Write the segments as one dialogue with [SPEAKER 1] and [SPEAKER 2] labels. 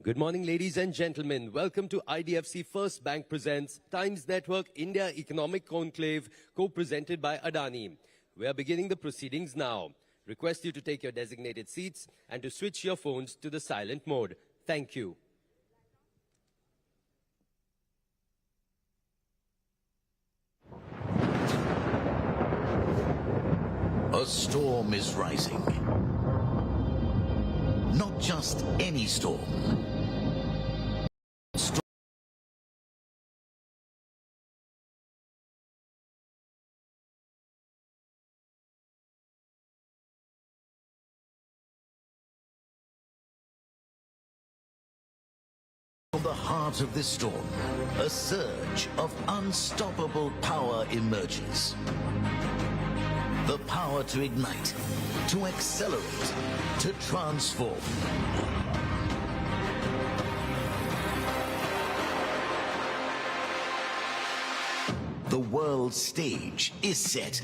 [SPEAKER 1] Good morning, ladies and gentlemen. Welcome to IDFC FIRST Bank presents Times Network India Economic Conclave, co-presented by Adani. We are beginning the proceedings now. Request you to take your designated seats and to switch your phones to the silent mode. Thank you.
[SPEAKER 2] A storm is rising. Not just any storm. From the heart of this storm, a surge of unstoppable power emerges. The power to ignite, to accelerate, to transform. The world stage is set.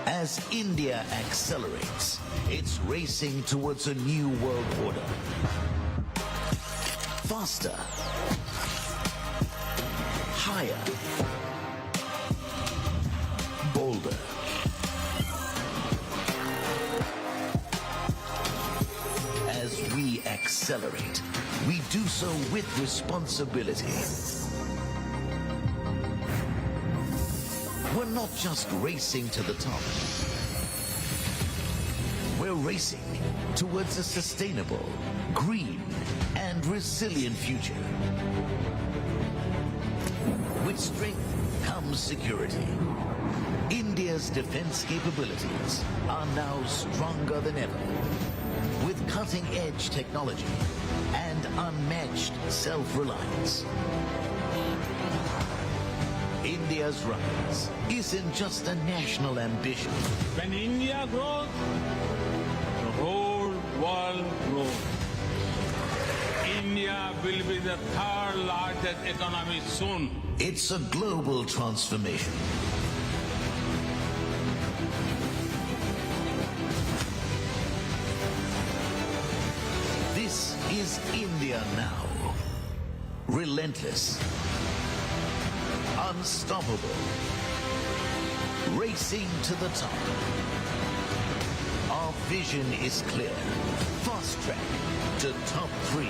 [SPEAKER 2] As India accelerates, it's racing towards a new world order. Faster, higher, bolder. As we accelerate, we do so with responsibility. We're not just racing to the top. We're racing towards a sustainable, green, and resilient future. With strength comes security. India's defense capabilities are now stronger than ever. With cutting-edge technology and unmatched self-reliance. India's rise isn't just a national ambition.
[SPEAKER 3] When India grows, the whole world grows. India will be the third largest economy soon.
[SPEAKER 2] It's a global transformation. This is India now. Relentless. Unstoppable. Racing to the top. Our vision is clear. Fast track to top 3.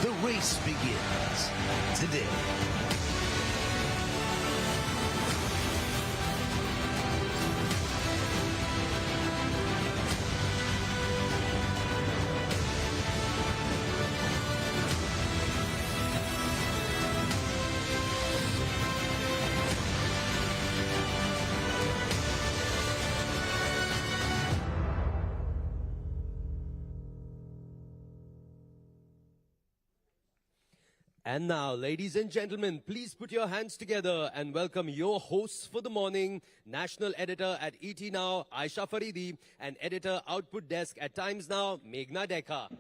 [SPEAKER 2] The race begins today.
[SPEAKER 1] And now, ladies and gentlemen, please put your hands together and welcome your hosts for the morning, National Editor at ET Now, Aisha Faridi, and Editor Output Desk at Times Now, Meghna Dekha.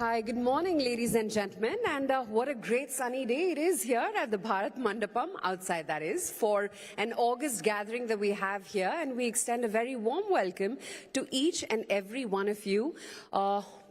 [SPEAKER 4] Hi, good morning, ladies and gentlemen, and what a great sunny day it is here at the Bharat Mandapam, outside that is, for an August gathering that we have here, and we extend a very warm welcome to each and every one of you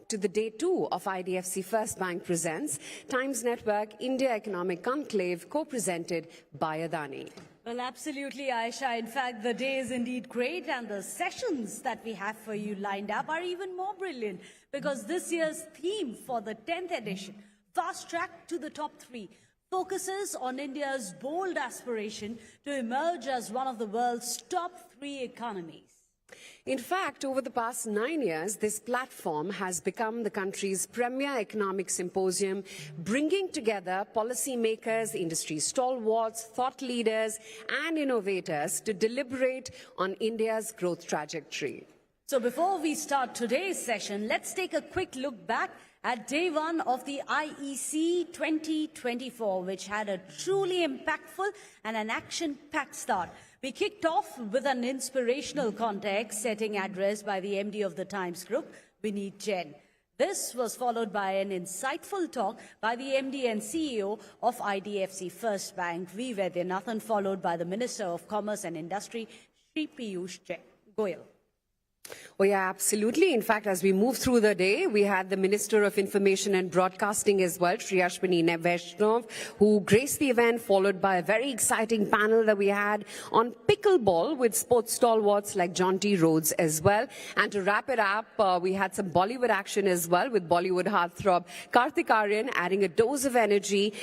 [SPEAKER 4] to the day 2 of IDFC FIRST Bank presents Times Network India Economic Conclave, co-presented by Adani.
[SPEAKER 5] Well, absolutely, Aisha. In fact, the day is indeed great, and the sessions that we have for you lined up are even more brilliant, because this year's theme for the 10th edition, Fast Track to the Top 3, focuses on India's bold aspiration to emerge as one of the world's top 3 economies.
[SPEAKER 4] In fact, over the past 9 years, this platform has become the country's premier economic symposium, bringing together policymakers, industry stalwarts, thought leaders, and innovators to deliberate on India's growth trajectory.
[SPEAKER 5] So before we start today's session, let's take a quick look back at day 1 of the IEC 2024, which had a truly impactful and an action-packed start. We kicked off with an inspirational context-setting address by the MD of the Times Group, Vineet Jain. This was followed by an insightful talk by the MD and CEO of IDFC FIRST Bank, V. Vaidyanathan, followed by the Minister of Commerce and Industry, Shri Piyush Goyal.
[SPEAKER 4] Oh, yeah, absolutely. In fact, as we move through the day, we had the Minister of Information and Broadcasting as well, Shri Ashwini Vaishnav, who graced the event, followed by a very exciting panel that we had on pickleball with sports stalwarts like John T. Rhodes as well. And to wrap it up, we had some Bollywood action as well with Bollywood heartthrob Karthik Aaryan adding a dose of energy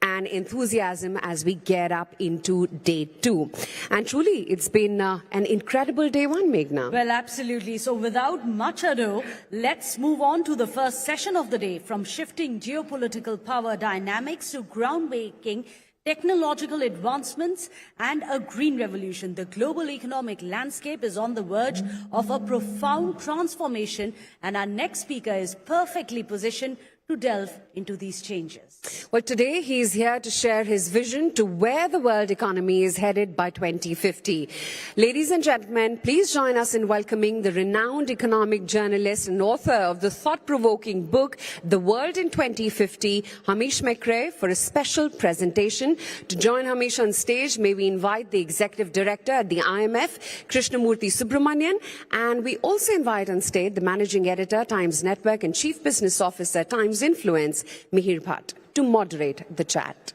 [SPEAKER 4] and enthusiasm as we get up into day 2. And truly, it's been an incredible day 1, Meghna.
[SPEAKER 5] Well, absolutely. So without much ado, let's move on to the first session of the day. From shifting geopolitical power dynamics to groundbreaking technological advancements and a green revolution, the global economic landscape is on the verge of a profound transformation, and our next speaker is perfectly positioned to delve into these changes.
[SPEAKER 4] Well, today he's here to share his vision to where the world economy is headed by 2050. Ladies and gentlemen, please join us in welcoming the renowned economic journalist and author of the thought-provoking book, The World in 2050, Hamish McRae, for a special presentation. To join Hamish on stage, may we invite the Executive Director at the IMF, Krishnamurthy Subramanian, and we also invite on stage the Managing Editor, Times Network, and Chief Business Officer, Times Influence, Mihir Bhatt, to moderate the chat.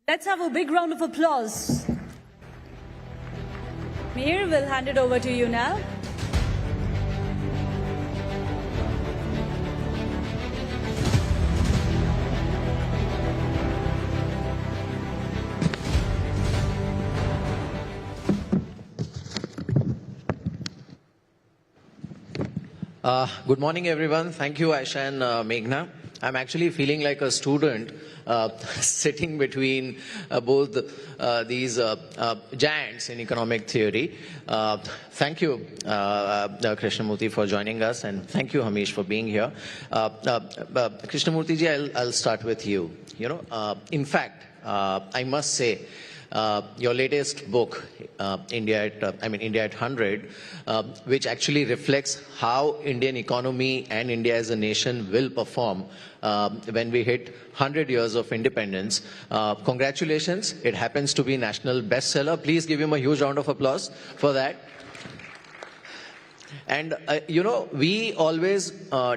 [SPEAKER 5] Let's have a big round of applause. Mihir, we'll hand it over to you now.
[SPEAKER 6] Good morning, everyone. Thank you, Aisha and Meghna. I'm actually feeling like a student sitting between both these giants in economic theory. Thank you, Krishnamurthy, for joining us, and thank you, Hamish, for being here. Krishnamurthy ji, I'll start with you. In fact, I must say, your latest book, India at 100, which actually reflects how Indian economy and India as a nation will perform when we hit 100 years of independence. Congratulations. It happens to be national bestseller. Please give him a huge round of applause for that. And, we always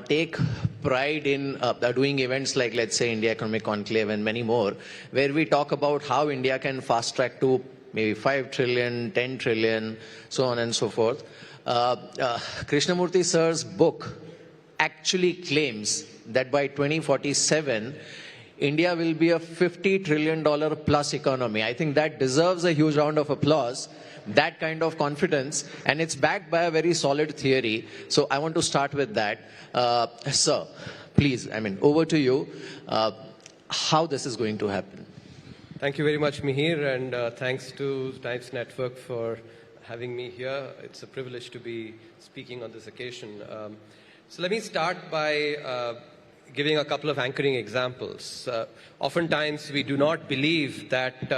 [SPEAKER 6] take pride in doing events like, let's say, India Economic Conclave and many more, where we talk about how India can fast track to maybe 5 trillion, 10 trillion, so on and so forth. Krishnamurthy sir's book actually claims that by 2047, India will be a $50 trillion plus economy. I think that deserves a huge round of applause. That kind of confidence, and it's backed by a very solid theory. So I want to start with that. Sir, please, over to you, how this is going to happen.
[SPEAKER 1] Thank you very much, Mihir, and thanks to Times Network for having me here. It's a privilege to be speaking on this occasion. So let me start by giving a couple of anchoring examples. Oftentimes, we do not believe that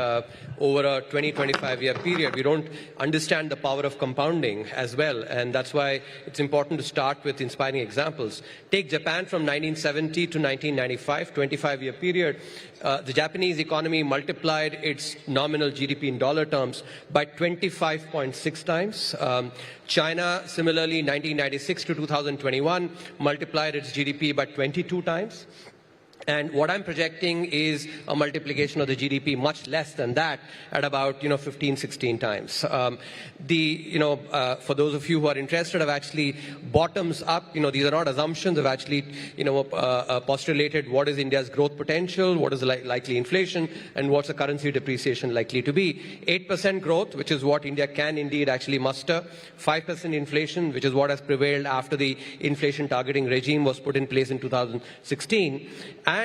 [SPEAKER 1] over a 20-25 year period, we don't understand the power of compounding as well. And that's why it's important to start with inspiring examples. Take Japan from 1970 to 1995, 25-year period. The Japanese economy multiplied its nominal GDP in dollar terms by 25.6 times. China, similarly, 1996 to 2021, multiplied its GDP by 22 times. And what I'm projecting is a multiplication of the GDP much less than that at about 15, 16 times. For those of you who are interested, I've actually bottoms up. These are not assumptions. I've actually postulated what is India's growth potential, what is the likely inflation, and what's the currency depreciation likely to be. 8% growth, which is what India can indeed actually muster. 5% inflation, which is what has prevailed after the inflation targeting regime was put in place in 2016. And,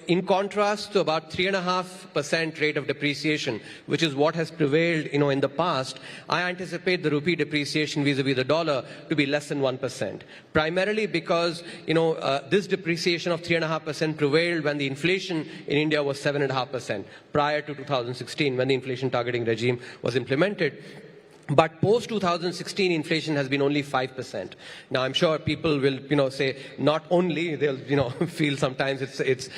[SPEAKER 1] in contrast to about 3.5% rate of depreciation, which is what has prevailed, in the past, I anticipate the rupee depreciation vis-a-vis the dollar to be less than 1%. Primarily because, this depreciation of 3.5% prevailed when the inflation in India was 7.5% prior to 2016, when the inflation targeting regime was implemented.
[SPEAKER 7] But post-2016, inflation has been only 5%. Now, I'm sure people will, say not only, they'll, feel sometimes it's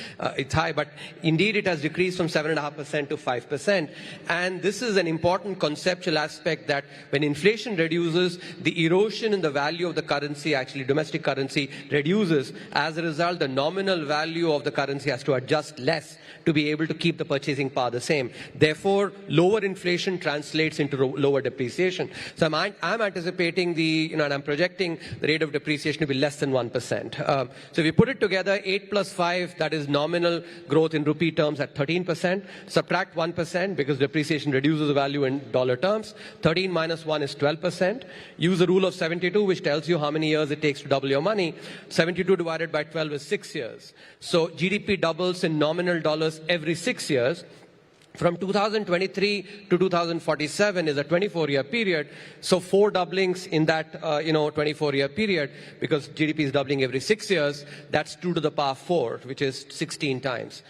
[SPEAKER 7] high, but indeed it has decreased from 7.5% to 5%. And this is an important conceptual aspect that when inflation reduces, the erosion in the value of the currency, actually domestic currency, reduces. As a result, the nominal value of the currency has to adjust less to be able to keep the purchasing power the same. Therefore, lower inflation translates into lower depreciation. So I'm anticipating and I'm projecting the rate of depreciation to be less than 1%. So if you put it together, 8 plus 5, that is nominal growth in rupee terms at 13%. Subtract 1% because depreciation reduces the value in dollar terms. 13 minus 1 is 12%. Use the rule of 72, which tells you how many years it takes to double your money. 72 divided by 12 is 6 years. So GDP doubles in nominal dollars every 6 years. From 2023 to 2047 is a 24-year period. So 4 doublings in that, 24-year period, because GDP is doubling every 6 years. That's 2 to the power 4, which is 16 times.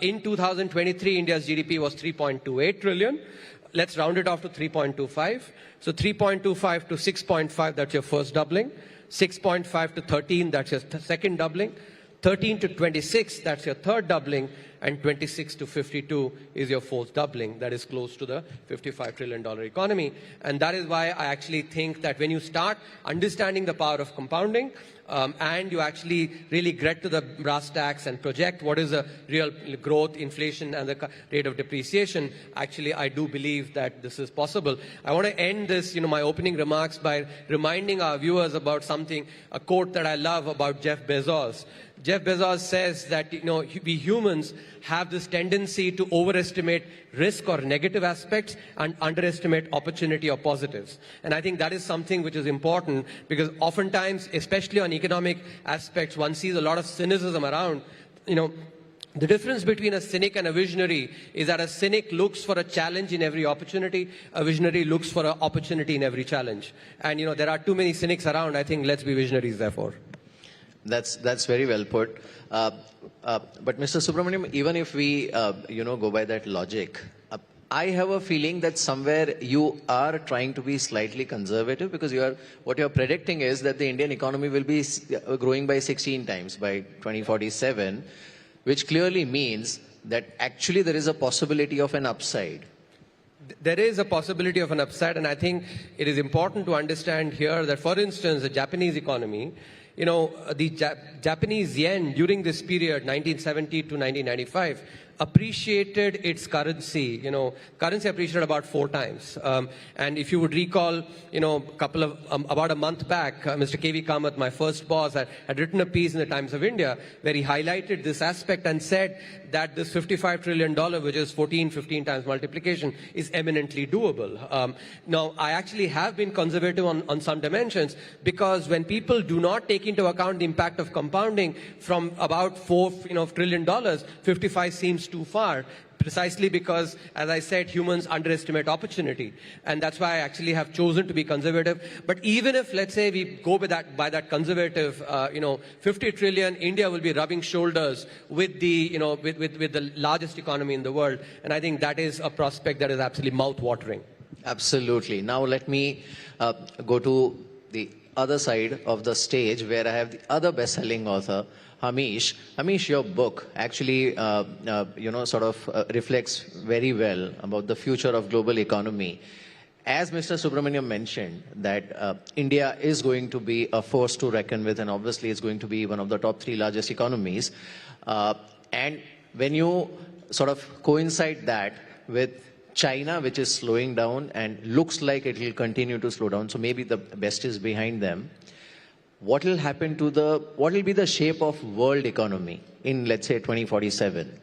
[SPEAKER 7] In 2023, India's GDP was 3.28 trillion. Let's round it off to 3.25. So 3.25 to 6.5, that's your first doubling. 6.5 to 13, that's your second doubling. 13 to 26, that's your third doubling. And 26 to 52 is your fourth doubling. That is close to the $55 trillion economy. And that is why I actually think that when you start understanding the power of compounding, and you actually really get to the brass tacks and project what is the real growth, inflation, and the rate of depreciation, actually I do believe that this is possible. I want to end this, my opening remarks by reminding our viewers about a quote that I love about Jeff Bezos. Jeff Bezos says that, we humans have this tendency to overestimate risk or negative aspects and underestimate opportunity or positives. And I think that is something which is important because oftentimes, especially on economic aspects, one sees a lot of cynicism around, The difference between a cynic and a visionary is that a cynic looks for a challenge in every opportunity, a visionary looks for an opportunity in every challenge. And, there are too many cynics around. I think let's be visionaries, therefore.
[SPEAKER 6] That's very well put. But Mr. Subramaniam, even if we, go by that logic, I have a feeling that somewhere you are trying to be slightly conservative because what you're predicting is that the Indian economy will be growing by 16 times by 2047, which clearly means that actually there is a possibility of an upside.
[SPEAKER 7] There is a possibility of an upside, and I think it is important to understand here that, for instance, the Japanese economy, the Japanese yen during this period, 1970 to 1995, appreciated its currency. Currency appreciated about 4 times. And if you would recall, about a month back, Mr. K.V. Kamath, my first boss, had written a piece in the Times of India where he highlighted this aspect and said that this $55 trillion, which is 15 times multiplication, is eminently doable. Now, I actually have been conservative on some dimensions because when people do not take into account the impact of compounding from about $4 trillion, 55 seems too far. Precisely because, as I said, humans underestimate opportunity. And that's why I actually have chosen to be conservative. But even if, let's say, we go by that conservative, 50 trillion, India will be rubbing shoulders with the, with the largest economy in the world. And I think that is a prospect that is absolutely mouth-watering.
[SPEAKER 6] Absolutely. Now let me go to the other side of the stage where I have the other best-selling author, Hamish. Hamish, your book actually, reflects very well about the future of global economy. As Mr. Subramaniam mentioned, that India is going to be a force to reckon with, and obviously it's going to be one of the top 3 largest economies. And when you sort of coincide that with China, which is slowing down and looks like it will continue to slow down, so maybe the best is behind them. What will happen to what will be the shape of world economy in, let's say, 2047?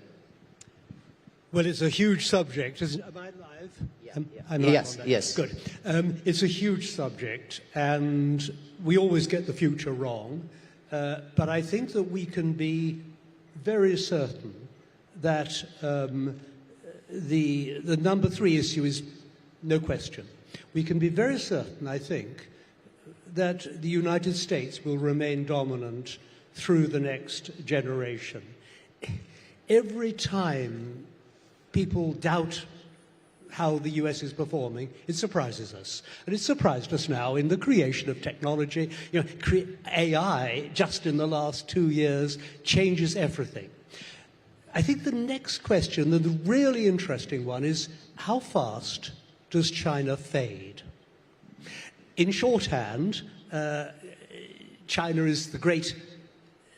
[SPEAKER 8] Well, it's a huge subject, isn't it? Am I live?
[SPEAKER 6] Yeah.
[SPEAKER 8] I'm live
[SPEAKER 6] Yes,
[SPEAKER 8] on that.
[SPEAKER 6] yes.
[SPEAKER 8] Good. It's a huge subject, and we always get the future wrong. But I think that we can be very certain that the number 3 issue is no question. We can be very certain, I think, that the United States will remain dominant through the next generation. Every time people doubt how the US is performing, it surprises us. And it surprised us now in the creation of technology. You know, AI, just in the last 2 years, changes everything. I think the next question, the really interesting one, is how fast does China fade? In shorthand, China is the great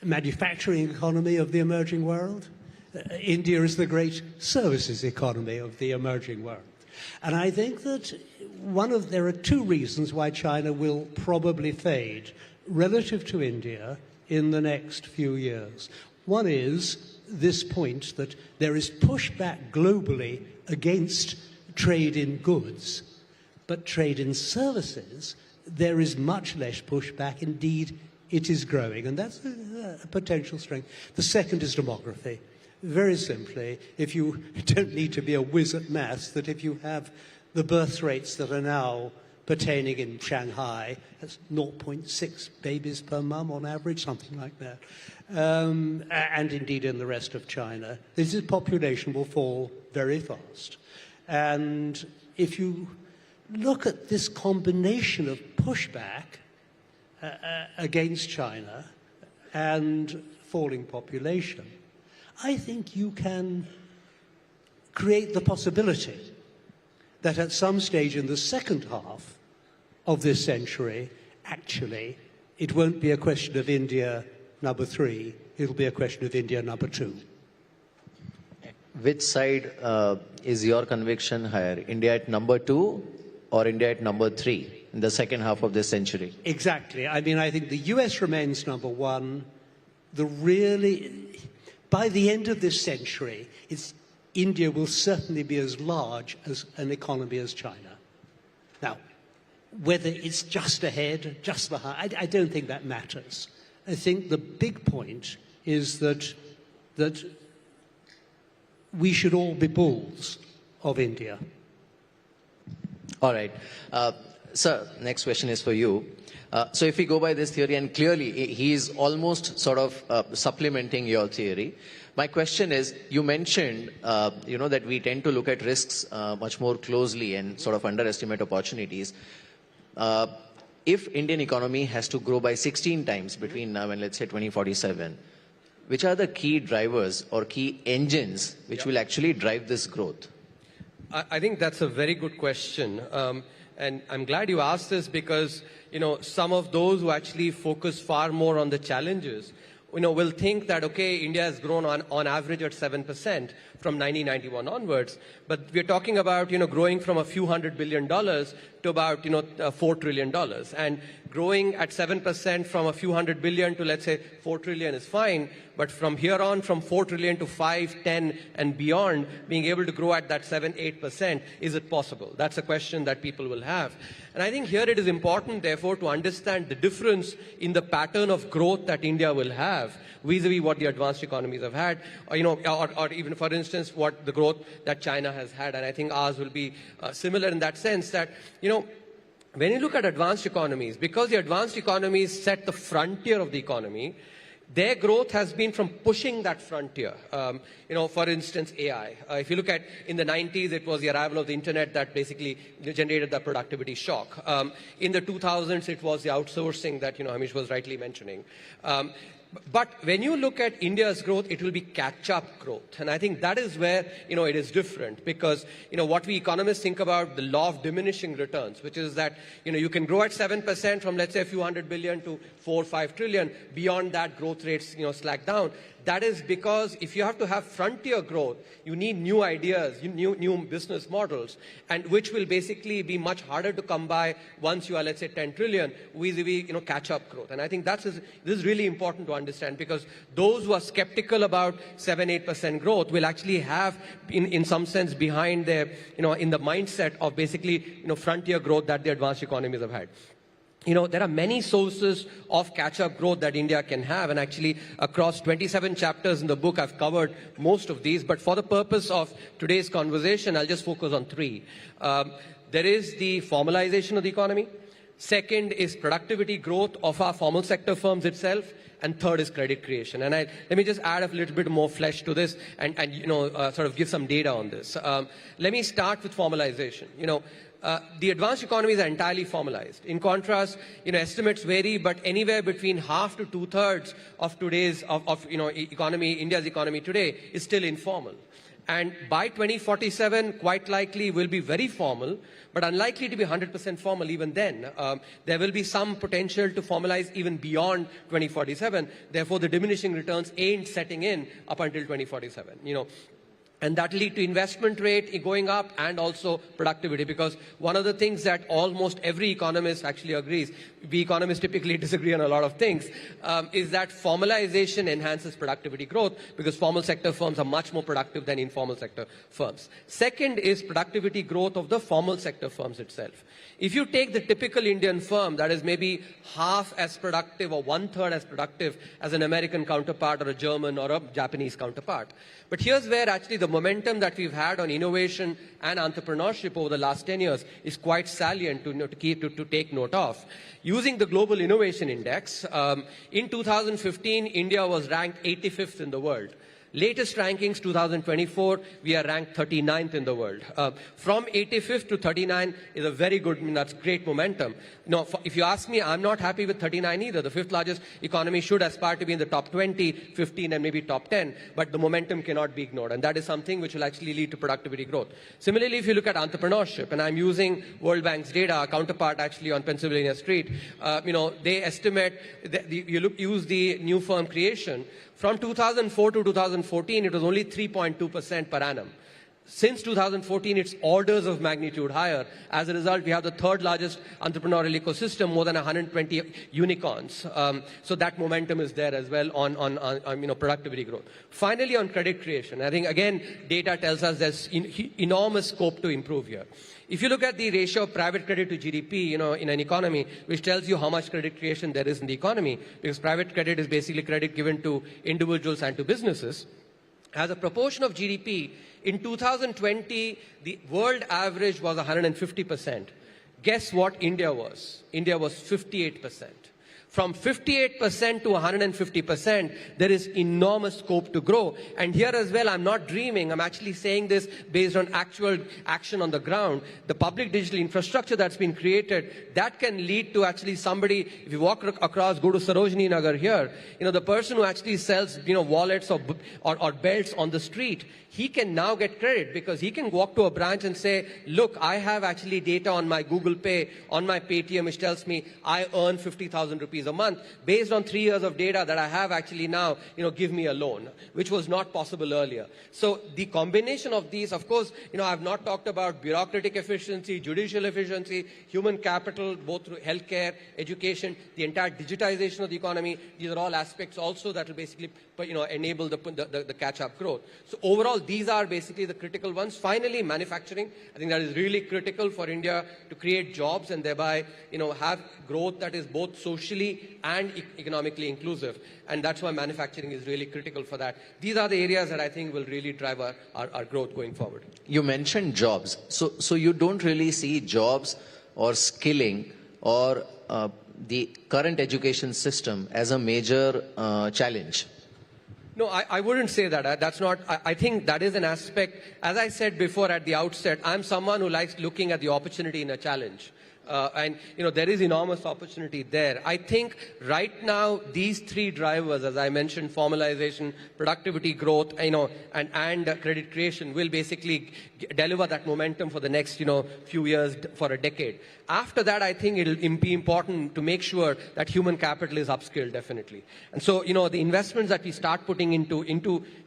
[SPEAKER 8] manufacturing economy of the emerging world. India is the great services economy of the emerging world. And I think that there are two reasons why China will probably fade relative to India in the next few years. One is this point that there is pushback globally against trade in goods, but trade in services, there is much less pushback. Indeed, it is growing, and that's a potential strength. The second is demography. Very simply, if you don't need to be a whiz at maths, that if you have the birth rates that are now pertaining in Shanghai, that's 0.6 babies per mum on average, something like that, and indeed in the rest of China, this population will fall very fast. And if you look at this combination of pushback against China and falling population, I think you can create the possibility that at some stage in the second half of this century, actually, it won't be a question of India number 3, it'll be a question of India number 2.
[SPEAKER 6] Which side is your conviction higher? India at number 2 or India at number 3 in the second half of this century?
[SPEAKER 8] Exactly. I mean, I think the US remains number 1. By the end of this century, India will certainly be as large as an economy as China. Now, whether it's just ahead, just behind, I don't think that matters. I think the big point is that we should all be bulls of India.
[SPEAKER 6] All right. Sir, next question is for you. So if we go by this theory, and clearly he is almost sort of supplementing your theory. My question is, you mentioned, that we tend to look at risks much more closely and sort of underestimate opportunities. If Indian economy has to grow by 16 times between now and let's say 2047, which are the key drivers or key engines which will actually drive this growth?
[SPEAKER 7] I think that's a very good question. And I'm glad you asked this because, some of those who actually focus far more on the challenges, will think that, okay, India has grown on average at 7% from 1991 onwards. But we're talking about, growing from a few $100 billion to about, $4 trillion. And growing at 7% from a few $100 billion to, let's say, 4 trillion is fine. But from here on, from 4 trillion to 5, 10, and beyond, being able to grow at that 7, 8%, is it possible? That's a question that people will have. And I think here it is important, therefore, to understand the difference in the pattern of growth that India will have vis-a-vis what the advanced economies have had, or even, for instance, what the growth that China has had. And I think ours will be similar in that sense that, when you look at advanced economies, because the advanced economies set the frontier of the economy, their growth has been from pushing that frontier. For instance, AI. If you look at in the 90s, it was the arrival of the internet that basically generated the productivity shock. In the 2000s, it was the outsourcing that, Hamish was rightly mentioning. But when you look at India's growth, it will be catch-up growth. And I think that is where, it is different because, what we economists think about the law of diminishing returns, which is that, you can grow at 7% from, let's say, a few $100 billion to 4 or 5 trillion. Beyond that, growth rates, slack down. That is because if you have to have frontier growth, you need new ideas, new business models, and which will basically be much harder to come by once you are, let's say, 10 trillion, vis-a-vis, catch-up growth. And I think this is really important to understand because those who are skeptical about 7, 8% growth will actually have, in some sense, behind their, in the mindset of basically, frontier growth that the advanced economies have had. There are many sources of catch-up growth that India can have, and actually across 27 chapters in the book, I've covered most of these, but for the purpose of today's conversation, I'll just focus on 3. There is the formalization of the economy. Second is productivity growth of our formal sector firms itself. And third is credit creation. And let me just add a little bit more flesh to this and sort of give some data on this. Let me start with formalization. The advanced economies are entirely formalized. In contrast, estimates vary, but anywhere between half to 2/3 of today's economy, India's economy today, is still informal. And by 2047, quite likely will be very formal, but unlikely to be 100% formal even then. There will be some potential to formalize even beyond 2047. Therefore, the diminishing returns ain't setting in up until 2047. And that will lead to investment rate going up and also productivity, because one of the things that almost every economist actually agrees, we economists typically disagree on a lot of things, is that formalization enhances productivity growth because formal sector firms are much more productive than informal sector firms. Second is productivity growth of the formal sector firms itself. If you take the typical Indian firm that is maybe half as productive or 1/3 as productive as an American counterpart or a German or a Japanese counterpart. But here's where actually the momentum that we've had on innovation and entrepreneurship over the last 10 years is quite salient to take note of. Using the Global Innovation Index, in 2015, India was ranked 85th in the world. Latest rankings, 2024, we are ranked 39th in the world. From 85th to 39 is a very good, that's great momentum. If you ask me, I'm not happy with 39 either. The fifth largest economy should aspire to be in the top 20, 15, and maybe top 10, but the momentum cannot be ignored, and that is something which will actually lead to productivity growth. Similarly, if you look at entrepreneurship, and I'm using World Bank's data, our counterpart actually on Pennsylvania Street, they estimate that use the new firm creation. From 2004 to 2014, it was only 3.2% per annum. Since 2014, it's orders of magnitude higher. As a result, we have the third largest entrepreneurial ecosystem, more than 120 unicorns. So that momentum is there as well on productivity growth. Finally, on credit creation, I think, again, data tells us there's enormous scope to improve here. If you look at the ratio of private credit to GDP, in an economy, which tells you how much credit creation there is in the economy, because private credit is basically credit given to individuals and to businesses, as a proportion of GDP, in 2020, the world average was 150%. Guess what India was? India was 58%. From 58% to 150%, there is enormous scope to grow. And here as well, I'm not dreaming. I'm actually saying this based on actual action on the ground. The public digital infrastructure that's been created, that can lead to actually somebody, if you walk across, go to Sarojini Nagar here, the person who actually sells, wallets or belts on the street, he can now get credit because he can walk to a branch and say, look, I have actually data on my Google Pay, on my Paytm, which tells me I earn 50,000 rupees a month. Based on 3 years of data that I have actually now, give me a loan, which was not possible earlier. So the combination of these, of course, I've not talked about bureaucratic efficiency, judicial efficiency, human capital, both through healthcare, education, the entire digitization of the economy. These are all aspects also that will basically, enable the catch-up growth. So overall, these are basically the critical ones. Finally, manufacturing. I think that is really critical for India to create jobs and thereby, have growth that is both socially and economically inclusive. And that's why manufacturing is really critical for that. These are the areas that I think will really drive our growth going forward.
[SPEAKER 6] You mentioned jobs. So you don't really see jobs or skilling or the current education system as a major challenge?
[SPEAKER 7] No, I wouldn't say that. That's not, I think that is an aspect. As I said before at the outset, I'm someone who likes looking at the opportunity in a challenge. And there is enormous opportunity there. I think right now these three drivers, as I mentioned, formalization, productivity growth, and credit creation will basically deliver that momentum for the next few years, for a decade. After that, I think it'll be important to make sure that human capital is upskilled, definitely. And so the investments that we start putting into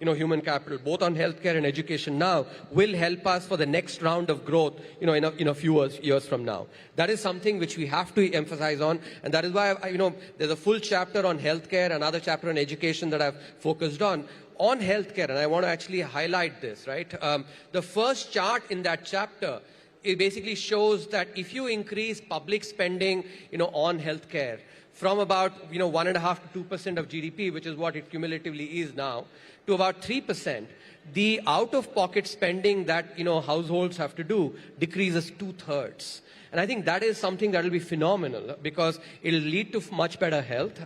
[SPEAKER 7] human capital, both on healthcare and education now, will help us for the next round of growth in a few years from now. That is something which we have to emphasize on, and that is why there's a full chapter on healthcare, another chapter on education that I've focused on healthcare, and I want to actually highlight this, right? The first chart in that chapter, it basically shows that if you increase public spending on healthcare from about 1.5 to 2% of GDP, which is what it cumulatively is now, to about 3%, the out-of-pocket spending that households have to do decreases 2/3. And I think that is something that will be phenomenal because it will lead to much better health.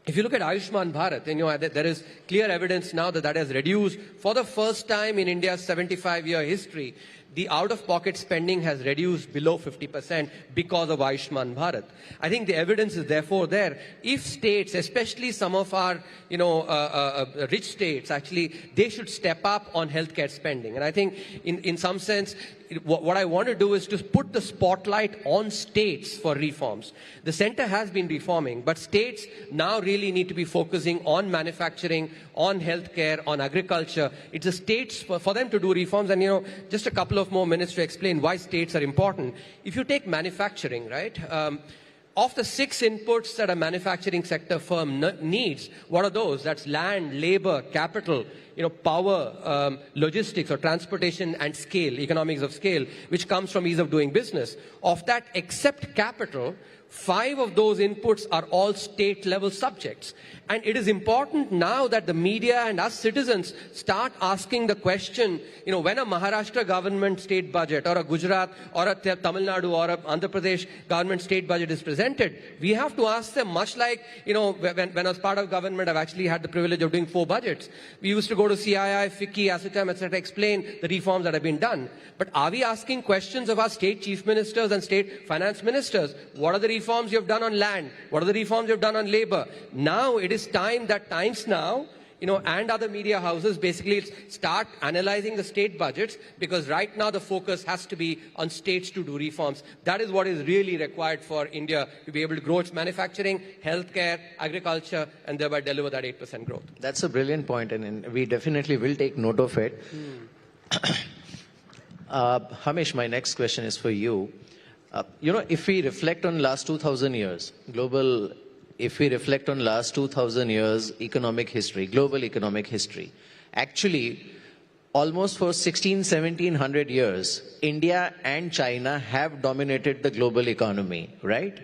[SPEAKER 7] If you look at Ayushman Bharat, there is clear evidence now that has reduced, for the first time in India's 75-year history, the out-of-pocket spending has reduced below 50% because of Ayushman Bharat. I think the evidence is therefore there. If states, especially some of our, rich states, actually, they should step up on healthcare spending. And I think, in some sense, what I want to do is to put the spotlight on states for reforms. The center has been reforming, but states now really need to be focusing on manufacturing, on healthcare, on agriculture. It's the states for them to do reforms. And, just a couple of more minutes to explain why states are important. If you take manufacturing, right? Of the 6 inputs that a manufacturing sector firm needs, what are those? That's land, labor, capital, power, logistics or transportation and scale, economics of scale, which comes from ease of doing business. Of that, except capital, 5 of those inputs are all state-level subjects. And it is important now that the media and us citizens start asking the question, when a Maharashtra government state budget or a Gujarat or a Tamil Nadu or a Andhra Pradesh government state budget is presented, we have to ask them, much like, when I was part of government, I've actually had the privilege of doing 4 budgets. We used to go to CII, FICCI, ASSOCHAM, etc., explain the reforms that have been done. But are we asking questions of our state chief ministers and state finance ministers? What are the reforms you have done on land? What are the reforms you have done on labor? Now it is time that Times Now, and other media houses basically start analyzing the state budgets, because right now the focus has to be on states to do reforms. That is what is really required for India to be able to grow its manufacturing, healthcare, agriculture, and thereby deliver that 8% growth.
[SPEAKER 6] That's a brilliant point, and we definitely will take note of it. Hamish, my next question is for you. If we reflect on last 2,000 years, if we reflect on last 2,000 years economic history, global economic history, actually, almost for 1700 years, India and China have dominated the global economy, right?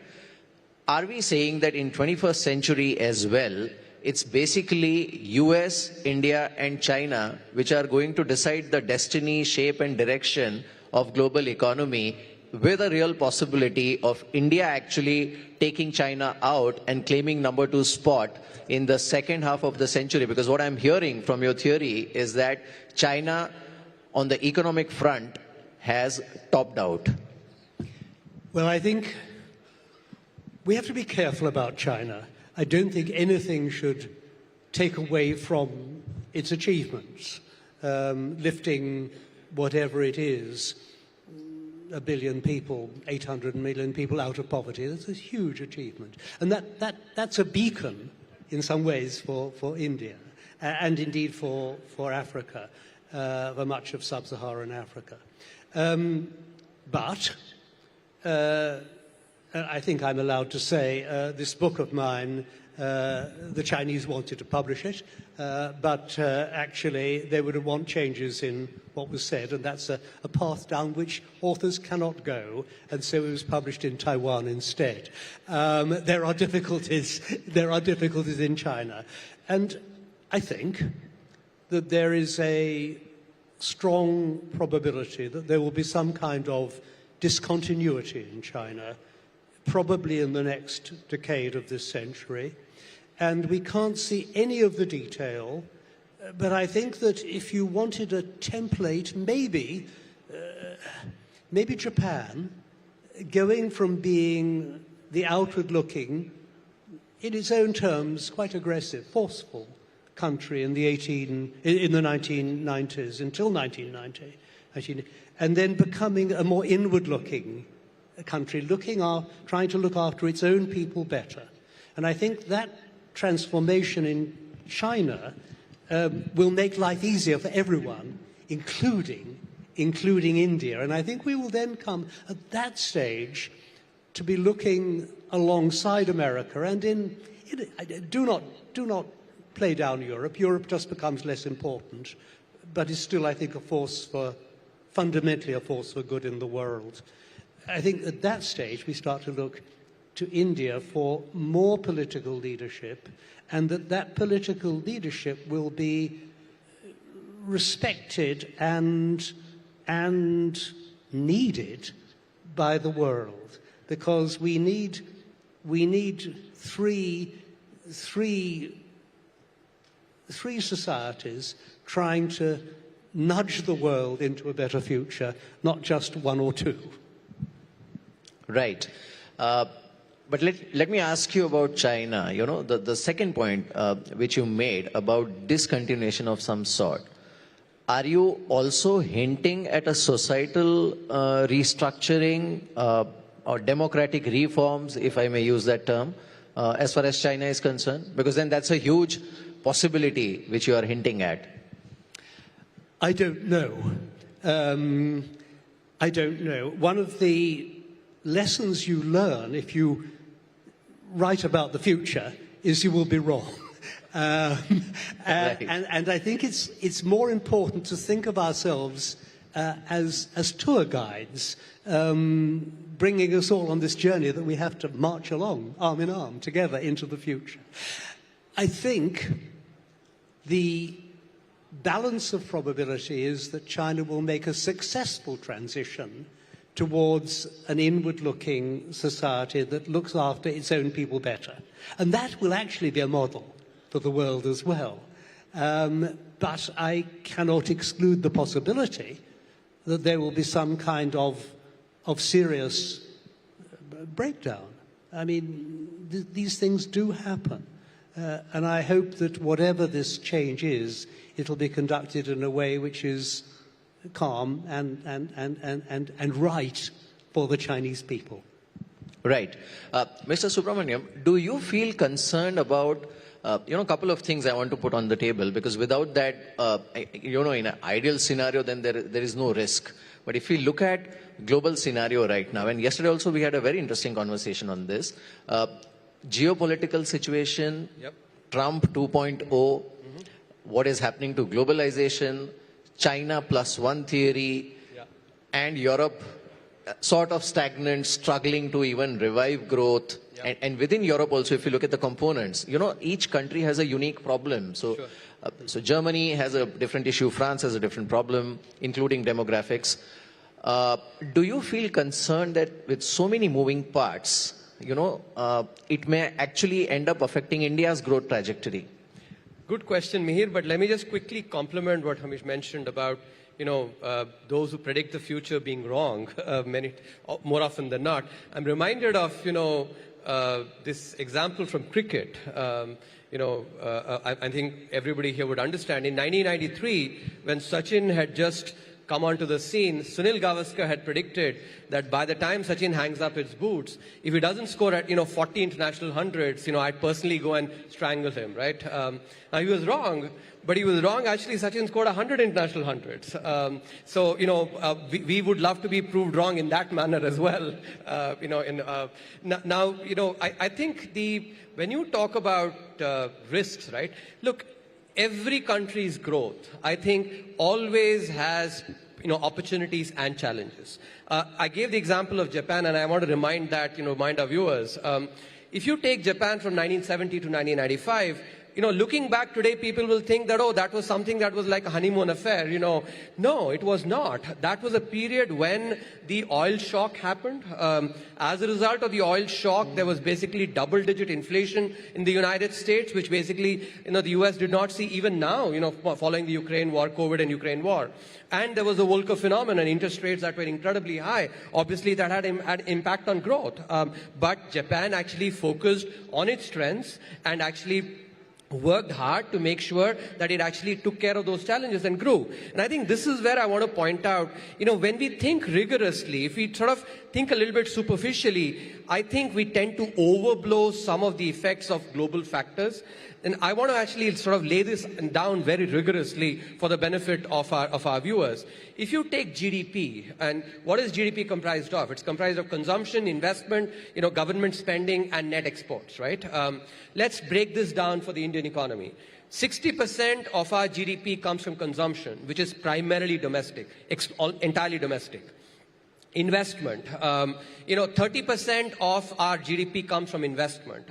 [SPEAKER 6] Are we saying that in 21st century as well, it's basically US, India and China which are going to decide the destiny, shape and direction of global economy, with a real possibility of India actually taking China out and claiming number 2 spot in the second half of the century? Because what I'm hearing from your theory is that China on the economic front has topped out.
[SPEAKER 8] Well, I think we have to be careful about China. I don't think anything should take away from its achievements, lifting whatever it is, 1 billion people, 800 million people out of poverty. That's a huge achievement. And that's a beacon in some ways for India and indeed for Africa, for much of sub-Saharan Africa. But I think I'm allowed to say this book of mine, the Chinese wanted to publish it, but actually they would want changes in what was said, and that's a path down which authors cannot go, and so it was published in Taiwan instead. There are difficulties in China, and I think that there is a strong probability that there will be some kind of discontinuity in China, probably in the next decade of this century. And we can't see any of the detail, but I think that if you wanted a template, maybe Japan, going from being the outward-looking, in its own terms, quite aggressive, forceful country in the 1990s, until 1990, and then becoming a more inward-looking country, trying to look after its own people better. And I think that transformation in China will make life easier for everyone, including India. And I think we will then come at that stage to be looking alongside America. And do not play down Europe. Europe just becomes less important, but is still, I think, fundamentally a force for good in the world. I think at that stage we start to look to India for more political leadership, and that political leadership will be respected and needed by the world, because we need three societies trying to nudge the world into a better future, not just one or two.
[SPEAKER 6] Right. But let me ask you about China. You know, the second point which you made about discontinuation of some sort. Are you also hinting at a societal restructuring or democratic reforms, if I may use that term, as far as China is concerned? Because then that's a huge possibility which you are hinting at.
[SPEAKER 8] I don't know. I don't know. One of the lessons you learn if you write about the future is you will be wrong.
[SPEAKER 6] Right.
[SPEAKER 8] And I think it's more important to think of ourselves as tour guides, bringing us all on this journey that we have to march along, arm in arm, together into the future. I think the balance of probability is that China will make a successful transition towards an inward-looking society that looks after its own people better. And that will actually be a model for the world as well. But I cannot exclude the possibility that there will be some kind of serious breakdown. I mean, these things do happen. And I hope that whatever this change is, it'll be conducted in a way which is calm and right for the Chinese people.
[SPEAKER 6] Right. Mr. Subramaniam, do you feel concerned about, a couple of things I want to put on the table, because without that, in an ideal scenario, then there is no risk. But if we look at global scenario right now, and yesterday also we had a very interesting conversation on this, geopolitical situation,
[SPEAKER 7] Yep.
[SPEAKER 6] Trump 2.0, what is happening to globalization, China +1 theory,
[SPEAKER 7] Yeah.
[SPEAKER 6] and Europe sort of stagnant, struggling to even revive growth.
[SPEAKER 7] Yeah.
[SPEAKER 6] And within Europe also, if you look at the components, each country has a unique problem. So,
[SPEAKER 7] Sure.
[SPEAKER 6] So Germany has a different issue, France has a different problem, including demographics. Do you feel concerned that with so many moving parts, it may actually end up affecting India's growth trajectory?
[SPEAKER 7] Good question, Mihir, but let me just quickly compliment what Hamish mentioned about, those who predict the future being wrong, more often than not. I'm reminded of, this example from cricket. I think everybody here would understand. In 1993, when Sachin had just come onto the scene, Sunil Gavaskar had predicted that by the time Sachin hangs up his boots, if he doesn't score at 40 international hundreds, I'd personally go and strangle him, right? Now he was wrong, but he was wrong. Actually, Sachin scored 100 international hundreds. We would love to be proved wrong in that manner as well. I think when you talk about risks, right? Look, every country's growth, I think, always has opportunities and challenges. I gave the example of Japan, and I want to remind our viewers. If you take Japan from 1970 to 1995, looking back today, people will think that, that was something that was like a honeymoon affair. No, it was not. That was a period when the oil shock happened. As a result of the oil shock, there was basically double-digit inflation in the United States, which basically, the US did not see even now, following the Ukraine war, COVID and Ukraine war. And there was the Volcker phenomenon, interest rates that were incredibly high. Obviously, that had impact on growth. But Japan actually focused on its strengths and actually worked hard to make sure that it actually took care of those challenges and grew. And I think this is where I want to point out, when we think rigorously, if we sort of think a little bit superficially, I think we tend to overblow some of the effects of global factors. And I want to actually sort of lay this down very rigorously for the benefit of our viewers. If you take GDP, and what is GDP comprised of? It's comprised of consumption, investment, government spending, and net exports, right? Let's break this down for the Indian economy. 60% of our GDP comes from consumption, which is primarily domestic, entirely domestic. investment. 30% of our GDP comes from investment.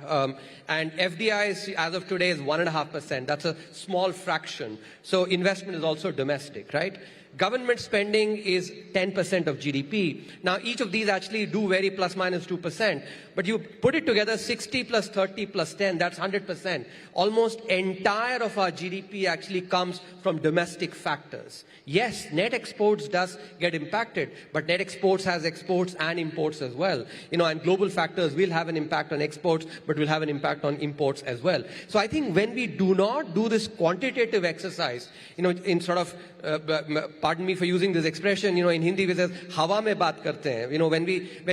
[SPEAKER 7] And FDI as of today is 1.5%. That's a small fraction. So investment is also domestic, right? Government spending is 10% of GDP. Now, each of these actually do vary plus minus 2%. But you put it together, 60 plus 30 plus 10, that's 100%. Almost entire of our GDP actually comes from domestic factors. Yes, net exports does get impacted, but net exports has exports and imports as well. And global factors will have an impact on exports, but will have an impact on imports as well. So I think when we do not do this quantitative exercise, in sort of, pardon me for using this expression, in Hindi we say, hawa mein baat karte hain. When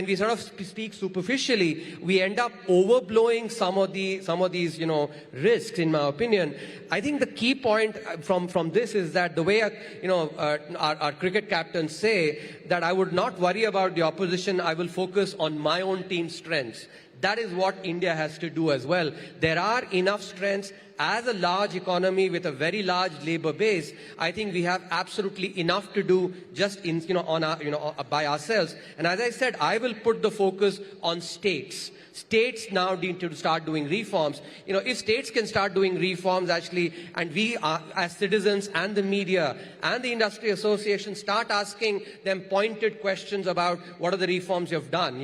[SPEAKER 7] we sort of speak superficially, we end up overblowing some of these, risks, in my opinion. I think the key point from this is that the way, our cricket captains say that I would not worry about the opposition, I will focus on my own team's strengths. That is what India has to do as well. There are enough strengths. As a large economy with a very large labor base, I think we have absolutely enough to do just by ourselves. And as I said, I will put the focus on states. States now need to start doing reforms. If states can start doing reforms actually, and we are, as citizens and the media and the industry association start asking them pointed questions about what are the reforms you've done,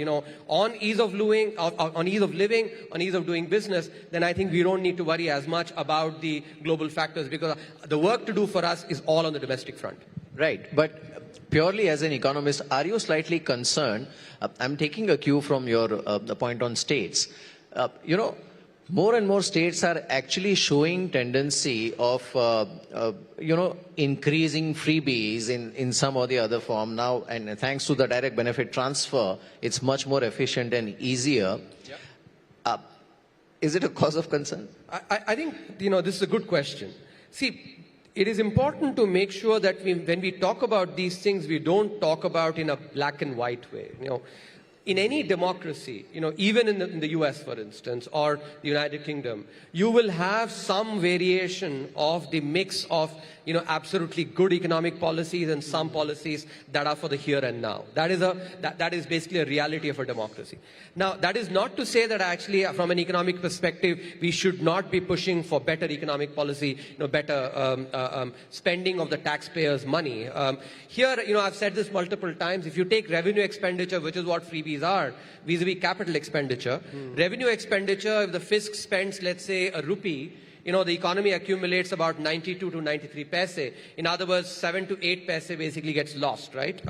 [SPEAKER 7] on ease of living, on ease of doing business, then I think we don't need to worry as much about the global factors, because the work to do for us is all on the domestic front.
[SPEAKER 6] Right, but purely as an economist, are you slightly concerned? I'm taking a cue from your the point on states. More and more states are actually showing tendency of increasing freebies in some or the other form now, and thanks to the direct benefit transfer, it's much more efficient and easier. Yep. Is it a cause of concern?
[SPEAKER 7] I think this is a good question. See, it is important to make sure that when we talk about these things, we don't talk about in a black and white way. In any democracy, even in the US, for instance, or the United Kingdom, you will have some variation of the mix of, absolutely good economic policies and some policies that are for the here and now. That is basically a reality of a democracy. Now, that is not to say that actually, from an economic perspective, we should not be pushing for better economic policy, better spending of the taxpayers' money. Here, I've said this multiple times. If you take revenue expenditure, which is what freebies are, vis-a-vis capital expenditure, revenue expenditure, if the fisc spends, let's say, a rupee, the economy accumulates about 92 to 93 paise. In other words, 7 to 8 paise basically gets lost, right?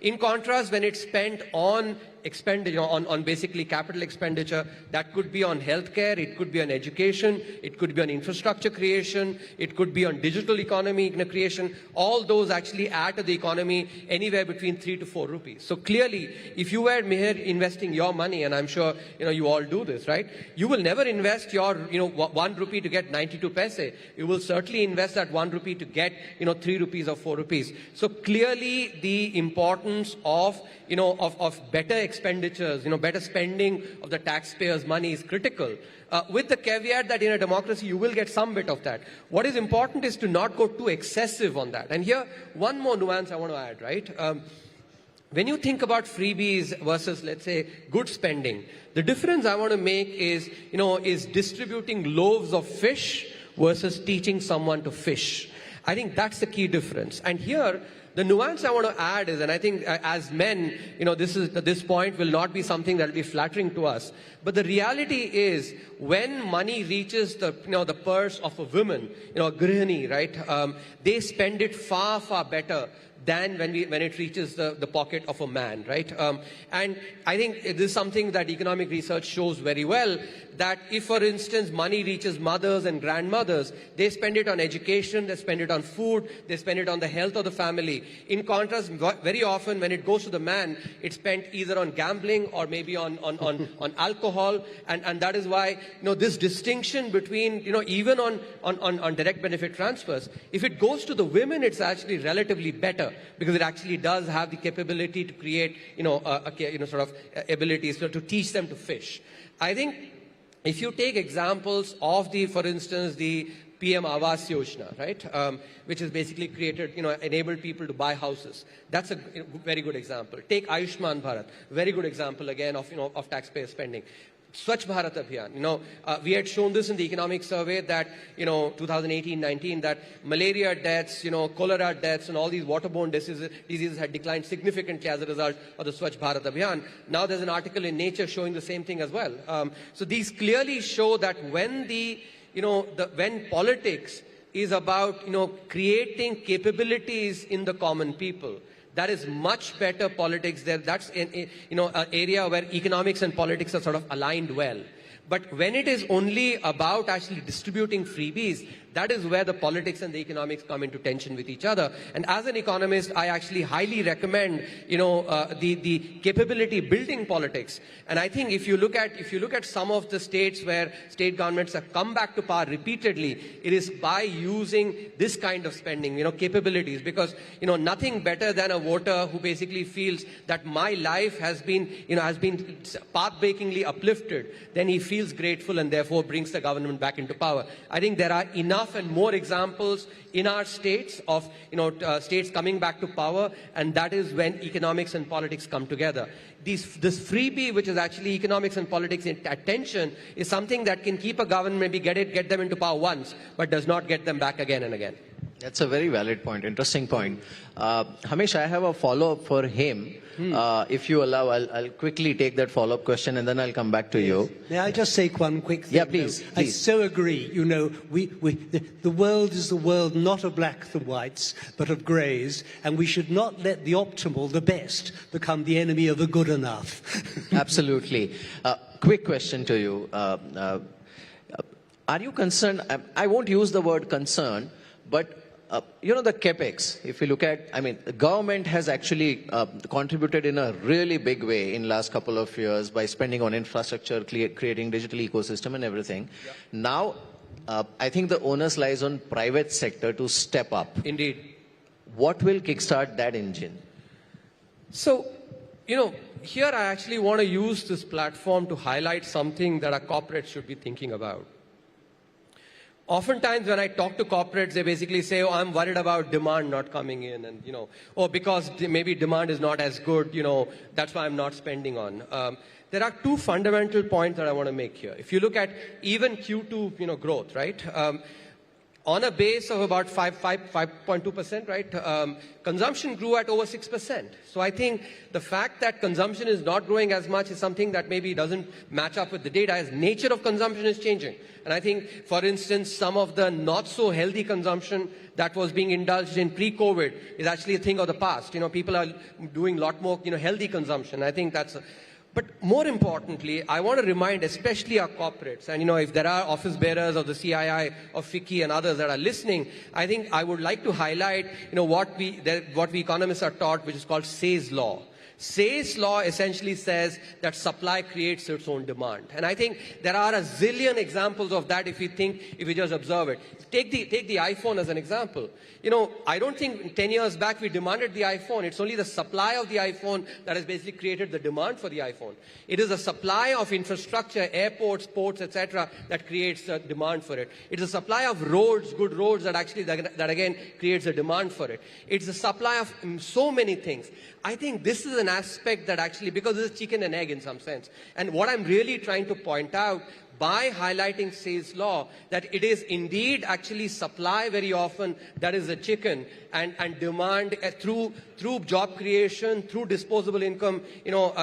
[SPEAKER 7] In contrast, when it's spent on expenditure, on basically capital expenditure, that could be on healthcare, it could be on education, it could be on infrastructure creation, it could be on digital economy creation. All those actually add to the economy anywhere between 3 to 4 rupees. So clearly, if you were investing your money, and I'm sure you all do this, right? You will never invest your 1 rupee to get 92 paise. You will certainly invest that 1 rupee to get 3 rupees or 4 rupees. So clearly, the importance of better expenditures, better spending of the taxpayers' money is critical. With the caveat that in a democracy, you will get some bit of that. What is important is to not go too excessive on that. And here, one more nuance I want to add, right? When you think about freebies versus, let's say, good spending, the difference I want to make is, is distributing loaves of fish versus teaching someone to fish. I think that's the key difference. And here, the nuance I want to add is, and I think as men, this point will not be something that will be flattering to us. But the reality is, when money reaches the purse of a woman, a grihani, right? They spend it far, far better than when it reaches the pocket of a man, right? And I think this is something that economic research shows very well, that if, for instance, money reaches mothers and grandmothers, they spend it on education, they spend it on food, they spend it on the health of the family. In contrast, very often when it goes to the man, it's spent either on gambling or maybe on alcohol. And that is why, this distinction between, even on direct benefit transfers, if it goes to the women, it's actually relatively better, because it actually does have the capability to create, abilities to teach them to fish. I think if you take examples of for instance, the PM Awas Yojana, right? Which is basically created, enabled people to buy houses. That's a very good example. Take Ayushman Bharat, very good example again of taxpayer spending. Swachh Bharat Abhiyan, we had shown this in the economic survey that, 2018-19, that malaria deaths, cholera deaths and all these waterborne diseases had declined significantly as a result of the Swachh Bharat Abhiyan. Now there's an article in Nature showing the same thing as well. So these clearly show that when when politics is about, creating capabilities in the common people, that is much better politics there. That's an area where economics and politics are sort of aligned well. But when it is only about actually distributing freebies, that is where the politics and the economics come into tension with each other. And as an economist, I actually highly recommend, the capability building politics. And I think if you look at some of the states where state governments have come back to power repeatedly, it is by using this kind of spending, capabilities. Because, nothing better than a voter who basically feels that my life has been path-breakingly uplifted. Then he feels grateful and therefore brings the government back into power. I think there are enough and more examples in our states of states coming back to power, and that is when economics and politics come together. This freebie, which is actually economics and politics at tension, is something that can keep a government, maybe get them into power once, but does not get them back again and again.
[SPEAKER 6] That's a very valid point, interesting point. Hamish, I have a follow-up for him. If you allow, I'll quickly take that follow-up question and then I'll come back to you.
[SPEAKER 8] May I just say one quick thing?
[SPEAKER 6] Yeah, please.
[SPEAKER 8] I so agree. The world is the world not of blacks and whites, but of greys, and we should not let the optimal, the best, become the enemy of the good enough.
[SPEAKER 6] Absolutely. Quick question to you. Are you concerned? I won't use the word concern, but the capex, if you look at, the government has actually contributed in a really big way in last couple of years by spending on infrastructure, creating digital ecosystem and everything. Yeah. Now, I think the onus lies on private sector to step up.
[SPEAKER 7] Indeed.
[SPEAKER 6] What will kickstart that engine?
[SPEAKER 7] So, here I actually want to use this platform to highlight something that our corporates should be thinking about. Oftentimes when I talk to corporates, they basically say, oh, I'm worried about demand not coming in, and, because maybe demand is not as good, that's why I'm not spending on. There are two fundamental points that I want to make here. If you look at even Q2, growth, right? On a base of about 5.2%, right? Consumption grew at over 6%. So I think the fact that consumption is not growing as much is something that maybe doesn't match up with the data, as nature of consumption is changing. And I think, for instance, some of the not so healthy consumption that was being indulged in pre-COVID is actually a thing of the past. People are doing a lot more, healthy consumption. I think that's But more importantly, I want to remind especially our corporates, and if there are office bearers of the CII, of FICCI and others that are listening, I think I would like to highlight what we economists are taught, which is called Say's law. Say's law essentially says that supply creates its own demand. And I think there are a zillion examples of that if we just observe it. Take the iPhone as an example. I don't think 10 years back we demanded the iPhone. It's only the supply of the iPhone that has basically created the demand for the iPhone. It is the supply of infrastructure, airports, ports, etc. that creates the demand for it. It's the supply of roads, good roads, that again creates a demand for it. It's the supply of so many things. I think this is an aspect that actually, because this is chicken and egg in some sense. And what I'm really trying to point out by highlighting Say's law, that it is indeed actually supply very often that is the chicken, and demand through job creation, through disposable income,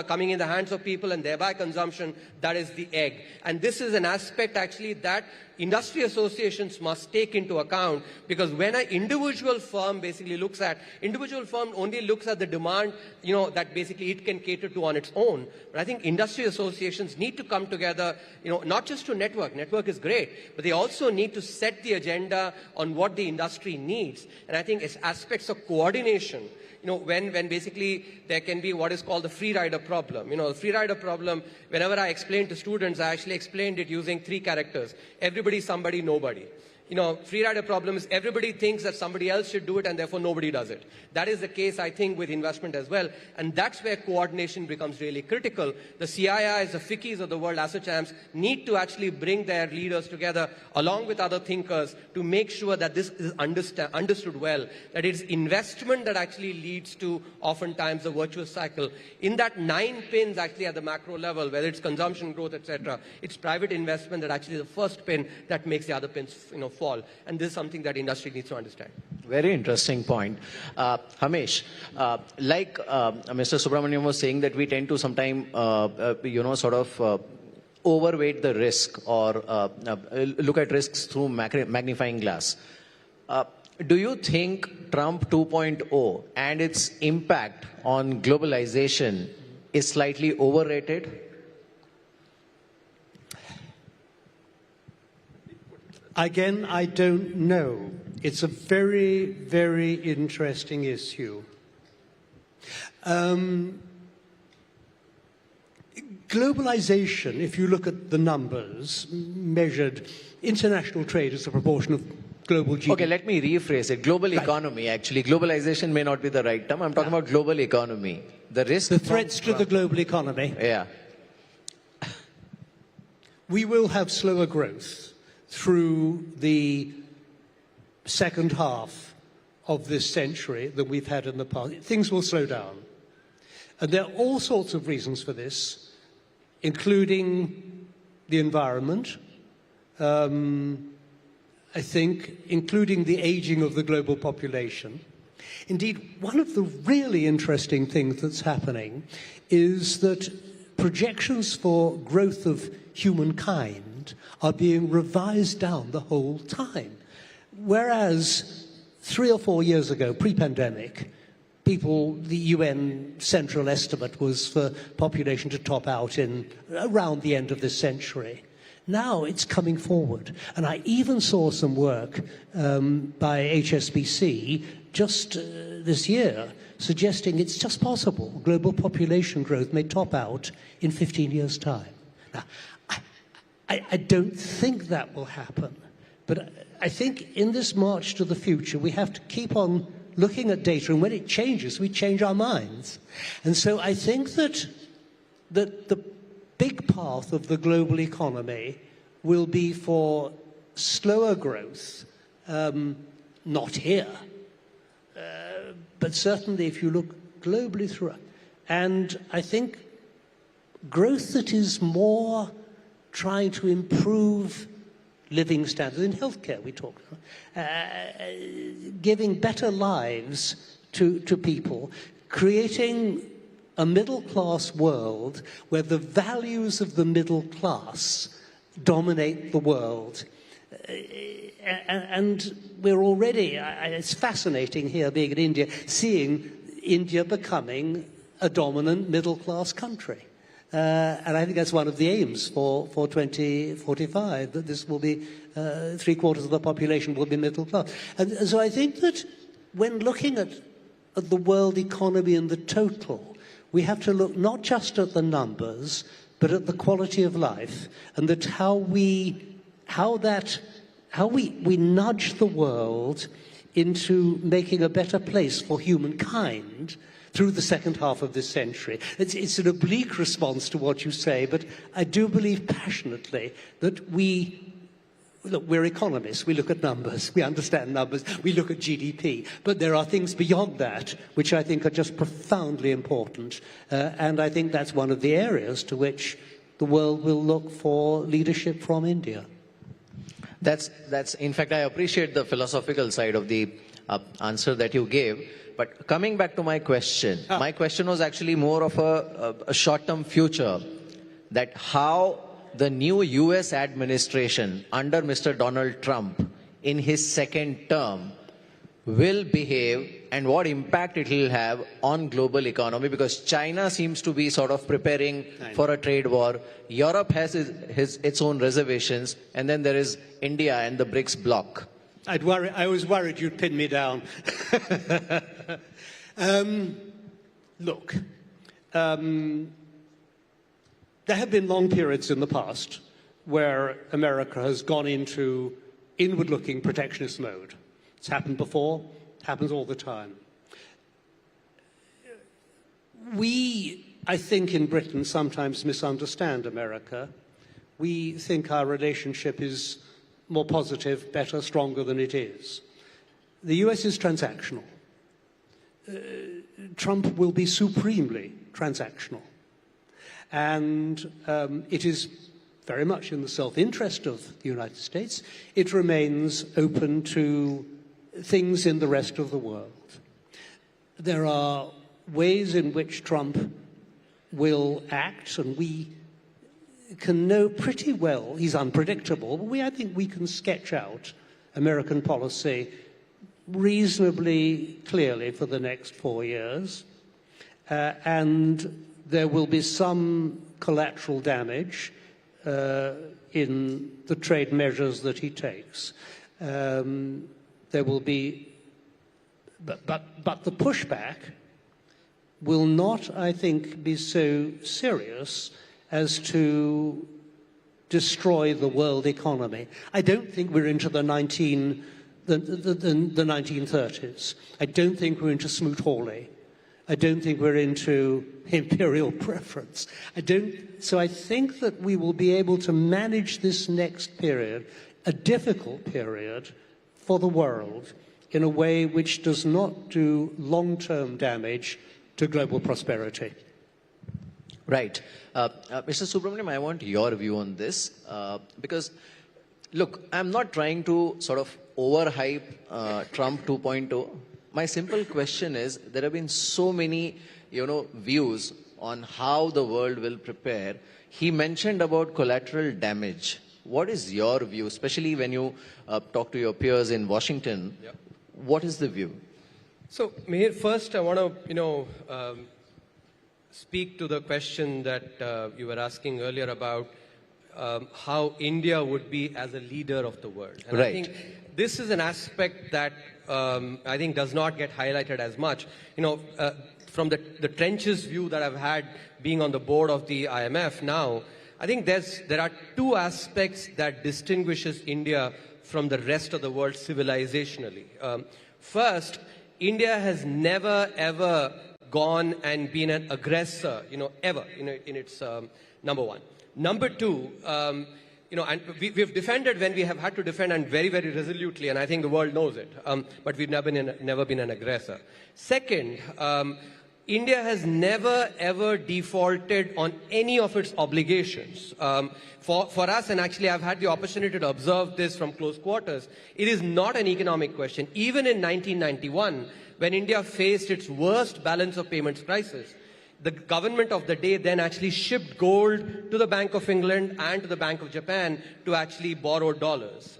[SPEAKER 7] coming in the hands of people, and thereby consumption, that is the egg. And this is an aspect actually that industry associations must take into account, because when an individual firm basically only looks at the demand, that basically it can cater to on its own. But I think industry associations need to come together, not just to network. Network is great, but they also need to set the agenda on what the industry needs. And I think it's aspects of coordination. When basically there can be what is called the free rider problem. The free rider problem, whenever I explain to students, I actually explained it using 3 characters. Everybody, somebody, nobody. free rider problem is everybody thinks that somebody else should do it and therefore nobody does it. That is the case, I think, with investment as well. And that's where coordination becomes really critical. The CIIs, the FICCIs of the world, ASSOCHAMs, need to actually bring their leaders together along with other thinkers to make sure that this is understood well, that it's investment that actually leads to oftentimes a virtuous cycle. In that 9 pins actually at the macro level, whether it's consumption growth, etc., it's private investment that actually is the first pin that makes the other pins fall. And this is something that industry needs to understand.
[SPEAKER 6] Very interesting point. Hamesh, like Mr. Subramaniam was saying, that we tend to sometimes, overweight the risk or look at risks through magnifying glass. Do you think Trump 2.0 and its impact on globalization is slightly overrated?
[SPEAKER 8] Again, I don't know. It's a very, very interesting issue. Globalization, if you look at the numbers, measured international trade as a proportion of global GDP.
[SPEAKER 6] Okay, let me rephrase it. Global economy, actually. Globalization may not be the right term. I'm talking about global economy. The risk.
[SPEAKER 8] The threats to the global economy.
[SPEAKER 6] Yeah.
[SPEAKER 8] We will have slower growth through the second half of this century than we've had in the past. Things will slow down. And there are all sorts of reasons for this, including the environment, I think, including the aging of the global population. Indeed, one of the really interesting things that's happening is that projections for growth of humankind are being revised down the whole time. Whereas 3 or 4 years ago, pre-pandemic, the UN central estimate was for population to top out in around the end of this century. Now it's coming forward. And I even saw some work by HSBC just this year suggesting it's just possible global population growth may top out in 15 years' time. Now, I don't think that will happen. But I think in this march to the future, we have to keep on looking at data, and when it changes, we change our minds. And so I think that the big path of the global economy will be for slower growth, not here, but certainly if you look globally throughout. And I think growth that is more trying to improve living standards in healthcare, we talk, giving better lives to people, creating a middle-class world where the values of the middle class dominate the world. And we're already, it's fascinating here being in India, seeing India becoming a dominant middle-class country. And I think that's one of the aims for 2045, that this will be 3/4 of the population will be middle class. And so I think that when looking at the world economy in the total, we have to look not just at the numbers, but at the quality of life, and that how we nudge the world into making a better place for humankind through the second half of this century. It's an oblique response to what you say, but I do believe passionately that we're economists. We look at numbers, we understand numbers, we look at GDP, but there are things beyond that which I think are just profoundly important, and I think that's one of the areas to which the world will look for leadership from India.
[SPEAKER 6] That's in fact, I appreciate the philosophical side of the answer that you gave. But coming back to my question, my question was actually more of a short-term future, that how the new US administration under Mr. Donald Trump in his second term will behave and what impact it will have on global economy, because China seems to be sort of preparing for a trade war. Europe has its own reservations, and then there is India and the BRICS bloc.
[SPEAKER 8] I was worried you'd pin me down. Look, there have been long periods in the past where America has gone into inward-looking protectionist mode. It's happened before, happens all the time. We, I think, in Britain sometimes misunderstand America. We think our relationship is more positive, better, stronger than it is. The US is transactional. Trump will be supremely transactional. And it is very much in the self-interest of the United States. It remains open to things in the rest of the world. There are ways in which Trump will act, and we can know pretty well, he's unpredictable, but I think we can sketch out American policy reasonably clearly for the next 4 years. And there will be some collateral damage in the trade measures that he takes. There will be, but the pushback will not, I think, be so serious as to destroy the world economy. I don't think we're into the 1930s. I don't think we're into Smoot-Hawley. I don't think we're into imperial preference. So I think that we will be able to manage this next period, a difficult period for the world, in a way which does not do long-term damage to global prosperity.
[SPEAKER 6] Right. Mr. Subramaniam, I want your view on this because, look, I'm not trying to sort of overhype Trump 2.0. My simple question is, there have been so many, views on how the world will prepare. He mentioned about collateral damage. What is your view, especially when you talk to your peers in Washington?
[SPEAKER 7] Yep.
[SPEAKER 6] What is the view?
[SPEAKER 7] So, Mihir, first I want to, speak to the question that you were asking earlier about how India would be as a leader of the world. And
[SPEAKER 6] right.
[SPEAKER 7] I think this is an aspect that I think does not get highlighted as much. From the trenches view that I've had being on the board of the IMF now, I think there are two aspects that distinguishes India from the rest of the world civilizationally. First, India has never ever gone and been an aggressor, ever, in its number one. Number two, and we've defended when we have had to defend, and very, very resolutely, and I think the world knows it, but we've never been an aggressor. Second, India has never ever defaulted on any of its obligations. For us, and actually I've had the opportunity to observe this from close quarters, it is not an economic question. Even in 1991, when India faced its worst balance of payments crisis, the government of the day then actually shipped gold to the Bank of England and to the Bank of Japan to actually borrow dollars.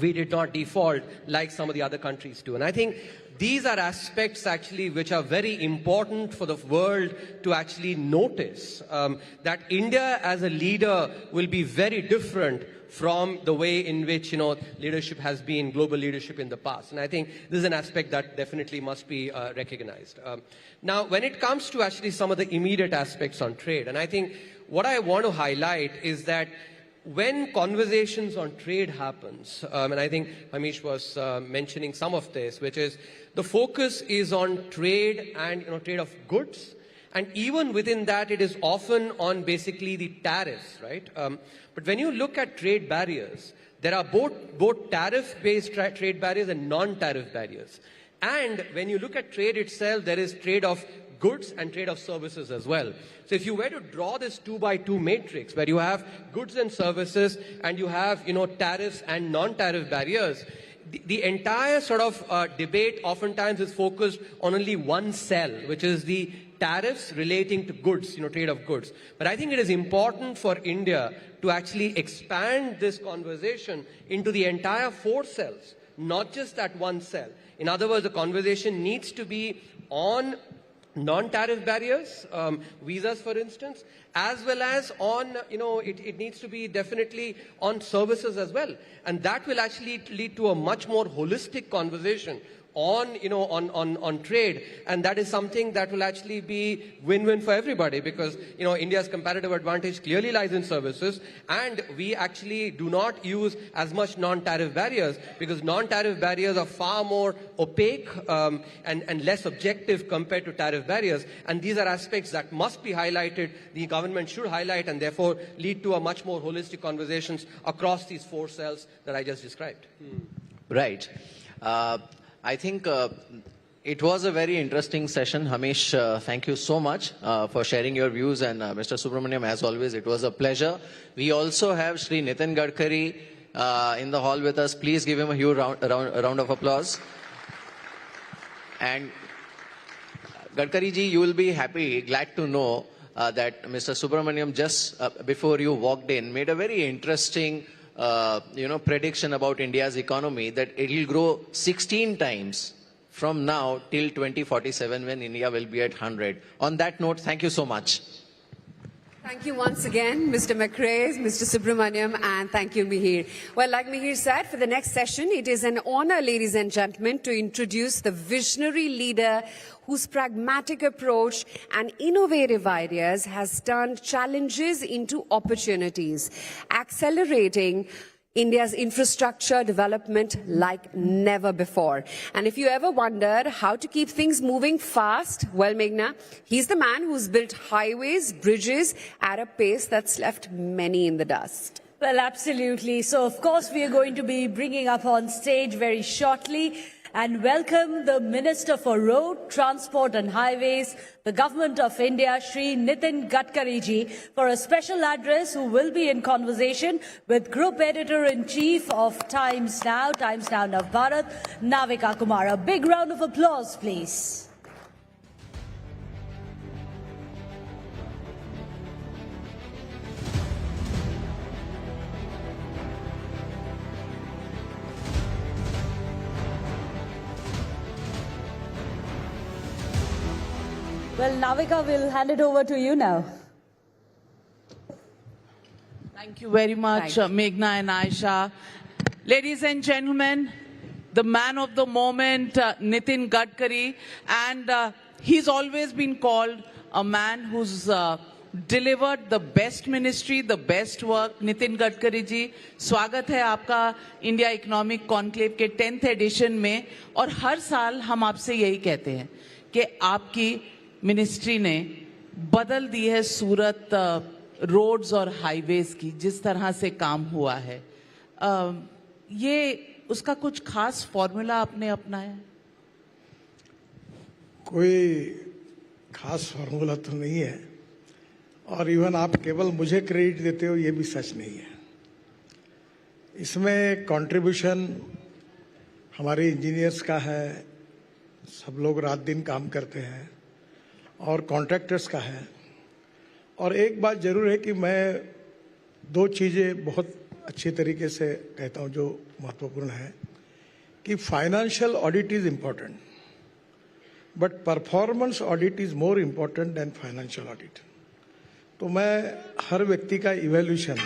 [SPEAKER 7] We did not default like some of the other countries do. And I think these are aspects actually which are very important for the world to actually notice, that India as a leader will be very different from the way in which, leadership has been, global leadership in the past. And I think this is an aspect that definitely must be recognized. Now, when it comes to actually some of the immediate aspects on trade, and I think what I want to highlight is that when conversations on trade happens, and I think Hamish was mentioning some of this, which is the focus is on trade and trade of goods, and even within that it is often on basically the tariffs, right? But when you look at trade barriers, there are both tariff-based trade barriers and non-tariff barriers. And when you look at trade itself, there is trade of goods and trade of services as well. So if you were to draw this 2x2 matrix where you have goods and services and you have, tariffs and non-tariff barriers, the entire sort of debate oftentimes is focused on only one cell, which is the tariffs relating to goods, trade of goods. But I think it is important for India to actually expand this conversation into the entire four cells, not just that one cell. In other words, the conversation needs to be on non-tariff barriers, visas for instance, as well as on, it needs to be definitely on services as well. And that will actually lead to a much more holistic conversation on, you know, on trade, and that is something that will actually be win-win for everybody, because, you know, India's competitive advantage clearly lies in services, and we actually do not use as much non-tariff barriers, because non-tariff barriers are far more opaque and less objective compared to tariff barriers, and these are aspects that must be highlighted, the government should highlight, and therefore lead to a much more holistic conversations across these four cells that I just described.
[SPEAKER 6] Right. I think it was a very interesting session. Hamish, thank you so much for sharing your views, and Mr. Subramaniam, as always, it was a pleasure. We also have Shri Nitin Gadkari in the hall with us. Please give him a huge round of applause. And Gadkari ji, you will be glad to know that Mr. Subramaniam, just before you walked in, made a very interesting prediction about India's economy, that it will grow 16 times from now till 2047, when India will be at 100. On that note, thank you so much.
[SPEAKER 4] Thank you once again, Mr. McRae, Mr. Subramaniam, and thank you, Mihir. Well, like Mihir said, for the next session, it is an honor, ladies and gentlemen, to introduce the visionary leader whose pragmatic approach and innovative ideas has turned challenges into opportunities, accelerating India's infrastructure development like never before. And if you ever wondered how to keep things moving fast, well, Meghna, he's the man who's built highways, bridges at a pace that's left many in the dust.
[SPEAKER 5] Well, absolutely. So, of course, we are going to be bringing up on stage very shortly and welcome the Minister for Road, Transport and Highways, the Government of India, Shri Nitin Gadkari ji, for a special address, who will be in conversation with Group Editor-in-Chief of Times Now Navbharat, Navika Kumar. A big round of applause, please. Well, Navika, we'll hand it over to you now.
[SPEAKER 9] Thank you very much, Meghna and Aisha. Ladies and gentlemen, the man of the moment, Nitin Gadkari, and he's always been called a man who's delivered the best ministry, the best work. Nitin Gadkari ji, स्वागत है आपका India economic conclave के 10th addition में, और हर साल हम आपसे यही कहते हैं कि आपकी मिनिस्ट्री ने बदल दी है सूरत रोड्स और हाईवेज की, जिस तरह से काम हुआ है। ये उसका कुछ खास फॉर्मूला आपने अपनाया?
[SPEAKER 10] कोई खास फॉर्मूला तो नहीं है, और इवन आप केवल मुझे क्रेडिट देते हो ये भी सच नहीं है। इसमें कंट्रीब्यूशन हमारे इंजीनियर्स का है, सब लोग रात दिन काम करते हैं, और कॉन्ट्रैक्टर्स का है। और एक बात जरूर है कि मैं दो चीज़ें बहुत अच्छी तरीके से कहता हूं जो महत्वपूर्ण है, कि financial audit is important, but performance audit is more important then financial audit. तो मैं हर व्यक्ति का इवैल्यूएशन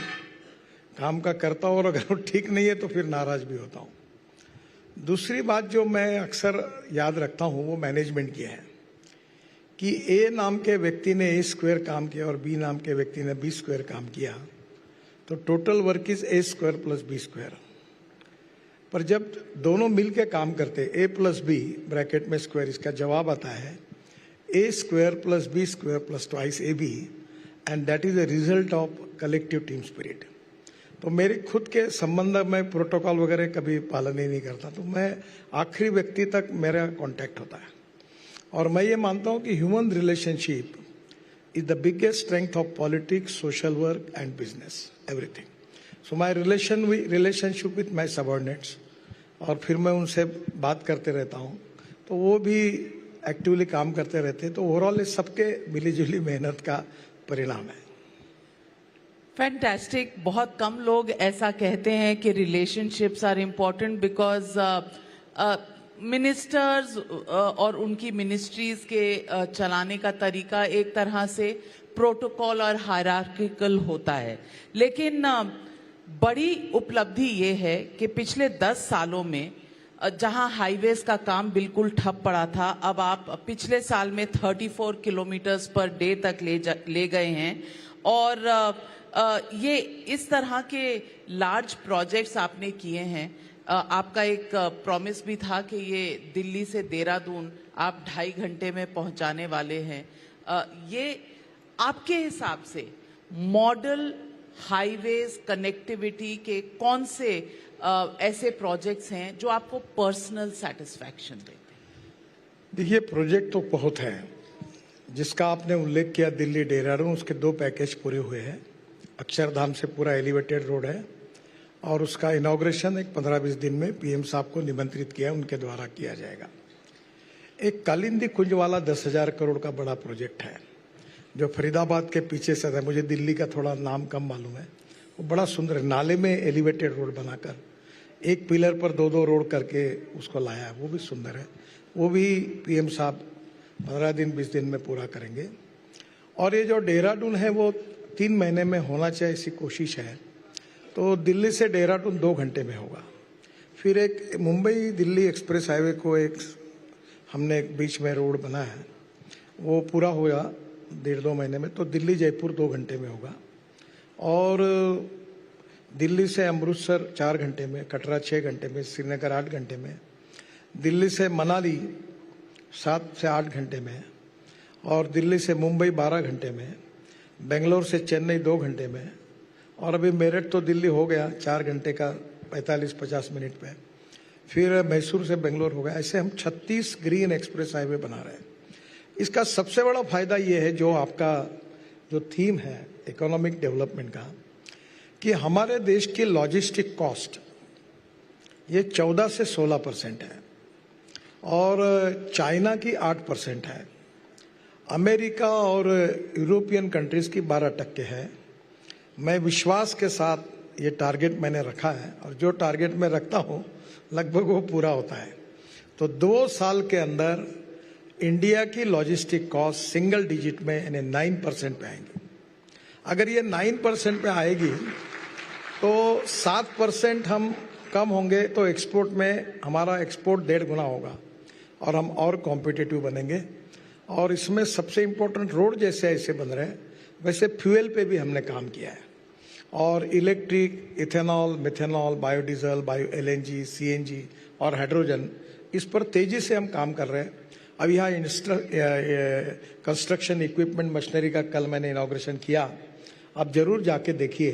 [SPEAKER 10] काम का करता हूं, और अगर वो ठीक नहीं है तो फिर नाराज भी होता हूं। दूसरी बात जो मैं अक्सर याद रखता हूं वो मैनेजमेंट की है, कि ए नाम के व्यक्ति ने ए स्क्वायर काम किया और बी नाम के व्यक्ति ने बी स्क्वायर काम किया, तो total work is a square plus b square. पर जब दोनों मिलके काम करते, ए प्लस बी ब्रैकेट में स्क्वायर, इसका जवाब आता है a square plus b square plus twice a b, and that is the result of collective team spirit. तो मेरे खुद के संबंध में प्रोटोकॉल वगैरह कभी पालन ही नहीं करता, तो मैं आखिरी व्यक्ति तक मेरा कांटेक्ट होता है। और मैं ये मानता हूं कि human relationship is the biggest strength of politics, social work and business, everything. So my relationship with my subordinates, और फिर मैं उनसे बात करते रहता हूं, तो वो भी एक्टिवली काम करते रहते हैं। तो ओवरऑल इस सबके मिलीजुली मेहनत का परिणाम है।
[SPEAKER 9] फैंटास्टिक। बहुत कम लोग ऐसा कहते हैं कि relationships are important, because ministers और उनकी मिनिस्ट्रीज के चलाने का तरीका एक तरह से प्रोटोकॉल और हायरार्किकल होता है, लेकिन बड़ी उपलब्धि ये है कि पिछले 10 सालों में जहां हाईवेज का काम बिल्कुल ठप पड़ा था, अब आप पिछले साल में 34 किलोमीटर्स पर डे तक ले गए हैं। और ये इस तरह के लार्ज प्रोजेक्ट्स आपने किए हैं। आपका एक प्रॉमिस भी था कि ये दिल्ली से देहरादून आप 2.5 घंटे में पहुंचाने वाले हैं। ये आपके हिसाब से मॉडल हाईवेज कनेक्टिविटी के कौन से ऐसे प्रोजेक्ट्स हैं जो आपको पर्सनल सेटिस्फैक्शन देते हैं?
[SPEAKER 10] देखिए, प्रोजेक्ट तो बहुत है। जिसका आपने उल्लेख किया दिल्ली देहरादून, उसके 2 पैकेज पूरे हुए हैं। अक्षरधाम से पूरा एलिवेटेड रोड है और उसका इनॉग्रेशन एक 15-20 दिन में पीएम साहब को निमंत्रित किया, उनके द्वारा किया जाएगा। एक कालिंदी कुंज वाला 10,000 करोड़ का बड़ा प्रोजेक्ट है जो फरीदाबाद के पीछे से है। मुझे दिल्ली का थोड़ा नाम कम मालूम है। वो बड़ा सुंदर नाले में एलिवेटेड रोड बनाकर एक पिलर पर 2-2 रोड करके उसको लाया है, वो भी सुंदर है। वो भी पीएम साहब 15 दिन 20 दिन में पूरा करेंगे। और ये जो देहरादून है वो 3 महीने में होना चाहिए, ऐसी कोशिश है। तो दिल्ली से देहरादून 2 घंटे में होगा। फिर एक मुंबई दिल्ली एक्सप्रेस हाईवे को एक हमने बीच में रोड बना है, वो पूरा होगा 1.5-2 महीने में। तो दिल्ली जयपुर 2 घंटे में होगा। और दिल्ली से अमृतसर 4 घंटे में, कटरा 6 घंटे में, श्रीनगर 8 घंटे में, दिल्ली से मनाली 7 से 8 घंटे में, और दिल्ली से मुंबई 12 घंटे में, बेंगलोर से चेन्नई 2 घंटे में, और अभी मेरठ तो दिल्ली हो गया 4 घंटे का 45-50 मिनट पे। फिर मैसूर से बेंगलोर हो गया। ऐसे हम 36 ग्रीन एक्सप्रेस हाईवे बना रहे हैं। इसका सबसे बड़ा फायदा ये है, जो आपका जो थीम है इकोनॉमिक डेवलपमेंट का, कि हमारे देश की लॉजिस्टिक कॉस्ट ये 14 से 16% है और चाइना की 8% है, अमेरिका और यूरोपियन कंट्रीज की 12% है। मैं विश्वास के साथ ये टारगेट मैंने रखा है और जो टारगेट मैं रखता हूँ लगभग वो पूरा होता है। तो 2 साल के अंदर इंडिया की लॉजिस्टिक कॉस्ट सिंगल डिजिट में यानी 9% पे आएंगी। अगर ये 9% पे आएगी तो 7% हम कम होंगे, तो एक्सपोर्ट में हमारा एक्सपोर्ट 1.5 गुना होगा और हम और कॉम्पिटिटिव बनेंगे। और इसमें सबसे इम्पोर्टेंट रोड जैसे ऐसे बन रहे हैं, वैसे फ्यूल पे भी हमने काम किया है। और electric, ethanol, methanol, biodiesel, bio LNG, CNG और हाइड्रोजन, इस पर तेजी से हम काम कर रहे हैं। अब यहाँ कंस्ट्रक्शन इक्विपमेंट मशीनरी का कल मैंने इनॉग्रेशन किया। आप जरूर जाके देखिए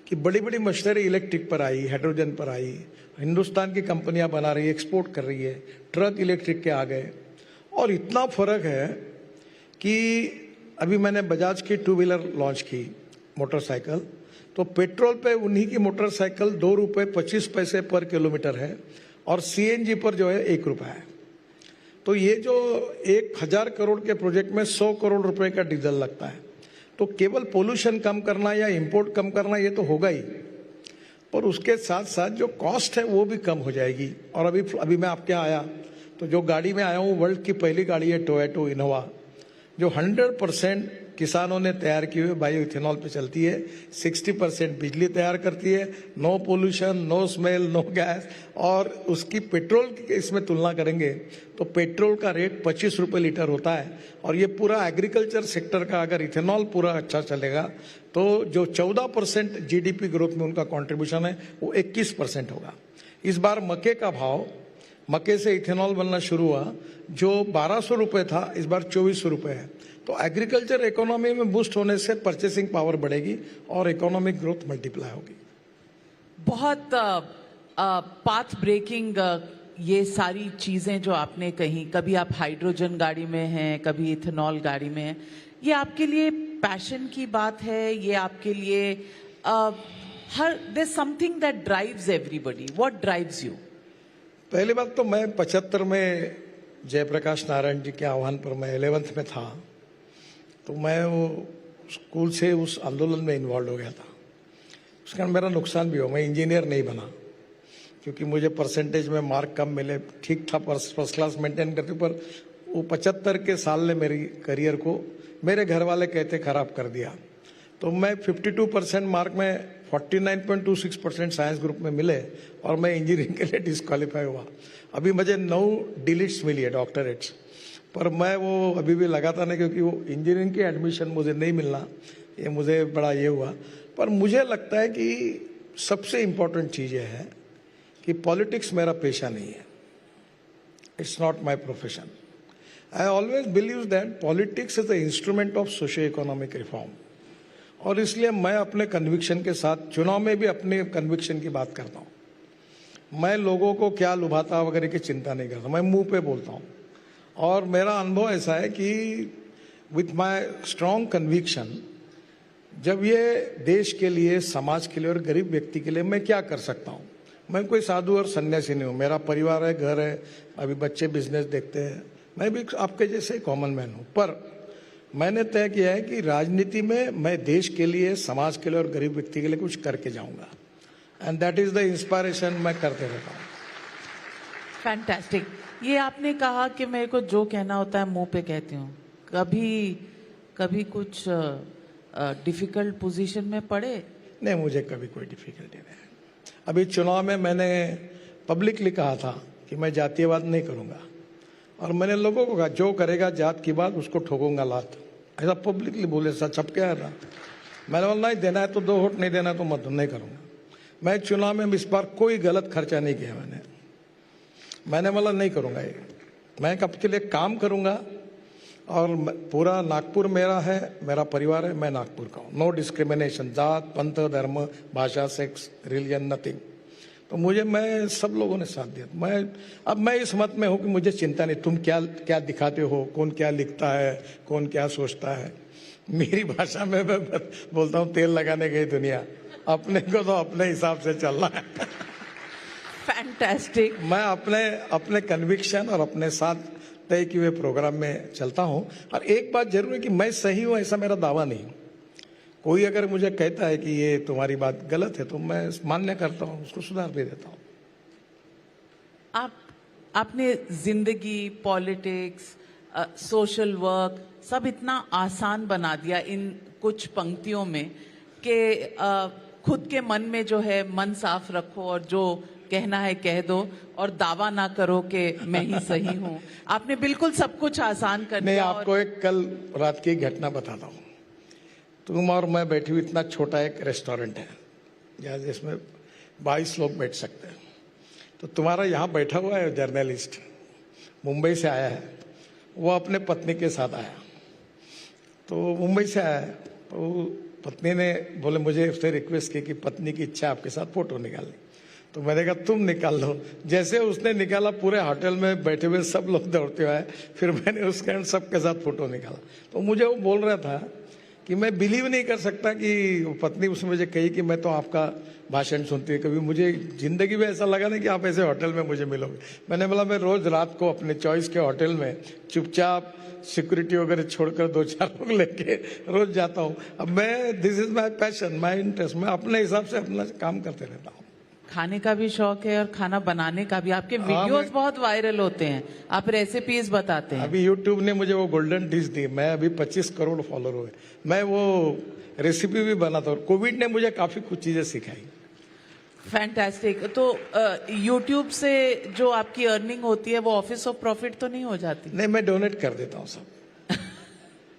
[SPEAKER 10] कि बड़ी बड़ी मशीनरी इलेक्ट्रिक पर आई, हाइड्रोजन पर आई, हिंदुस्तान की कंपनियां बना रही है, एक्सपोर्ट कर रही है, ट्रक इलेक्ट्रिक के आ गए। और इतना फर्क है कि अभी मैंने बजाज की 2 व्हीलर लॉन्च की मोटरसाइकिल, तो पेट्रोल पे उन्हीं की मोटरसाइकिल 2 रुपये 25 पैसे पर किलोमीटर है और CNG पर जो है 1 रुपया है। तो ये जो 1000 करोड़ के प्रोजेक्ट में 100 करोड़ रुपए का डीजल लगता है। तो केवल पोल्यूशन कम करना या इंपोर्ट कम करना ये तो होगा ही, पर उसके साथ साथ जो कॉस्ट है वो भी कम हो जाएगी। और अभी मैं आपके यहाँ आया तो जो गाड़ी में आया हूँ वर्ल्ड की पहली गाड़ी है टोयोटा इनोवा, जो 100% किसानों ने तैयार की हुई बायो इथेनॉल पे चलती है, 60% बिजली तैयार करती है, no pollution, no smell, no gas. और उसकी पेट्रोल की इसमें तुलना करेंगे तो पेट्रोल का रेट 25 रुपये लीटर होता है। और ये पूरा एग्रीकल्चर सेक्टर का अगर इथेनॉल पूरा अच्छा चलेगा तो जो 14% GDP ग्रोथ में उनका कॉन्ट्रीब्यूशन है वो 21% होगा। इस बार मक्के का भाव, मक्के से इथेनॉल बनना शुरू हुआ, जो 1200 रुपये था इस बार 2400 रुपये है। तो एग्रीकल्चर इकोनॉमी में बूस्ट होने से परचेसिंग पावर बढ़ेगी और इकोनॉमिक ग्रोथ मल्टीप्लाई होगी।
[SPEAKER 9] बहुत पाथ ब्रेकिंग ये सारी चीजें जो आपने कही, कभी आप हाइड्रोजन गाड़ी में हैं, कभी इथेनॉल गाड़ी में हैं, ये आपके लिए पैशन की बात है? ये आपके लिए there something that drives everybody? What drives you?
[SPEAKER 10] पहली बात तो मैं 75 में जयप्रकाश नारायण जी के आह्वान पर मैं 11th में था, तो मैं वो स्कूल से उस आंदोलन में इन्वॉल्व हो गया था। उसके कारण मेरा नुकसान भी हो, मैं इंजीनियर नहीं बना क्योंकि मुझे परसेंटेज में मार्क कम मिले। ठीक था, फर्स्ट क्लास मेंटेन करते, पर वो 75 के साल ने मेरी करियर को मेरे घर वाले कहते खराब कर दिया। तो मैं 52% मार्क में 49.26% साइंस ग्रुप में मिले और मैं इंजीनियरिंग के लिए डिस्क्वालीफाई हुआ। अभी मुझे 9 डिलीट्स मिली है, डॉक्टरेट्स, पर मैं वो अभी भी लगाता नहीं, क्योंकि वो इंजीनियरिंग की एडमिशन मुझे नहीं मिलना, ये मुझे बड़ा ये हुआ। पर मुझे लगता है कि सबसे इम्पोर्टेंट चीज़ ये है कि पॉलिटिक्स मेरा पेशा नहीं है, it's not my profession. I always believe that politics is the instrument of socio economic reform, और इसलिए मैं अपने कन्विक्शन के साथ चुनाव में भी अपने कन्विक्शन की बात करता हूँ। मैं लोगों को क्या लुभाता वगैरह की चिंता नहीं करता, मैं मुंह पे बोलता हूँ। और मेरा अनुभव ऐसा है कि विथ माय स्ट्रॉन्ग कन्विक्शन, जब ये देश के लिए, समाज के लिए और गरीब व्यक्ति के लिए मैं क्या कर सकता हूँ। मैं कोई साधु और सन्यासी नहीं हूँ, मेरा परिवार है, घर है, अभी बच्चे बिजनेस देखते हैं, मैं भी आपके जैसे कॉमन मैन हूँ। पर मैंने तय किया है कि राजनीति में मैं देश के लिए, समाज के लिए और गरीब व्यक्ति के लिए कुछ करके जाऊंगा, and that is the inspiration मैं करते रहता हूँ।
[SPEAKER 9] फैंटास्टिक। ये आपने कहा कि मेरे को जो कहना होता है मुंह पे कहती हूँ, कभी कुछ डिफिकल्ट पोजीशन में पड़े?
[SPEAKER 10] नहीं, मुझे कभी कोई डिफिकल्टी नहीं है। अभी चुनाव में मैंने पब्लिकली कहा था कि मैं जातीयवाद नहीं करूंगा, और मैंने लोगों को कहा जो करेगा जात की बात उसको ठोकूंगा लात, ऐसा पब्लिकली बोले, छपके आया था। मैंने बोला नहीं देना है तो 2 वोट, नहीं देना है तो मत, नहीं करूंगा। मैं चुनाव में इस बार कोई गलत खर्चा नहीं किया। मैंने बोला नहीं करूंगा ये, मैं कब के लिए काम करूंगा, और पूरा नागपुर मेरा है, मेरा परिवार है, मैं नागपुर का हूँ। नो डिस्क्रिमिनेशन, जात, पंथ, धर्म, भाषा, सेक्स, रिलीजन, नथिंग। तो मैं सब लोगों ने साथ दिया। अब मैं इस मत में हूँ कि मुझे चिंता नहीं तुम क्या क्या दिखाते हो, कौन क्या लिखता है, कौन क्या सोचता है। मेरी भाषा में मैं बोलता हूँ तेल लगाने गई दुनिया, अपने को तो अपने हिसाब से चलना है।
[SPEAKER 9] फैंटास्टिक।
[SPEAKER 10] मैं अपने कन्विक्शन और अपने साथ तय किए हुए प्रोग्राम में चलता हूँ। और एक बात जरूर है कि मैं सही हूँ ऐसा मेरा दावा नहीं। कोई अगर मुझे कहता है कि ये तुम्हारी बात गलत है तो मैं मान्य करता हूँ, उसको सुधार भी देता हूँ।
[SPEAKER 9] आपने जिंदगी, पॉलिटिक्स, सोशल वर्क सब इतना आसान बना दिया इन कुछ पंक्तियों में कि खुद के मन में जो है मन साफ रखो और जो कहना है कह दो और दावा ना करो कि मैं ही सही हूँ। आपने बिल्कुल सब कुछ आसान कर दिया।
[SPEAKER 10] आपको एक कल रात की घटना बताता हूँ। तुम और मैं बैठी हुई, इतना छोटा एक रेस्टोरेंट है जहाँ जिसमें 22 लोग बैठ सकते हैं। तो तुम्हारा यहाँ बैठा हुआ है जर्नलिस्ट, मुंबई से आया है, वो अपने पत्नी के साथ आया। तो मुंबई से आया है, तो पत्नी ने बोले मुझे उससे रिक्वेस्ट की कि पत्नी की इच्छा आपके साथ फोटो निकालनी। तो मैंने कहा तुम निकाल लो। जैसे उसने निकाला, पूरे होटल में बैठे हुए सब लोग दौड़ते हुए आए। फिर मैंने उसके सबके साथ फोटो निकाला। तो मुझे वो बोल रहा था कि मैं बिलीव नहीं कर सकता कि पत्नी उसने मुझे कही कि मैं तो आपका भाषण सुनती हूँ, कभी मुझे जिंदगी में ऐसा लगा नहीं कि आप ऐसे होटल में मुझे मिलोगे। मैंने बोला मैं रोज रात को अपने चॉइस के होटल में चुपचाप सिक्योरिटी वगैरह छोड़कर 2-4 लोग लेके रोज जाता हूँ। अब मैं, this is my passion, my interest, मैं अपने हिसाब से अपना काम करते रहता हूँ।
[SPEAKER 9] खाने का भी शौक है और खाना बनाने का भी। आपके वीडियोस बहुत वायरल होते हैं, आप रेसिपीज बताते हैं।
[SPEAKER 10] अभी यूट्यूब ने मुझे वो गोल्डन डिश दी, मैं अभी 25 करोड़ फॉलोअर हुए। मैं वो रेसिपी भी बनाता हूँ। कोविड ने मुझे काफी कुछ चीजें सिखाई।
[SPEAKER 9] फैंटास्टिक। तो यूट्यूब से जो आपकी अर्निंग होती है वो ऑफिस ऑफ प्रॉफिट तो नहीं हो जाती?
[SPEAKER 10] नहीं, मैं डोनेट कर देता हूँ सब।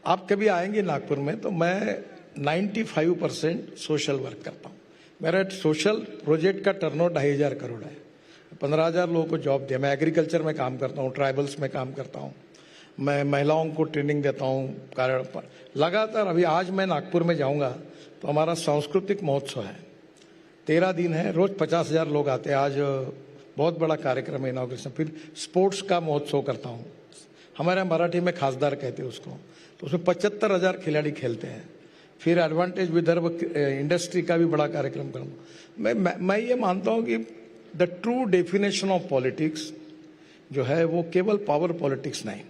[SPEAKER 10] आप कभी आएंगे नागपुर में तो मैं 95% सोशल वर्क करता हूँ। मेरा सोशल प्रोजेक्ट का टर्नओवर 2,500 करोड़ है। 15,000 लोगों को जॉब दिया। मैं एग्रीकल्चर में काम करता हूँ, ट्राइबल्स में काम करता हूँ, मैं महिलाओं को ट्रेनिंग देता हूँ कारण पर लगातार। अभी आज मैं नागपुर में जाऊँगा तो हमारा सांस्कृतिक महोत्सव है, 13 दिन है, रोज 50,000 लोग आते हैं। आज बहुत बड़ा कार्यक्रम है, इनॉग्रेशन। फिर स्पोर्ट्स का महोत्सव करता हूँ, हमारे मराठी में खासदार कहते हैं उसको। तो उसमें 75,000 खिलाड़ी खेलते हैं। फिर एडवांटेज विदर्भ इंडस्ट्री का भी बड़ा कार्यक्रम करूँगा। मैं ये मानता हूँ कि the true definition of politics जो है वो केवल पावर पॉलिटिक्स नहीं,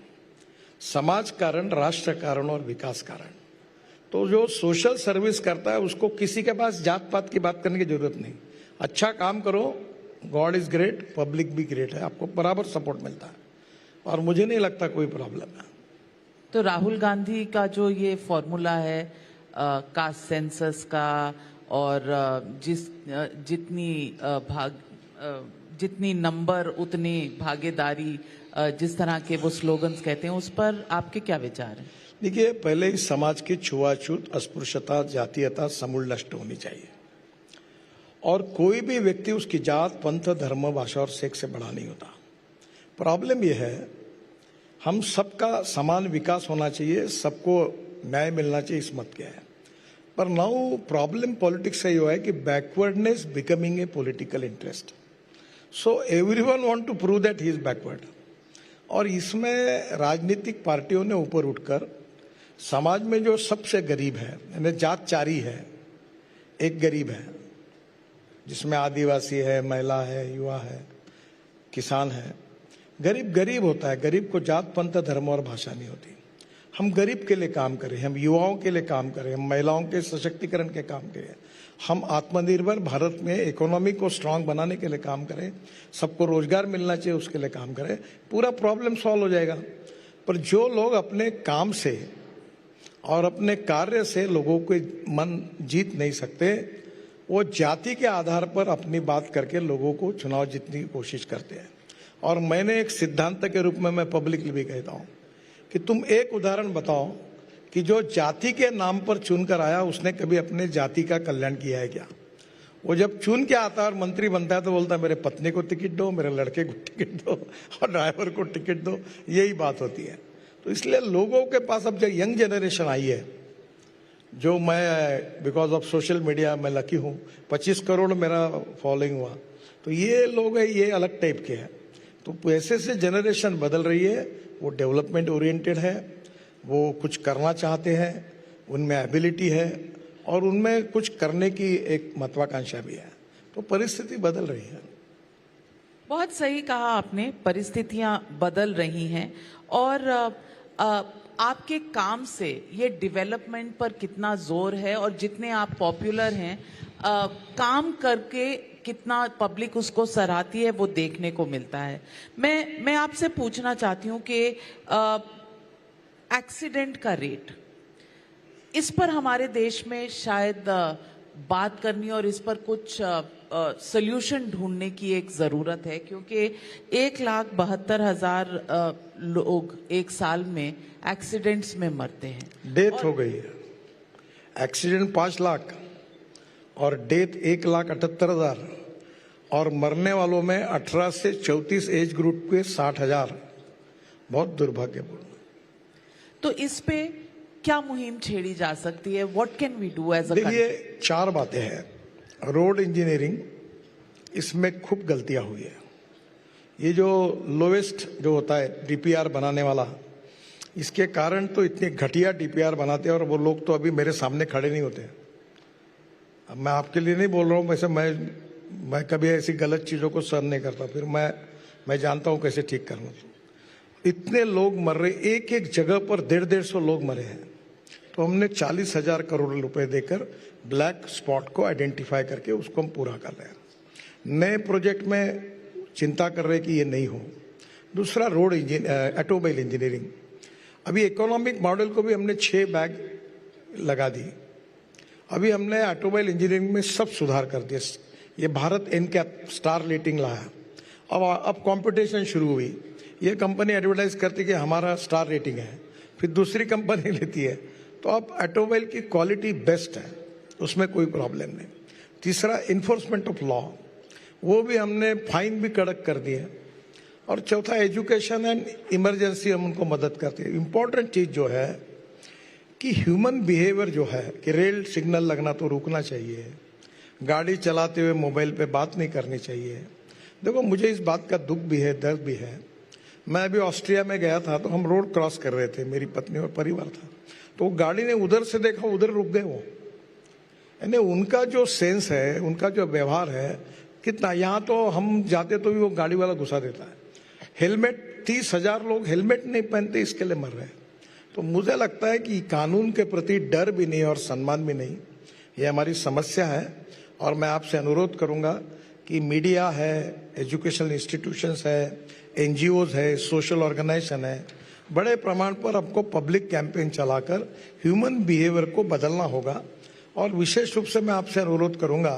[SPEAKER 10] समाज कारण, राष्ट्र कारण और विकास कारण। तो जो सोशल सर्विस करता है उसको किसी के पास जात पात की बात करने की जरूरत नहीं। अच्छा काम करो, गॉड इज ग्रेट, पब्लिक भी ग्रेट है, आपको बराबर सपोर्ट मिलता है और मुझे नहीं लगता कोई प्रॉब्लम है।
[SPEAKER 9] तो राहुल गांधी का जो ये फॉर्मूला है कास्ट सेंसस का और जितनी नंबर उतनी भागीदारी, जिस तरह के वो स्लोगन्स कहते हैं, उस पर आपके क्या विचार हैं?
[SPEAKER 10] देखिए, पहले इस समाज की छुआछूत, अस्पृश्यता, जातीयता समूल नष्ट होनी चाहिए और कोई भी व्यक्ति उसकी जात, पंथ, धर्म, भाषा और सेक्स से बड़ा नहीं होता। प्रॉब्लम यह है, हम सबका समान विकास होना चाहिए, सबको न्याय मिलना चाहिए, इस मत क्या है। पर नाउ प्रॉब्लम पॉलिटिक्स का ये है कि backwardness becoming a political interest, so everyone want to prove that he is backward. और इसमें राजनीतिक पार्टियों ने ऊपर उठकर समाज में जो सबसे गरीब है, यानी जात चारी है, एक गरीब है जिसमें आदिवासी है, महिला है, युवा है, किसान है। गरीब गरीब होता है, गरीब को जात, पंथ, धर्म और भाषा नहीं होती। हम गरीब के लिए काम करें, हम युवाओं के लिए काम करें, हम महिलाओं के सशक्तिकरण के काम करें, हम आत्मनिर्भर भारत में इकोनॉमी को स्ट्रांग बनाने के लिए काम करें, सबको रोजगार मिलना चाहिए उसके लिए काम करें, पूरा प्रॉब्लम सॉल्व हो जाएगा। पर जो लोग अपने काम से और अपने कार्य से लोगों के मन जीत नहीं सकते, वो जाति के आधार पर अपनी बात करके लोगों को चुनाव जीतने की कोशिश करते हैं। और मैंने एक सिद्धांत के रूप में मैं पब्लिकली भी कहता हूं कि तुम एक उदाहरण बताओ कि जो जाति के नाम पर चुनकर आया उसने कभी अपने जाति का कल्याण किया है क्या? वो जब चुन के आता है और मंत्री बनता है तो बोलता है मेरे पत्नी को टिकट दो, मेरे लड़के को टिकट दो और ड्राइवर को टिकट दो, यही बात होती है। तो इसलिए लोगों के पास अब जो यंग जनरेशन आई है, जो मैं बिकॉज ऑफ सोशल मीडिया मैं लकी हूँ, 25 करोड़ मेरा फॉलोइंग हुआ, तो ये लोग है, ये अलग टाइप के हैं। तो ऐसे से जनरेशन बदल रही है, वो डेवलपमेंट ओरिएंटेड है, वो कुछ करना चाहते हैं, उनमें एबिलिटी है और उनमें कुछ करने की एक महत्वाकांक्षा भी है। तो परिस्थिति बदल रही है।
[SPEAKER 9] बहुत सही कहा आपने, परिस्थितियां बदल रही हैं और आपके काम से ये डेवलपमेंट पर कितना जोर है और जितने आप पॉपुलर हैं, काम करके कितना पब्लिक उसको सराहती है, वो देखने को मिलता है। मैं आपसे पूछना चाहती हूँ कि एक्सीडेंट का रेट, इस पर हमारे देश में शायद बात करनी और इस पर कुछ सॉल्यूशन ढूंढने की एक जरूरत है, क्योंकि 1,72,000 लोग एक साल में एक्सीडेंट्स में मरते हैं।
[SPEAKER 10] डेथ हो गई है, एक्सीडेंट 5 लाख और डेथ 1,78,000 और मरने वालों में 18 से 34 एज ग्रुप के 60,000। बहुत दुर्भाग्यपूर्ण।
[SPEAKER 9] तो इस पे क्या मुहिम छेड़ी जा सकती है? What can we do as a country?
[SPEAKER 10] देखिए, 4 बातें हैं। रोड इंजीनियरिंग, इसमें खूब गलतियां हुई है। ये जो लोवेस्ट जो होता है डीपीआर बनाने वाला, इसके कारण तो इतने घटिया डीपीआर बनाते हैं और वो लोग तो अभी मेरे सामने खड़े नहीं होते। अब मैं आपके लिए नहीं बोल रहा हूँ, वैसे मैं कभी ऐसी गलत चीजों को सहन नहीं करता, फिर मैं जानता हूँ कैसे ठीक करना। इतने लोग मर रहे, एक एक जगह पर 150-150 लोग मरे हैं। तो हमने 40,000 करोड़ रुपए देकर ब्लैक स्पॉट को आइडेंटिफाई करके उसको हम पूरा कर रहे हैं। नए प्रोजेक्ट में चिंता कर रहे हैं कि ये नहीं हो। दूसरा, रोड ऑटोमोबाइल इंजीनियरिंग, अभी इकोनॉमिक मॉडल को भी हमने 6 बैग लगा दी। अभी हमने ऑटोमोबाइल इंजीनियरिंग में सब सुधार कर दिया। ये भारत एनकैप स्टार रेटिंग लाया। अब कंपटीशन शुरू हुई। ये कंपनी एडवर्टाइज करती है कि हमारा स्टार रेटिंग है, फिर दूसरी कंपनी लेती है। तो अब ऑटोमोबाइल की क्वालिटी बेस्ट है, उसमें कोई प्रॉब्लम नहीं। तीसरा, इन्फोर्समेंट ऑफ लॉ, वो भी हमने फाइन भी कड़क कर दिए। और चौथा, एजुकेशन एंड इमरजेंसी, हम उनको मदद करते हैं। इंपॉर्टेंट चीज जो है कि ह्यूमन बिहेवियर जो है कि रेड सिग्नल लगना तो रुकना चाहिए, गाड़ी चलाते हुए मोबाइल पे बात नहीं करनी चाहिए। देखो, मुझे इस बात का दुख भी है, दर्द भी है। मैं अभी ऑस्ट्रिया में गया था, तो हम रोड क्रॉस कर रहे थे, मेरी पत्नी और परिवार था, तो गाड़ी ने उधर से देखा, उधर रुक गए वो। यानी उनका जो सेंस है, उनका जो व्यवहार है कितना, यहाँ तो हम जाते तो भी वो गाड़ी वाला घुसा देता है। हेलमेट, 30,000 लोग हेलमेट नहीं पहनते, इसके लिए मर रहे हैं। तो मुझे लगता है कि कानून के प्रति डर भी नहीं और सम्मान भी नहीं, ये हमारी समस्या है। और मैं आपसे अनुरोध करूंगा कि मीडिया है, एजुकेशनल इंस्टीट्यूशंस है, एनजीओज है, सोशल ऑर्गेनाइजेशन है, बड़े प्रमाण पर आपको पब्लिक कैंपेन चलाकर ह्यूमन बिहेवियर को बदलना होगा। और विशेष रूप से मैं आपसे अनुरोध करूंगा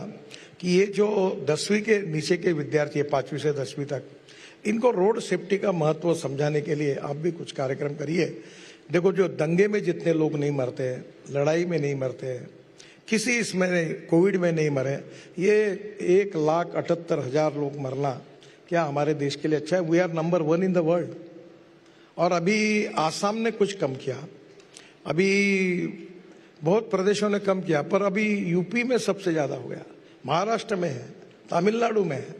[SPEAKER 10] कि ये जो 10वीं के नीचे के विद्यार्थी है, 5वीं से 10वीं तक, इनको रोड सेफ्टी का महत्व समझाने के लिए आप भी कुछ कार्यक्रम करिए। देखो, जो दंगे में जितने लोग नहीं मरते हैं, लड़ाई में नहीं मरते हैं, किसी इसमें कोविड में नहीं मरे, ये 1,78,000 लोग मरना क्या हमारे देश के लिए अच्छा है? We are number 1 in the world. और अभी आसाम ने कुछ कम किया, अभी बहुत प्रदेशों ने कम किया, पर अभी यूपी में सबसे ज्यादा हो गया, महाराष्ट्र में है, तमिलनाडु में है।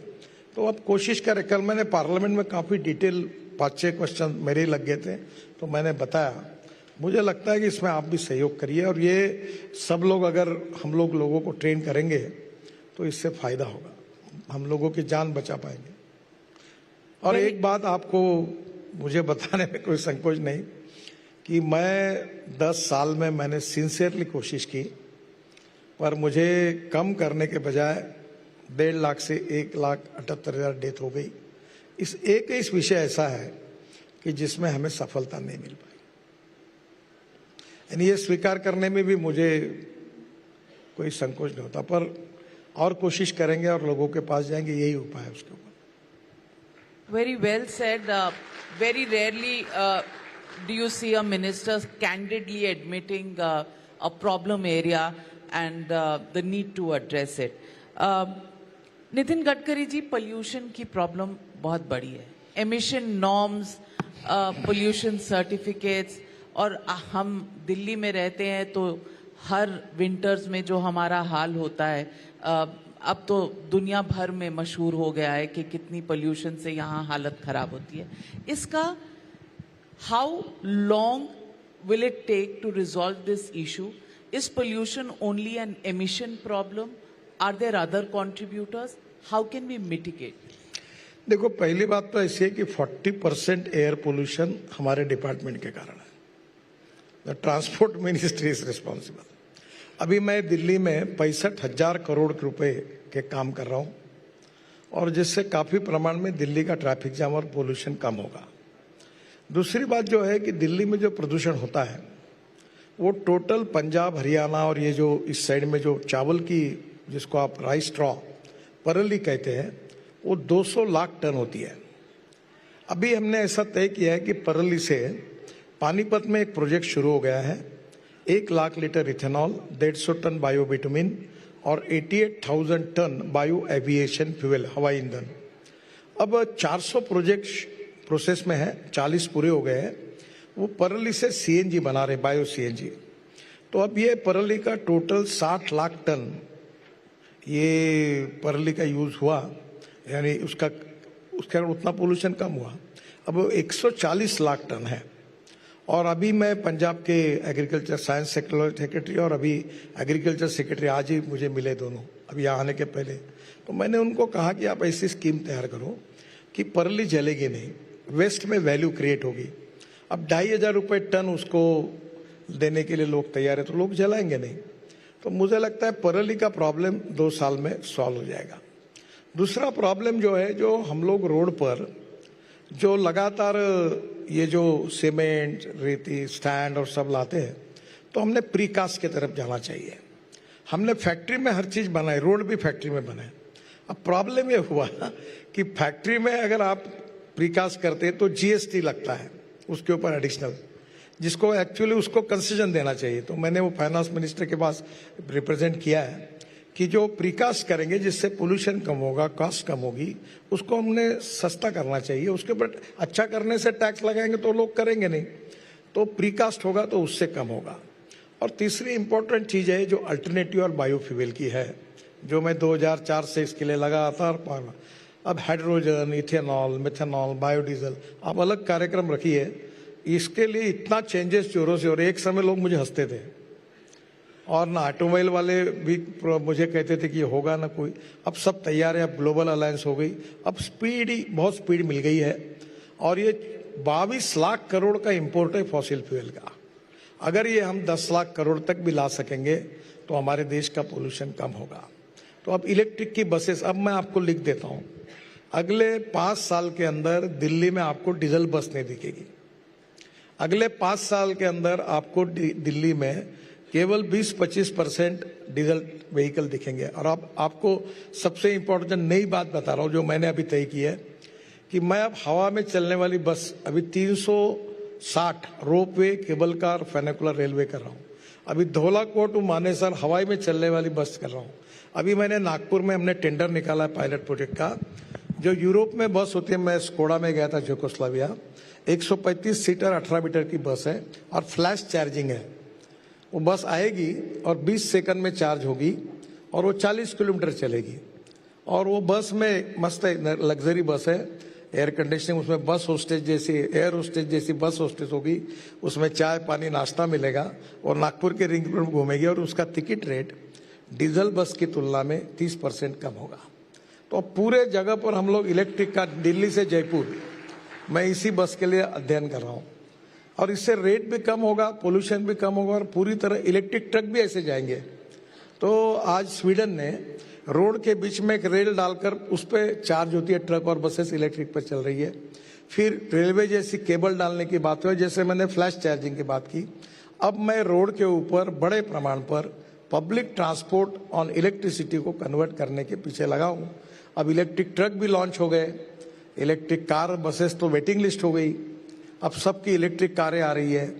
[SPEAKER 10] तो अब कोशिश करें। कल मैंने पार्लियामेंट में काफी डिटेल 5-6 क्वेश्चन मेरे लग गए थे, तो मैंने बताया। मुझे लगता है कि इसमें आप भी सहयोग करिए, और ये सब लोग अगर हम लोगों को ट्रेन करेंगे तो इससे फायदा होगा, हम लोगों की जान बचा पाएंगे। और एक बात आपको मुझे बताने में कोई संकोच नहीं कि मैं 10 साल में मैंने सिंसियरली कोशिश की, पर मुझे कम करने के बजाय 1.5 लाख से 1,78,000 डेथ हो गई। इस विषय ऐसा है कि जिसमें हमें सफलता नहीं मिल पाई, यानी ये स्वीकार करने में भी मुझे कोई संकोच नहीं होता, पर और कोशिश करेंगे और लोगों के पास जाएंगे, यही उपाय है उसके ऊपर।
[SPEAKER 9] Very well said. Very rarely do you see a minister candidly admitting a problem area and the need to address it. Nitin Gadkari ji, pollution की प्रॉब्लम बहुत बड़ी है। एमिशन नॉर्म्स, पोल्यूशन सर्टिफिकेट्स, और हम दिल्ली में रहते हैं तो हर विंटर्स में जो हमारा हाल होता है, अब तो दुनिया भर में मशहूर हो गया है कि कितनी पोल्यूशन से यहाँ हालत खराब होती है। इसका how long will it take to resolve this issue? Is pollution only an emission problem? Are there other contributors? How can we mitigate?
[SPEAKER 10] देखो, पहली बात तो ऐसी है कि 40% एयर पोल्यूशन हमारे डिपार्टमेंट के कारण है। The transport ministry is responsible. अभी मैं दिल्ली में 65,000 करोड़ रुपए के काम कर रहा हूं, और जिससे काफी प्रमाण में दिल्ली का ट्रैफिक जाम और पोल्यूशन कम होगा। दूसरी बात जो है कि दिल्ली में जो प्रदूषण होता है वो टोटल पंजाब, हरियाणा और ये जो इस साइड में जो चावल की, जिसको आप राइस स्ट्रॉ, परली कहते हैं, वो 200 लाख टन होती है। अभी हमने ऐसा तय किया है कि परली से पानीपत में एक प्रोजेक्ट शुरू हो गया है, 1 लाख लीटर इथेनॉल, 150 टन बायोबिटुमिन और 88,000 टन बायो एविएशन फ्यूल, हवाई ईंधन। अब 400 प्रोजेक्ट प्रोसेस में है, 40 पूरे हो गए हैं। वो परली से सीएनजी बना रहे, बायो सीएनजी। तो अब ये परली का टोटल 60 लाख टन ये परली का यूज हुआ, यानी उसका उतना पोल्यूशन कम हुआ। अब वो 140 लाख टन है। और अभी मैं पंजाब के एग्रीकल्चर साइंस सेक्रेटरी और अभी एग्रीकल्चर सेक्रेटरी आज ही मुझे मिले दोनों, अभी यहाँ आने के पहले। तो मैंने उनको कहा कि आप ऐसी स्कीम तैयार करो कि परली जलेगी नहीं, वेस्ट में वैल्यू क्रिएट होगी। अब 2,500 रुपये टन उसको देने के लिए लोग तैयार है, तो लोग जलाएंगे नहीं। तो मुझे लगता है परली का प्रॉब्लम 2 साल में सॉल्व हो जाएगा। दूसरा प्रॉब्लम जो है, जो हम लोग रोड पर जो लगातार ये जो सीमेंट, रेती, स्टैंड और सब लाते हैं, तो हमने प्रीकास्ट की तरफ जाना चाहिए। हमने फैक्ट्री में हर चीज बनाई, रोड भी फैक्ट्री में बनाए। अब प्रॉब्लम ये हुआ कि फैक्ट्री में अगर आप प्रीकास्ट करते हैं तो जीएसटी लगता है उसके ऊपर एडिशनल, जिसको एक्चुअली उसको कंसेशन देना चाहिए। तो मैंने वो फाइनेंस मिनिस्टर के पास रिप्रेजेंट किया है कि जो प्रीकास्ट करेंगे जिससे पोल्यूशन कम होगा, कॉस्ट कम होगी, उसको हमने सस्ता करना चाहिए। उसके ऊपर अच्छा करने से टैक्स लगाएंगे तो लोग करेंगे नहीं, तो प्रीकास्ट होगा तो उससे कम होगा। और तीसरी इंपॉर्टेंट चीज है जो अल्टरनेटिव और बायोफ्यूल की है, जो मैं 2004 से इसके लिए लगातार, अब हाइड्रोजन, इथेनॉल, मिथेनॉल, बायोडीजल, आप अलग कार्यक्रम रखिए। इसके लिए इतना चेंजेस जोरों से, और एक समय लोग मुझे हंसते थे और ना ऑटोमोबाइल वाले भी मुझे कहते थे कि होगा ना कोई। अब सब तैयार है, अब ग्लोबल अलायंस हो गई, अब स्पीड ही बहुत स्पीड मिल गई है। और ये 22 लाख करोड़ का इंपोर्ट है फॉसिल फ्यूल का। अगर ये हम 10 लाख करोड़ तक भी ला सकेंगे तो हमारे देश का पोल्यूशन कम होगा। तो अब इलेक्ट्रिक की बसेस, अब मैं आपको लिख देता हूं, अगले 5 साल के अंदर दिल्ली में आपको डीजल बस नहीं दिखेगी। अगले 5 साल के अंदर आपको दिल्ली में केवल 20-25% डीजल व्हीकल दिखेंगे। और अब आपको सबसे इम्पोर्टेंट नई बात बता रहा हूँ जो मैंने अभी तय की है कि मैं अब हवा में चलने वाली बस अभी 360 रोपवे, केबल कार, फेनिकुलर रेलवे कर रहा हूँ। अभी धौलाकोट टू मानेसर हवाई में चलने वाली बस कर रहा हूँ। अभी मैंने नागपुर में हमने टेंडर निकाला है पायलट प्रोजेक्ट का। जो यूरोप में बस होती है, मैं स्कोडा में गया था यूगोस्लाविया, 135 सीटर 18 मीटर की बस है और फ्लैश चार्जिंग है। वो बस आएगी और 20 सेकंड में चार्ज होगी और वो 40 किलोमीटर चलेगी। और वो बस में मस्त लग्जरी बस है, एयर कंडीशनिंग, उसमें बस होस्टेज जैसी, एयर होस्टेज जैसी बस होस्टेज होगी, उसमें चाय पानी नाश्ता मिलेगा और नागपुर के रिंग रोड घूमेगी और उसका टिकट रेट डीजल बस की तुलना में 30% कम होगा। तो पूरे जगह पर हम लोग इलेक्ट्रिक कार, दिल्ली से जयपुर, मैं इसी बस के लिए अध्ययन कर रहा हूँ और इससे रेट भी कम होगा, पोल्यूशन भी कम होगा और पूरी तरह इलेक्ट्रिक ट्रक भी ऐसे जाएंगे। तो आज स्वीडन ने रोड के बीच में एक रेल डालकर उस पर चार्ज होती है ट्रक और बसेस इलेक्ट्रिक पर चल रही है। फिर रेलवे जैसी केबल डालने की बात हुई, जैसे मैंने फ्लैश चार्जिंग की बात की। अब मैं रोड के ऊपर बड़े प्रमाण पर पब्लिक ट्रांसपोर्ट ऑन इलेक्ट्रिसिटी को कन्वर्ट करने के पीछे लगा हूँ। अब इलेक्ट्रिक ट्रक भी लॉन्च हो गए, इलेक्ट्रिक कार बसेस तो वेटिंग लिस्ट हो गई, अब सबकी इलेक्ट्रिक कारें आ रही है।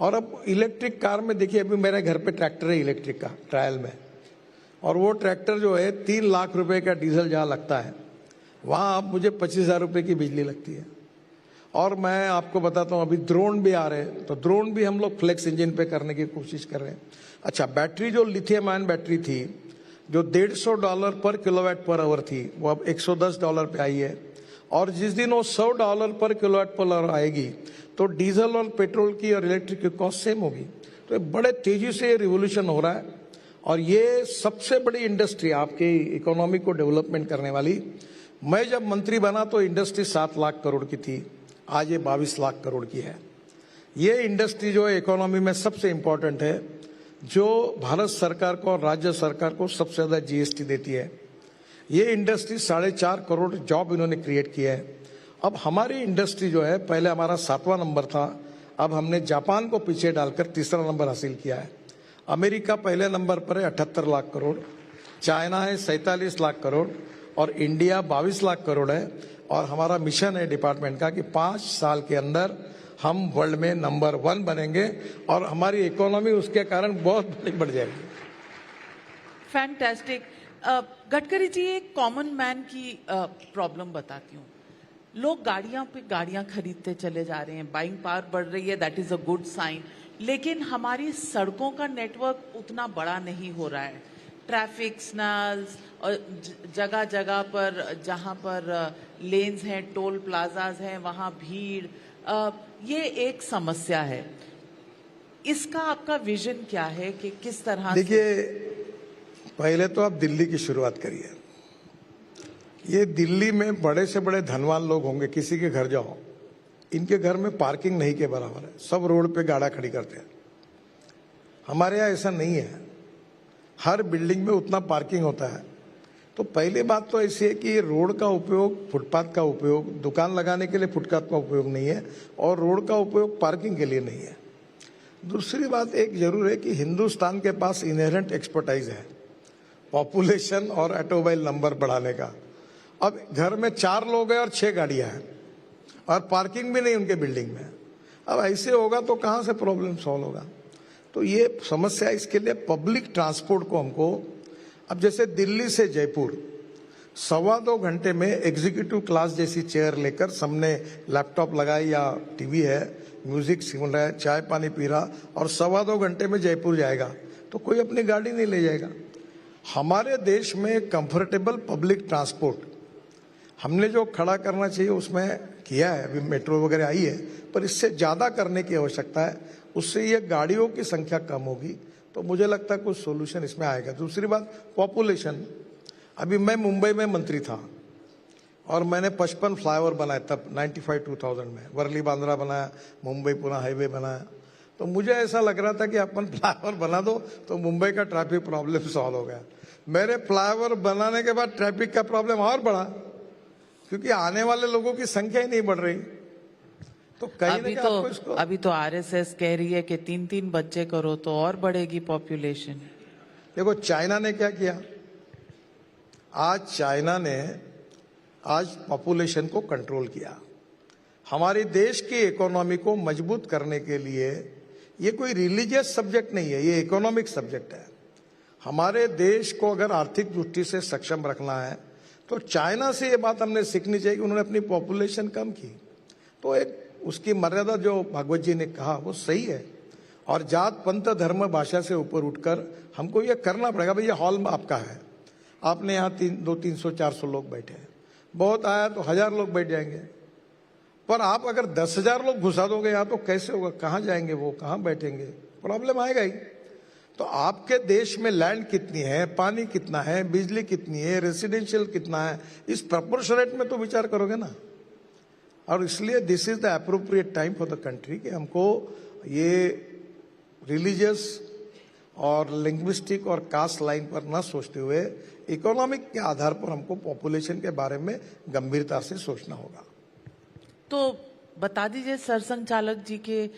[SPEAKER 10] और अब इलेक्ट्रिक कार में देखिए, अभी मेरे घर पे ट्रैक्टर है इलेक्ट्रिक का ट्रायल में, और वो ट्रैक्टर जो है 3 लाख रुपए का डीजल जहाँ लगता है वहाँ अब मुझे 25,000 रुपये की बिजली लगती है। और मैं आपको बताता हूँ, अभी ड्रोन भी आ रहे हैं, तो ड्रोन भी हम लोग फ्लेक्स इंजन पे करने की कोशिश कर रहे हैं। अच्छा, बैटरी जो लिथियम आयन बैटरी थी जो $150 पर किलोवाट पर आवर थी, वो अब $110 पे आई है। और जिस दिन वो $100 पर किलोवाट पर आवर आएगी तो डीजल और पेट्रोल की और इलेक्ट्रिक की कॉस्ट सेम होगी। तो बड़े तेजी से रिवोल्यूशन हो रहा है और ये सबसे बड़ी इंडस्ट्री आपकी इकोनॉमी को डेवलपमेंट करने वाली। मैं जब मंत्री बना तो इंडस्ट्री 7 लाख करोड़ की थी, आज ये 22 लाख करोड़ की है। ये इंडस्ट्री जो है इकोनॉमी में सबसे इम्पोर्टेंट है, जो भारत सरकार को और राज्य सरकार को सबसे ज्यादा जीएसटी देती है। ये इंडस्ट्री 4.5 करोड़ जॉब इन्होंने क्रिएट किया है। अब हमारी इंडस्ट्री जो है, पहले हमारा 7वां नंबर था, अब हमने जापान को पीछे डालकर 3रा नंबर हासिल किया है। अमेरिका पहले नंबर पर है 78 लाख करोड़, चाइना है 47 लाख करोड़ और इंडिया 22 लाख करोड़ है। और हमारा मिशन है डिपार्टमेंट का कि 5 साल के अंदर हम वर्ल्ड में नंबर 1 बनेंगे और हमारी इकोनॉमी उसके कारण बहुत बढ़ जाएगी।
[SPEAKER 9] फैंटास्टिक। गडकरी जी, एक कॉमन मैन की प्रॉब्लम बताती हूँ। लोग गाड़ियां पे गाड़ियां खरीदते चले जा रहे हैं, बाइंग पावर बढ़ रही है, that is a good sign. लेकिन हमारी सड़कों का नेटवर्क उतना बड़ा नहीं हो रहा है। ट्रैफिक सिग्नल्स और जगह जगह पर जहां पर लेन्स हैं, टोल प्लाजाज हैं, वहां भीड़, ये एक समस्या है। इसका आपका विजन क्या है कि किस तरह?
[SPEAKER 10] देखिए, पहले तो आप दिल्ली की शुरुआत करिए। ये दिल्ली में बड़े से बड़े धनवान लोग होंगे, किसी के घर जाओ, इनके घर में पार्किंग नहीं के बराबर है, सब रोड पे गाड़ा खड़ी करते हैं। हमारे यहाँ ऐसा नहीं है, हर बिल्डिंग में उतना पार्किंग होता है। तो पहली बात तो ऐसी है कि रोड का उपयोग, फुटपाथ का उपयोग दुकान लगाने के लिए फुटपाथ का उपयोग नहीं है और रोड का उपयोग पार्किंग के लिए नहीं है। दूसरी बात एक जरूर है कि हिंदुस्तान के पास इनहेरेंट एक्सपर्टाइज है पॉपुलेशन और ऑटोमोबाइल नंबर बढ़ाने का। अब घर में 4 लोग हैं और 6 गाड़ियां हैं और पार्किंग भी नहीं उनके बिल्डिंग में। अब ऐसे होगा तो कहाँ से प्रॉब्लम सॉल्व होगा? तो ये समस्या, इसके लिए पब्लिक ट्रांसपोर्ट को हमको, अब जैसे दिल्ली से जयपुर 2.25 घंटे में एग्जीक्यूटिव क्लास जैसी चेयर लेकर, सामने लैपटॉप लगाई या टीवी है, म्यूजिक सुन रहा है, चाय पानी पी रहा, और 2.25 घंटे में जयपुर जाएगा। तो कोई अपनी गाड़ी नहीं ले जाएगा। हमारे देश में कंफर्टेबल पब्लिक ट्रांसपोर्ट हमने जो खड़ा करना चाहिए उसमें किया है, अभी मेट्रो वगैरह आई है, पर इससे ज्यादा करने की आवश्यकता है। उससे ये गाड़ियों की संख्या कम होगी तो मुझे लगता है कुछ सोल्यूशन इसमें आएगा। दूसरी बात, पॉपुलेशन। अभी मैं मुंबई में मंत्री था और मैंने 55 फ्लाईओवर बनाए तब 95-2000 में, वर्ली बांद्रा बनाया, मुंबई पुणे हाईवे बनाया। तो मुझे ऐसा लग रहा था कि अपन फ्लाईओवर बना दो तो मुंबई का ट्रैफिक प्रॉब्लम सॉल्व हो गया। मेरे फ्लाईओवर बनाने के बाद ट्रैफिक का प्रॉब्लम और बढ़ा, क्योंकि आने वाले लोगों की संख्या ही नहीं बढ़ रही। तो कहीं
[SPEAKER 9] अभी तो आरएसएस कह रही है कि 3-3 बच्चे करो तो और बढ़ेगी पॉपुलेशन।
[SPEAKER 10] देखो चाइना ने क्या किया, आज चाइना ने पॉपुलेशन को कंट्रोल किया। हमारे देश की इकोनॉमी को मजबूत करने के लिए ये कोई रिलीजियस सब्जेक्ट नहीं है, ये इकोनॉमिक सब्जेक्ट है। हमारे देश को अगर आर्थिक दृष्टि से सक्षम रखना है तो चाइना से ये बात हमने सीखनी चाहिए कि उन्होंने अपनी पॉपुलेशन कम की, तो एक उसकी मर्यादा जो भागवत जी ने कहा वो सही है। और जात पंथ धर्म भाषा से ऊपर उठकर हमको ये करना पड़ेगा। भाई ये हॉल आपका है, आपने यहाँ 200-300-400 लोग बैठे हैं, बहुत आया तो 1000 लोग बैठ जाएंगे, पर आप अगर 10,000 लोग घुसा दोगे यहाँ तो कैसे होगा, कहाँ जाएंगे वो, कहाँ बैठेंगे, प्रॉब्लम आएगा ही। तो आपके देश में लैंड कितनी है, पानी कितना है, बिजली कितनी है, रेसिडेंशियल कितना है, इस प्रोपोर्शनेट में तो विचार करोगे ना। और इसलिए this is the appropriate time for the country कि हमको ये रिलीजियस और लिंग्विस्टिक और कास्ट लाइन पर न सोचते हुए इकोनॉमिक के आधार पर हमको पॉपुलेशन के बारे में गंभीरता से सोचना होगा।
[SPEAKER 9] तो बता दीजिए सरसंघ चालक जी के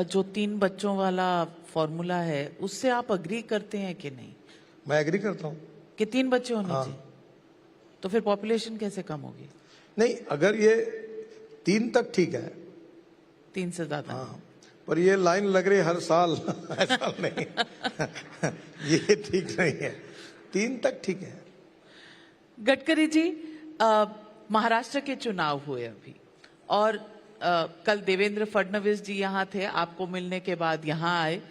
[SPEAKER 9] जो 3 बच्चों वाला फॉर्मूला है उससे आप अग्री करते हैं कि नहीं?
[SPEAKER 10] मैं एग्री करता हूँ कि
[SPEAKER 9] 3 बच्चे होने चाहिए। तो फिर पॉपुलेशन कैसे कम होगी?
[SPEAKER 10] नहीं, अगर ये 3 तक ठीक है,
[SPEAKER 9] 3 से ज्यादा।
[SPEAKER 10] हाँ, पर ये लाइन लग रही हर साल ऐसा नहीं ये ठीक नहीं है, 3 तक ठीक है।
[SPEAKER 9] गडकरी जी, महाराष्ट्र के चुनाव हुए अभी और कल देवेंद्र फडणवीस जी यहाँ थे, आपको मिलने के बाद यहाँ आए।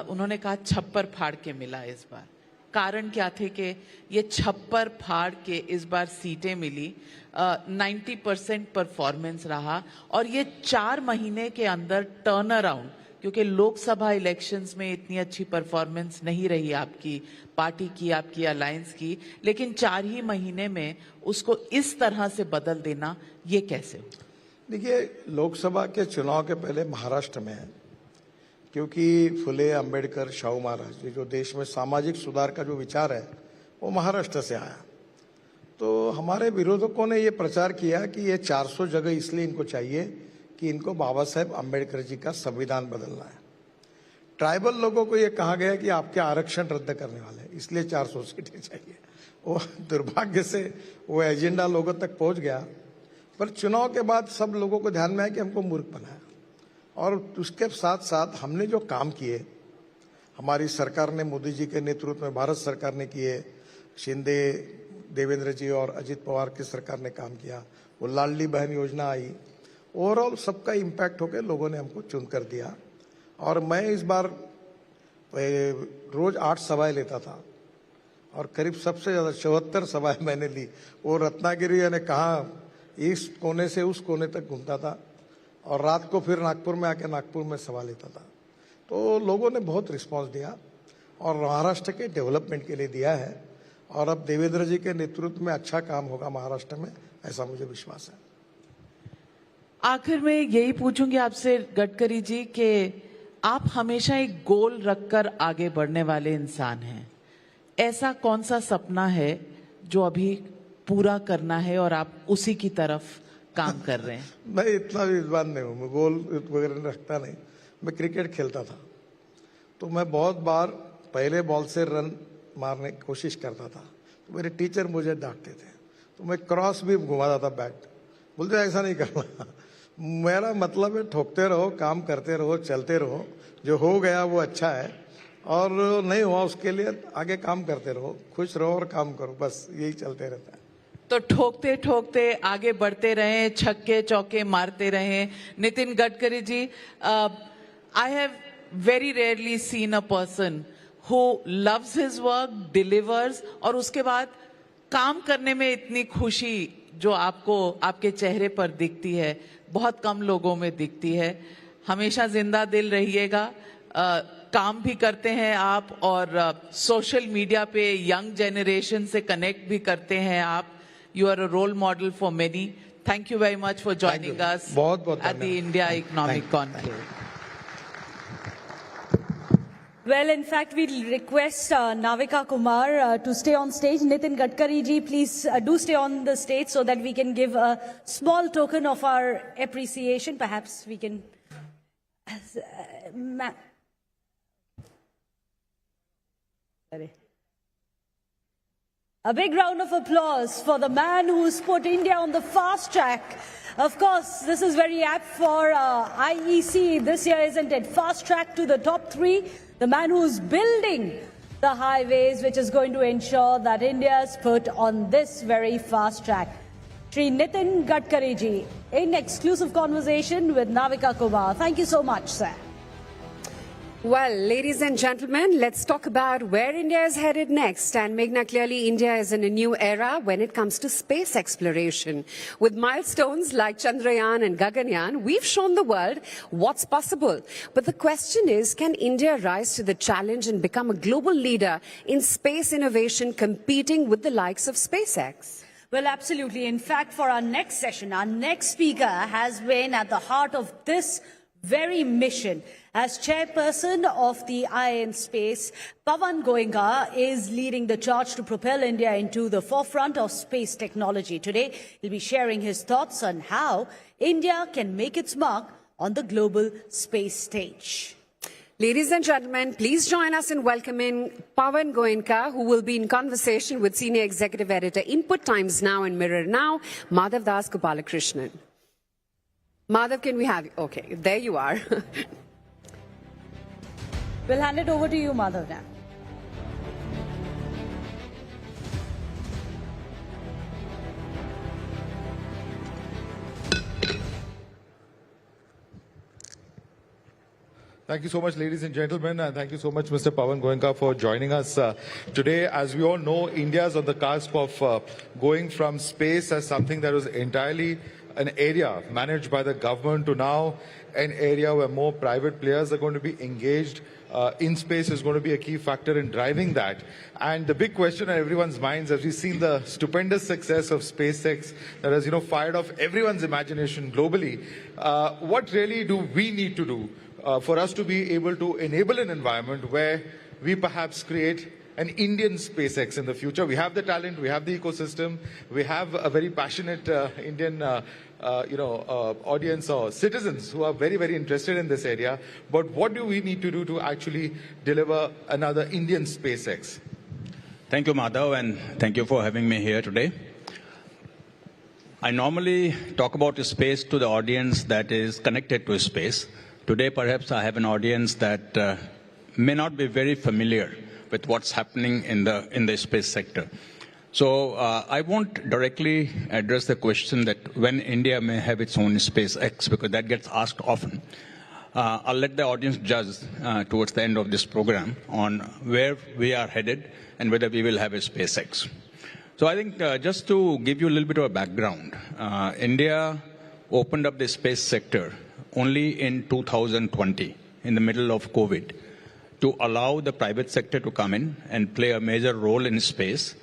[SPEAKER 9] उन्होंने कहा छप्पर फाड़ के मिला इस बार। कारण क्या थे कि ये छप्पर फाड़ के इस बार सीटें मिली, 90% परफॉर्मेंस रहा और ये 4 महीने के अंदर टर्न अराउंड, क्योंकि लोकसभा इलेक्शंस में इतनी अच्छी परफॉर्मेंस नहीं रही आपकी पार्टी की, आपकी अलायंस की, लेकिन 4 ही महीने में उसको इस तरह से बदल देना, ये कैसे?
[SPEAKER 10] देखिए, लोकसभा के चुनाव के पहले महाराष्ट्र में, क्योंकि फुले, अंबेडकर, शाहू महाराज जी जो देश में सामाजिक सुधार का जो विचार है वो महाराष्ट्र से आया, तो हमारे विरोधकों ने ये प्रचार किया कि ये 400 जगह इसलिए इनको चाहिए कि इनको बाबा साहेब अंबेडकर जी का संविधान बदलना है। ट्राइबल लोगों को ये कहा गया कि आपके आरक्षण रद्द करने वाले हैं, इसलिए 400 सीटें चाहिए। वो दुर्भाग्य से वो एजेंडा लोगों तक पहुंच गया, पर चुनाव के बाद सब लोगों को ध्यान में आया कि हमको मूर्ख बनाया। और उसके साथ साथ हमने जो काम किए, हमारी सरकार ने, मोदी जी के नेतृत्व में भारत सरकार ने किए, शिंदे, देवेंद्र जी और अजित पवार की सरकार ने काम किया, वो लाडली बहन योजना आई, ओवरऑल सबका इम्पैक्ट होकर लोगों ने हमको चुन कर दिया। और मैं इस बार रोज 8 सभाएं लेता था और करीब सबसे ज्यादा 74 सभाएं मैंने ली। वो रत्नागिरी यानी कहाँ इस कोने से उस कोने तक घूमता था और रात को फिर नागपुर में आके नागपुर में सभा लेता था। तो लोगों ने बहुत रिस्पांस दिया और महाराष्ट्र के डेवलपमेंट के लिए दिया है, और अब देवेंद्र जी के नेतृत्व में अच्छा काम होगा महाराष्ट्र में, ऐसा मुझे विश्वास है।
[SPEAKER 9] आखिर में यही पूछूंगी आपसे गडकरी जी कि आप हमेशा एक गोल रखकर आगे बढ़ने वाले इंसान हैं। ऐसा कौन सा सपना है जो अभी पूरा करना है और आप उसी की तरफ काम कर रहे हैं?
[SPEAKER 10] मैं इतना भी विद्वान नहीं हूँ, मैं गोल वगैरह रखता नहीं। मैं क्रिकेट खेलता था तो मैं बहुत बार पहले बॉल से रन मारने की कोशिश करता था, तो मेरे टीचर मुझे डांटते थे, तो मैं क्रॉस भी घुमाता था बैट, बोलते ऐसा नहीं करना। मेरा मतलब है ठोकते रहो, काम करते रहो, चलते रहो, जो हो गया वो अच्छा है, और नहीं हुआ उसके लिए आगे काम करते रहो, खुश रहो और काम करो, बस यही चलते रहता है।
[SPEAKER 9] तो ठोकते ठोकते आगे बढ़ते रहें, छक्के चौके मारते रहें। Nitin Gadkari ji, I have very rarely seen a person who loves his work, delivers, और उसके बाद काम करने में इतनी खुशी जो आपको आपके चेहरे पर दिखती है, बहुत कम लोगों में दिखती है। हमेशा जिंदा दिल रहिएगा। काम भी करते हैं आप और सोशल मीडिया पे यंग जनरेशन से कनेक्ट भी करते हैं आप। You are a role model for many. Thank you very much for joining us
[SPEAKER 10] बहुत
[SPEAKER 9] at the India Economic Conclave.
[SPEAKER 5] Well, in fact, we'll request Navika Kumar to stay on stage. Nitin Gadkari ji, please do stay on the stage so that we can give a small token of our appreciation. Perhaps we can... A big round of applause for the man who's put India on the fast track. Of course, this is very apt for IEC this year, isn't it? Fast track to the top 3. The man who's building the highways, which is going to ensure that India is put on this very fast track. Shri Nitin Gadkari ji, in exclusive conversation with Navika Kumar. Thank you so much, sir.
[SPEAKER 4] Well, ladies and gentlemen, let's talk about where India is headed next. And Meghna, clearly India is in a new era when it comes to space exploration. With milestones like Chandrayaan and Gaganyaan, we've shown the world what's possible. But the question is, can India rise to the challenge and become a global leader in space innovation, competing with the likes of SpaceX?
[SPEAKER 5] Well, absolutely. In fact, for our next session, our next speaker has been at the heart of this very mission. As chairperson of the IIN Space, Pawan Goenka is leading the charge to propel India into the forefront of space technology. Today, he'll be sharing his thoughts on how India can make its mark on the global space stage.
[SPEAKER 4] Ladies and gentlemen, please join us in welcoming Pawan Goenka, who will be in conversation with Senior Executive Editor, Input Times Now and Mirror Now, Madhav Das Gopalakrishnan. Madhav, can we have you? Okay, there you are.
[SPEAKER 5] We'll hand it over to you, Madhav, now.
[SPEAKER 11] Thank you so much, ladies and gentlemen, and thank you so much, Mr. Pawan Goenka, for joining us today. As we all know, India is on the cusp of going from space as something that was entirely an area managed by the government to now an area where more private players are going to be engaged. In space is going to be a key factor in driving that. And the big question on everyone's minds, as we've seen the stupendous success of SpaceX that has, fired off everyone's imagination globally, what really do we need to do for us to be able to enable an environment where we perhaps create an Indian SpaceX in the future? We have the talent, we have the ecosystem, we have a very passionate Indian audience or citizens who are very, very interested in this area. But what do we need to do to actually deliver another Indian SpaceX?
[SPEAKER 12] Thank you, Madhav, and thank you for having me here today. I normally talk about space to the audience that is connected to space. Today, perhaps I have an audience that may not be very familiar with what's happening in the space sector. So I won't directly address the question that when India may have its own SpaceX, because that gets asked often. I'll let the audience judge towards the end of this program on where we are headed and whether we will have a SpaceX. So I think just to give you a little bit of a background, India opened up the space sector only in 2020, in the middle of COVID, to allow the private sector to come in and play a major role in space.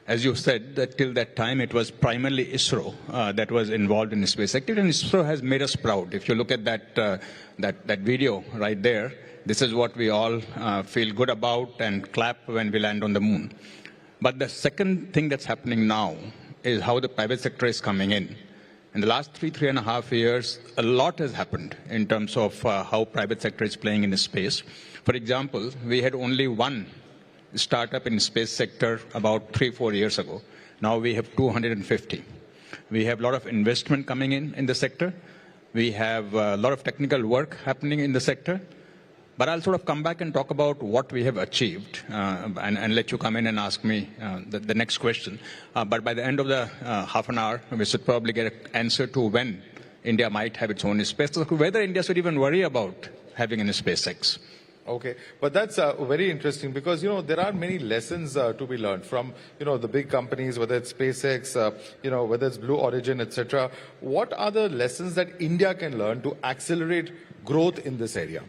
[SPEAKER 12] As you said, that till that time it was primarily ISRO that was involved in the space sector, and ISRO has made us proud. If you look at that video right there, this is what we all feel good about and clap when we land on the moon. But the second thing that's happening now is how the private sector is coming in. In the last three and a half years, a lot has happened in terms of how private sector is playing in the space. For example, we had only one startup in the space sector about 3-4 years ago. Now we have 250. We have a lot of investment coming in the sector. We have a lot of technical work happening in the sector. But I'll sort of come back and talk about what we have achieved and let you come in and ask me the next question. But by the end of the half an hour, we should probably get an answer to when India might have its own space, whether India should even worry about having a SpaceX.
[SPEAKER 11] Okay, but that's very interesting because, there are many lessons to be learned from, the big companies, whether it's SpaceX, whether it's Blue Origin, etc. What are the lessons that India can learn to accelerate growth in this area?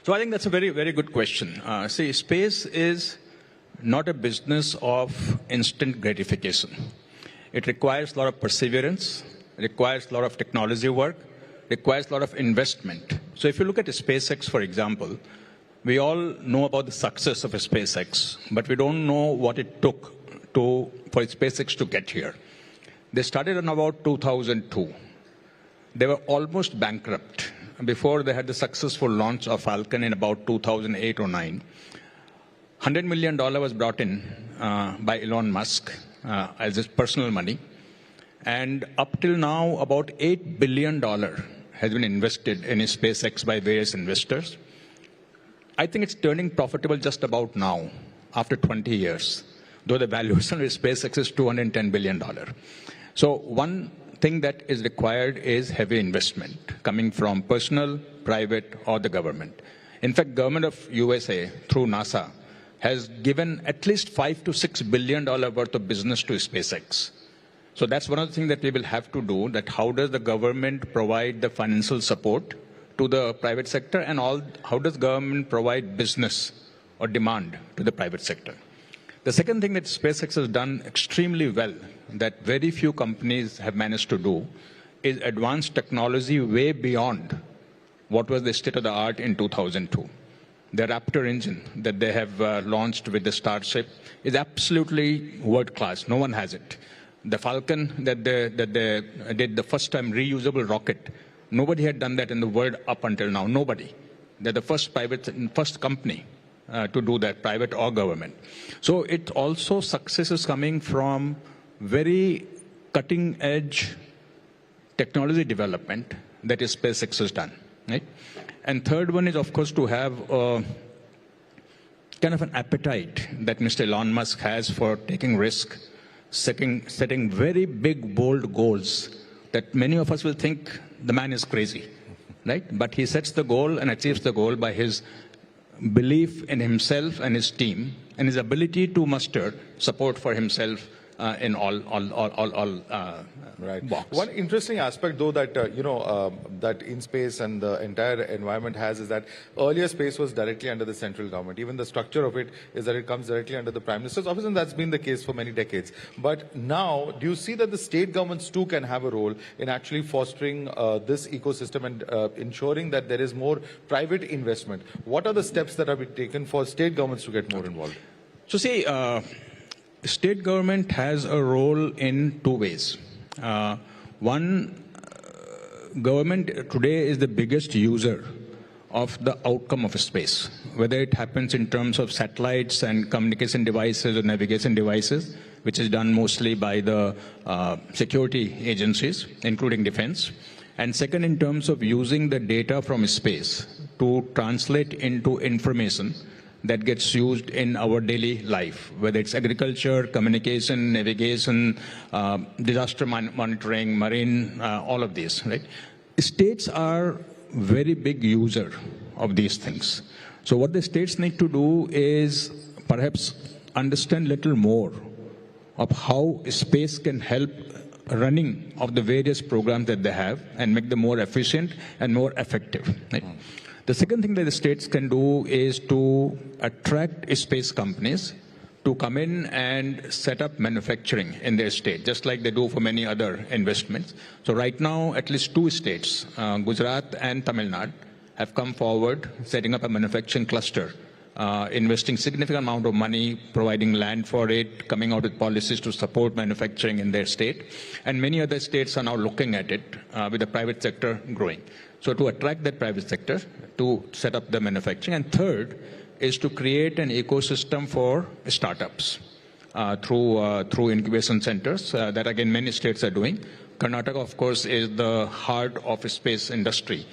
[SPEAKER 12] So I think that's a very, very good question. See, space is not a business of instant gratification. It requires a lot of perseverance, requires a lot of technology work, requires a lot of investment. So if you look at SpaceX, for example, We all know about the success of SpaceX, but we don't know what it took for SpaceX to get here. They started in about 2002. They were almost bankrupt before they had the successful launch of Falcon in about 2008 or 9. $100 million was brought in by Elon Musk as his personal money. And up till now, about $8 billion has been invested in SpaceX by various investors. I think it's turning profitable just about now, after 20 years, though the valuation of SpaceX is $210 billion. So one thing that is required is heavy investment coming from personal, private, or the government. In fact, government of USA, through NASA, has given at least $5 to $6 billion worth of business to SpaceX. So that's one of the things that we will have to do, that how does the government provide the financial support to the private sector, and how does government provide business or demand to the private sector. The second thing that SpaceX has done extremely well, that very few companies have managed to do, is advanced technology way beyond what was the state of the art in 2002. The Raptor engine that they have launched with the Starship is absolutely world class. No one has it. The Falcon that they did the first time reusable rocket, nobody had done that in the world up until now. Nobody. They're the first company to do that, private or government. So it also success is coming from very cutting edge technology development that is SpaceX has done. Right? And third one is, of course, to have kind of an appetite that Mr. Elon Musk has for taking risk, setting very big, bold goals that many of us will think the man is crazy, right? But he sets the goal and achieves the goal by his belief in himself and his team and his ability to muster support for himself in all
[SPEAKER 11] right.
[SPEAKER 12] box.
[SPEAKER 11] One interesting aspect, though, that that in space and the entire environment has is that earlier space was directly under the central government. Even the structure of it is that it comes directly under the prime minister's office, and that's been the case for many decades. But now, do you see that the state governments too can have a role in actually fostering this ecosystem and ensuring that there is more private investment? What are the steps that are being taken for state governments to get more involved?
[SPEAKER 12] So see, state government has a role in two ways. One, government today is the biggest user of the outcome of space, whether it happens in terms of satellites and communication devices or navigation devices, which is done mostly by the security agencies, including defense. And second, in terms of using the data from space to translate into information that gets used in our daily life, whether it's agriculture, communication, navigation, disaster monitoring, marine, all of these, right? States are very big user of these things. So what the states need to do is perhaps understand a little more of how space can help running of the various programs that they have and make them more efficient and more effective, right? The second thing that the states can do is to attract space companies to come in and set up manufacturing in their state, just like they do for many other investments. So right now, at least two states, Gujarat and Tamil Nadu, have come forward setting up a manufacturing cluster, investing significant amount of money, providing land for it, coming out with policies to support manufacturing in their state. And many other states are now looking at it with the private sector growing. So to attract that private sector, to set up the manufacturing. And third is to create an ecosystem for startups through incubation centers that, again, many states are doing. Karnataka, of course, is the heart of space industry,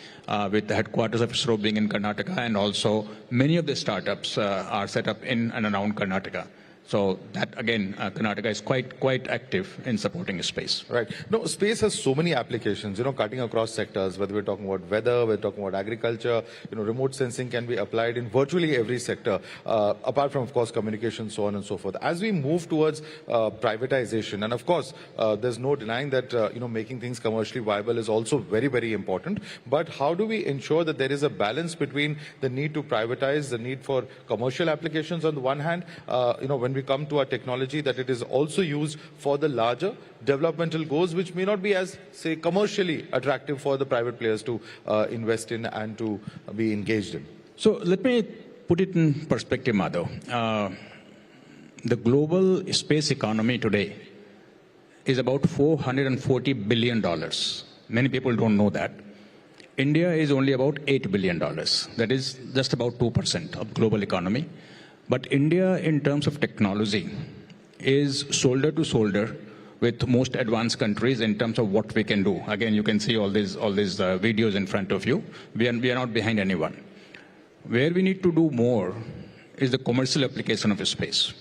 [SPEAKER 12] with the headquarters of ISRO being in Karnataka, and also many of the startups are set up in and around Karnataka. So that, again, Karnataka is quite active in supporting space.
[SPEAKER 11] Right. No, space has so many applications, cutting across sectors, whether we're talking about weather, we're talking about agriculture, remote sensing can be applied in virtually every sector, apart from, of course, communication, so on and so forth. As we move towards privatization, and of course, there's no denying that, making things commercially viable is also very, very important. But how do we ensure that there is a balance between the need to privatize, the need for commercial applications on the one hand, when we come to our technology, that it is also used for the larger developmental goals, which may not be as, say, commercially attractive for the private players to invest in and to be engaged in?
[SPEAKER 12] So let me put it in perspective, Madhav, the global space economy today is about $440 billion. Many people don't know that. India is only about $8 billion. That is just about 2% of global economy. But India, in terms of technology, is shoulder to shoulder with most advanced countries in terms of what we can do. Again, you can see all these videos in front of you. We are not behind anyone. Where we need to do more is the commercial application of space.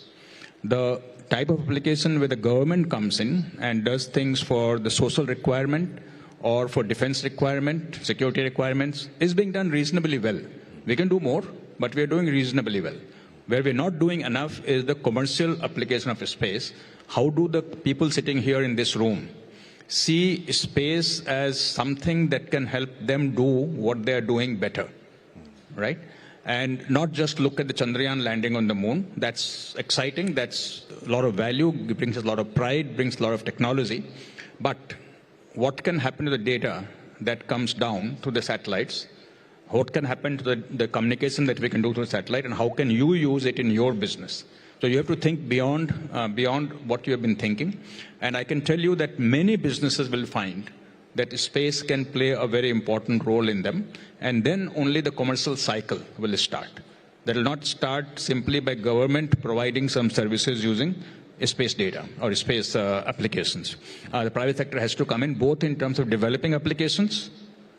[SPEAKER 12] The type of application where the government comes in and does things for the social requirement or for defense requirement, security requirements, is being done reasonably well. We can do more, but we are doing reasonably well. Where we're not doing enough is the commercial application of space. How do the people sitting here in this room see space as something that can help them do what they're doing better, right? And not just look at the Chandrayaan landing on the moon. That's exciting, that's a lot of value, it brings us a lot of pride, brings a lot of technology. But what can happen to the data that comes down to the satellites? What can happen to the communication that we can do through the satellite, and how can you use it in your business? So you have to think beyond what you have been thinking. And I can tell you that many businesses will find that space can play a very important role in them, and then only the commercial cycle will start. That will not start simply by government providing some services using space data or space applications. The private sector has to come in both in terms of developing applications,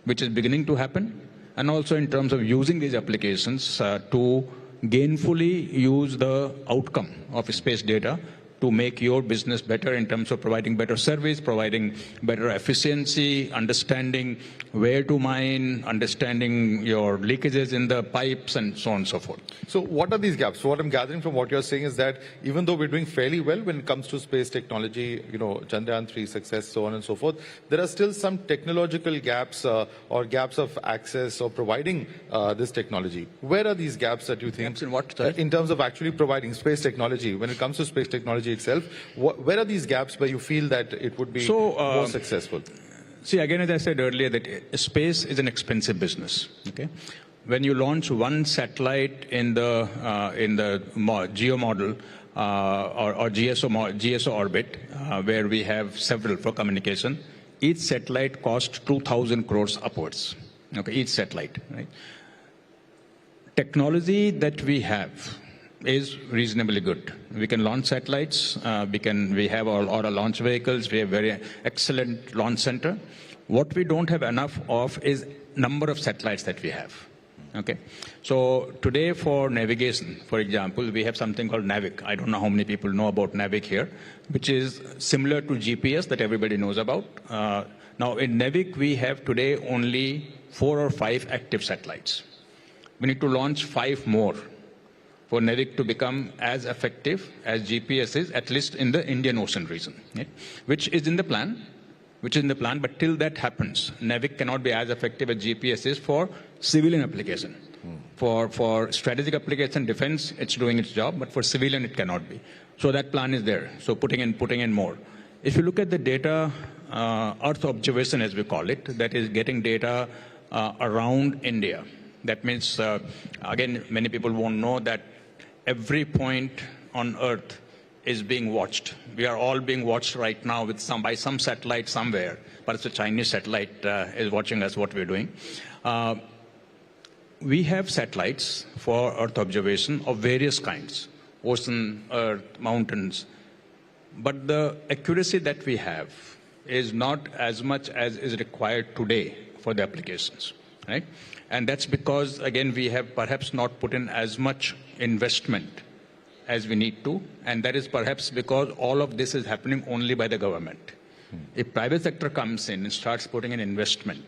[SPEAKER 12] which is beginning to happen, and also in terms of using these applications to gainfully use the outcome of space data to make your business better in terms of providing better service, providing better efficiency, understanding where to mine, understanding your leakages in the pipes, and so on and so forth.
[SPEAKER 11] So what are these gaps? So what I'm gathering from what you're saying is that even though we're doing fairly well when it comes to space technology, Chandrayaan 3 success, so on and so forth, there are still some technological gaps or gaps of access or providing this technology. Where are these gaps that you think?
[SPEAKER 12] Gaps in what? Sorry?
[SPEAKER 11] In terms of actually providing space technology, when it comes to space technology itself, where are these gaps where you feel that it would be more successful?
[SPEAKER 12] See, again, as I said earlier, that space is an expensive business. Okay, when you launch one satellite in the GEO model or GSO orbit, where we have several for communication, each satellite costs 2,000 crores upwards. Okay, each satellite. Right? Technology that we have is reasonably good. We can launch satellites, we have all our launch vehicles, we have very excellent launch center. What we don't have enough of is number of satellites that we have. Okay, so today for navigation, for example, we have something called NAVIC. I don't know how many people know about NAVIC here, which is similar to GPS that everybody knows about. Now in NAVIC, we have today only 4 or 5 active satellites. We need to launch 5 more for NAVIC to become as effective as GPS is, at least in the Indian Ocean region, right? Which is in the plan, but till that happens, NAVIC cannot be as effective as GPS is for civilian application. For strategic application, defense, it's doing its job, but for civilian, it cannot be. So that plan is there, so putting in more. If you look at the data, Earth observation as we call it, that is getting data around India. That means, again, many people won't know that every point on Earth is being watched. We are all being watched right now by some satellite somewhere, but it's a Chinese satellite is watching us, what we're doing. We have satellites for Earth observation of various kinds, ocean, Earth, mountains, but the accuracy that we have is not as much as is required today for the applications, right? And that's because, again, we have perhaps not put in as much investment as we need to, and that is perhaps because all of this is happening only by the government. If private sector comes in and starts putting in investment,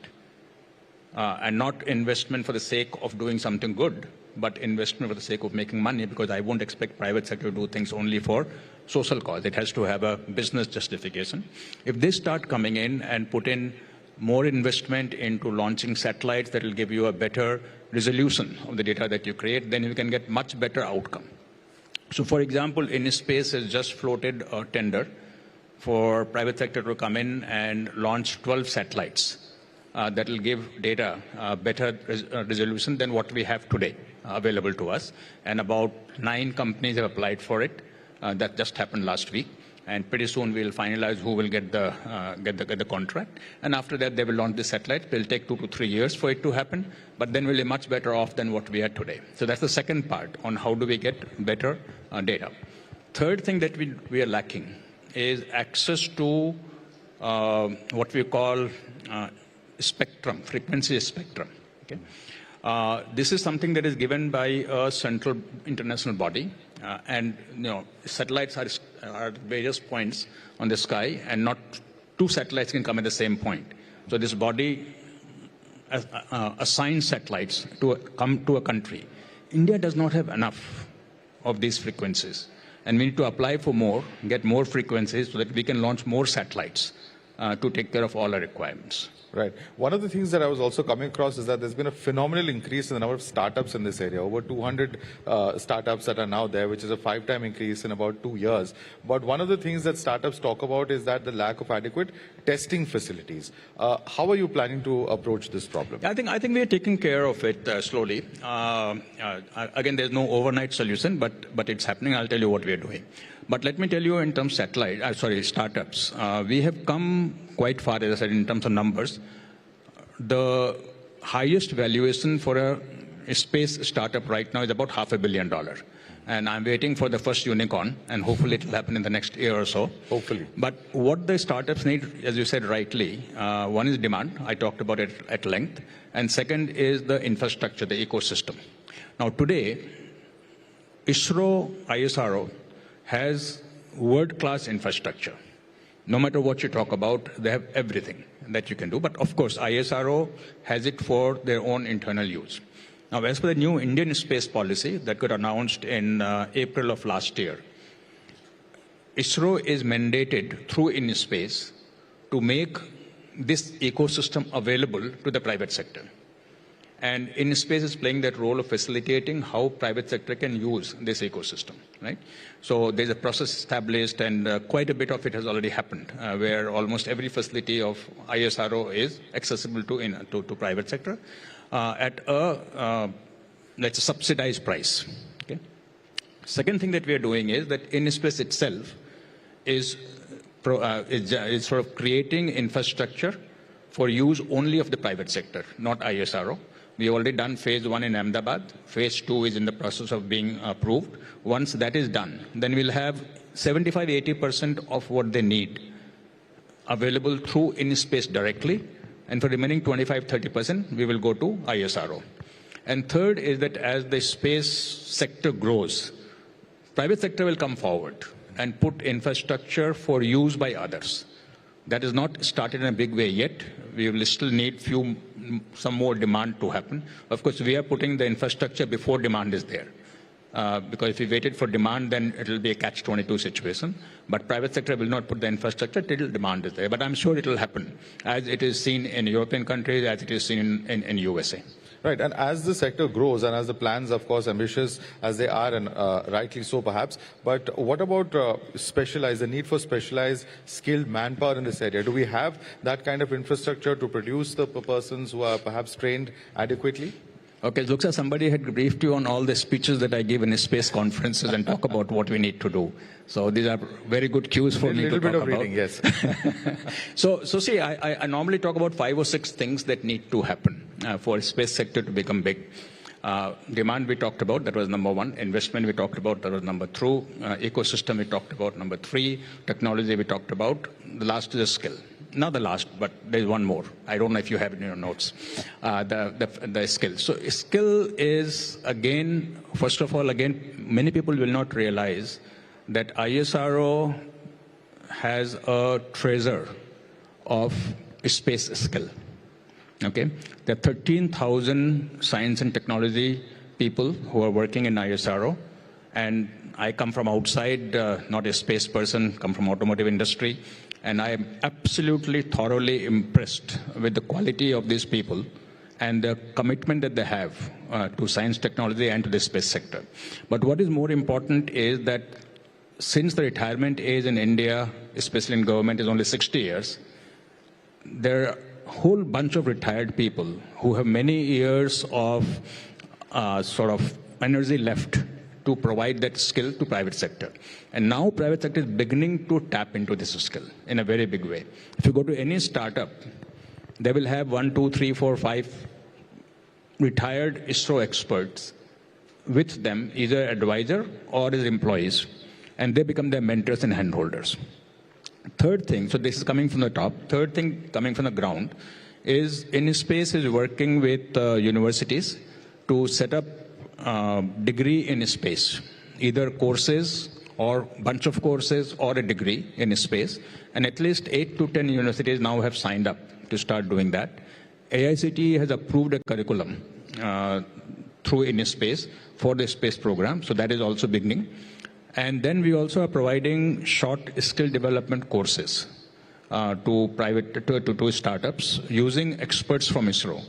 [SPEAKER 12] and not investment for the sake of doing something good, but investment for the sake of making money, because I won't expect private sector to do things only for social cause. It has to have a business justification. If they start coming in and put in more investment into launching satellites that will give you a better resolution of the data that you create, then you can get much better outcome. So, for example, InSpace has just floated a tender for private sector to come in and launch 12 satellites that will give data better resolution than what we have today. available to us. And about 9 companies have applied for it. That just happened last week. And pretty soon we'll finalize who will get the contract. And after that, they will launch the satellite. It will take 2 to 3 years for it to happen, but then we'll be much better off than what we are today. So that's the second part on how do we get better data. Third thing that we are lacking is access to what we call spectrum, frequency spectrum. Okay? This is something that is given by a central international body. And satellites are at various points on the sky, and not 2 satellites can come at the same point. So this body assigns satellites to come to a country. India does not have enough of these frequencies, and we need to apply for more, get more frequencies so that we can launch more satellites to take care of all our requirements.
[SPEAKER 11] Right. One of the things that I was also coming across is that there's been a phenomenal increase in the number of startups in this area. Over 200 startups that are now there, which is a 5-time increase in about 2 years. But one of the things that startups talk about is that the lack of adequate testing facilities. How are you planning to approach this problem?
[SPEAKER 12] I think we are taking care of it slowly. Again, there's no overnight solution, but it's happening. I'll tell you what we are doing. But let me tell you in terms of startups, we have come quite far, as I said, in terms of numbers. The highest valuation for a space startup right now is about $500 million. And I'm waiting for the first unicorn, and hopefully it will happen in the next year or so.
[SPEAKER 11] Hopefully.
[SPEAKER 12] But what the startups need, as you said rightly, one is demand. I talked about it at length. And second is the infrastructure, the ecosystem. Now today, ISRO has world-class infrastructure. No matter what you talk about, they have everything that you can do. But of course, ISRO has it for their own internal use. Now, as per the new Indian space policy that got announced in April of last year, ISRO is mandated through InSpace to make this ecosystem available to the private sector. And InSpace is playing that role of facilitating how private sector can use this ecosystem, right? So there's a process established, and quite a bit of it has already happened, where almost every facility of ISRO is accessible to private sector at a let's say subsidized price. Okay. Second thing that we are doing is that InSpace itself is sort of creating infrastructure for use only of the private sector, not ISRO. We have already done phase 1 in Ahmedabad. Phase 2 is in the process of being approved. Once that is done, then we'll have 75–80% of what they need available through InSpace directly. And for the remaining 25–30%, we will go to ISRO. And third is that as the space sector grows, private sector will come forward and put infrastructure for use by others. That is not started in a big way yet. We will still need some more demand to happen. Of course, we are putting the infrastructure before demand is there. Because if we waited for demand, then it will be a catch-22 situation. But private sector will not put the infrastructure till demand is there. But I'm sure it will happen, as it is seen in European countries, as it is seen in USA.
[SPEAKER 11] Right, and as the sector grows, and as the plans, of course, ambitious as they are, and rightly so perhaps, but what about the need for specialized, skilled manpower in this area? Do we have that kind of infrastructure to produce the persons who are perhaps trained adequately?
[SPEAKER 12] Okay, Zuksa, somebody had briefed you on all the speeches that I give in space conferences and talk about what we need to do. So these are very good cues for me to talk about. A little bit of reading, yes. So see, I normally talk about 5 or 6 things that need to happen for space sector to become big. Demand we talked about, that was number 1. Investment we talked about, that was number 2. Ecosystem we talked about, number 3. Technology we talked about. The last is skill. Not the last, but there's one more. I don't know if you have it in your notes. The skill. So skill is, again, first of all, many people will not realize that ISRO has a treasure of space skill. Okay? There are 13,000 science and technology people who are working in ISRO. And I come from outside, not a space person, come from automotive industry. And I am absolutely thoroughly impressed with the quality of these people and the commitment that they have to science, technology, and to the space sector. But what is more important is that since the retirement age in India, especially in government, is only 60 years, there are a whole bunch of retired people who have many years of sort of energy left to provide that skill to private sector. And now private sector is beginning to tap into this skill in a very big way. If you go to any startup, they will have 1, 2, 3, 4, 5 retired ISRO experts with them, either advisor or as employees, and they become their mentors and handholders. Third thing, so this is coming from the top. Third thing coming from the ground is InSpace is working with universities to set up degree in space, either courses or bunch of courses or a degree in space. And at least 8 to 10 universities now have signed up to start doing that. AICTE has approved a curriculum through InSpace for the space program, so that is also beginning. And then we also are providing short skill development courses to startups using experts from ISRO.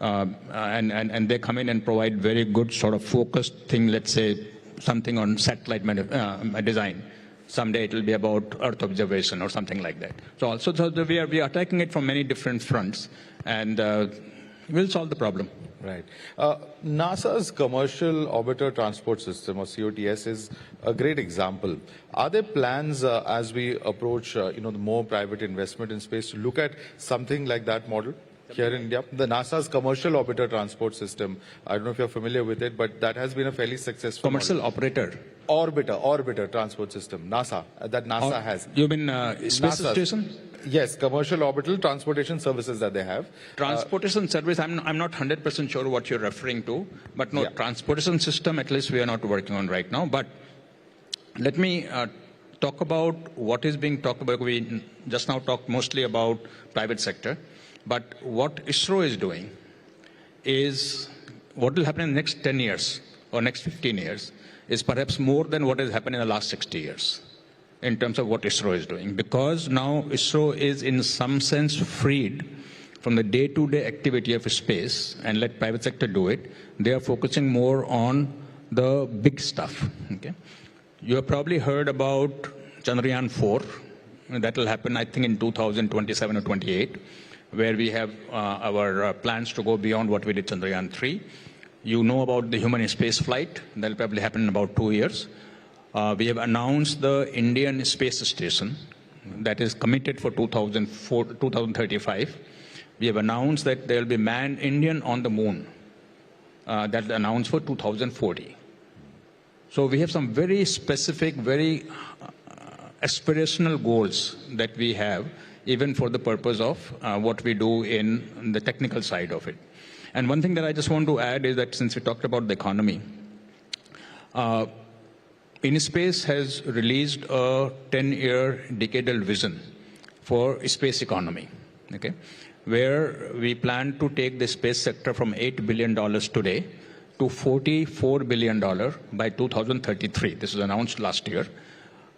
[SPEAKER 12] And they come in and provide very good sort of focused thing, let's say something on satellite design. Someday it will be about Earth observation or something like that. So also we are attacking it from many different fronts, and we'll solve the problem.
[SPEAKER 11] Right. NASA's Commercial Orbiter Transport System, or COTS, is a great example. Are there plans as we approach, the more private investment in space to look at something like that model here in India? The NASA's Commercial Orbiter Transport System, I don't know if you're familiar with it, but that has been a fairly successful
[SPEAKER 12] Commercial operator?
[SPEAKER 11] Orbiter Transport System, NASA, that NASA has.
[SPEAKER 12] You mean space station?
[SPEAKER 11] Yes, commercial orbital transportation services that they have.
[SPEAKER 12] Transportation service, I'm not 100% sure what you're referring to, but no, transportation system at least we are not working on right now. But let me talk about what is being talked about. We just now talked mostly about private sector, but what ISRO is doing is what will happen in the next 10 years or next 15 years is perhaps more than what has happened in the last 60 years. In terms of what ISRO is doing, because now ISRO is in some sense freed from the day-to-day activity of space and let private sector do it. They are focusing more on the big stuff. Okay? You have probably heard about Chandrayaan 4. That will happen, I think, in 2027 or 28, where we have our plans to go beyond what we did Chandrayaan 3. You know about the human space flight. That will probably happen in about 2 years. We have announced the Indian Space Station that is committed for 2035. We have announced that there will be manned Indian on the moon. That is announced for 2040. So we have some very specific, very aspirational goals that we have, even for the purpose of what we do in the technical side of it. And one thing that I just want to add is that since we talked about the economy, InSpace has released a 10-year decadal vision for space economy, okay, where we plan to take the space sector from $8 billion today to $44 billion by 2033. This was announced last year.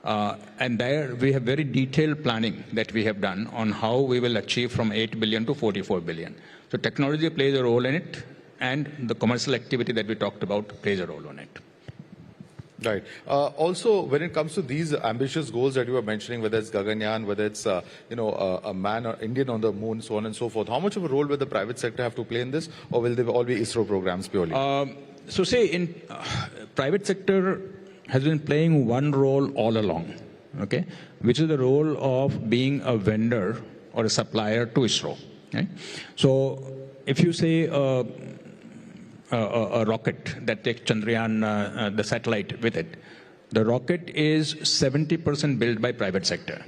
[SPEAKER 12] And there we have very detailed planning that we have done on how we will achieve from 8 billion to 44 billion. So technology plays a role in it, and the commercial activity that we talked about plays a role on it.
[SPEAKER 11] Right. Also, when it comes to these ambitious goals that you were mentioning, whether it's Gaganyaan, whether it's a man or Indian on the moon, so on and so forth, how much of a role will the private sector have to play in this, or will they all be ISRO programs purely?
[SPEAKER 12] So say in private sector has been playing one role all along, okay, which is the role of being a vendor or a supplier to ISRO. Okay? So if you say a rocket that takes Chandrayaan, the satellite with it, the rocket is 70% built by private sector.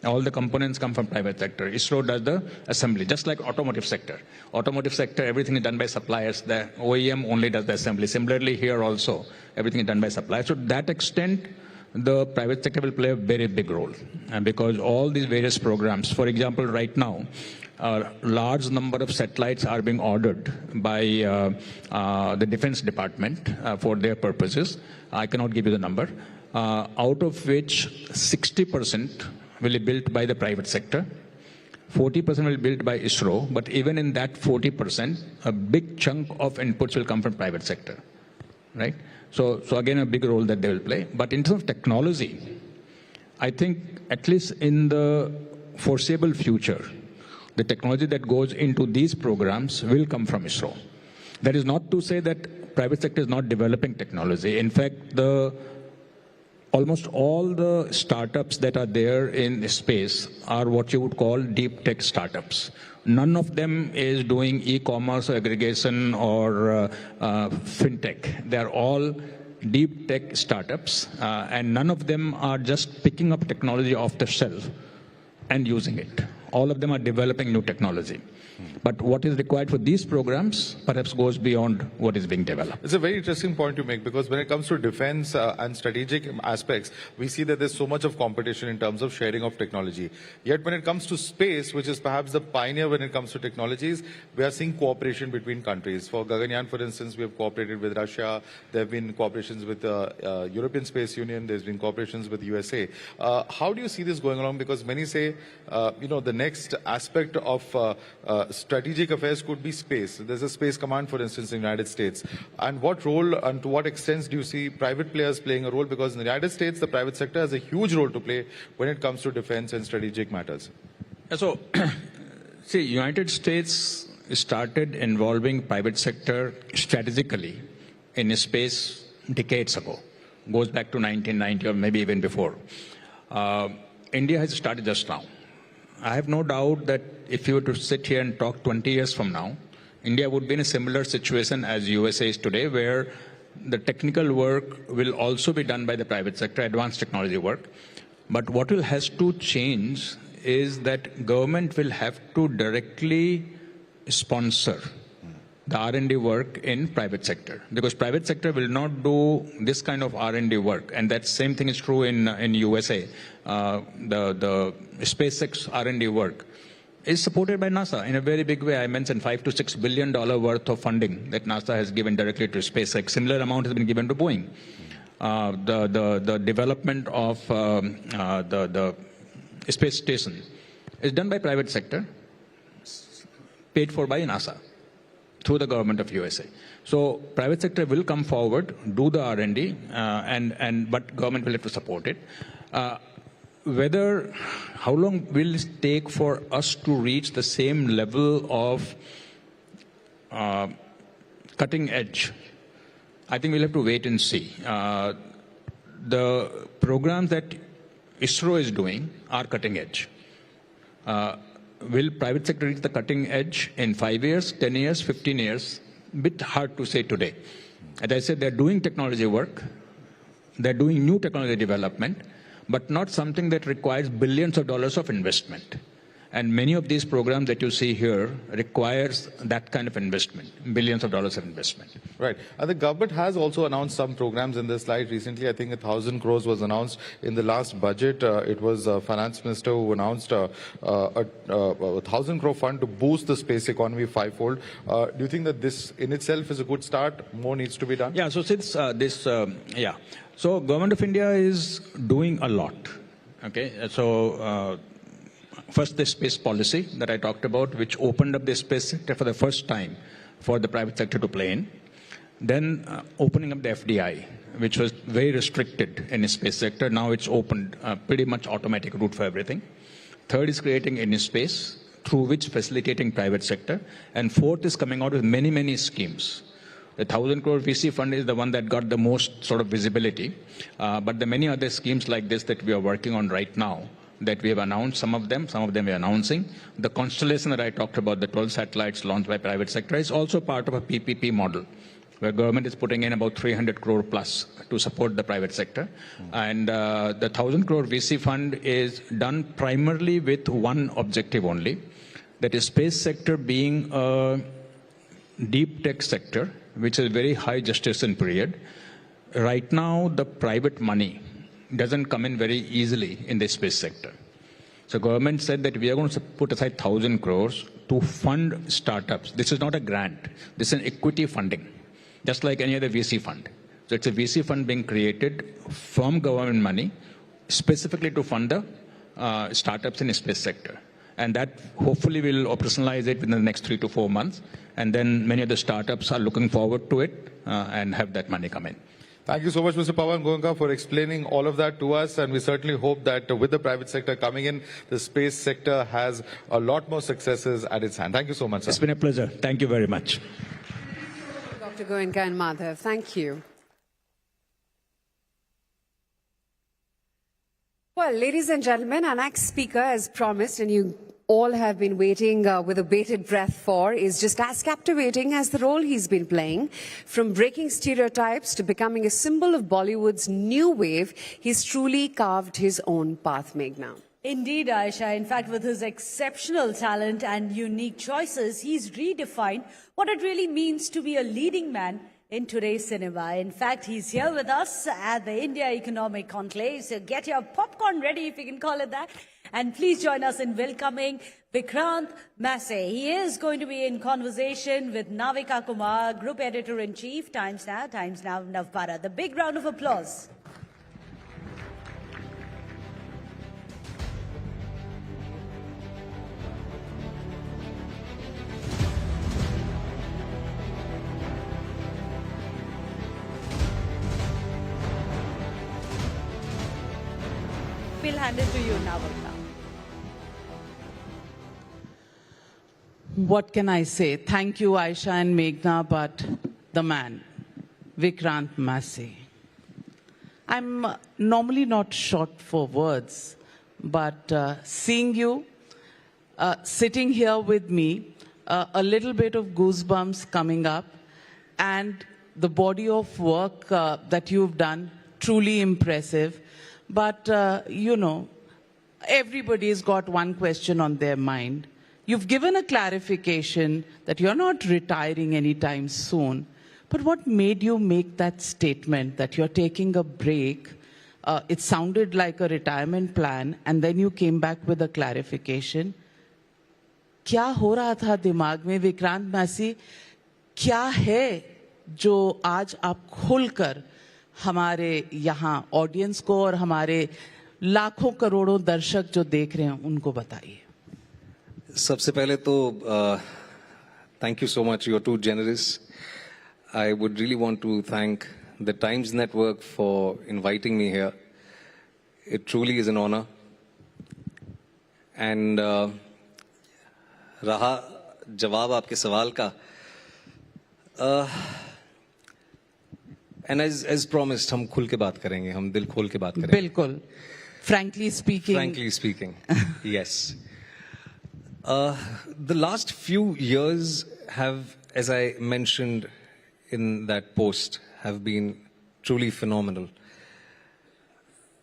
[SPEAKER 12] All the components come from private sector. ISRO does the assembly, just like automotive sector. Automotive sector, everything is done by suppliers. The OEM only does the assembly. Similarly, here also, everything is done by suppliers. So to that extent, the private sector will play a very big role. And because all these various programs, for example, right now, a large number of satellites are being ordered by the Defense Department for their purposes. I cannot give you the number. Out of which 60% will be built by the private sector, 40% will be built by ISRO, but even in that 40%, a big chunk of inputs will come from private sector, right? So again, a big role that they will play. But in terms of technology, I think at least in the foreseeable future, the technology that goes into these programs will come from ISRO. That is not to say that private sector is not developing technology. In fact, almost all the startups that are there in space are what you would call deep tech startups. None of them is doing e-commerce or aggregation or fintech. They are all deep tech startups, and none of them are just picking up technology off the shelf and using it. All of them are developing new technology. But what is required for these programs perhaps goes beyond what is being developed.
[SPEAKER 11] It's a very interesting point to make, because when it comes to defense and strategic aspects, we see that there's so much of competition in terms of sharing of technology. Yet when it comes to space, which is perhaps the pioneer when it comes to technologies, we are seeing cooperation between countries. For Gaganyaan, for instance, we have cooperated with Russia. There have been cooperations with the European Space Union. There's been cooperations with USA. How do you see this going along? Because many say, the next aspect of strategic affairs could be space. There's a space command, for instance, in the United States. And what role and to what extent do you see private players playing a role? Because in the United States, the private sector has a huge role to play when it comes to defense and strategic matters.
[SPEAKER 12] So, see, United States started involving private sector strategically in space decades ago. Goes back to 1990 or maybe even before. India has started just now. I have no doubt that if you were to sit here and talk 20 years from now, India would be in a similar situation as USA is today, where the technical work will also be done by the private sector, advanced technology work. But what will has to change is that government will have to directly sponsor the R&D work in private sector, because private sector will not do this kind of R&D work, and that same thing is true in USA. The SpaceX R&D work is supported by NASA in a very big way. I mentioned $5 to $6 billion worth of funding that NASA has given directly to SpaceX. Similar amount has been given to Boeing. The development of the space station is done by private sector, paid for by NASA through the government of USA. So private sector will come forward, do the R&D, but government will have to support it. How long will it take for us to reach the same level of cutting edge? I think we'll have to wait and see. The programs that ISRO is doing are cutting edge. Will private sector reach the cutting edge in 5 years, 10 years, 15 years? Bit hard to say today. As I said, they're doing technology work. They're doing new technology development, but not something that requires billions of dollars of investment. And many of these programs that you see here requires that kind of investment, billions of dollars of investment.
[SPEAKER 11] Right. And the government has also announced some programs in this slide. Recently, I think 1,000 crores was announced in the last budget. It was Finance Minister who announced a 1,000 crore fund to boost the space economy fivefold. Do you think that this in itself is a good start? More needs to be done?
[SPEAKER 12] Yeah, so since So Government of India is doing a lot. Okay, so first, the space policy that I talked about, which opened up the space sector for the first time for the private sector to play in. Then opening up the FDI, which was very restricted in the space sector. Now it's opened, pretty much automatic route for everything. Third is creating InSpace, through which facilitating private sector. And fourth is coming out with many, many schemes. The 1,000 crore VC fund is the one that got the most sort of visibility. But the many other schemes like this that we are working on right now, that we have announced, some of them we are announcing. The constellation that I talked about, the 12 satellites launched by private sector, is also part of a PPP model, where government is putting in about 300 crore plus to support the private sector. And the 1,000 crore VC fund is done primarily with one objective only, that is space sector being a deep tech sector, which is very high gestation period. Right now, the private money doesn't come in very easily in the space sector. So government said that we are going to put aside 1,000 crores to fund startups. This is not a grant. This is an equity funding, just like any other VC fund. So it's a VC fund being created from government money, specifically to fund the startups in the space sector. And that hopefully will operationalize it within the next 3 to 4 months. And then many of the startups are looking forward to it and have that money come in.
[SPEAKER 11] Thank you so much, Mr. Pawan Goenka, for explaining all of that to us. And we certainly hope that with the private sector coming in, the space sector has a lot more successes at its hand. Thank you so much, sir.
[SPEAKER 12] It's been a pleasure. Thank you very much.
[SPEAKER 4] Dr. Goenka and Madhav. Thank you. Well, ladies and gentlemen, our next speaker, as promised, and you all have been waiting with a bated breath for, is just as captivating as the role he's been playing. From breaking stereotypes to becoming a symbol of Bollywood's new wave, he's truly carved his own path, Meghna.
[SPEAKER 5] Indeed, Aisha. In fact, with his exceptional talent and unique choices, he's redefined what it really means to be a leading man in today's cinema. In fact, he's here with us at the India Economic Conclave. So get your popcorn ready, if you can call it that. And please join us in welcoming Vikrant Masse. He is going to be in conversation with Navika Kumar, Group Editor-in-Chief, Times Now, Navbharat. The big round of applause. We'll hand it to you now, Vikrant.
[SPEAKER 9] What can I say? Thank you, Aisha and Meghna, but the man, Vikrant Masse. I'm normally not short for words, but seeing you sitting here with me, a little bit of goosebumps coming up, and the body of work that you've done, truly impressive. But, you know, everybody's got one question on their mind. You've given a clarification that you're not retiring anytime soon. But what made you make that statement that you're taking a break? It sounded like a retirement plan, and then you came back with a clarification. क्या हो रहा था दिमाग में, विक्रांत मासी? क्या है जो आज आप खुलकर हमारे यहाँ ऑडियंस को और हमारे लाखों करोड़ों दर्शक जो देख रहे हैं उनको बताइए?
[SPEAKER 13] सबसे पहले तो thank you so much. You're too generous. I would really want to thank the Times Network for inviting me here. It truly is an honor. And रहा जवाब आपके सवाल का. And as promised, हम खुल के बात करेंगे, हम दिल खोल के बात करेंगे.
[SPEAKER 9] बिल्कुल. Frankly speaking.
[SPEAKER 13] Frankly speaking, yes. The last few years have, as I mentioned in that post, have been truly phenomenal.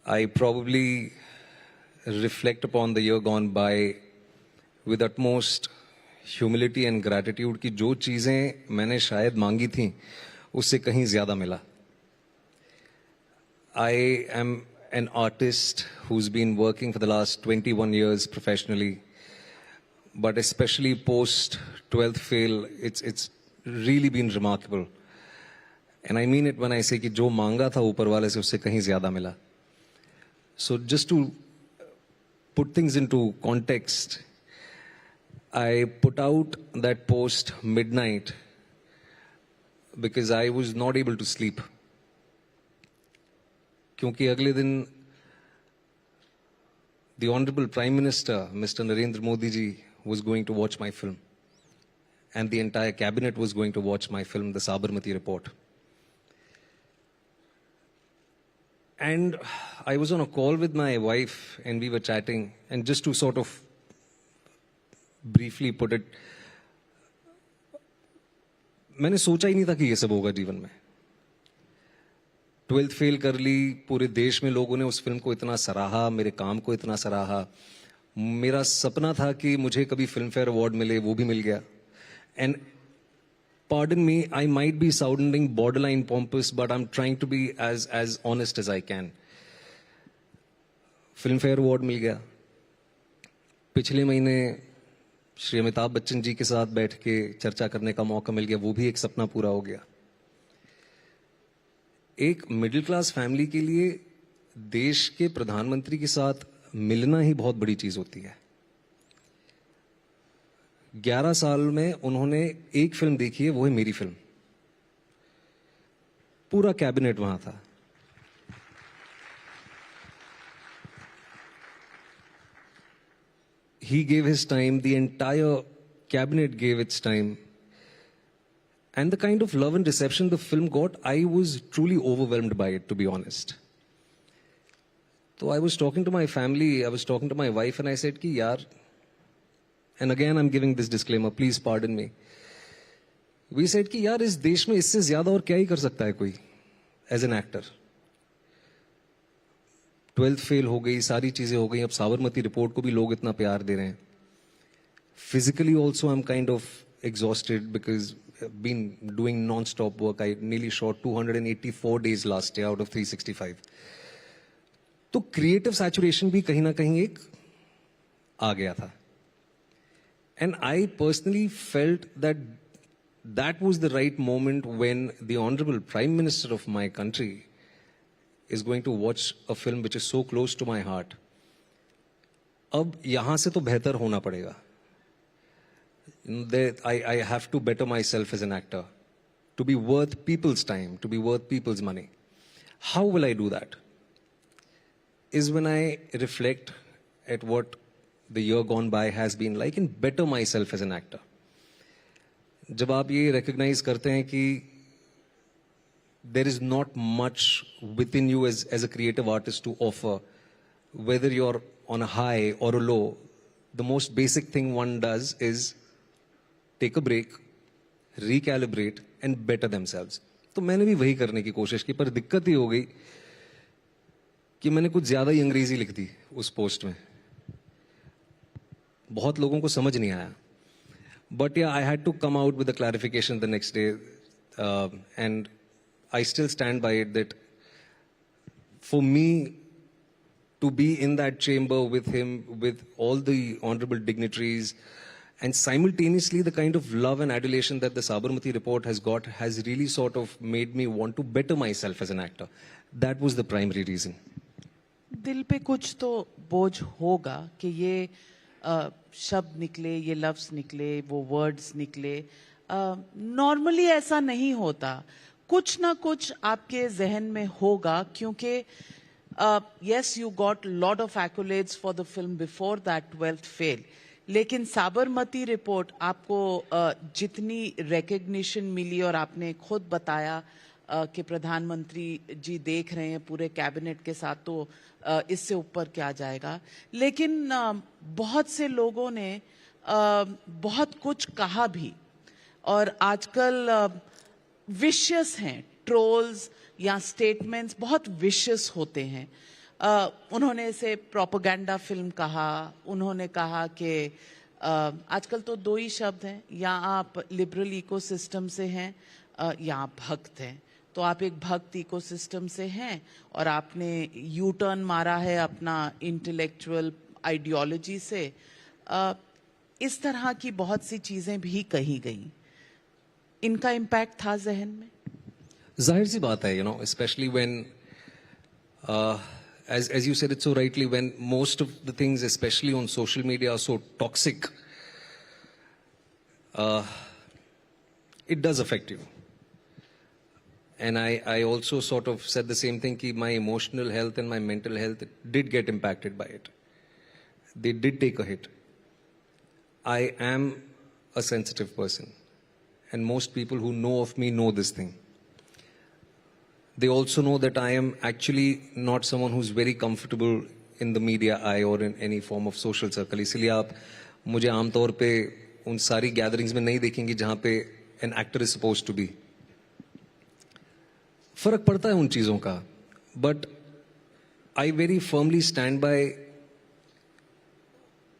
[SPEAKER 13] I probably reflect upon the year gone by with utmost humility and gratitude कि जो चीजें मैंने शायद मांगी थी उससे कहीं ज्यादा मिला. I am an artist who's been working for the last 21 years professionally, but especially post 12th fail, it's really been remarkable. And I mean it when I say कि जो मांगा था ऊपर वाले से उससे कहीं ज्यादा मिला. So just to put things into context, I put out that post midnight because I was not able to sleep. क्योंकि अगले दिन the Honorable Prime Minister, Mr. Narendra Modi ji, was going to watch my film. And the entire cabinet was going to watch my film, The Sabarmati Report. And I was on a call with my wife and we were chatting. And just to sort of briefly put it, मैंने सोचा ही नहीं था कि ये सब होगा जीवन में. 12th फेल कर ली, पूरे देश में लोगों ने उस फिल्म को इतना सराहा, मेरे काम को इतना सराहा. मेरा सपना था कि मुझे कभी फिल्म फेयर अवार्ड मिले, वो भी मिल गया. And pardon me, I might be sounding borderline pompous, but I'm trying to be as honest as I can. Filmfare award मिल गया. पिछले महीने श्री अमिताभ बच्चन जी के साथ बैठ के चर्चा करने का मौका मिल गया, वो भी एक सपना पूरा हो गया. एक मिडिल क्लास फैमिली के लिए देश के प्रधानमंत्री के साथ मिलना ही बहुत बड़ी चीज होती है. 11 साल में उन्होंने एक फिल्म देखी है, वो है मेरी फिल्म. पूरा कैबिनेट वहां था. He gave his time, the entire cabinet gave its time. And the kind of love and reception the film got, I was truly overwhelmed by it, to be honest. So I was talking to my family, I was talking to my wife, and I said, ki yaar, and again I'm giving this disclaimer, please pardon me. We said कि यार इस देश में इससे ज्यादा और क्या ही कर सकता है कोई as an actor. 12th fail हो गई, सारी चीजें हो गई, अब साबरमती रिपोर्ट को भी लोग इतना प्यार दे रहे हैं. Physically also I'm kind of exhausted because I've been doing non-stop work. I nearly shot 284 days last year out of 365. तो क्रिएटिव सैचुरेशन भी कहीं ना कहीं एक आ गया था. And I personally felt that that was the right moment when the Honorable Prime Minister of my country is going to watch a film which is so close to my heart. अब यहाँ से तो बेहतर होना पड़ेगा. I have to better myself as an actor to be worth people's time, to be worth people's money. How will I do that? Is when I reflect at what the year gone by has been like and better myself as an actor. जब आप ये recognize करते हैं कि there is not much within you as a creative artist to offer, whether you're on a high or a low, the most basic thing one does is take a break, recalibrate and better themselves. तो मैंने भी वही करने की कोशिश की, पर दिक्कत ही हो गई कि मैंने कुछ ज्यादा ही अंग्रेजी लिख दी उस पोस्ट में. बहुत लोगों को समझ नहीं आया. But yeah, I had to come out with a clarification the next day, and I still stand by it that for me to be in that chamber with him, with all the honorable dignitaries, and simultaneously the kind of love and adulation that the Sabarmati report has got has really sort of made me want to better myself as an actor. That was the primary reason.
[SPEAKER 9] दिल पे कुछ तो बोझ होगा कि ये शब्द निकले, ये लफ्ज निकले, वो वर्ड्स निकले. नॉर्मली ऐसा नहीं होता. कुछ ना कुछ आपके जहन में होगा क्योंकि yes, you got a lot of accolades for the film before that 12th fail. लेकिन साबरमती रिपोर्ट आपको जितनी recognition मिली और आपने खुद बताया कि प्रधानमंत्री जी देख रहे हैं पूरे कैबिनेट के साथ, तो इससे ऊपर क्या जाएगा. लेकिन बहुत से लोगों ने बहुत कुछ कहा भी, और आजकल विशियस हैं. ट्रोल्स या स्टेटमेंट्स बहुत विशियस होते हैं. उन्होंने इसे प्रोपेगेंडा फिल्म कहा. उन्होंने कहा कि आजकल तो दो ही शब्द हैं, या आप लिबरल इकोसिस्टम से हैं या आप भक्त हैं. तो आप एक भक्त इकोसिस्टम से हैं और आपने यू टर्न मारा है अपना इंटेलेक्चुअल आइडियोलॉजी से. इस तरह की बहुत सी चीजें भी कही गई. इनका इम्पैक्ट था जहन में.
[SPEAKER 13] जाहिर सी बात है, especially when as you said it so rightly, when most of the things, especially on social media, are so toxic, it does affect you. And I also sort of said the same thing, that my emotional health and my mental health did get impacted by it. They did take a hit. I am a sensitive person, and most people who know of me know this thing. They also know that I am actually not someone who's very comfortable in the media eye or in any form of social circle. इसलिए आप मुझे आमतौर पे उन सारी gatherings में नहीं देखेंगे जहाँ पे an actor is supposed to be. फर्क पड़ता है उन चीजों का, but I very firmly stand by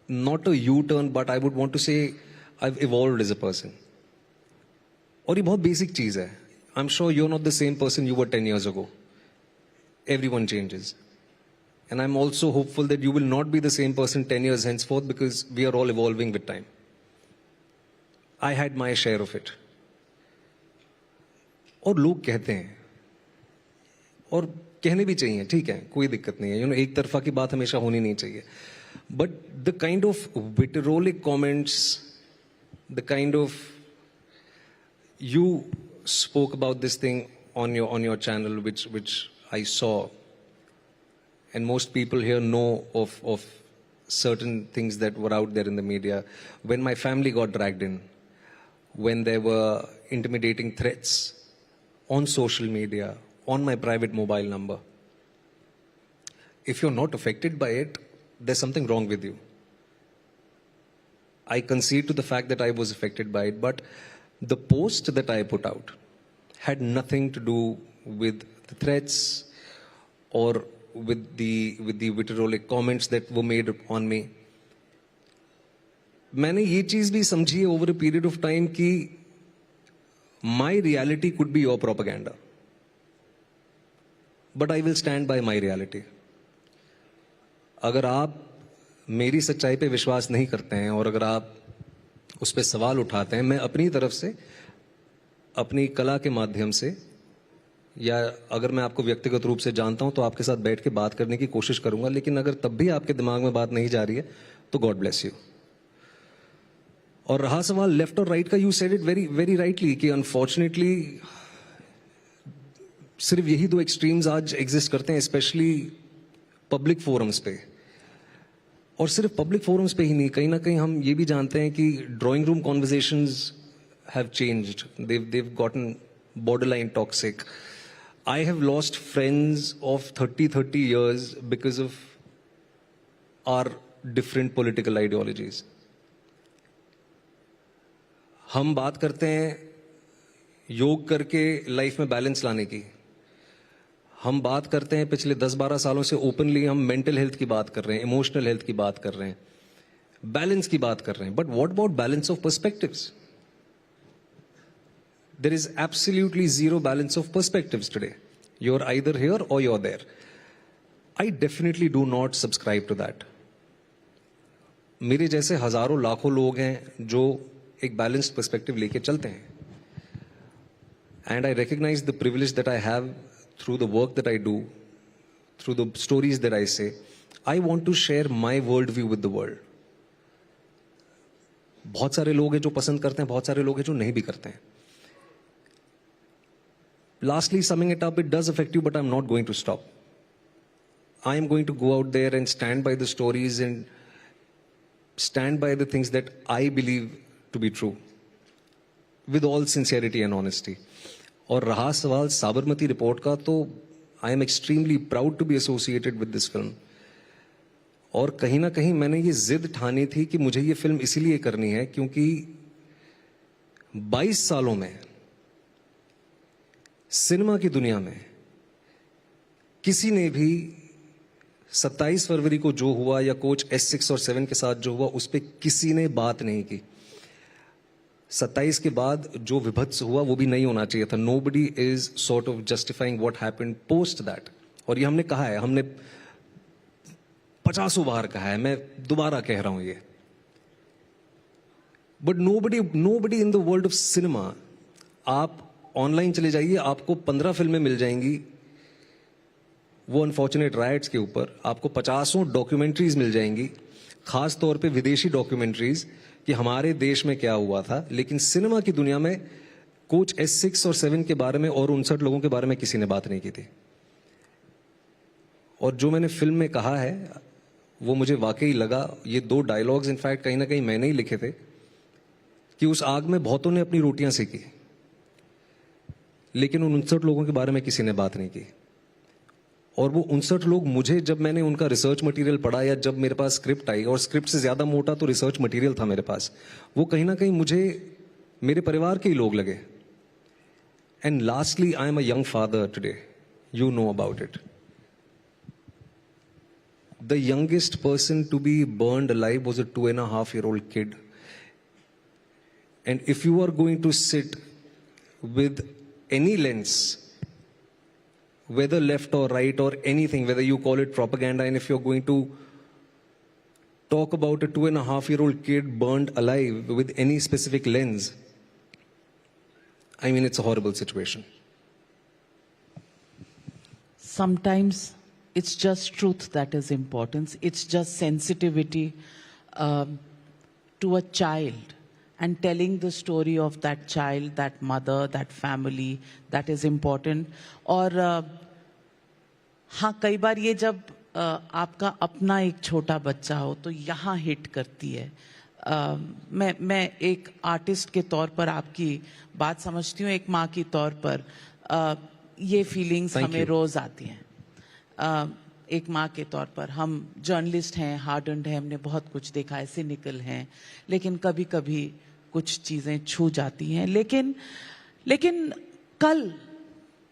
[SPEAKER 13] not a U-turn, but I would want to say I've evolved as a person. और ये बहुत basic चीज है. I'm sure you're not the same person you were 10 years ago. Everyone changes. And I'm also hopeful that you will not be the same person 10 years henceforth, because we are all evolving with time. I had my share of it. और लोग कहते हैं, और कहने भी चाहिए, ठीक है, कोई दिक्कत नहीं है. एक तरफा की बात हमेशा होनी नहीं चाहिए. But the kind of vitriolic comments, the kind of, you spoke about this thing on your channel, which I saw, and most people here know of certain things that were out there in the media. When my family got dragged in, when there were intimidating threats on social media, on my private mobile number. If you're not affected by it, there's something wrong with you. I concede to the fact that I was affected by it, but the post that I put out had nothing to do with the threats or with the vitriolic comments that were made on me. मैंने ये चीज भी समझी over a period of time कि my reality could be your propaganda, but I will stand by my reality. अगर आप मेरी सच्चाई पे विश्वास नहीं करते हैं और अगर आप उस पे सवाल उठाते हैं, मैं अपनी तरफ से अपनी कला के माध्यम से, या अगर मैं आपको व्यक्तिगत रूप से जानता हूं तो आपके साथ बैठ के बात करने की कोशिश करूंगा, लेकिन अगर तब भी आपके दिमाग में बात नहीं जा रही है तो गॉड ब्लेस यू. और रहा सवाल लेफ्ट और राइट का, you said it very very rightly कि अनफॉर्चुनेटली सिर्फ यही दो एक्सट्रीम्स आज एग्जिस्ट करते हैं, स्पेशली पब्लिक फोरम्स पे. और सिर्फ पब्लिक फोरम्स पे ही नहीं, कहीं ना कहीं हम ये भी जानते हैं कि drawing room conversations have changed, they've gotten borderline toxic. I have lost friends of 30 years because of our different political ideologies. हम बात करते हैं योग करके लाइफ में बैलेंस लाने की, हम बात करते हैं पिछले 10-12 सालों से ओपनली हम मेंटल हेल्थ की बात कर रहे हैं, इमोशनल हेल्थ की बात कर रहे हैं, बैलेंस की बात कर रहे हैं. But what about balance of perspectives? There is absolutely zero balance of perspectives today. You're either here or you're there. I definitely do not subscribe to that. मेरे जैसे हजारों लाखों लोग हैं जो एक balanced perspective लेके चलते हैं. And I recognize the privilege that I have through the work that I do, through the stories that I say. I want to share my worldview with the world. बहुत सारे लोग हैं जो पसंद करते हैं, बहुत सारे लोग हैं जो नहीं भी करते हैं. Lastly, summing it up, it does affect you, but I'm not going to stop. I am going to go out there and stand by the stories and stand by the things that I believe to be true, with all sincerity and honesty. और रहा सवाल Sabarmati report का, तो I am extremely proud to be associated with this film. और कहीं ना कहीं मैंने ये जिद ठानी थी कि मुझे ये फिल्म इसीलिए करनी है क्योंकि 22 सालों में सिनेमा की दुनिया में किसी ने भी 27 फरवरी को जो हुआ या कोच S6 और 7 के साथ जो हुआ उस पर किसी ने बात नहीं की. 27 के बाद जो विभत्स हुआ वो भी नहीं होना चाहिए था. Nobody is sort of justifying what happened post that. और ये हमने कहा है, हमने 50 बार कहा है, मैं दोबारा कह रहा हूं ये. But nobody in the world of cinema, आप ऑनलाइन चले जाइए, आपको 15 फिल्में मिल जाएंगी वो अनफॉर्चुनेट राइट्स के ऊपर, आपको 50 डॉक्यूमेंट्रीज मिल जाएंगी, खास तौर पे विदेशी डॉक्यूमेंट्रीज कि हमारे देश में क्या हुआ था. लेकिन सिनेमा की दुनिया में कोच S6 और 7 के बारे में और 59 लोगों के बारे में किसी ने बात नहीं की थी. और जो मैंने फिल्म में कहा है वो मुझे वाकई लगा, ये 2 डायलॉग्स इनफैक्ट कहीं ना कहीं मैंने ही लिखे थे कि उस आग में बहुतों ने अपनी रोटियां सेकी, लेकिन उन 59 लोगों के बारे में किसी ने बात नहीं की. और वो 59 लोग मुझे, जब मैंने उनका रिसर्च मटेरियल पढ़ा या जब मेरे पास स्क्रिप्ट आई, और स्क्रिप्ट से ज्यादा मोटा तो रिसर्च मटेरियल था मेरे पास, वो कहीं ना कहीं मुझे मेरे परिवार के ही लोग लगे. And lastly, I am a young father today, you know about it. The youngest person to be burned alive was a 2.5-year-old kid. And if you are going to sit with any lens, whether left or right or anything, whether you call it propaganda, and if you're going to talk about a 2.5-year-old kid burned alive with any specific lens, I mean, it's a horrible situation.
[SPEAKER 9] Sometimes it's just truth that is important. It's just sensitivity to a child and telling the story of that child, that mother, that family, that is important. और हाँ, कई बार ये जब आपका अपना एक छोटा बच्चा हो तो यहाँ हिट करती है. मैं एक आर्टिस्ट के तौर पर आपकी बात समझती हूँ, एक माँ की तौर पर ये फीलिंग्स हमें रोज आती हैं। एक माँ के तौर पर हम जर्नलिस्ट हैं, हार्डन्ड हैं, हमने बहुत कुछ देखा है, सिनिकल हैं, लेकिन कभी कभी कुछ चीज़ें छू जाती हैं। लेकिन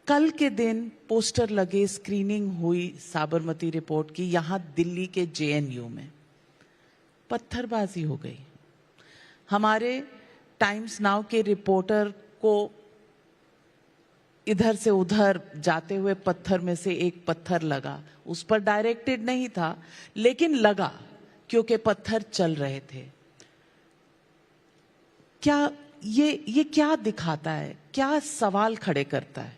[SPEAKER 9] कल के दिन पोस्टर लगे, स्क्रीनिंग हुई साबरमती रिपोर्ट की यहाँ दिल्ली के JNU में, पत्थरबाजी हो गई। हमारे टाइम्स नाउ के रिपोर्टर को इधर से उधर जाते हुए पत्थर में से एक पत्थर लगा, उस पर डायरेक्टेड नहीं था लेकिन लगा क्योंकि पत्थर चल रहे थे। क्या ये क्या दिखाता है, क्या सवाल खड़े करता है?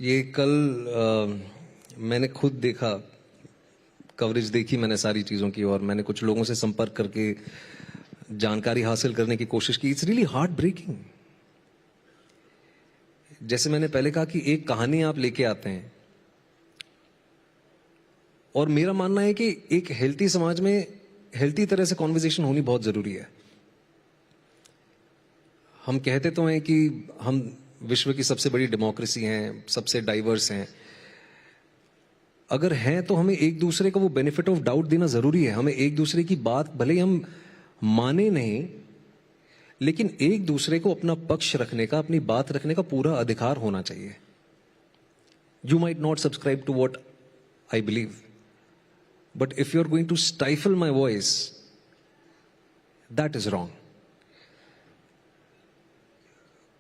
[SPEAKER 13] ये कल मैंने खुद देखा, कवरेज देखी मैंने सारी चीज़ों की, और मैंने कुछ लोगों से संपर्क करके जानकारी हासिल करने की कोशिश की। It's really heartbreaking. जैसे मैंने पहले कहा कि एक कहानी आप लेके आते हैं, और मेरा मानना है कि एक हेल्थी समाज में हेल्थी तरह से कॉन्वर्सेशन होनी बहुत जरूरी है। हम कहते तो हैं कि हम विश्व की सबसे बड़ी डेमोक्रेसी हैं, सबसे डाइवर्स हैं। अगर हैं तो हमें एक दूसरे को वो बेनिफिट ऑफ डाउट देना जरूरी है। हमें एक दूसरे की बात भले ही हम माने नहीं, लेकिन एक दूसरे को अपना पक्ष रखने का, अपनी बात रखने का पूरा अधिकार होना चाहिए। You might not subscribe to what I believe, but if you are going to stifle my voice, that is wrong.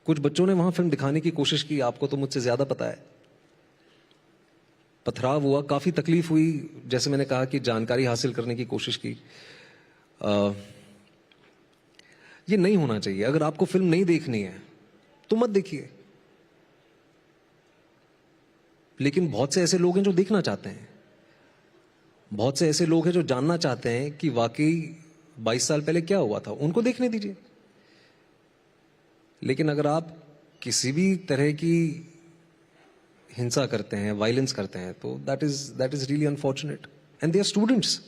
[SPEAKER 13] कुछ बच्चों ने वहां फिल्म दिखाने की कोशिश की, आपको तो मुझसे ज्यादा पता है। पथराव हुआ, काफी तकलीफ हुई। जैसे मैंने कहा कि जानकारी हासिल करने की कोशिश की। ये नहीं होना चाहिए। अगर आपको फिल्म नहीं देखनी है तो मत देखिए, लेकिन बहुत से ऐसे लोग हैं जो देखना चाहते हैं। बहुत से ऐसे लोग हैं जो जानना चाहते हैं कि वाकई 22 साल पहले क्या हुआ था, उनको देखने दीजिए। लेकिन अगर आप किसी भी तरह की हिंसा करते हैं, वायलेंस करते हैं, तो that is really unfortunate. And they are students.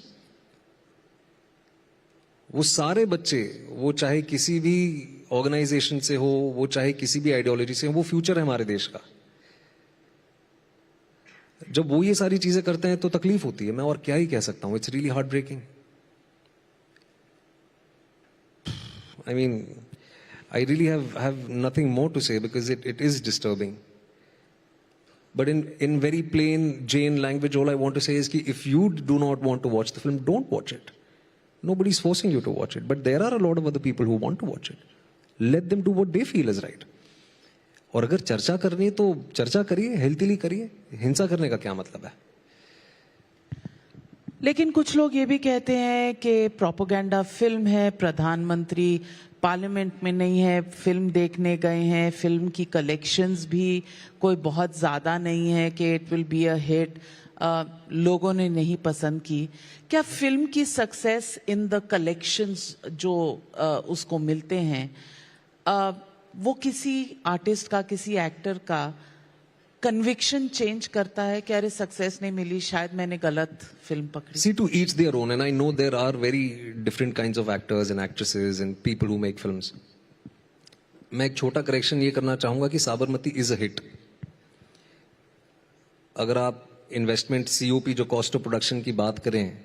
[SPEAKER 13] वो सारे बच्चे, वो चाहे किसी भी ऑर्गेनाइजेशन से हो, वो चाहे किसी भी आइडियोलॉजी से हो, वो फ्यूचर है हमारे देश का। जब वो ये सारी चीजें करते हैं तो तकलीफ होती है। मैं और क्या ही कह सकता हूं। It's really heartbreaking. I mean, I really have nothing more to say because it is disturbing. But in very plain Jane language, all I want to say is that if you do not want to watch the film, don't watch it. Nobody's forcing you to watch it. But there are a lot of other people who want to watch it. Let them do what they feel is right. और अगर चर्चा करनी है तो चर्चा करिए, हेल्थीली करिए। हिंसा करने का क्या मतलब है?
[SPEAKER 9] लेकिन कुछ लोग ये भी कहते हैं कि प्रोपेगेंडा फिल्म है, प्रधानमंत्री पार्लियामेंट में नहीं है, फिल्म देखने गए हैं, फिल्म की कलेक्शंस भी कोई बहुत ज़्यादा नहीं है कि it will be a hit, लोगों ने नहीं पसंद की। क्या फिल्म की सक्सेस इन द कलेक्शंस जो उसको मिलते हैं, वो किसी आर्टिस्ट का, किसी एक्टर का कन्विक्शन चेंज करता है कि अरे सक्सेस नहीं मिली, शायद मैंने गलत फिल्म पकड़ी?
[SPEAKER 13] See, to each their own, and I know there are very different kinds of actors and actresses and people who make films. मैं एक छोटा करेक्शन ये करना चाहूंगा कि साबरमती इज अ हिट। अगर आप इन्वेस्टमेंट, COP जो कॉस्ट ऑफ प्रोडक्शन की बात करें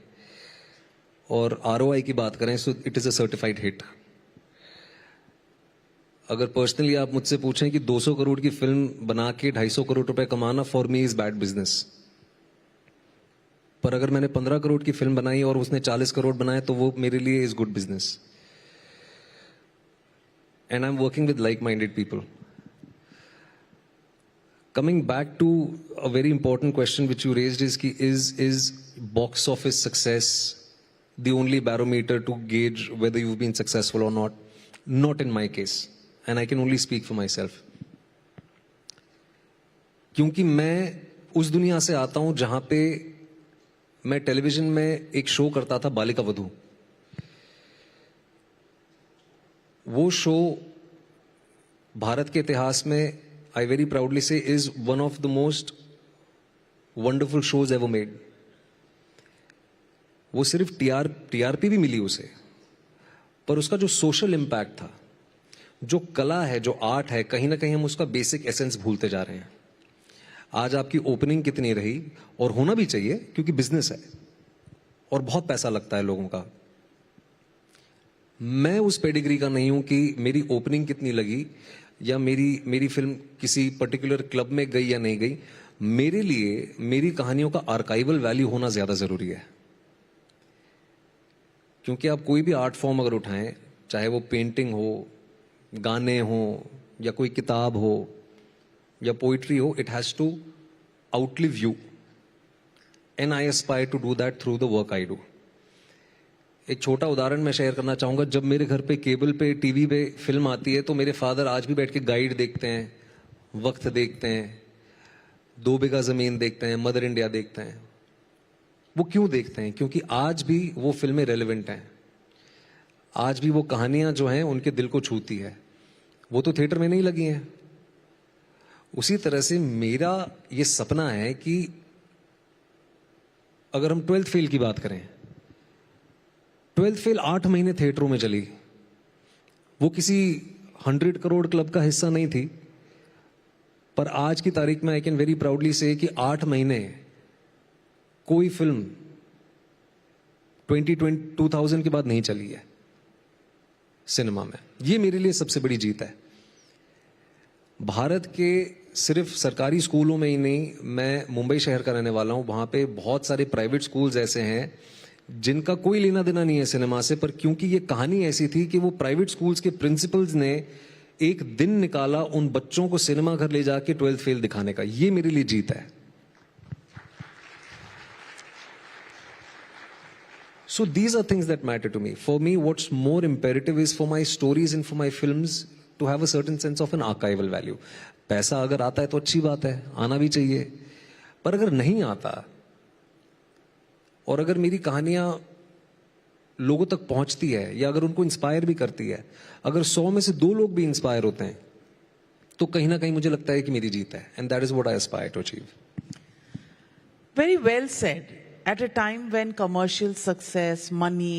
[SPEAKER 13] और ROI की बात करें, so it is a certified hit. अगर पर्सनली आप मुझसे पूछें कि 200 करोड़ की फिल्म बना के 250 करोड़ रुपए कमाना for me is bad business, पर अगर मैंने 15 करोड़ की फिल्म बनाई और उसने 40 करोड़ बनाए तो वो मेरे लिए is good business. And I am working with like minded people. Coming back to a very important question which you raised is कि is box office success the only barometer to gauge whether you been successful और not? Not in my case, and I can only speak for myself. क्योंकि मैं उस दुनिया से आता हूं जहां पे मैं टेलीविजन में एक शो करता था, बालिका वधू। वो शो भारत के इतिहास में, आई वेरी प्राउडली से, is one of the most wonderful shows ever made. वो सिर्फ टीआरपी भी मिली उसे, पर उसका जो सोशल इम्पैक्ट था, जो कला है, जो आर्ट है, कहीं ना कहीं हम उसका बेसिक एसेंस भूलते जा रहे हैं। आज आपकी ओपनिंग कितनी रही, और होना भी चाहिए क्योंकि बिजनेस है और बहुत पैसा लगता है लोगों का। मैं उस पेडिग्री का नहीं हूं कि मेरी ओपनिंग कितनी लगी या मेरी फिल्म किसी पर्टिकुलर क्लब में गई या नहीं गई। मेरे लिए मेरी कहानियों का आर्काइवल वैल्यू होना ज्यादा जरूरी है, क्योंकि आप कोई भी आर्ट फॉर्म अगर उठाएं, चाहे वो पेंटिंग हो, गाने हो, या कोई किताब हो, या पोइट्री हो, it has to outlive you, and I aspire to do that through the work I do. एक छोटा उदाहरण मैं शेयर करना चाहूंगा। जब मेरे घर पे केबल पे, टीवी पे फिल्म आती है तो मेरे फादर आज भी बैठ के गाइड देखते हैं, वक्त देखते हैं, 2 बिघा जमीन देखते हैं, मदर इंडिया देखते हैं। वो क्यों देखते हैं? क्योंकि आज भी वो फिल्में रेलेवेंट हैं, आज भी वो कहानियां जो हैं उनके दिल को छूती है। वो तो थिएटर में नहीं लगी हैं। उसी तरह से मेरा ये सपना है कि अगर हम 12th फेल की बात करें, 12th फेल 8 महीने थिएटरों में चली। वो किसी 100 करोड़ क्लब का हिस्सा नहीं थी, पर आज की तारीख में आई कैन वेरी प्राउडली से कि 8 महीने कोई फिल्म 2000 के बाद नहीं चली है सिनेमा में। ये मेरे लिए सबसे बड़ी जीत है। भारत के सिर्फ सरकारी स्कूलों में ही नहीं, मैं मुंबई शहर का रहने वाला हूं, वहां पे बहुत सारे प्राइवेट स्कूल्स ऐसे हैं जिनका कोई लेना देना नहीं है सिनेमा से, पर क्योंकि ये कहानी ऐसी थी कि वो प्राइवेट स्कूल्स के प्रिंसिपल्स ने एक दिन निकाला उन बच्चों को सिनेमा घर ले जाके 12th फेल दिखाने का। ये मेरे लिए जीत है। So these are things that matter to me. For me, what's more imperative is for my stories and for my films to have a certain sense of an archival value. पैसा अगर आता है तो अच्छी बात है, आना भी चाहिए, पर अगर नहीं आता और अगर मेरी कहानियां लोगों तक पहुंचती है या अगर उनको इंस्पायर भी करती है, अगर 100 में से 2 लोग भी इंस्पायर होते हैं, तो कहीं ना कहीं मुझे लगता है कि मेरी जीत है। And that is what I aspire to achieve.
[SPEAKER 9] Very well said. At a time when commercial success, money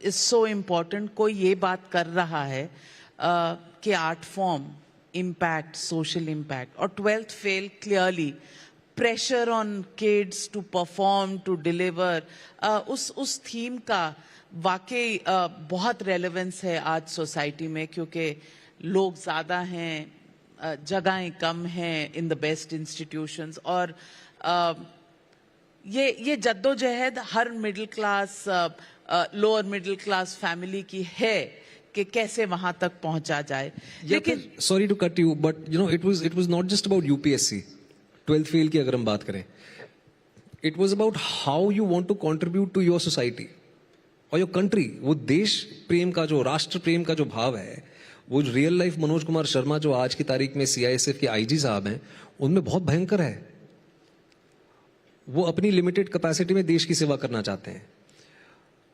[SPEAKER 9] is so important, कोई ये बात कर रहा है कि art form impact, social impact, और 12th fail clearly pressure on kids to perform, to deliver, उस theme का वाकई बहुत रेलेवेंस है आज सोसाइटी में, क्योंकि लोग ज़्यादा हैं, जगहें कम हैं इन द बेस्ट इंस्टीट्यूशंस, और ये जद्दोजहद हर middle class, lower middle class family की है कि कैसे वहां तक पहुंचा जाए। लेकिन
[SPEAKER 13] sorry to cut you, but you know it was not just about UPSC 12th fail की अगर हम बात करें, it was about how you want to contribute to your society और योर कंट्री। वो देश प्रेम का, जो राष्ट्र प्रेम का जो भाव है, वो रियल लाइफ मनोज कुमार शर्मा जो आज की तारीख में सीआईएसएफ के आईजी साहब हैं, उनमें बहुत भयंकर है। वो अपनी लिमिटेड कैपेसिटी में देश की सेवा करना चाहते हैं।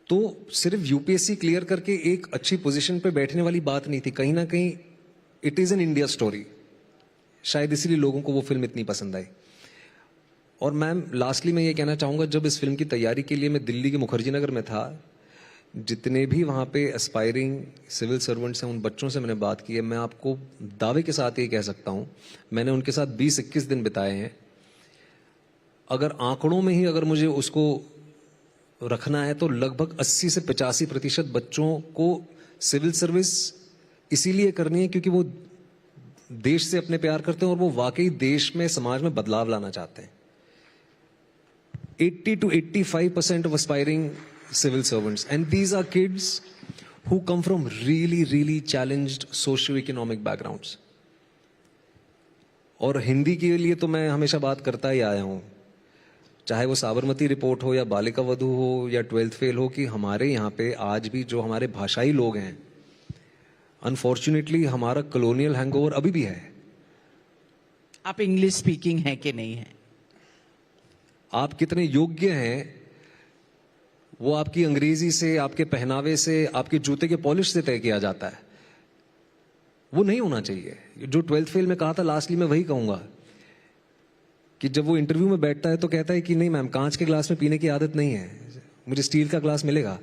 [SPEAKER 13] तो सिर्फ यूपीएससी क्लियर करके एक अच्छी पोजीशन पे बैठने वाली बात नहीं थी, कहीं ना कहीं it is an India story. शायद इसीलिए लोगों को वो फिल्म इतनी पसंद आई। और मैम, लास्टली मैं ये कहना चाहूंगा, जब इस फिल्म की तैयारी के लिए मैं दिल्ली के मुखर्जी नगर में था, जितने भी वहां पे एस्पायरिंग सिविल सर्वेंट्स हैं, उन बच्चों से मैंने बात की है। मैं आपको दावे के साथ ये कह सकता हूं, मैंने उनके साथ 20-21 दिन बिताए हैं। अगर आंकड़ों में ही अगर मुझे उसको रखना है तो लगभग 80 से 85% बच्चों को सिविल सर्विस इसीलिए करनी है क्योंकि वो देश से अपने प्यार करते हैं और वो वाकई देश में, समाज में बदलाव लाना चाहते हैं। 80 to 85% of aspiring civil servants, and these are kids who come from really challenged socio-economic backgrounds. और हिंदी के लिए तो मैं हमेशा बात करता ही आया हूं, चाहे वो साबरमती रिपोर्ट हो या बालिका वधू हो या 12th फेल हो, कि हमारे यहाँ पे आज भी जो हमारे भाषाई लोग हैं, अनफॉर्चुनेटली हमारा कॉलोनियल हैंगओवर अभी भी है।
[SPEAKER 9] आप इंग्लिश स्पीकिंग है कि नहीं है,
[SPEAKER 13] आप कितने योग्य हैं, वो आपकी अंग्रेजी से, आपके पहनावे से, आपके जूते के पॉलिश से तय किया जाता है। वो नहीं होना चाहिए। जो 12th फेल में कहा था, लास्टली मैं वही कहूंगा कि जब वो इंटरव्यू में बैठता है तो कहता है कि नहीं मैम, कांच के ग्लास में पीने की आदत नहीं है, मुझे स्टील का ग्लास मिलेगा?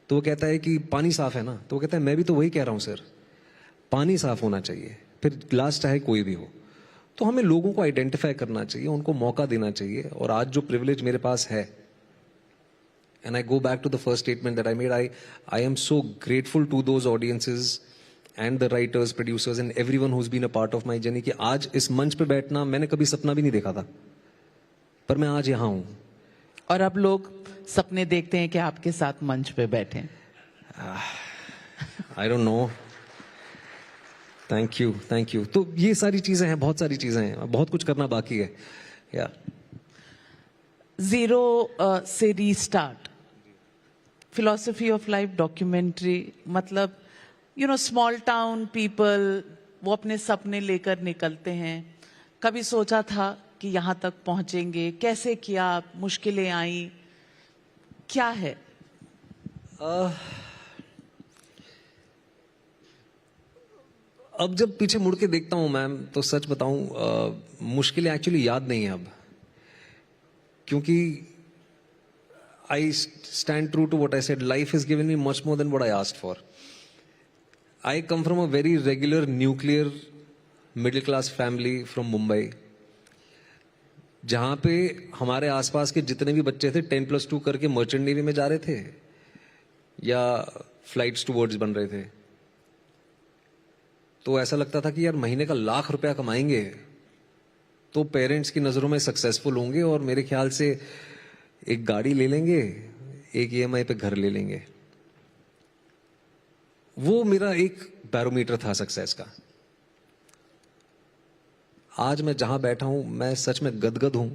[SPEAKER 13] तो वो कहता है कि पानी साफ है ना, तो वो कहता है मैं भी तो वही कह रहा हूँ सर, पानी साफ होना चाहिए, फिर ग्लास चाहे कोई भी हो। तो हमें लोगों को आइडेंटिफाई करना चाहिए, उनको मौका देना चाहिए। और आज जो प्रिविलेज मेरे पास है, and I go back to the first statement that I made, I am so grateful to those audiences and the writers, producers and everyone who's been a part of my journey कि आज इस मंच पे बैठना मैंने कभी सपना भी नहीं देखा था, पर मैं आज यहाँ हूँ।
[SPEAKER 9] और अब लोग सपने देखते हैं कि आपके साथ मंच पे बैठे।
[SPEAKER 13] I don't know. Thank you. तो ये सारी चीजें हैं, बहुत सारी चीजें हैं, बहुत कुछ करना बाकी है। या
[SPEAKER 9] जीरो से restart, philosophy of life documentary, मतलब स्मॉल टाउन पीपल वो अपने सपने लेकर निकलते हैं। कभी सोचा था कि यहाँ तक पहुंचेंगे? कैसे किया? मुश्किलें आई? क्या है?
[SPEAKER 13] अब जब पीछे मुड़ के देखता हूं मैम, तो सच बताऊं मुश्किलें एक्चुअली याद नहीं है अब, क्योंकि I stand true to what I said, life is given me much more than what I asked for. I come from a very regular nuclear middle class family from Mumbai, जहां पे हमारे आसपास के जितने भी बच्चे थे 10+2 करके मर्चेंट नेवी में जा रहे थे या फ्लाइट स्टूवर्ड्स बन रहे थे। तो ऐसा लगता था कि यार महीने का लाख रुपया कमाएंगे तो पेरेंट्स की नजरों में सक्सेसफुल होंगे और मेरे ख्याल से एक गाड़ी ले लेंगे, एक EMI पे घर ले लेंगे। वो मेरा एक बैरोमीटर था सक्सेस का। आज मैं जहां बैठा हूं, मैं सच में गदगद हूं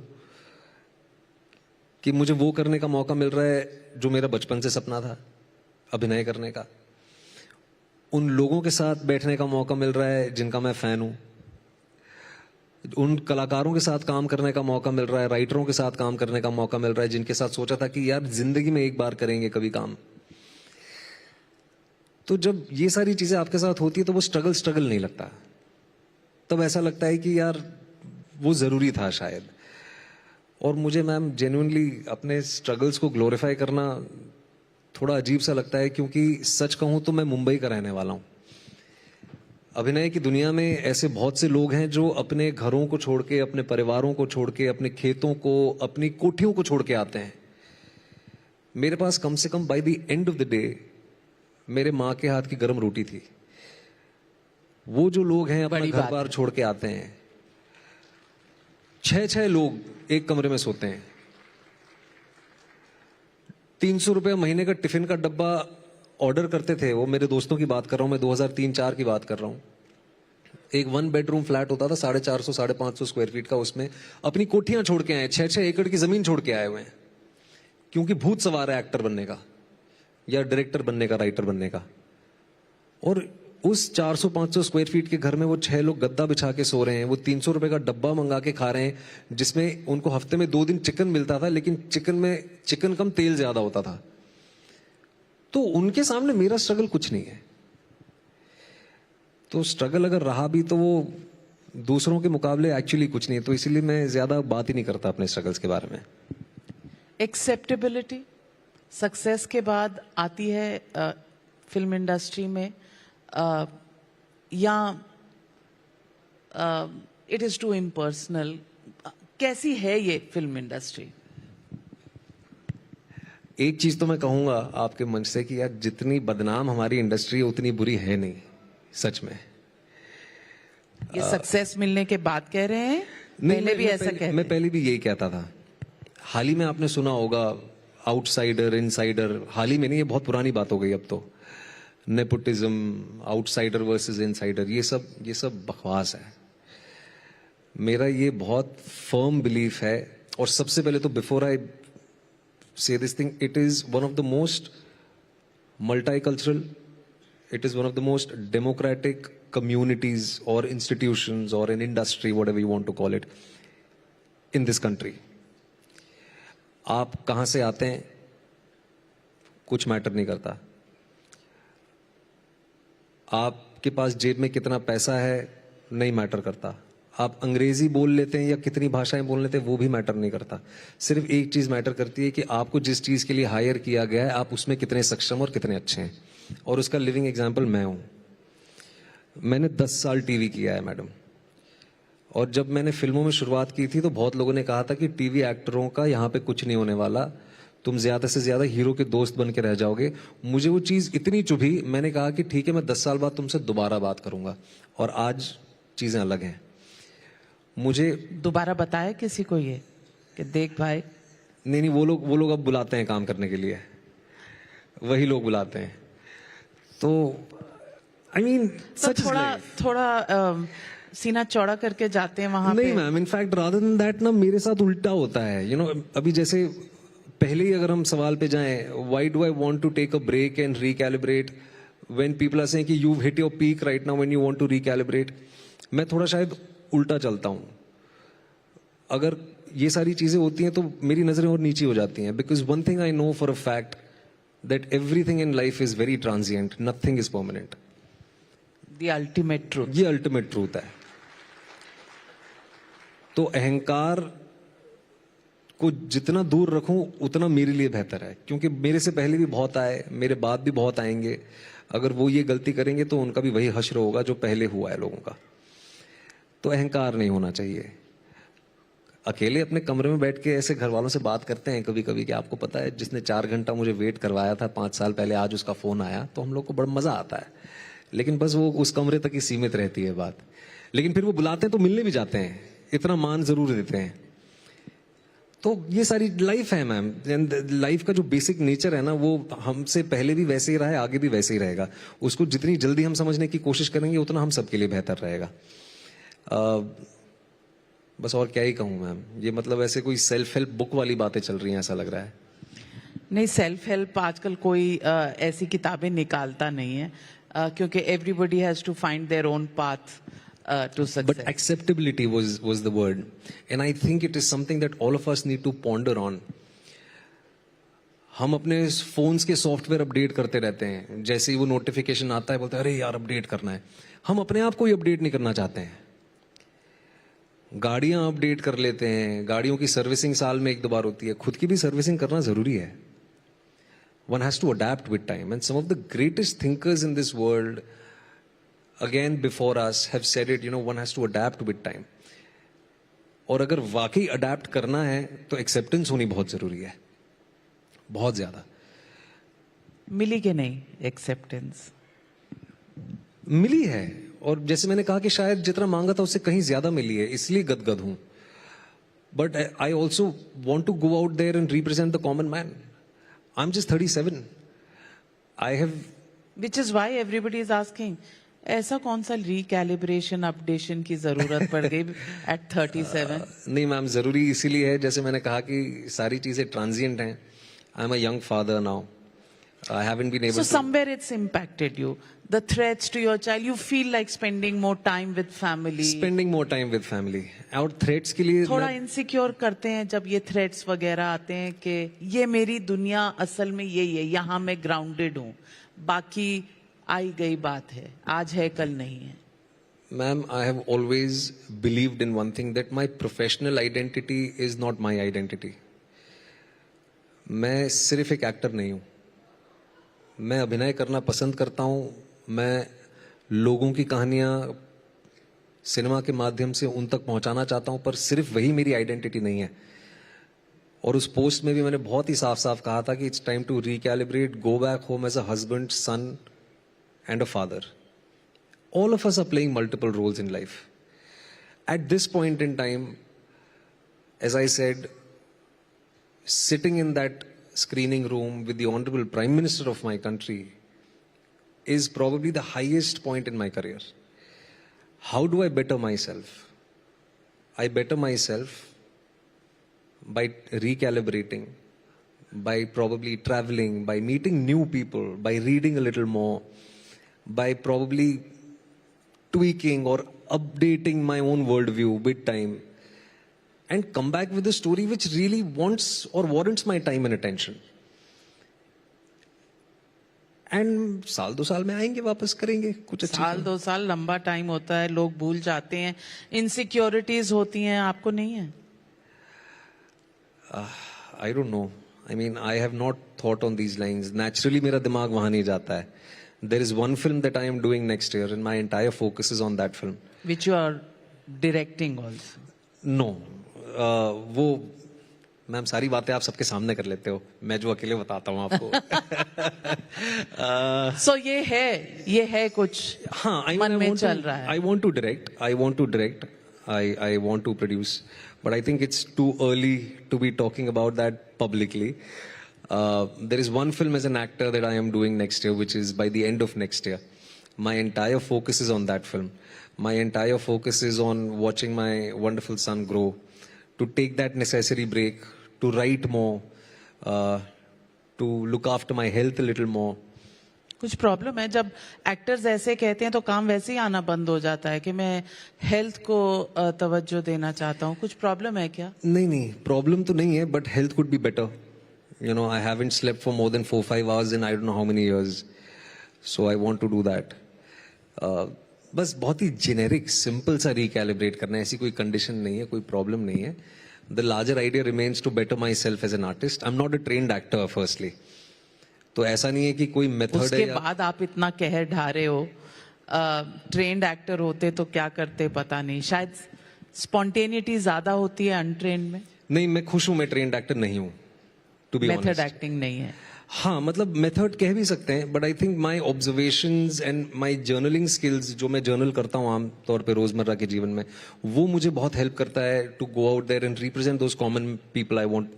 [SPEAKER 13] कि मुझे वो करने का मौका मिल रहा है जो मेरा बचपन से सपना था, अभिनय करने का। उन लोगों के साथ बैठने का मौका मिल रहा है जिनका मैं फैन हूं। उन कलाकारों के साथ काम करने का मौका मिल रहा है, राइटरों के साथ काम करने का मौका मिल रहा है जिनके साथ सोचा था कि यार जिंदगी में एक बार करेंगे कभी काम। तो जब ये सारी चीजें आपके साथ होती है तो वो स्ट्रगल नहीं लगता, तब ऐसा लगता है कि यार वो जरूरी था शायद। और मुझे मैम जेन्युइनली अपने स्ट्रगल्स को ग्लोरीफाई करना थोड़ा अजीब सा लगता है, क्योंकि सच कहूं तो मैं मुंबई का रहने वाला हूं। अभिनय की दुनिया में ऐसे बहुत से लोग हैं जो अपने घरों को छोड़ के, अपने परिवारों को छोड़ के, अपने खेतों को, अपनी कोठियों को छोड़ के आते हैं। मेरे पास कम से come by the end of the day मेरे माँ के हाथ की गर्म रोटी थी। वो जो लोग हैं अपना घर बार छोड़ के आते हैं, 6 लोग एक कमरे में सोते हैं, 300 रुपये महीने का टिफिन का डब्बा ऑर्डर करते थे। वो मेरे दोस्तों की बात कर रहा हूं मैं, 2003-4 की बात कर रहा हूं। एक 1 बेडरूम फ्लैट होता था 450-550 स्क्वायर फीट का, उसमें अपनी कोठियां छोड़ के आए, 6 एकड़ की जमीन छोड़ के आए हुए हैं, क्योंकि भूत सवार है एक्टर बनने का या डायरेक्टर बनने का, राइटर बनने का। और उस 400-500 स्क्वायर फीट के घर में वो 6 लोग गद्दा बिछा के सो रहे हैं, वो 300 रुपए का डब्बा मंगा के खा रहे हैं, जिसमें उनको हफ्ते में 2 दिन चिकन मिलता था, लेकिन चिकन कम तेल ज्यादा होता था। तो उनके सामने मेरा स्ट्रगल कुछ नहीं है। तो स्ट्रगल अगर रहा भी तो वो दूसरों के मुकाबले एक्चुअली कुछ नहीं है, तो इसीलिए मैं ज्यादा बात ही नहीं करता अपने स्ट्रगल्स के बारे में।
[SPEAKER 9] एक्सेप्टेबिलिटी सक्सेस के बाद आती है फिल्म इंडस्ट्री में, या इट इज टू इम्पर्सनल? कैसी है ये फिल्म इंडस्ट्री?
[SPEAKER 13] एक चीज तो मैं कहूंगा आपके मंच से कि यार जितनी बदनाम हमारी इंडस्ट्री है उतनी बुरी है नहीं, सच में।
[SPEAKER 9] ये सक्सेस मिलने के बाद कह रहे हैं? पहले भी ऐसा कहते हैं?
[SPEAKER 13] मैं पहले भी यही कहता था। हाल ही में आपने सुना होगा आउटसाइडर इनसाइडर, हाल ही में नहीं, ये बहुत पुरानी बात हो गई अब तो। नेपोटिज्म, आउटसाइडर वर्सेस इनसाइडर, ये सब बकवास है। मेरा ये बहुत फर्म बिलीफ है। और सबसे पहले तो before I say this thing, it is one of the most multicultural, it is one of the most democratic communities or institutions or an industry, whatever you want to call it, in this country. आप कहां से आते हैं कुछ matter नहीं करता, आपके पास जेब में कितना पैसा है नहीं मैटर करता, आप अंग्रेजी बोल लेते हैं या कितनी भाषाएं बोल लेते हैं वो भी मैटर नहीं करता। सिर्फ एक चीज मैटर करती है कि आपको जिस चीज के लिए हायर किया गया है आप उसमें कितने सक्षम और कितने अच्छे हैं, और उसका लिविंग एग्जाम्पल मैं हूं। मैंने 10 साल टीवी किया है मैडम, और जब मैंने फिल्मों में शुरुआत की थी तो बहुत लोगों ने कहा था कि टीवी एक्टरों का यहाँ पे कुछ नहीं होने वाला, तुम ज्यादा से ज्यादा हीरो के दोस्त बन के रह जाओगे। मुझे वो चीज इतनी चुभी, मैंने कहा कि ठीक है मैं 10 साल बाद तुमसे दोबारा बात करूंगा, और आज चीजें अलग हैं। मुझे
[SPEAKER 9] दोबारा बताया किसी को ये कि देख भाई?
[SPEAKER 13] नहीं, वो लोग अब बुलाते हैं काम करने के लिए, वही लोग बुलाते हैं। तो आई मीन सच
[SPEAKER 9] थोड़ा सीना चौड़ा करके जाते हैं वहां पे।
[SPEAKER 13] नहीं ma'am, in fact rather than that ना मेरे साथ उल्टा होता है। अभी जैसे पहले ही अगर हम सवाल पे जाएं, why do I want to take a break and recalibrate when people are saying कि you hit your peak right now when you want to recalibrate. मैं थोड़ा शायद उल्टा चलता हूं। अगर ये सारी चीजें होती हैं तो मेरी नजरें और नीची हो जाती हैं, because one thing I know for a fact that everything in life is very transient, nothing is permanent.
[SPEAKER 9] The ultimate truth.
[SPEAKER 13] ये अल्टीमेट ट्रूथ है। तो अहंकार को जितना दूर रखूं उतना मेरे लिए बेहतर है, क्योंकि मेरे से पहले भी बहुत आए, मेरे बाद भी बहुत आएंगे। अगर वो ये गलती करेंगे तो उनका भी वही हश्र होगा जो पहले हुआ है लोगों का। तो अहंकार नहीं होना चाहिए। अकेले अपने कमरे में बैठ के ऐसे घर वालों से बात करते हैं कभी कभी कि आपको पता है जिसने 4 घंटा मुझे वेट करवाया था 5 साल पहले, आज उसका फोन आया, तो हम लोग को बड़ा मजा आता है। लेकिन बस वो उस कमरे तक ही सीमित रहती है बात। लेकिन फिर वो बुलाते हैं तो मिलने भी जाते हैं, इतना मान जरूर देते हैं। तो ये सारी लाइफ है मैम, लाइफ का जो बेसिक नेचर है ना वो हमसे पहले भी वैसे ही रहा है, आगे भी वैसे ही रहेगा। उसको जितनी जल्दी हम समझने की कोशिश करेंगे उतना हम सबके लिए बेहतर रहेगा। बस और क्या ही कहूँ मैम, ये मतलब ऐसे कोई सेल्फ हेल्प बुक वाली बातें चल रही हैं ऐसा लग रहा है।
[SPEAKER 9] नहीं, सेल्फ हेल्प आजकल कोई ऐसी किताबें निकालता नहीं है, क्योंकि everybody has to find their own path to success.
[SPEAKER 13] But acceptability was the word, and I think it is something that all of us need to ponder on. हम अपने फोन्स के सॉफ्टवेयर अपडेट करते रहते हैं, जैसे ही वो notification आता है बोलते हैं अरे यार अपडेट करना है। हम अपने आप को ही अपडेट नहीं करना चाहते हैं। गाड़ियां अपडेट कर लेते हैं, गाड़ियों की सर्विसिंग साल में 1-2 बार होती है, खुद की भी सर्विसिंग करना जरूरी है। One has to adapt with time, and some of the greatest thinkers in this world again before us have said it, one has to adapt with time. और अगर वाकई अडेप्ट करना है तो एक्सेप्टेंस होनी बहुत जरूरी है, बहुत ज्यादा।
[SPEAKER 9] मिली कि नहीं एक्सेप्टेंस?
[SPEAKER 13] मिली है, और जैसे मैंने कहा कि शायद जितना मांगा था उससे कहीं ज्यादा मिली है, इसलिए गदगद हूं। But I also want to go out there and represent the common man. I am just 37. I have,
[SPEAKER 9] which is why everybody is asking ऐसा कौन सा रिकैलिब्रेशन अपडेशन की जरूरत पड़ गई एट 37?
[SPEAKER 13] नहीं मैम, जरूरी इसीलिए है, जैसे मैंने कहा कि सारी चीजें ट्रांजिएंट हैं। I am a young father now. I haven't been able
[SPEAKER 9] so
[SPEAKER 13] to.
[SPEAKER 9] somewhere it's impacted you. The threats to your child, you feel like spending more time with family.
[SPEAKER 13] Spending more time with family. और threats के लिए
[SPEAKER 9] थोड़ा insecure करते हैं जब ये threats वगैरह आते हैं कि ये मेरी दुनिया असल में यही है, यहाँ मैं grounded हूँ, बाकी आई गई बात है, आज है कल नहीं है.
[SPEAKER 13] Ma'am, I have always believed in one thing, that my professional identity is not my identity. मैं सिर्फ एक एक्टर नहीं हूँ, मैं अभिनय करना पसंद करता हूँ, मैं लोगों की कहानियाँ सिनेमा के माध्यम से उन तक पहुँचाना चाहता हूँ, पर सिर्फ वही मेरी आइडेंटिटी नहीं है. और उस पोस्ट में भी मैंने बहुत ही साफ साफ कहा था कि it's time to recalibrate, go back home as a husband, son and a father. All of us are playing multiple roles in life. At this point in time, as I said, sitting in that screening room with the Honorable Prime Minister of my country is probably the highest point in my career. How do I better myself? I better myself by recalibrating, by probably traveling, by meeting new people, by reading a little more, by probably tweaking or updating my own worldview with time, and come back with a story which really wants or warrants my time and attention. And साल 2 साल में आएंगे, वापस करेंगे कुछ अच्छा।
[SPEAKER 9] साल 2 साल लंबा टाइम होता है, लोग भूल जाते हैं, इनसिक्योरिटीज होती हैं, आपको नहीं है?
[SPEAKER 13] I don't know, I mean I have not thought on these lines. Naturally मेरा दिमाग वहां नहीं जाता है। There is one film that I am doing next year and my entire focus is on that film.
[SPEAKER 9] Which you are directing also?
[SPEAKER 13] No, वो ma'am सारी बातें आप सबके सामने कर लेते हो, मैं जो अकेले बताता हूँ आपको।
[SPEAKER 9] सो ये है कुछ
[SPEAKER 13] हाँ,
[SPEAKER 9] मन में चल रहा है।
[SPEAKER 13] I want to direct, I want to produce, but I think it's too early to be talking about that publicly. There is one film as an actor that I am doing next year, which is by the end of next year. My entire focus is on that film. My entire focus is on watching my wonderful son grow, to take that necessary break, to write more, to look after my health a little more.
[SPEAKER 9] कुछ problem है जब actors ऐसे कहते हैं तो काम वैसे ही आना बंद हो जाता है कि मैं हेल्थ को तवज्जो देना चाहता हूँ? कुछ प्रॉब्लम है क्या?
[SPEAKER 13] नहीं, प्रॉब्लम तो नहीं है, but health could be better. You know, I haven't slept for more than 4-5 hours in I don't know how many years. So I want to do that. बस बहुत ही जेनेरिक सिंपल सा recalibrate करना है, ऐसी कोई कंडीशन नहीं है, कोई प्रॉब्लम नहीं है. The larger idea remains to better my self as an artist. I am not a trained actor firstly, तो ऐसा नहीं है कि कोई मेथड है.
[SPEAKER 9] उसके बाद आप इतना कहर ढा रहे हो. ट्रेन्ड एक्टर होते तो क्या करते पता नहीं, शायद स्पॉन्टेनिटी ज्यादा होती है अनट्रेन्ड में.
[SPEAKER 13] नहीं, मैं खुश हूं मैं ट्रेन्ड एक्टर नहीं हूं, to be honest.
[SPEAKER 9] Method acting नहीं है.
[SPEAKER 13] हाँ, मतलब मेथड कह भी सकते हैं, but I think my observations and my journaling skills, जो मैं जर्नल करता हूँ आमतौर पे रोजमर्रा के जीवन में, वो मुझे बहुत हेल्प करता है to go out there and represent those common people I want.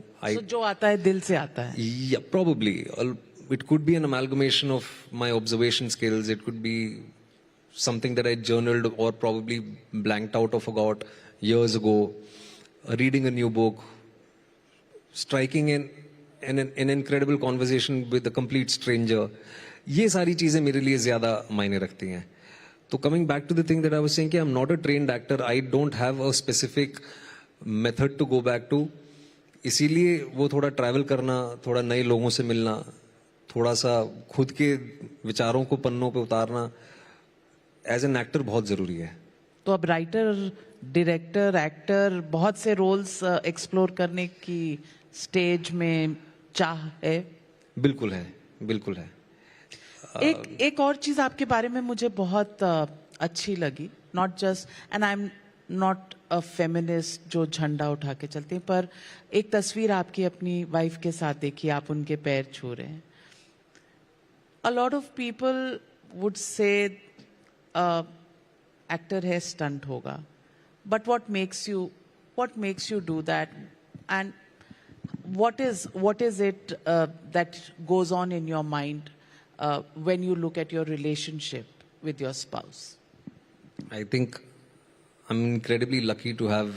[SPEAKER 9] जो आता है दिल से आता है.
[SPEAKER 13] Yeah, probably. It could be an amalgamation of my observation skills. It could be something that I journaled or probably blanked out or forgot years ago. Reading a new book, striking an incredible conversation with a complete stranger. ये सारी चीजें मेरे लिए ज्यादा मायने रखती हैं. तो coming back to the thing that I was saying कि I'm not a trained actor. I don't have a specific method to go back to. इसीलिए वो थोड़ा ट्रैवल करना, थोड़ा नए लोगों से मिलना, थोड़ा सा खुद के विचारों को पन्नों पे उतारना एज एन एक्टर बहुत जरूरी है.
[SPEAKER 9] तो अब राइटर, डायरेक्टर, एक्टर, बहुत से रोल्स एक्सप्लोर करने की स्टेज में चाह है.
[SPEAKER 13] बिल्कुल है, बिल्कुल है.
[SPEAKER 9] एक और चीज आपके बारे में मुझे बहुत अच्छी लगी. Not just, and I am not a feminist जो झंडा उठा के चलते हैं, पर एक तस्वीर आपकी अपनी वाइफ के साथ देखी, आप उनके पैर छू रहे हैं. A lot of people would say actor है, stunt होगा, but what makes you do that, and what is it that goes on in your mind when you look at your relationship with your spouse?
[SPEAKER 13] I think I'm incredibly lucky to have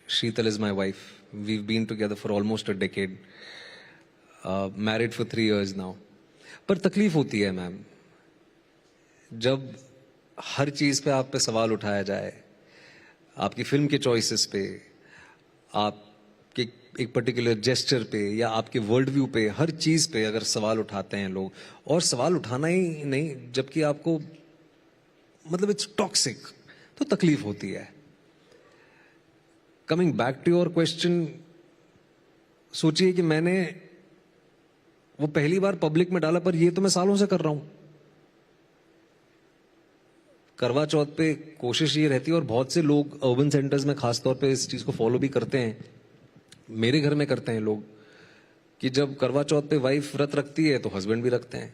[SPEAKER 13] Sheetal as my wife. We've been together for almost a decade, married for 3 years now. पर तकलीफ होती है ma'am, जब हर चीज पे आप पे सवाल उठाया जाए, आपकी फिल्म के चॉइसेस पे, आपके एक पर्टिकुलर जेस्चर पे, या आपके वर्ल्ड व्यू पे, हर चीज पे अगर सवाल उठाते हैं लोग, और सवाल उठाना ही नहीं जबकि आपको मतलब इट्स टॉक्सिक, तो तकलीफ होती है. Coming back to your question, सोचिए कि मैंने वो पहली बार पब्लिक में डाला, पर ये तो मैं सालों से कर रहा हूं. करवा चौथ पे कोशिश ये रहती है, और बहुत से लोग अर्बन सेंटर्स में खासतौर पे इस चीज को फॉलो भी करते हैं, मेरे घर में करते हैं लोग, कि जब करवा चौथ पे वाइफ व्रत रखती है तो हस्बैंड भी रखते हैं.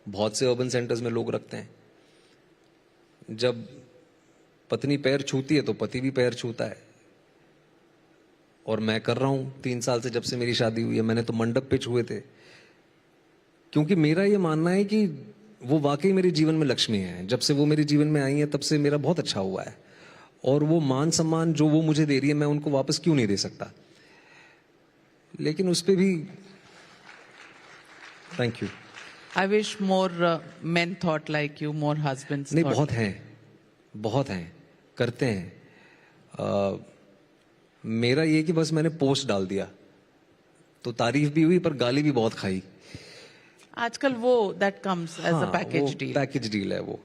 [SPEAKER 13] बहुत से अर्बन सेंटर्स में लोग रखते हैं. जब पत्नी पैर छूती है तो पति भी पैर छूता है. और मैं कर रहा हूं 3 साल से, जब से मेरी शादी हुई है. मैंने तो मंडप पे छुए थे, क्योंकि मेरा ये मानना है कि वो वाकई मेरे जीवन में लक्ष्मी है. जब से वो मेरे जीवन में आई है तब से मेरा बहुत अच्छा हुआ है, और वो मान सम्मान जो वो मुझे दे रही है, मैं उनको वापस क्यों नहीं दे सकता. लेकिन उस पे भी thank you.
[SPEAKER 9] I wish more men thought like you, more husbands.
[SPEAKER 13] नहीं, बहुत हैं, करते हैं. मेरा ये कि बस मैंने पोस्ट डाल दिया तो तारीफ भी हुई, पर गाली भी बहुत खाई.
[SPEAKER 9] आजकल वो that comes as a package deal.
[SPEAKER 13] Package deal है, वो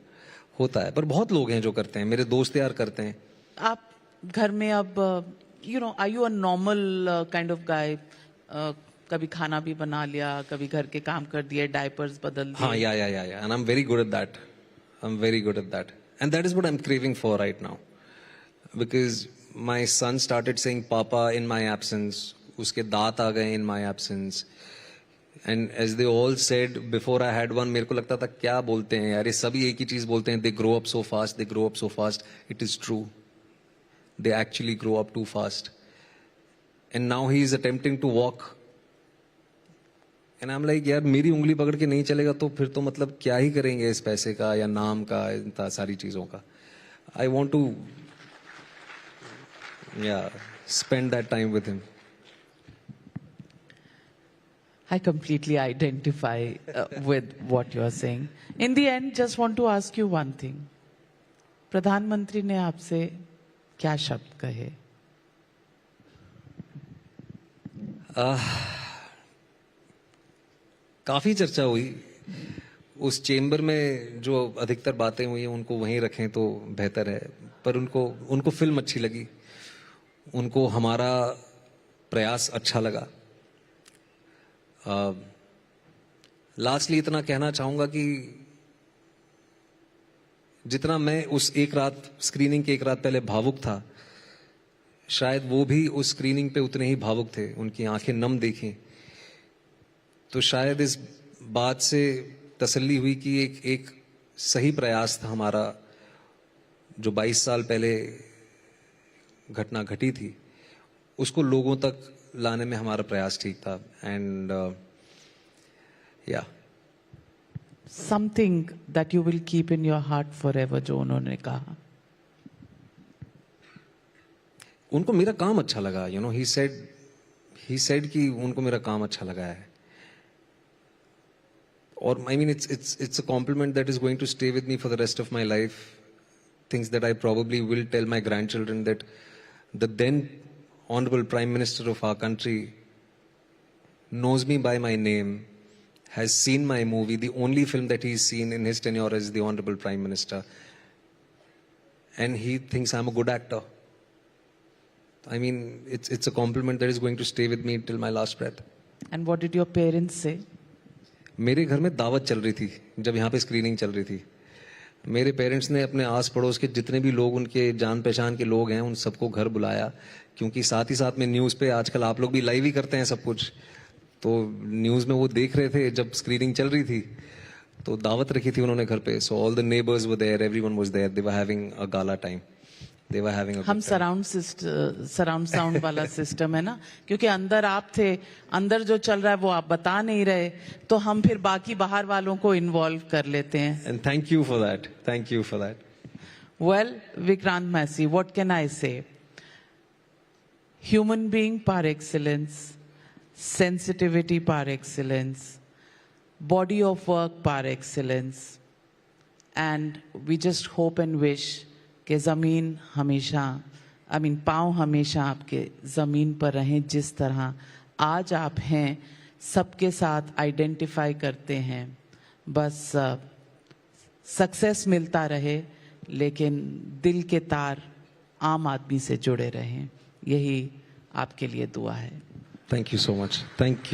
[SPEAKER 13] होता है, पर बहुत लोग हैं जो करते हैं, मेरे दोस्त यार करते हैं.
[SPEAKER 9] आप घर में अब are you a normal kind of guy? कभी खाना भी बना लिया, कभी घर के काम कर दिए, डायपर्स बदल दिए.
[SPEAKER 13] हाँ, yeah. And I'm very good at that. And that is what I'm craving for right now. Because my son started saying Papa in my absence. उसके दांत आ गए in my absence. And as they all said before I had one, मेरे को लगता था क्या बोलते हैं यार, ये सभी एक ही चीज बोलते हैं, they grow up so fast. It is true. They actually grow up too fast. And now he is attempting to walk. And I'm like, यार मेरी उंगली पकड़ के नहीं चलेगा तो फिर तो मतलब क्या ही करेंगे इस पैसे का या नाम का, इन सारी चीजों का. I want to spend that time with him.
[SPEAKER 9] I completely identify with what you are saying. In the end, just want to ask you one thing. प्रधानमंत्री ने आपसे क्या शब्द कहे?
[SPEAKER 13] काफी चर्चा हुई. उस चेंबर में जो अधिकतर बातें हुई हैं उनको वहीं रखें तो बेहतर है. पर उनको फिल्म अच्छी लगी, उनको हमारा प्रयास अच्छा लगा. लास्टली इतना कहना चाहूंगा कि जितना मैं उस एक रात स्क्रीनिंग के एक रात पहले भावुक था, शायद वो भी उस स्क्रीनिंग पे उतने ही भावुक थे. उनकी आंखें नम देखी तो शायद इस बात से तसल्ली हुई कि एक सही प्रयास था हमारा, जो 22 साल पहले घटना घटी थी, उसको लोगों तक लाने में हमारा प्रयास ठीक था. And
[SPEAKER 9] something that you will keep in your heart forever, जो उन्होंने कहा.
[SPEAKER 13] उनको मेरा काम अच्छा लगा. ही सेड कि उनको मेरा काम अच्छा लगा है. और I mean it's a compliment that is going to stay with me for the rest of my life. Things that I probably will tell my grandchildren, that the then Honorable Prime Minister of our country knows me by my name, has seen my movie. The only film that he's seen in his tenure is the Honorable Prime Minister. And he thinks I'm a good actor. I mean, it's a compliment that is going to stay with me till my last breath.
[SPEAKER 9] And what did your parents say?
[SPEAKER 13] मेरे घर में दावत चल रही थी जब यहाँ पे स्क्रीनिंग चल रही थी. मेरे पेरेंट्स ने अपने आस पड़ोस के जितने भी लोग उनके जान पहचान के लोग हैं उन सबको घर बुलाया, क्योंकि साथ ही साथ में न्यूज़ पे आजकल आप लोग भी लाइव ही करते हैं सब कुछ, तो न्यूज़ में वो देख रहे थे जब स्क्रीनिंग चल रही थी, तो दावत रखी थी उन्होंने घर पे. So all the neighbours were there, everyone was there, they were having a gala time. हम
[SPEAKER 9] सराउंड साउंड वाला सिस्टम है ना, क्योंकि अंदर आप थे, अंदर जो चल रहा है वो आप बता नहीं रहे, तो हम फिर बाकी बाहर वालों को इन्वॉल्व कर लेते हैं.
[SPEAKER 13] And thank you for that.
[SPEAKER 9] Well, Vikrant Massey, what can I say? Human being par excellence, sensitivity par excellence, body of work par excellence, and we just hope and wish कि ज़मीन हमेशा, पाँव हमेशा आपके ज़मीन पर रहें जिस तरह आज आप हैं, सबके साथ आइडेंटिफाई करते हैं. बस सक्सेस मिलता रहे, लेकिन दिल के तार आम आदमी से जुड़े रहें. यही आपके लिए दुआ है.
[SPEAKER 13] Thank you so much. Thank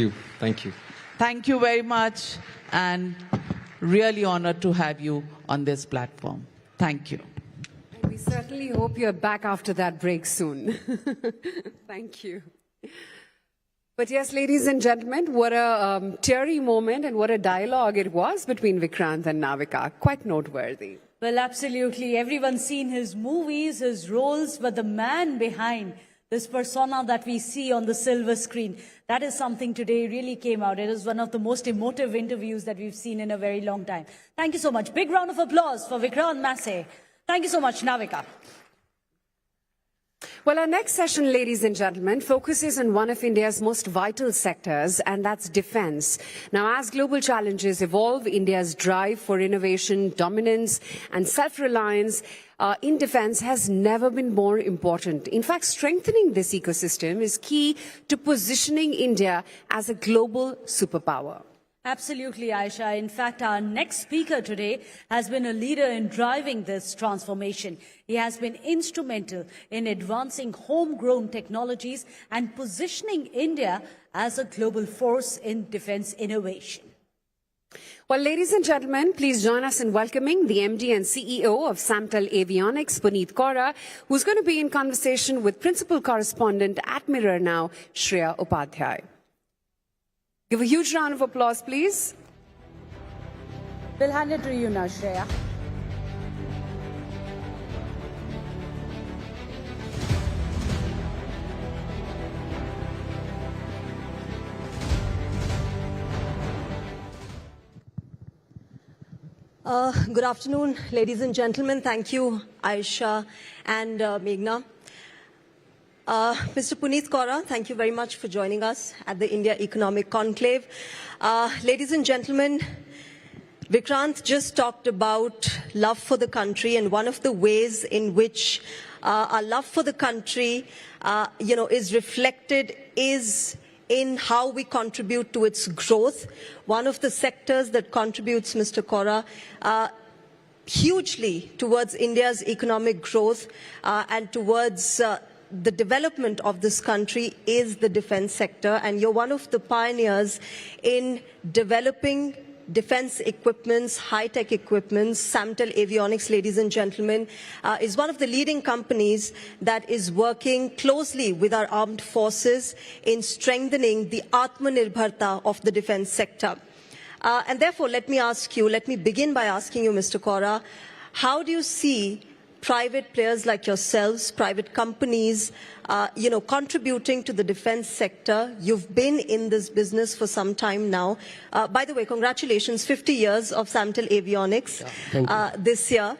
[SPEAKER 13] you
[SPEAKER 9] very much, and really honoured to have you on this platform. Thank you.
[SPEAKER 4] We certainly hope you're back after that break soon. Thank you. But yes, ladies and gentlemen, what a teary moment and what a dialogue it was between Vikrant and Navika. Quite noteworthy.
[SPEAKER 5] Well, absolutely. Everyone's seen his movies, his roles, but the man behind this persona that we see on the silver screen, that is something today really came out. It is one of the most emotive interviews that we've seen in a very long time. Thank you so much. Big round of applause for Vikrant Massey. Thank you so much, Navika.
[SPEAKER 4] Well, our next session, ladies and gentlemen, focuses on one of India's most vital sectors, and that's defense. Now, as global challenges evolve, India's drive for innovation, dominance, and self-reliance in defense has never been more important. In fact, strengthening this ecosystem is key to positioning India as a global superpower.
[SPEAKER 5] Absolutely, Aisha. In fact, our next speaker today has been a leader in driving this transformation. He has been instrumental in advancing homegrown technologies and positioning India as a global force in defense innovation.
[SPEAKER 4] Well, ladies and gentlemen, please join us in welcoming the MD and CEO of Samtel Avionics, Puneet Kaura, who's going to be in conversation with principal correspondent at Mirror Now, Shreya Upadhyay. Give a huge round of applause, please.
[SPEAKER 5] We'll hand it to you now, Shreya.
[SPEAKER 14] Good afternoon, ladies and gentlemen. Thank you, Aisha and Meghna. Mr. Puneet Kaura, thank you very much for joining us at the India Economic Conclave. Ladies and gentlemen, Vikrant just talked about love for the country, and one of the ways in which our love for the country, is reflected is in how we contribute to its growth. One of the sectors that contributes, Mr. Kaura, hugely towards India's economic growth and towards the development of this country is the defense sector, and you're one of the pioneers in developing defense equipments, high-tech equipments. Samtel Avionics, ladies and gentlemen, is one of the leading companies that is working closely with our armed forces in strengthening the Atmanirbharta of the defense sector. And therefore, let me begin by asking you, Mr. Kaura, how do you see private players like yourselves, private companies, contributing to the defense sector? You've been in this business for some time now. By the way, congratulations, 50 years of Samtel Avionics this year.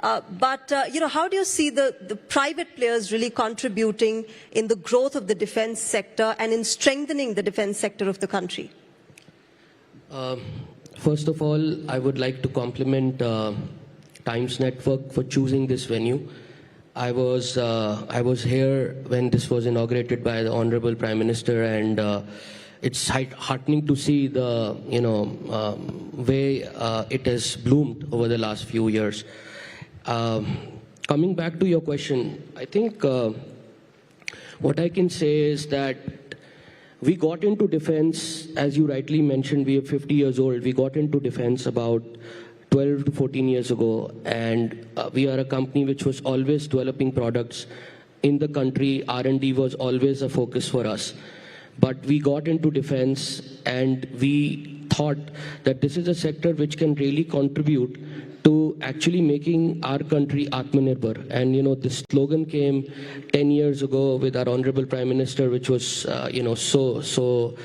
[SPEAKER 14] But how do you see the private players really contributing in the growth of the defense sector and in strengthening the defense sector of the country?
[SPEAKER 15] First of all, I would like to compliment Times Network for choosing this venue. I was here when this was inaugurated by the Honorable Prime Minister, and it's heartening to see the way it has bloomed over the last few years. Coming back to your question, I think what I can say is that we got into defense, as you rightly mentioned, we are 50 years old. We got into defense about 12 to 14 years ago, and we are a company which was always developing products in the country. R&D was always a focus for us. But we got into defense, and we thought that this is a sector which can really contribute to actually making our country Atmanirbhar. And this slogan came 10 years ago with our Honorable Prime Minister, which was so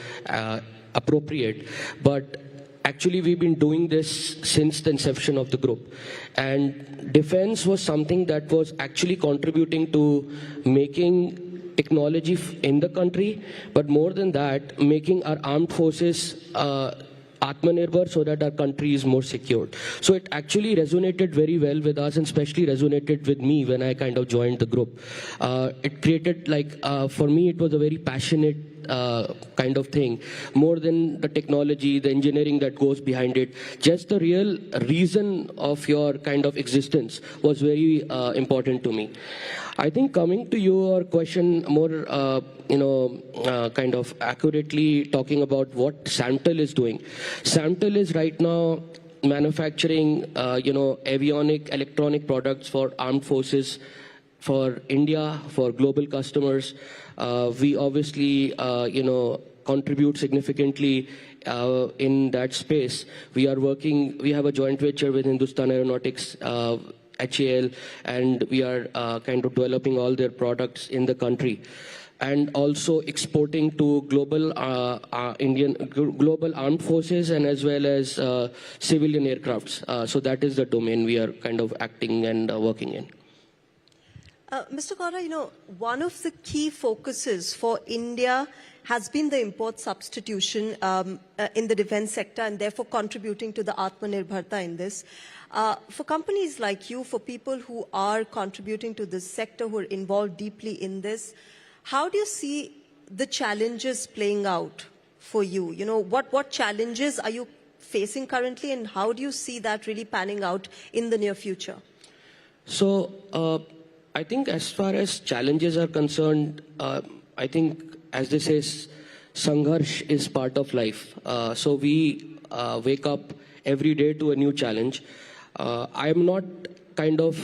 [SPEAKER 15] appropriate. But actually, we've been doing this since the inception of the group. And defense was something that was actually contributing to making technology in the country, but more than that, making our armed forces Atmanirbhar so that our country is more secured. So it actually resonated very well with us, and especially resonated with me when I kind of joined the group. It created, for me, it was a very passionate kind of thing, more than the technology, the engineering that goes behind it. Just the real reason of your kind of existence was very important to me. I think coming to your question more, kind of accurately talking about what Samtel is doing. Samtel is right now manufacturing, avionic, electronic products for armed forces, for India, for global customers. We obviously, contribute significantly in that space. We have a joint venture with Hindustan Aeronautics, HAL, and we are kind of developing all their products in the country, and also exporting to global global armed forces, and as well as civilian aircrafts. So that is the domain we are kind of acting and working in.
[SPEAKER 14] Mr. Kaura, one of the key focuses for India has been the import substitution in the defense sector, and therefore contributing to the Atmanirbharta in this. For companies like you, for people who are contributing to this sector, who are involved deeply in this, how do you see the challenges playing out for you? You know, what challenges are you facing currently, and how do you see that really panning out in the near future?
[SPEAKER 15] So, I think as far as challenges are concerned, I think, as they say, Sangharsh is part of life. So we wake up every day to a new challenge. I am not kind of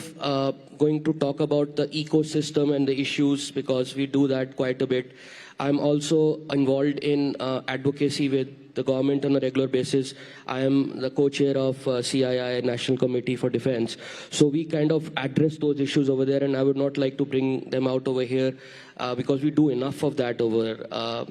[SPEAKER 15] going to talk about the ecosystem and the issues, because we do that quite a bit. I'm also involved in advocacy with the government on a regular basis. I am the co-chair of CII, National Committee for Defense. So we kind of address those issues over there, and I would not like to bring them out over here because we do enough of that over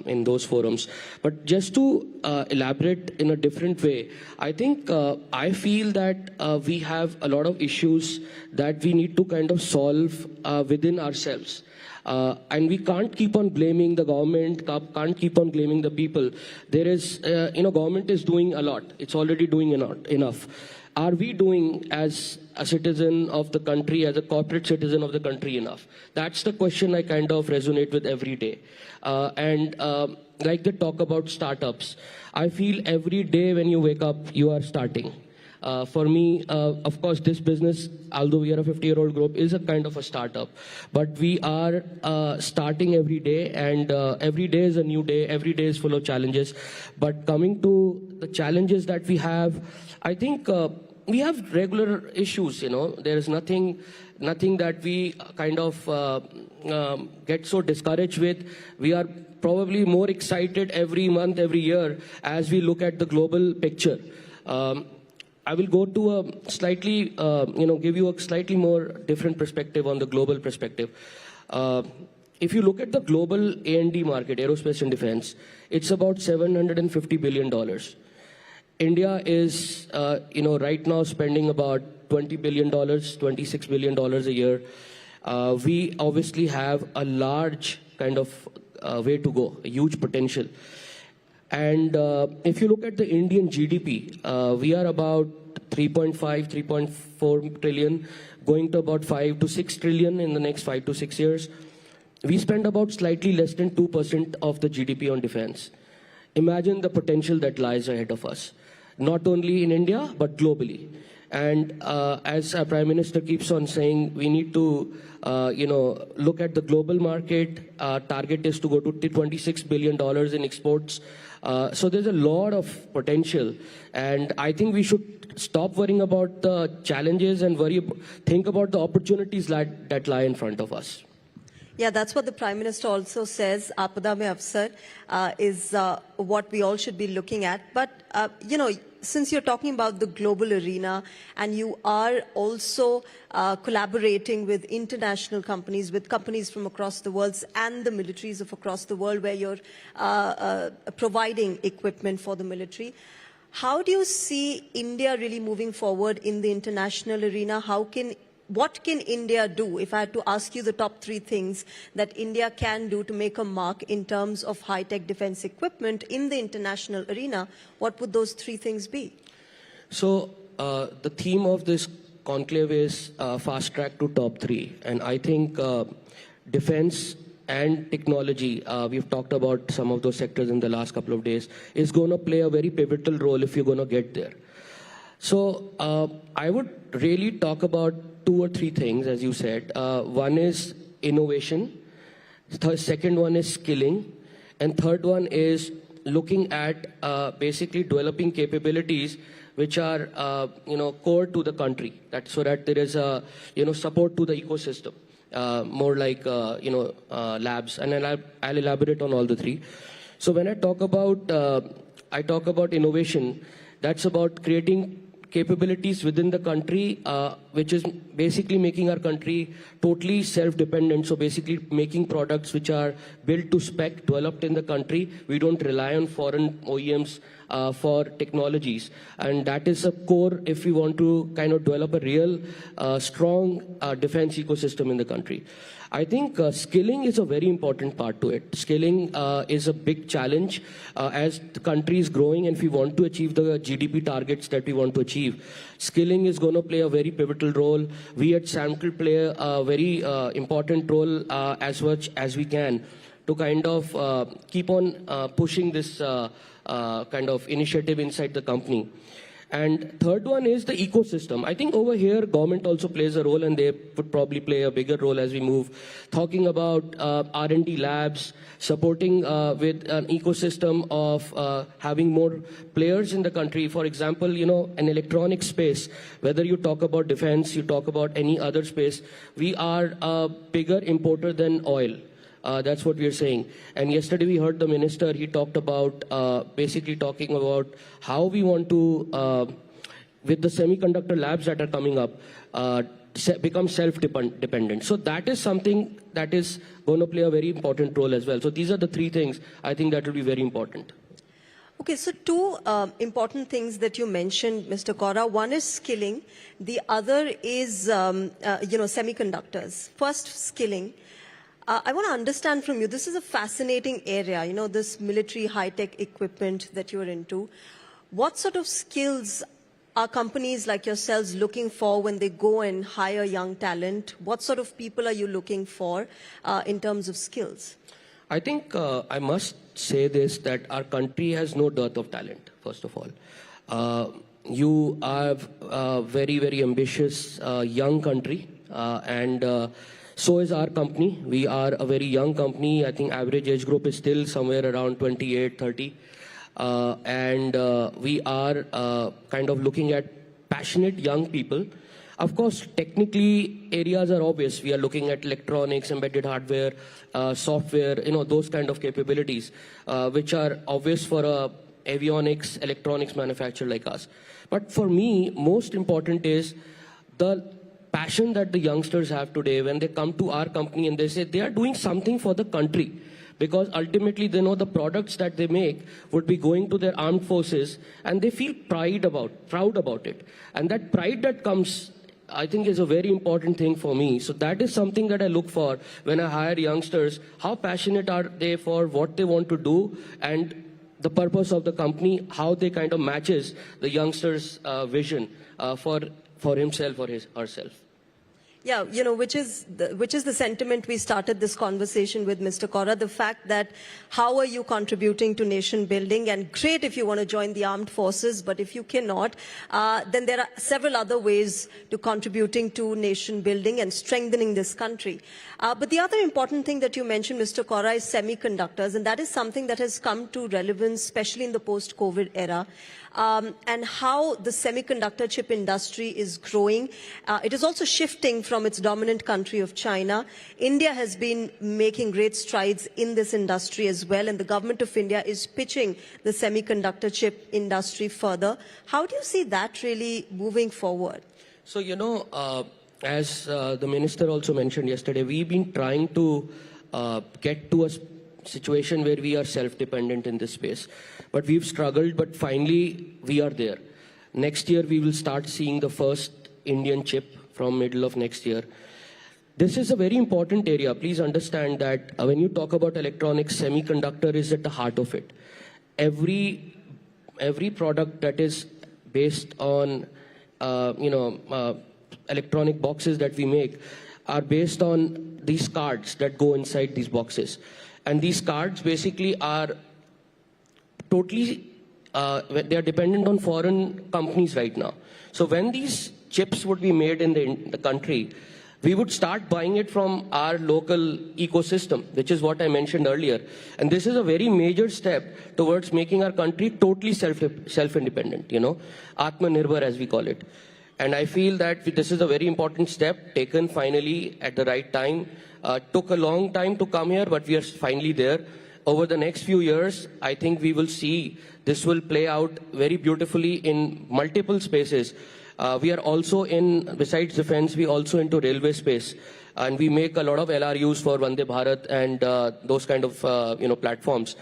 [SPEAKER 15] in those forums. But just to elaborate in a different way, I think I feel that we have a lot of issues that we need to kind of solve within ourselves. And we can't keep on blaming the government, can't keep on blaming the people. There is, government is doing a lot. It's already doing enough. Are we doing, as a citizen of the country, as a corporate citizen of the country, enough? That's the question I kind of resonate with every day. Like they talk about startups, I feel every day when you wake up, you are starting. For me, of course, this business, although we are a 50-year-old group, is a kind of a startup. But we are starting every day, and every day is a new day. Every day is full of challenges. But coming to the challenges that we have, I think we have regular issues. There is nothing that we kind of get so discouraged with. We are probably more excited every month, every year, as we look at the global picture. I will go to a slightly, give you a slightly more different perspective on the global perspective. If you look at the global A&D market, aerospace and defense, it's about $750 billion. India is, right now spending about $20 billion, $26 billion a year. We obviously have a large kind of way to go, a huge potential. And if you look at the Indian GDP, we are about 3.5, 3.4 trillion, going to about 5 to 6 trillion in the next 5 to 6 years. We spend about slightly less than 2% of the GDP on defense. Imagine the potential that lies ahead of us, not only in India, but globally. And as our Prime Minister keeps on saying, we need to, look at the global market. Our target is to go to $26 billion in exports. So there's a lot of potential. And I think we should stop worrying about the challenges and think about the opportunities that lie in front of us.
[SPEAKER 14] Yeah, that's what the Prime Minister also says. Aapada mein Avsar is what we all should be looking at. But, since you're talking about the global arena, and you are also collaborating with international companies, with companies from across the world and the militaries of across the world, where you're providing equipment for the military, how do you see India really moving forward in the international arena? What can India do? If I had to ask you the top 3 things that India can do to make a mark in terms of high-tech defense equipment in the international arena, what would those 3 things be?
[SPEAKER 15] So the theme of this conclave is fast track to top 3. And I think defense and technology, we've talked about some of those sectors in the last couple of days, is going to play a very pivotal role if you're going to get there. So I would really talk about 2 or 3 things, as you said. One is innovation. The second one is skilling. And third one is looking at basically developing capabilities which are, core to the country, so that there is a, support to the ecosystem, more like, labs. And I'll elaborate on all the 3. So when I talk about innovation, that's about creating capabilities within the country, which is basically making our country totally self-dependent. So basically making products which are built to spec, developed in the country. We don't rely on foreign OEMs for technologies. And that is a core if we want to kind of develop a real strong defense ecosystem in the country. I think skilling is a very important part to it. Skilling is a big challenge as the country is growing, and if we want to achieve the GDP targets that we want to achieve. Skilling is going to play a very pivotal role. We at SAMCL play a very important role as much as we can to kind of keep on pushing this kind of initiative inside the company. And third one is the ecosystem. I think over here, government also plays a role, and they would probably play a bigger role as we move. Talking about R&D labs, supporting with an ecosystem of having more players in the country. For example, you know, an electronic space, whether you talk about defense, you talk about any other space, we are a bigger importer than oil. That's what we are saying. And yesterday we heard the minister, he talked about basically talking about how we want to, with the semiconductor labs that are coming up, become self-dependent. So that is something that is going to play a very important role as well. So these are the three things I think that will be very important.
[SPEAKER 14] Okay, so two important things that you mentioned, Mr. Kaura. One is skilling. The other is, semiconductors. First, skilling. I want to understand from you, this is a fascinating area, you know, this military high-tech equipment that you're into. What sort of skills are companies like yourselves looking for when they go and hire young talent? What sort of people are you looking for in terms of skills?
[SPEAKER 15] I think I must say this, that our country has no dearth of talent, first of all. You are a very, very ambitious young country, and so is our company. We are a very young company. I think average age group is still somewhere around 28, 30. And we are kind of looking at passionate young people. Of course, technically, areas are obvious. We are looking at electronics, embedded hardware, software, you know, those kind of capabilities, which are obvious for a avionics, electronics manufacturer like us. But for me, most important is the passion that the youngsters have today when they come to our company and they say they are doing something for the country, because ultimately they know the products that they make would be going to their armed forces, and they feel proud about it. And that pride that comes, I think, is a very important thing for me. So that is something that I look for when I hire youngsters. How passionate are they for what they want to do, and the purpose of the company, how they kind of matches the youngster's vision for himself or herself.
[SPEAKER 14] Yeah, you know, which is the sentiment we started this conversation with, Mr. Kaura, the fact that how are you contributing to nation building? And great if you want to join the armed forces, but if you cannot, then there are several other ways to contributing to nation building and strengthening this country. But the other important thing that you mentioned, Mr. Kaura, is semiconductors, and that is something that has come to relevance, especially in the post-COVID era. And how the semiconductor chip industry is growing. It is also shifting from its dominant country of China. India has been making great strides in this industry as well, and the government of India is pitching the semiconductor chip industry further. How do you see that really moving forward?
[SPEAKER 15] So, you know, as the minister also mentioned yesterday, we've been trying to get to a situation where we are self-dependent in this space. But we've struggled, but finally we are there. Next year we will start seeing the first Indian chip from middle of next year. This is a very important area. Please understand that when you talk about electronics, semiconductor is at the heart of it. Every product that is based on, electronic boxes that we make are based on these cards that go inside these boxes. And these cards basically are totally, they are dependent on foreign companies right now. So when these chips would be made in the country, we would start buying it from our local ecosystem, which is what I mentioned earlier. And this is a very major step towards making our country totally self-independent, you know, Atmanirbhar as we call it. And I feel that this is a very important step taken finally at the right time. Took a long time to come here, but we are finally there. Over the next few years, I think we will see this will play out very beautifully in multiple spaces. We are also besides defense, we also into railway space. And we make a lot of LRUs for Vande Bharat and those kind of, platforms.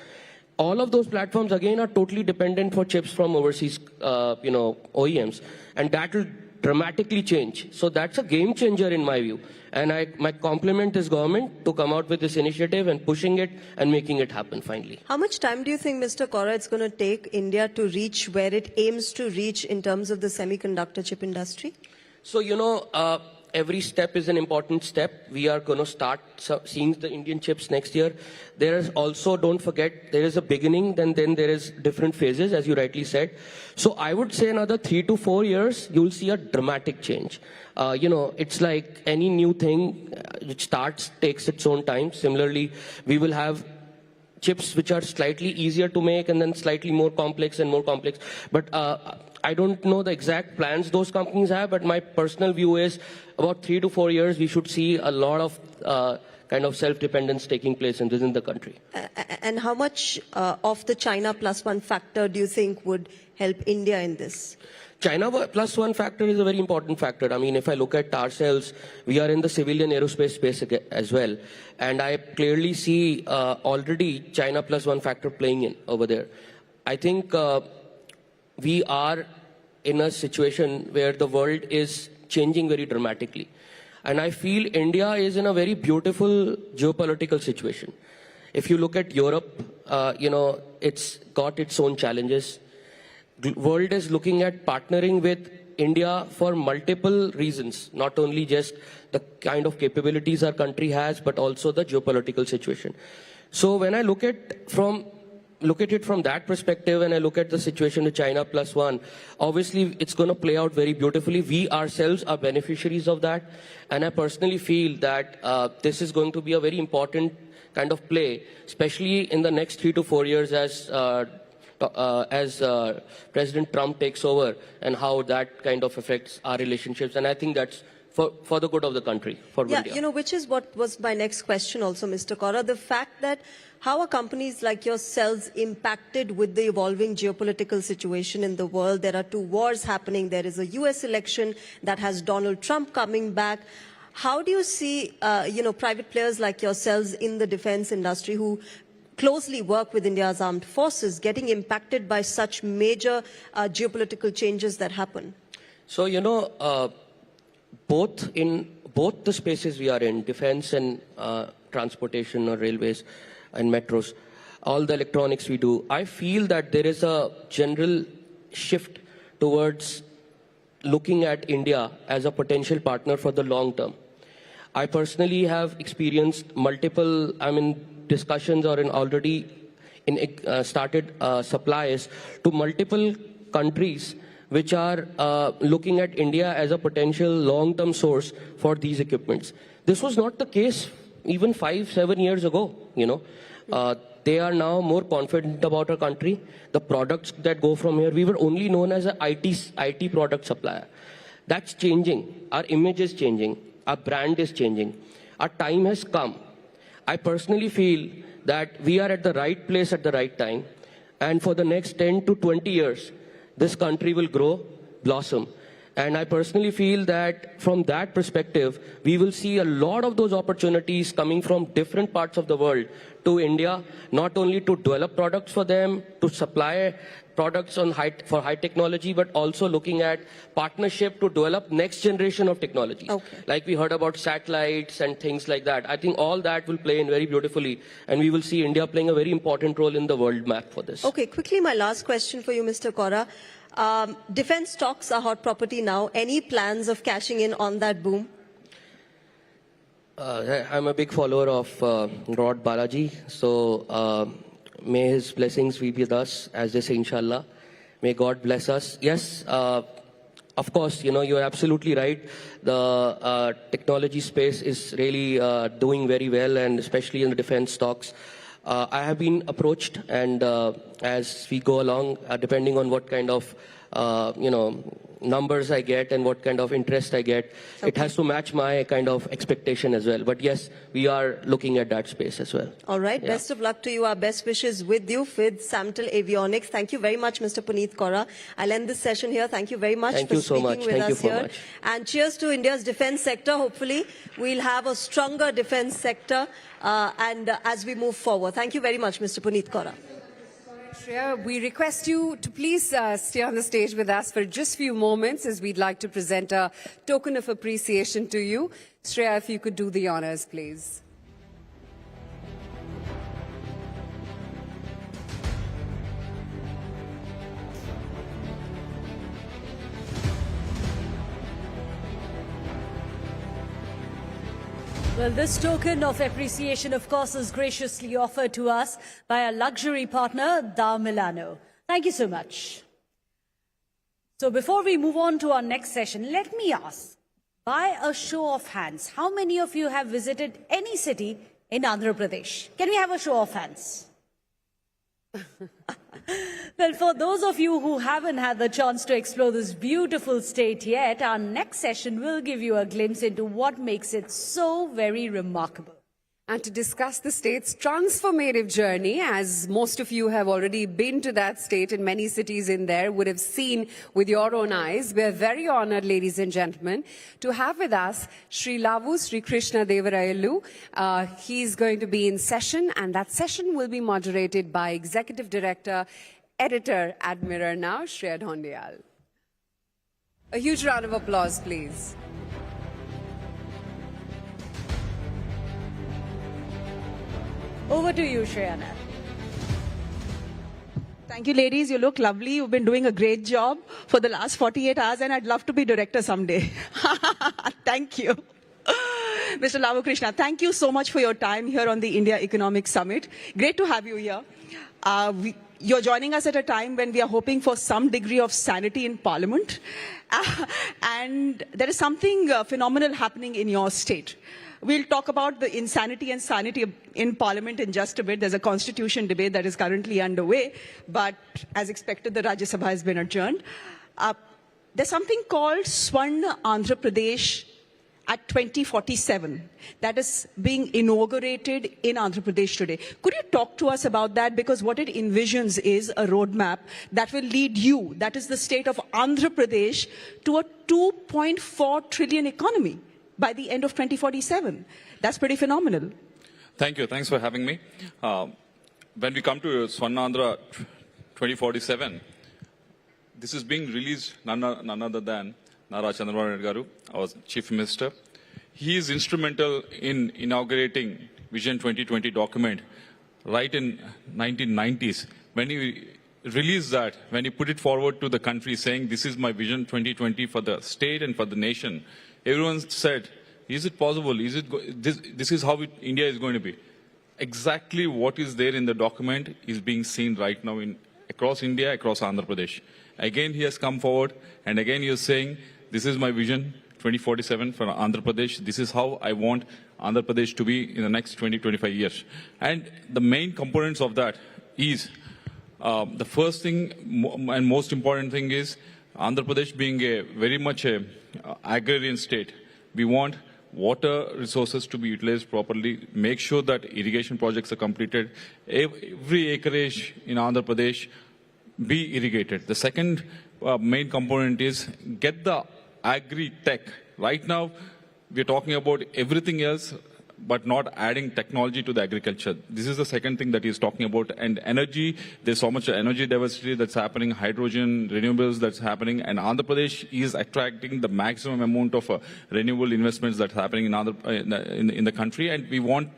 [SPEAKER 15] All of those platforms, again, are totally dependent for chips from overseas, OEMs. And that will dramatically change. So that's a game changer in my view. And my compliment is government to come out with this initiative and pushing it and making it happen finally.
[SPEAKER 14] How much time do you think, Mr. Kaura, it's going to take India to reach where it aims to reach in terms of the semiconductor chip industry?
[SPEAKER 15] So, every step is an important step. We are going to start seeing the Indian chips next year. There is also, don't forget, there is a beginning, then there is different phases, as you rightly said. So I would say another 3 to 4 years, you'll see a dramatic change. It's like any new thing, it starts, takes its own time. Similarly, we will have chips which are slightly easier to make and then slightly more complex and more complex. But I don't know the exact plans those companies have, but my personal view is about 3 to 4 years, we should see a lot of kind of self-dependence taking place within the country.
[SPEAKER 14] And how much of the China plus one factor do you think would help India in this?
[SPEAKER 15] China plus one factor is a very important factor. I mean, if I look at ourselves, we are in the civilian aerospace space as well. And I clearly see already China plus one factor playing in over there. I think we are in a situation where the world is changing very dramatically. And I feel India is in a very beautiful geopolitical situation. If you look at Europe, it's got its own challenges. The world is looking at partnering with India for multiple reasons, not only just the kind of capabilities our country has, but also the geopolitical situation. So when I look at it from that perspective, and I look at the situation with China plus one, obviously it's going to play out very beautifully. We ourselves are beneficiaries of that. And I personally feel that this is going to be a very important kind of play, especially in the next 3 to 4 years as President Trump takes over, and how that kind of affects our relationships. And I think that's for the good of the country, for India.
[SPEAKER 14] Which is what was my next question also, Mr. Kaura. The fact that how are companies like yourselves impacted with the evolving geopolitical situation in the world? There are 2 wars happening. There is a US election that has Donald Trump coming back. How do you see, private players like yourselves in the defense industry who closely work with India's armed forces getting impacted by such major geopolitical changes that happen?
[SPEAKER 15] So, both the spaces we are in, defense and transportation or railways and metros, all the electronics we do, I feel that there is a general shift towards looking at India as a potential partner for the long term. I personally have experienced multiple, discussions or already started supplies to multiple countries which are looking at India as a potential long-term source for these equipments. This was not the case even 5-7 years ago, They are now more confident about our country. The products that go from here, we were only known as an IT product supplier. That's changing. Our image is changing. Our brand is changing. Our time has come. I personally feel that we are at the right place at the right time. And for the next 10 to 20 years, this country will grow, blossom. And I personally feel that from that perspective, we will see a lot of those opportunities coming from different parts of the world to India, not only to develop products for them, to supply products for high technology, but also looking at partnership to develop next generation of technology.
[SPEAKER 14] Okay.
[SPEAKER 15] Like we heard about satellites and things like that. I think all that will play in very beautifully, and we will see India playing a very important role in the world map for this.
[SPEAKER 14] Okay, quickly, my last question for you, Mr. Kaura. Defense stocks are hot property now. Any plans of cashing in on that boom?
[SPEAKER 15] I'm a big follower of Lord Balaji, so may his blessings be with us, as they say, inshallah. May God bless us. Yes, of course, you're absolutely right. The technology space is really doing very well, and especially in the defense stocks. I have been approached, and as we go along, depending on what kind of, numbers I get and what kind of interest I get, it has to match my kind of expectation as well. But yes, we are looking at that space as well.
[SPEAKER 14] All right. Yeah. Best of luck to you. Our best wishes with you, with Samtel Avionics. Thank you very much, Mr. Puneet Kaura. I'll end this session here. Thank you very much for speaking with us here. And cheers to India's defense sector. Hopefully, we'll have a stronger defense sector and as we move forward. Thank you very much, Mr. Puneet Kaura.
[SPEAKER 4] Shreya, we request you to please stay on the stage with us for just a few moments, as we'd like to present a token of appreciation to you. Shreya, if you could do the honors, please.
[SPEAKER 5] Well, this token of appreciation, of course, is graciously offered to us by our luxury partner, Dow Milano. Thank you so much. So before we move on to our next session, let me ask, by a show of hands, how many of you have visited any city in Andhra Pradesh? Can we have a show of hands? Well, for those of you who haven't had the chance to explore this beautiful state yet, our next session will give you a glimpse into what makes it so very remarkable.
[SPEAKER 4] And to discuss the state's transformative journey, as most of you have already been to that state and many cities in there would have seen with your own eyes, we are very honored, ladies and gentlemen, to have with us Sri Lavu Sri Krishna Devarayallu. He's going to be in session, and that session will be moderated by Executive Director, Editor Admiral now, Shreya Dhondiyal. A huge round of applause, please.
[SPEAKER 5] Over to you, Shreyana.
[SPEAKER 16] Thank you, ladies. You look lovely. You've been doing a great job for the last 48 hours, and I'd love to be director someday. Thank you. Mr. Lavu Krishna, thank you so much for your time here on the India Economic Summit. Great to have you here. You're joining us at a time when we are hoping for some degree of sanity in Parliament. And there is something phenomenal happening in your state. We'll talk about the insanity and sanity in Parliament in just a bit. There's a constitution debate that is currently underway, but as expected, the Rajya Sabha has been adjourned. There's something called Swarna Andhra Pradesh at 2047 that is being inaugurated in Andhra Pradesh today. Could you talk to us about that? Because what it envisions is a roadmap that will lead you, that is the state of Andhra Pradesh, to a 2.4 trillion economy by the end of 2047. That's pretty phenomenal.
[SPEAKER 17] Thank you. Thanks for having me. When we come to Swarna Andhra 2047, this is being released none other than Nara Chandrababu Naidu Garu, our Chief Minister. He is instrumental in inaugurating Vision 2020 document right in 1990s. When he released that, when he put it forward to the country saying, this is my Vision 2020 for the state and for the nation, everyone said, is it possible? Is it this is how India is going to be. Exactly what is there in the document is being seen right now across India, across Andhra Pradesh. Again, he has come forward, and again he is saying, this is my vision 2047 for Andhra Pradesh. This is how I want Andhra Pradesh to be in the next 20-25 years. And the main components of that is, the first thing and most important thing is, Andhra Pradesh being very much a agrarian state, we want water resources to be utilized properly, make sure that irrigation projects are completed, every acreage in Andhra Pradesh be irrigated. The second main component is get the agri-tech. Right now, we're talking about everything else, but not adding technology to the agriculture. This is the second thing that he's talking about. And energy, there's so much energy diversity that's happening, hydrogen, renewables that's happening, and Andhra Pradesh is attracting the maximum amount of renewable investments that's happening in the country, and we want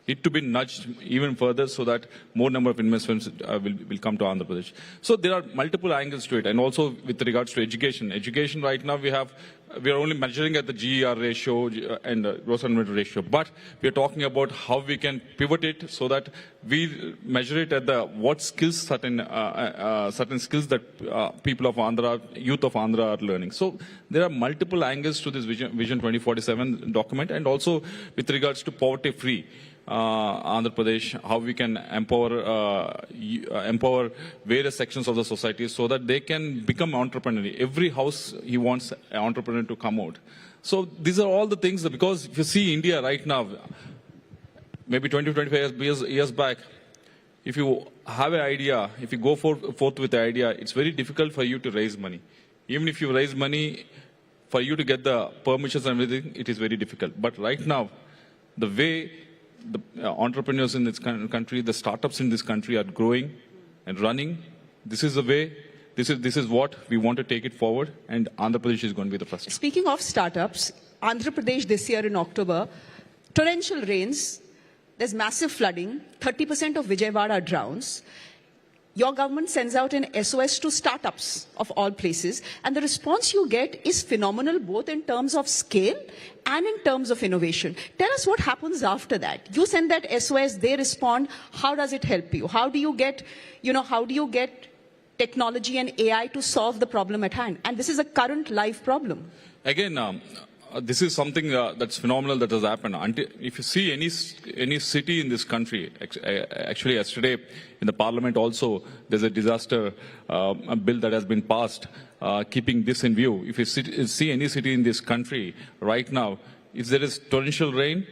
[SPEAKER 17] it to be nudged even further so that more number of investments will come to Andhra Pradesh. So there are multiple angles to it, and also with regards to education. Education right now we are only measuring at the GER ratio and gross domestic ratio, but we are talking about how we can pivot it so that we measure it at the what skills certain skills that people of Andhra, youth of Andhra are learning. So there are multiple angles to this Vision 2047 document, and also with regards to poverty-free Andhra Pradesh, how we can empower various sections of the society so that they can become entrepreneurial. Every house he wants an entrepreneur to come out. So these are all the things that, because if you see India right now, maybe 20-25 years back, if you have an idea, if you go forth with the idea, it's very difficult for you to raise money. Even if you raise money, for you to get the permissions and everything, it is very difficult. But right now, the way the entrepreneurs in this country, the startups in this country are growing and running, this is the way, this is what we want to take it forward, and Andhra Pradesh is going to be the first.
[SPEAKER 16] Speaking of startups, Andhra Pradesh this year in October, torrential rains, there's massive flooding, 30% of Vijayawada drowns. Your government sends out an SOS to startups of all places, and the response you get is phenomenal, both in terms of scale and in terms of innovation. Tell us what happens after that. You send that SOS, they respond. How does it help you? How do you get, technology and AI to solve the problem at hand? And this is a current live problem.
[SPEAKER 17] Again, this is something that's phenomenal that has happened. If you see any city in this country, actually yesterday in the parliament also, there's a disaster bill that has been passed, keeping this in view. If you see any city in this country right now, if there is torrential rain,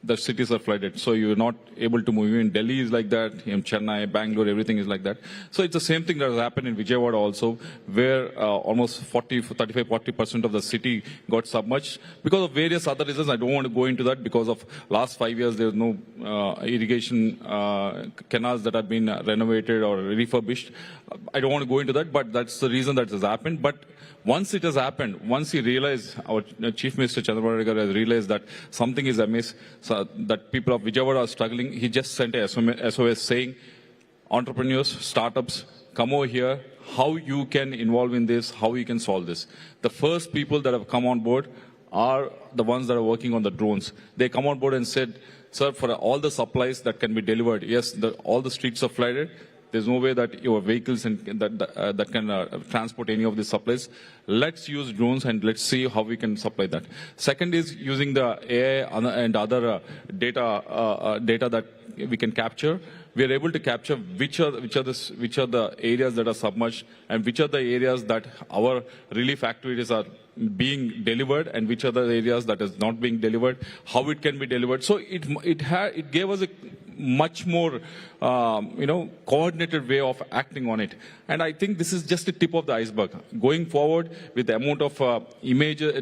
[SPEAKER 17] the cities are flooded. So you're not able to move. In Delhi is like that, in Chennai, Bangalore, everything is like that. So it's the same thing that has happened in Vijayawada also, where almost 35-40% of the city got submerged. Because of various other reasons, I don't want to go into that. Because of last 5 years, there's no irrigation canals that have been renovated or refurbished. I don't want to go into that, but that's the reason that has happened. But once it has happened, once he realized, our Chief Minister Chandrababu Naidu has realized that something is amiss, so that people of Vijayawada are struggling, he just sent a SOS saying, entrepreneurs, startups, come over here, how you can involve in this, how you can solve this. The first people that have come on board are the ones that are working on the drones. They come on board and said, sir, for all the supplies that can be delivered, yes, all the streets are flooded. There's no way that your vehicles that can transport any of these supplies. Let's use drones and let's see how we can supply that. Second is using the AI and other data that we can capture. We are able to capture which are the areas that are submerged and which are the areas that our relief activities are being delivered and which are the areas that is not being delivered, how it can be delivered. So it gave us a much more, coordinated way of acting on it. And I think this is just the tip of the iceberg. Going forward with the amount of images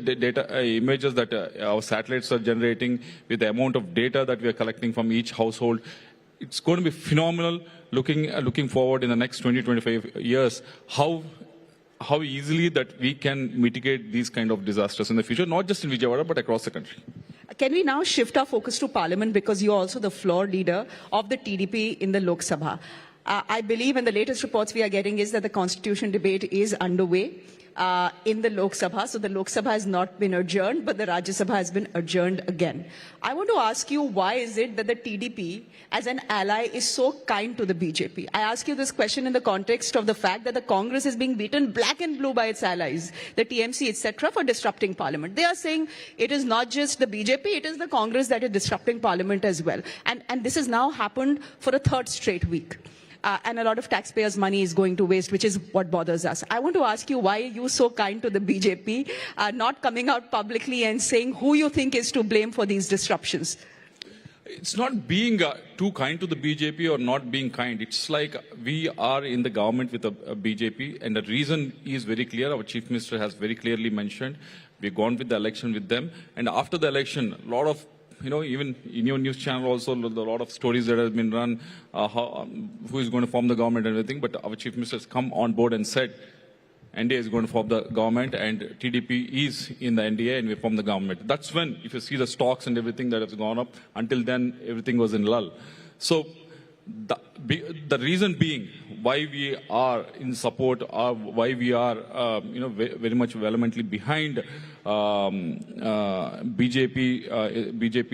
[SPEAKER 17] that our satellites are generating, with the amount of data that we are collecting from each household, it's going to be phenomenal looking forward in the next 20-25 years, how easily that we can mitigate these kind of disasters in the future, not just in Vijayawada, but across the country.
[SPEAKER 16] Can we now shift our focus to Parliament, because you're also the floor leader of the TDP in the Lok Sabha. I believe, and the latest reports we are getting is that the constitution debate is underway in the Lok Sabha. So the Lok Sabha has not been adjourned, but the Rajya Sabha has been adjourned again. I want to ask you, why is it that the TDP as an ally is so kind to the BJP? I ask you this question in the context of the fact that the Congress is being beaten black and blue by its allies, the TMC, etc., for disrupting Parliament. They are saying it is not just the BJP, it is the Congress that is disrupting Parliament as well. And this has now happened for a third straight week. And a lot of taxpayers' money is going to waste, which is what bothers us. I want to ask you, why are you so kind to the BJP, not coming out publicly and saying who you think is to blame for these disruptions?
[SPEAKER 17] It's not being too kind to the BJP or not being kind. It's like we are in the government with a BJP, and the reason is very clear. Our Chief Minister has very clearly mentioned. We've gone with the election with them. And after the election, a lot of even in your news channel also, a lot of stories that have been run, who is going to form the government and everything. But our Chief Minister has come on board and said, NDA is going to form the government and TDP is in the NDA and we form the government. That's when, if you see the stocks and everything that has gone up, until then, everything was in lull. So the reason being why we are in support, or why we are, very much vehemently behind BJP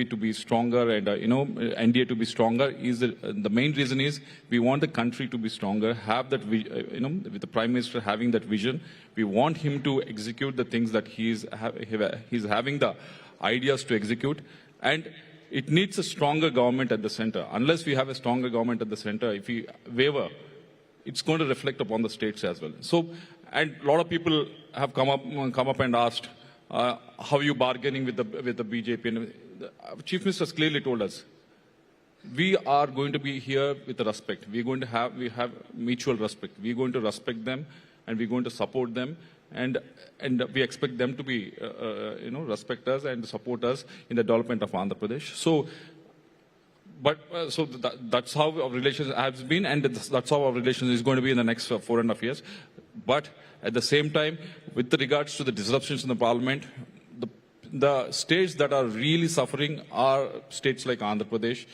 [SPEAKER 17] to be stronger and NDA to be stronger is the main reason is we want the country to be stronger, have that with the Prime Minister having that vision, we want him to execute the things that he's having the ideas to execute, and it needs a stronger government at the center. Unless we have a stronger government at the center, if we waver, it's going to reflect upon the states as well. So, and a lot of people have come up and asked, how are you bargaining with the BJP? And the Chief Minister has clearly told us, we are going to be here with respect. We have mutual respect. We're going to respect them, and we're going to support them. And we expect them to be, respect us and support us in the development of Andhra Pradesh. So, that's how our relations has been, and that's how our relations is going to be in the next 4.5 years. But at the same time, with regards to the disruptions in the Parliament, the states that are really suffering are states like Andhra Pradesh,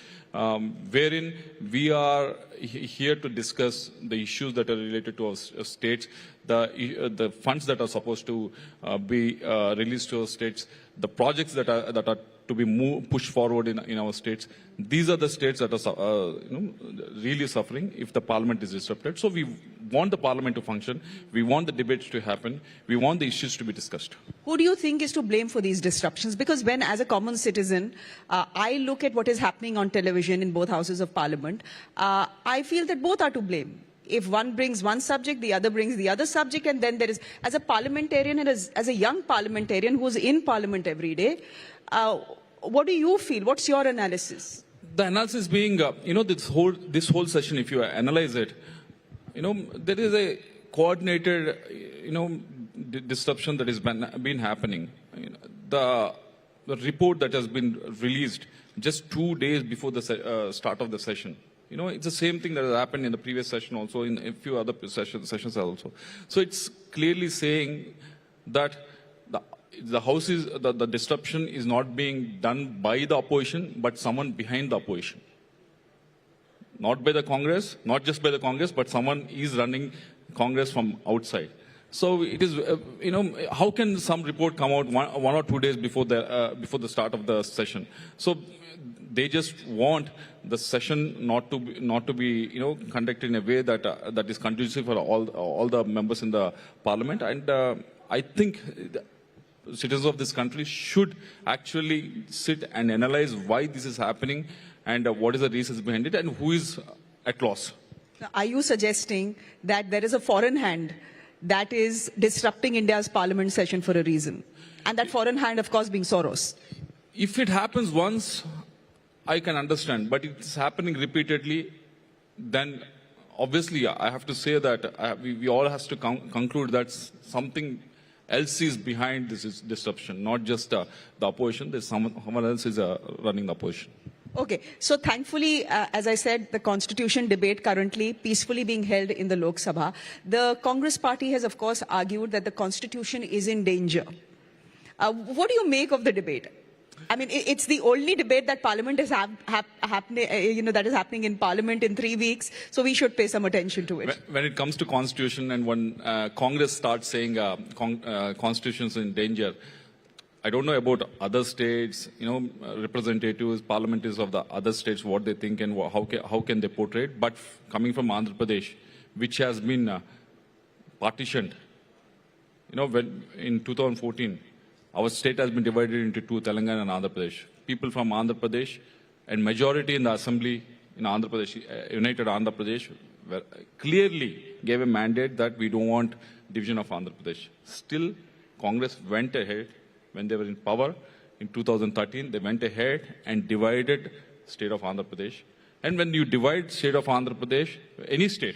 [SPEAKER 17] wherein we are here to discuss the issues that are related to our states, the funds that are supposed to be released to our states, the projects that are to be pushed forward in our states. These are the states that are really suffering if the parliament is disrupted. So we want the parliament to function. We want the debates to happen. We want the issues to be discussed.
[SPEAKER 16] Who do you think is to blame for these disruptions? Because when, as a common citizen, I look at what is happening on television in both houses of parliament, I feel that both are to blame. If one brings one subject, the other brings the other subject, and then there is, as a parliamentarian and as a young parliamentarian who's in parliament every day, what do you feel? What's your analysis?
[SPEAKER 17] The analysis being, this whole session, if you analyze it, there is a coordinated, disruption that has been happening. The report that has been released just 2 days before the start of the session. It's the same thing that has happened in the previous session also, in a few other sessions also. So it's clearly saying that the disruption is not being done by the opposition, but someone behind the opposition. Not by the Congress, not just by the Congress, but someone is running Congress from outside. So it is, how can some report come out one or 2 days before the start of the session? So they just want the session not to be conducted in a way that is conducive for all the members in the parliament. And I think citizens of this country should actually sit and analyze why this is happening and what is the reasons behind it and who is at loss.
[SPEAKER 16] Are you suggesting that there is a foreign hand that is disrupting India's parliament session for a reason? And that foreign hand, of course, being Soros.
[SPEAKER 17] If it happens once, I can understand. But if it's happening repeatedly, then obviously I have to say that we all have to conclude that something else is behind this disruption, not just the opposition. There's someone else is running the opposition.
[SPEAKER 16] Okay, so thankfully, as I said, the constitution debate currently peacefully being held in the Lok Sabha. The Congress party has, of course, argued that the constitution is in danger. What do you make of the debate? I mean, it's the only debate that Parliament is happening, that is happening in Parliament in 3 weeks. So we should pay some attention to it.
[SPEAKER 17] When it comes to Constitution and when Congress starts saying Constitution's in danger, I don't know about other states, representatives, parliamentarians of the other states, what they think and how can they portray it. But coming from Andhra Pradesh, which has been partitioned, when in 2014. Our state has been divided into two, Telangana and Andhra Pradesh. People from Andhra Pradesh and majority in the assembly in Andhra Pradesh, United Andhra Pradesh, clearly gave a mandate that we don't want division of Andhra Pradesh. Still, Congress went ahead when they were in power in 2013. They went ahead and divided state of Andhra Pradesh. And when you divide state of Andhra Pradesh, any state,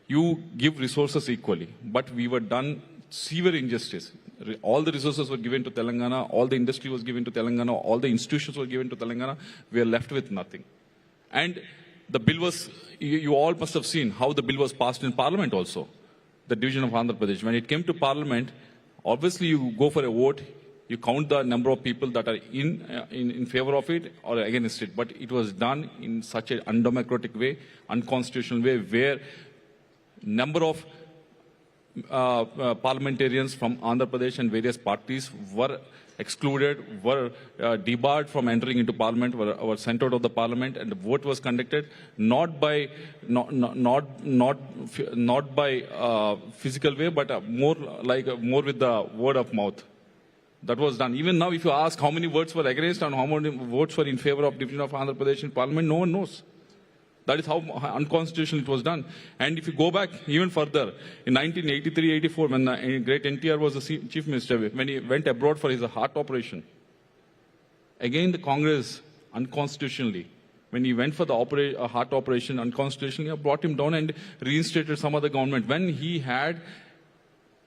[SPEAKER 17] you give resources equally. But we were done severe injustice. All the resources were given to Telangana, all the industry was given to Telangana, all the institutions were given to Telangana. We are left with nothing. And the bill was, you all must have seen how the bill was passed in Parliament also, the division of Andhra Pradesh. When it came to Parliament, obviously you go for a vote, you count the number of people that are in favor of it or against it. But it was done in such an undemocratic way, unconstitutional way, where number of parliamentarians from Andhra Pradesh and various parties were excluded, were debarred from entering into parliament, were sent out of the parliament, and the vote was conducted not by physical way, but more with the word of mouth. That was done. Even now, if you ask how many votes were against and how many votes were in favor of division of Andhra Pradesh in parliament, no one knows. That is how unconstitutional it was done. And if you go back even further, in 1983-84, when the great NTR was the chief minister, when he went abroad for his heart operation, again the Congress, unconstitutionally, when he went for the heart operation, unconstitutionally, brought him down and reinstated some other government. When he had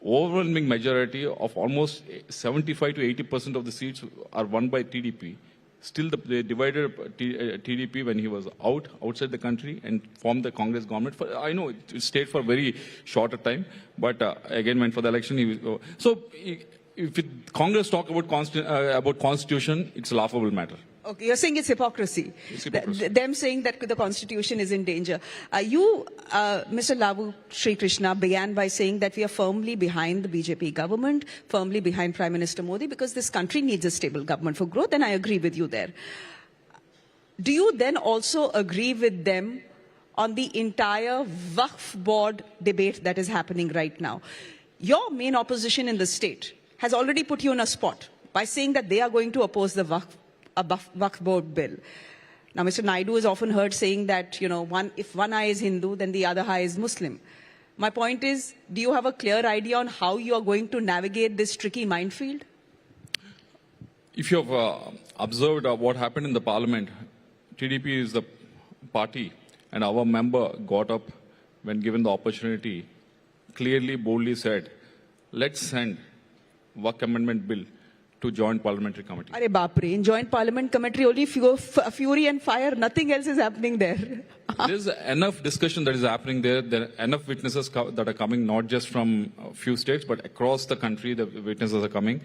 [SPEAKER 17] overwhelming majority of almost 75 to 80% of the seats are won by TDP. Still, they divided TDP when he was outside the country and formed the Congress government. I know it stayed for a very short a time, but again went for the election. So if Congress talk about constitution, it's a laughable matter.
[SPEAKER 16] Okay, you're saying it's hypocrisy.
[SPEAKER 17] It's hypocrisy.
[SPEAKER 16] Them saying that the constitution is in danger. You, Mr. Lavu Sri Krishna, began by saying that we are firmly behind the BJP government, firmly behind Prime Minister Modi, because this country needs a stable government for growth, and I agree with you there. Do you then also agree with them on the entire Waqf board debate that is happening right now? Your main opposition in the state has already put you on a spot by saying that they are going to oppose the Waqf board bill. Now, Mr. Naidu is often heard saying that, you know, if one eye is Hindu, then the other eye is Muslim. My point is, do you have a clear idea on how you are going to navigate this tricky minefield?
[SPEAKER 17] If you have observed what happened in the parliament, TDP is the party, and our member got up when given the opportunity, clearly, boldly said, let's send Waqf amendment bill to joint parliamentary committee.
[SPEAKER 16] Arey baapre, in joint parliament committee only fury and fire, nothing else is happening there.
[SPEAKER 17] There's enough discussion that is happening there. There are enough witnesses that are coming, not just from a few states, but across the country, the witnesses are coming.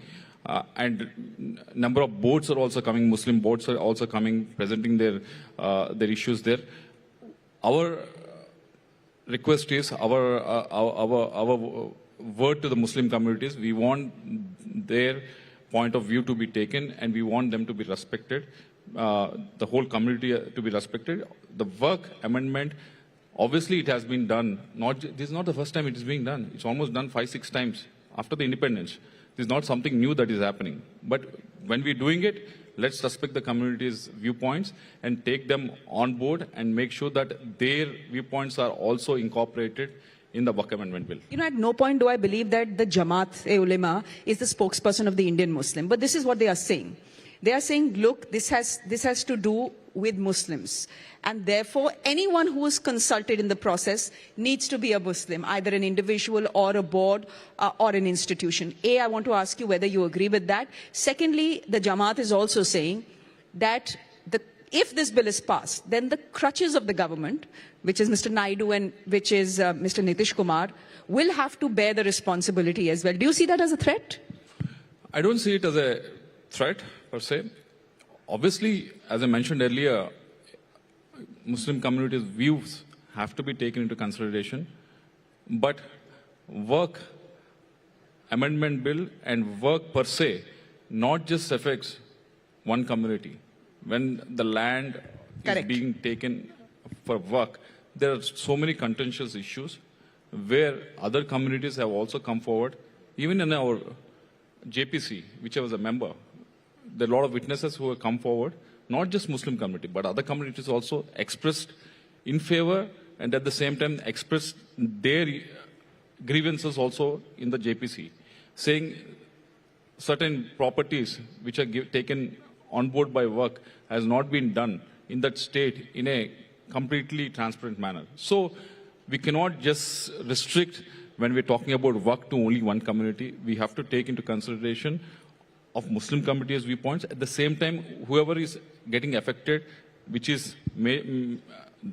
[SPEAKER 17] And number of boards are also coming, Muslim boards are also coming, presenting their issues there. Our request is, our word to the Muslim communities, we want their point of view to be taken, and we want them to be respected, the whole community to be respected. The Waqf amendment, obviously it has been done. This is not the first time it is being done. It's almost done 5-6 times after the independence. This is not something new that is happening. But when we're doing it, let's respect the community's viewpoints and take them on board and make sure that their viewpoints are also incorporated in the Waqf Amendment Bill.
[SPEAKER 16] You know, at no point do I believe that the Jamaat-e-Ulema is the spokesperson of the Indian Muslim. But this is what they are saying. They are saying, look, this has to do with Muslims. And therefore, anyone who is consulted in the process needs to be a Muslim, either an individual or a board or an institution. I want to ask you whether you agree with that. Secondly, the Jamaat is also saying that if this bill is passed, then the crutches of the government, which is Mr. Naidu and which is Mr. Nitish Kumar, will have to bear the responsibility as well. Do you see that as a threat?
[SPEAKER 17] I don't see it as a threat, per se. Obviously, as I mentioned earlier, Muslim communities' views have to be taken into consideration. But Waqf Amendment Bill and Waqf per se not just affects one community. When the land is being taken for Waqf, there are so many contentious issues where other communities have also come forward. Even in our JPC, which I was a member, there are a lot of witnesses who have come forward, not just Muslim community, but other communities also expressed in favor and at the same time expressed their grievances also in the JPC, saying certain properties which are taken on board by Waqf has not been done in that state in a completely transparent manner. So we cannot just restrict when we're talking about Waqf to only one community. We have to take into consideration of Muslim communities' viewpoints. At the same time, whoever is getting affected, which is a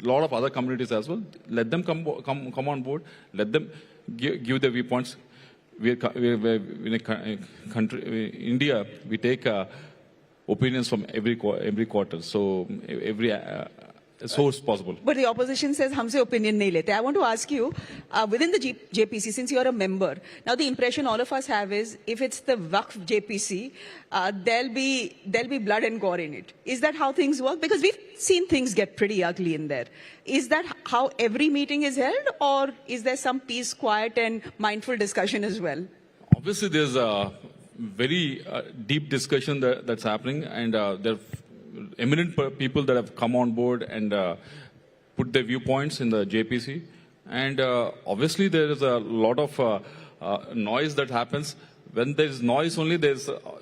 [SPEAKER 17] lot of other communities as well, let them come on board, let them give their viewpoints. We're in a country, India, we take opinions from every quarter, so every source possible.
[SPEAKER 16] But the opposition says, "Humse opinion nahi lete." I want to ask you, within the JPC, since you are a member, now the impression all of us have is, if it's the Waqf JPC, there'll be blood and gore in it. Is that how things work? Because we've seen things get pretty ugly in there. Is that how every meeting is held, or is there some peace, quiet, and mindful discussion as well?
[SPEAKER 17] Obviously, there's a very deep discussion that's happening, and there are eminent people that have come on board and put their viewpoints in the JPC. And obviously, there is a lot of noise that happens. When there is noise only,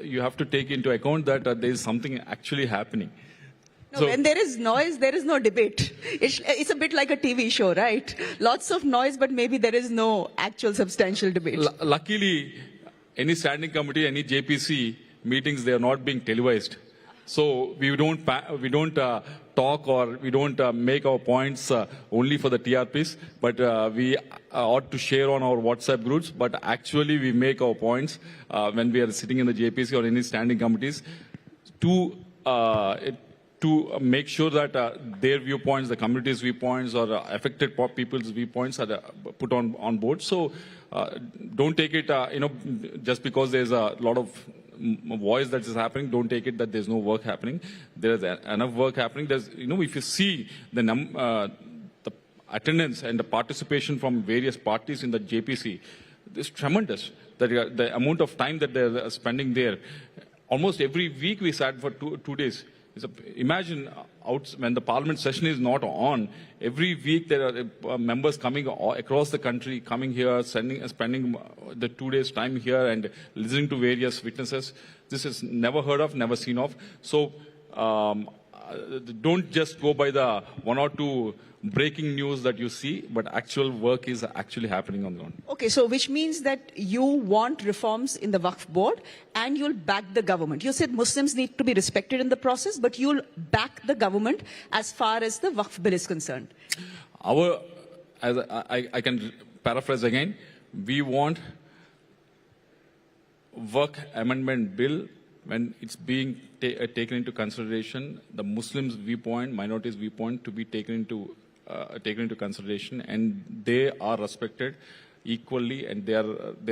[SPEAKER 17] you have to take into account that there is something actually happening.
[SPEAKER 16] No, when there is noise, there is no debate. It's a bit like a TV show, right? Lots of noise, but maybe there is no actual substantial debate.
[SPEAKER 17] Luckily, any standing committee, any JPC meetings, they are not being televised. So we don't talk or we don't make our points only for the TRPs, but we ought to share on our WhatsApp groups. But actually, we make our points when we are sitting in the JPC or any standing committees to make sure that their viewpoints, the community's viewpoints, or affected people's viewpoints are put on board. So don't take it, just because there's a lot of voice that is happening, don't take it that there's no work happening. There's enough work happening. There's, if you see the attendance and the participation from various parties in the JPC, it's tremendous. The amount of time that they're spending there. Almost every week we sat for two days. Imagine when the parliament session is not on, every week there are members coming across the country, coming here, spending the 2 days time here and listening to various witnesses. This is never heard of, never seen of. So don't just go by the one or two breaking news that you see, but actual work is actually happening on the ground.
[SPEAKER 16] Okay, so which means that you want reforms in the Waqf board and you'll back the government. You said Muslims need to be respected in the process, but you'll back the government as far as the Waqf bill is concerned.
[SPEAKER 17] I can paraphrase again, we want Waqf amendment bill when it's being taken into consideration, the Muslims' viewpoint, minorities' viewpoint to be taken into consideration, and they are respected equally, and their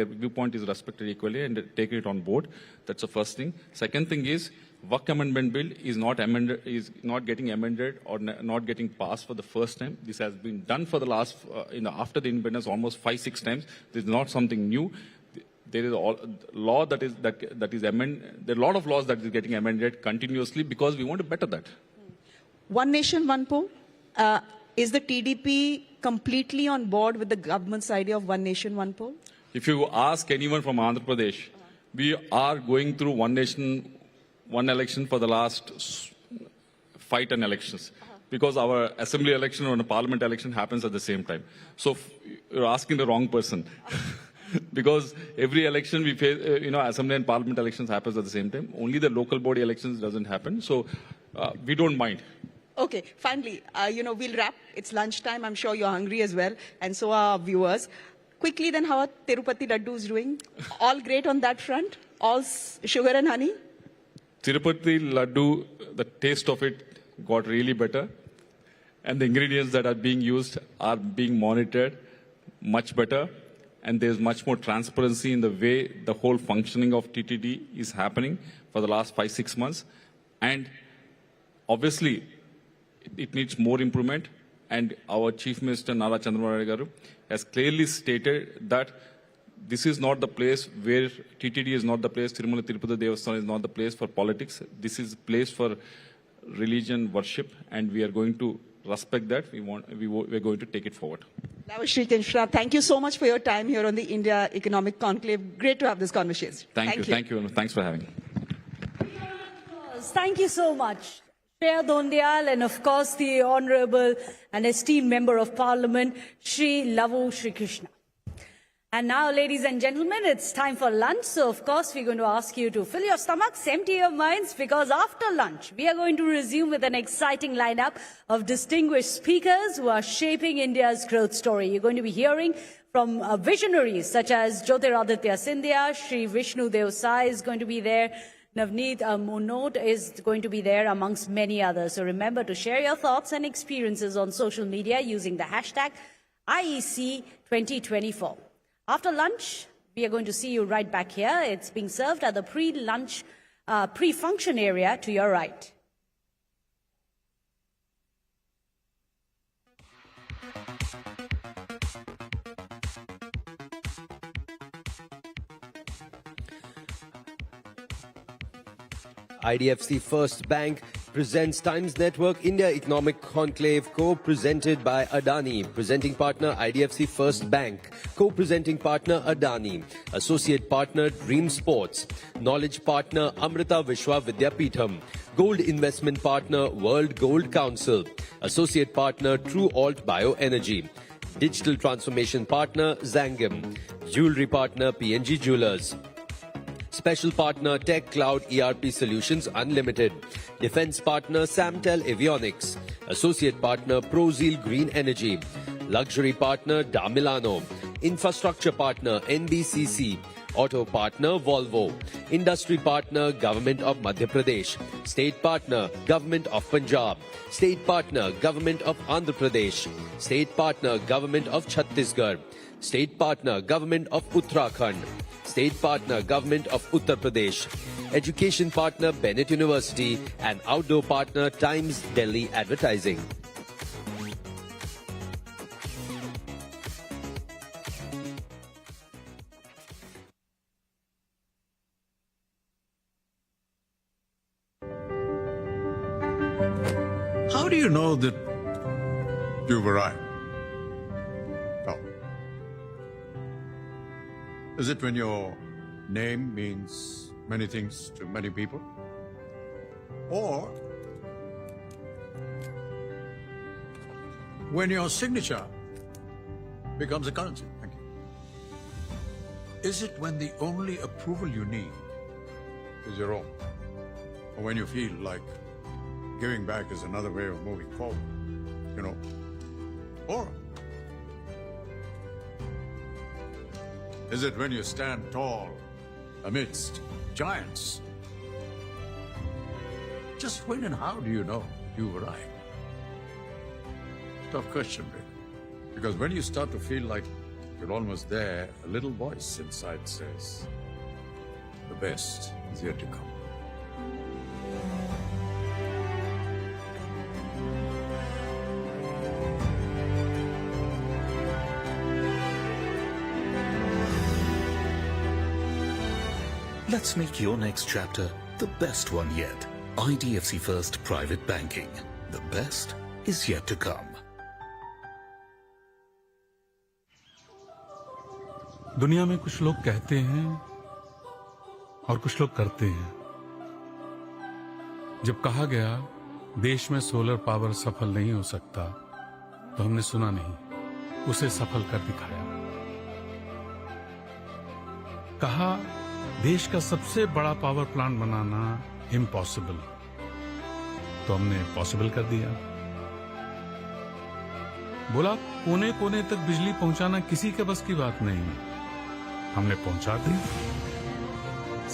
[SPEAKER 17] viewpoint is respected equally, and taking it on board. That's the first thing. Second thing is, Waqf amendment bill is not getting amended or not getting passed for the first time. This has been done for the last, after the independence, almost 5-6 times. This is not something new. There is a law that is amended. There are a lot of laws that is getting amended continuously because we want to better that.
[SPEAKER 16] One nation, one poll. Is the TDP completely on board with the government's idea of one nation, one poll?
[SPEAKER 17] If you ask anyone from Andhra Pradesh, we are going through one nation, one election for the last 5-10 elections. Because our assembly election or a parliament election happens at the same time. So you're asking the wrong person. Because every election we face, assembly and parliament elections happens at the same time. Only the local body elections doesn't happen. So we don't mind.
[SPEAKER 16] Okay, finally, we'll wrap. It's lunchtime. I'm sure you're hungry as well, and so are our viewers. Quickly, then, how are Tirupati laddus doing? All great on that front? All sugar and honey?
[SPEAKER 17] Tirupati laddu, the taste of it got really better. And the ingredients that are being used are being monitored much better. And there's much more transparency in the way the whole functioning of TTD is happening for the last 5-6 months. And obviously, it needs more improvement. And our Chief Minister, Nara Chandrababu Naidu Garu, has clearly stated that this is not the place where TTD is not the place, Tirumala Tirupati Devasthanam is not the place for politics. This is a place for religion worship, and we are going to respect that. We're going to take it forward.
[SPEAKER 16] Lavashri Krishna, thank you so much for your time here on the India Economic Conclave. Great to have this conversation.
[SPEAKER 17] Thank you. Thanks for having me.
[SPEAKER 5] Thank you so much. Shreya Dhondial, and of course the Honorable and esteemed Member of Parliament, Shri Lavashri Krishna. And now, ladies and gentlemen, it's time for lunch. So, of course, we're going to ask you to fill your stomachs, empty your minds, because after lunch, we are going to resume with an exciting lineup of distinguished speakers who are shaping India's growth story. You're going to be hearing from visionaries such as Jyotiraditya Scindia, Shri Vishnu Dev Sai is going to be there, Navneet Munot is going to be there, amongst many others. So remember to share your thoughts and experiences on social media using the hashtag IEC 2024. After lunch, we are going to see you right back here. It's being served at the pre-lunch, pre-function area to your right.
[SPEAKER 1] IDFC FIRST Bank presents Times Network India Economic Conclave, co-presented by Adani. Presenting partner IDFC FIRST Bank. Co-presenting partner Adani. Associate partner Dream Sports. Knowledge partner Amrita Vishwa Vidyapeetham. Gold investment partner World Gold Council. Associate partner True Alt Bioenergy. Digital transformation partner Zangam. Jewelry partner PNG Jewelers. Special partner Tech Cloud ERP Solutions Unlimited. Defense partner Samtel Avionics. Associate partner Prozil Green Energy. Luxury partner Da Milano. Infrastructure partner NBCC. Auto partner Volvo. Industry partner Government of Madhya Pradesh. State partner Government of Punjab. State partner Government of Andhra Pradesh. State partner Government of Chhattisgarh. State partner Government of Uttarakhand. State partner Government of Uttar Pradesh. Education partner Bennett University. And outdoor partner Times Delhi Advertising.
[SPEAKER 18] How do you know that you've arrived? How? Is it when your name means many things to many people? Or when your signature becomes a currency? Thank you. Is it when the only approval you need is your own? Or when you feel like giving back is another way of moving forward, you know? Or is it when you stand tall amidst giants? Just when and how do you know you've arrived? Tough question, really. Because when you start to feel like you're almost there, a little voice inside says, the best is yet to come.
[SPEAKER 2] Let's make your next chapter the best one yet. IDFC FIRST Private Banking. The best is yet to come.
[SPEAKER 19] दुनिया में कुछ लोग कहते हैं और कुछ लोग करते हैं। जब कहा गया देश में सोलर पावर सफल नहीं हो सकता, तो हमने सुना नहीं, उसे सफल कर दिखाया। कहा देश का सबसे बड़ा पावर प्लांट बनाना इम्पॉसिबल, तो हमने पॉसिबल कर दिया। बोला कोने कोने तक बिजली पहुंचाना किसी के बस की बात नहीं, हमने पहुंचा दी।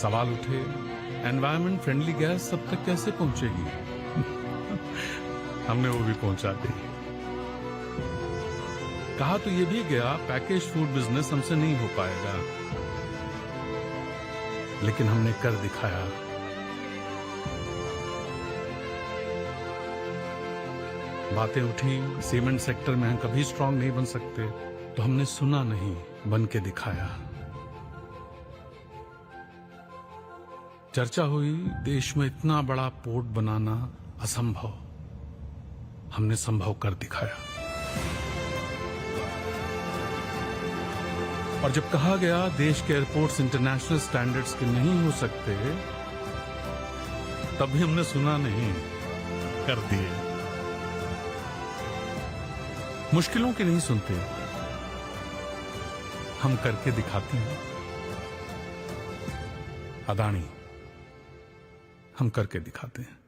[SPEAKER 19] सवाल उठे एनवायरमेंट फ्रेंडली गैस सब तक कैसे पहुंचेगी? हमने वो भी पहुंचा दी। कहा तो ये भी गया पैकेज फूड बिजनेस हमसे नहीं हो पाएगा, लेकिन हमने कर दिखाया। बातें उठी सीमेंट सेक्टर में हम कभी स्ट्रांग नहीं बन सकते, तो हमने सुना नहीं, बन के दिखाया। चर्चा हुई देश में इतना बड़ा पोर्ट बनाना असंभव, हमने संभव कर दिखाया। और जब कहा गया देश के एयरपोर्ट्स इंटरनेशनल स्टैंडर्ड्स के नहीं हो सकते, तब भी हमने सुना नहीं, कर दिए। मुश्किलों की नहीं सुनते, हम करके दिखाते हैं। अदानी, हम करके दिखाते हैं।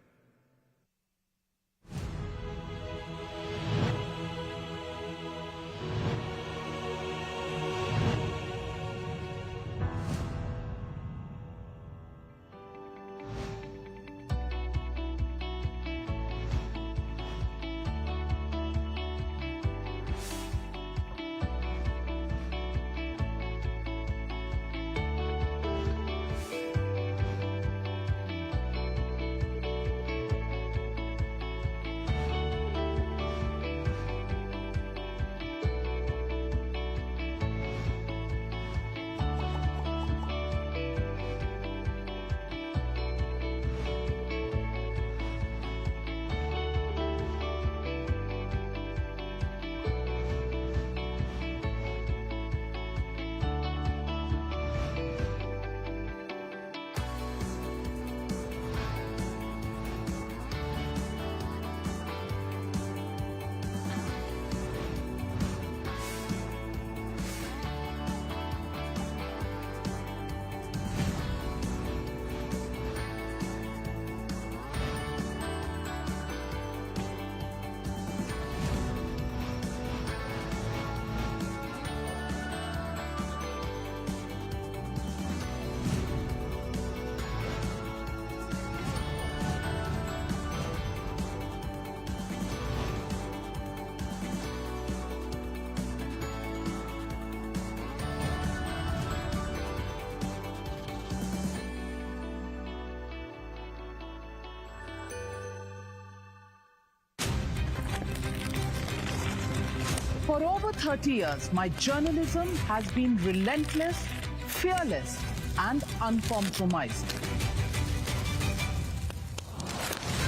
[SPEAKER 9] For over 30 years, my journalism has been relentless, fearless, and uncompromising.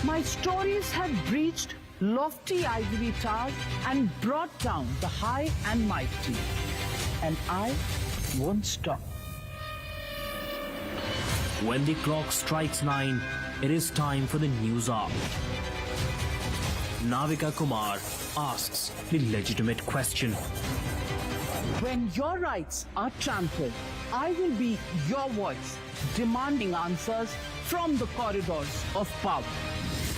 [SPEAKER 9] My stories have breached lofty ivory towers and brought down the high and mighty. And I won't stop.
[SPEAKER 20] When the clock strikes 9, it is time for the news hour. Navika Kumar asks the legitimate question.
[SPEAKER 9] When your rights are trampled, I will be your voice, demanding answers from the corridors of power.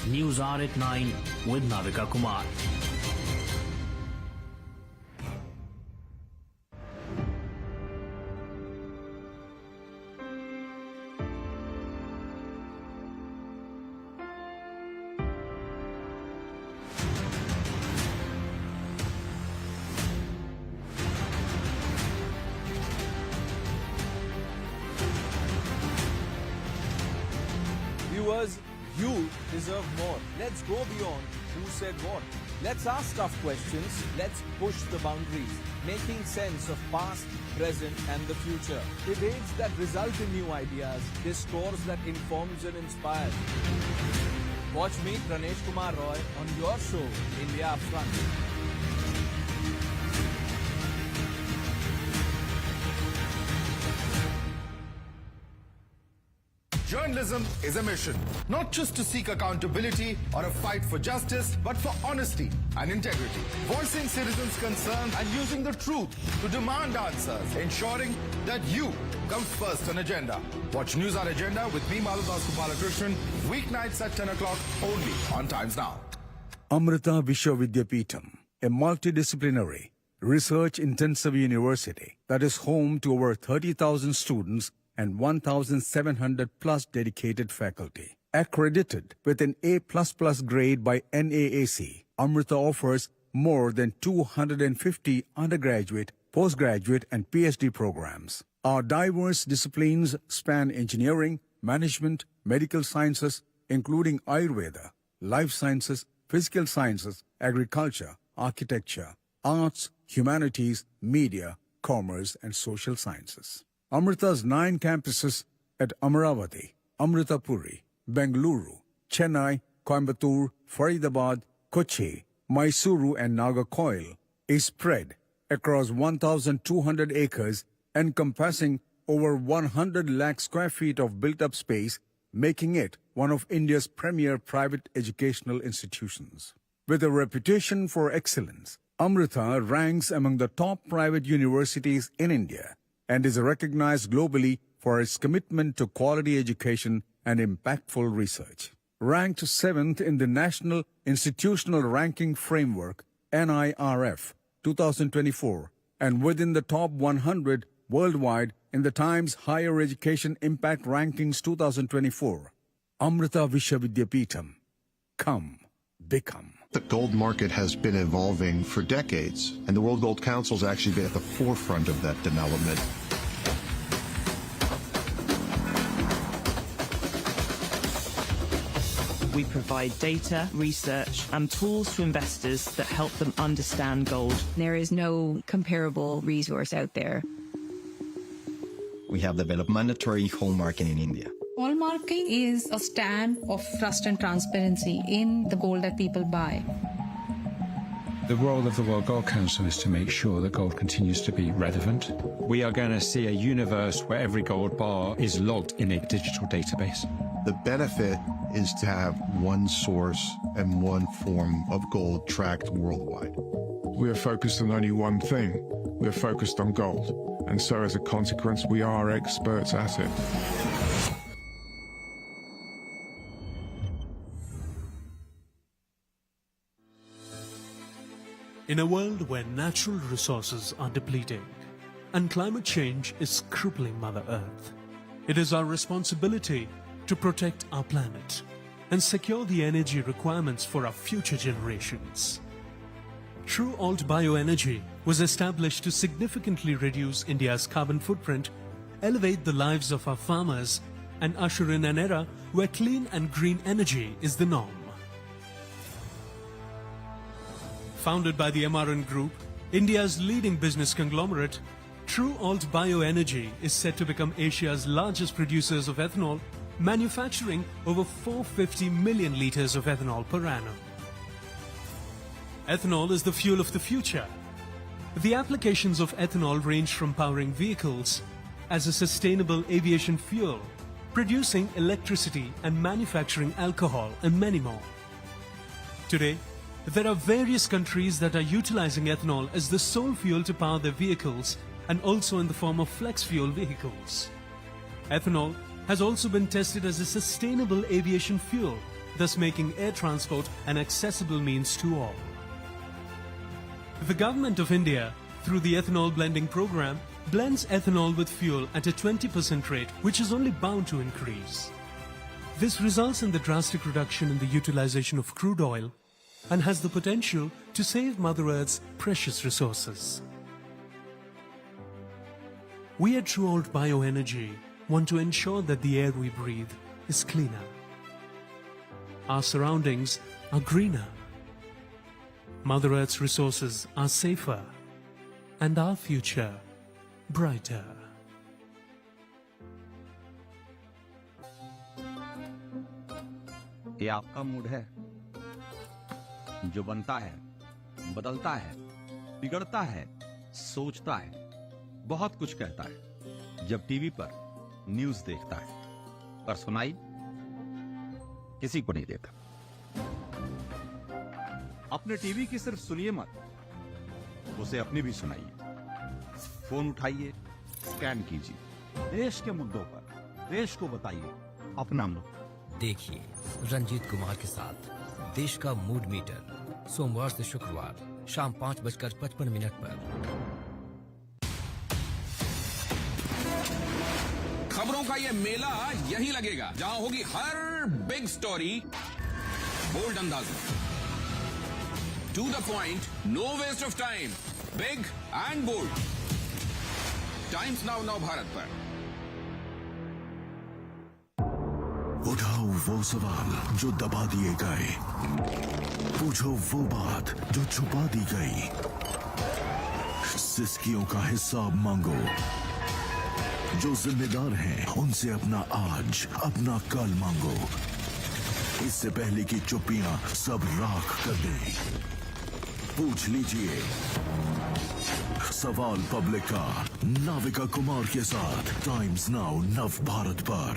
[SPEAKER 20] News Hour at 9 with Navika Kumar.
[SPEAKER 21] Viewers, you deserve more. Let's go beyond who said what. Let's ask tough questions. Let's push the boundaries, making sense of past, present and the future. Debates that result in new ideas. Discourse that informs and inspires. Watch me, Pranesh Kumar Roy, on your show, India Upfront.
[SPEAKER 22] Journalism is a mission, not just to seek accountability or a fight for justice, but for honesty and integrity. Voicing citizens' concerns and using the truth to demand answers, ensuring that you come first on agenda. Watch News Hour Agenda with me, Maludas Gopalakrishnan, weeknights at 10 o'clock only on Times Now.
[SPEAKER 23] Amrita Vishwavidyapeetham, a multidisciplinary, research-intensive university that is home to over 30,000 students and 1,700 plus dedicated faculty. Accredited with an A++ grade by NAAC, Amrita offers more than 250 undergraduate, postgraduate, and PhD programs. Our diverse disciplines span engineering, management, medical sciences, including Ayurveda, life sciences, physical sciences, agriculture, architecture, arts, humanities, media, commerce, and social sciences. Amrita's 9 campuses at Amaravati, Amritapuri, Bengaluru, Chennai, Coimbatore, Faridabad, Kochi, Mysuru and Nagarcoil is spread across 1,200 acres encompassing over 100 lakh square feet of built-up space, making it one of India's premier private educational institutions. With a reputation for excellence, Amrita ranks among the top private universities in India and is recognized globally for its commitment to quality education and impactful research. Ranked 7th in the National Institutional Ranking Framework, NIRF, 2024, and within the top 100 worldwide in the Times Higher Education Impact Rankings 2024. Amrita Vishwavidyapeetham. Come, become.
[SPEAKER 24] The gold market has been evolving for decades, and the World Gold Council has actually been at the forefront of that development.
[SPEAKER 25] We provide data, research, and tools to investors that help them understand gold.
[SPEAKER 26] There is no comparable resource out there.
[SPEAKER 27] We have developed mandatory hallmarking in India.
[SPEAKER 28] Hallmarking is a stamp of trust and transparency in the gold that people buy.
[SPEAKER 29] The role of the World Gold Council is to make sure that gold continues to be relevant. We are going to see a universe where every gold bar is logged in a digital database.
[SPEAKER 24] The benefit is to have one source and one form of gold tracked worldwide.
[SPEAKER 30] We are focused on only one thing. We are focused on gold. And so as a consequence, we are experts at it.
[SPEAKER 8] In a world where natural resources are depleting and climate change is crippling Mother Earth, it is our responsibility to protect our planet and secure the energy requirements for our future generations. True Alt Bioenergy was established to significantly reduce India's carbon footprint, elevate the lives of our farmers, and usher in an era where clean and green energy is the norm. Founded by the MRN Group,
[SPEAKER 3] India's leading business conglomerate, True Alt Bioenergy is set to become Asia's largest producers of ethanol, manufacturing over 450 million litres of ethanol per annum. Ethanol is the fuel of the future. The applications of ethanol range from powering vehicles as a sustainable aviation fuel, producing electricity and manufacturing alcohol, and many more. Today, there are various countries that are utilizing ethanol as the sole fuel to power their vehicles and also in the form of flex fuel vehicles. Ethanol has also been tested as a sustainable aviation fuel, thus making air transport an accessible means to all. The Government of India, through the ethanol blending program, blends ethanol with fuel at a 20% rate, which is only bound to increase. This results in the drastic reduction in the utilization of crude oil and has the potential to save Mother Earth's precious resources. We at True Alt Bioenergy want to ensure that the air we breathe is cleaner. Our surroundings are greener. Mother Earth's resources are safer. And our future brighter.
[SPEAKER 4] ये आपका mood है जो बनता है, बदलता है, बिगड़ता है, सोचता है, बहुत कुछ कहता है जब टीवी पर न्यूज़ देखता है, पर सुनाई किसी को नहीं देता। अपने टीवी की सिर्फ सुनिए मत, उसे अपनी भी सुनाइए। फोन उठाइए, स्कैन कीजिए, देश के मुद्दों पर देश को बताइए अपना मुद्दा।
[SPEAKER 6] देखिए रंजीत कुमार के साथ देश का मूड मीटर सोमवार से शुक्रवार शाम 5:55 पर।
[SPEAKER 7] खबरों का ये मेला यही लगेगा, जहां होगी हर बिग स्टोरी बोल्ड अंदाज में, to the point, no waste of time, big and bold. Times Now Navbharat पर।
[SPEAKER 10] उठाओ वो सवाल जो दबा दिए गए, पूछो वो बात जो छुपा दी गई, सिस्कियों का हिसाब मांगो। जो जिम्मेदार हैं उनसे अपना आज, अपना कल मांगो, इससे पहले कि चुप्पियां सब राख कर दें। पूछ लीजिए सवाल पब्लिक का नाविका कुमार के साथ टाइम्स नाउ नव भारत पर।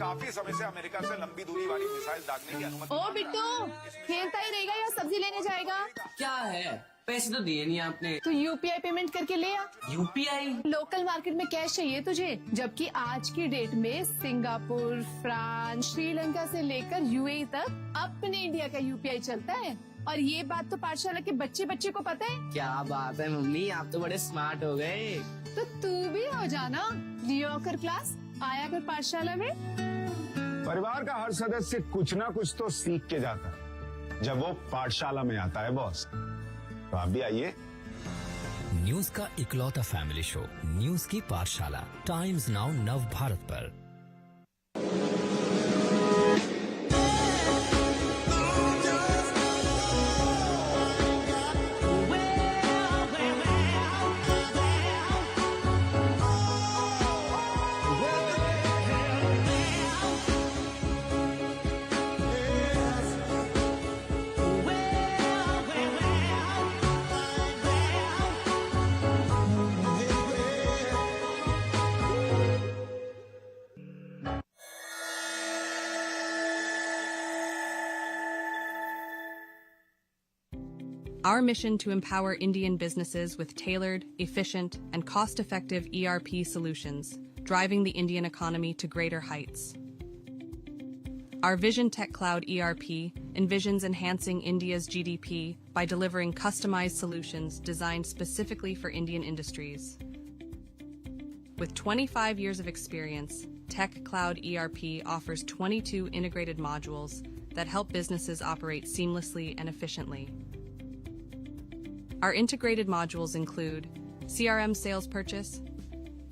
[SPEAKER 11] काफी समय से अमेरिका से लंबी दूरी वाली मिसाइल दागने की अनुमति।
[SPEAKER 12] ओ बिट्टू, खेलता ही रहेगा या सब्जी लेने जाएगा?
[SPEAKER 13] क्या है, पैसे तो दिए नहीं आपने।
[SPEAKER 12] तो यूपीआई पेमेंट करके ले आ।
[SPEAKER 13] यूपीआई?
[SPEAKER 12] लोकल मार्केट में कैश चाहिए तुझे, जबकि आज की डेट में सिंगापुर, फ्रांस, श्रीलंका से लेकर यूएई तक अपने इंडिया का यूपीआई चलता है। और ये बात तो पाठशाला के बच्चे बच्चे को पता है।
[SPEAKER 13] क्या बात है मम्मी, आप तो बड़े स्मार्ट हो गए।
[SPEAKER 12] तो तू भी हो जाना, लियो कर क्लास, आया कर पाठशाला में।
[SPEAKER 11] परिवार का हर सदस्य कुछ ना कुछ तो सीख के जाता है जब वो पाठशाला में आता है बॉस। तो आप भी आइए।
[SPEAKER 6] न्यूज का इकलौता फैमिली शो, न्यूज की पाठशाला, टाइम्स नाउ नव भारत पर।
[SPEAKER 14] Our mission to empower Indian businesses with tailored, efficient, and cost-effective ERP solutions, driving the Indian economy to greater heights. Our Vision Tech Cloud ERP envisions enhancing India's GDP by delivering customized solutions designed specifically for Indian industries. With 25 years of experience, Tech Cloud ERP offers 22 integrated modules that help businesses operate seamlessly and efficiently. Our integrated modules include CRM sales purchase,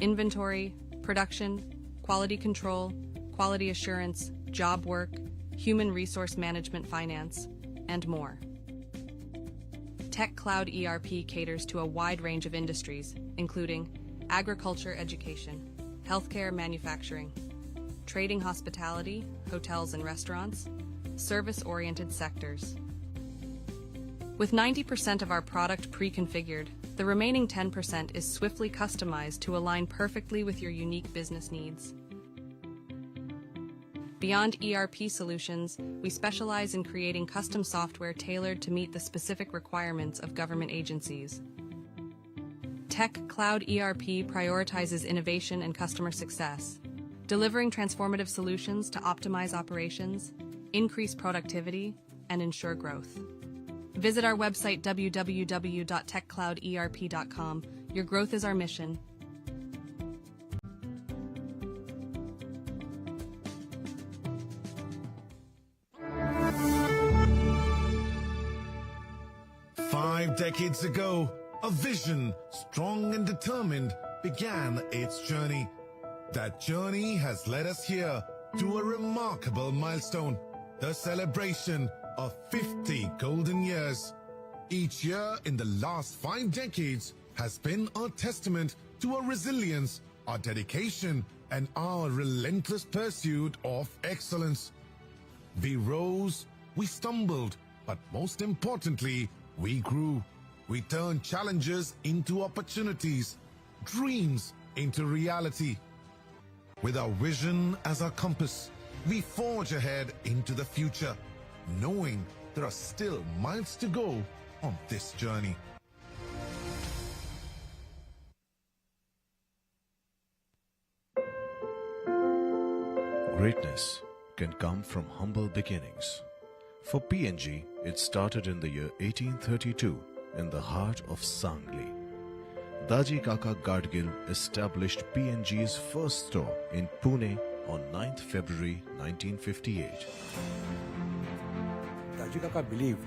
[SPEAKER 14] inventory, production, quality control, quality assurance, job work, human resource management finance, and more. Tech Cloud ERP caters to a wide range of industries, including agriculture, education, healthcare, manufacturing, trading, hospitality, hotels and restaurants, service-oriented sectors. With 90% of our product pre-configured, the remaining 10% is swiftly customized to align perfectly with your unique business needs. Beyond ERP solutions, we specialize in creating custom software tailored to meet the specific requirements of government agencies. Tech Cloud ERP prioritizes innovation and customer success, delivering transformative solutions to optimize operations, increase productivity, and ensure growth. Visit our website www.techclouderp.com. Your growth is our mission.
[SPEAKER 22] Five decades ago, a vision, strong and determined, began its journey. That journey has led us here to a remarkable milestone, the celebration of 50 golden years. Each year in the last 5 decades has been a testament to our resilience, our dedication, and our relentless pursuit of excellence. We rose, we stumbled, but most importantly, we grew. We turned challenges into opportunities, dreams into reality. With our vision as our compass, we forge ahead into the future, knowing there are still miles to go on this journey.
[SPEAKER 10] Greatness can come from humble beginnings. For PNG, it started in the year 1832 in the heart of Sangli. Daji Kaka Gadgil established PNG's first store in Pune on 9th February 1958.
[SPEAKER 1] Daji Kaka believed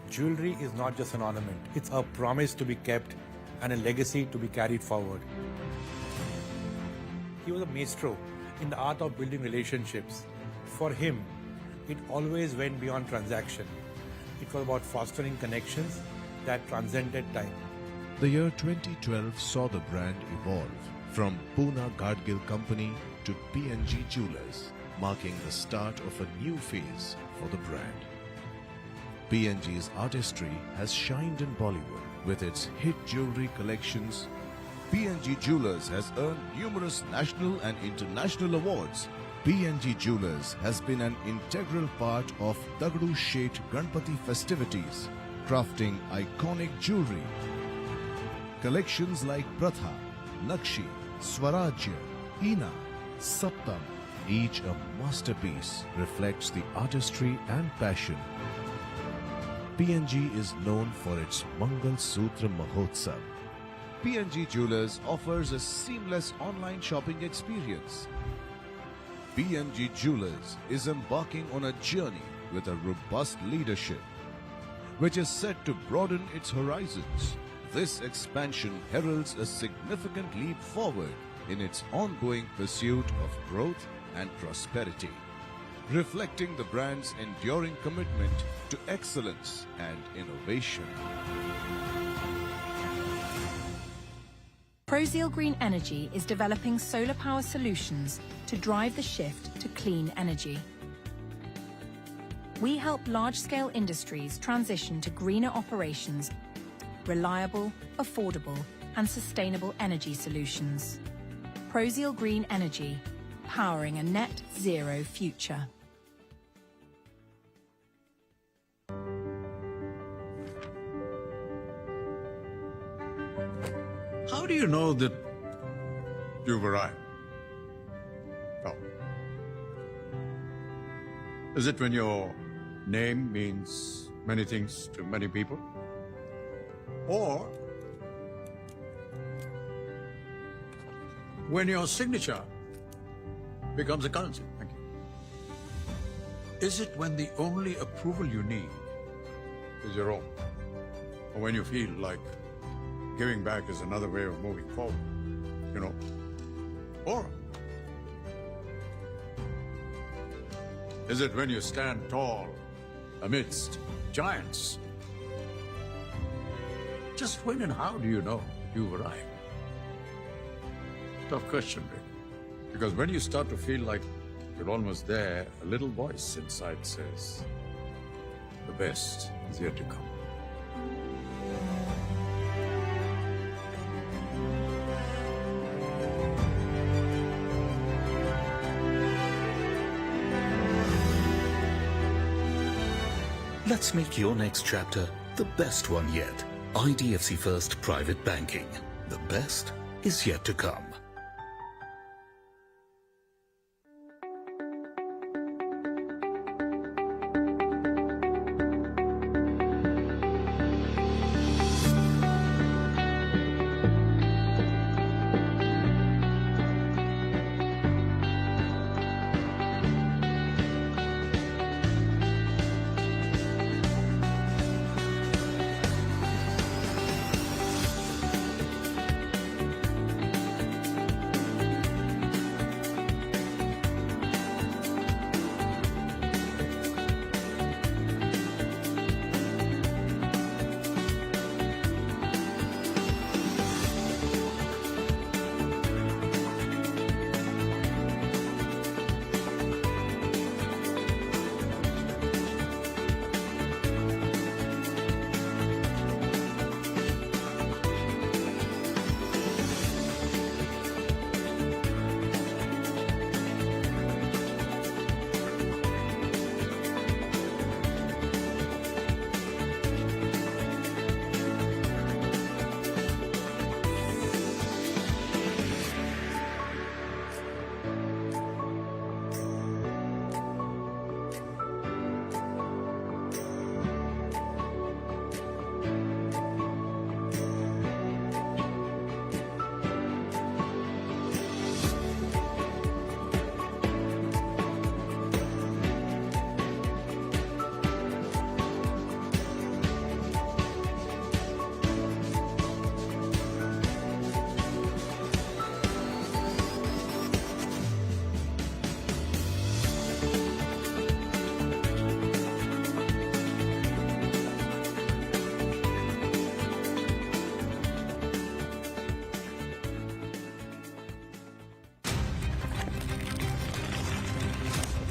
[SPEAKER 1] jewelry is not just an ornament, it's a promise to be kept and a legacy to be carried forward. He was a maestro in the art of building relationships. For him, it always went beyond transaction. It was about fostering connections that transcended time.
[SPEAKER 10] The year 2012 saw the brand evolve from Pune Gadgil Company to PNG Jewelers, marking the start of a new phase for the brand. PNG's artistry has shined in Bollywood with its hit jewelry collections. PNG Jewelers has earned numerous national and international awards. PNG Jewelers has been an integral part of Dagadu Shet Ganpati festivities, crafting iconic jewelry. Collections like Pratha, Nakshi, Swarajya, Hina, Saptam, each a masterpiece, reflects the artistry and passion. PNG is known for its Mangal Sutra Mahotsav. PNG Jewelers offers a seamless online shopping experience. PNG Jewelers is embarking on a journey with a robust leadership, which is set to broaden its horizons. This expansion heralds a significant leap forward in its ongoing pursuit of growth and prosperity, reflecting the brand's enduring commitment to excellence and innovation.
[SPEAKER 2] Prozeal Green Energy is developing solar power solutions to drive the shift to clean energy. We help large-scale industries transition to greener operations, reliable, affordable, and sustainable energy solutions. Prozeal Green Energy, powering a net zero future.
[SPEAKER 5] How do you know that you've arrived? Oh. Is it when your name means many things to many people? Or when your signature becomes a currency? Thank you. Is it when the only approval you need is your own? Or when you feel like giving back is another way of moving forward, you know? Or is it when you stand tall amidst giants? Just when and how do you know you've arrived? Tough question, Rick. Because when you start to feel like you're almost there, a little voice inside says, the best is yet to come.
[SPEAKER 9] Let's make your next chapter the best one yet. IDFC FIRST Private Banking. The best is yet to come.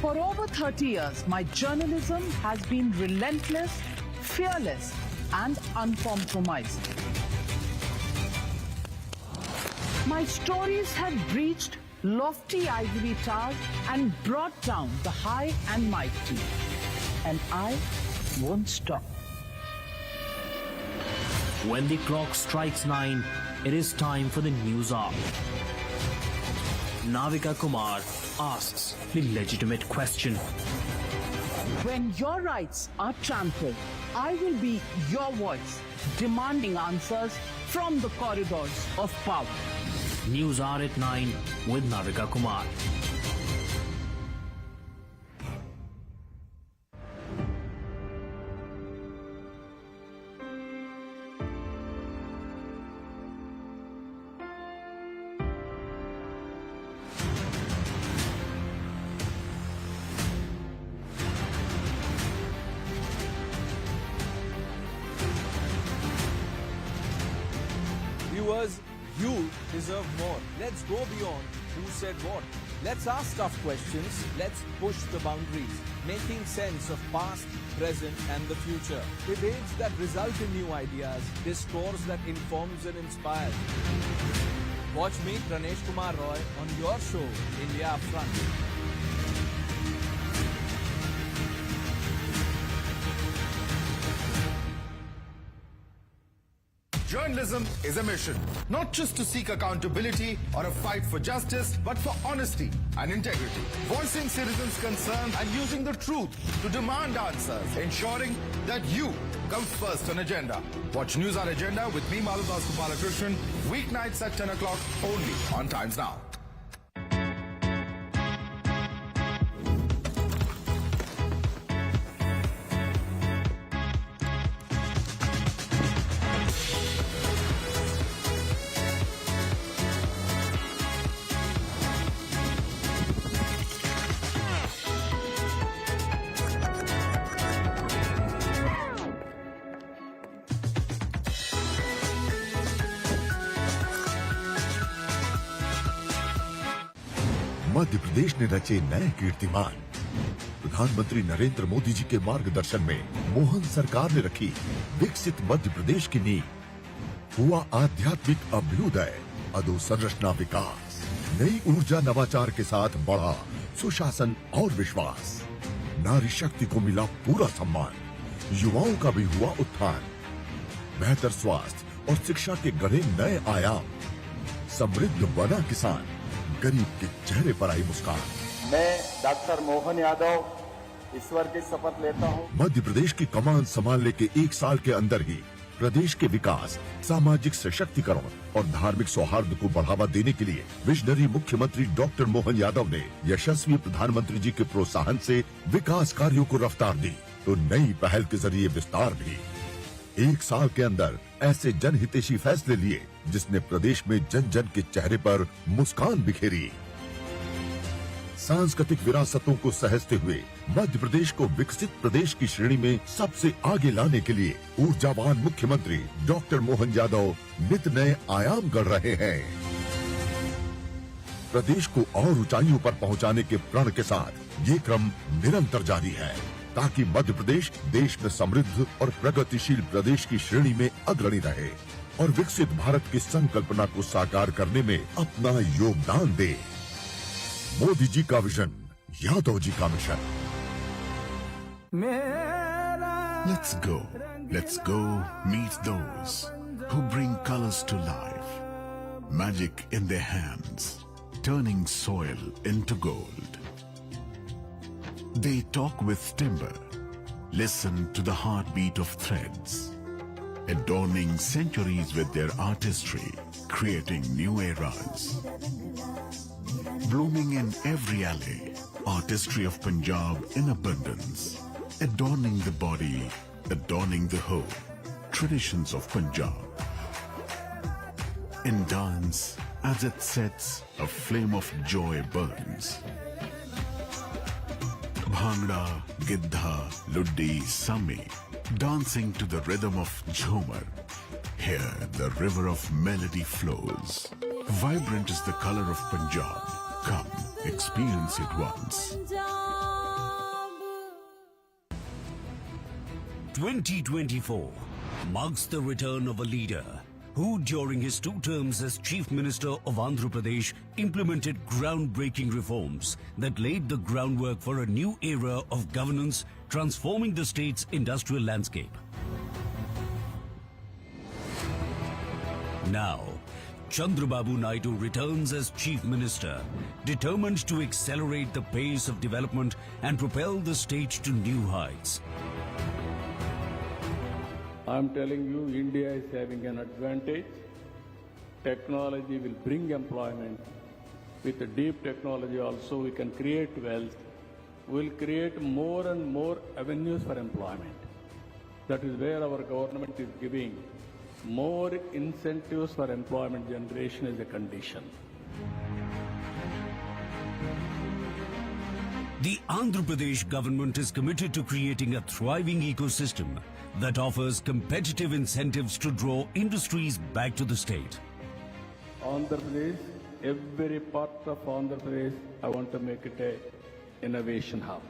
[SPEAKER 15] For over 30 years, my journalism has been relentless, fearless, and uncompromising. My stories have breached lofty ivory towers and brought down the high and mighty. And I won't stop.
[SPEAKER 16] When the clock strikes 9, it is time for the news hour. Navika Kumar asks the legitimate question.
[SPEAKER 15] When your rights are trampled, I will be your voice, demanding answers from the corridors of power.
[SPEAKER 16] News Hour at 9 with Navika Kumar.
[SPEAKER 17] Viewers, you deserve more. Let's go beyond who said what. Let's ask tough questions. Let's push the boundaries, making sense of past, present and the future. Debates that result in new ideas. Discourse that informs and inspires. Watch me, Pranesh Kumar Roy, on your show, India Upfront.
[SPEAKER 22] Journalism is a mission, not just to seek accountability or a fight for justice, but for honesty and integrity. Voicing citizens' concerns and using the truth to demand answers, ensuring that you come first on agenda. Watch News Hour Agenda with me, Madhudas Gopalakrishnan, weeknights at 10 o'clock only on Times Now. Madhya Pradesh ने रचे नए कीर्तिमान। प्रधानमंत्री नरेंद्र मोदी जी के मार्गदर्शन में मोहन सरकार ने रखी विकसित मध्य प्रदेश की नींव। हुआ आध्यात्मिक अभ्युदय, अधोसंरचना विकास, नई ऊर्जा नवाचार के साथ बढ़ा सुशासन और विश्वास। नारी शक्ति को मिला पूरा सम्मान, युवाओं का भी हुआ उत्थान। बेहतर स्वास्थ्य और शिक्षा के गढ़े नए आयाम। समृद्ध बना किसान, गरीब के चेहरे पर आई मुस्कान।
[SPEAKER 18] मैं डॉक्टर मोहन यादव ईश्वर की शपथ लेता हूँ।
[SPEAKER 22] मध्य प्रदेश की कमान संभालने के 1 साल के अंदर ही प्रदेश के विकास, सामाजिक सशक्तिकरण और धार्मिक सौहार्द को बढ़ावा देने के लिए विजनरी मुख्यमंत्री डॉक्टर मोहन यादव ने यशस्वी प्रधानमंत्री जी के प्रोत्साहन से विकास कार्यों को रफ्तार दी, तो नई पहल के जरिए विस्तार भी। 1 साल के अंदर ऐसे जनहितैषी फैसले लिए जिसने प्रदेश में जन जन के चेहरे पर मुस्कान बिखेरी। सांस्कृतिक विरासतों को सहेजते हुए मध्य प्रदेश को विकसित प्रदेश की श्रेणी में सबसे आगे लाने के लिए ऊर्जावान मुख्यमंत्री डॉक्टर मोहन यादव नित नए आयाम गढ़ रहे हैं। प्रदेश को और ऊंचाइयों पर पहुंचाने के प्रण के साथ ये क्रम निरंतर जारी है, ताकि मध्य प्रदेश देश में समृद्ध और प्रगतिशील प्रदेश की श्रेणी में अग्रणी रहे और विकसित भारत की संकल्पना को साकार करने में अपना योगदान दे। मोदी जी का विजन, यादव जी का mission.
[SPEAKER 10] Let's go meet those who bring colors to life, magic in their hands, turning soil into gold. They talk with timber, listen to the heartbeat of threads, adorning centuries with their artistry, creating new eras. Blooming in every alley, artistry of Punjab in abundance, adorning the body, adorning the whole, traditions of Punjab. In dance, as it sets, a flame of joy burns. Bhangra, Giddha, Luddi, Sami, dancing to the rhythm of Jhumar. Here, the river of melody flows. Vibrant is the color of Punjab. Come, experience it once.
[SPEAKER 19] 2024 marks the return of a leader who, during his 2 terms as Chief Minister of Andhra Pradesh, implemented groundbreaking reforms that laid the groundwork for a new era of governance, transforming the state's industrial landscape. Now, Chandrababu Naidu returns as Chief Minister, determined to accelerate the pace of development and propel the state to new heights.
[SPEAKER 20] I'm telling you, India is having an advantage. Technology will bring employment. With the deep technology also, we can create wealth. We'll create more and more avenues for employment. That is where our government is giving more incentives for employment generation as a condition.
[SPEAKER 19] The Andhra Pradesh government is committed to creating a thriving ecosystem that offers competitive incentives to draw industries back to the state.
[SPEAKER 20] Andhra Pradesh, every part of Andhra Pradesh, I want to make it a innovation hub.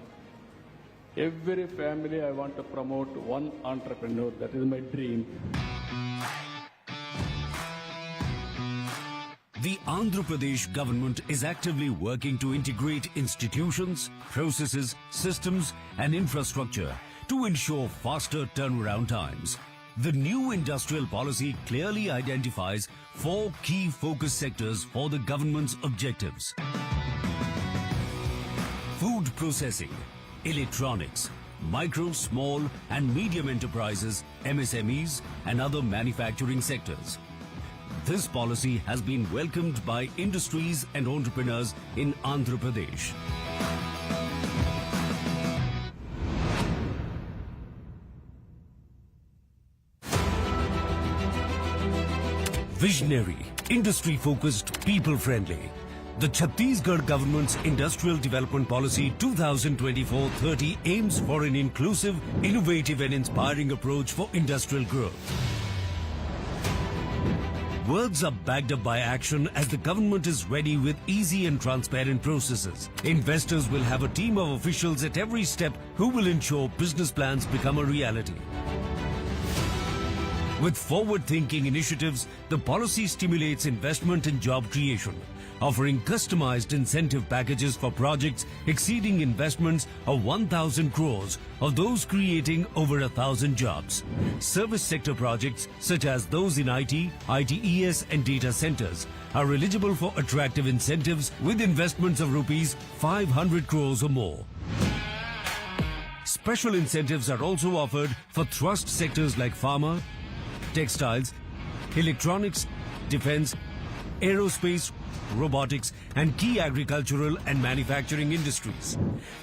[SPEAKER 20] Every family, I want to promote one entrepreneur. That is my dream.
[SPEAKER 19] The Andhra Pradesh government is actively working to integrate institutions, processes, systems and infrastructure to ensure faster turnaround times. The new industrial policy clearly identifies 4 key focus sectors for the government's objectives: food processing, electronics, micro, small and medium enterprises, MSMEs and other manufacturing sectors. This policy has been welcomed by industries and entrepreneurs in Andhra Pradesh. Visionary, industry-focused, people-friendly. The Chhattisgarh government's Industrial Development Policy 2024-30 aims for an inclusive, innovative and inspiring approach for industrial growth. Words are backed up by action as the government is ready with easy and transparent processes. Investors will have a team of officials at every step who will ensure business plans become a reality. With forward-thinking initiatives, the policy stimulates investment and job creation, offering customized incentive packages for projects exceeding investments of 1,000 crores of those creating over 1,000 jobs. Service sector projects such as those in IT, ITES and data centers are eligible for attractive incentives with investments of rupees 500 crores or more. Special incentives are also offered for thrust sectors like pharma, textiles, electronics, defense, aerospace, robotics and key agricultural and manufacturing industries.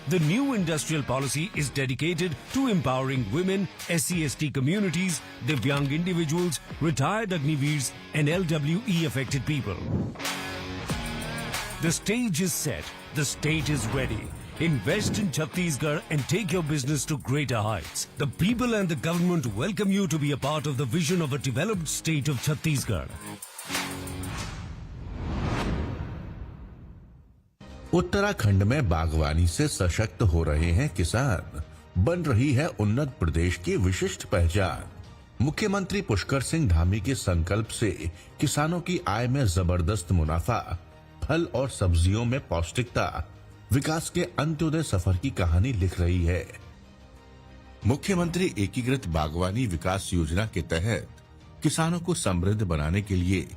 [SPEAKER 19] The new industrial policy is dedicated to empowering women, SC/ST communities, Divyang individuals, retired Agniveers and LWE affected people. The stage is set, the state is ready. Invest in Chhattisgarh and take your business to greater heights. The people and the government welcome you to be a part of the vision of a developed state of Chhattisgarh.
[SPEAKER 8] Uttarakhand में बागवानी से सशक्त हो रहे हैं किसान, बन रही है उन्नत प्रदेश की विशिष्ट पहचान। मुख्यमंत्री पुष्कर सिंह धामी के संकल्प से किसानों की आय में जबरदस्त मुनाफा, फल और सब्जियों में पौष्टिकता, विकास के अंत्योदय सफर की कहानी लिख रही है। मुख्यमंत्री एकीकृत बागवानी विकास योजना के तहत किसानों को समृद्ध बनाने के लिए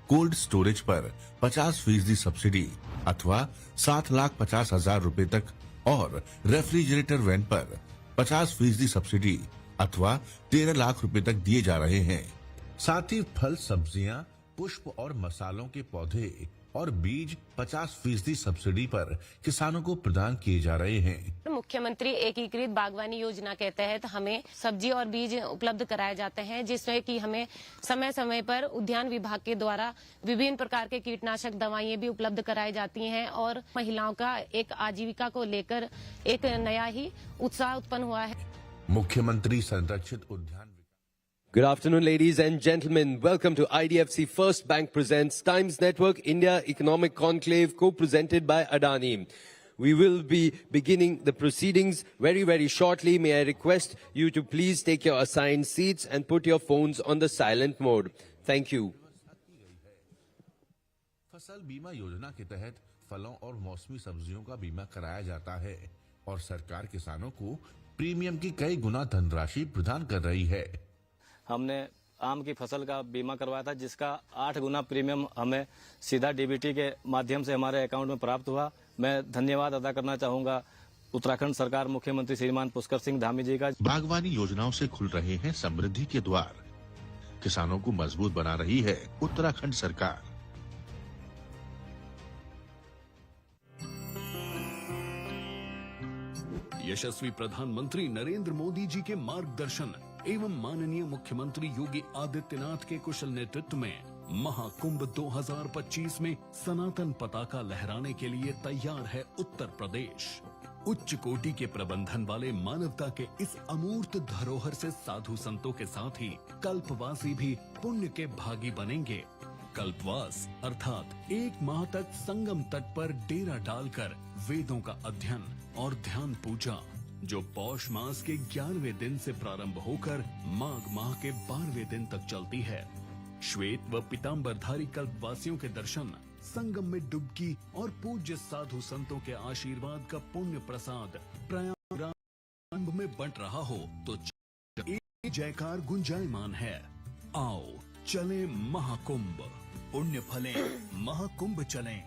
[SPEAKER 8] कोल्ड स्टोरेज पर 50% सब्सिडी अथवा 7,50,000 रुपए तक और रेफ्रिजरेटर वैन पर 50% सब्सिडी अथवा 13 लाख रुपए तक दिए जा रहे हैं। साथ ही फल, सब्जियां, पुष्प और मसालों के पौधे और बीज 50% सब्सिडी पर किसानों को प्रदान किए जा रहे हैं।
[SPEAKER 21] मुख्यमंत्री एकीकृत बागवानी योजना के तहत हमें सब्जी और बीज उपलब्ध कराए जाते हैं, जिसमें कि हमें समय समय पर उद्यान विभाग के द्वारा विभिन्न प्रकार के कीटनाशक दवाएं भी उपलब्ध कराई जाती हैं और महिलाओं का एक आजीविका को लेकर एक नया ही उत्साह उत्पन्न हुआ है।
[SPEAKER 8] मुख्यमंत्री संरक्षित उद्यान।
[SPEAKER 23] Good afternoon, ladies and gentlemen. Welcome to IDFC FIRST Bank presents Times Network India Economic Conclave, co-presented by Adani. We will be beginning the proceedings very shortly. May I request you to please take your assigned seats and put your phones on the silent mode. Thank you.
[SPEAKER 8] फसल बीमा योजना के तहत फलों और मौसमी सब्जियों का बीमा कराया जाता है और सरकार किसानों को प्रीमियम की कई गुना धनराशि प्रदान कर रही है।
[SPEAKER 24] हमने आम की फसल का बीमा करवाया था, जिसका 8 गुना प्रीमियम हमें सीधा डीबीटी के माध्यम से हमारे अकाउंट में प्राप्त हुआ। मैं धन्यवाद अदा करना चाहूंगा उत्तराखंड सरकार, मुख्यमंत्री श्रीमान पुष्कर सिंह धामी जी का।
[SPEAKER 8] बागवानी योजनाओं से खुल रहे हैं समृद्धि के द्वार, किसानों को मजबूत बना रही है उत्तराखंड सरकार।
[SPEAKER 25] यशस्वी प्रधानमंत्री नरेंद्र मोदी जी के मार्गदर्शन एवं माननीय मुख्यमंत्री योगी आदित्यनाथ के कुशल नेतृत्व में महाकुंभ 2025 में सनातन पताका लहराने के लिए तैयार है उत्तर प्रदेश। उच्च कोटि के प्रबंधन वाले मानवता के इस अमूर्त धरोहर से साधु संतों के साथ ही कल्पवासी भी पुण्य के भागी बनेंगे। कल्पवास अर्थात 1 माह तक संगम तट पर डेरा डालकर वेदों का अध्ययन और ध्यान पूजा, जो पौष मास के 11वें दिन से प्रारंभ होकर माघ माह के 12वें दिन तक चलती है। श्वेत व पीताम्बरधारी कल्पवासियों के दर्शन, संगम में डुबकी और पूज्य साधु संतों के आशीर्वाद का पुण्य प्रसाद प्रयागराज में बंट रहा हो तो एक जयकार गुंजायमान है। आओ चले महाकुंभ, पुण्य फले महाकुंभ चलें।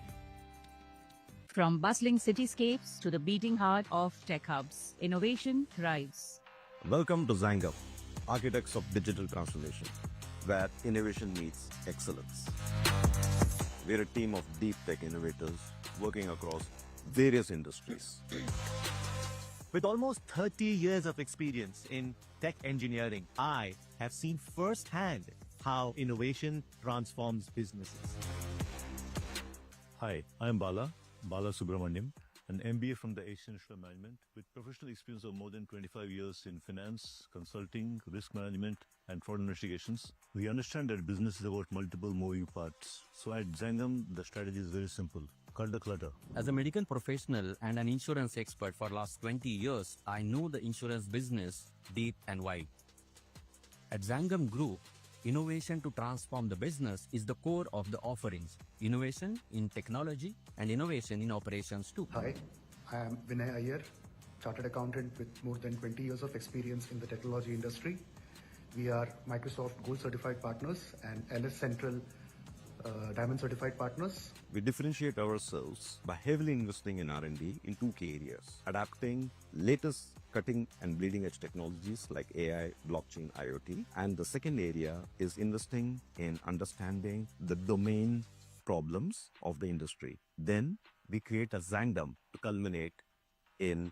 [SPEAKER 26] From bustling cityscapes to the beating heart of tech hubs, innovation thrives.
[SPEAKER 27] Welcome to Zangam, architects of digital transformation, where innovation meets excellence. We're a team of deep tech innovators working across various industries.
[SPEAKER 28] With almost 30 years of experience in tech engineering, I have seen firsthand how innovation transforms businesses.
[SPEAKER 29] Hi, I'm Bala Subramaniam.
[SPEAKER 28] an MBA from the Asian Institute of Management with professional experience of more than 25 years in finance, consulting, risk management, and fraud investigations. We understand that business is about multiple moving parts. So at Zangam, the strategy is very simple. Cut the clutter.
[SPEAKER 3] As a medical professional and an insurance expert for last 20 years, I know the insurance business deep and wide. At Zangam Group, innovation to transform the business is the core of the offerings. Innovation in technology and innovation in operations too.
[SPEAKER 4] Hi, I am Vinay Iyer, Chartered Accountant with more than 20 years of experience in the technology industry. We are Microsoft Gold Certified Partners and LS Central Diamond Certified Partners.
[SPEAKER 27] We differentiate ourselves by heavily investing in R&D in two key areas: adapting latest cutting and bleeding edge technologies like AI, blockchain, IoT. And the second area is investing in understanding the domain problems of the industry. Then we create a Zangam to culminate in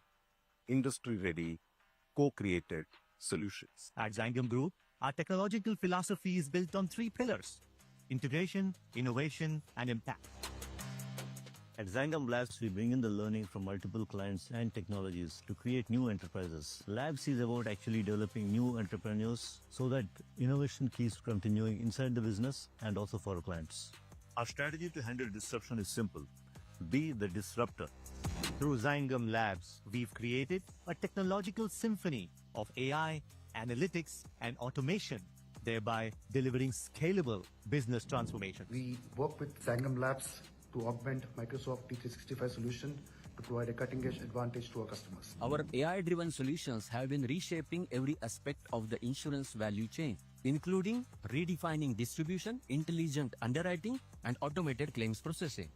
[SPEAKER 27] industry-ready, co-created solutions.
[SPEAKER 28] At Zangam Group, our technological philosophy is built on three pillars: integration, innovation, and impact. At Zangam Labs, we bring in the learning from multiple clients and technologies to create new enterprises. Labs is about actually developing new entrepreneurs so that innovation keeps continuing inside the business and also for our clients. Our strategy to handle disruption is simple: be the disruptor. Through Zangam Labs, we've created a technological symphony of AI, analytics, and automation, thereby delivering scalable business transformation.
[SPEAKER 4] We work with Zangam Labs to augment Microsoft D365 solution to provide a cutting-edge advantage to our customers.
[SPEAKER 3] Our AI-driven solutions have been reshaping every aspect of the insurance value chain, including redefining distribution, intelligent underwriting, and automated claims processing.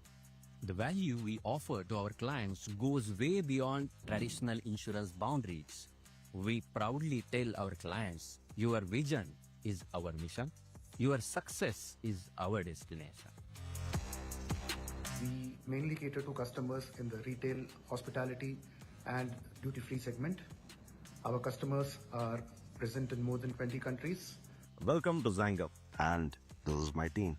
[SPEAKER 3] The value we offer to our clients goes way beyond traditional insurance boundaries. We proudly tell our clients, your vision is our mission, your success is our destination.
[SPEAKER 4] We mainly cater to customers in the retail, hospitality, and duty-free segment. Our customers are present in more than 20 countries.
[SPEAKER 27] Welcome to Zangam, and this is my team.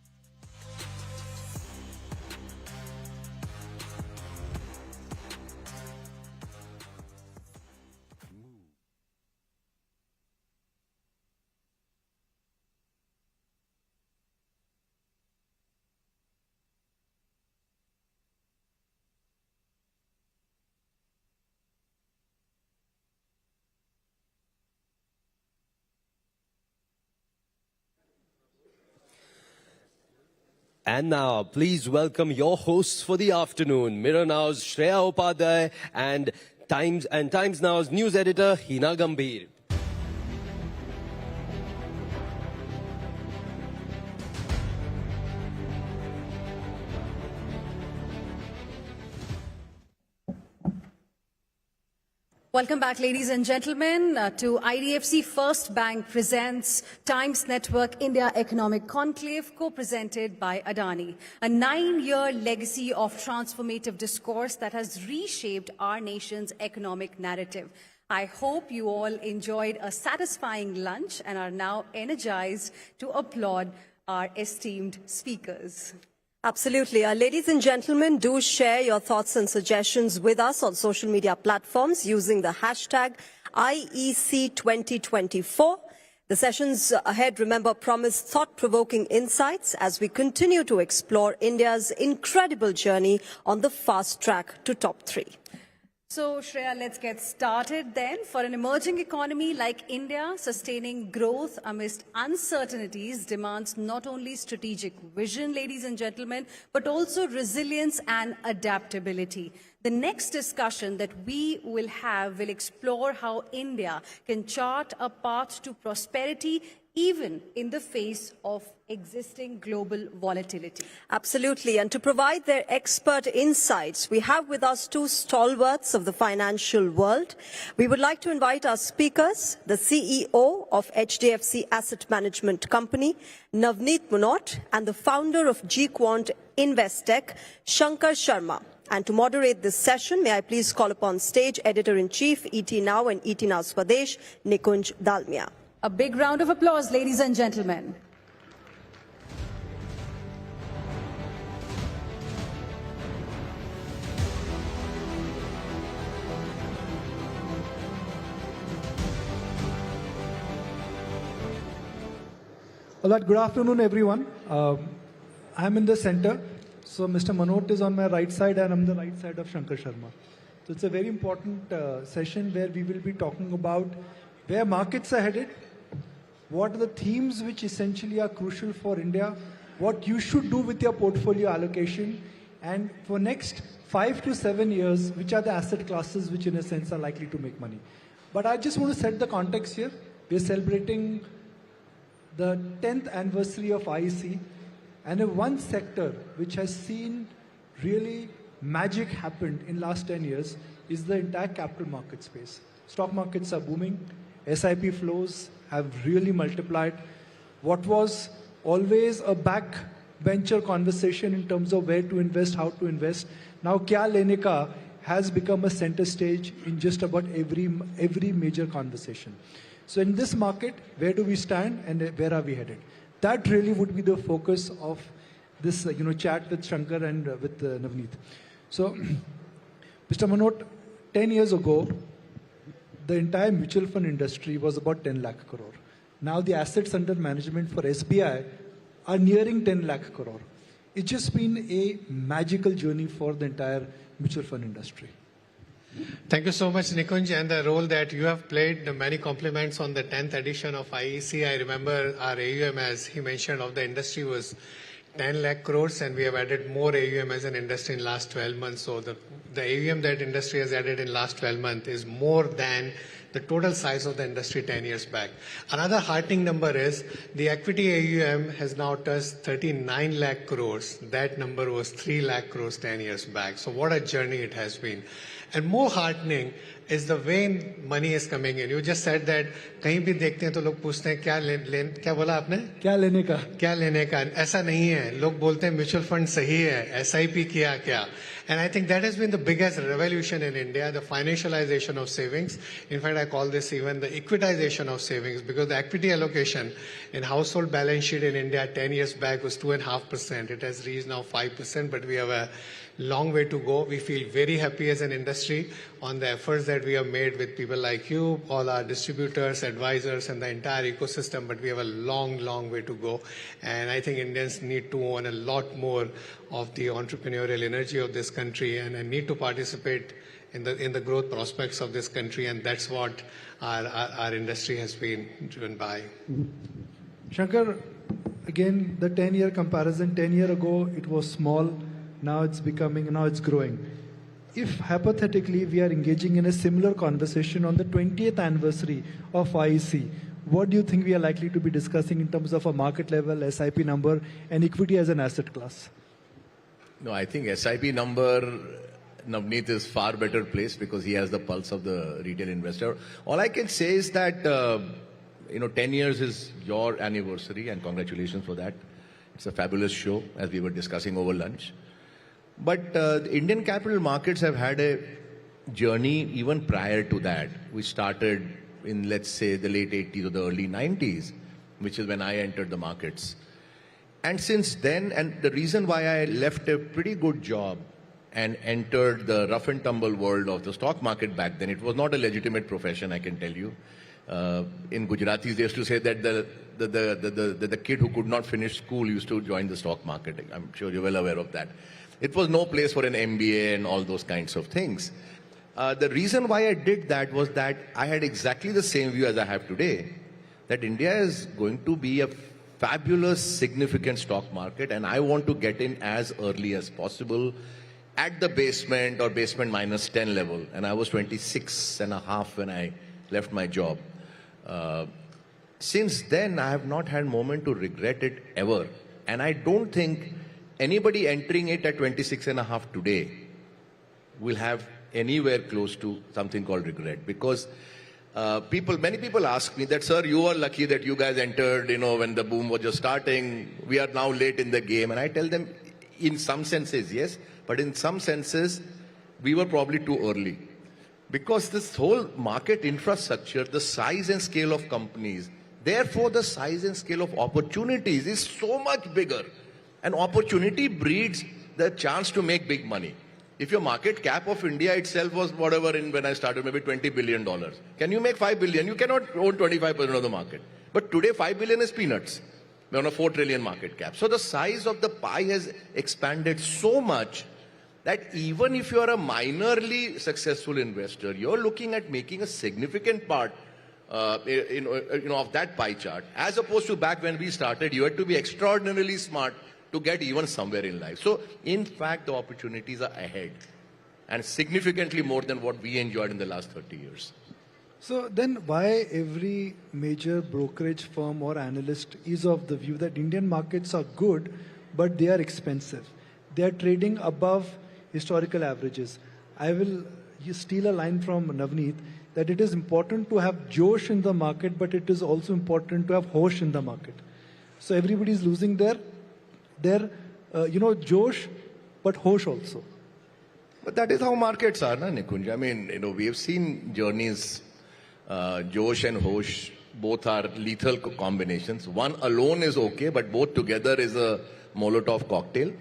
[SPEAKER 23] And now, please welcome your hosts for the afternoon, Mirror Now's Shreya Upadhyay and Times Now's news editor, Hina Gambhir.
[SPEAKER 6] Welcome back, ladies and gentlemen, to IDFC FIRST Bank presents Times Network India Economic Conclave, co-presented by Adani. A 9-year legacy of transformative discourse that has reshaped our nation's economic narrative. I hope you all enjoyed a satisfying lunch and are now energized to applaud our esteemed speakers.
[SPEAKER 7] Absolutely. Ladies and gentlemen, do share your thoughts and suggestions with us on social media platforms using the hashtag IEC 2024. The sessions ahead, remember, promise thought-provoking insights as we continue to explore India's incredible journey on the fast track to top 3.
[SPEAKER 6] So, Shreya, let's get started then. For an emerging economy like India, sustaining growth amidst uncertainties demands not only strategic vision, ladies and gentlemen, but also resilience and adaptability. The next discussion that we will have will explore how India can chart a path to prosperity even in the face of existing global volatility.
[SPEAKER 7] Absolutely. And to provide their expert insights, we have with us two stalwarts of the financial world. We would like to invite our speakers, the CEO of HDFC Asset Management Company, Navneet Munot, and the founder of GQuant Investec, Shankar Sharma. And to moderate this session, may I please call upon stage Editor-in-Chief, ET Now and ET Now Swadesh, Nikunj Dalmia.
[SPEAKER 6] A big round of applause, ladies and gentlemen.
[SPEAKER 1] All right, good afternoon, everyone. I'm in the center. So Mr. Manot is on my right side and I'm the right side of Shankar Sharma. So it's a very important session where we will be talking about where markets are headed, what are the themes which essentially are crucial for India, what you should do with your portfolio allocation, and for next 5 to 7 years, which are the asset classes which in a sense are likely to make money. But I just want to set the context here. We're celebrating the 10th anniversary of IEC, and one sector which has seen really magic happen in last 10 years is the entire capital market space. Stock markets are booming. SIP flows have really multiplied. What was always a backbencher conversation in terms of where to invest, how to invest, now kya lene ka has become a center stage in just about every major conversation. So in this market, where do we stand and where are we headed? That really would be the focus of this chat with Shankar and with Navneet. So, Mr. Manot, 10 years ago, the entire mutual fund industry was about 10 lakh crore. Now the assets under management for SBI are nearing 10 lakh crore. It's just been a magical journey for the entire mutual fund industry.
[SPEAKER 2] Thank you so much, Nikunj, and the role that you have played. Many compliments on the 10th edition of IEC. I remember our AUM, as he mentioned, of the industry was 10 lakh crores, and we have added more AUM as an industry in last 12 months. So the AUM that industry has added in last 12 months is more than the total size of the industry 10 years back. Another heartening number is the equity AUM has now touched 39 lakh crores. That number was 3 lakh crores 10 years back. So what a journey it has been. And more heartening is the way money is coming in. You just said that कहीं भी देखते हैं तो लोग पूछते हैं क्या बोला आपने?
[SPEAKER 1] क्या लेने का?
[SPEAKER 2] ऐसा नहीं है. लोग बोलते हैं म्यूचुअल फंड सही है, SIP किया क्या? And I think that has been the biggest revolution in India, the financialization of savings. In fact, I call this even the equitization of savings, because the equity allocation in household balance sheet in India 10 years back was 2.5%. It has reached now 5%, but we have a long way to go. We feel very happy as an industry on the efforts that we have made with people like you, all our distributors, advisors, and the entire ecosystem, but we have a long, long way to go. And I think Indians need to own a lot more of the entrepreneurial energy of this country and need to participate in the growth prospects of this country, and that's what our industry has been driven by.
[SPEAKER 1] Shankar, again, the 10-year comparison, 10 years ago it was small, now it's growing. If hypothetically we are engaging in a similar conversation on the 20th anniversary of IEC, what do you think we are likely to be discussing in terms of a market level, SIP number, and equity as an asset class?
[SPEAKER 5] No, I think SIP number, Navneet is far better placed because he has the pulse of the retail investor. All I can say is that, 10 years is your anniversary, and congratulations for that. It's a fabulous show, as we were discussing over lunch. But the Indian capital markets have had a journey even prior to that. We started in, let's say, the late 80s or the early 90s, which is when I entered the markets. And since then, and the reason why I left a pretty good job and entered the rough and tumble world of the stock market back then, it was not a legitimate profession, I can tell you. In Gujaratis, they used to say that the kid who could not finish school used to join the stock market. I'm sure you're well aware of that. It was no place for an MBA and all those kinds of things. The reason why I did that was that I had exactly the same view as I have today, that India is going to be a fabulous, significant stock market, and I want to get in as early as possible at the basement or basement minus 10 level. And I was 26 and a half when I left my job. Since then, I have not had a moment to regret it ever. And I don't think anybody entering it at 26 and a half today will have anywhere close to something called regret, because many people ask me that, sir, you are lucky that you guys entered, when the boom was just starting. We are now late in the game. And I tell them, in some senses, yes, but in some senses, we were probably too early. Because this whole market infrastructure, the size and scale of companies, therefore the size and scale of opportunities is so much bigger. And opportunity breeds the chance to make big money. If your market cap of India itself was whatever when I started, maybe $20 billion. Can you make $5 billion? You cannot own 25% of the market. But today, $5 billion is peanuts. We're on a 4 trillion market cap. So the size of the pie has expanded so much that even if you're a minorly successful investor, you're looking at making a significant part of that pie chart, as opposed to back when we started, you had to be extraordinarily smart to get even somewhere in life. So in fact, the opportunities are ahead and significantly more than what we enjoyed in the last 30 years.
[SPEAKER 1] So then why every major brokerage firm or analyst is of the view that Indian markets are good, but they are expensive? They are trading above historical averages. I will steal a line from Navneet that it is important to have Josh in the market, but it is also important to have Hosh in the market. So everybody is losing their Josh, but Hosh also.
[SPEAKER 5] But that is how markets are, na, Nikunj? I mean, we have seen journeys. Josh and Hosh both are lethal combinations. One alone is okay, but both together is a Molotov cocktail.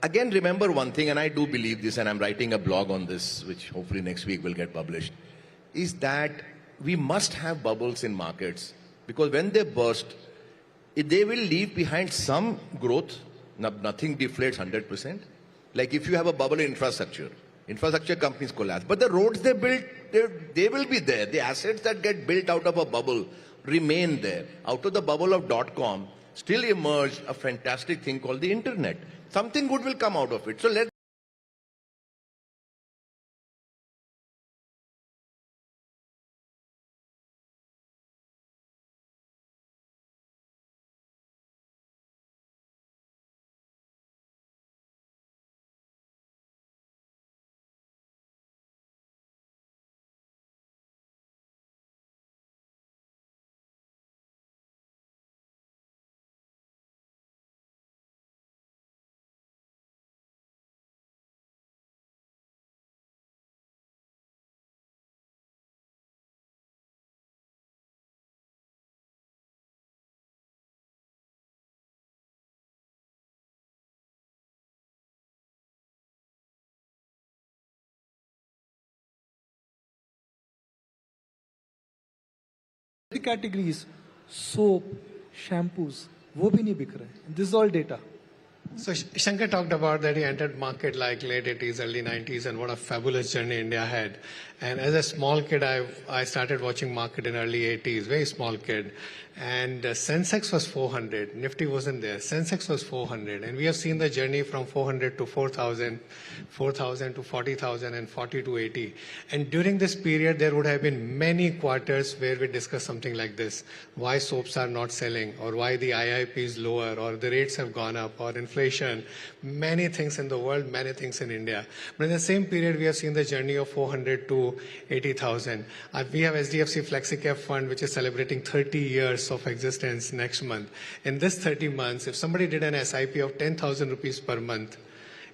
[SPEAKER 5] Again, remember one thing, and I do believe this, and I'm writing a blog on this, which hopefully next week will get published, is that we must have bubbles in markets, because when they burst, they will leave behind some growth. Nothing deflates 100%. Like if you have a bubble in infrastructure companies collapse, but the roads they built, they will be there. The assets that get built out of a bubble remain there. Out of the bubble of .com, still emerged a fantastic thing called the internet. Something good will come out of it. So let
[SPEAKER 1] The categories, soap, shampoos, वो भी नहीं बिक रहे. This is all data.
[SPEAKER 2] So Shankar talked about that he entered market like late 80s, early 90s, and what a fabulous journey India had. And as a small kid, I started watching market in early 80s, very small kid. And Sensex was 400, Nifty wasn't there. Sensex was 400, and we have seen the journey from 400 to 4,000, 4,000 to 40,000, and 40 to 80. And during this period, there would have been many quarters where we discussed something like this: why soaps are not selling, or why the IIP is lower, or the rates have gone up, or inflation. Many things in the world, many things in India. But in the same period, we have seen the journey of 400 to 80,000. We have SDFC FlexiCap Fund, which is celebrating 30 years of existence next month. In this 30 months, if somebody did an SIP of 10,000 rupees per month,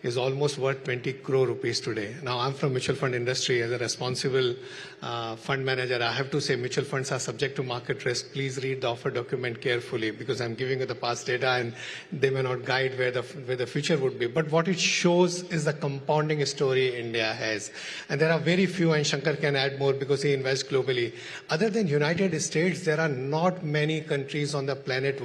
[SPEAKER 2] is almost worth 20 crore rupees today. Now, I'm from mutual fund industry. As a responsible fund manager, I have to say mutual funds are subject to market risk. Please read the offer document carefully, because I'm giving you the past data and they may not guide where the future would be. But what it shows is the compounding story India has. And there are very few, and Shankar can add more because he invests globally. Other than United States, there are not many countries on the planet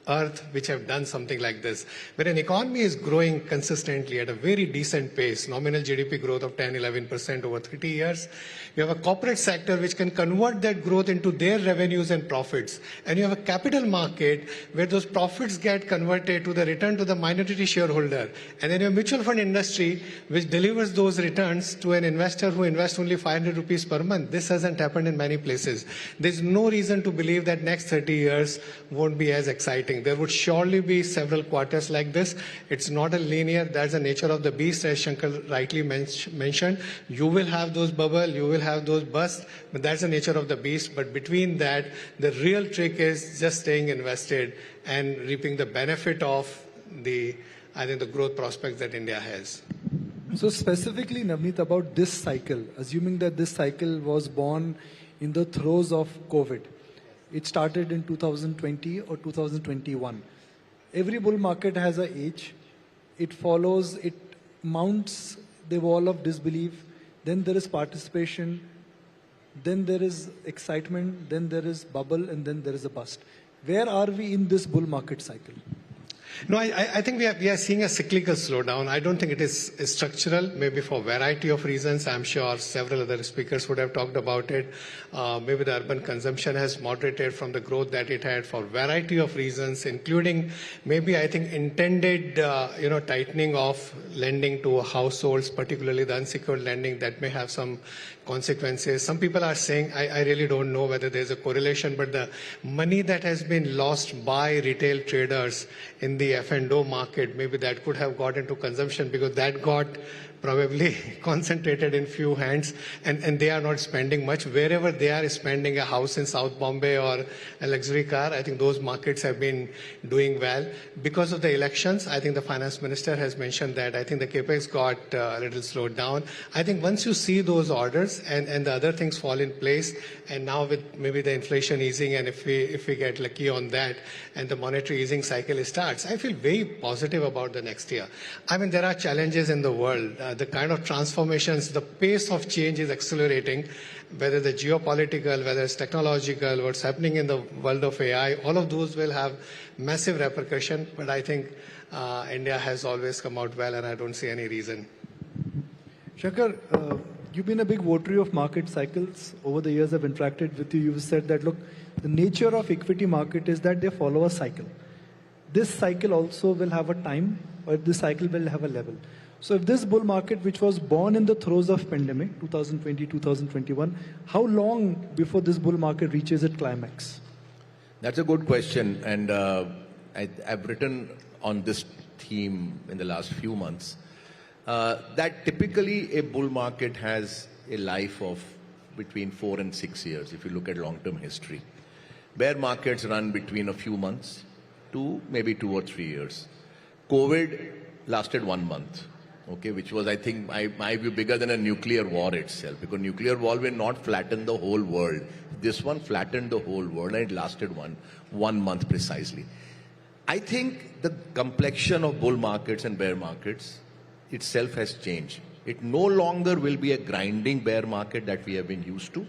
[SPEAKER 2] Earth which have done something like this, where an economy is growing consistently at a very decent pace, nominal GDP growth of 10-11% over 30 years. You have a corporate sector which can convert that growth into their revenues and profits. And you have a capital market where those profits get converted to the return to the minority shareholder. And then you have a mutual fund industry which delivers those returns to an investor who invests only 500 rupees per month. This hasn't happened in many places. There's no reason to believe that next 30 years won't be as exciting. There would surely be several quarters like this. It's not a linear. That's the nature of the beast, as Shankar rightly mentioned. You will have those bubbles, you will have those busts, but that's the nature of the beast. But between that, the real trick is just staying invested and reaping the benefit of the growth prospects that India has.
[SPEAKER 1] So specifically, Navneet, about this cycle, assuming that this cycle was born in the throes of COVID. It started in 2020 or 2021. Every bull market has an age. It follows, it mounts the wall of disbelief. Then there is participation. Then there is excitement. Then there is bubble. And then there is a bust. Where are we in this bull market cycle?
[SPEAKER 2] No, I think we are seeing a cyclical slowdown. I don't think it is structural, maybe for a variety of reasons. I'm sure several other speakers would have talked about it. Maybe the urban consumption has moderated from the growth that it had for a variety of reasons, including maybe, I think, intended, tightening of lending to households, particularly the unsecured lending that may have some consequences. Some people are saying, I really don't know whether there's a correlation, but the money that has been lost by retail traders in the F&O market, maybe that could have got into consumption because that got probably concentrated in few hands, and they are not spending much. Wherever they are spending, a house in South Bombay or a luxury car, I think those markets have been doing well. Because of the elections, I think the finance minister has mentioned that I think the capex got a little slowed down. I think once you see those orders and the other things fall in place, and now with maybe the inflation easing, and if we get lucky on that and the monetary easing cycle starts, I feel very positive about the next year. I mean, there are challenges in the world. The kind of transformations, the pace of change is accelerating, whether the geopolitical, whether it's technological, what's happening in the world of AI, all of those will have massive repercussion. But I think India has always come out well, and I don't see any reason.
[SPEAKER 1] Shankar, you've been a big votary of market cycles. Over the years I've interacted with you. You've said that, look, the nature of equity market is that they follow a cycle. This cycle also will have a time, or this cycle will have a level. So if this bull market, which was born in the throes of pandemic, 2020, 2021, how long before this bull market reaches its climax?
[SPEAKER 5] That's a good question. And I've written on this theme in the last few months that typically a bull market has a life of between 4 and 6 years, if you look at long-term history. Bear markets run between a few months to maybe 2 or 3 years. COVID lasted 1 month. Okay, which was, I think, my view, bigger than a nuclear war itself, because nuclear war will not flatten the whole world. This one flattened the whole world, and it lasted one month precisely. I think the complexion of bull markets and bear markets itself has changed. It no longer will be a grinding bear market that we have been used to.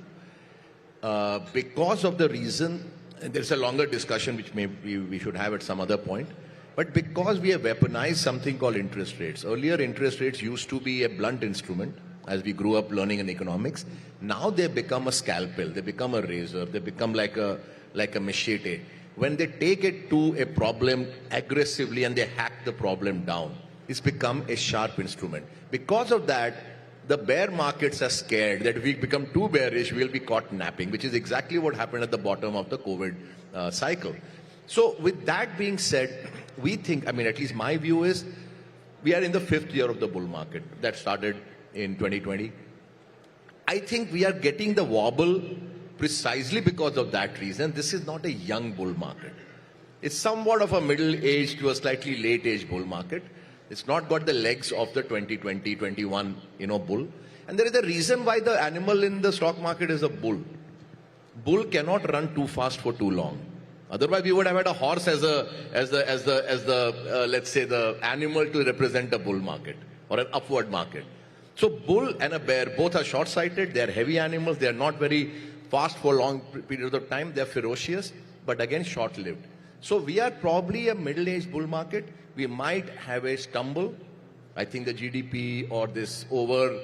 [SPEAKER 5] Because of the reason, and there's a longer discussion which maybe we should have at some other point, but because we have weaponized something called interest rates. Earlier, interest rates used to be a blunt instrument as we grew up learning in economics. Now they become a scalpel, they become a razor, they become like a machete. When they take it to a problem aggressively and they hack the problem down, it's become a sharp instrument. Because of that, the bear markets are scared that if we become too bearish, we'll be caught napping, which is exactly what happened at the bottom of the COVID cycle. So with that being said, we think, I mean, at least my view is, we are in the 5th year of the bull market that started in 2020. I think we are getting the wobble precisely because of that reason. This is not a young bull market. It's somewhat of a middle-aged to a slightly late-age bull market. It's not got the legs of the 2020, 21, bull. And there is a reason why the animal in the stock market is a bull. Bull cannot run too fast for too long. Otherwise, we would have had a horse as the let's say, the animal to represent a bull market or an upward market. So bull and a bear both are short-sighted. They are heavy animals. They are not very fast for long periods of time. They are ferocious, but again short-lived. So we are probably a middle-aged bull market. We might have a stumble. I think the GDP or this over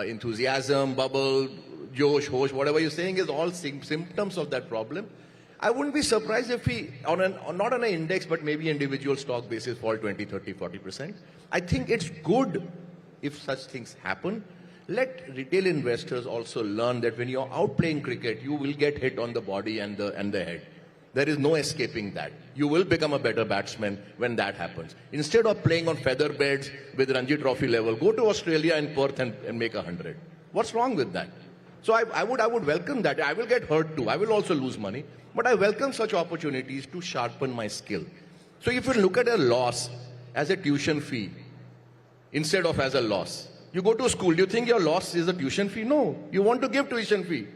[SPEAKER 5] enthusiasm, bubble, josh, hosh, whatever you're saying is all symptoms of that problem. I wouldn't be surprised if we, not on an index, but maybe individual stock basis, fall 20, 30, 40%. I think it's good if such things happen. Let retail investors also learn that when you're out playing cricket, you will get hit on the body and the head. There is no escaping that. You will become a better batsman when that happens. Instead of playing on feather beds with Ranji Trophy level, go to Australia and Perth and make 100. What's wrong with that? So I would welcome that. I will get hurt too. I will also lose money. But I welcome such opportunities to sharpen my skill. So if you look at a loss as a tuition fee instead of as a loss, you go to school, do you think your loss is a tuition fee? No. You want to give tuition fee.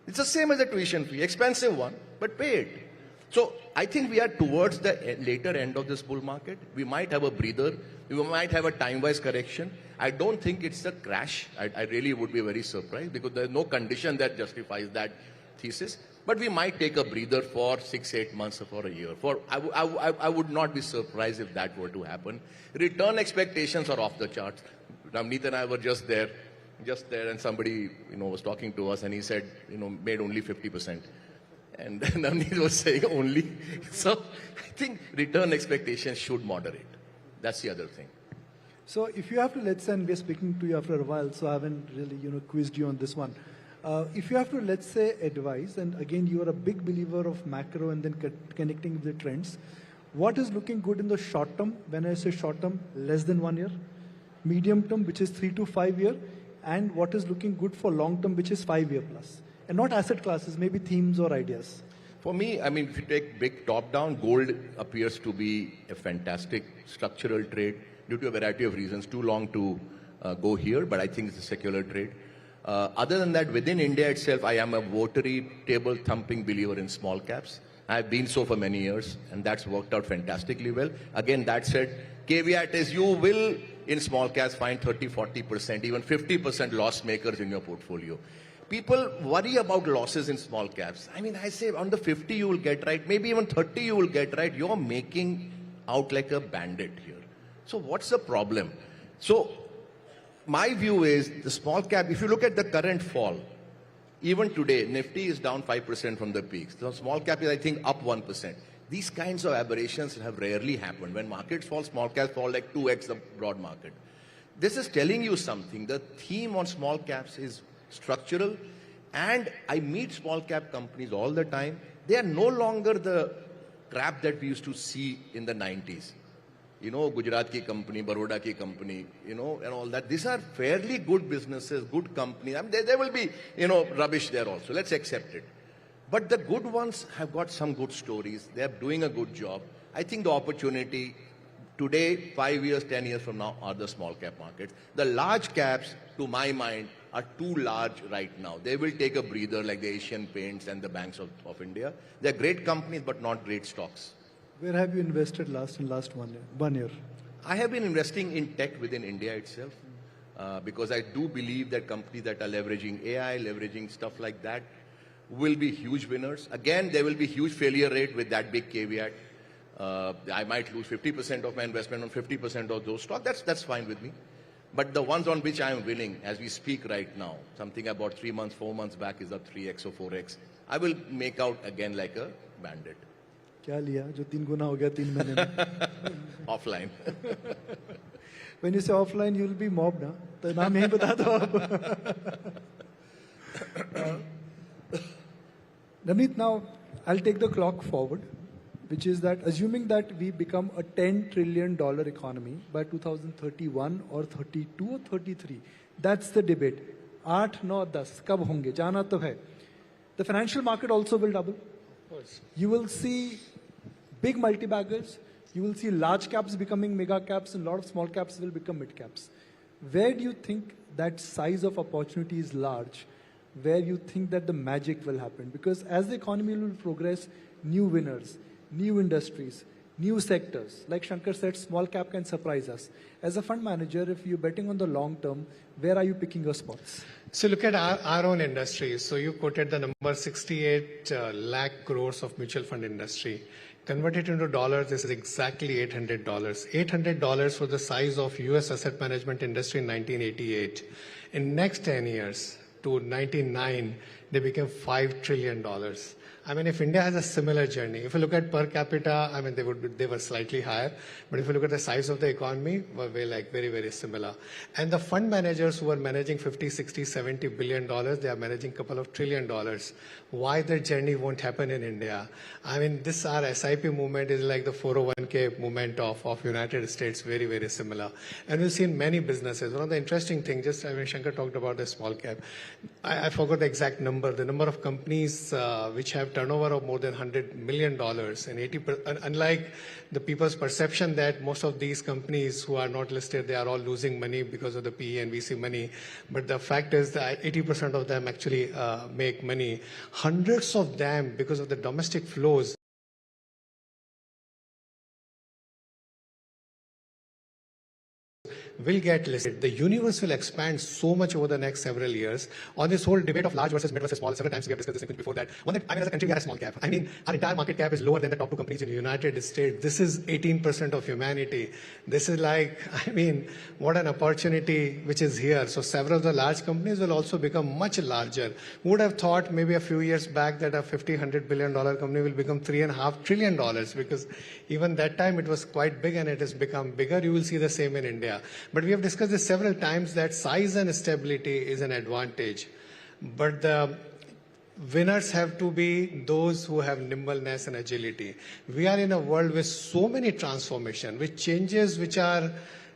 [SPEAKER 5] It's the same as a tuition fee, expensive one, but pay it. So I think we are towards the later end of this bull market. We might have a breather. We might have a time-wise correction. I don't think it's a crash. I really would be very surprised because there's no condition that justifies that thesis. But we might take a breather for 6-8 months or for a year. I would not be surprised if that were to happen. Return expectations are off the charts. Navneet and I were just there, and somebody, was talking to us, and he said, made only 50%. And Navneet was saying only. So I think return expectations should moderate. That's the other thing.
[SPEAKER 1] So if you have to, let's say, and we're speaking to you after a while, so I haven't really, quizzed you on this one. If you have to, let's say, advise, and again, you are a big believer of macro and then connecting with the trends, what is looking good in the short term? When I say short term, less than 1 year, medium term, which is 3 to 5 year, and what is looking good for long term, which is 5 year plus, and not asset classes, maybe themes or ideas.
[SPEAKER 5] For me, if you take big top down, gold appears to be a fantastic structural trade due to a variety of reasons. Too long to go here, but I think it's a secular trade. Other than that, within India itself, I am a votary, table-thumping believer in small caps. I've been so for many years, and that's worked out fantastically well. Again, that said, caveat is you will, in small caps, find 30, 40%, even 50% loss makers in your portfolio. People worry about losses in small caps. I say on the 50 you will get right, maybe even 30 you will get right. You're making out like a bandit here. So what's the problem? So my view is the small cap, if you look at the current fall, even today, Nifty is down 5% from the peaks. The small cap is, I think, up 1%. These kinds of aberrations have rarely happened. When markets fall, small caps fall like 2x the broad market. This is telling you something. The theme on small caps is structural, and I meet small cap companies all the time. They are no longer the crap that we used to see in the 90s. Gujarat ki company, Baroda ki company, and all that. These are fairly good businesses, good companies. There will be, rubbish there also. Let's accept it. But the good ones have got some good stories. They are doing a good job. I think the opportunity today, 5 years, 10 years from now, are the small cap markets. The large caps, to my mind, are too large right now. They will take a breather like the Asian Paints and the banks of India. They're great companies, but not great stocks.
[SPEAKER 1] Where have you invested in last 1 year?
[SPEAKER 5] I have been investing in tech within India itself because I do believe that companies that are leveraging AI, leveraging stuff like that will be huge winners. Again, there will be huge failure rate with that big caveat. I might lose 50% of my investment on 50% of those stocks. That's fine with me. But the ones on which I am winning as we speak right now, something about 3 months, 4 months back is up 3x or 4x. I will make out again like a bandit.
[SPEAKER 1] क्या लिया जो 3 गुना हो गया 3 महीने में?
[SPEAKER 5] Offline.
[SPEAKER 1] When you say offline, you will be mobbed, ना? तो नाम यही बता दो आप. Navneet, now I'll take the clock forward, which is that assuming that we become a $10 trillion economy by 2031 or 32 or 33, that's the debate. 8, 9, 10, कब होंगे? जाना तो है. The financial market also will double. You will see big multi-baggers, you will see large caps becoming mega caps, and a lot of small caps will become mid caps. Where do you think that size of opportunity is large? Where you think that the magic will happen? Because as the economy will progress, new winners, new industries, new sectors, like Shankar said, small cap can surprise us. As a fund manager, if you're betting on the long term, where are you picking your spots?
[SPEAKER 2] So look at our own industry. So you quoted the number 68 lakh crores of mutual fund industry. Converted into dollars, this is exactly $800. $800 for the size of US asset management industry in 1988. In next 10 years to 99, they became $5 trillion. If India has a similar journey, if you look at per capita, they were slightly higher, but if you look at the size of the economy, very, very similar. And the fund managers who are managing 50, 60, 70 billion dollars, they are managing a couple of $1 trillion. Why their journey won't happen in India? This our SIP movement is like the 401k movement of United States, very, very similar. And we've seen many businesses. One of the interesting things, Shankar talked about the small cap. I forgot the exact number. The number of companies which have turnover of more than $100 million, and 80%, unlike the people's perception that most of these companies who are not listed, they are all losing money because of the PE and VC money. But the fact is that 80% of them actually make money. Hundreds of them, because of the domestic flows, will get listed. The universe will expand so much over the next several years. On this whole debate of large versus mid versus small, several times we have discussed this before that. As a country, we are a small cap. Our entire market cap is lower than the top 2 companies in the United States. This is 18% of humanity. This is like, what an opportunity which is here. So several of the large companies will also become much larger. Who would have thought maybe a few years back that a $50-100 billion company will become $3.5 trillion, because even that time it was quite big and it has become bigger. You will see the same in India. But we have discussed this several times that size and stability is an advantage. But the winners have to be those who have nimbleness and agility. We are in a world with so many transformation, with changes which are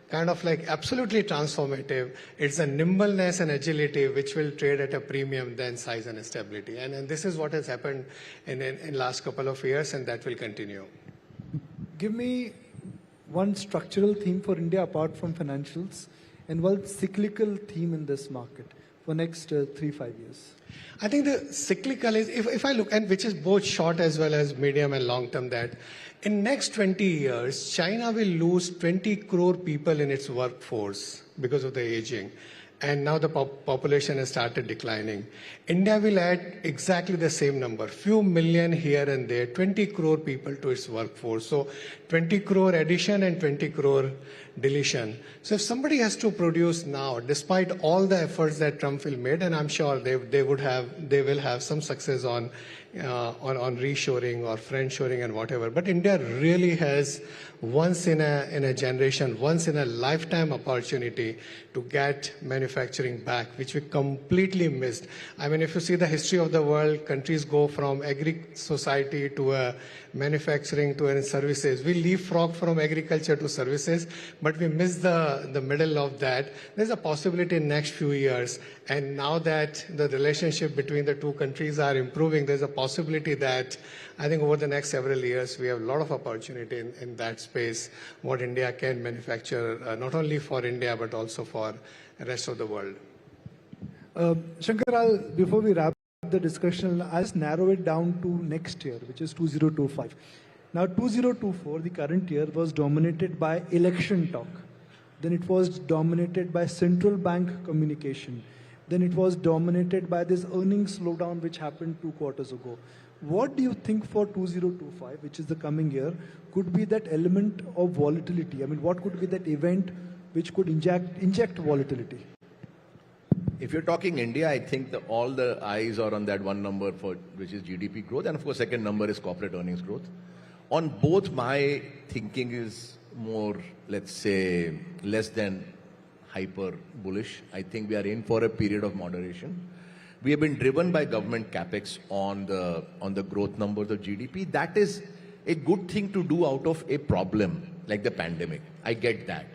[SPEAKER 2] kind of like absolutely transformative. It's a nimbleness and agility which will trade at a premium than size and stability. And this is what has happened in last couple of years, and that will continue.
[SPEAKER 1] Give me one structural theme for India apart from financials, and one cyclical theme in this market for next 3-5 years.
[SPEAKER 2] I think the cyclical is, if I look, and which is both short as well as medium and long term, that in next 20 years, China will lose 20 crore people in its workforce because of the aging. And now the population has started declining. India will add exactly the same number, few million here and there, 20 crore people to its workforce. So 20 crore addition and 20 crore deletion. So if somebody has to produce now, despite all the efforts that Trump will make, and I'm sure they will have some success on reshoring or friendshoring and whatever. But India really has once in a generation, once in a lifetime opportunity to get manufacturing back, which we completely missed. If you see the history of the world, countries go from agri-society to a manufacturing to a services. We leapfrog from agriculture to services, but we miss the middle of that. There's a possibility in next few years, and now that the relationship between the two countries are improving, there's a possibility that I think over the next several years, we have a lot of opportunity in that space, what India can manufacture, not only for India, but also for the rest of the world.
[SPEAKER 1] Shankar, before we wrap the discussion, I'll just narrow it down to next year, which is 2025. Now, 2024, the current year, was dominated by election talk. Then it was dominated by central bank communication. Then it was dominated by this earnings slowdown, which happened 2 quarters ago. What do you think for 2025, which is the coming year, could be that element of volatility? What could be that event which could inject volatility?
[SPEAKER 5] If you're talking India, I think all the eyes are on that one number which is GDP growth, and of course second number is corporate earnings growth. On both, my thinking is more, let's say, less than hyper bullish. I think we are in for a period of moderation. We have been driven by government capex on the growth numbers of GDP. That is a good thing to do out of a problem like the pandemic. I get that.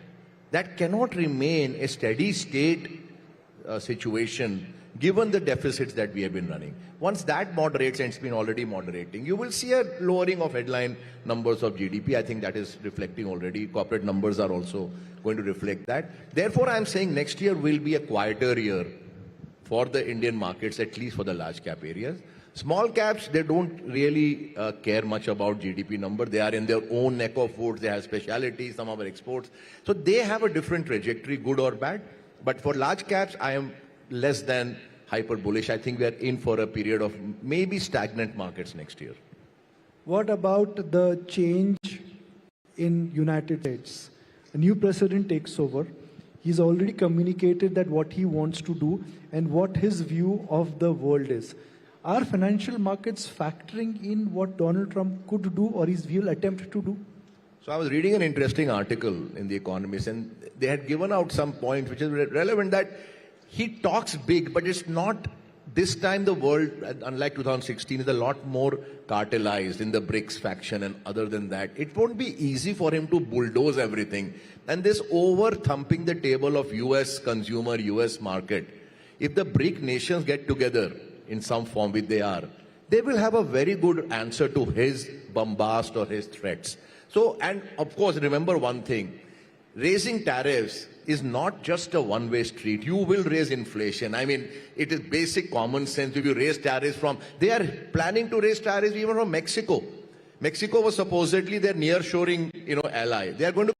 [SPEAKER 5] That cannot remain a steady state situation given the deficits that we have been running. Once that moderates, and it's been already moderating, you will see a lowering of headline numbers of GDP. I think that is reflecting already. Corporate numbers are also going to reflect that. Therefore, I'm saying next year will be a quieter year for the Indian markets, at least for the large cap areas. Small caps, they don't really care much about GDP number. They are in their own neck of woods. They have specialities, some of our exports. So they have a different trajectory, good or bad. But for large caps, I am less than hyper bullish. I think we are in for a period of maybe stagnant markets next year.
[SPEAKER 1] What about the change in United States? A new president takes over. He's already communicated that what he wants to do and what his view of the world is. Are financial markets factoring in what Donald Trump could do or his will attempt to do?
[SPEAKER 5] So I was reading an interesting article in The Economist, and they had given out some points which is relevant, that he talks big, but it's not, this time the world, unlike 2016, is a lot more cartelized in the BRICS faction, and other than that, it won't be easy for him to bulldoze everything. And this over-thumping the table of US consumer, US market, if the BRIC nations get together in some form, which they are, they will have a very good answer to his bombast or his threats. So, and of course, remember one thing, raising tariffs is not just a one-way street. You will raise inflation. It is basic common sense. If you raise tariffs they are planning to raise tariffs even from Mexico. Mexico was supposedly their nearshoring, ally. They are going to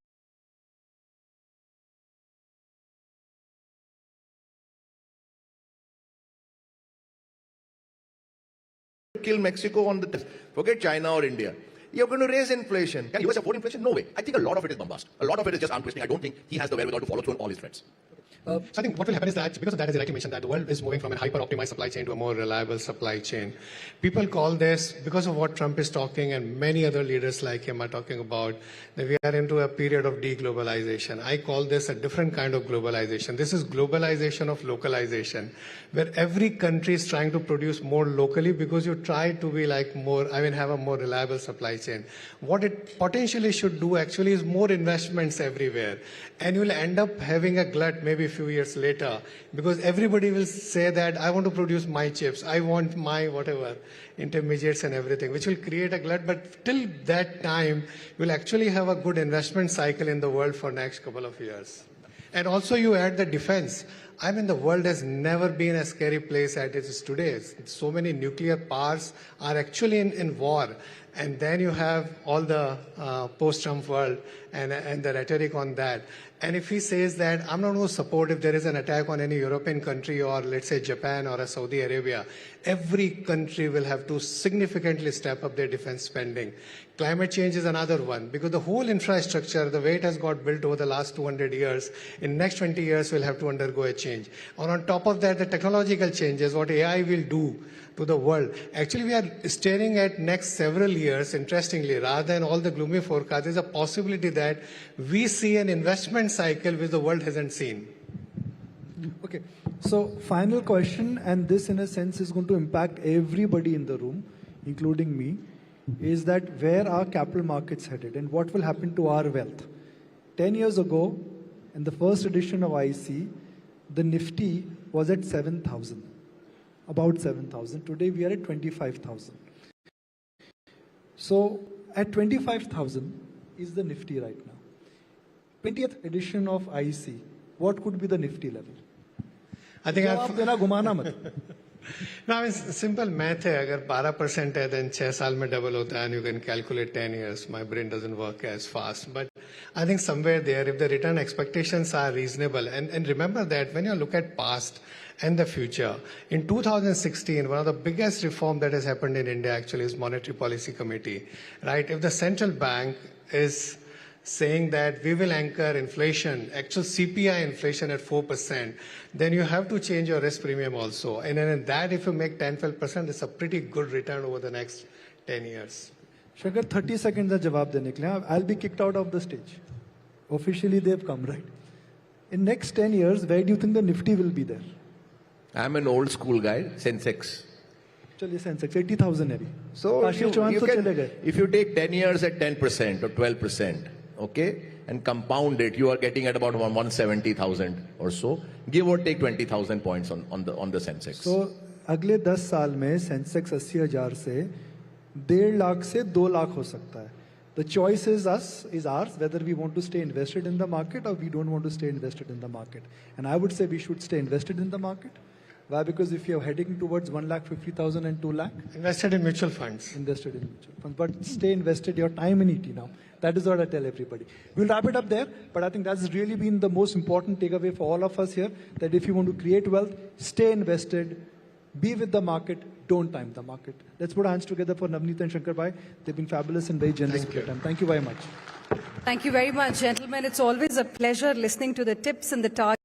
[SPEAKER 5] kill Mexico on the forget China or India. You're going to raise inflation. Can US afford inflation? No way. I think a lot of it is bombast. A lot of it is just arm twisting. I don't think he has the wherewithal to follow through on all his threats.
[SPEAKER 2] So I think what will happen is that because of that, as you mentioned, that the world is moving from a hyper-optimized supply chain to a more reliable supply chain. People call this, because of what Trump is talking and many other leaders like him are talking about, that we are into a period of deglobalization. I call this a different kind of globalization. This is globalization of localization, where every country is trying to produce more locally because you try to be like more, have a more reliable supply chain. What it potentially should do actually is more investments everywhere. And you'll end up having a glut maybe a few years later, because everybody will say that I want to produce my chips, I want my whatever, intermediates and everything, which will create a glut. But till that time, you'll actually have a good investment cycle in the world for next couple of years. And also you add the defense. The world has never been a scary place as it is today. So many nuclear powers are actually in war. And then you have all the post-Trump world and the rhetoric on that. And if he says that I'm not going to support if there is an attack on any European country or let's say Japan or a Saudi Arabia, every country will have to significantly step up their defense spending. Climate change is another one, because the whole infrastructure, the way it has got built over the last 200 years, in next 20 years will have to undergo a change. And on top of that, the technological changes, what AI will do to the world. Actually, we are staring at next several years, interestingly, rather than all the gloomy forecasts, there's a possibility that we see an investment cycle which the world hasn't seen.
[SPEAKER 1] Okay, so final question, and this in a sense is going to impact everybody in the room, including me, is that where are capital markets headed and what will happen to our wealth? 10 years ago, in the first edition of IEC, the Nifty was at 7,000. About 7,000. Today we are at 25,000. So at 25,000 is the Nifty right now. 20th edition of IEC, what could be the Nifty level?
[SPEAKER 2] I think
[SPEAKER 1] No,
[SPEAKER 2] simple math hai. Agar 12% hai, then 6 saal mein double hota hai, and you can calculate 10 years. My brain doesn't work as fast. But I think somewhere there, if the return expectations are reasonable, and remember that when you look at past and the future, in 2016, one of the biggest reform that has happened in India actually is Monetary Policy Committee, right? If the central bank is saying that we will anchor inflation, actual CPI inflation at 4%, then you have to change your risk premium also. And then in that, if you make 10-12%, it's a pretty good return over the next 10 years.
[SPEAKER 1] Shankar, 30 seconds का जवाब देने के लिए, I'll be kicked out of the stage. Officially, they've come, right? In next 10 years, where do you think the Nifty will be there?
[SPEAKER 5] I'm an old school guy, Sensex.
[SPEAKER 1] चलिए Sensex 80,000 है अभी.
[SPEAKER 5] So if you take 10 years at 10% or 12%, okay, and compound it, you are getting at about 170,000 or so. Give or take 20,000 points on the Sensex.
[SPEAKER 1] So अगले 10 साल में Sensex 80,000 से 1.5 लाख से 2 लाख हो सकता है. The choice is ours, whether we want to stay invested in the market or we don't want to stay invested in the market. And I would say we should stay invested in the market. Why? Because if you're heading towards 1,50,000 and 2 lakh,
[SPEAKER 2] invested in mutual funds.
[SPEAKER 1] Invested in mutual funds, but stay invested your time in ET now. That is what I tell everybody. We'll wrap it up there, but I think that's really been the most important takeaway for all of us here, that if you want to create wealth, stay invested, be with the market, don't time the market. Let's put our hands together for Navneet and Shankar Bhai. They've been fabulous and very generous with their time. Thank you very much.
[SPEAKER 6] Thank you very much, gentlemen. It's always a pleasure listening to the tips and the targets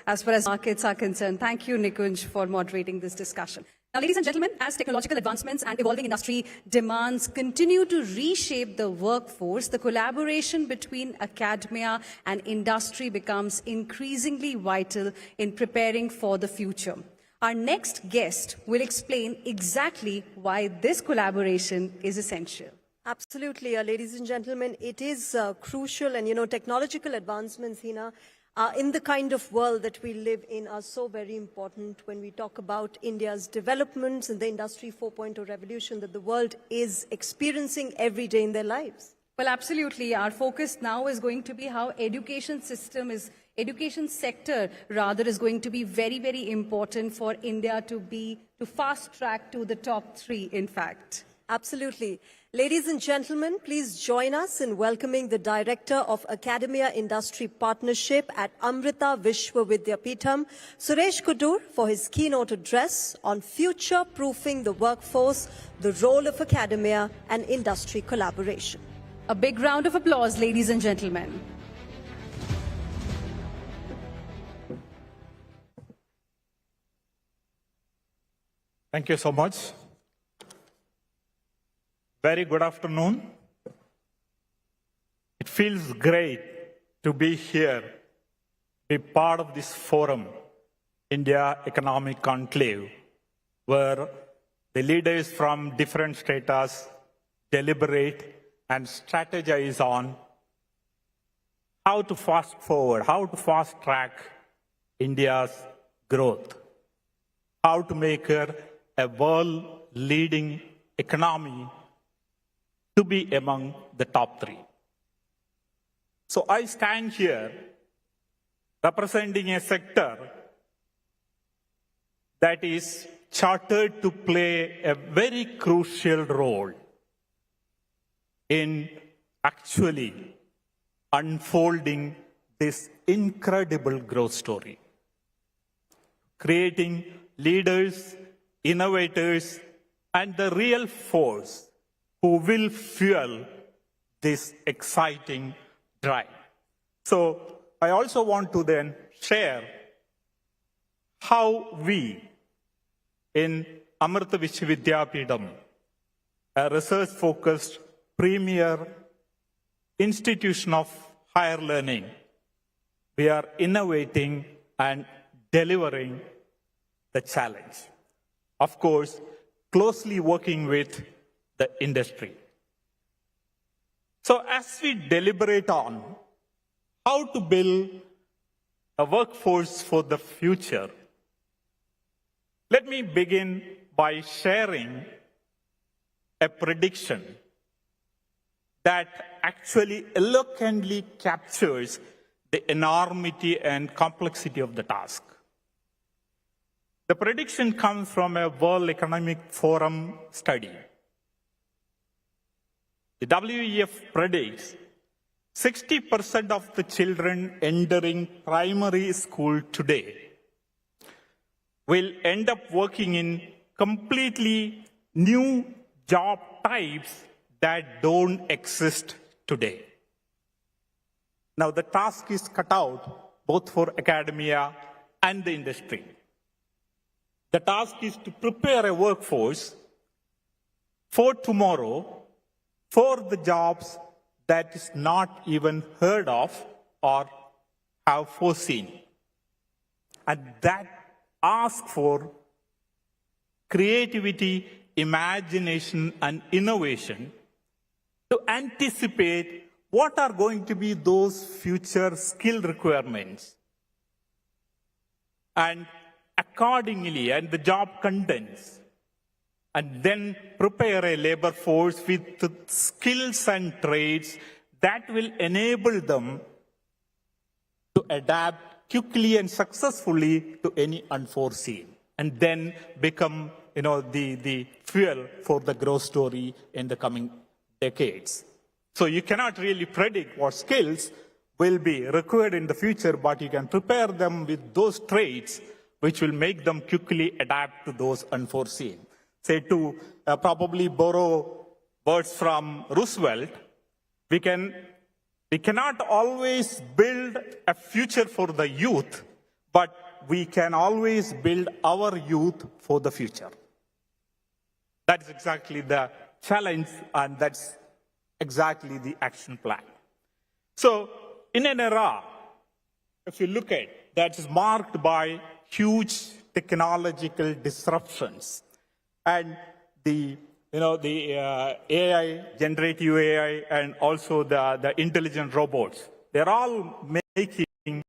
[SPEAKER 6] as far as markets are concerned. Thank you, Nikunj, for moderating this discussion. Now, ladies and gentlemen, as technological advancements and evolving industry demands continue to reshape the workforce, the collaboration between academia and industry becomes increasingly vital in preparing for the future. Our next guest will explain exactly why this collaboration is essential.
[SPEAKER 7] Absolutely, ladies and gentlemen, it is crucial, and technological advancements, Hina, in the kind of world that we live in are so very important when we talk about India's developments and the Industry 4.0 revolution that the world is experiencing every day in their lives.
[SPEAKER 6] Well, absolutely. Our focus now is going to be how education sector is going to be very, very important for India to fast track to the top 3, in fact.
[SPEAKER 7] Absolutely. Ladies and gentlemen, please join us in welcoming the Director of Academia Industry Partnership at Amrita Vishwa Vidyapeetham, Suresh Kudur, for his keynote address on future-proofing the workforce, the role of academia and industry collaboration.
[SPEAKER 6] A big round of applause, ladies and gentlemen.
[SPEAKER 9] Thank you so much. Very good afternoon. It feels great to be here, be part of this forum, India Economic Conclave, where the leaders from different status deliberate and strategize on how to fast forward, how to fast track India's growth, how to make her a world-leading economy to be among the top 3. So I stand here representing a sector that is chartered to play a very crucial role in actually unfolding this incredible growth story, creating leaders, innovators, and the real force who will fuel this exciting drive. So I also want to then share how we in Amrita Vishwa Vidyapeetham, a research-focused premier institution of higher learning, we are innovating and delivering the challenge. Of course, closely working with the industry. So as we deliberate on how to build a workforce for the future, let me begin by sharing a prediction that actually eloquently captures the enormity and complexity of the task. The prediction comes from a World Economic Forum study. The WEF predicts 60% of the children entering primary school today will end up working in completely new job types that don't exist today. Now, the task is cut out both for academia and the industry. The task is to prepare a workforce for tomorrow for the jobs that is not even heard of or have foreseen. And that asks for creativity, imagination, and innovation to anticipate what are going to be those future skill requirements. And accordingly, and the job contents, and then prepare a labor force with the skills and traits that will enable them to adapt quickly and successfully to any unforeseen, and then become, the fuel for the growth story in the coming decades. So you cannot really predict what skills will be required in the future, but you can prepare them with those traits which will make them quickly adapt to those unforeseen. Say, to probably borrow words from Roosevelt, we cannot always build a future for the youth, but we can always build our youth for the future. That is exactly the challenge, and that's exactly the action plan. So, in an era, if you look at, that is marked by huge technological disruptions, and the AI, generative AI, and also the intelligent robots, they're all making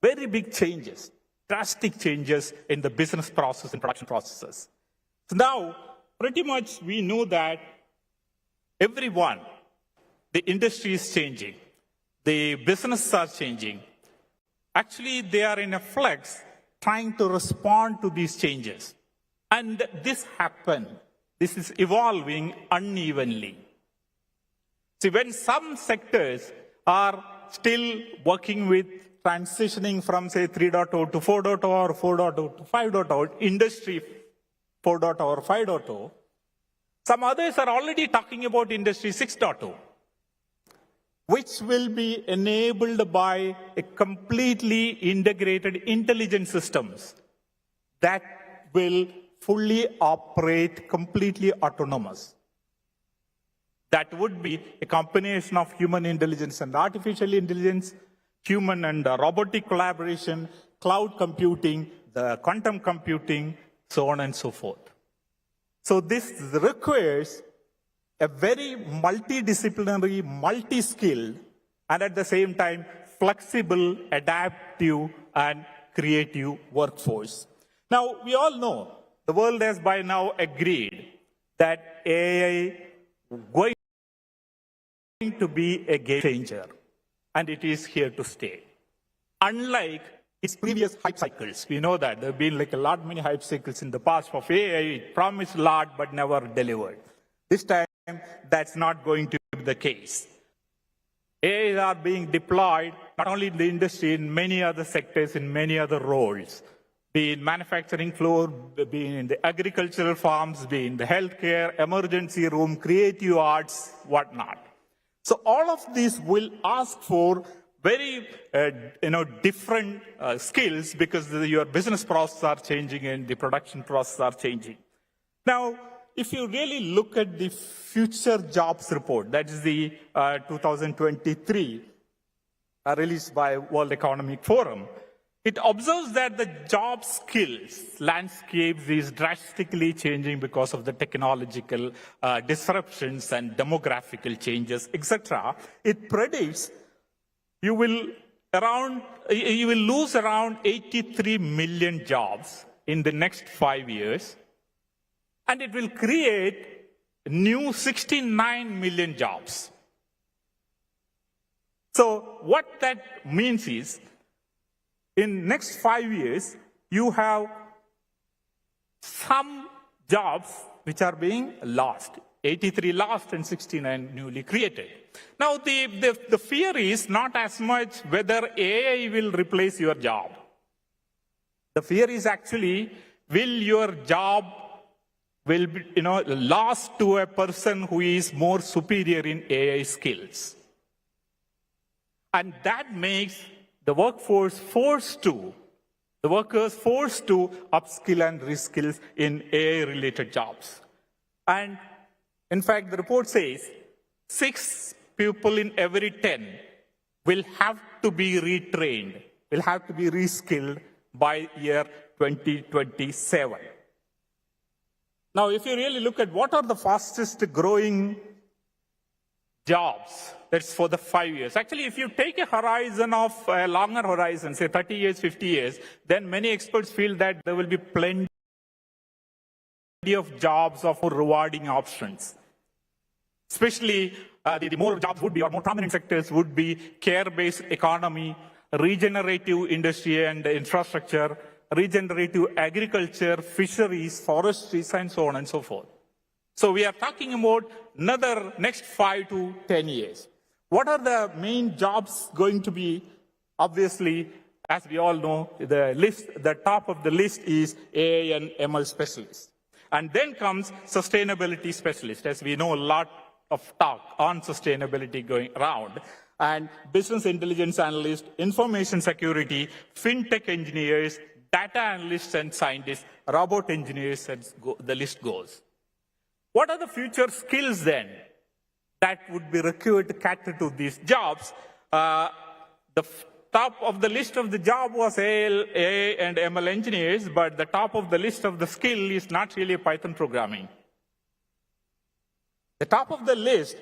[SPEAKER 9] very big changes, drastic changes in the business process and production processes. So now, pretty much we know that everyone, the industry is changing, the businesses are changing. Actually, they are in a flux trying to respond to these changes. And this happened this is evolving unevenly. See, when some sectors are still working with transitioning from, say, 3.0 to 4.0 or 4.0 to 5.0, industry 4.0 or 5.0, some others are already talking about industry 6.0, which will be enabled by a completely integrated intelligent systems that will fully operate completely autonomous. That would be a combination of human intelligence and artificial intelligence, human and robotic collaboration, cloud computing, the quantum computing, so on and so forth. So this requires a very multidisciplinary, multi-skilled, and at the same time, flexible, adaptive, and creative workforce. Now, we all know, the world has by now agreed that AI is going to be a game changer, and it is here to stay. Unlike its previous hype cycles, we know that there have been many hype cycles in the past of AI. It promised a lot but never delivered. This time, that's not going to be the case. AIs are being deployed not only in the industry, in many other sectors, in many other roles, be in manufacturing floor, be in the agricultural farms, be in the healthcare, emergency room, creative arts, whatnot. So all of these will ask for very different skills because your business processes are changing and the production processes are changing. Now, if you really look at the Future Jobs Report, that is the 2023 released by World Economic Forum, it observes that the job skills landscape is drastically changing because of the technological disruptions and demographical changes, etc. It predicts you will lose around 83 million jobs in the next 5 years, and it will create new 69 million jobs. So what that means is, in next 5 years, you have some jobs which are being lost. 83 lost and 69 newly created. Now, the fear is not as much whether AI will replace your job. The fear is actually, will your job be lost to a person who is more superior in AI skills. And that makes the workers forced to upskill and reskill in AI-related jobs. And in fact, the report says 6 people in every 10 will have to be retrained, will have to be reskilled by year 2027. Now, if you really look at what are the fastest growing jobs, that's for the 5 years. Actually, if you take a horizon of a longer horizon, say 30 years, 50 years, then many experts feel that there will be plenty of jobs of more rewarding options. Especially the more jobs would be, or more prominent sectors would be care-based economy, regenerative industry and infrastructure, regenerative agriculture, fisheries, forestries, and so on and so forth. So we are talking about another next 5 to 10 years. What are the main jobs going to be? Obviously, as we all know, the top of the list is AI and ML specialists. And then comes sustainability specialist, as we know a lot of talk on sustainability going around. And business intelligence analyst, information security, fintech engineers, data analysts and scientists, robot engineers, and the list goes. What are the future skills then that would be required to cater to these jobs? The top of the list of the job was AI and ML engineers, but the top of the list of the skill is not really Python programming. The top of the list,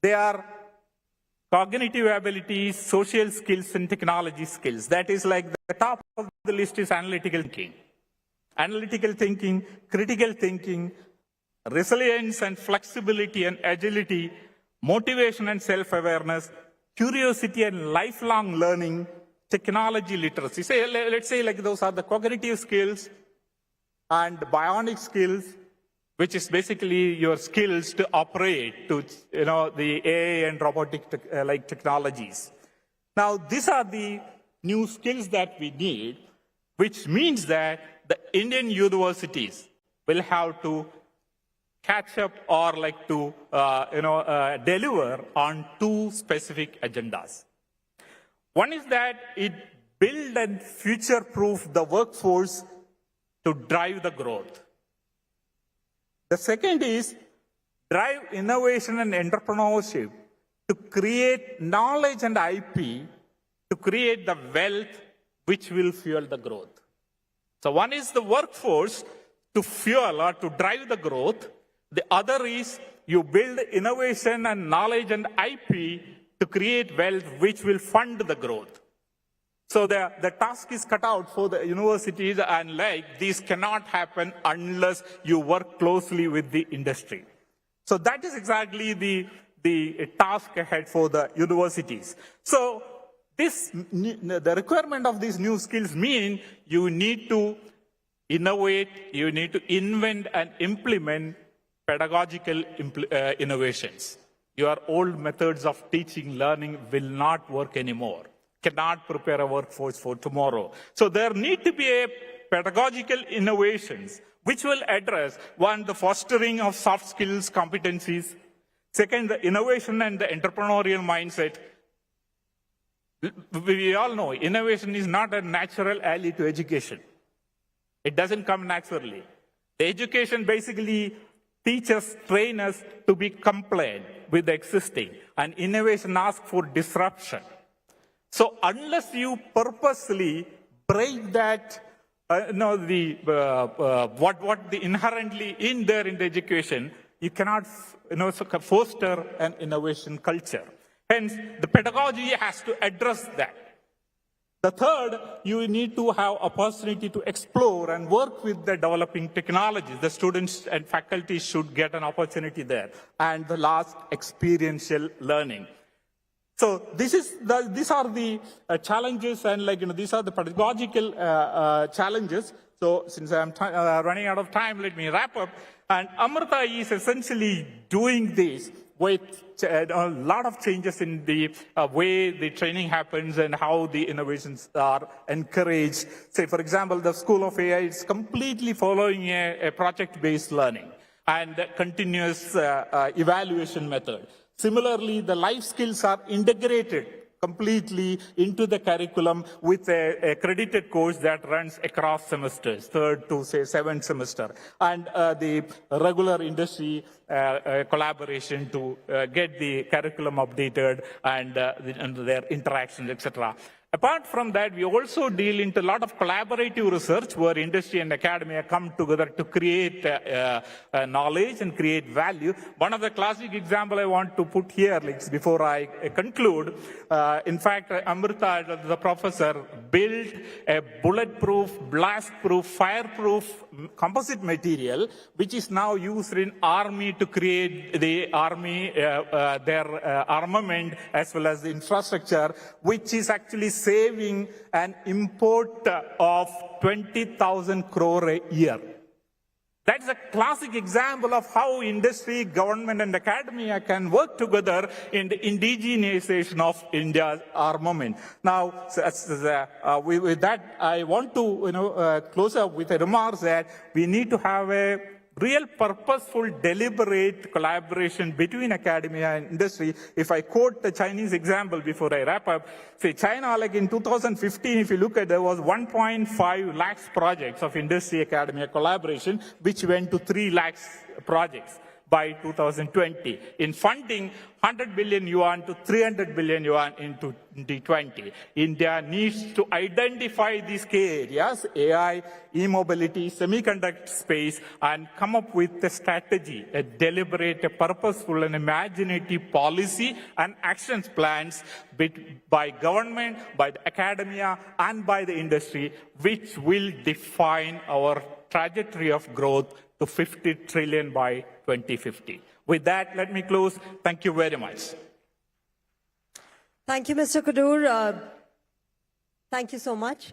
[SPEAKER 9] they are cognitive abilities, social skills, and technology skills. That is like the top of the list is analytical thinking. Analytical thinking, critical thinking, resilience and flexibility and agility, motivation and self-awareness, curiosity and lifelong learning, technology literacy. Let's say like those are the cognitive skills and bionic skills, which is basically your skills to operate to, the AI and robotic like technologies. Now, these are the new skills that we need, which means that the Indian universities will have to catch up or like to, deliver on two specific agendas. One is that it build and future-proof the workforce to drive the growth. The second is drive innovation and entrepreneurship to create knowledge and IP to create the wealth which will fuel the growth. So one is the workforce to fuel or to drive the growth. The other is you build innovation and knowledge and IP to create wealth which will fund the growth. So the task is cut out for the universities, and these cannot happen unless you work closely with the industry. So that is exactly the task ahead for the universities. So the requirement of these new skills mean you need to innovate, you need to invent and implement pedagogical innovations. Your old methods of teaching, learning will not work anymore. Cannot prepare a workforce for tomorrow. So there need to be a pedagogical innovations which will address, one, the fostering of soft skills, competencies. Second, the innovation and the entrepreneurial mindset. We all know innovation is not a natural ally to education. It doesn't come naturally. The education basically teaches, train us to be compliant with the existing, and innovation asks for disruption. So unless you purposely break that, what the inherently in there in the education, you cannot, foster an innovation culture. Hence, the pedagogy has to address that. The third, you need to have opportunity to explore and work with the developing technologies. The students and faculty should get an opportunity there. And the last, experiential learning. So these are the challenges, and these are the pedagogical challenges. So since I'm running out of time, let me wrap up. And Amrita is essentially doing this with a lot of changes in the way the training happens and how the innovations are encouraged. Say, for example, the School of AI is completely following a project-based learning and a continuous evaluation method. Similarly, the life skills are integrated completely into the curriculum with a accredited course that runs across semesters, 3rd to, say, 7th semester, and the regular industry collaboration to get the curriculum updated and their interactions, etc. Apart from that, we also deal into a lot of collaborative research where industry and academia come together to create knowledge and create value. One of the classic example I want to put here, before I conclude, in fact, Amrita, the professor, built a bulletproof, blast-proof, fire-proof composite material, which is now used in army to create the army, their armament as well as the infrastructure, which is actually saving an import of 20,000 crore a year. That's a classic example of how industry, government, and academia can work together in the indigenization of India's armament. Now, with that, I want to close up with a remark that we need to have a real purposeful, deliberate collaboration between academia and industry. If I quote the Chinese example before I wrap up, say China, in 2015, if you look at, there was 1.5 lakhs projects of industry academia collaboration, which went to 3 lakhs projects by 2020. In funding, 100 billion yuan to 300 billion yuan in 2020. India needs to identify these key areas, AI, e-mobility, semiconductor space, and come up with a strategy, a deliberate, a purposeful, and imaginative policy and actions plans by government, by the academia, and by the industry, which will define our trajectory of growth to 50 trillion by 2050. With that, let me close. Thank you very much.
[SPEAKER 7] Thank you, Mr. Kudur. Thank you so much.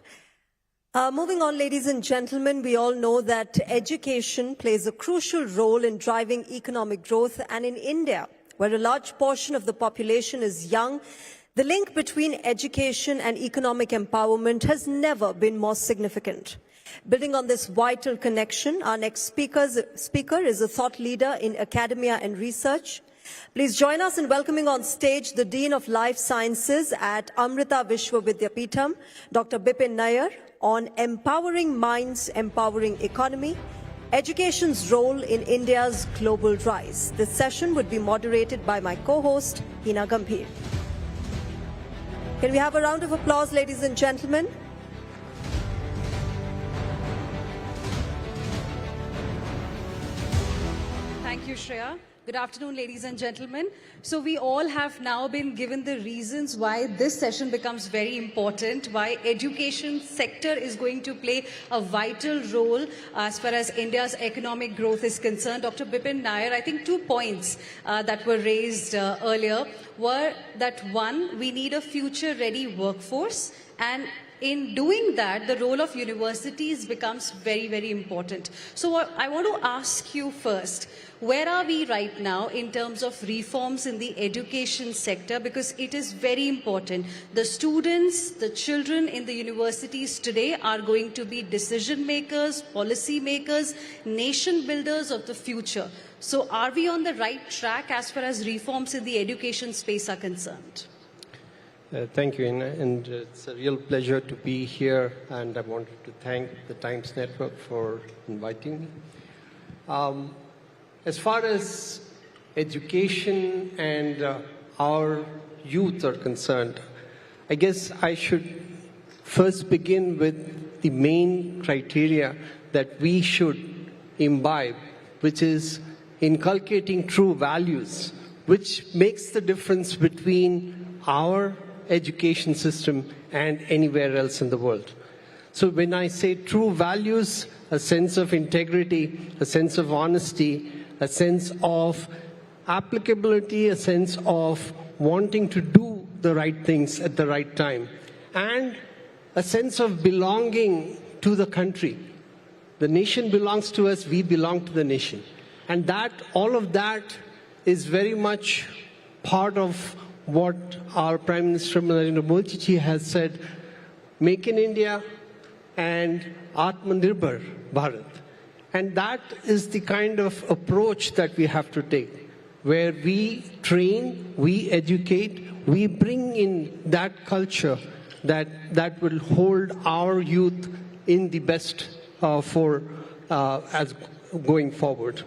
[SPEAKER 7] Moving on, ladies and gentlemen, we all know that education plays a crucial role in driving economic growth, and in India, where a large portion of the population is young, the link between education and economic empowerment has never been more significant. Building on this vital connection, our next speaker is a thought leader in academia and research. Please join us in welcoming on stage the Dean of Life Sciences at Amrita Vishwa Vidyapeetham, Dr. Bipin Nair, on Empowering Minds, Empowering Economy, Education's Role in India's Global Rise. This session would be moderated by my co-host, Hina Gambhir. Can we have a round of applause, ladies and gentlemen?
[SPEAKER 6] Thank you, Shreya. Good afternoon, ladies and gentlemen. So we all have now been given the reasons why this session becomes very important, why education sector is going to play a vital role as far as India's economic growth is concerned. Dr. Bipin Nair, I think 2 points that were raised earlier were that, one, we need a future-ready workforce, and in doing that, the role of universities becomes very, very important. So I want to ask you first, where are we right now in terms of reforms in the education sector? Because it is very important. The students, the children in the universities today are going to be decision makers, policy makers, nation builders of the future. So are we on the right track as far as reforms in the education space are concerned?
[SPEAKER 11] Thank you, Ina, and it's a real pleasure to be here, and I wanted to thank the Times Network for inviting me. As far as education and our youth are concerned, I guess I should first begin with the main criteria that we should imbibe, which is inculcating true values, which makes the difference between our education system and anywhere else in the world. So when I say true values, a sense of integrity, a sense of honesty, a sense of applicability, a sense of wanting to do the right things at the right time, and a sense of belonging to the country. The nation belongs to us, we belong to the nation. And that, all of that is very much part of what our Prime Minister Narendra Modi ji has said, Make in India and Atmanirbhar Bharat. And that is the kind of approach that we have to take, where we train, we educate, we bring in that culture that will hold our youth in the best as going forward.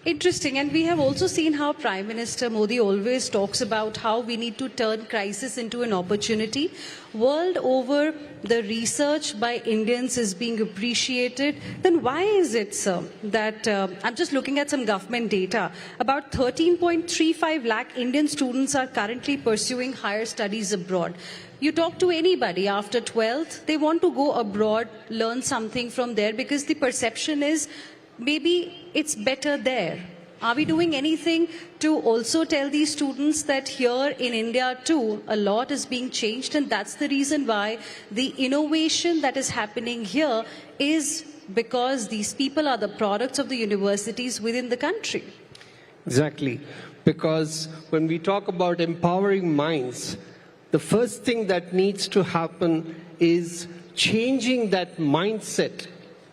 [SPEAKER 6] Interesting. And we have also seen how Prime Minister Modi always talks about how we need to turn crisis into an opportunity. World over, the research by Indians is being appreciated. Then why is it, sir, that I'm just looking at some government data. About 13.35 lakh Indian students are currently pursuing higher studies abroad. You talk to anybody after 12th, they want to go abroad, learn something from there, because the perception is maybe it's better there. Are we doing anything to also tell these students that here in India too, a lot is being changed, and that's the reason why the innovation that is happening here is because these people are the products of the universities within the country?
[SPEAKER 11] Exactly. Because when we talk about empowering minds, the first thing that needs to happen is changing that mindset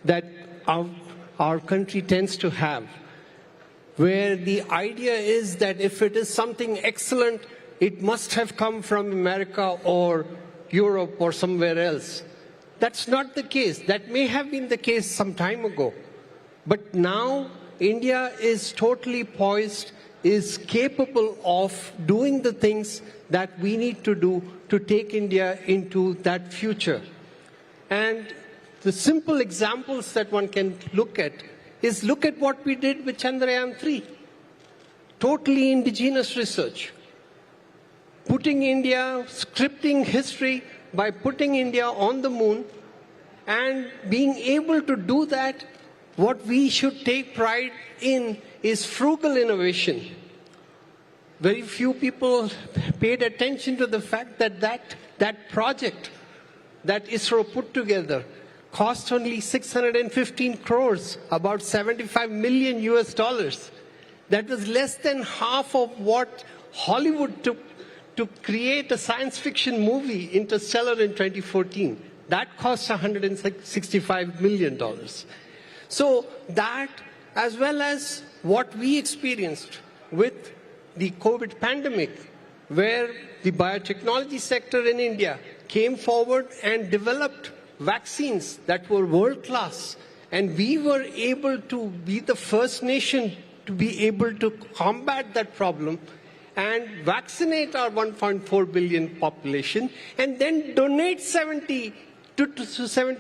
[SPEAKER 11] that our country tends to have, where the idea is that if it is something excellent, it must have come from America or Europe or somewhere else. That's not the case. That may have been the case some time ago. But now India is totally poised, is capable of doing the things that we need to do to take India into that future. And the simple examples that one can look at is look at what we did with Chandrayaan-3. Totally indigenous research. Putting India, scripting history by putting India on the moon, and being able to do that, what we should take pride in is frugal innovation. Very few people paid attention to the fact that that project that ISRO put together cost only 615 crores, about 75 million US dollars. That was less than half of what Hollywood took to create a science fiction movie, Interstellar, in 2014. That cost $165 million. So that, as well as what we experienced with the COVID pandemic, where the biotechnology sector in India came forward and developed vaccines that were world-class, and we were able to be the first nation to be able to combat that problem and vaccinate our 1.4 billion population, and then donate 70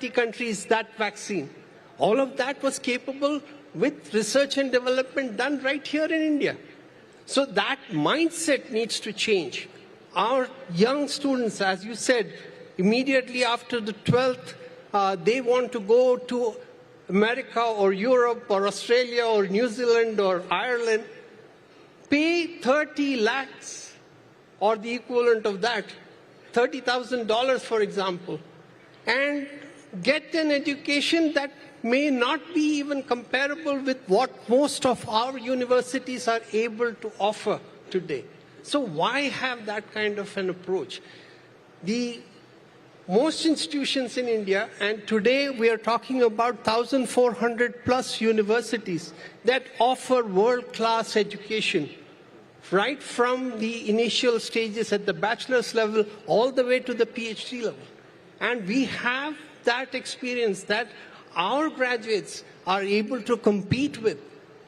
[SPEAKER 11] countries that vaccine. All of that was capable with research and development done right here in India. So that mindset needs to change. Our young students, as you said, immediately after the 12th, they want to go to America or Europe or Australia or New Zealand or Ireland, pay 30 lakhs or the equivalent of that, $30,000 for example, and get an education that may not be even comparable with what most of our universities are able to offer today. So why have that kind of an approach? The most institutions in India, and today we are talking about 1,400 plus universities that offer world-class education, right from the initial stages at the bachelor's level all the way to the PhD level. And we have that experience that our graduates are able to compete with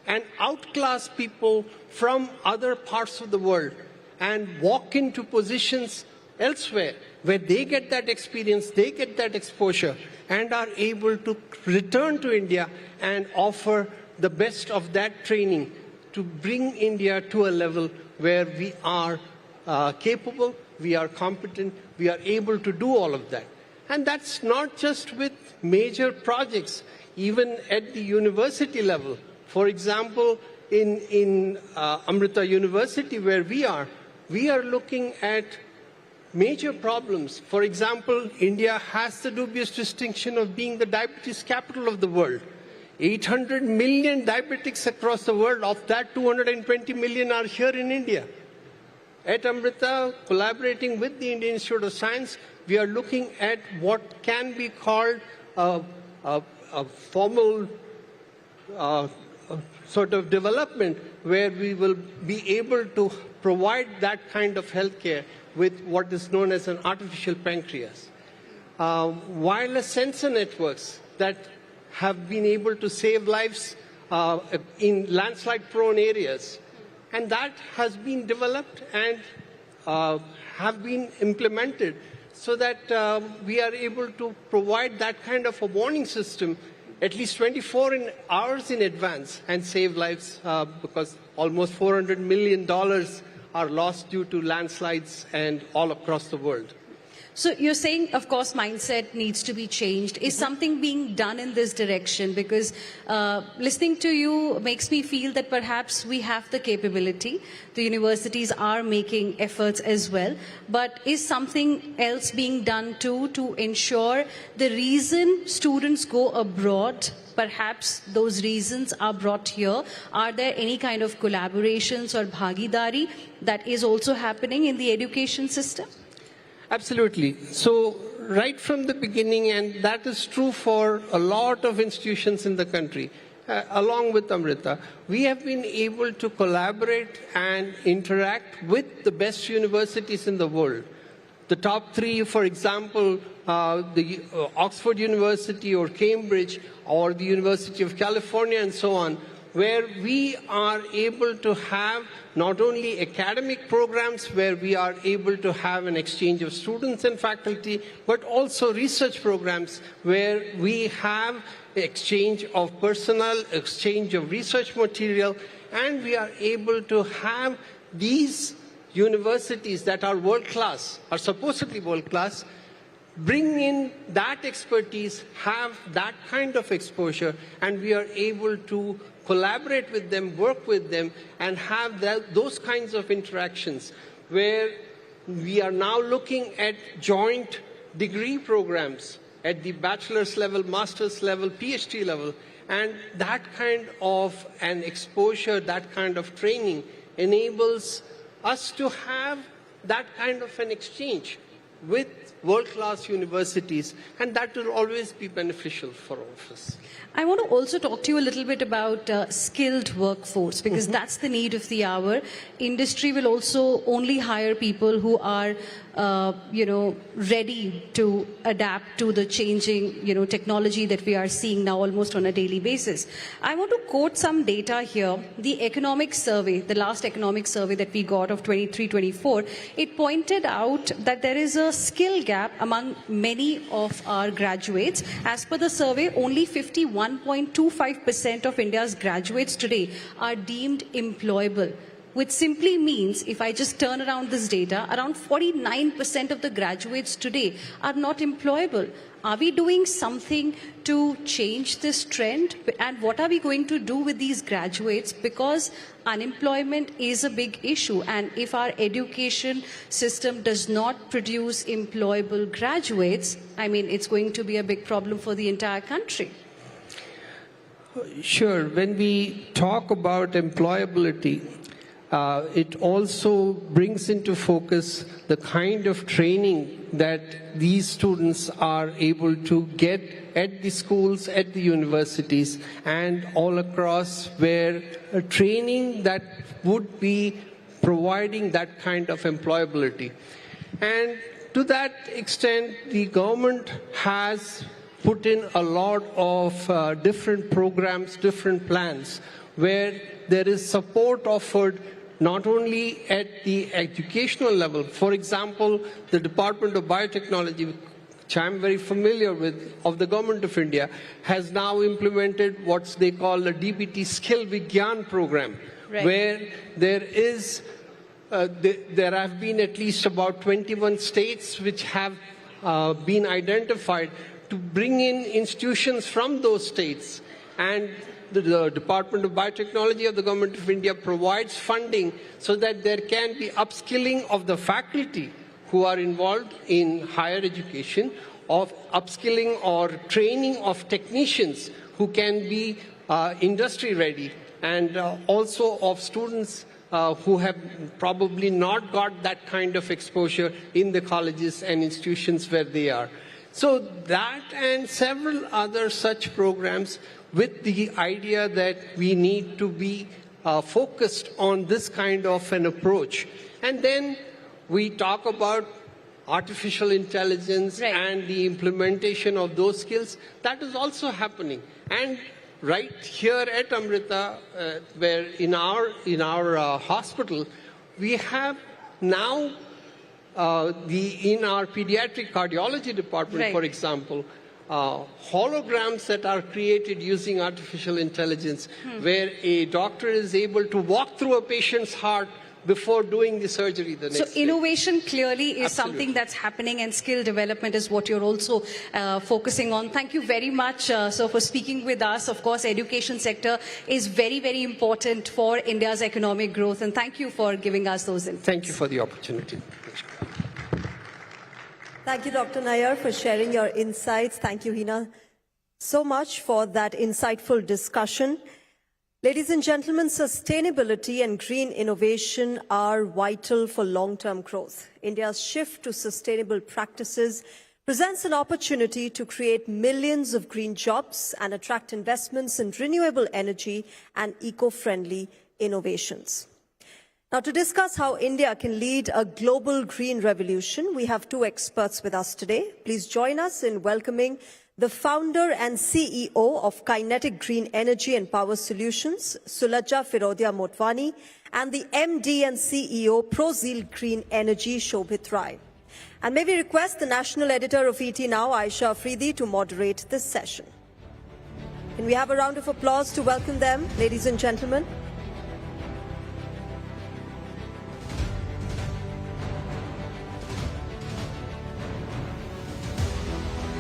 [SPEAKER 11] and outclass people from other parts of the world and walk into positions elsewhere where they get that experience, they get that exposure, and are able to return to India and offer the best of that training to bring India to a level where we are capable, we are competent, we are able to do all of that. And that's not just with major projects, even at the university level. For example, in Amrita University, where we are looking at major problems. For example, India has the dubious distinction of being the diabetes capital of the world. 800 million diabetics across the world. Of that, 220 million are here in India. At Amrita, collaborating with the Indian Institute of Science, we are looking at what can be called a formal sort of development where we will be able to provide that kind of healthcare with what is known as an artificial pancreas. Wireless sensor networks that have been able to save lives in landslide-prone areas. And that has been developed and have been implemented so that we are able to provide that kind of a warning system at least 24 hours in advance and save lives because almost $400 million are lost due to landslides and all across the world.
[SPEAKER 6] So you're saying, of course, mindset needs to be changed. Is something being done in this direction? Because listening to you makes me feel that perhaps we have the capability. The universities are making efforts as well. But is something else being done too to ensure the reason students go abroad, perhaps those reasons are brought here? Are there any kind of collaborations or bhagidari that is also happening in the education system?
[SPEAKER 11] Absolutely. So right from the beginning, and that is true for a lot of institutions in the country, along with Amrita, we have been able to collaborate and interact with the best universities in the world. The top three, for example, the Oxford University or Cambridge or the University of California and so on, where we are able to have not only academic programs where we are able to have an exchange of students and faculty, but also research programs where we have exchange of personnel, exchange of research material, and we are able to have these universities that are world-class, are supposedly world-class, bring in that expertise, have that kind of exposure, and we are able to collaborate with them, work with them, and have those kinds of interactions where we are now looking at joint degree programs at the bachelor's level, master's level, PhD level. And that kind of an exposure, that kind of training enables us to have that kind of an exchange with world-class universities, and that will always be beneficial for all of us.
[SPEAKER 6] I want to also talk to you a little bit about skilled workforce, because that's the need of the hour. Industry will also only hire people who are, ready to adapt to the changing, technology that we are seeing now almost on a daily basis. I want to quote some data here. The economic survey, the last economic survey that we got of 23-24, it pointed out that there is a skill gap among many of our graduates. As per the survey, only 51.25% of India's graduates today are deemed employable, which simply means, if I just turn around this data, around 49% of the graduates today are not employable. Are we doing something to change this trend? And what are we going to do with these graduates? Because unemployment is a big issue. And if our education system does not produce employable graduates, it's going to be a big problem for the entire country.
[SPEAKER 11] Sure. When we talk about employability, it also brings into focus the kind of training that these students are able to get at the schools, at the universities, and all across, where a training that would be providing that kind of employability. And to that extent, the government has put in a lot of different programs, different plans, where there is support offered not only at the educational level. For example, the Department of Biotechnology, which I'm very familiar with, of the Government of India, has now implemented what they call a DBT Skill Vigyan program, where there is, there have been at least about 21 states which have been identified to bring in institutions from those states. And the Department of Biotechnology of the Government of India provides funding so that there can be upskilling of the faculty who are involved in higher education, of upskilling or training of technicians who can be industry ready, and also of students who have probably not got that kind of exposure in the colleges and institutions where they are. So that and several other such programs, with the idea that we need to be focused on this kind of an approach. And then we talk about artificial intelligence and the implementation of those skills. That is also happening. And right here at Amrita, where in our hospital, we have now in our pediatric cardiology department, for example, holograms that are created using artificial intelligence, where a doctor is able to walk through a patient's heart before doing the surgery the next day.
[SPEAKER 6] So innovation clearly is something that's happening, and skill development is what you're also focusing on. Thank you very much for speaking with us. Of course, education sector is very, very important for India's economic growth, and thank you for giving us those insights.
[SPEAKER 11] Thank you for the opportunity.
[SPEAKER 7] Thank you, Dr. Nair, for sharing your insights. Thank you, Hina, so much for that insightful discussion. Ladies and gentlemen, sustainability and green innovation are vital for long-term growth. India's shift to sustainable practices presents an opportunity to create millions of green jobs and attract investments in renewable energy and eco-friendly innovations. Now, to discuss how India can lead a global green revolution, we have two experts with us today. Please join us in welcoming the founder and CEO of Kinetic Green Energy and Power Solutions, Sulajja Firodia Motwani, and the MD and CEO, ProZeal Green Energy, Shobhit Rai. And may we request the national editor of ET Now, Aisha Afridi, to moderate this session. Can we have a round of applause to welcome them, ladies and gentlemen?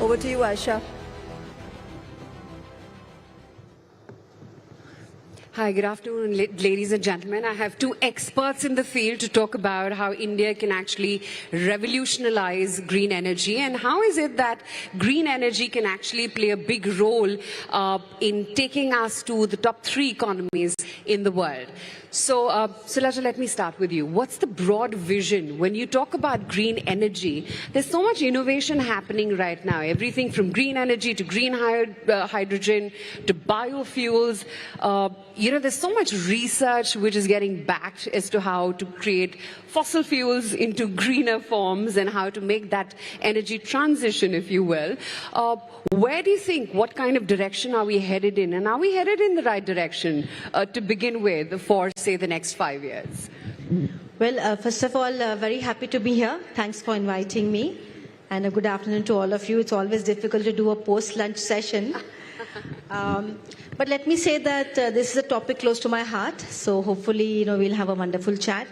[SPEAKER 7] Over to you, Aisha.
[SPEAKER 12] Hi, good afternoon, ladies and gentlemen. I have two experts in the field to talk about how India can actually revolutionize green energy and how is it that green energy can actually play a big role in taking us to the top 3 economies in the world. So, Sulata, let me start with you. What's the broad vision? When you talk about green energy, there's so much innovation happening right now. Everything from green energy to green hydrogen to biofuels. There's so much research which is getting backed as to how to create fossil fuels into greener forms and how to make that energy transition, if you will. Where do you think, what kind of direction are we headed in? And are we headed in the right direction to begin with for, say, the next 5 years?
[SPEAKER 13] Well, first of all, very happy to be here. Thanks for inviting me. And a good afternoon to all of you. It's always difficult to do a post-lunch session. But let me say that this is a topic close to my heart. So hopefully, we'll have a wonderful chat.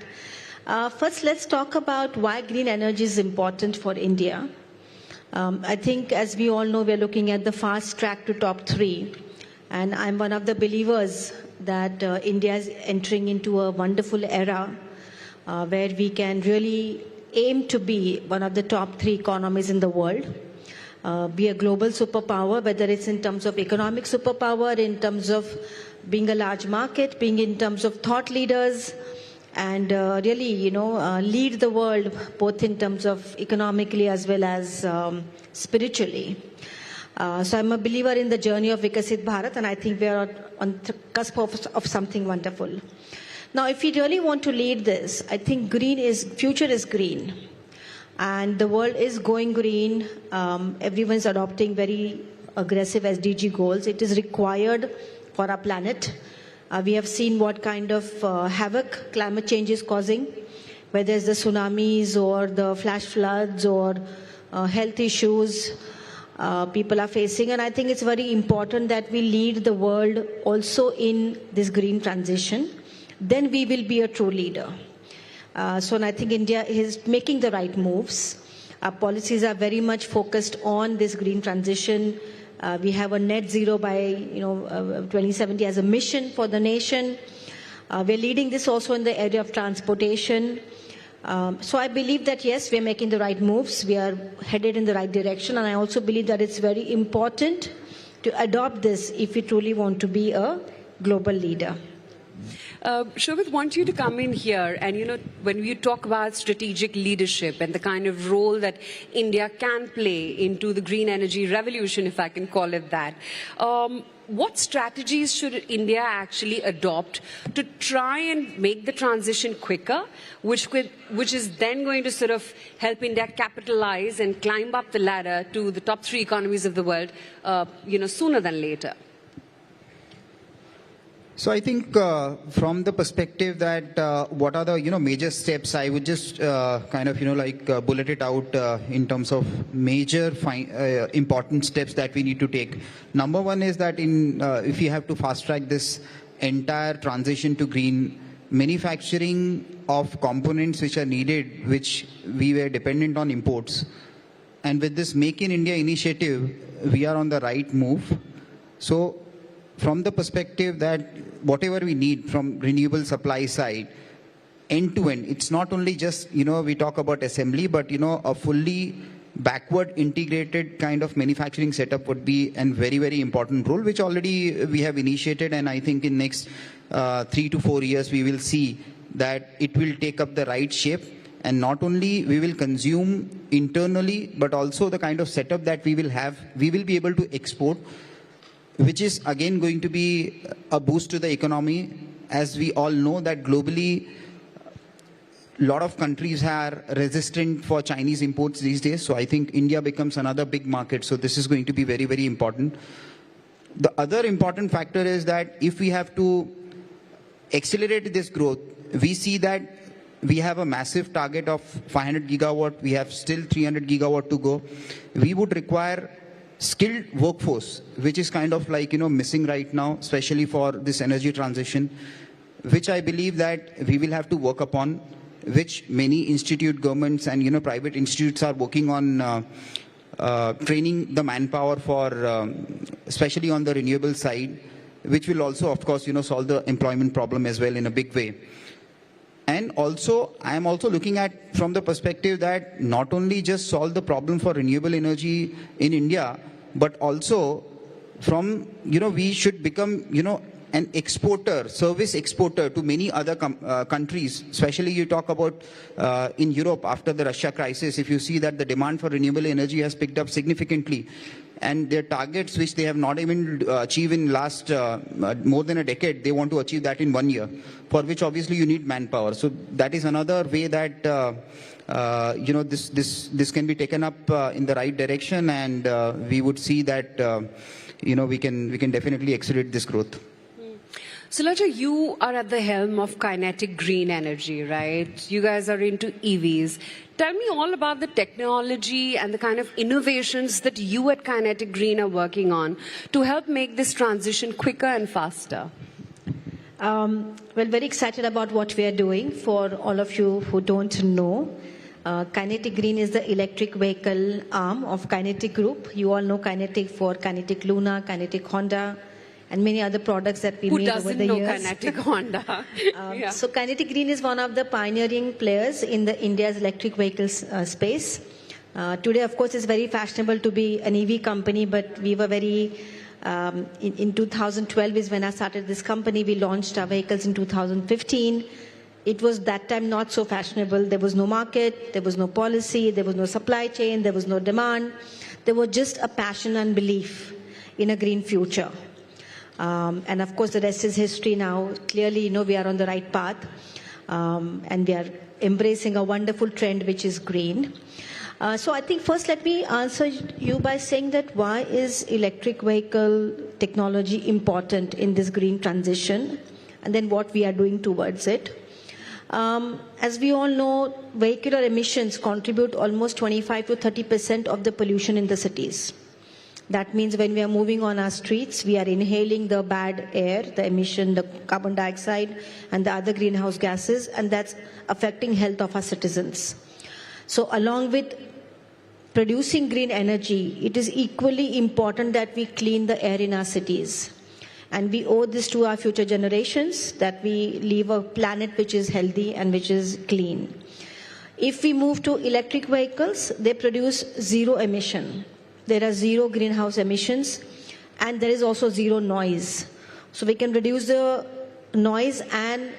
[SPEAKER 13] First, let's talk about why green energy is important for India. I think, as we all know, we're looking at the fast track to top 3. And I'm one of the believers that India is entering into a wonderful era where we can really aim to be one of the top 3 economies in the world. Be a global superpower, whether it's in terms of economic superpower, in terms of being a large market, being in terms of thought leaders, and really, lead the world both in terms of economically as well as spiritually. So I'm a believer in the journey of Vikasit Bharat, and I think we are on the cusp of something wonderful. Now, if we really want to lead this, I think future is green. And the world is going green. Everyone's adopting very aggressive SDG goals. It is required for our planet. We have seen what kind of havoc climate change is causing, whether it's the tsunamis or the flash floods or health issues people are facing. And I think it's very important that we lead the world also in this green transition. Then we will be a true leader. And I think India is making the right moves. Our policies are very much focused on this green transition. We have a net zero by 2070 as a mission for the nation. We're leading this also in the area of transportation. So I believe that, yes, we're making the right moves. We are headed in the right direction. And I also believe that it's very important to adopt this if we truly want to be a global leader.
[SPEAKER 12] Shobit, want you to come in here and, when you talk about strategic leadership and the kind of role that India can play into the green energy revolution, if I can call it that, what strategies should India actually adopt to try and make the transition quicker, which is then going to sort of help India capitalize and climb up the ladder to the top 3 economies of the world, sooner than later?
[SPEAKER 14] So I think from the perspective that what are the major steps, I would just bullet it out in terms of major important steps that we need to take. Number one is that if you have to fast track this entire transition to green, manufacturing of components which are needed, which we were dependent on imports, and with this Make in India initiative, we are on the right move. So from the perspective that whatever we need from renewable supply side, end to end, it's not only just, we talk about assembly, but, a fully backward integrated kind of manufacturing setup would be a very, very important role, which already we have initiated. And I think in next 3 to 4 years, we will see that it will take up the right shape. And not only we will consume internally, but also the kind of setup that we will have, we will be able to export, which is again going to be a boost to the economy. As we all know that globally, a lot of countries are resistant for Chinese imports these days. So I think India becomes another big market. So this is going to be very, very important. The other important factor is that if we have to accelerate this growth, we see that we have a massive target of 500 gigawatt. We have still 300 gigawatt to go. We would require skilled workforce, which is kind of missing right now, especially for this energy transition, which I believe that we will have to work upon, which many institute governments and private institutes are working on training the manpower for, especially on the renewable side. which will also, of course, solve the employment problem as well in a big way. And also, I am also looking at from the perspective that not only just solve the problem for renewable energy in India, but also from, we should become, an exporter, service exporter to many other countries. Especially you talk about in Europe after the Russia crisis, if you see that the demand for renewable energy has picked up significantly. And their targets, which they have not even achieved in last more than a decade, they want to achieve that in 1 year, for which obviously you need manpower. So that is another way that this can be taken up in the right direction, and we would see that we can definitely accelerate this growth.
[SPEAKER 12] Sulocha, you are at the helm of Kinetic Green Energy, right? You guys are into EVs. Tell me all about the technology and the kind of innovations that you at Kinetic Green are working on to help make this transition quicker and faster.
[SPEAKER 13] Well, very excited about what we are doing. For all of you who don't know, Kinetic Green is the electric vehicle arm of Kinetic Group. You all know Kinetic for Kinetic Luna, Kinetic Honda, and many other products that we made over the years.
[SPEAKER 12] Who doesn't know Kinetic Honda? Yeah.
[SPEAKER 13] So Kinetic Green is one of the pioneering players in the India's electric vehicles space. Today, of course, it's very fashionable to be an EV company, but we were very, in 2012 is when I started this company. We launched our vehicles in 2015. It was that time not so fashionable. There was no market, there was no policy, there was no supply chain, there was no demand. There was just a passion and belief in a green future. And of course, the rest is history now. Clearly, we are on the right path. And we are embracing a wonderful trend, which is green. So I think first let me answer you by saying that why is electric vehicle technology important in this green transition? And then what we are doing towards it. As we all know, vehicular emissions contribute almost 25 to 30% of the pollution in the cities. That means when we are moving on our streets, we are inhaling the bad air, the emission, the carbon dioxide, and the other greenhouse gases, and that's affecting health of our citizens. So along with producing green energy, it is equally important that we clean the air in our cities. And we owe this to our future generations, that we leave a planet which is healthy and which is clean. If we move to electric vehicles, they produce zero emission. There are zero greenhouse emissions, and there is also zero noise. So we can reduce the noise and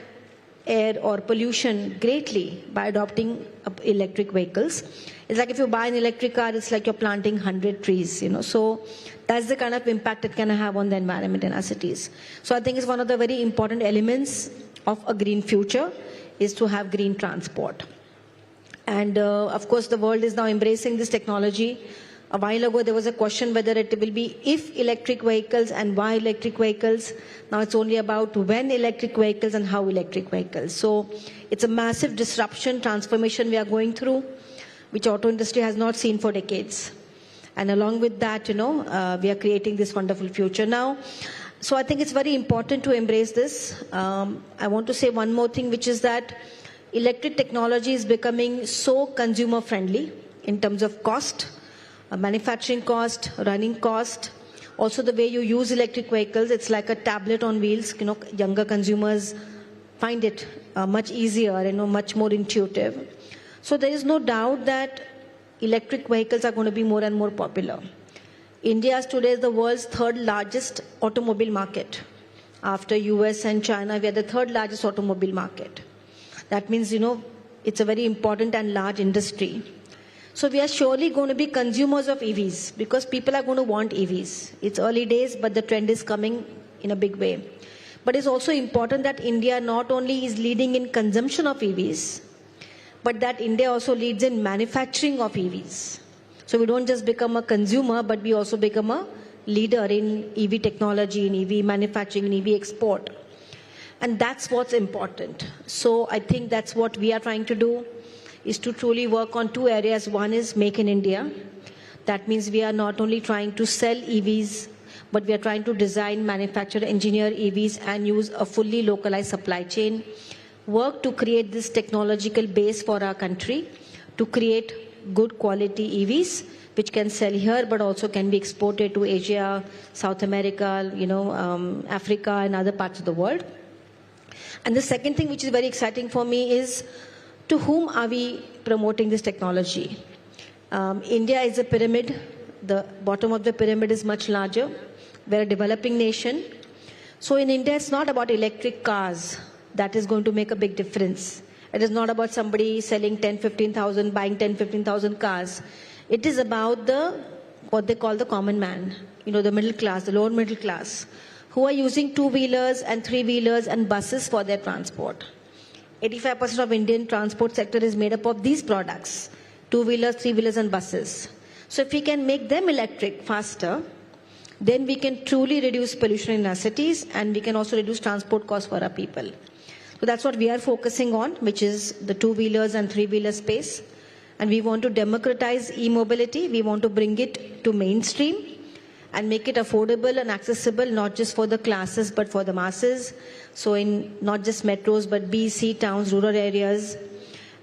[SPEAKER 13] air or pollution greatly by adopting electric vehicles. It's like if you buy an electric car, it's like you're planting 100 trees, So that's the kind of impact it can have on the environment in our cities. So I think it's one of the very important elements of a green future is to have green transport. And of course, the world is now embracing this technology. A while ago, there was a question whether it will be if electric vehicles and why electric vehicles. Now it's only about when electric vehicles and how electric vehicles. So it's a massive disruption, transformation we are going through, which auto industry has not seen for decades. And along with that, we are creating this wonderful future now. So I think it's very important to embrace this. I want to say one more thing, which is that electric technology is becoming so consumer friendly in terms of cost, manufacturing cost, running cost. Also the way you use electric vehicles, it's like a tablet on wheels. Younger consumers find it much easier, much more intuitive. So there is no doubt that electric vehicles are going to be more and more popular. India today is the world's third largest automobile market. After US and China, we are the third largest automobile market. That means, it's a very important and large industry. So we are surely going to be consumers of EVs because people are going to want EVs. It's early days, but the trend is coming in a big way. But it's also important that India not only is leading in consumption of EVs, but that India also leads in manufacturing of EVs. So we don't just become a consumer, but we also become a leader in EV technology, in EV manufacturing, in EV export. And that's what's important. So I think that's what we are trying to do, is to truly work on two areas. One is Make in India. That means we are not only trying to sell EVs, but we are trying to design, manufacture, engineer EVs and use a fully localized supply chain. Work to create this technological base for our country, to create good quality EVs, which can sell here, but also can be exported to Asia, South America, Africa and other parts of the world. And the second thing which is very exciting for me is, to whom are we promoting this technology? India is a pyramid. The bottom of the pyramid is much larger. We're a developing nation. So in India, it's not about electric cars that is going to make a big difference. It is not about somebody selling 10,000-15,000, buying 10,000-15,000 cars. It is about what they call the common man, the middle class, the lower middle class, who are using two-wheelers and three-wheelers and buses for their transport. 85% of Indian transport sector is made up of these products, two-wheelers, three-wheelers and buses. So if we can make them electric faster, then we can truly reduce pollution in our cities, and we can also reduce transport costs for our people. So that's what we are focusing on, which is the two-wheelers and three-wheeler space. And we want to democratize e-mobility. We want to bring it to mainstream and make it affordable and accessible, not just for the classes, but for the masses. So in not just metros, but B, C towns, rural areas,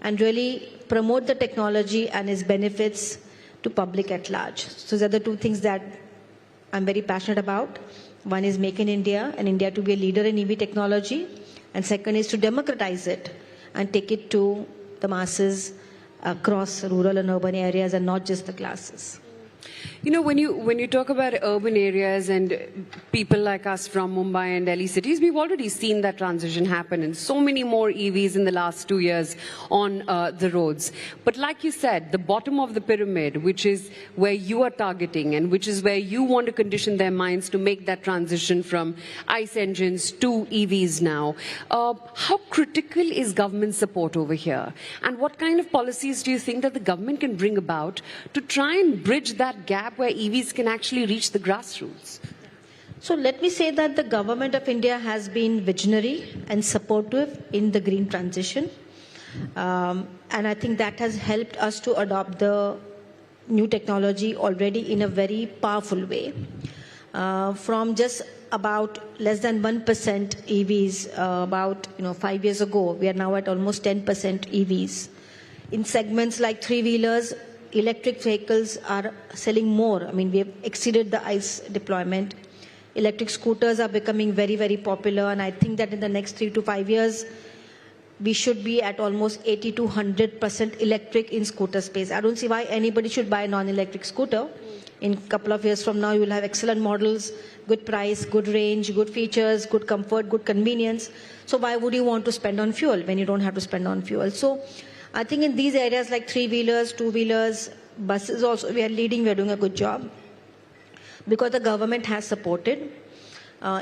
[SPEAKER 13] and really promote the technology and its benefits to public at large. So these are the two things that I'm very passionate about. One is Make in India, and India to be a leader in EV technology. And second is to democratize it and take it to the masses across rural and urban areas, and not just the classes.
[SPEAKER 12] When you talk about urban areas and people like us from Mumbai and Delhi cities, we've already seen that transition happen, and so many more EVs in the last 2 years on the roads. But like you said, the bottom of the pyramid, which is where you are targeting and which is where you want to condition their minds to make that transition from ICE engines to EVs now. How critical is government support over here? And what kind of policies do you think that the government can bring about to try and bridge that gap where EVs can actually reach the grassroots?
[SPEAKER 13] So let me say that the government of India has been visionary and supportive in the green transition. And I think that has helped us to adopt the new technology already in a very powerful way. From just about less than 1% EVs about 5 years ago, we are now at almost 10% EVs. In segments like three-wheelers, electric vehicles are selling more. I mean, we have exceeded the ICE deployment. Electric scooters are becoming very, very popular, and I think that in the next 3 to 5 years, we should be at almost 80 to 100% electric in scooter space. I don't see why anybody should buy a non-electric scooter. In a couple of years from now, you will have excellent models, good price, good range, good features, good comfort, good convenience. So why would you want to spend on fuel when you don't have to spend on fuel? So I think in these areas like three-wheelers, two-wheelers, buses also, we are leading, we are doing a good job because the government has supported.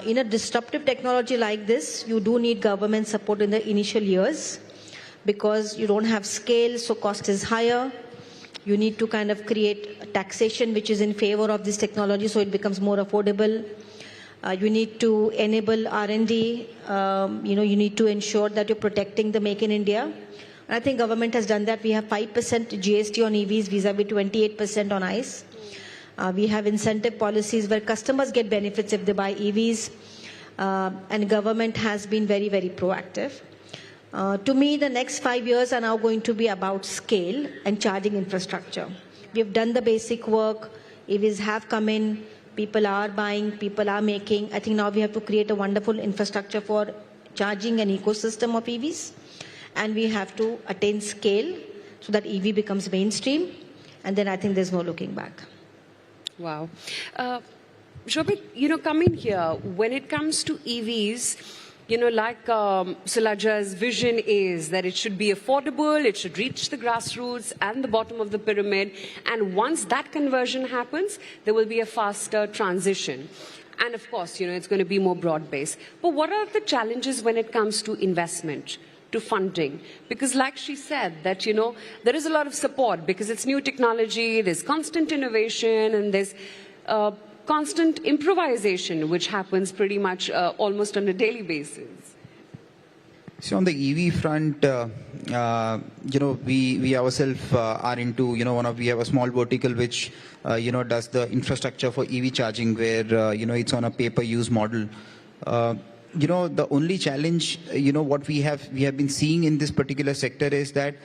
[SPEAKER 13] In a disruptive technology like this, you do need government support in the initial years because you don't have scale, so cost is higher. You need to kind of create taxation which is in favor of this technology so it becomes more affordable. You need to enable R&D. You need to ensure that you're protecting the Make in India. And I think government has done that. We have 5% GST on EVs vis-a-vis 28% on ICE. We have incentive policies where customers get benefits if they buy EVs. And government has been very, very proactive. To me, the next 5 years are now going to be about scale and charging infrastructure. We have done the basic work. EVs have come in. People are buying. People are making. I think now we have to create a wonderful infrastructure for charging an ecosystem of EVs. And we have to attain scale so that EV becomes mainstream. And then I think there's no looking back.
[SPEAKER 12] Wow. Shobhit, coming here, when it comes to EVs, like Sulaja's vision is that it should be affordable, it should reach the grassroots and the bottom of the pyramid. And once that conversion happens, there will be a faster transition. And of course, it's going to be more broad-based. But what are the challenges when it comes to investment, to funding? Because like she said, that, there is a lot of support because it's new technology, there's constant innovation, and there's constant improvisation, which happens pretty much almost on a daily basis.
[SPEAKER 14] So on the EV front, we ourselves are into, we have a small vertical which, does the infrastructure for EV charging where, it's on a pay-per-use model. The only challenge, what we have been seeing in this particular sector is that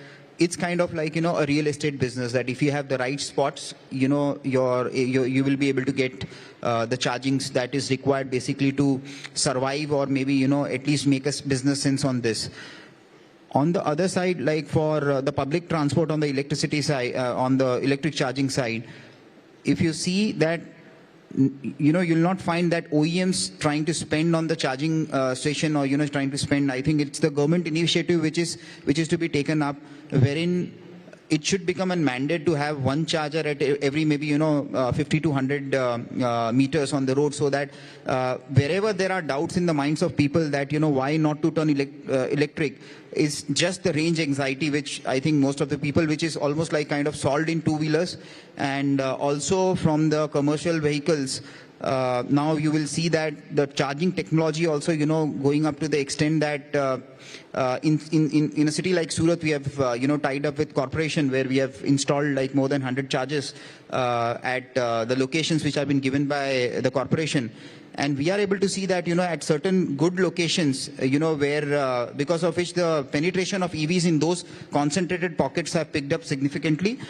[SPEAKER 14] it's kind of like, a real estate business that if you have the right spots, you will be able to get the chargings that is required basically to survive, or maybe, at least make a business sense on this. On the other side, like for the public transport on the electricity side, on the electric charging side, if you see that, you'll not find that OEMs trying to spend on the charging station, or, trying to spend. I think it's the government initiative which is to be taken up, wherein it should become a mandate to have one charger at every maybe 50 to 100 meters on the road, so that wherever there are doubts in the minds of people that why not to turn electric, is just the range anxiety, which I think most of the people, which is almost like kind of solved in two-wheelers, and also from the commercial vehicles. Now you will see that the charging technology also, going up to the extent that in a city like Surat, we have, tied up with corporation, where we have installed like more than 100 chargers at the locations which have been given by the corporation. And we are able to see that, at certain good locations, where because of which the penetration of EVs in those concentrated pockets have picked up significantly.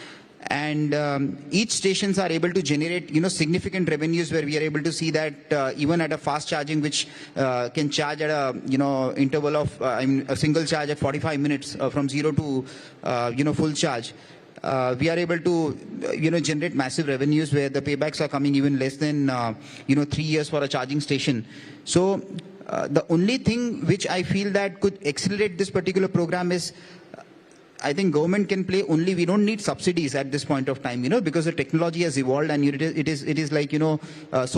[SPEAKER 14] And each stations are able to generate, significant revenues, where we are able to see that even at a fast charging, which can charge at a, interval of, a single charge at 45 minutes from 0 to, full charge. We are able to, generate massive revenues, where the paybacks are coming even less than, 3 years for a charging station. So the only thing which I feel that could accelerate this particular program is, I think government can play only. We don't need subsidies at this point of time, because the technology has evolved, and it is like, so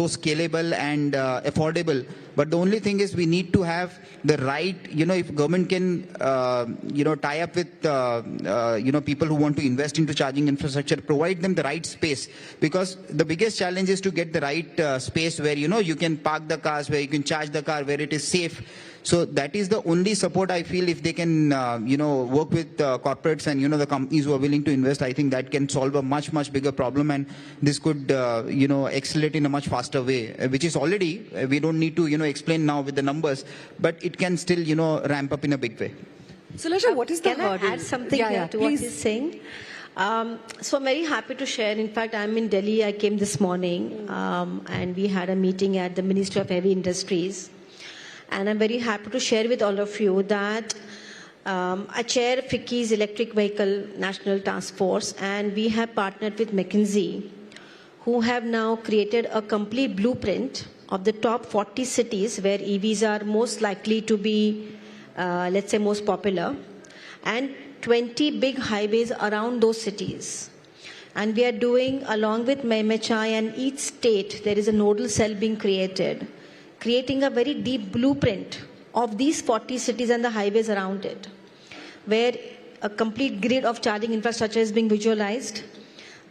[SPEAKER 14] scalable and affordable. But the only thing is we need to have the right, if government can, tie up with, people who want to invest into charging infrastructure, provide them the right space. Because the biggest challenge is to get the right space where, you can park the cars, where you can charge the car, where it is safe. So that is the only support I feel, if they can, work with corporates and, the companies who are willing to invest. I think that can solve a much, much bigger problem, and this could, accelerate in a much faster way, which is already, we don't need to, explain now with the numbers, but it can still, ramp up in a big way.
[SPEAKER 12] So, Lasha, what is the
[SPEAKER 13] Can I add something here to what he's saying? So I'm very happy to share. In fact, I'm in Delhi. I came this morning, and we had a meeting at the Ministry of Heavy Industries. And I'm very happy to share with all of you that I chair FICCI's Electric Vehicle National Task Force, and we have partnered with McKinsey, who have now created a complete blueprint of the top 40 cities where EVs are most likely to be, let's say, most popular, and 20 big highways around those cities. And we are doing, along with MHI and each state, there is a nodal cell being created, creating a very deep blueprint of these 40 cities and the highways around it, where a complete grid of charging infrastructure is being visualized,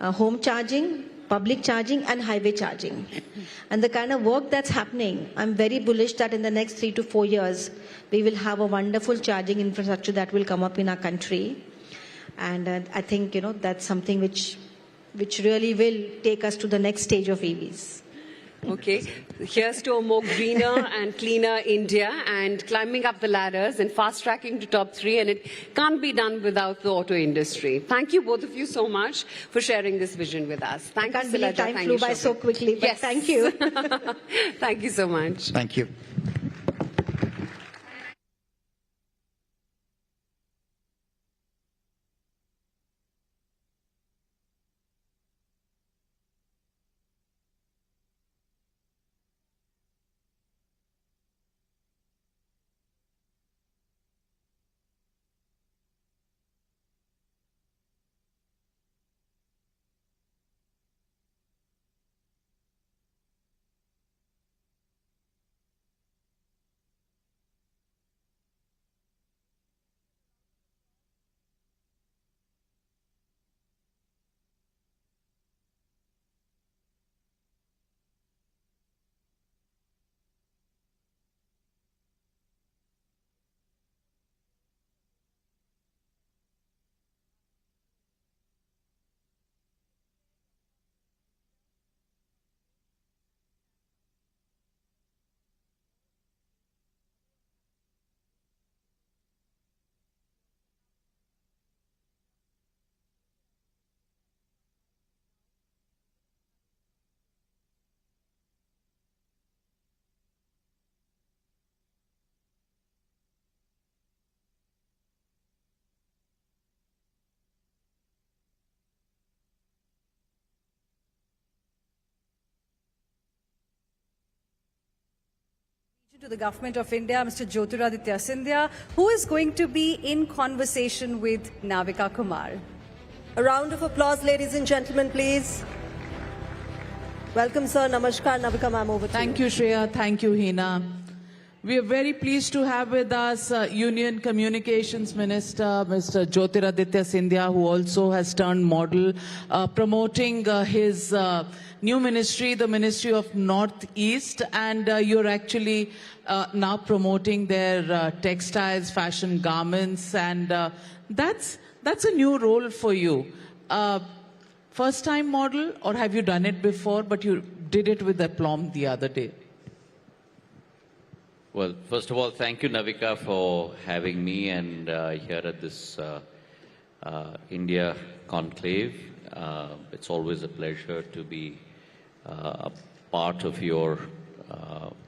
[SPEAKER 13] home charging, public charging, and highway charging. And the kind of work that's happening, I'm very bullish that in the next 3 to 4 years, we will have a wonderful charging infrastructure that will come up in our country. And I think, that's something which really will take us to the next stage of EVs.
[SPEAKER 12] Okay, here's to a more greener and cleaner India, and climbing up the ladders and fast tracking to top 3, and it can't be done without the auto industry. Thank you, both of you, so much for sharing this vision with us. Thank you, Silaja.
[SPEAKER 13] Time flew by so quickly, but
[SPEAKER 12] yes.
[SPEAKER 13] Thank you.
[SPEAKER 12] Thank you so much.
[SPEAKER 14] Thank you.
[SPEAKER 6] To the Government of India, Mr. Jyotiraditya Scindia, who is going to be in conversation with Navika Kumar.
[SPEAKER 7] A round of applause, ladies and gentlemen, please. Welcome, sir. Namaskar. Navika ma'am, over to you.
[SPEAKER 10] Thank you, Shreya. Thank you, Hina. We are very pleased to have with us Union Communications Minister, Mr. Jyotiraditya Scindia, who also has turned model, promoting his new ministry, the Ministry of Northeast, and you're actually now promoting their textiles, fashion garments, and that's a new role for you. First time model, or have you done it before, but you did it with aplomb the other day?
[SPEAKER 15] Well, first of all, thank you, Navika, for having me and here at this India Conclave. It's always a pleasure to be a part of your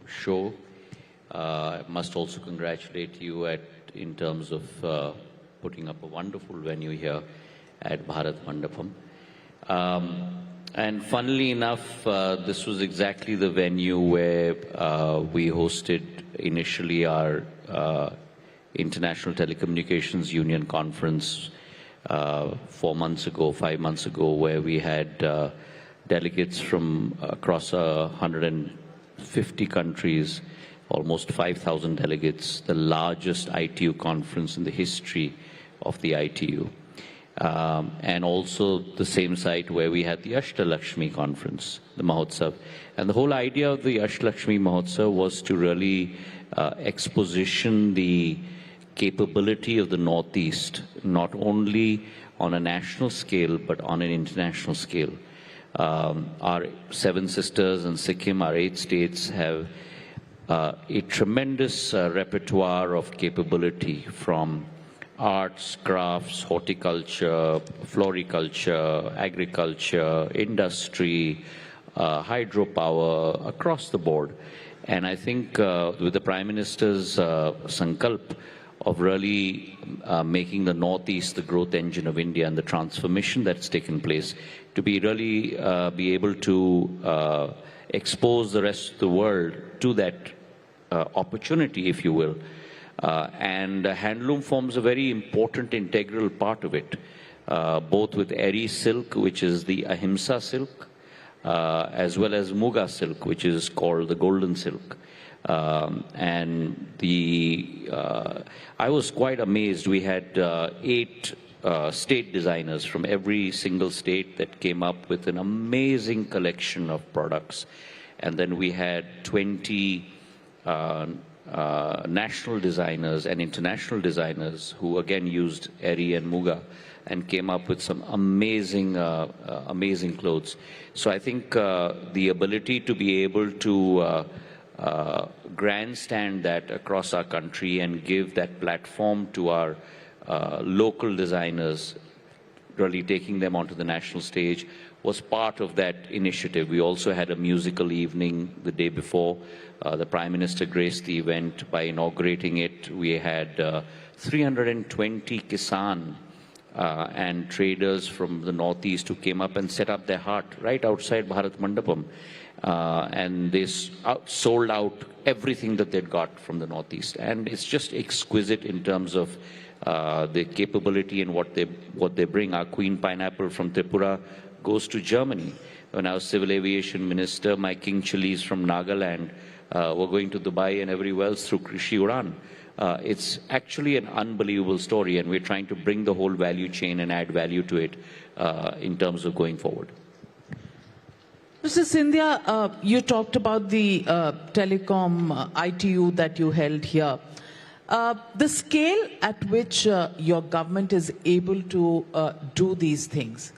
[SPEAKER 15] show. I must also congratulate you in terms of putting up a wonderful venue here at Bharat Mandapam. And funnily enough, this was exactly the venue where we hosted initially our International Telecommunications Union Conference 5 months ago, where we had delegates from across 150 countries, almost 5,000 delegates, the largest ITU conference in the history of the ITU. And also the same site where we had the Ashtalakshmi conference, the Mahotsav. And the whole idea of the Ashtalakshmi Mahotsav was to really exposition the capability of the Northeast, not only on a national scale, but on an international scale. Our 7 sisters and Sikkim, our 8 states, have a tremendous repertoire of capability from arts, crafts, horticulture, floriculture, agriculture, industry, hydropower, across the board. And I think with the Prime Minister's sankalp of really making the Northeast the growth engine of India and the transformation that's taken place, to be really be able to expose the rest of the world to that opportunity, if you will. And handloom forms a very important integral part of it, both with Eri silk, which is the Ahimsa silk, as well as Muga silk, which is called the golden silk. And I was quite amazed. We had 8 state designers from every single state that came up with an amazing collection of products. And then we had 20 national designers and international designers who again used Eri and Muga and came up with some amazing, amazing clothes. So I think the ability to be able to grandstand that across our country and give that platform to our local designers, really taking them onto the national stage, was part of that initiative. We also had a musical evening the day before. The Prime Minister graced the event by inaugurating it. We had 320 Kisan and traders from the Northeast who came up and set up their hut right outside Bharat Mandapam. And they sold out everything that they'd got from the Northeast. And it's just exquisite in terms of the capability and what they bring. Our Queen Pineapple from Tripura goes to Germany. When I was Civil Aviation Minister, my King Chilies from Nagaland were going to Dubai and everywhere else through Krishi Udan. It's actually an unbelievable story, and we're trying to bring the whole value chain and add value to it in terms of going forward.
[SPEAKER 10] Mr. Scindia, you talked about the telecom ITU that you held here. The scale at which your government is able to do these things,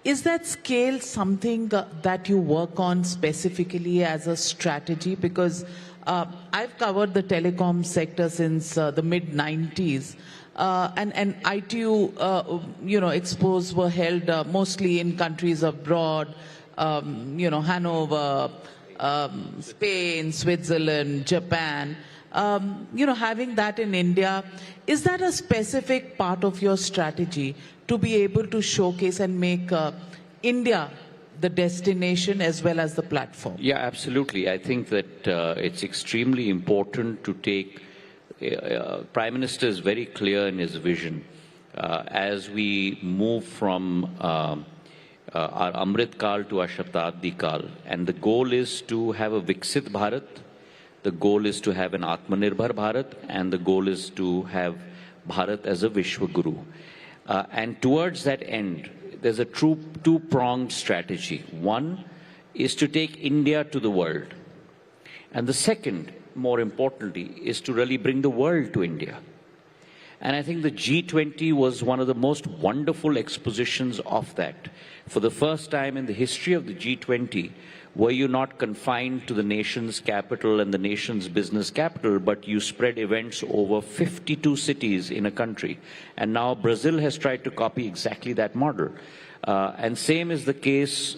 [SPEAKER 10] is that scale something that you work on specifically as a strategy? Because I've covered the telecom sector since the mid-90s. And ITU, expos were held mostly in countries abroad, Hanover, Spain, Switzerland, Japan. Having that in India, is that a specific part of your strategy to be able to showcase and make India the destination as well as the platform.
[SPEAKER 15] Yeah, absolutely. I think that it's extremely important to take, Prime Minister is very clear in his vision. As we move from our Amrit Kal to our Shatabdi Kal, and the goal is to have a Viksit Bharat, the goal is to have an Atmanirbhar Bharat, and the goal is to have Bharat as a Vishwa Guru. And towards that end, there's a true two-pronged strategy. One is to take India to the world. And the second, more importantly, is to really bring the world to India. And I think the G20 was one of the most wonderful expositions of that. For the first time in the history of the G20, were you not confined to the nation's capital and the nation's business capital, but you spread events over 52 cities in a country. And now Brazil has tried to copy exactly that model. And same is the case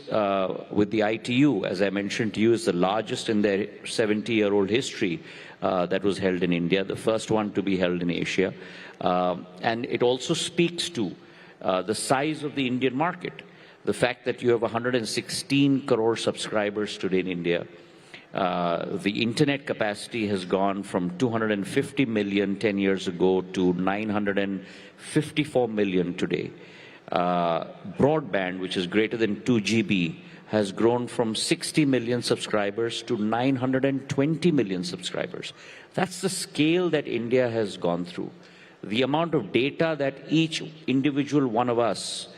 [SPEAKER 15] with the ITU, as I mentioned to you, is the largest in their 70-year-old history that was held in India, the first one to be held in Asia. And it also speaks to the size of the Indian market. The fact that you have 116 crore subscribers today in India. The internet capacity has gone from 250 million 10 years ago to 954 million today. Broadband, which is greater than 2 GB, has grown from 60 million subscribers to 920 million subscribers. That's the scale that India has gone through. The amount of data that each individual one of us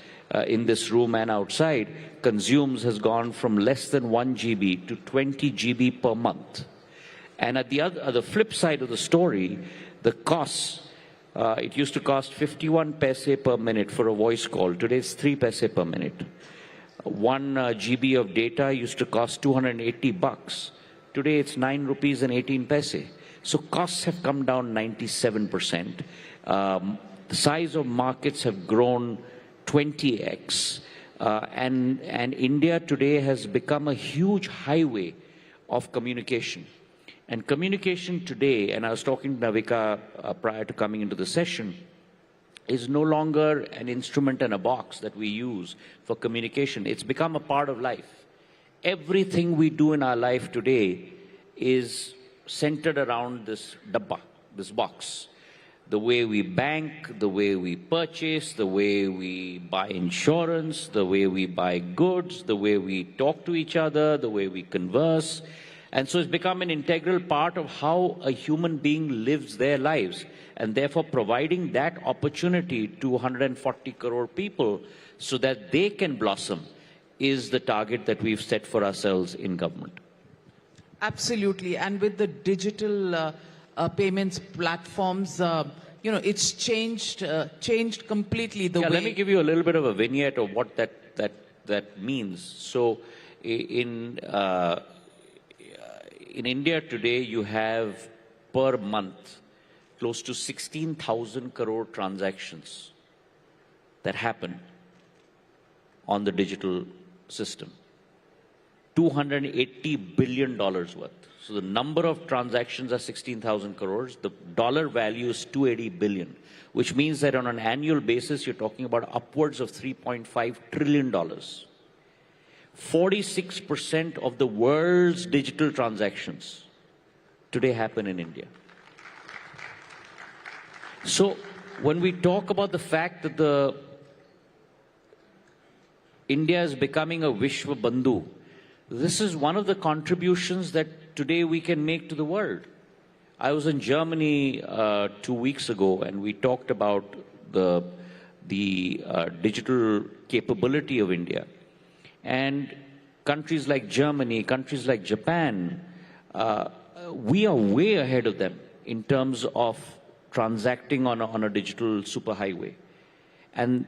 [SPEAKER 15] in this room and outside consumes has gone from less than 1 GB to 20 GB per month. And at the flip side of the story, the costs, it used to cost 51 paise per minute for a voice call. Today it's 3 paise per minute. 1 GB of data used to cost 280 bucks. Today it's 9 rupees and 18 paise. So costs have come down 97%. The size of markets have grown 20x. And India today has become a huge highway of communication. And communication today, and I was talking to Navika prior to coming into the session, is no longer an instrument and a box that we use for communication. It's become a part of life. Everything we do in our life today is centered around this dabba, this box. The way we bank, the way we purchase, the way we buy insurance, the way we buy goods, the way we talk to each other, the way we converse. And so it's become an integral part of how a human being lives their lives. And therefore providing that opportunity to 140 crore people so that they can blossom is the target that we've set for ourselves in government.
[SPEAKER 10] Absolutely. And with the digital payments platforms, it's changed completely the way.
[SPEAKER 15] Let me give you a little bit of a vignette of what that means. So in India today, you have per month close to 16,000 crore transactions that happen on the digital system. $280 billion worth. So the number of transactions are 16,000 crores. The dollar value is 280 billion, which means that on an annual basis, you're talking about upwards of $3.5 trillion. 46% of the world's digital transactions today happen in India. So when we talk about the fact that India is becoming a Vishwa Bandhu, this is one of the contributions that today we can make to the world. I was in Germany 2 weeks ago, and we talked about the digital capability of India. And countries like Germany, countries like Japan, we are way ahead of them in terms of transacting on a digital superhighway. And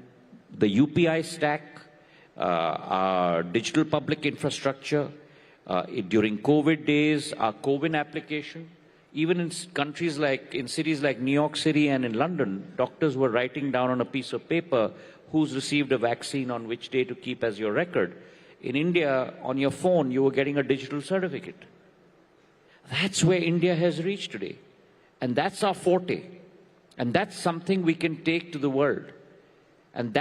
[SPEAKER 15] the UPI stack, our digital public infrastructure, during COVID days, our COVID application, even in countries like, in cities like New York City and in London, doctors were writing down on a piece of paper who's received a vaccine on which day to keep as your record. In India, on your phone, you were getting a digital certificate. That's where India has reached today. And that's our forte. And that's something we can take to the world. And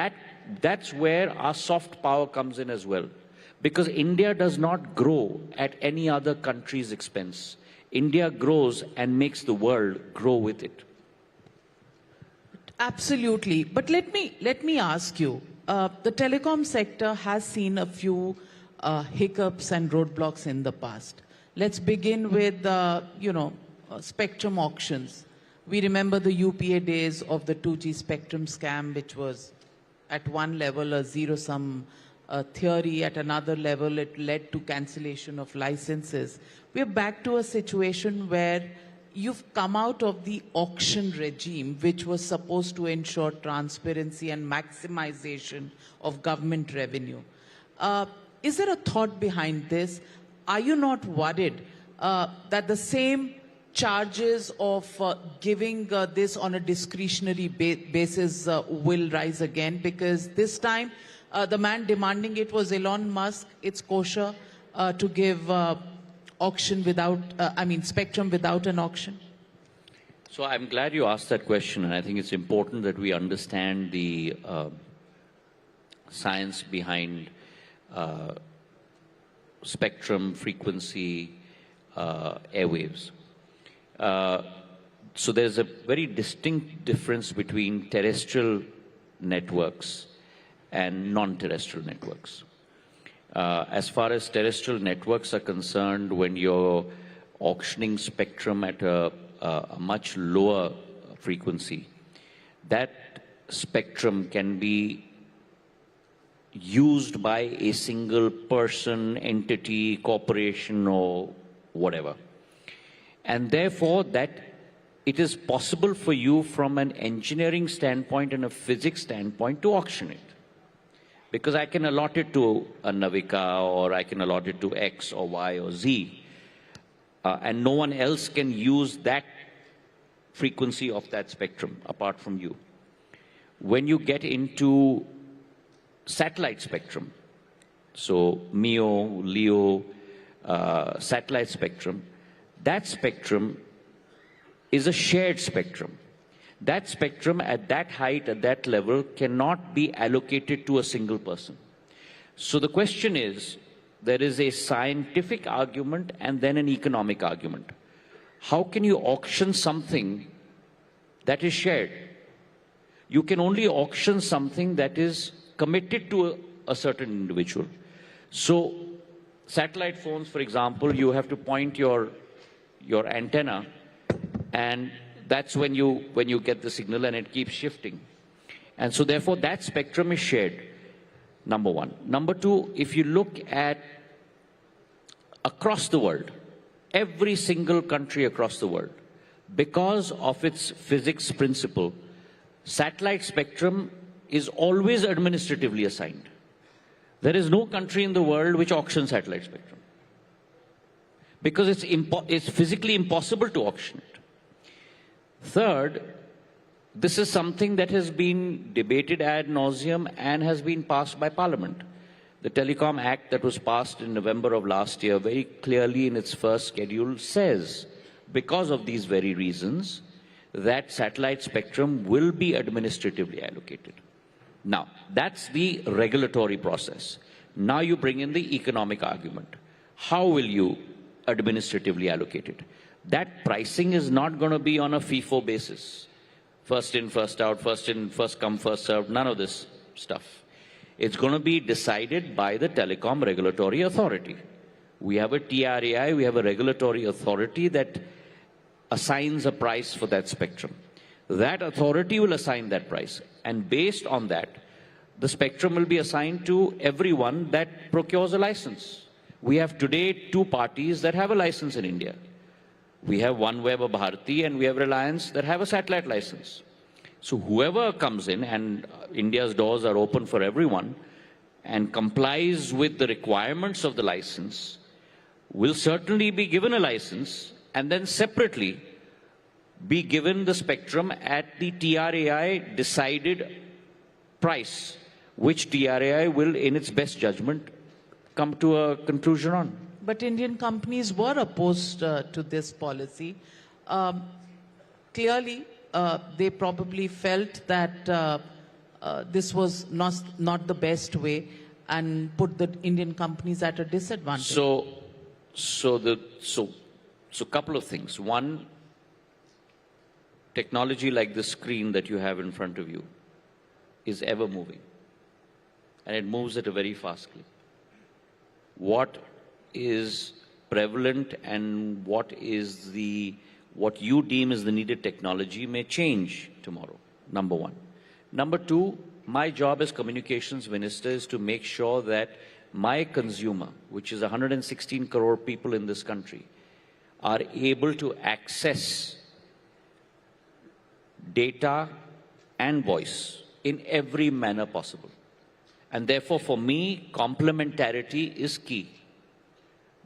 [SPEAKER 15] that's where our soft power comes in as well. Because India does not grow at any other country's expense. India grows and makes the world grow with it.
[SPEAKER 10] Absolutely. But let me ask you, the telecom sector has seen a few hiccups and roadblocks in the past. Let's begin with, spectrum auctions. We remember the UPA days of the 2G spectrum scam, which was at one level a zero-sum theory. At another level, it led to cancellation of licenses. We're back to a situation where you've come out of the auction regime, which was supposed to ensure transparency and maximization of government revenue. Is there a thought behind this? Are you not worried that the same charges of giving this on a discretionary basis will rise again? Because this time, the man demanding it was Elon Musk. It's kosher to give spectrum without an auction.
[SPEAKER 15] So I'm glad you asked that question, and I think it's important that we understand the science behind spectrum, frequency, airwaves. So there's a very distinct difference between terrestrial networks and non-terrestrial networks. As far as terrestrial networks are concerned, when you're auctioning spectrum at a much lower frequency, that spectrum can be used by a single person, entity, corporation, or whatever. And therefore, that it is possible for you from an engineering standpoint and a physics standpoint to auction it. Because I can allot it to a Navika, or I can allot it to X or Y or Z, and no one else can use that frequency of that spectrum apart from you. When you get into satellite spectrum, so MEO, LEO, satellite spectrum, that spectrum is a shared spectrum. That spectrum at that height, at that level, cannot be allocated to a single person. So the question is, there is a scientific argument and then an economic argument. How can you auction something that is shared? You can only auction something that is committed to a certain individual. So satellite phones, for example, you have to point your antenna, and that's when you get the signal, and it keeps shifting. And so therefore that spectrum is shared, number one. Number two, if you look at across the world, every single country across the world, because of its physics principle, satellite spectrum is always administratively assigned. There is no country in the world which auctions satellite spectrum, because it's physically impossible to auction it. Third, this is something that has been debated ad nauseum and has been passed by Parliament. The Telecom Act that was passed in November of last year very clearly in its first schedule says, because of these very reasons, that satellite spectrum will be administratively allocated. Now, that's the regulatory process. Now you bring in the economic argument. How will you administratively allocate it? That pricing is not going to be on a FIFO basis. First in, first out, first come, first served, none of this stuff. It's going to be decided by the Telecom Regulatory Authority. We have a TRAI, we have a regulatory authority that assigns a price for that spectrum. That authority will assign that price. And based on that, the spectrum will be assigned to everyone that procures a license. We have today two parties that have a license in India. We have OneWeb or Bharti, and we have Reliance that have a satellite license. So whoever comes in, and India's doors are open for everyone, and complies with the requirements of the license, will certainly be given a license, and then separately be given the spectrum at the TRAI decided price, which TRAI will, in its best judgment, come to a conclusion on.
[SPEAKER 10] But Indian companies were opposed to this policy. Clearly, they probably felt that this was not the best way. and put the Indian companies at a disadvantage?
[SPEAKER 15] So couple of things. One, technology like the screen that you have in front of you is ever moving, and it moves at a very fast clip. What is prevalent and what you deem as the needed technology may change tomorrow, number one. Number two, my job as communications minister is to make sure that my consumer, which is 116 crore people in this country, are able to access data and voice in every manner possible. And therefore, for me, complementarity is key.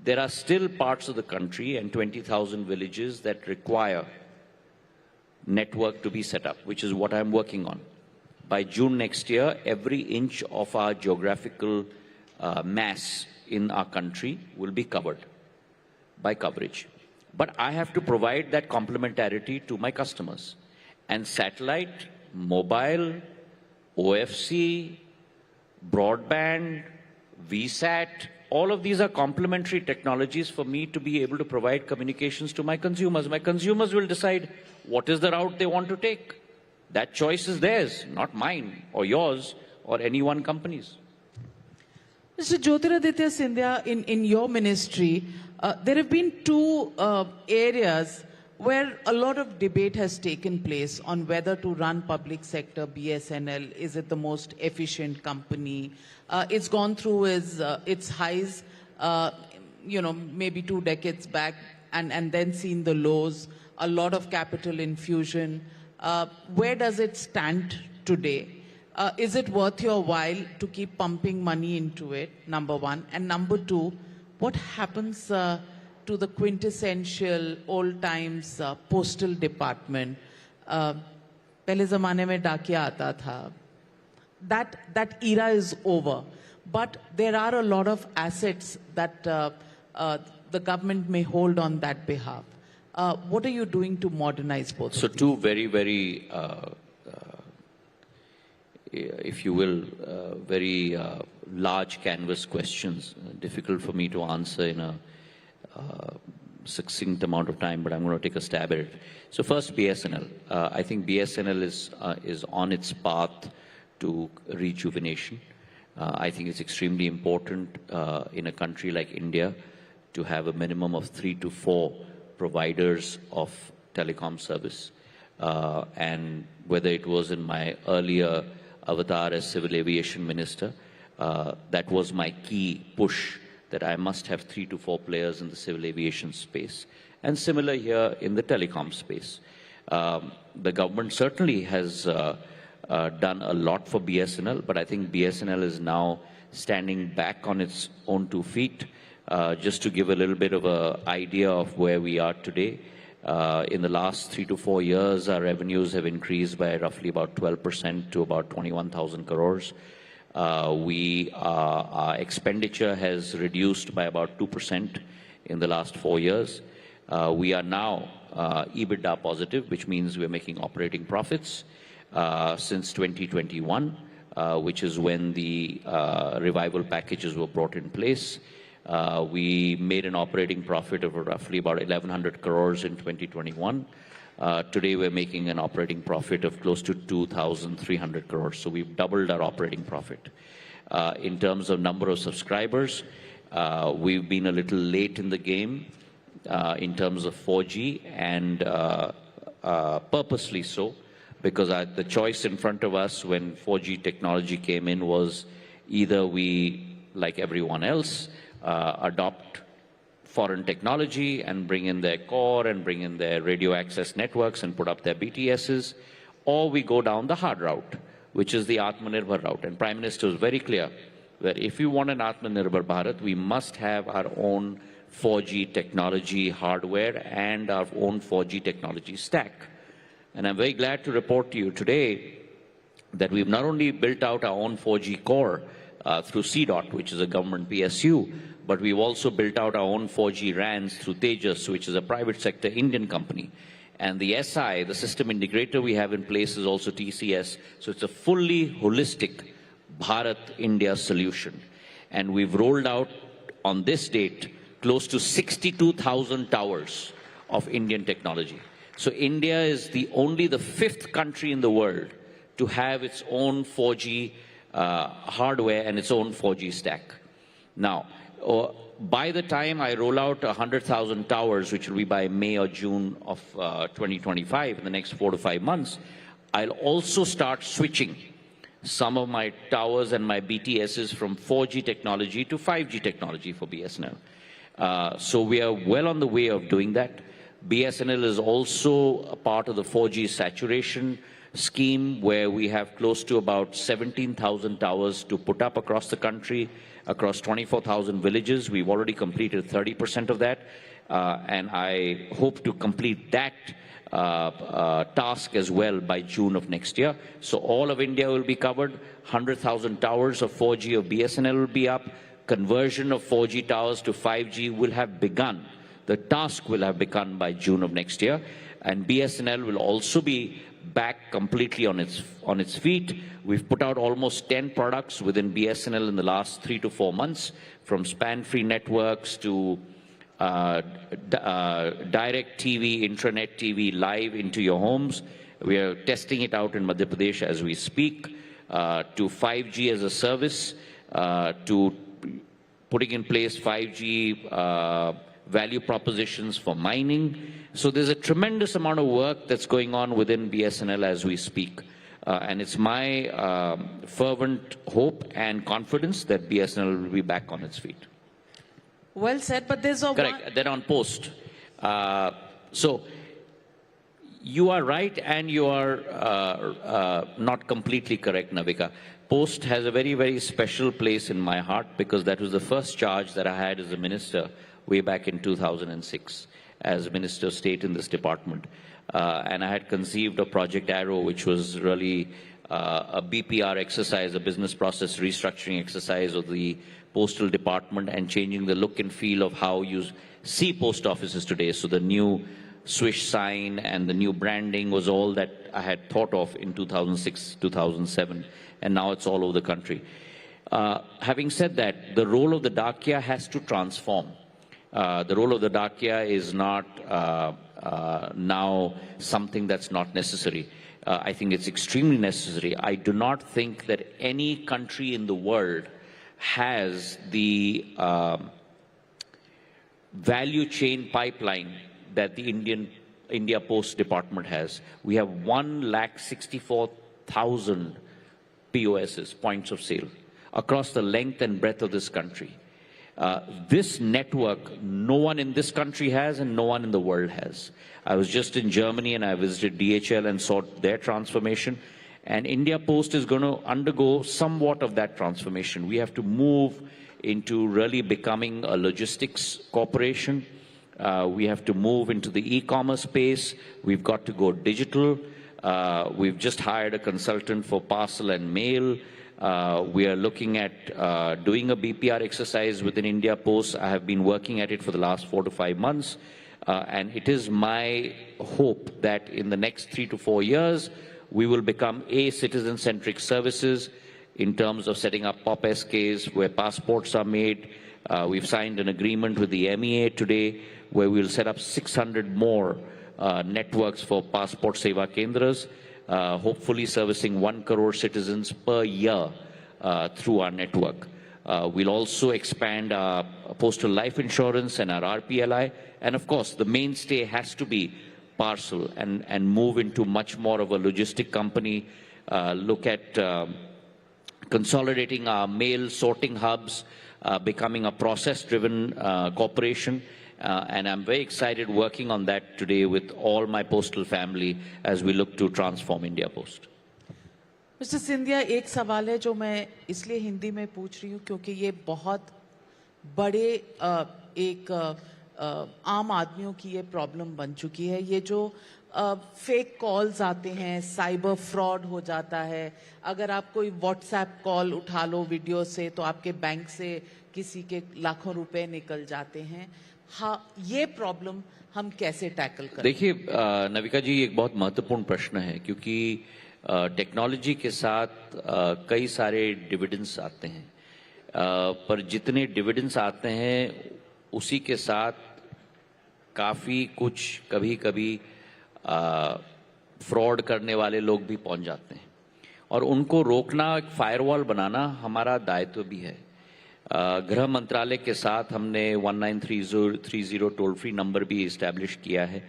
[SPEAKER 15] There are still parts of the country and 20,000 villages that require network to be set up, which is what I'm working on. By June next year, every inch of our geographical mass in our country will be covered by coverage. But I have to provide that complementarity to my customers. And satellite, mobile, OFC, broadband, VSAT, all of these are complementary technologies for me to be able to provide communications to my consumers. My consumers will decide what is the route they want to take. That choice is theirs, not mine or yours or any one company's.
[SPEAKER 10] Mr. Jyotiraditya Scindia, in your ministry, there have been two areas where a lot of debate has taken place on whether to run public sector BSNL. Is it the most efficient company? It's gone through its highs, maybe 2 decades back, and then seen the lows, a lot of capital infusion. Where does it stand today? Is it worth your while to keep pumping money into it, number one? And number two, what happens to the quintessential old times postal department? Pehle zamane mein dakiya aata tha. That era is over. But there are a lot of assets that the government may hold on that behalf. What are you doing to modernize both?
[SPEAKER 15] So two very, very, if you will, very large canvas questions. Difficult for me to answer in a succinct amount of time, but I'm going to take a stab at it. So first, BSNL. I think BSNL is on its path to rejuvenation. I think it's extremely important in a country like India to have a minimum of 3 to 4 providers of telecom service. And whether it was in my earlier avatar as civil aviation minister, that was my key push, that I must have 3 to 4 players in the civil aviation space. And similar here in the telecom space. The government certainly has done a lot for BSNL, but I think BSNL is now standing back on its own 2 feet. Just to give a little bit of an idea of where we are today, in the last 3 to 4 years, our revenues have increased by roughly about 12% to about 21,000 crores. Our expenditure has reduced by about 2% in the last 4 years. We are now EBITDA positive, which means we're making operating profits since 2021, which is when the revival packages were brought in place. We made an operating profit of roughly about 1,100 crores in 2021. Today, we're making an operating profit of close to 2,300 crores. So we've doubled our operating profit. In terms of number of subscribers, we've been a little late in the game in terms of 4G, and purposely so, because the choice in front of us when 4G technology came in was either we, like everyone else, adopt foreign technology and bring in their core and bring in their radio access networks and put up their BTSs, or we go down the hard route, which is the Atmanirbhar route. And Prime Minister was very clear that if you want an Atmanirbhar Bharat, we must have our own 4G technology hardware and our own 4G technology stack. And I'm very glad to report to you today that we've not only built out our own 4G core through CDOT, which is a government PSU, but we've also built out our own 4G RANs through Tejas, which is a private sector Indian company. And the the system integrator we have in place, is also TCS. So it's a fully holistic, Bharat India solution. And we've rolled out on this date close to 62,000 towers of Indian technology. So India is only the 5th country in the world to have its own 4G hardware and its own 4G stack. Now, by the time I roll out 100,000 towers, which will be by May or June of 2025, in the next 4 to 5 months, I'll also start switching some of my towers and my BTSs from 4G technology to 5G technology for BSNL. So we are well on the way of doing that. BSNL is also a part of the 4G saturation scheme, where we have close to about 17,000 towers to put up across the country, across 24,000 villages. We've already completed 30% of that, and I hope to complete that task as well by June of next year. So all of India will be covered. 100,000 towers of 4G of BSNL will be up. Conversion of 4G towers to 5G will have begun. The task will have begun by June of next year, and BSNL will also be back completely on its feet. We've put out almost 10 products within BSNL in the last 3 to 4 months, from span-free networks to direct TV, intranet TV, live into your homes. We are testing it out in Madhya Pradesh as we speak, to 5G as a service, to putting in place 5G value propositions for mining. So there's a tremendous amount of work that's going on within BSNL as we speak. And it's my fervent hope and confidence that BSNL will be back on its feet.
[SPEAKER 10] Well said, but there's a...
[SPEAKER 15] Correct. Then on Post. So you are right, and you are not completely correct, Navika. Post has a very, very special place in my heart, because that was the first charge that I had as a minister way back in 2006 as Minister of State in this department. And I had conceived a Project Arrow, which was really a BPR exercise, a business process restructuring exercise of the Postal Department, and changing the look and feel of how you see post offices today. So the new Swish sign and the new branding was all that I had thought of in 2006, 2007, and now it's all over the country. Having said that, the role of the Dakia has to transform. The role of the Dakia is not now something that's not necessary. I think it's extremely necessary. I do not think that any country in the world has the value chain pipeline that the India Post Department has. We have 164,000 POSs, points of sale, across the length and breadth of this country. This network, no one in this country has, and no one in the world has. I was just in Germany, and I visited DHL and saw their transformation. And India Post is going to undergo somewhat of that transformation. We have to move into really becoming a logistics corporation. We have to move into the e-commerce space. We've got to go digital. We've just hired a consultant for parcel and mail. We are looking at doing a BPR exercise within India Post. I have been working at it for the last 4 to 5 months. And it is my hope that in the next 3 to 4 years, we will become citizen-centric services in terms of setting up POP SKs where passports are made. We've signed an agreement with the MEA today where we'll set up 600 more networks for passport seva kendras, hopefully servicing 1 crore citizens per year through our network. We'll also expand our postal life insurance and our RPLI. And of course, the mainstay has to be parcel and move into much more of a logistic company, look at consolidating our mail sorting hubs, becoming a process-driven corporation. And I'm very excited working on that today with all my postal family as we look to transform India Post.
[SPEAKER 10] Mr. Scindia, एक सवाल है जो मैं इसलिए हिंदी में पूछ रही हूँ क्योंकि ये बहुत बड़े एक आम आदमियों की ये प्रॉब्लम बन चुकी है. ये जो फेक कॉल्स आते हैं, साइबर फ्रॉड हो जाता है. अगर आप कोई व्हाट्सएप कॉल उठा लो वीडियो से तो आपके बैंक से किसी के लाखों रुपए निकल जाते हैं. हाँ, ये प्रॉब्लम हम कैसे टैकल करें?
[SPEAKER 15] देखिए नविका जी, एक बहुत महत्वपूर्ण प्रश्न है क्योंकि टेक्नोलॉजी के साथ कई सारे डिविडेंड्स आते हैं, पर जितने डिविडेंड्स आते हैं उसी के साथ काफ़ी कुछ कभी कभी फ्रॉड करने वाले लोग भी पहुंच जाते हैं, और उनको रोकना, एक फायरवॉल बनाना हमारा दायित्व भी है। गृह मंत्रालय के साथ हमने 1930 टोल फ्री नंबर भी इस्टेब्लिश किया है,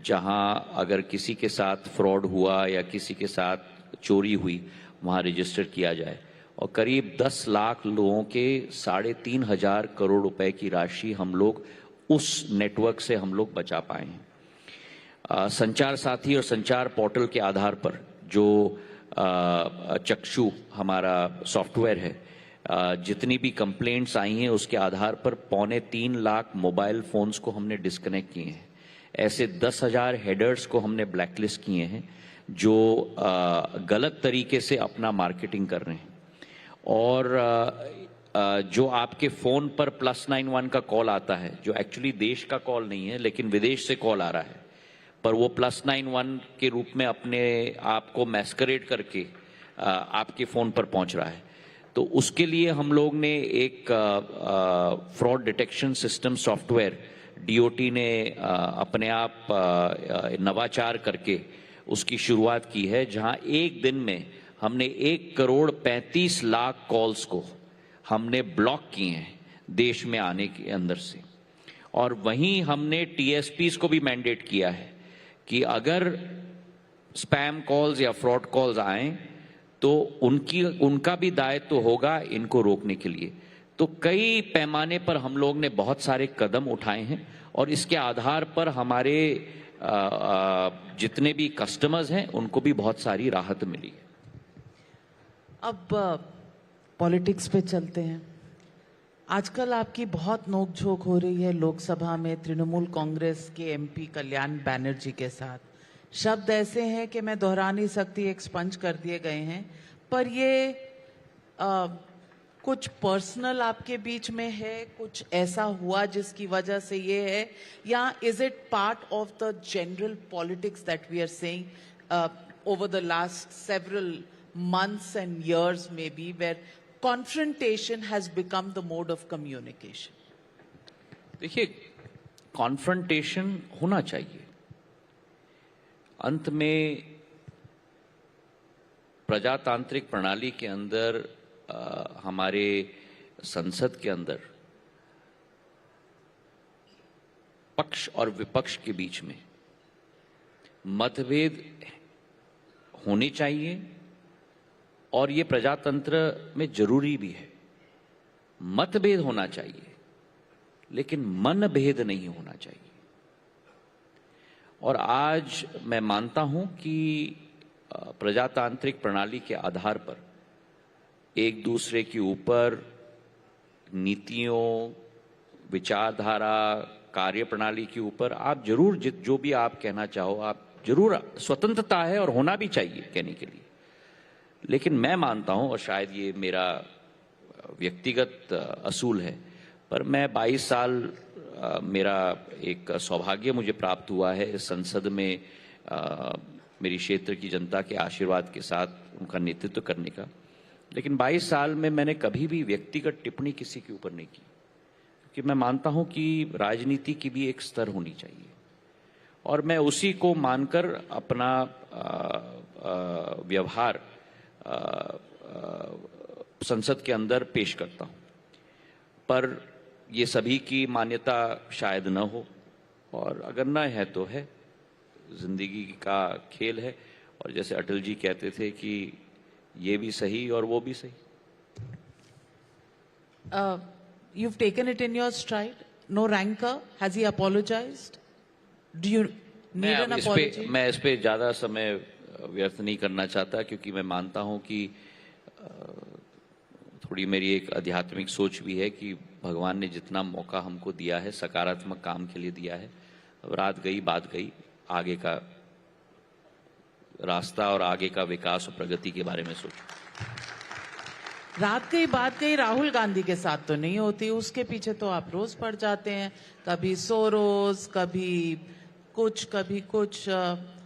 [SPEAKER 15] जहां अगर किसी के साथ फ्रॉड हुआ या किसी के साथ चोरी हुई वहां रजिस्टर किया जाए, और करीब 10 लाख लोगों के 3,500 करोड़ रुपए की राशि हम लोग उस नेटवर्क से हम लोग बचा पाए हैं। संचार साथी और संचार पोर्टल के आधार पर जो चक्षु हमारा सॉफ्टवेयर है, जितनी भी कंप्लेंट्स आई हैं उसके आधार पर 2.25 लाख मोबाइल फोन्स को हमने डिस्कनेक्ट किए हैं। ऐसे 10,000 हेडर्स को हमने ब्लैकलिस्ट किए हैं जो गलत तरीके से अपना मार्केटिंग कर रहे हैं। और जो आपके फ़ोन पर +91 का कॉल आता है, जो एक्चुअली देश का कॉल नहीं है लेकिन विदेश से कॉल आ रहा है, पर वो +91 के रूप में अपने आप को मैस्करेड करके आपके फ़ोन पर पहुंच रहा है, तो उसके लिए हम लोग ने एक fraud detection system software DOT ने अपने आप नवाचार करके उसकी शुरुआत की है, जहां एक दिन में हमने 1,35,00,000 कॉल्स को हमने ब्लॉक किए हैं देश में आने के अंदर से। और वहीं हमने टीएसपीज को भी मैंडेट किया है कि अगर स्पैम कॉल्स या फ्रॉड कॉल्स आएं तो उनका भी दायित्व होगा इनको रोकने के लिए। तो कई पैमाने पर हम लोग ने बहुत सारे कदम उठाए हैं, और इसके आधार पर हमारे जितने भी कस्टमर्स हैं उनको भी बहुत सारी राहत मिली है।
[SPEAKER 10] अब पॉलिटिक्स पे चलते हैं। आजकल आपकी बहुत नोकझोंक हो रही है लोकसभा में तृणमूल कांग्रेस के एमपी कल्याण बैनर्जी के साथ। शब्द ऐसे हैं कि मैं दोहरा नहीं सकती, एक्सपंज कर दिए गए हैं, पर ये कुछ पर्सनल आपके बीच में है, कुछ ऐसा हुआ जिसकी वजह से ये है, या is it part of the general politics that we are seeing over the last several months and years maybe, where confrontation has become the mode of communication?
[SPEAKER 15] देखिए, कॉन्फ्रंटेशन होना चाहिए। अंत में प्रजातांत्रिक प्रणाली के अंदर हमारे संसद के अंदर पक्ष और विपक्ष के बीच में मतभेद होने चाहिए, और ये प्रजातंत्र में जरूरी भी है। मतभेद होना चाहिए लेकिन मनभेद नहीं होना चाहिए। और आज मैं मानता हूं कि प्रजातांत्रिक प्रणाली के आधार पर एक दूसरे के ऊपर नीतियों, विचारधारा, कार्यप्रणाली के ऊपर आप जरूर जो भी आप कहना चाहो, आप जरूर, स्वतंत्रता है और होना भी चाहिए कहने के लिए। लेकिन मैं मानता हूं, और शायद ये मेरा व्यक्तिगत असूल है, पर मैं 22 साल मेरा एक सौभाग्य मुझे प्राप्त हुआ है इस संसद में मेरी क्षेत्र की जनता के आशीर्वाद के साथ उनका नेतृत्व करने का। लेकिन 22 साल में मैंने कभी भी व्यक्तिगत टिप्पणी किसी के ऊपर नहीं की, क्योंकि मैं मानता हूं कि राजनीति की भी एक स्तर होनी चाहिए, और मैं उसी को मानकर अपना व्यवहार संसद के अंदर पेश करता हूं। पर ये सभी की मान्यता शायद न हो, और अगर न है तो है, जिंदगी का खेल है। और जैसे अटल जी कहते थे कि ये भी सही और वो भी सही।
[SPEAKER 10] You've taken it in your stride. No rancor. Has he apologized? Do you need an apology?
[SPEAKER 15] मैं इस पे ज्यादा समय व्यर्थ नहीं करना चाहता, क्योंकि मैं मानता हूं कि थोड़ी मेरी एक आध्यात्मिक सोच भी है कि भगवान ने जितना मौका हमको दिया है सकारात्मक काम के लिए दिया है। अब रात गई बात गई, आगे का रास्ता और आगे का विकास और प्रगति के बारे में सोचो।
[SPEAKER 10] रात गई बात गई राहुल गांधी के साथ तो नहीं होती, उसके पीछे तो आप रोज पड़ जाते हैं, कभी सोरोस, कभी कुछ।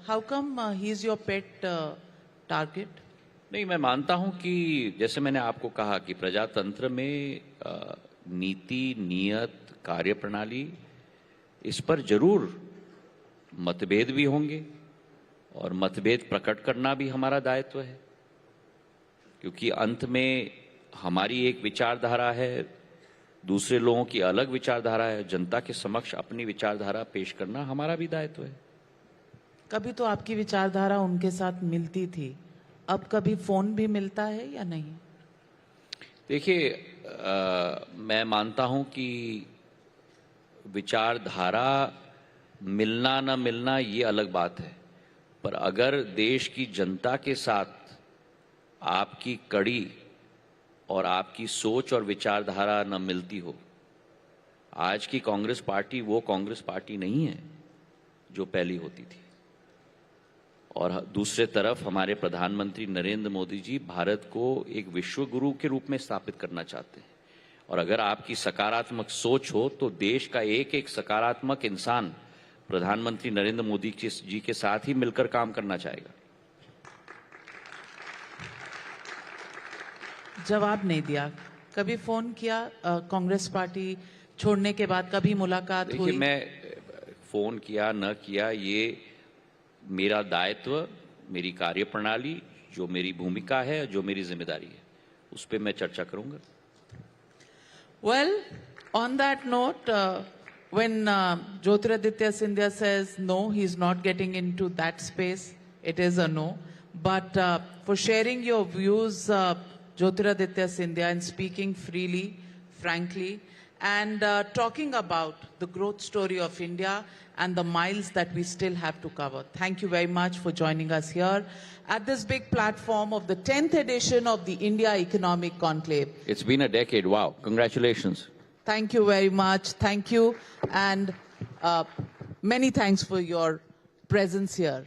[SPEAKER 10] How come he is your pet target?
[SPEAKER 15] नहीं, मैं मानता हूं कि जैसे मैंने आपको कहा कि प्रजातंत्र में नीति, नियत, कार्यप्रणाली, इस पर जरूर मतभेद भी होंगे और मतभेद प्रकट करना भी हमारा दायित्व है, क्योंकि अंत में हमारी एक विचारधारा है, दूसरे लोगों की अलग विचारधारा है। जनता के समक्ष अपनी विचारधारा पेश करना हमारा भी दायित्व है।
[SPEAKER 10] कभी तो आपकी विचारधारा उनके साथ मिलती थी, अब कभी फोन भी मिलता है या नहीं?
[SPEAKER 15] देखिए, मैं मानता हूं कि विचारधारा मिलना न मिलना ये अलग बात है, पर अगर देश की जनता के साथ आपकी कड़ी और आपकी सोच और विचारधारा न मिलती हो, आज की कांग्रेस पार्टी वो कांग्रेस पार्टी नहीं है जो पहली होती थी। और दूसरे तरफ हमारे प्रधानमंत्री नरेंद्र मोदी जी भारत को एक विश्व गुरु के रूप में स्थापित करना चाहते हैं, और अगर आपकी सकारात्मक सोच हो तो देश का एक एक सकारात्मक इंसान प्रधानमंत्री नरेंद्र मोदी जी के साथ ही मिलकर काम करना चाहेगा।
[SPEAKER 10] जवाब नहीं दिया। कभी फोन किया कांग्रेस पार्टी छोड़ने के बाद, कभी मुलाकात हुई?
[SPEAKER 15] देखिए, मैं फोन किया न किया ये मेरा दायित्व, मेरी कार्यप्रणाली, जो मेरी भूमिका है, जो मेरी जिम्मेदारी है, उस पर मैं चर्चा करूंगा।
[SPEAKER 10] Well, on that note, when Jyotiraditya Scindia says no, he's not getting into that space, it is a no. But for sharing your views, Jyotiraditya Scindia, and speaking freely, frankly, and talking about the growth story of India and the miles that we still have to cover. Thank you very much for joining us here at this big platform of the 10th edition of the India Economic Conclave.
[SPEAKER 15] It's been a decade. Wow. Congratulations.
[SPEAKER 10] Thank you very much. Thank you. And many thanks for your presence here.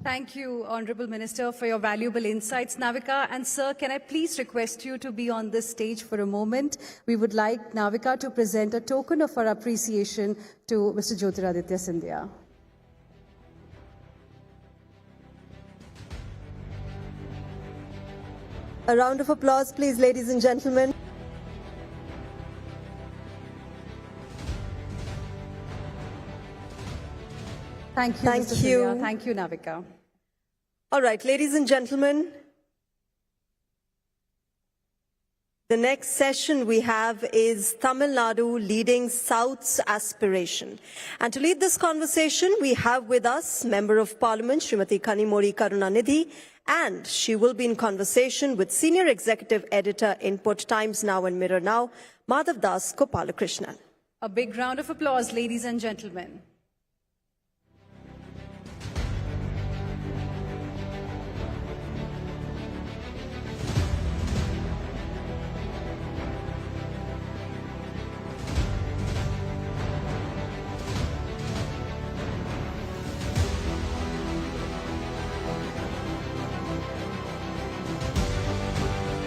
[SPEAKER 6] Thank you, Honorable Minister, for your valuable insights. Navika and Sir, can I please request you to be on this stage for a moment? We would like Navika to present a token of our appreciation to Mr. Jyotiraditya Scindia.
[SPEAKER 7] A round of applause, please, ladies and gentlemen.
[SPEAKER 6] Thank you, Mr. Scindia. Thank you, Navika.
[SPEAKER 7] All right, ladies and gentlemen, the next session we have is Tamil Nadu leading South's aspiration. And to lead this conversation, we have with us Member of Parliament, Srimati Kanimori Karunanidhi, and she will be in conversation with Senior Executive Editor, Input Times Now and Mirror Now, Madhav Das Gopalakrishnan.
[SPEAKER 6] A big round of applause, ladies and gentlemen.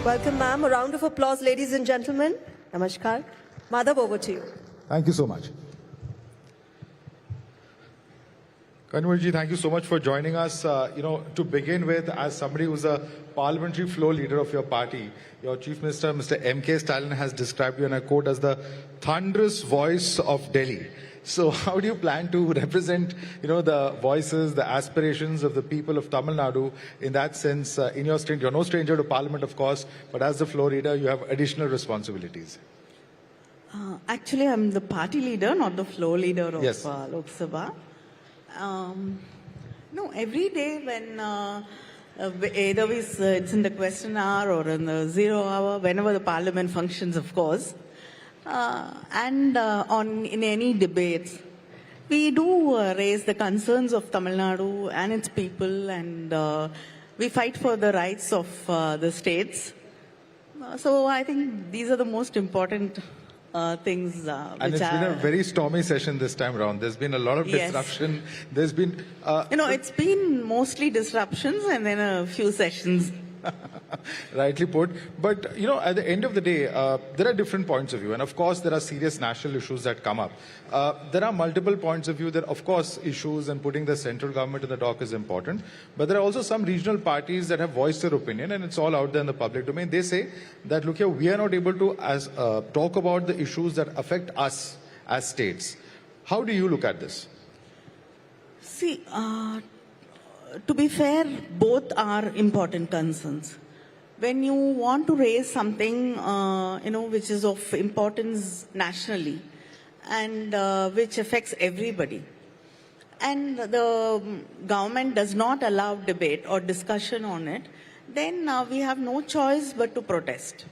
[SPEAKER 7] Welcome, ma'am. A round of applause, ladies and gentlemen. Namaskar. Madhav, over to you.
[SPEAKER 16] Thank you so much. Kanimori, thank you so much for joining us. To begin with, as somebody who's a parliamentary floor leader of your party, your Chief Minister, Mr. M.K. Stalin, has described you, and I quote, as the thunderous voice of Delhi. So how do you plan to represent, the voices, the aspirations of the people of Tamil Nadu in that sense? In your strength, you're no stranger to Parliament, of course, but as the floor leader, you have additional responsibilities.
[SPEAKER 17] Actually, I'm the party leader, not the floor leader of
[SPEAKER 16] Yes.
[SPEAKER 17] Lok Sabha. No, every day when either it's in the question hour or in the 0 hour, whenever the Parliament functions, of course, and in any debates, we do raise the concerns of Tamil Nadu and its people, and we fight for the rights of the states. So I think these are the most important things.
[SPEAKER 16] And it's been a very stormy session this time around. There's been a lot of disruption.
[SPEAKER 17] Yes.
[SPEAKER 16] There's been...
[SPEAKER 17] it's been mostly disruptions and then a few sessions.
[SPEAKER 16] Rightly put. But, you know, at the end of the day, there are different points of view. And of course, there are serious national issues that come up. There are multiple points of view that, of course, issues and putting the central government in the dock is important. But there are also some regional parties that have voiced their opinion, and it's all out there in the public domain. They say that, look here, we are not able to talk about the issues that affect us as states. How do you look at this?
[SPEAKER 17] See, to be fair, both are important concerns. When you want to raise something, which is of importance nationally and which affects everybody, and the government does not allow debate or discussion on it, then we have no choice but to protest.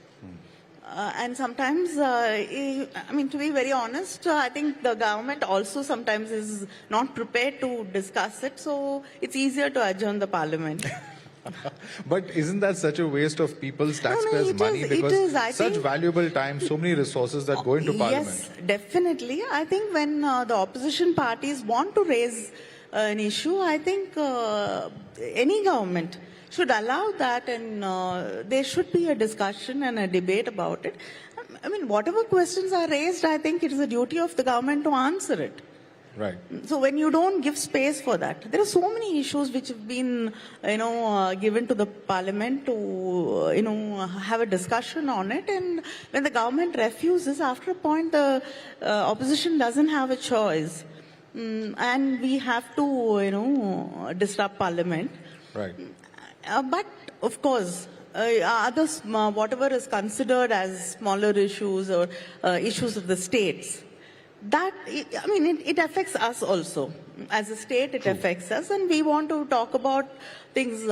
[SPEAKER 17] And sometimes, to be very honest, I think the government also sometimes is not prepared to discuss it, so it's easier to adjourn the parliament.
[SPEAKER 16] But isn't that such a waste of people's taxpayers' money? Because such valuable time, so many resources that go into parliament.
[SPEAKER 17] Yes, definitely. I think when the opposition parties want to raise an issue, I think any government should allow that, and there should be a discussion and a debate about it. I mean, whatever questions are raised, I think it is the duty of the government to answer it.
[SPEAKER 16] Right.
[SPEAKER 17] So when you don't give space for that, there are so many issues which have been, given to the parliament to, have a discussion on it. And when the government refuses, after a point, the opposition doesn't have a choice. And we have to, disrupt parliament.
[SPEAKER 16] Right.
[SPEAKER 17] But of course, others, whatever is considered as smaller issues or issues of the states, that, it affects us also. As a state, it affects us, and we want to talk about things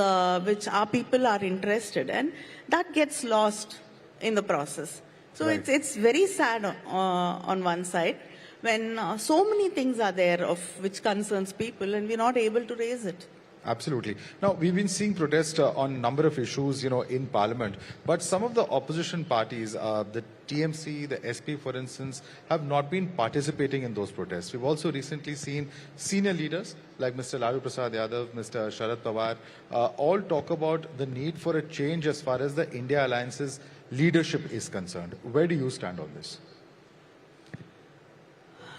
[SPEAKER 17] which our people are interested in. That gets lost in the process. So
[SPEAKER 16] Right.
[SPEAKER 17] it's very sad on one side when so many things are there of which concerns people, and we're not able to raise it.
[SPEAKER 16] Absolutely. Now, we've been seeing protests on a number of issues, in Parliament. But some of the opposition parties, the TMC, the SP, for instance, have not been participating in those protests. We've also recently seen senior leaders like Mr. Lalu Prasad Yadav, Mr. Sharad Pawar, all talk about the need for a change as far as the India Alliance's leadership is concerned. Where do you stand on this?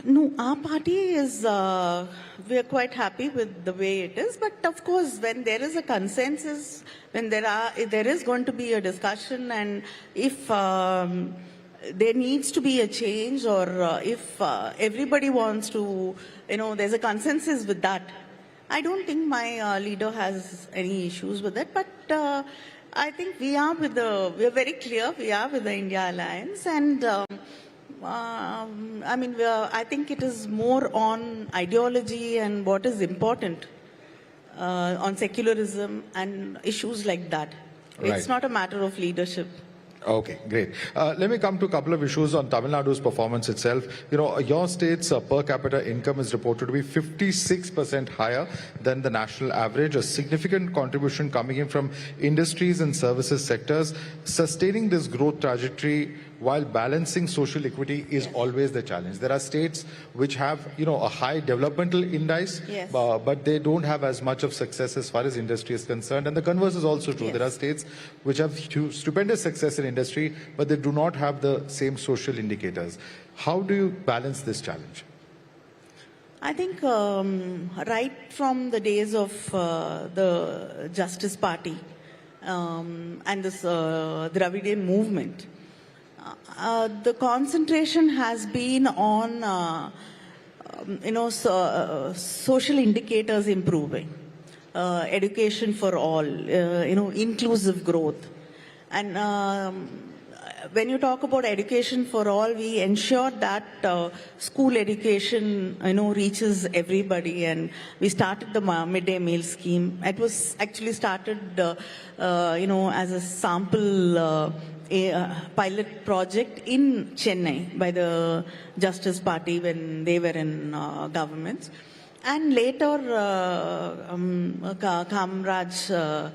[SPEAKER 17] No, our party is, we are quite happy with the way it is. But of course, when there is a consensus, when there is going to be a discussion, and if there needs to be a change, or if everybody wants to, there's a consensus with that, I don't think my leader has any issues with it. But I think we are very clear, we are with the India Alliance, and I think it is more on ideology and what is important, on secularism and issues like that.
[SPEAKER 16] Right.
[SPEAKER 17] It's not a matter of leadership.
[SPEAKER 16] Okay, great. Let me come to a couple of issues on Tamil Nadu's performance itself. Your state's per capita income is reported to be 56% higher than the national average, a significant contribution coming in from industries and services sectors. Sustaining this growth trajectory while balancing social equity is always the challenge. There are states which have, a high developmental index,
[SPEAKER 17] Yes.
[SPEAKER 16] but they don't have as much of success as far as industry is concerned. And the converse is also true.
[SPEAKER 17] Yes.
[SPEAKER 16] There are states which have stupendous success in industry, but they do not have the same social indicators. How do you balance this challenge?
[SPEAKER 17] I think right from the days of the Justice Party and this Dravidian movement, the concentration has been on, social indicators improving, education for all, inclusive growth. And when you talk about education for all, we ensure that school education, reaches everybody. And we started the midday meal scheme. It was actually started, as a sample pilot project in Chennai by the Justice Party when they were in governments. And later, Kamraj,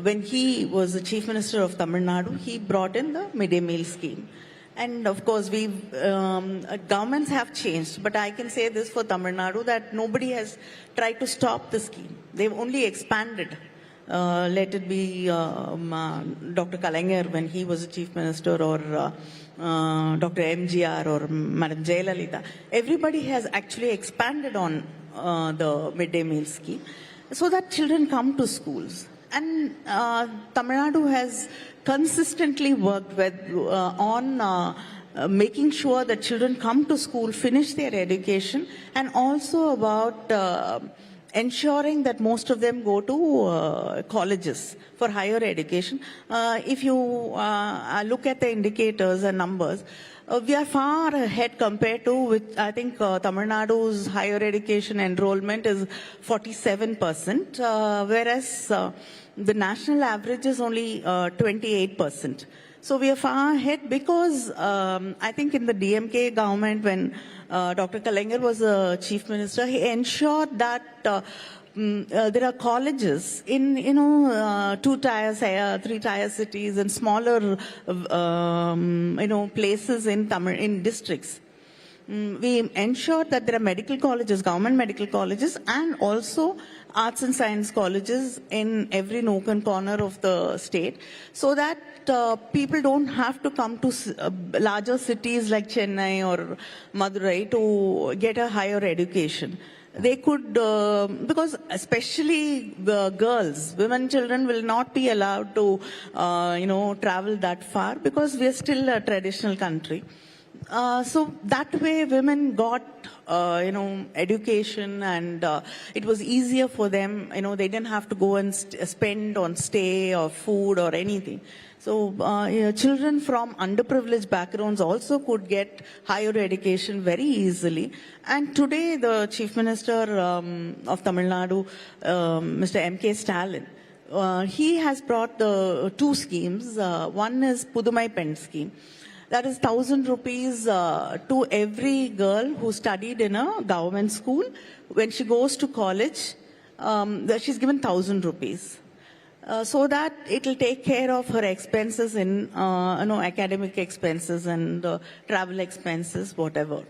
[SPEAKER 17] when he was the Chief Minister of Tamil Nadu, he brought in the midday meal scheme. And of course, governments have changed, but I can say this for Tamil Nadu, that nobody has tried to stop the scheme. They've only expanded let it be Dr. Kalaignar when he was a chief minister, or Dr. MGR, or Madam Jayalalitha. Everybody has actually expanded on the midday meal scheme so that children come to schools. And Tamil Nadu has consistently worked with, on making sure that children come to school, finish their education, and also about ensuring that most of them go to colleges for higher education. If you look at the indicators and numbers, we are far ahead compared to, which I think Tamil Nadu's higher education enrollment is 47%, whereas the national average is only 28%. So we are far ahead because I think in the DMK government, when Dr. Kalaignar was a chief minister, he ensured that there are colleges in 2-tier, 3-tier cities and smaller places in districts. We ensured that there are medical colleges, government medical colleges, and also arts and science colleges in every nook and corner of the state, so that people don't have to come to larger cities like Chennai or Madurai to get a higher education. They could, because especially the girls, women, children will not be allowed to, travel that far because we are still a traditional country. So that way women got, education, and it was easier for them. They didn't have to go and spend on stay or food or anything. So children from underprivileged backgrounds also could get higher education very easily. And today the Chief Minister of Tamil Nadu, Mr. M.K. Stalin, he has brought the two schemes. One is Pudumai Pen scheme. That is 1,000 rupees to every girl who studied in a government school. When she goes to college, she's given 1,000 rupees. So that it will take care of her expenses in, academic expenses and travel expenses, whatever.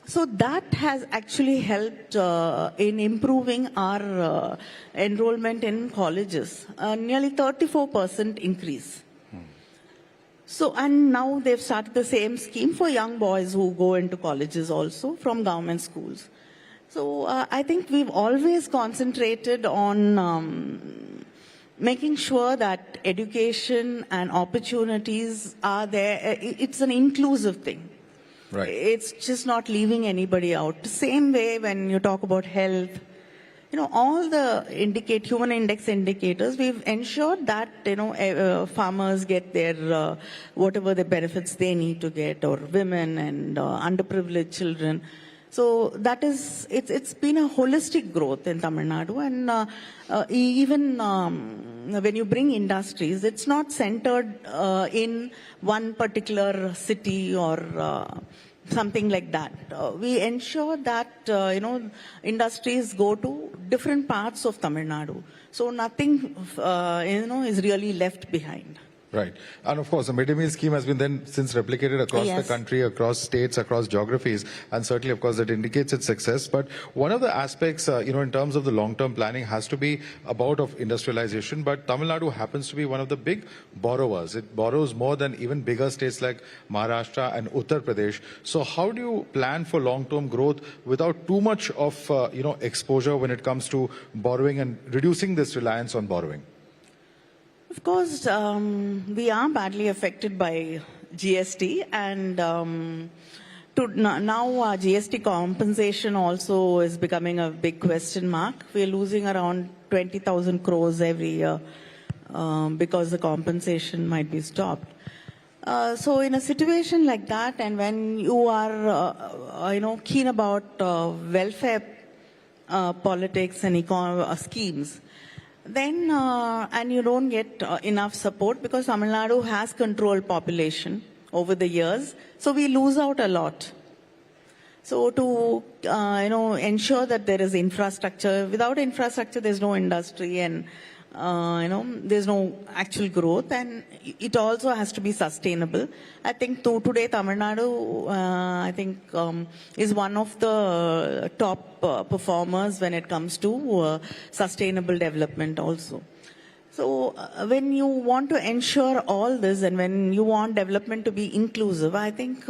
[SPEAKER 17] So that has actually helped in improving our enrollment in colleges, nearly 34% increase. So, and now they've started the same scheme for young boys who go into colleges also from government schools. So I think we've always concentrated on making sure that education and opportunities are there. It's an inclusive thing.
[SPEAKER 16] Right.
[SPEAKER 17] It's just not leaving anybody out. Same way when you talk about health, all the human index indicators, we've ensured that, farmers get their, whatever the benefits they need to get, or women and underprivileged children. So that is, it's been a holistic growth in Tamil Nadu. And even when you bring industries, it's not centered in one particular city or something like that. We ensure that, industries go to different parts of Tamil Nadu. So nothing, is really left behind.
[SPEAKER 16] Right. And of course, the midday meal scheme has been then since replicated across the country, across states, across geographies, and certainly, of course, that indicates its success. But one of the aspects, in terms of the long-term planning has to be about of industrialization. But Tamil Nadu happens to be one of the big borrowers. It borrows more than even bigger states like Maharashtra and Uttar Pradesh. So how do you plan for long-term growth without too much of, exposure when it comes to borrowing and reducing this reliance on borrowing?
[SPEAKER 17] Of course, we are badly affected by GST, and now GST compensation also is becoming a big question mark. We are losing around 20,000 crores every year because the compensation might be stopped. So in a situation like that, and when you are, keen about welfare politics and schemes, then, and you don't get enough support because Tamil Nadu has controlled population over the years, so we lose out a lot. So to, ensure that there is infrastructure, without infrastructure there's no industry, and, there's no actual growth, and it also has to be sustainable. I think today Tamil Nadu, is one of the top performers when it comes to sustainable development also. So when you want to ensure all this and when you want development to be inclusive, I think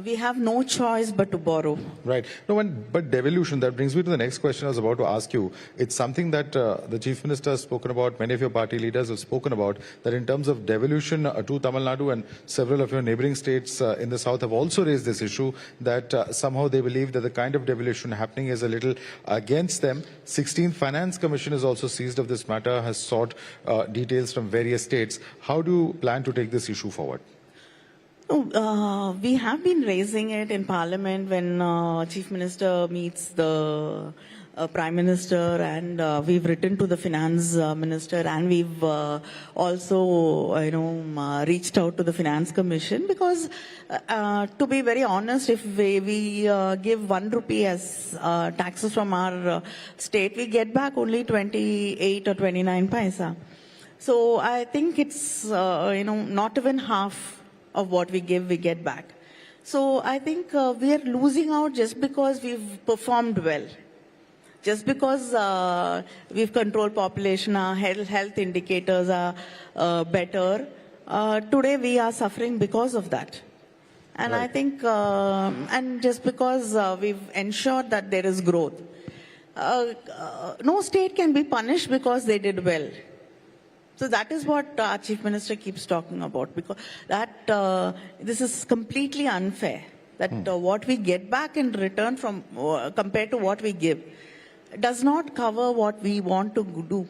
[SPEAKER 17] we have no choice but to borrow.
[SPEAKER 16] Right. No, but devolution, that brings me to the next question I was about to ask you. It's something that the Chief Minister has spoken about, many of your party leaders have spoken about, that in terms of devolution to Tamil Nadu and several of your neighboring states in the south have also raised this issue that somehow they believe that the kind of devolution happening is a little against them. 16th Finance Commission is also seized of this matter, has sought details from various states. How do you plan to take this issue forward?
[SPEAKER 17] We have been raising it in Parliament when Chief Minister meets the Prime Minister, and we've written to the Finance Minister, and we've also, reached out to the Finance Commission because, to be very honest, if we give 1 rupee as taxes from our state, we get back only 28 or 29 paisa. So I think it's, not even half of what we give, we get back. So I think we are losing out just because we've performed well. Just because we've controlled population, our health indicators are better. Today we are suffering because of that. And right. I think, and just because we've ensured that there is growth. No state can be punished because they did well. So that is what our Chief Minister keeps talking about, because that this is completely unfair. That what we get back in return from compared to what we give does not cover what we want to do.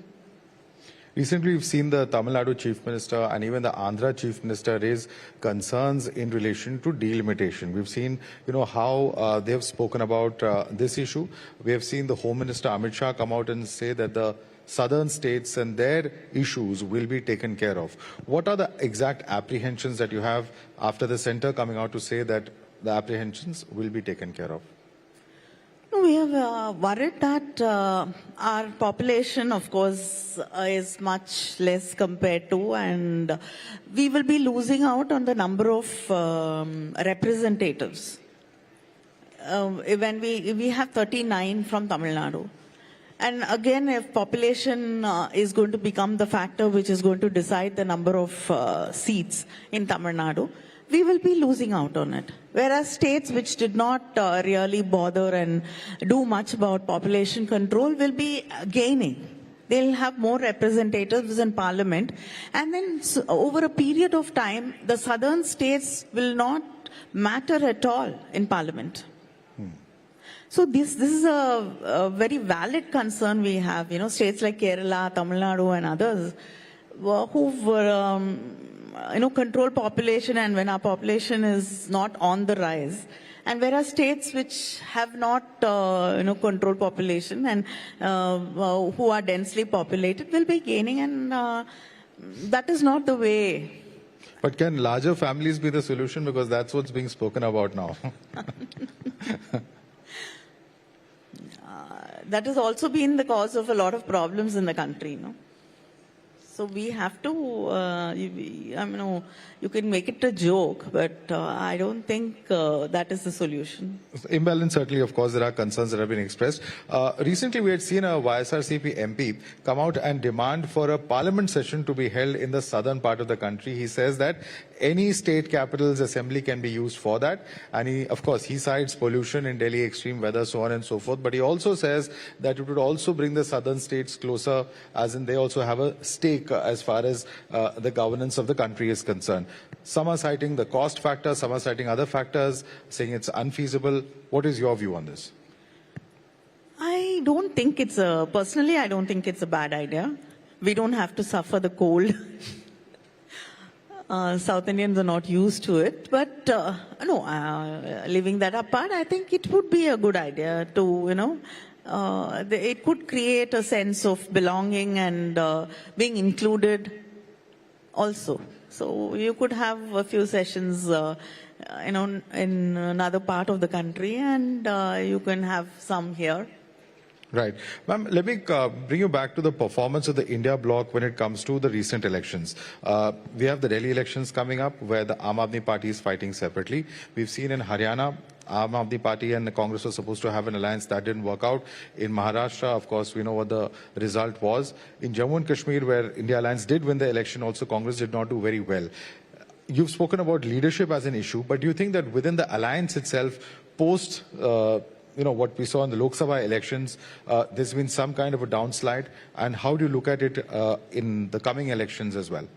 [SPEAKER 16] Recently, we've seen the Tamil Nadu Chief Minister and even the Andhra Chief Minister raise concerns in relation to delimitation. We've seen, how they have spoken about this issue. We have seen the Home Minister Amit Shah come out and say that the southern states and their issues will be taken care of. What are the exact apprehensions that you have after the centre coming out to say that the apprehensions will be taken care of?
[SPEAKER 17] We are worried that our population, of course, is much less compared to, and we will be losing out on the number of representatives. When we have 39 from Tamil Nadu. And again, if population is going to become the factor which is going to decide the number of seats in Tamil Nadu, we will be losing out on it. Whereas states which did not really bother and do much about population control will be gaining. They'll have more representatives in parliament. And then over a period of time, the southern states will not matter at all in parliament. So this is a very valid concern we have. States like Kerala, Tamil Nadu and others who've control population, and when our population is not on the rise. And whereas states which have not control population and who are densely populated will be gaining, and that is not the way.
[SPEAKER 16] But can larger families be the solution? Because that's what's being spoken about now.
[SPEAKER 17] That has also been the cause of a lot of problems in the country, So we have to, you can make it a joke, but I don't think that is the solution.
[SPEAKER 16] Imbalance, certainly, of course, there are concerns that have been expressed. Recently, we had seen a YSRCP MP come out and demand for a parliament session to be held in the southern part of the country. He says that any state capital's assembly can be used for that. And he cites pollution in Delhi, extreme weather, so on and so forth. But he also says that it would also bring the southern states closer, as in they also have a stake as far as the governance of the country is concerned. Some are citing the cost factor, some are citing other factors, saying it's unfeasible. What is your view on this?
[SPEAKER 17] I don't think personally, I don't think it's a bad idea. We don't have to suffer the cold. South Indians are not used to it, but leaving that apart, I think it would be a good idea to, it could create a sense of belonging and being included also. So you could have a few sessions, in another part of the country, and you can have some here.
[SPEAKER 16] Right. Ma'am, let me bring you back to the performance of the India bloc when it comes to the recent elections. We have the Delhi elections coming up where the Aam Aadmi Party is fighting separately. We've seen in Haryana Aam Aadmi Party and Congress were supposed to have an alliance. That didn't work out. In Maharashtra, of course, we know what the result was. In Jammu and Kashmir, where India Alliance did win the election, also Congress did not do very well. You've spoken about leadership as an issue, but do you think that within the alliance itself, post what we saw in the Lok Sabha elections, there's been some kind of a downslide? And how do you look at it in the coming elections as well?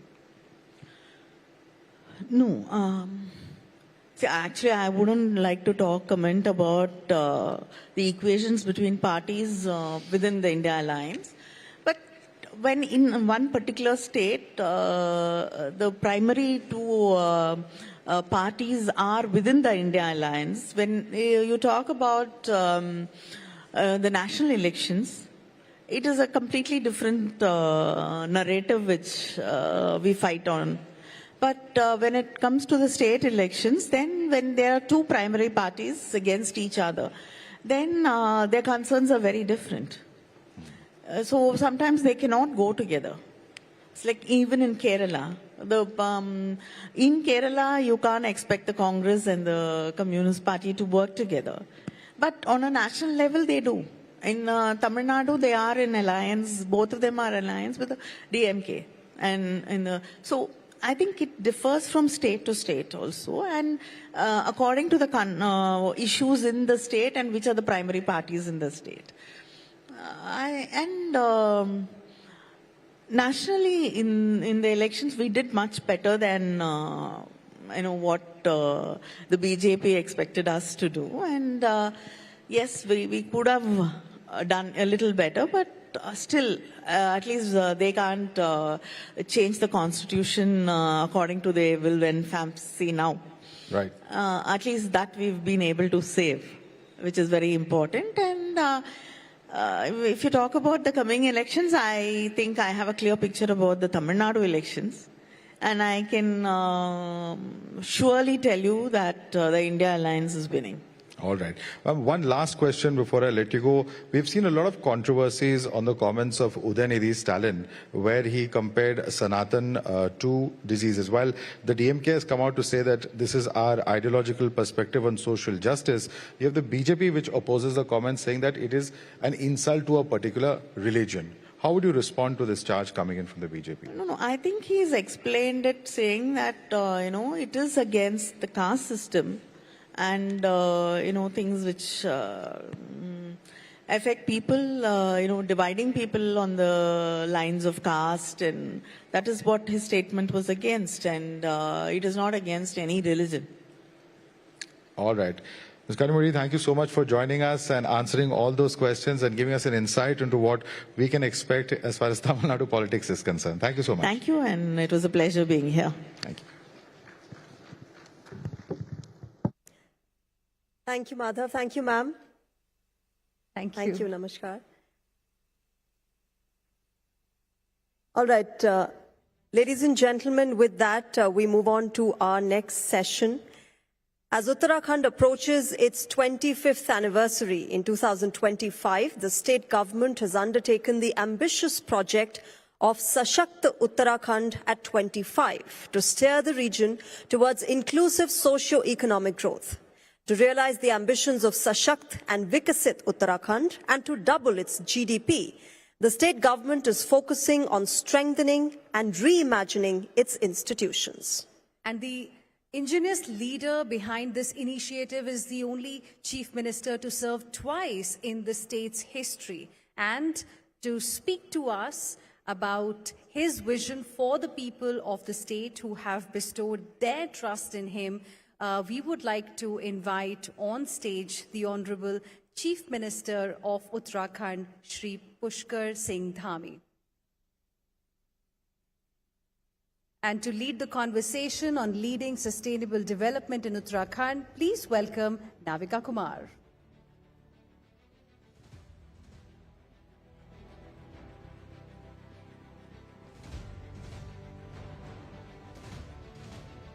[SPEAKER 17] No. See, actually, I wouldn't like to comment about the equations between parties within the India Alliance. But when in one particular state, the primary two parties are within the India Alliance, when you talk about the national elections, it is a completely different narrative which we fight on. But when it comes to the state elections, then when there are two primary parties against each other, then their concerns are very different. So sometimes they cannot go together. It's like even in Kerala. In Kerala, you can't expect the Congress and the Communist Party to work together. But on a national level, they do. In Tamil Nadu, they are in alliance. Both of them are in alliance with the DMK. So I think it differs from state to state also, and according to the issues in the state and which are the primary parties in the state. Nationally, in the elections, we did much better than what the BJP expected us to do, and yes, we could have done a little better, but still, at least they can't change the constitution according to their will and fancy now.
[SPEAKER 16] Right.
[SPEAKER 17] At least that we've been able to save, which is very important. And if you talk about the coming elections, I think I have a clear picture about the Tamil Nadu elections. And I can surely tell you that the India Alliance is winning.
[SPEAKER 16] All right. One last question before I let you go. We've seen a lot of controversies on the comments of Udaynidhi Stalin, where he compared Sanatan to diseases. While the DMK has come out to say that this is our ideological perspective on social justice, you have the BJP which opposes the comments, saying that it is an insult to a particular religion. How would you respond to this charge coming in from the BJP?
[SPEAKER 17] No, I think he's explained it, saying that, it is against the caste system. And, things which affect people, dividing people on the lines of caste. And that is what his statement was against. And it is not against any religion.
[SPEAKER 16] All right. Ms. Kanimuri, thank you so much for joining us and answering all those questions and giving us an insight into what we can expect as far as Tamil Nadu politics is concerned. Thank you so much.
[SPEAKER 17] Thank you, and it was a pleasure being here.
[SPEAKER 16] Thank you.
[SPEAKER 7] Thank you, Madhav. Thank you, ma'am.
[SPEAKER 6] Thank you.
[SPEAKER 7] Thank you. Namaskar. All right. Ladies and gentlemen, with that, we move on to our next session. As Uttarakhand approaches its 25th anniversary in 2025, the state government has undertaken the ambitious project of Sashakt Uttarakhand at 25 to steer the region towards inclusive socio-economic growth. To realize the ambitions of Sashakt and Vikasit Uttarakhand and to double its GDP, the state government is focusing on strengthening and reimagining its institutions.
[SPEAKER 6] And the ingenious leader behind this initiative is the only chief minister to serve twice in the state's history. And to speak to us about his vision for the people of the state who have bestowed their trust in him, we would like to invite on stage the Honorable Chief Minister of Uttarakhand, Shri Pushkar Singh Dhami. And to lead the conversation on leading sustainable development in Uttarakhand, please welcome Navika Kumar.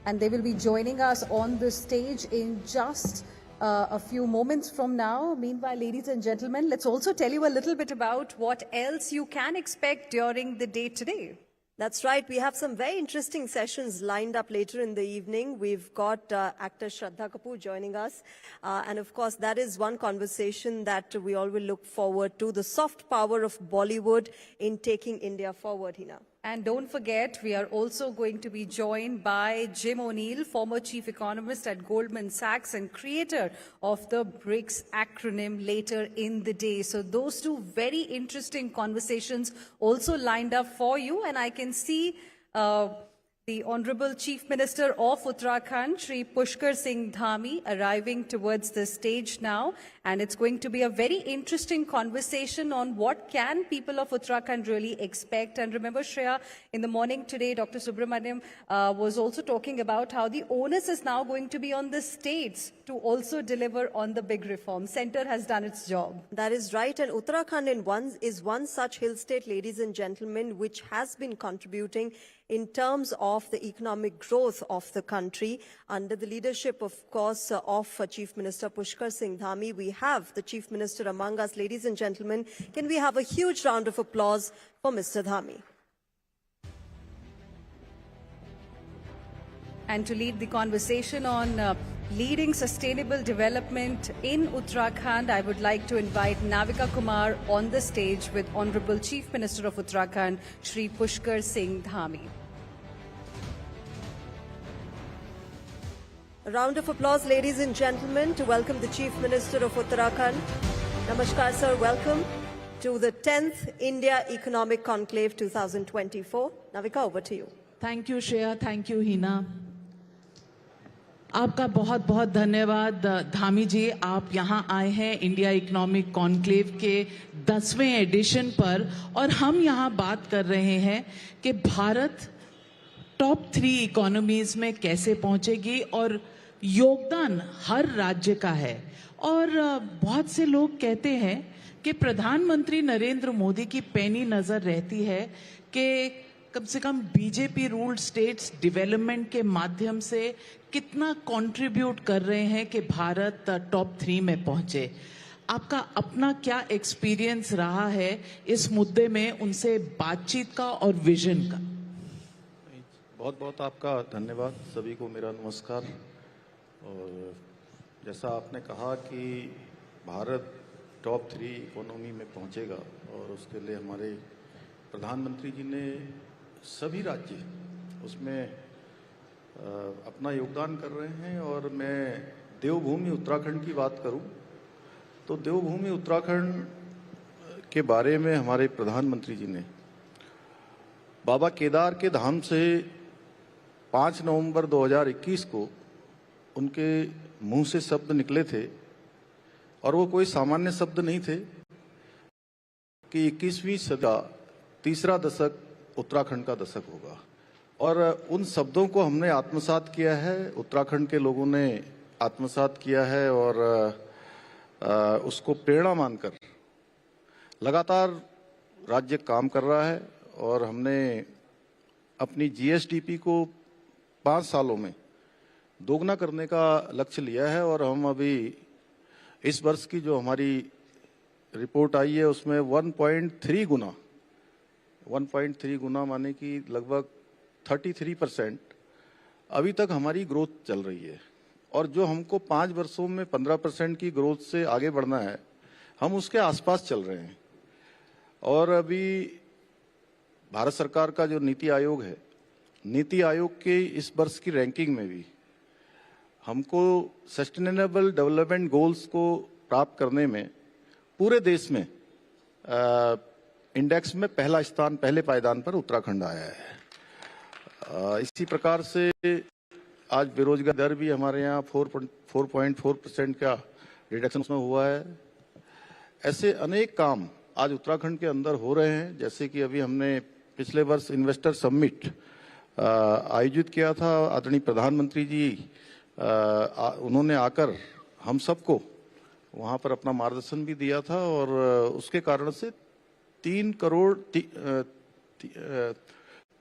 [SPEAKER 6] And they will be joining us on the stage in just a few moments from now. Meanwhile, ladies and gentlemen, let's also tell you a little bit about what else you can expect during the day today.
[SPEAKER 7] That's right. We have some very interesting sessions lined up later in the evening. We've got actor Shraddha Kapoor joining us. And of course, that is one conversation that we all will look forward to, the soft power of Bollywood in taking India forward, Hina.
[SPEAKER 6] And don't forget, we are also going to be joined by Jim O'Neill, former chief economist at Goldman Sachs and creator of the BRICS acronym later in the day. So those two very interesting conversations also lined up for you. And I can see the Honorable Chief Minister of Uttarakhand, Shri Pushkar Singh Dhami, arriving towards the stage now. And it's going to be a very interesting conversation on what can people of Uttarakhand really expect. And remember, Shreya, in the morning today, Dr. Subramaniam was also talking about how the onus is now going to be on the states to also deliver on the big reforms. Center has done its job.
[SPEAKER 7] That is right. And Uttarakhand is one such hill state, ladies and gentlemen, which has been contributing in terms of the economic growth of the country. Under the leadership, of course, of Chief Minister Pushkar Singh Dhami, we have the Chief Minister among us. Ladies and gentlemen, can we have a huge round of applause for Mr. Dhami?
[SPEAKER 6] And to lead the conversation on leading sustainable development in Uttarakhand, I would like to invite Navika Kumar on the stage with Honorable Chief Minister of Uttarakhand, Shri Pushkar Singh Dhami.
[SPEAKER 7] A round of applause, ladies and gentlemen, to welcome the Chief Minister of Uttarakhand. Namaskar, sir. Welcome to the 10th India Economic Conclave 2024. Navika, over to you.
[SPEAKER 10] Thank you, Shreya. Thank you, Hina. आपका बहुत बहुत धन्यवाद धामी जी, आप यहाँ आए हैं India economic conclave के 10वें एडिशन पर और हम यहाँ बात कर रहे हैं कि भारत टॉप 3 इकोनॉमीज में कैसे पहुँचेगी और योगदान हर राज्य का है। और बहुत से लोग कहते हैं कि प्रधानमंत्री नरेंद्र मोदी की पैनी नज़र रहती है कि कम से कम बीजेपी रूल्ड स्टेट्स डेवलपमेंट के माध्यम से कितना कंट्रीब्यूट कर रहे हैं कि भारत टॉप 3 में पहुंचे। आपका अपना क्या एक्सपीरियंस रहा है इस मुद्दे में उनसे बातचीत का और विजन का?
[SPEAKER 8] बहुत बहुत आपका धन्यवाद। सभी को मेरा नमस्कार। और जैसा आपने कहा कि भारत टॉप 3 इकोनॉमी में पहुंचेगा और उसके लिए हमारे प्रधानमंत्री जी ने सभी राज्य उसमें अपना योगदान कर रहे हैं। और मैं देवभूमि उत्तराखंड की बात करूं तो देवभूमि उत्तराखंड के बारे में हमारे प्रधानमंत्री जी ने बाबा केदार के धाम से 5 नवंबर 2021 को उनके मुंह से शब्द निकले थे और वो कोई सामान्य शब्द नहीं थे कि 21वीं सदी का तीसरा दशक उत्तराखंड का दशक होगा। और उन शब्दों को हमने आत्मसात किया है, उत्तराखंड के लोगों ने आत्मसात किया है और उसको प्रेरणा मानकर लगातार राज्य काम कर रहा है। और हमने अपनी जीएसडीपी को 5 सालों में दोगुना करने का लक्ष्य लिया है। और हम अभी इस वर्ष की जो हमारी रिपोर्ट आई है उसमें 1.3 गुना माने कि लगभग 33% अभी तक हमारी ग्रोथ चल रही है। और जो हमको 5 वर्षों में 15% की ग्रोथ से आगे बढ़ना है, हम उसके आसपास चल रहे हैं। और अभी भारत सरकार का जो नीति आयोग है, नीति आयोग के इस वर्ष की रैंकिंग में भी हमको सस्टेनेबल डेवलपमेंट गोल्स को प्राप्त करने में पूरे देश में इंडेक्स में पहला स्थान, पहले पायदान पर उत्तराखंड आया है। इसी प्रकार से आज बेरोजगारी दर भी हमारे यहाँ 4.4% का रिडक्शन उसमें हुआ है। ऐसे अनेक काम आज उत्तराखंड के अंदर हो रहे हैं। जैसे कि अभी हमने पिछले वर्ष इन्वेस्टर समिट आयोजित किया था। आदरणीय प्रधानमंत्री जी उन्होंने आकर हम सबको वहाँ पर अपना मार्गदर्शन भी दिया था। और उसके कारण से 3 करोड़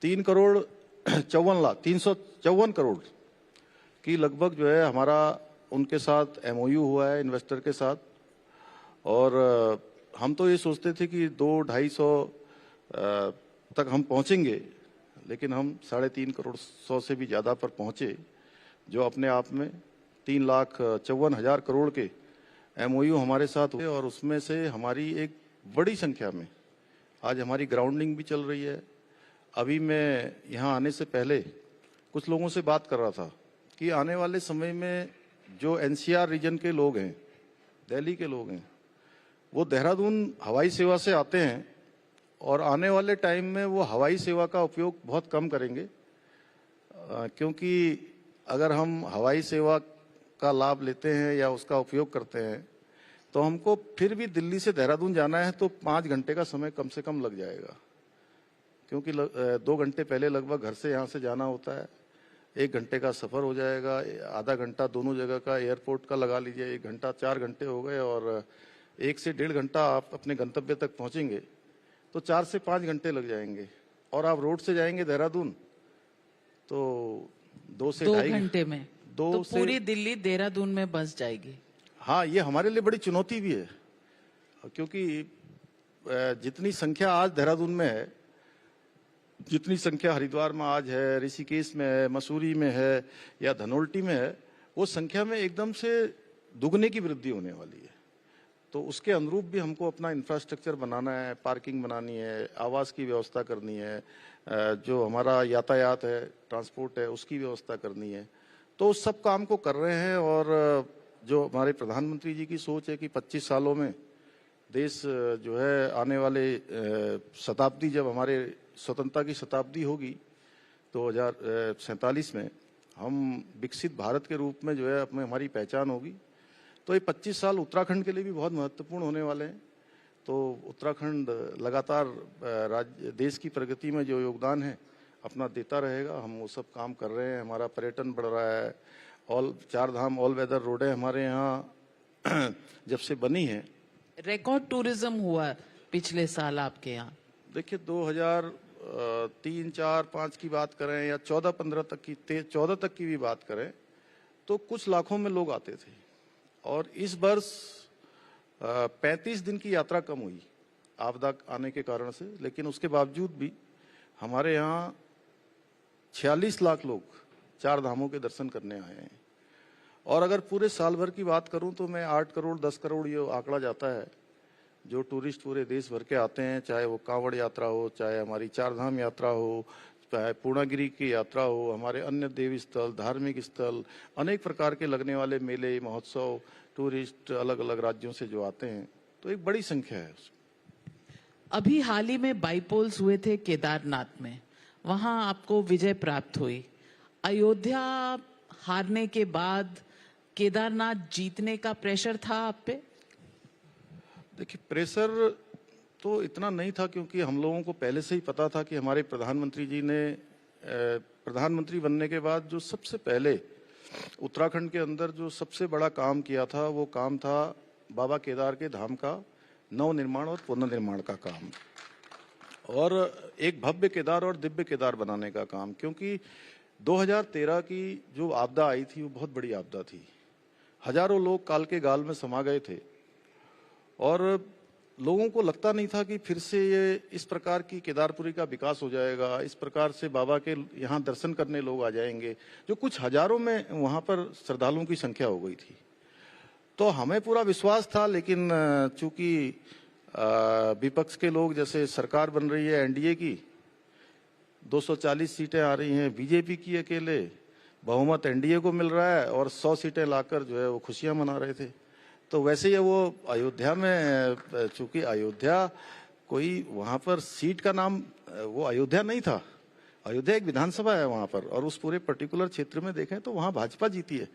[SPEAKER 8] 354 करोड़ की लगभग जो है हमारा उनके साथ एमओयू हुआ है इन्वेस्टर के साथ। और हम तो ये सोचते थे कि 200-250 तक हम पहुंचेंगे, लेकिन हम 3.5 करोड़ 100 से भी ज़्यादा पर पहुँचे, जो अपने आप में 3,54,000 करोड़ के MOU हमारे साथ हुए और उसमें से हमारी एक बड़ी संख्या में आज हमारी ग्राउंडिंग भी चल रही है। अभी मैं यहाँ आने से पहले कुछ लोगों से बात कर रहा था कि आने वाले समय में जो NCR रीजन के लोग हैं, दिल्ली के लोग हैं, वो देहरादून हवाई सेवा से आते हैं और आने वाले टाइम में वो हवाई सेवा का उपयोग बहुत कम करेंगे, क्योंकि अगर हम हवाई सेवा का लाभ लेते हैं या उसका उपयोग करते हैं तो हमको फिर भी दिल्ली से देहरादून जाना है तो 5 घंटे का समय कम से कम लग जाएगा, क्योंकि 2 घंटे पहले लगभग घर से यहाँ से जाना होता है, 1 घंटे का सफ़र हो जाएगा, आधा घंटा दोनों जगह का एयरपोर्ट का लगा लीजिए, 1 घंटा 4 घंटे हो गए और 1 से 1.5 घंटा आप अपने गंतव्य तक पहुँचेंगे तो 4 से 5 घंटे लग जाएंगे। और आप रोड से जाएंगे देहरादून तो 2 से 2.5
[SPEAKER 10] घंटे में तो पूरी दिल्ली देहरादून में बस जाएगी।
[SPEAKER 8] हाँ, ये हमारे लिए बड़ी चुनौती भी है, क्योंकि जितनी संख्या आज देहरादून में है, जितनी संख्या हरिद्वार में आज है, ऋषिकेश में है, मसूरी में है या धनोल्टी में है, वो संख्या में एकदम से दुगने की वृद्धि होने वाली है। तो उसके अनुरूप भी हमको अपना इंफ्रास्ट्रक्चर बनाना है, पार्किंग बनानी है, आवास की व्यवस्था करनी है, जो हमारा यातायात है, ट्रांसपोर्ट है, उसकी व्यवस्था करनी है। तो उस सब काम को कर रहे हैं और जो हमारे प्रधानमंत्री जी की सोच है कि 25 सालों में देश जो है आने वाले शताब्दी, जब हमारे स्वतंत्रता की शताब्दी होगी 2047 में, हम विकसित भारत के रूप में जो है अपने हमारी पहचान होगी। तो ये 25 साल उत्तराखंड के लिए भी बहुत महत्वपूर्ण होने वाले हैं। तो उत्तराखंड लगातार देश की प्रगति में जो योगदान है अपना देता रहेगा। हम वो सब काम कर रहे हैं, हमारा पर्यटन बढ़ रहा है, 4 धाम ऑल वेदर रोडें हमारे यहाँ जब से बनी है।
[SPEAKER 10] रिकॉर्ड टूरिज्म हुआ पिछले साल आपके यहाँ।
[SPEAKER 8] देखिए 2003, 4, 5 की बात करें या 14, 15 तक की 14 तक की भी बात करें तो कुछ लाखों में लोग आते थे। और इस वर्ष 35 दिन की यात्रा कम हुई आपदा आने के कारण से, लेकिन उसके बावजूद भी हमारे यहाँ 46 लाख लोग 4 धामों के दर्शन करने आए हैं। और अगर पूरे साल भर की बात करूं तो मैं 8 करोड़ 10 करोड़ ये आंकड़ा जाता है जो टूरिस्ट पूरे देश भर के आते हैं, चाहे वो कांवड़ यात्रा हो, चाहे हमारी 4 धाम यात्रा हो, चाहे पूर्णागिरी की यात्रा हो, हमारे अन्य देवी स्थल, धार्मिक स्थल, अनेक प्रकार के लगने वाले मेले, महोत्सव, टूरिस्ट अलग अलग राज्यों से जो आते हैं, तो एक बड़ी संख्या है।
[SPEAKER 10] अभी हाल ही में बाईपोल्स हुए थे केदारनाथ में, वहां आपको विजय प्राप्त हुई। अयोध्या हारने के बाद केदारनाथ जीतने का प्रेशर था आप पे?
[SPEAKER 8] देखिए प्रेशर तो इतना नहीं था, क्योंकि हम लोगों को पहले से ही पता था कि हमारे प्रधानमंत्री जी ने प्रधानमंत्री बनने के बाद जो सबसे पहले उत्तराखंड के अंदर जो सबसे बड़ा काम किया था वो काम था बाबा केदार के धाम का नवनिर्माण और पुनर्निर्माण का काम, और एक भव्य केदार और दिव्य केदार बनाने का काम। क्योंकि 2013 की जो आपदा आई थी वो बहुत बड़ी आपदा थी, हजारों लोग काल के गाल में समा गए थे और लोगों को लगता नहीं था कि फिर से ये इस प्रकार की केदारपुरी का विकास हो जाएगा, इस प्रकार से बाबा के यहाँ दर्शन करने लोग आ जाएंगे, जो कुछ हजारों में वहाँ पर श्रद्धालुओं की संख्या हो गई थी। तो हमें पूरा विश्वास था, लेकिन चूंकि विपक्ष के लोग, जैसे सरकार बन रही है एनडीए की, 240 सीटें आ रही हैं बीजेपी की, अकेले बहुमत एनडीए को मिल रहा है और 100 सीटें लाकर जो है वो खुशियां मना रहे थे। तो वैसे ही वो अयोध्या में, चूंकि अयोध्या कोई वहाँ पर सीट का नाम वो अयोध्या नहीं था, अयोध्या एक विधानसभा है वहाँ पर, और उस पूरे पर्टिकुलर क्षेत्र में देखें तो वहाँ भाजपा जीती है।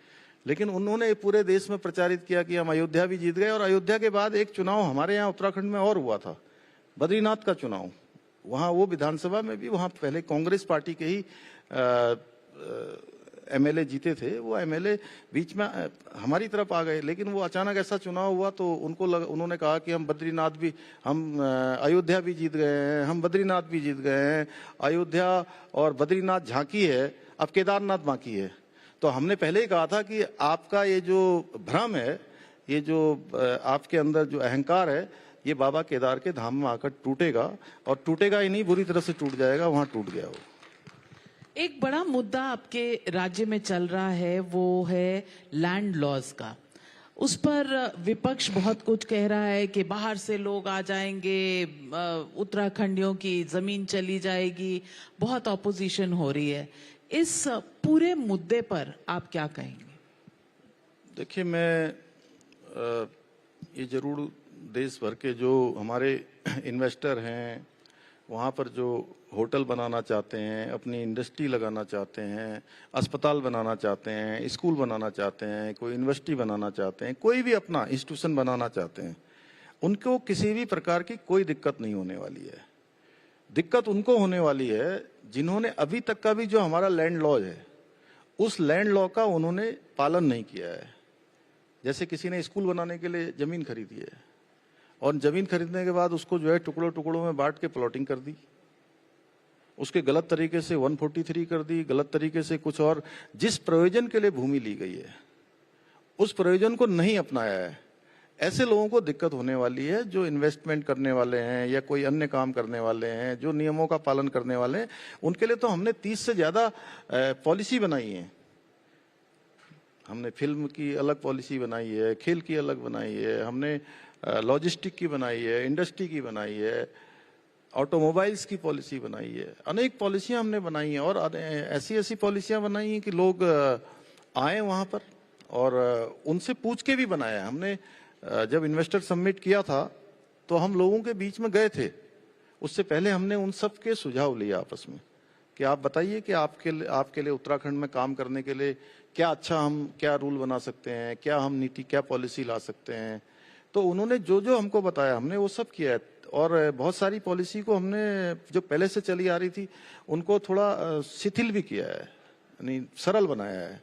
[SPEAKER 8] लेकिन उन्होंने पूरे देश में प्रचारित किया कि हम अयोध्या भी जीत गए। और अयोध्या के बाद एक चुनाव हमारे यहाँ उत्तराखंड में और हुआ था, बद्रीनाथ का चुनाव। वहाँ वो विधानसभा में भी वहाँ पहले कांग्रेस पार्टी के ही एमएलए जीते थे, वो एमएलए बीच में हमारी तरफ आ गए। लेकिन वो अचानक ऐसा चुनाव हुआ तो उन्होंने कहा कि हम बद्रीनाथ भी, हम अयोध्या भी जीत गए हैं, हम बद्रीनाथ भी जीत गए हैं, अयोध्या और बद्रीनाथ झांकी है, अब केदारनाथ बाकी है। तो हमने पहले ही कहा था कि आपका ये जो भ्रम है, ये जो आपके अंदर जो अहंकार है, ये बाबा केदार के धाम में आकर टूटेगा, और टूटेगा ही नहीं, बुरी तरह से टूट जाएगा। वहां टूट गया वो।
[SPEAKER 10] एक बड़ा मुद्दा आपके राज्य में चल रहा है वो है लैंड लॉज का। उस पर विपक्ष बहुत कुछ कह रहा है कि बाहर से लोग आ जाएंगे, उत्तराखंडियों की जमीन चली जाएगी, बहुत ऑपोजिशन हो रही है। इस पूरे मुद्दे पर आप क्या कहेंगे?
[SPEAKER 8] देखिए, मैं ये जरूर देश भर के जो हमारे इन्वेस्टर हैं, वहाँ पर जो होटल बनाना चाहते हैं, अपनी इंडस्ट्री लगाना चाहते हैं, अस्पताल बनाना चाहते हैं, स्कूल बनाना चाहते हैं, कोई यूनिवर्सिटी बनाना चाहते हैं, कोई भी अपना इंस्टीट्यूशन बनाना चाहते हैं, उनको किसी भी प्रकार की कोई दिक्कत नहीं होने वाली है। दिक्कत उनको होने वाली है जिन्होंने अभी तक का भी जो हमारा लैंड लॉ है, उस लैंड लॉ का उन्होंने पालन नहीं किया है। जैसे किसी ने स्कूल बनाने के लिए जमीन खरीदी है और जमीन खरीदने के बाद उसको जो है टुकड़ों टुकड़ों में बांट के प्लॉटिंग कर दी, उसके गलत तरीके से 143 कर दी, गलत तरीके से कुछ और, जिस प्रयोजन के लिए भूमि ली गई है उस प्रयोजन को नहीं अपनाया है। ऐसे लोगों को दिक्कत होने वाली है जो इन्वेस्टमेंट करने वाले हैं या कोई अन्य काम करने वाले हैं, जो नियमों का पालन करने वाले हैं। उनके लिए तो हमने 30 से ज्यादा पॉलिसी बनाई है। हमने फिल्म की अलग पॉलिसी बनाई है, खेल की अलग बनाई है, हमने लॉजिस्टिक की बनाई है, इंडस्ट्री की बनाई है, ऑटोमोबाइल्स की पॉलिसी बनाई है, अनेक पॉलिसियां हमने बनाई हैं। और ऐसी ऐसी पॉलिसियां बनाई हैं कि लोग आए वहां पर और उनसे पूछ के भी बनाया। हमने जब इन्वेस्टर समिट किया था तो हम लोगों के बीच में गए थे, उससे पहले हमने उन सब के सुझाव लिए आपस में कि आप बताइए कि आपके लिए उत्तराखंड में काम करने के लिए क्या अच्छा, हम क्या रूल बना सकते हैं, क्या हम नीति, क्या पॉलिसी ला सकते हैं। तो उन्होंने जो जो हमको बताया हमने वो सब किया है। और बहुत सारी पॉलिसी को हमने जो पहले से चली आ रही थी उनको थोड़ा शिथिल भी किया है, यानी सरल बनाया है।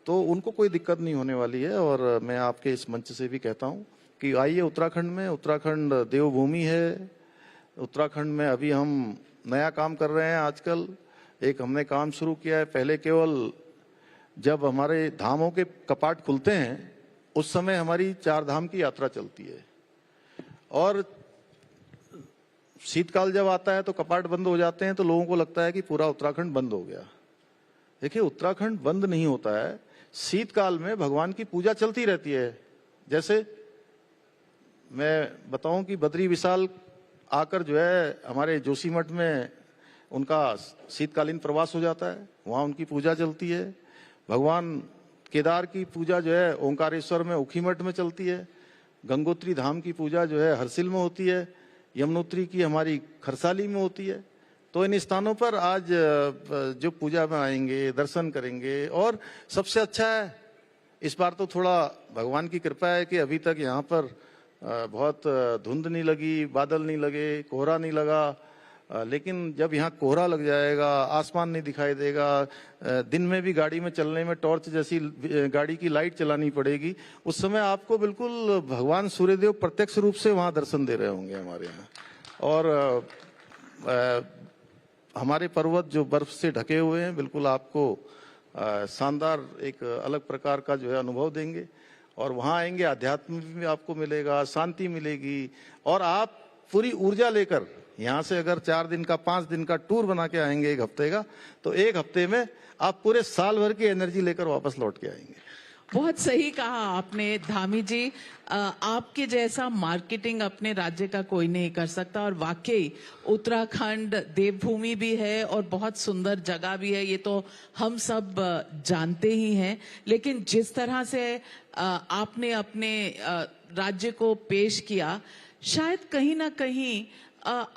[SPEAKER 8] तो उनको कोई दिक्कत नहीं होने वाली है। और मैं आपके इस मंच से भी कहता हूं कि आइए उत्तराखंड में, उत्तराखंड देवभूमि है। उत्तराखंड में अभी हम नया काम कर रहे हैं। आजकल एक हमने काम शुरू किया है। पहले केवल जब हमारे धामों के कपाट खुलते हैं उस समय हमारी 4 धाम की यात्रा चलती है, और शीतकाल जब आता है तो कपाट बंद हो जाते हैं, तो लोगों को लगता है कि पूरा उत्तराखंड बंद हो गया। देखिए, उत्तराखंड बंद नहीं होता है। शीतकाल में भगवान की पूजा चलती रहती है। जैसे मैं बताऊं कि बद्री विशाल आकर जो है हमारे जोशीमठ में उनका शीतकालीन प्रवास हो जाता है, वहां उनकी पूजा चलती है। भगवान केदार की पूजा जो है ओंकारेश्वर में उखीमठ में चलती है। गंगोत्री धाम की पूजा जो है हरसिल में होती है। यमुनोत्री की हमारी खरसाली में होती है। तो इन स्थानों पर आज जो पूजा में आएंगे, दर्शन करेंगे। और सबसे अच्छा है, इस बार तो थोड़ा भगवान की कृपा है कि अभी तक यहाँ पर बहुत धुंध नहीं लगी, बादल नहीं लगे, कोहरा नहीं लगा। लेकिन जब यहाँ कोहरा लग जाएगा, आसमान नहीं दिखाई देगा, दिन में भी गाड़ी में चलने में टॉर्च जैसी गाड़ी की लाइट चलानी पड़ेगी, उस समय आपको बिल्कुल भगवान सूर्यदेव प्रत्यक्ष रूप से वहां दर्शन दे रहे होंगे हमारे यहाँ। और हमारे पर्वत जो बर्फ से ढके हुए हैं, बिल्कुल आपको शानदार एक अलग प्रकार का जो है अनुभव देंगे। और वहां आएंगे, अध्यात्म भी आपको मिलेगा, शांति मिलेगी। और आप पूरी ऊर्जा लेकर यहाँ से अगर 4 दिन का 5 दिन का टूर बना के आएंगे 1 हफ्ते का, तो 1 हफ्ते में आप पूरे साल भर की एनर्जी लेकर वापस लौट के आएंगे।
[SPEAKER 10] बहुत सही कहा आपने धामी जी। आपके जैसा मार्केटिंग अपने राज्य का कोई नहीं कर सकता। और वाकई उत्तराखंड देवभूमि भी है और बहुत सुंदर जगह भी है, ये तो हम सब जानते ही हैं। लेकिन जिस तरह से आपने अपने राज्य को पेश किया, शायद कहीं ना कहीं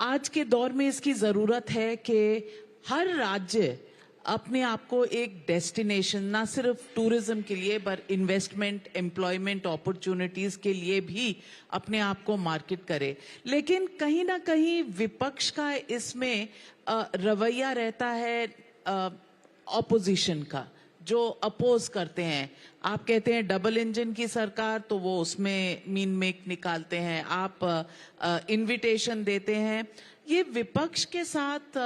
[SPEAKER 10] आज के दौर में इसकी जरूरत है कि हर राज्य अपने आप को एक डेस्टिनेशन, ना सिर्फ टूरिज्म के लिए पर इन्वेस्टमेंट, एम्प्लॉयमेंट अपॉर्चुनिटीज के लिए भी अपने आप को मार्केट करे। लेकिन कहीं ना कहीं विपक्ष का इसमें रवैया रहता है ऑपोजिशन का, जो अपोज करते हैं। आप कहते हैं डबल इंजन की सरकार, तो वो उसमें मीन मेक निकालते हैं। आप इनविटेशन देते हैं। ये विपक्ष के साथ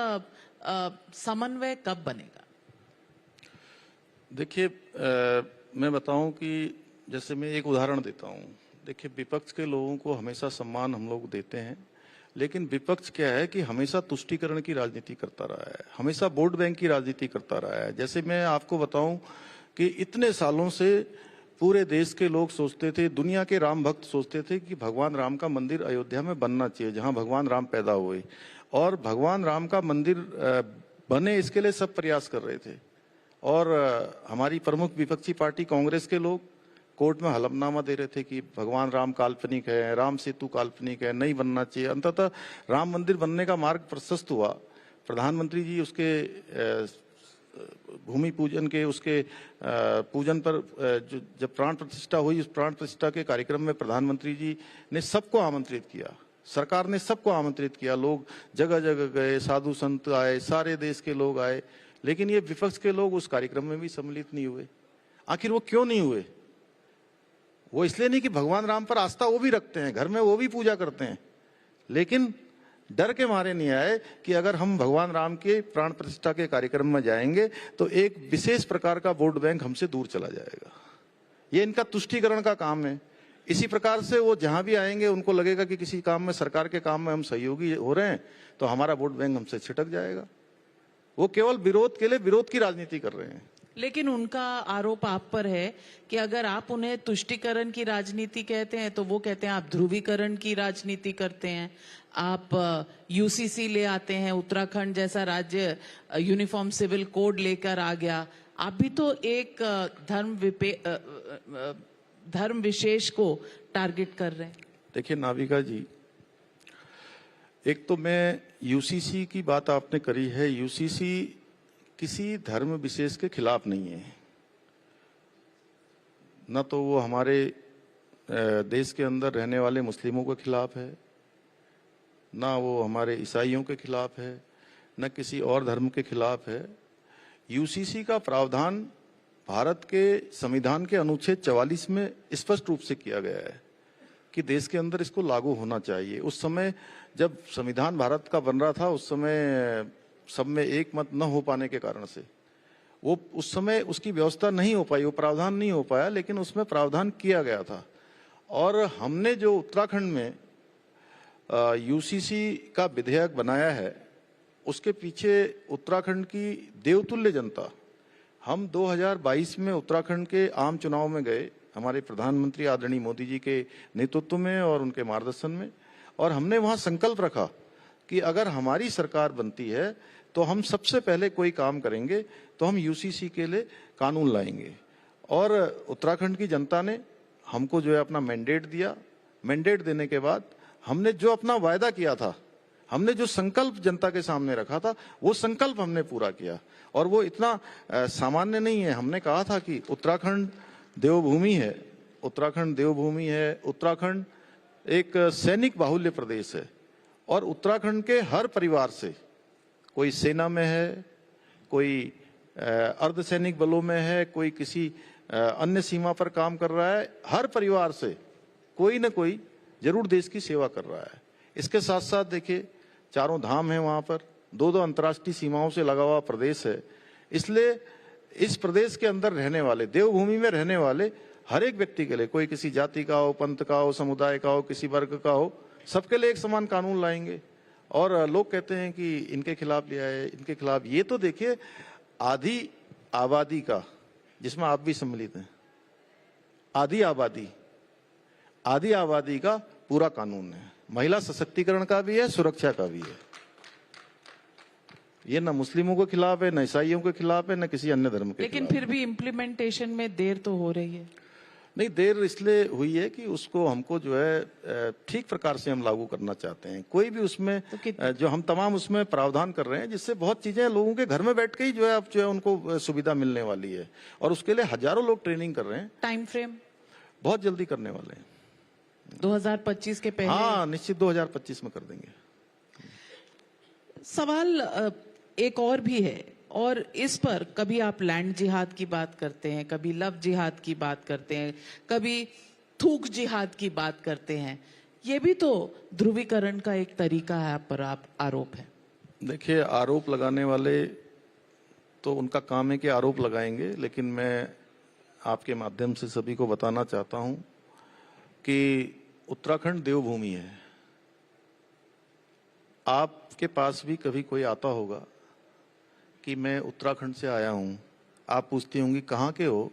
[SPEAKER 10] समन्वय कब बनेगा?
[SPEAKER 8] देखिए, मैं बताऊं कि जैसे मैं एक उदाहरण देता हूं। देखिए, विपक्ष के लोगों को हमेशा सम्मान हम लोग देते हैं, लेकिन विपक्ष क्या है कि हमेशा तुष्टीकरण की राजनीति करता रहा है, हमेशा वोट बैंक की राजनीति करता रहा है। जैसे मैं आपको बताऊं कि इतने सालों से पूरे देश के लोग सोचते थे, दुनिया के राम भक्त सोचते थे कि भगवान राम का मंदिर अयोध्या में बनना चाहिए, जहां भगवान राम पैदा हुए, और भगवान राम का मंदिर बने इसके लिए सब प्रयास कर रहे थे। और हमारी प्रमुख विपक्षी पार्टी कांग्रेस के लोग कोर्ट में हलफनामा दे रहे थे कि भगवान राम काल्पनिक है, राम सेतु काल्पनिक है, नहीं बनना चाहिए। अंततः राम मंदिर बनने का मार्ग प्रशस्त हुआ। प्रधानमंत्री जी उसके भूमि पूजन के उसके पूजन पर जब प्राण प्रतिष्ठा हुई, उस प्राण प्रतिष्ठा के कार्यक्रम में प्रधानमंत्री जी ने सबको आमंत्रित किया, सरकार ने सबको आमंत्रित किया, लोग जगह जगह गए, साधु संत आए, सारे देश के लोग आए, लेकिन ये विपक्ष के लोग उस कार्यक्रम में भी सम्मिलित नहीं हुए। आखिर वो क्यों नहीं हुए? वो इसलिए नहीं कि भगवान राम पर आस्था वो भी रखते हैं, घर में वो भी पूजा करते हैं, लेकिन डर के मारे नहीं आए कि अगर हम भगवान राम के प्राण प्रतिष्ठा के कार्यक्रम में जाएंगे तो एक विशेष प्रकार का वोट बैंक हमसे दूर चला जाएगा। ये इनका तुष्टीकरण का काम है। इसी प्रकार से वो जहां भी आएंगे उनको लगेगा कि किसी काम में, सरकार के काम में हम सहयोगी हो रहे हैं तो हमारा वोट बैंक हमसे छिटक जाएगा। वो केवल विरोध के लिए विरोध की राजनीति कर रहे हैं।
[SPEAKER 10] लेकिन उनका आरोप आप पर है कि अगर आप उन्हें तुष्टीकरण की राजनीति कहते हैं तो वो कहते हैं आप ध्रुवीकरण की राजनीति करते हैं। आप यूसीसी ले आते हैं, उत्तराखंड जैसा राज्य यूनिफॉर्म सिविल कोड लेकर आ गया। आप भी तो एक धर्म विशेष को टारगेट कर रहे हैं।
[SPEAKER 8] देखिए नाविका जी, एक तो मैं यूसीसी की बात आपने करी है, यूसीसी किसी धर्म विशेष के खिलाफ नहीं है, न तो वो हमारे देश के अंदर रहने वाले मुस्लिमों के खिलाफ है, ना वो हमारे ईसाइयों के खिलाफ है, न किसी और धर्म के खिलाफ है। यूसीसी का प्रावधान भारत के संविधान के अनुच्छेद 44 में स्पष्ट रूप से किया गया है कि देश के अंदर इसको लागू होना चाहिए। उस समय जब संविधान भारत का बन रहा था, उस समय सब में एक मत न हो पाने के कारण से वो उस समय उसकी व्यवस्था नहीं हो पाई, वो प्रावधान नहीं हो पाया, लेकिन उसमें प्रावधान किया गया था। और हमने जो उत्तराखंड में यूसीसी का विधेयक बनाया है, उसके पीछे उत्तराखंड की देवतुल्य जनता, हम 2022 में उत्तराखंड के आम चुनाव में गए, हमारे प्रधानमंत्री आदरणीय मोदी जी के नेतृत्व में और उनके मार्गदर्शन में, और हमने वहां संकल्प रखा कि अगर हमारी सरकार बनती है तो हम सबसे पहले कोई काम करेंगे तो हम यूसीसी के लिए कानून लाएंगे। और उत्तराखंड की जनता ने हमको जो है अपना मैंडेट दिया। मैंडेट देने के बाद हमने जो अपना वायदा किया था, हमने जो संकल्प जनता के सामने रखा था, वो संकल्प हमने पूरा किया। और वो इतना सामान्य नहीं है। हमने कहा था कि उत्तराखंड देवभूमि है, उत्तराखंड देवभूमि है, उत्तराखंड एक सैनिक बाहुल्य प्रदेश है, और उत्तराखंड के हर परिवार से, कोई सेना में है, कोई अर्धसैनिक बलों में है, कोई किसी अन्य सीमा पर काम कर रहा है, हर परिवार से कोई न कोई जरूर देश की सेवा कर रहा है। इसके साथ साथ देखिए, चारों धाम है वहां पर, 2-2 अंतर्राष्ट्रीय सीमाओं से लगा हुआ प्रदेश है। इसलिए इस प्रदेश के अंदर रहने वाले, देवभूमि में रहने वाले हर एक व्यक्ति के लिए, कोई किसी जाति का हो, पंथ का हो, समुदाय का हो, किसी वर्ग का हो, सबके लिए एक समान कानून लाएंगे। और लोग कहते हैं कि इनके खिलाफ लिया है, इनके खिलाफ। ये तो देखिए, आधी आबादी का, जिसमें आप भी सम्मिलित हैं, आधी आबादी का पूरा कानून है। महिला सशक्तिकरण का भी है, सुरक्षा का भी है। ये न मुस्लिमों के खिलाफ है, न ईसाइयों के खिलाफ है, न किसी अन्य धर्म के
[SPEAKER 10] लेकिन
[SPEAKER 8] खिलाफ।
[SPEAKER 10] फिर भी इम्प्लीमेंटेशन में देर तो हो रही है।
[SPEAKER 8] नहीं, देर इसलिए हुई है कि उसको हमको जो है ठीक प्रकार से हम लागू करना चाहते हैं। कोई भी उसमें जो हम तमाम उसमें प्रावधान कर रहे हैं, जिससे बहुत चीजें लोगों के घर में बैठ के ही जो है अब जो है उनको सुविधा मिलने वाली है। और उसके लिए हजारों लोग ट्रेनिंग कर रहे हैं।
[SPEAKER 10] टाइम फ्रेम
[SPEAKER 8] बहुत जल्दी करने वाले हैं,
[SPEAKER 10] 2025 के पहले।
[SPEAKER 8] हाँ, निश्चित 2025 में कर देंगे।
[SPEAKER 10] सवाल एक और भी है, और इस पर कभी आप लैंड जिहाद की बात करते हैं, कभी लव जिहाद की बात करते हैं, कभी थूक जिहाद की बात करते हैं। ये भी तो ध्रुवीकरण का एक तरीका है, आप पर आरोप है।
[SPEAKER 8] देखिए, आरोप लगाने वाले तो उनका काम है कि आरोप लगाएंगे, लेकिन मैं आपके माध्यम से सभी को बताना चाहता हूं कि उत्तराखंड देवभूमि है। आपके पास भी कभी कोई आता होगा कि मैं उत्तराखंड से आया हूँ, आप पूछती होंगी कहाँ के हो,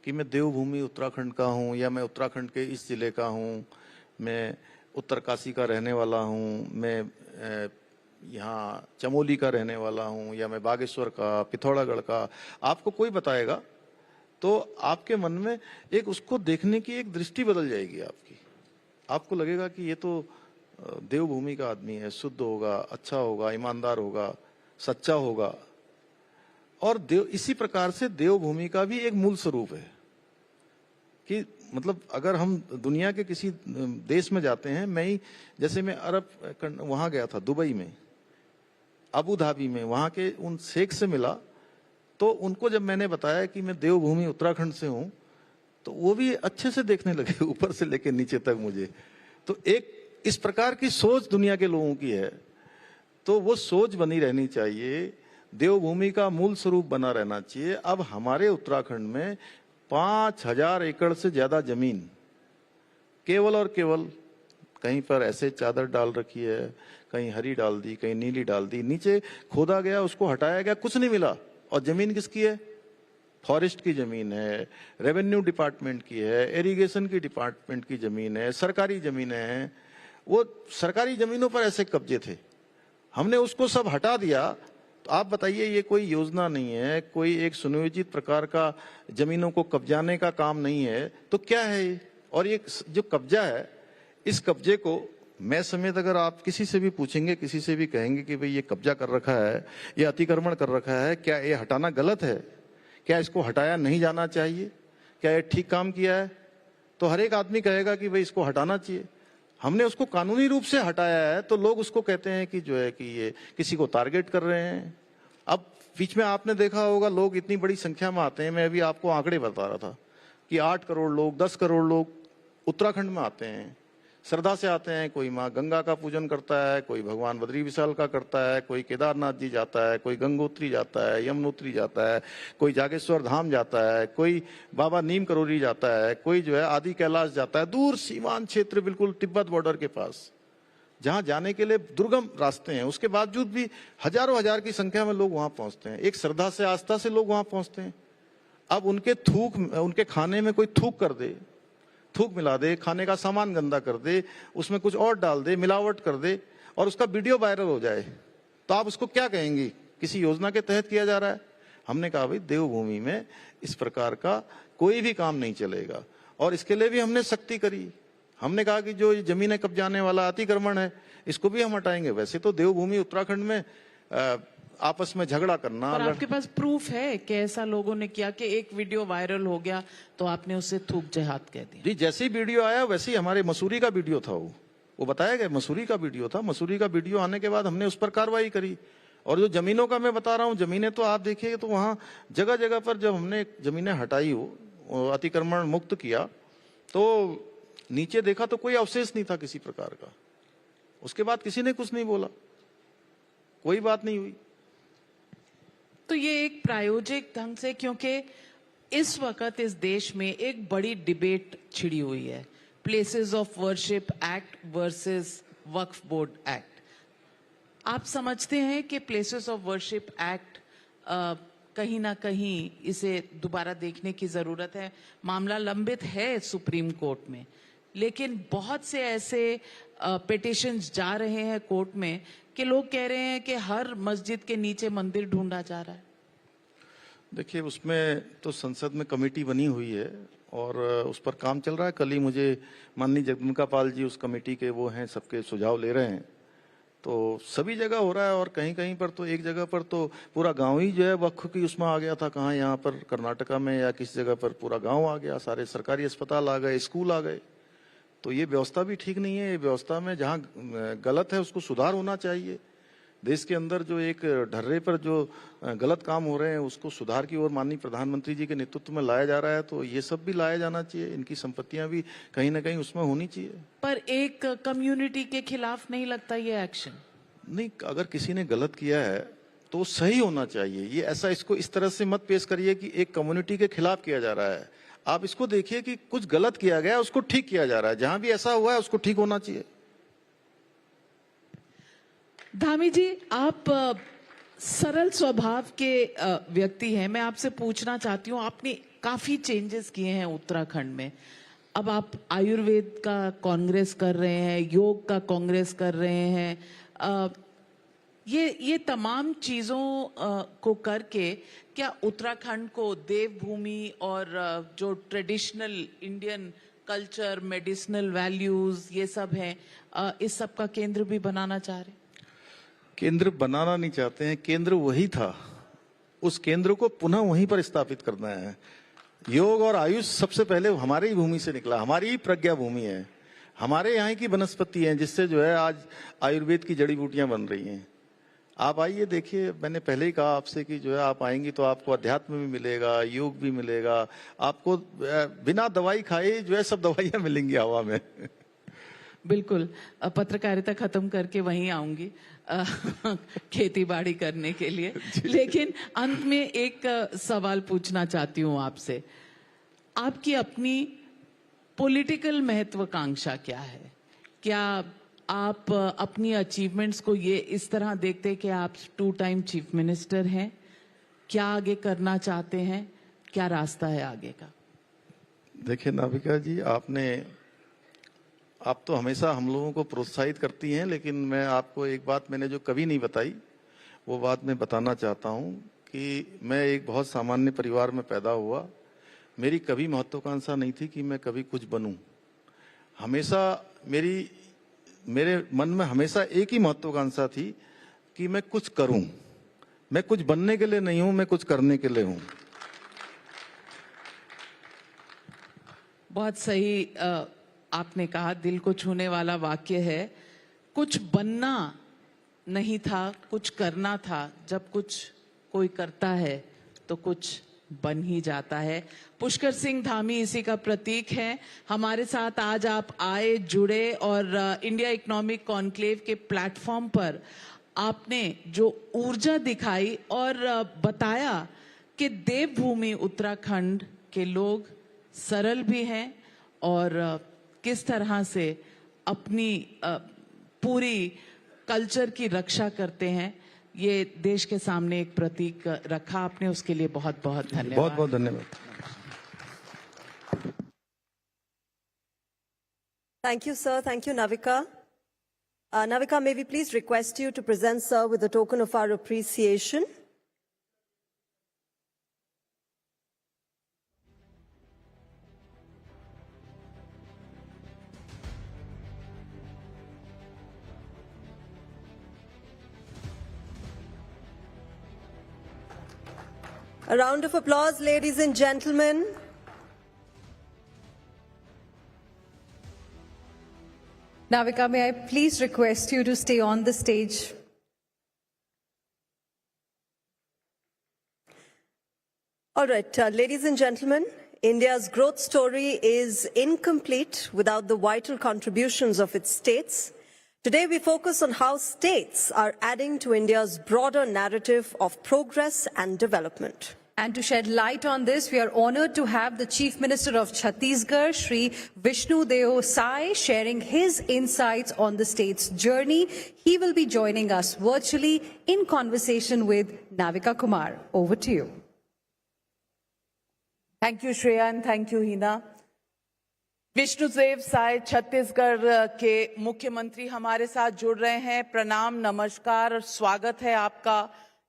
[SPEAKER 8] कि मैं देवभूमि उत्तराखंड का हूँ, या मैं उत्तराखंड के इस जिले का हूँ, मैं उत्तरकाशी का रहने वाला हूँ, मैं यहाँ चमोली का रहने वाला हूँ, या मैं बागेश्वर का, पिथौरागढ़ का, आपको कोई बताएगा तो आपके मन में एक उसको देखने की एक दृष्टि बदल जाएगी आपकी। आपको लगेगा कि ये तो देवभूमि का आदमी है, शुद्ध होगा, अच्छा होगा, ईमानदार होगा, सच्चा होगा। और इसी प्रकार से देवभूमि का भी एक मूल स्वरूप है कि मतलब अगर हम दुनिया के किसी देश में जाते हैं, जैसे मैं अरब वहां गया था, दुबई में, अबू धाबी में, वहां के उन शेख से मिला, तो उनको जब मैंने बताया कि मैं देवभूमि उत्तराखंड से हूं, तो वो भी अच्छे से देखने लगे, ऊपर से लेकर नीचे तक मुझे। तो एक इस प्रकार की सोच दुनिया के लोगों की है, तो वो सोच बनी रहनी चाहिए, देवभूमि का मूल स्वरूप बना रहना चाहिए। अब हमारे उत्तराखंड में 5000 एकड़ से ज्यादा जमीन केवल और केवल कहीं पर ऐसे चादर डाल रखी है, कहीं हरी डाल दी, कहीं नीली डाल दी, नीचे खोदा गया, उसको हटाया गया, कुछ नहीं मिला। और जमीन किसकी है? फॉरेस्ट की जमीन है, रेवेन्यू डिपार्टमेंट की है, इरिगेशन की डिपार्टमेंट की जमीन है, सरकारी जमीनें हैं। वो सरकारी जमीनों पर ऐसे कब्जे थे, हमने उसको सब हटा दिया। तो आप बताइए, ये कोई योजना नहीं है, कोई एक सुनियोजित प्रकार का जमीनों को कब्जाने का काम नहीं है, तो क्या है ये? और ये जो कब्जा है, इस कब्जे को मैं समेत अगर आप किसी से भी पूछेंगे, किसी से भी कहेंगे कि भाई ये कब्जा कर रखा है, ये अतिक्रमण कर रखा है, क्या ये हटाना गलत है, क्या इसको हटाया नहीं जाना चाहिए, क्या ये ठीक काम किया है, तो हर एक आदमी कहेगा कि भाई इसको हटाना चाहिए। हमने उसको कानूनी रूप से हटाया है, तो लोग उसको कहते हैं कि जो है कि ये किसी को टारगेट कर रहे हैं। अब बीच में आपने देखा होगा, लोग इतनी बड़ी संख्या में आते हैं। मैं अभी आपको आंकड़े बता रहा था कि 8 करोड़ लोग, 10 करोड़ लोग उत्तराखंड में आते हैं, श्रद्धा से आते हैं। कोई माँ गंगा का पूजन करता है, कोई भगवान बद्री विशाल का करता है, कोई केदारनाथ जी जाता है, कोई गंगोत्री जाता है, यमुनोत्री जाता है, कोई जागेश्वर धाम जाता है, कोई बाबा नीम करोली जाता है, कोई जो है आदि कैलाश जाता है। दूर सीमांत क्षेत्र, बिल्कुल तिब्बत बॉर्डर के पास, जहां जाने के लिए दुर्गम रास्ते हैं, उसके बावजूद भी हजारों हजार की संख्या में लोग वहां पहुंचते हैं। एक श्रद्धा से, आस्था से लोग वहां पहुंचते हैं। अब उनके खाने में कोई थूक कर दे, थूक मिला दे, खाने का सामान गंदा कर दे, उसमें कुछ और डाल दे, मिलावट कर दे, और उसका वीडियो वायरल हो जाए, तो आप उसको क्या कहेंगे? किसी योजना के तहत किया जा रहा है? हमने कहा भाई देवभूमि में इस प्रकार का कोई भी काम नहीं चलेगा, और इसके लिए भी हमने सख्ती करी। हमने कहा कि जो जमीनें कब्जाने वाला अतिक्रमण है, इसको भी हम हटाएंगे। वैसे तो देवभूमि उत्तराखंड में आपस में झगड़ा करना,
[SPEAKER 10] और आपके पास प्रूफ है कि ऐसा लोगों ने किया कि एक वीडियो वायरल हो गया तो आपने उसे थूक जिहाद कह दिया?
[SPEAKER 8] जी, जैसे ही वीडियो आया वैसे ही हमारे मसूरी का वीडियो था, वो बताया गया मसूरी का वीडियो था। मसूरी का वीडियो आने के बाद हमने उस पर कार्रवाई करी। और जो जमीनों का मैं बता रहा हूँ, जमीनें तो आप देखिए, तो वहाँ जगह जगह पर जब हमने जमीनें हटाई, हो अतिक्रमण मुक्त किया, तो नीचे देखा तो कोई अवशेष नहीं था किसी प्रकार का। उसके बाद किसी ने कुछ नहीं बोला, कोई बात नहीं हुई।
[SPEAKER 10] तो ये एक प्रायोजिक ढंग से, क्योंकि इस वक्त इस देश में एक बड़ी डिबेट छिड़ी हुई है, places of worship act versus Waqf board act. आप समझते हैं कि प्लेसेस ऑफ वर्शिप एक्ट कहीं ना कहीं इसे दोबारा देखने की जरूरत है? मामला लंबित है सुप्रीम कोर्ट में, लेकिन बहुत से ऐसे पिटिशंस जा रहे हैं कोर्ट में कि लोग कह रहे हैं कि हर मस्जिद के नीचे मंदिर ढूंढा जा रहा है।
[SPEAKER 8] देखिए, उसमें तो संसद में कमेटी बनी हुई है और उस पर काम चल रहा है। कल ही मुझे माननीय जगदम्बिका पाल जी उस कमेटी के वो हैं, सबके सुझाव ले रहे हैं। तो सभी जगह हो रहा है, और कहीं कहीं पर तो एक जगह पर तो पूरा गांव ही जो है वक्फ की उसमें आ गया था। कहाँ, यहाँ पर कर्नाटका में या किस जगह पर पूरा गांव आ गया, सारे सरकारी अस्पताल आ गए, स्कूल आ गए। तो ये व्यवस्था भी ठीक नहीं है। ये व्यवस्था में जहाँ गलत है उसको सुधार होना चाहिए। देश के अंदर जो एक ढर्रे पर जो गलत काम हो रहे हैं उसको सुधार की ओर माननीय प्रधानमंत्री जी के नेतृत्व में लाया जा रहा है। तो ये सब भी लाया जाना चाहिए, इनकी संपत्तियां भी कहीं ना कहीं उसमें होनी चाहिए।
[SPEAKER 10] पर एक कम्युनिटी के खिलाफ नहीं लगता ये एक्शन?
[SPEAKER 8] नहीं, अगर किसी ने गलत किया है तो सही होना चाहिए। ये ऐसा, इसको इस तरह से मत पेश करिए कि एक कम्युनिटी के खिलाफ किया जा रहा है। आप इसको देखिए कि कुछ गलत किया गया, उसको ठीक किया जा रहा है। जहां भी ऐसा हुआ है उसको ठीक होना चाहिए।
[SPEAKER 10] धामी जी, आप सरल स्वभाव के व्यक्ति हैं। मैं आपसे पूछना चाहती हूँ, आपने काफी चेंजेस किए हैं उत्तराखंड में। अब आप आयुर्वेद का कांग्रेस कर रहे हैं, योग का कांग्रेस कर रहे हैं। ये तमाम चीजों को करके क्या उत्तराखंड को देवभूमि और जो traditional Indian culture, medicinal values ये सब हैं, इस सब का केंद्र भी बनाना चाह रहे हैं?
[SPEAKER 8] केंद्र बनाना नहीं चाहते हैं, केंद्र वही था, उस केंद्र को पुनः वहीं पर स्थापित करना है। योग और आयुष सबसे पहले हमारी ही भूमि से निकला, हमारी ही प्रज्ञा भूमि है, हमारे यहाँ की वनस्पति है, जिससे जो है आज आयुर्वेद की जड़ी बूटियां बन रही हैं। आप आइए देखिए, मैंने पहले ही कहा आपसे कि जो है आप आएंगी तो आपको अध्यात्म भी मिलेगा, योग भी मिलेगा, आपको बिना दवाई खाए जो है सब दवाइयां मिलेंगी हवा में।
[SPEAKER 10] बिल्कुल, पत्रकारिता खत्म करके वहीं आऊंगी खेती बाड़ी करने के लिए। लेकिन अंत में एक सवाल पूछना चाहती हूँ आपसे, आपकी अपनी पॉलिटिकल महत्वाकांक्षा क्या है? क्या आप अपनी अचीवमेंट्स को ये इस तरह देखते हैं कि आप 2 टाइम चीफ मिनिस्टर हैं? क्या आगे करना चाहते हैं? क्या रास्ता है आगे का?
[SPEAKER 8] देखिए नाविका जी, आप तो हमेशा हम लोगों को प्रोत्साहित करती हैं, लेकिन मैं आपको एक बात मैंने जो कभी नहीं बताई, वो बात मैं बताना चाहता हूँ कि मैं एक बहुत सामान्य परिवार में पैदा हुआ। मेरी कभी महत्वाकांक्षा नहीं थी कि मैं कभी कुछ बनूं। हमेशा मेरे मन में हमेशा एक ही महत्वाकांक्षा थी कि मैं कुछ करूं। मैं कुछ बनने के लिए नहीं हूं, मैं कुछ करने के लिए हूं।
[SPEAKER 10] बहुत सही आपने कहा, दिल को छूने वाला वाक्य है। कुछ बनना नहीं था, कुछ करना था। जब कुछ कोई करता है तो कुछ बन ही जाता है। पुष्कर सिंह धामी इसी का प्रतीक है। हमारे साथ आज आप आए, जुड़े और इंडिया इकोनॉमिक कॉन्क्लेव के प्लेटफॉर्म पर आपने जो ऊर्जा दिखाई और बताया कि देवभूमि उत्तराखंड के लोग सरल भी हैं और किस तरह से अपनी पूरी कल्चर की रक्षा करते हैं, ये देश के सामने एक प्रतीक रखा आपने, उसके लिए बहुत बहुत धन्यवाद।
[SPEAKER 8] बहुत बहुत धन्यवाद।
[SPEAKER 7] Thank you, sir. Thank you, Navika. Navika, may we please request you to present, sir, with a token of our appreciation. A round of applause, ladies and gentlemen.
[SPEAKER 6] Navika, may I please request you to stay on the stage?
[SPEAKER 7] All right, ladies and gentlemen, India's growth story is incomplete without the vital contributions of its states. Today we focus on how states are adding to India's broader narrative of progress and development.
[SPEAKER 6] And to shed light on this, we are honored to have the Chief Minister of Chhattisgarh, Shri Vishnu Deo Sai, sharing his insights on the state's journey. He will be joining us virtually in conversation with Navika Kumar. Over to you.
[SPEAKER 10] Thank you, Shreya, and thank you, Hina. Vishnudeo Sai Chhattisgarh के मुख्यमंत्री हमारे साथ जुड़ रहे हैं। प्रणाम, नमस्कार और स्वागत है आपका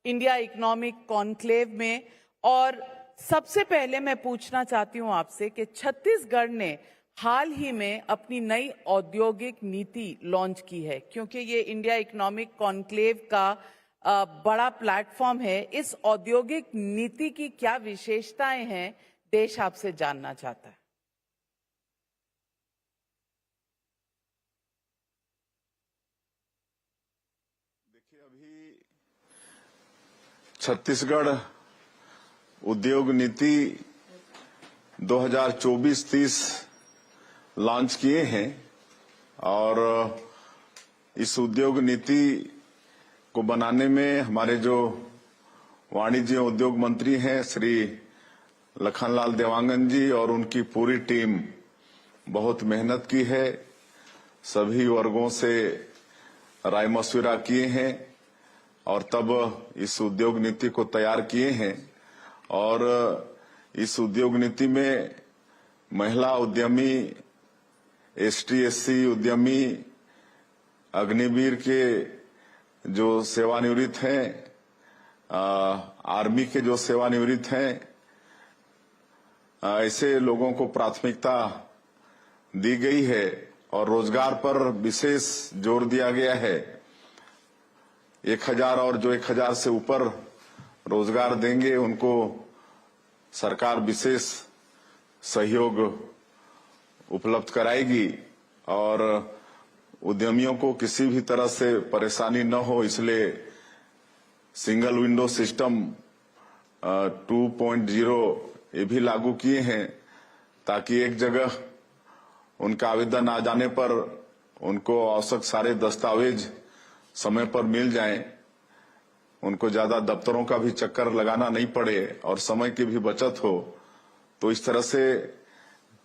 [SPEAKER 10] इंडिया इकोनॉमिक कॉन्क्लेव में। और सबसे पहले मैं पूछना चाहती हूं आपसे कि छत्तीसगढ़ ने हाल ही में अपनी नई औद्योगिक नीति लॉन्च की है, क्योंकि ये इंडिया इकोनॉमिक कॉन्क्लेव का बड़ा प्लेटफॉर्म है। इस औद्योगिक नीति की क्या विशेषताएं हैं, देश आपसे जानना चाहता है।
[SPEAKER 18] छत्तीसगढ़ उद्योग नीति 2024-30 लॉन्च किए हैं और इस उद्योग नीति को बनाने में हमारे जो वाणिज्य उद्योग मंत्री हैं श्री लखनलाल देवांगन जी और उनकी पूरी टीम बहुत मेहनत की है। सभी वर्गों से राय मशविरा किए हैं और तब इस उद्योग नीति को तैयार किए हैं। और इस उद्योग नीति में महिला उद्यमी, ST/SC उद्यमी, अग्निवीर के जो सेवानिवृत्त हैं, आर्मी के जो सेवानिवृत्त हैं, ऐसे लोगों को प्राथमिकता दी गई है और रोजगार पर विशेष जोर दिया गया है। 1000 और जो 1000 से ऊपर रोजगार देंगे उनको सरकार विशेष सहयोग उपलब्ध कराएगी और उद्यमियों को किसी भी तरह से परेशानी न हो, इसलिए सिंगल विंडो सिस्टम 2.0 ये भी लागू किए हैं ताकि एक जगह उनका आवेदन आ जाने पर उनको आवश्यक सारे दस्तावेज समय पर मिल जाएं, उनको ज्यादा दफ्तरों का भी चक्कर लगाना नहीं पड़े और समय की भी बचत हो। तो इस तरह से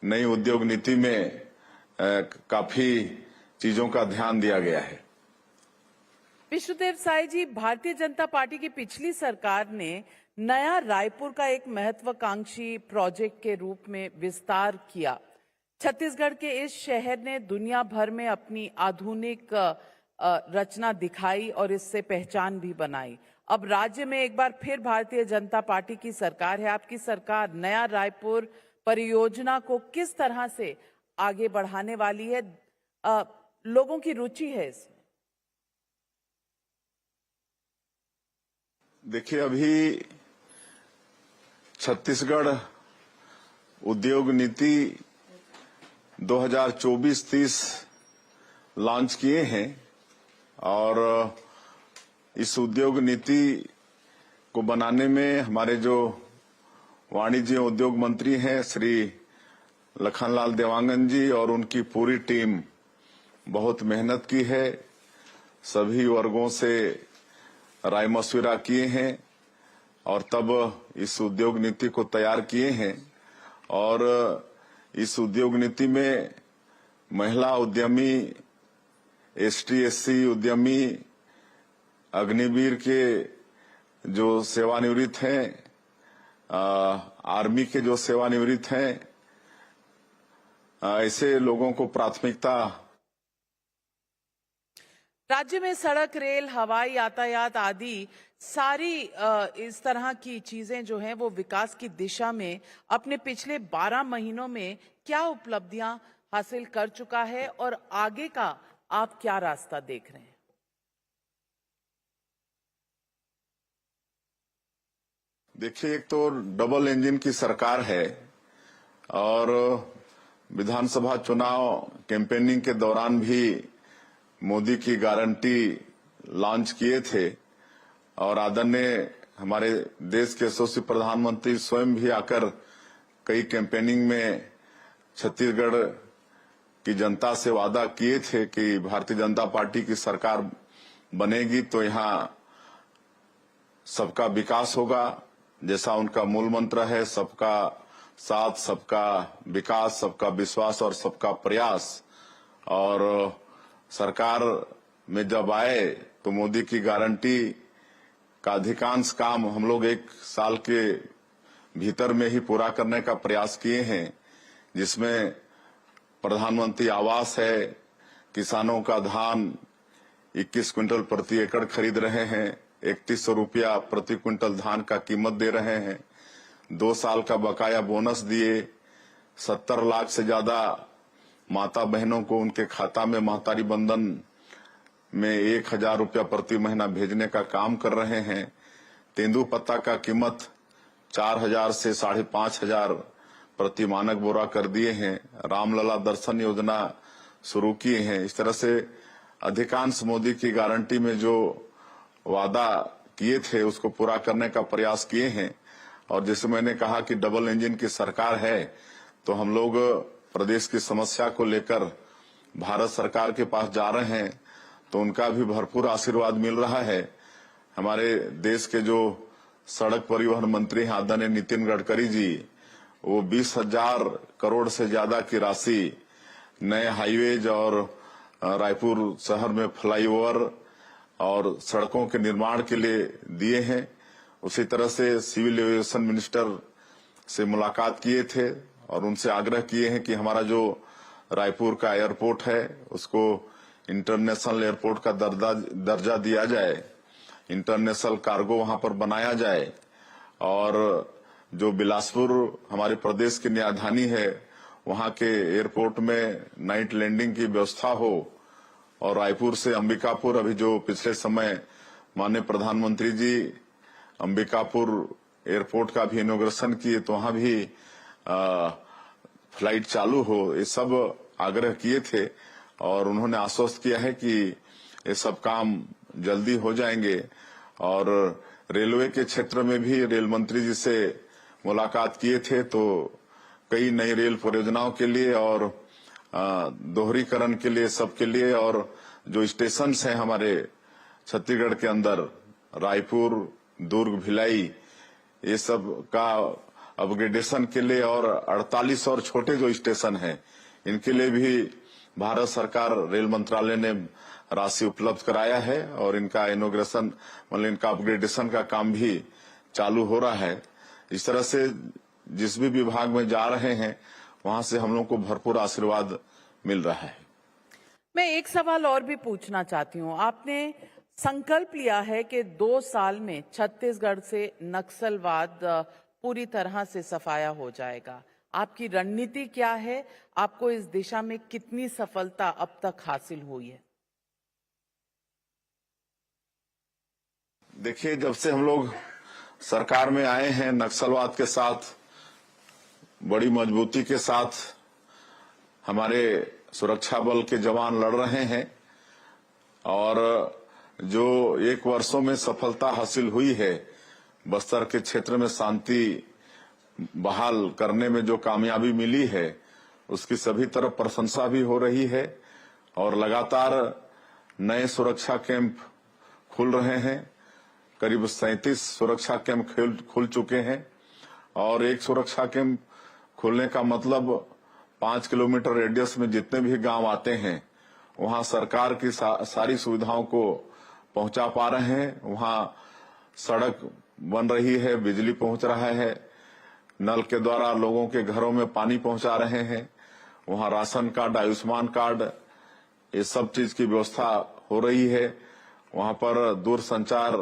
[SPEAKER 18] नई उद्योग नीति में काफी चीजों का ध्यान दिया गया है।
[SPEAKER 10] विष्णुदेव साई जी, भारतीय जनता पार्टी की पिछली सरकार ने नया रायपुर का एक महत्वाकांक्षी प्रोजेक्ट के रूप में विस्तार किया। छत्तीसगढ़ के इस शहर ने दुनिया भर में अपनी आधुनिक रचना दिखाई और इससे पहचान भी बनाई। अब राज्य में एक बार फिर भारतीय जनता पार्टी की सरकार है। आपकी सरकार नया रायपुर परियोजना को किस तरह से आगे बढ़ाने वाली है? लोगों की रुचि है इसमें।
[SPEAKER 18] देखिए, अभी छत्तीसगढ़ उद्योग नीति 2024-30 लॉन्च किए हैं और इस उद्योग नीति को बनाने में हमारे जो वाणिज्य उद्योग मंत्री हैं श्री लखनलाल देवांगन जी और उनकी पूरी टीम बहुत मेहनत की है। सभी वर्गों से राय मशविरा किए हैं और तब इस उद्योग नीति को तैयार किए हैं। और इस उद्योग नीति में महिला उद्यमी, ST/SC उद्यमी, अग्निवीर के जो सेवानिवृत्त हैं, आर्मी के जो सेवानिवृत्त हैं, ऐसे लोगों को प्राथमिकता।
[SPEAKER 10] राज्य में सड़क, रेल, हवाई यातायात आदि सारी इस तरह की चीजें जो हैं वो विकास की दिशा में अपने पिछले 12 महीनों में क्या उपलब्धियां हासिल कर चुका है और आगे का आप क्या रास्ता देख रहे हैं?
[SPEAKER 18] देखिए, एक तो डबल इंजन की सरकार है और विधानसभा चुनाव कैंपेनिंग के दौरान भी मोदी की गारंटी लॉन्च किए थे और आदरणीय हमारे देश के यशस्वी प्रधानमंत्री स्वयं भी आकर कई कैंपेनिंग में छत्तीसगढ़ की जनता से वादा किए थे कि भारतीय जनता पार्टी की सरकार बनेगी तो यहाँ सबका विकास होगा, जैसा उनका मूल मंत्र है, सबका साथ, सबका विकास, सबका विश्वास और सबका प्रयास। और सरकार में जब आए तो मोदी की गारंटी का अधिकांश काम हम लोग 1 साल के भीतर में ही पूरा करने का प्रयास किए हैं, जिसमें प्रधानमंत्री आवास है, किसानों का धान 21 क्विंटल प्रति एकड़ खरीद रहे हैं, 3100 रुपया प्रति क्विंटल धान का कीमत दे रहे हैं, 2 साल का बकाया बोनस दिए, 70 लाख से ज्यादा माता बहनों को उनके खाता में महतारी बंधन में 1000 रुपया प्रति महीना भेजने का काम कर रहे हैं। तेंदुपत्ता का कीमत 4000 से 5500 प्रति मानक बोरा कर दिए हैं। रामलला दर्शन योजना शुरू किए हैं। इस तरह से अधिकांश मोदी की गारंटी में जो वादा किए थे उसको पूरा करने का प्रयास किए हैं। और जैसे मैंने कहा कि डबल इंजन की सरकार है, तो हम लोग प्रदेश की समस्या को लेकर भारत सरकार के पास जा रहे हैं, तो उनका भी भरपूर आशीर्वाद मिल रहा है। हमारे देश के जो सड़क परिवहन मंत्री हैं आदरणीय नितिन गडकरी जी, वो 20,000 करोड़ से ज्यादा की राशि नए हाईवेज और रायपुर शहर में फ्लाईओवर और सड़कों के निर्माण के लिए दिए हैं। उसी तरह से सिविल एविएशन मिनिस्टर से मुलाकात किए थे और उनसे आग्रह किए हैं कि हमारा जो रायपुर का एयरपोर्ट है उसको इंटरनेशनल एयरपोर्ट का दर्जा दिया जाए, इंटरनेशनल कार्गो वहां पर बनाया जाए और जो बिलासपुर हमारे प्रदेश की राजधानी है वहां के एयरपोर्ट में नाइट लैंडिंग की व्यवस्था हो और रायपुर से अंबिकापुर, अभी जो पिछले समय माननीय प्रधानमंत्री जी अंबिकापुर एयरपोर्ट का भी इनॉग्रेशन किए तो वहां भी फ्लाइट चालू हो, ये सब आग्रह किए थे और उन्होंने आश्वस्त किया है कि ये सब काम जल्दी हो जाएंगे। और रेलवे के क्षेत्र में भी रेल मंत्री जी से मुलाकात किए थे तो कई नई रेल परियोजनाओं के लिए और दोहरीकरण के लिए, सबके लिए, और जो स्टेशन हैं हमारे छत्तीसगढ़ के अंदर रायपुर, दुर्ग, भिलाई, ये सब का अपग्रेडेशन के लिए और 48 और छोटे जो स्टेशन हैं इनके लिए भी भारत सरकार रेल मंत्रालय ने राशि उपलब्ध कराया है और इनका इनॉग्रेशन मतलब इनका अपग्रेडेशन का काम भी चालू हो रहा है। इस तरह से जिस भी विभाग में जा रहे हैं वहां से हम लोग को भरपूर आशीर्वाद मिल रहा है।
[SPEAKER 10] मैं एक सवाल और भी पूछना चाहती हूँ। आपने संकल्प लिया है कि 2 साल में छत्तीसगढ़ से नक्सलवाद पूरी तरह से सफाया हो जाएगा। आपकी रणनीति क्या है? आपको इस दिशा में कितनी सफलता अब तक हासिल हुई है?
[SPEAKER 18] देखिए, जब से हम लोग सरकार में आए हैं नक्सलवाद के साथ बड़ी मजबूती के साथ हमारे सुरक्षा बल के जवान लड़ रहे हैं और जो 1 वर्षों में सफलता हासिल हुई है, बस्तर के क्षेत्र में शांति बहाल करने में जो कामयाबी मिली है उसकी सभी तरफ प्रशंसा भी हो रही है और लगातार नए सुरक्षा कैंप खुल रहे हैं। करीब 37 सुरक्षा कैंप खुल चुके हैं और एक सुरक्षा कैंप खुलने का मतलब 5 किलोमीटर रेडियस में जितने भी गांव आते हैं वहां सरकार की सारी सुविधाओं को पहुंचा पा रहे हैं। वहां सड़क बन रही है, बिजली पहुंच रहा है, नल के द्वारा लोगों के घरों में पानी पहुंचा रहे हैं, वहां राशन कार्ड, आयुष्मान कार्ड, ये सब चीज की व्यवस्था हो रही है। वहां पर दूरसंचार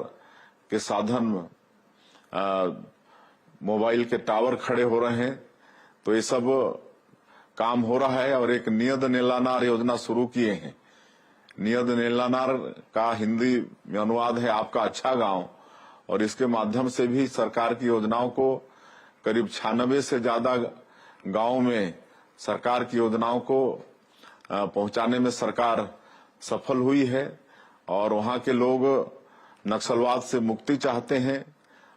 [SPEAKER 18] के साधन, मोबाइल के टावर खड़े हो रहे हैं, तो ये सब काम हो रहा है। और एक नियत नीलानार योजना शुरू किए हैं। नियत नीलानार का हिंदी में अनुवाद है आपका अच्छा गांव, और इसके माध्यम से भी सरकार की योजनाओं को करीब 96 से ज्यादा गांवों में सरकार की योजनाओं को पहुंचाने में सरकार सफल हुई है और वहां के लोग नक्सलवाद से मुक्ति चाहते हैं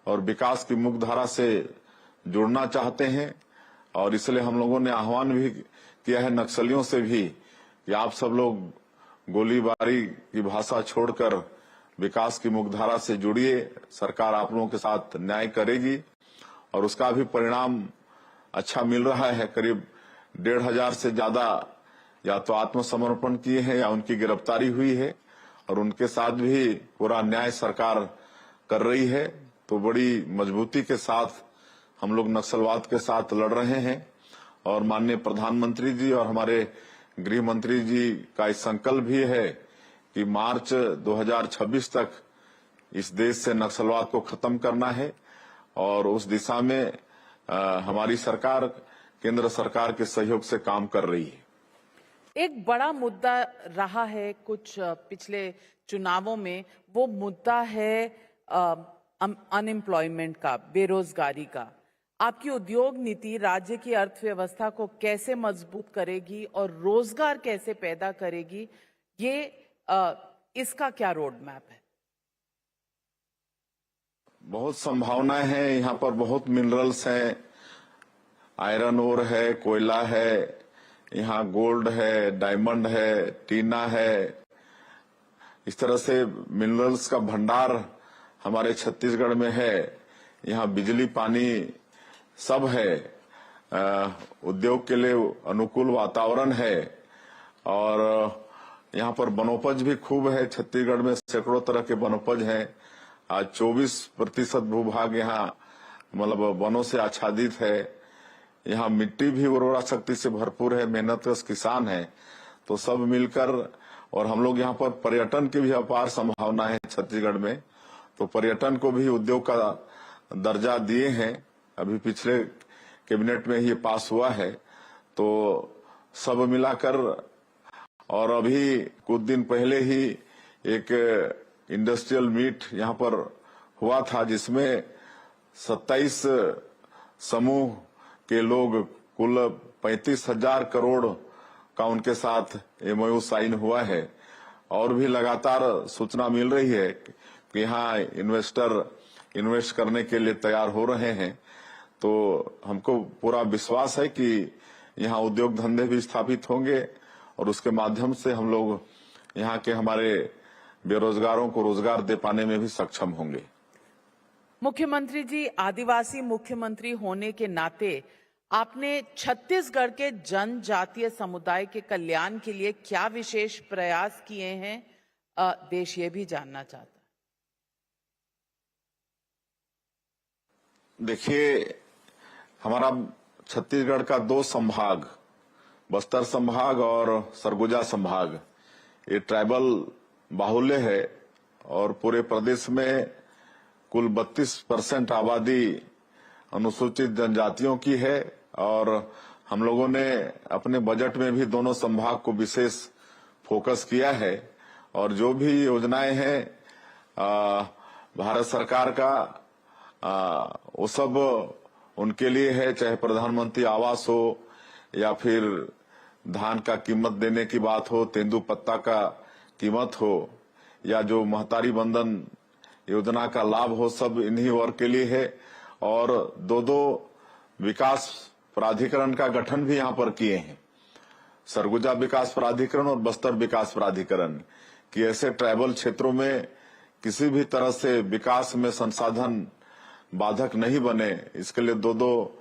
[SPEAKER 18] और विकास की मुख्यधारा से जुड़ना चाहते हैं। और इसलिए हम लोगों ने आह्वान भी किया है नक्सलियों से भी कि आप सब लोग गोलीबारी की भाषा छोड़कर विकास की मुख्यधारा से जुड़िए, सरकार आप लोगों के साथ न्याय करेगी और उसका भी परिणाम अच्छा मिल रहा है। करीब 1,500 से ज्यादा या तो आत्मसमर्पण किए हैं या उनकी गिरफ्तारी हुई है और उनके साथ भी पूरा न्याय सरकार कर रही है। तो बड़ी मजबूती के साथ हम लोग नक्सलवाद के साथ लड़ रहे हैं और माननीय प्रधानमंत्री जी और हमारे गृह मंत्री जी का इस संकल्प भी है कि मार्च 2026 तक इस देश से नक्सलवाद को खत्म करना है और उस दिशा में हमारी सरकार केंद्र सरकार के सहयोग से काम कर रही है।
[SPEAKER 10] एक बड़ा मुद्दा रहा है कुछ पिछले चुनावों में, वो मुद्दा है अनएम्प्लॉयमेंट का, बेरोजगारी का। आपकी उद्योग नीति राज्य की अर्थव्यवस्था को कैसे मजबूत करेगी और रोजगार कैसे पैदा करेगी, ये इसका क्या रोड मैप है?
[SPEAKER 18] बहुत संभावनाएं हैं, यहाँ पर बहुत मिनरल्स हैं, आयरन ओर है, कोयला है, यहाँ गोल्ड है, डायमंड है, टीना है। इस तरह से मिनरल्स का भंडार हमारे छत्तीसगढ़ में है। यहाँ बिजली, पानी सब है, उद्योग के लिए अनुकूल वातावरण है और यहाँ पर वनोपज भी खूब है। छत्तीसगढ़ में सैकड़ों तरह के वनोपज हैं। आज 24% भूभाग यहाँ मतलब वनों से आच्छादित है। यहाँ मिट्टी भी उर्वरा शक्ति से भरपूर है, मेहनतकश किसान है। तो सब मिलकर, और हम लोग यहाँ पर पर्यटन की भी अपार संभावना है छत्तीसगढ़ में, तो पर्यटन को भी उद्योग का दर्जा दिए हैं। अभी पिछले कैबिनेट में ये पास हुआ है। तो सब मिलाकर, और अभी कुछ दिन पहले ही एक इंडस्ट्रियल मीट यहाँ पर हुआ था, जिसमें 27 समूह के लोग, कुल 35,000 करोड़ का उनके साथ MOU साइन हुआ है। और भी लगातार सूचना मिल रही है कि यहाँ इन्वेस्टर इन्वेस्ट करने के लिए तैयार हो रहे हैं। तो हमको पूरा विश्वास है कि यहाँ उद्योग धंधे भी स्थापित होंगे और उसके माध्यम से हम लोग यहाँ के हमारे बेरोजगारों को रोजगार दे पाने में भी सक्षम होंगे।
[SPEAKER 10] मुख्यमंत्री जी, आदिवासी मुख्यमंत्री होने के नाते आपने छत्तीसगढ़ के जनजातीय समुदाय के कल्याण के लिए क्या विशेष प्रयास किए हैं, देश ये भी जानना चाहता है।
[SPEAKER 18] देखिए, हमारा छत्तीसगढ़ का 2 संभाग, बस्तर संभाग और सरगुजा संभाग, ये ट्राइबल बाहुल्य है और पूरे प्रदेश में कुल 32% आबादी अनुसूचित जनजातियों की है। और हम लोगों ने अपने बजट में भी दोनों संभाग को विशेष फोकस किया है। और जो भी योजनाएं हैं भारत सरकार का, वो सब उनके लिए है, चाहे प्रधानमंत्री आवास हो या फिर धान का कीमत देने की बात हो, तेंदुपत्ता का कीमत हो, या जो महतारी बंधन योजना का लाभ हो, सब इन्हीं वर्ग के लिए है। और 2 विकास प्राधिकरण का गठन भी यहाँ पर किए हैं, सरगुजा विकास प्राधिकरण और बस्तर विकास प्राधिकरण, कि ऐसे ट्राइबल क्षेत्रों में किसी भी तरह से विकास में संसाधन बाधक नहीं बने, इसके लिए 2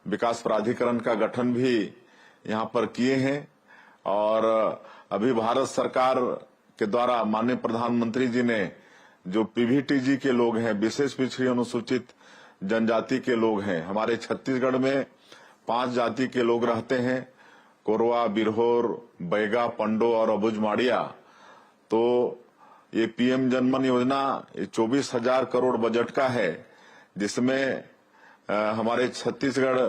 [SPEAKER 18] विकास प्राधिकरण का गठन भी यहाँ पर किए हैं। और अभी भारत सरकार के द्वारा माननीय प्रधानमंत्री जी ने जो PVTG के लोग हैं, विशेष पिछड़ी अनुसूचित जनजाति के लोग हैं, हमारे छत्तीसगढ़ में 5 जाति के लोग रहते हैं, कोरवा, बिरहोर, बैगा, पंडो और अबुझमाड़िया। तो ये PM जनमन योजना 24,000 करोड़ बजट का है, जिसमें हमारे छत्तीसगढ़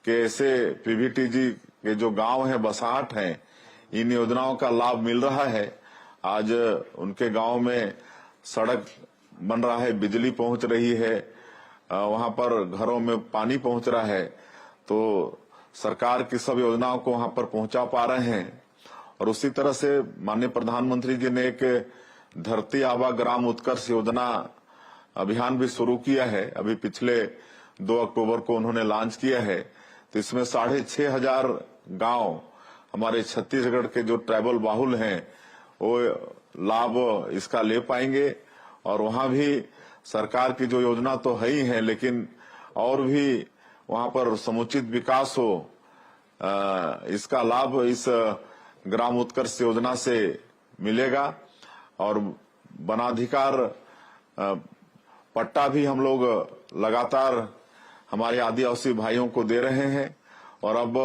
[SPEAKER 18] के ऐसे PVTG के जो गांव हैं, बसाहट हैं, इन योजनाओं का लाभ मिल रहा है। आज उनके गांव में सड़क बन रहा है, बिजली पहुंच रही है, वहां पर घरों में पानी पहुंच रहा है। तो सरकार की सब योजनाओं को वहां पर पहुंचा पा रहे हैं। और उसी तरह से माननीय प्रधानमंत्री जी ने एक धरती आबा ग्राम उत्कर्ष योजना अभियान भी शुरू किया है। अभी पिछले 2 अक्टूबर को उन्होंने लॉन्च किया है। तो इसमें 6,500 गांव हमारे छत्तीसगढ़ के जो ट्राइबल बाहुल हैं वो लाभ इसका ले पाएंगे। और वहां भी सरकार की जो योजना तो है ही है, लेकिन और भी वहां पर समुचित विकास हो, इसका लाभ इस ग्राम उत्कर्ष योजना से मिलेगा। और वनाधिकार पट्टा भी हम लोग लगातार हमारे आदिवासी भाइयों को दे रहे हैं। और अब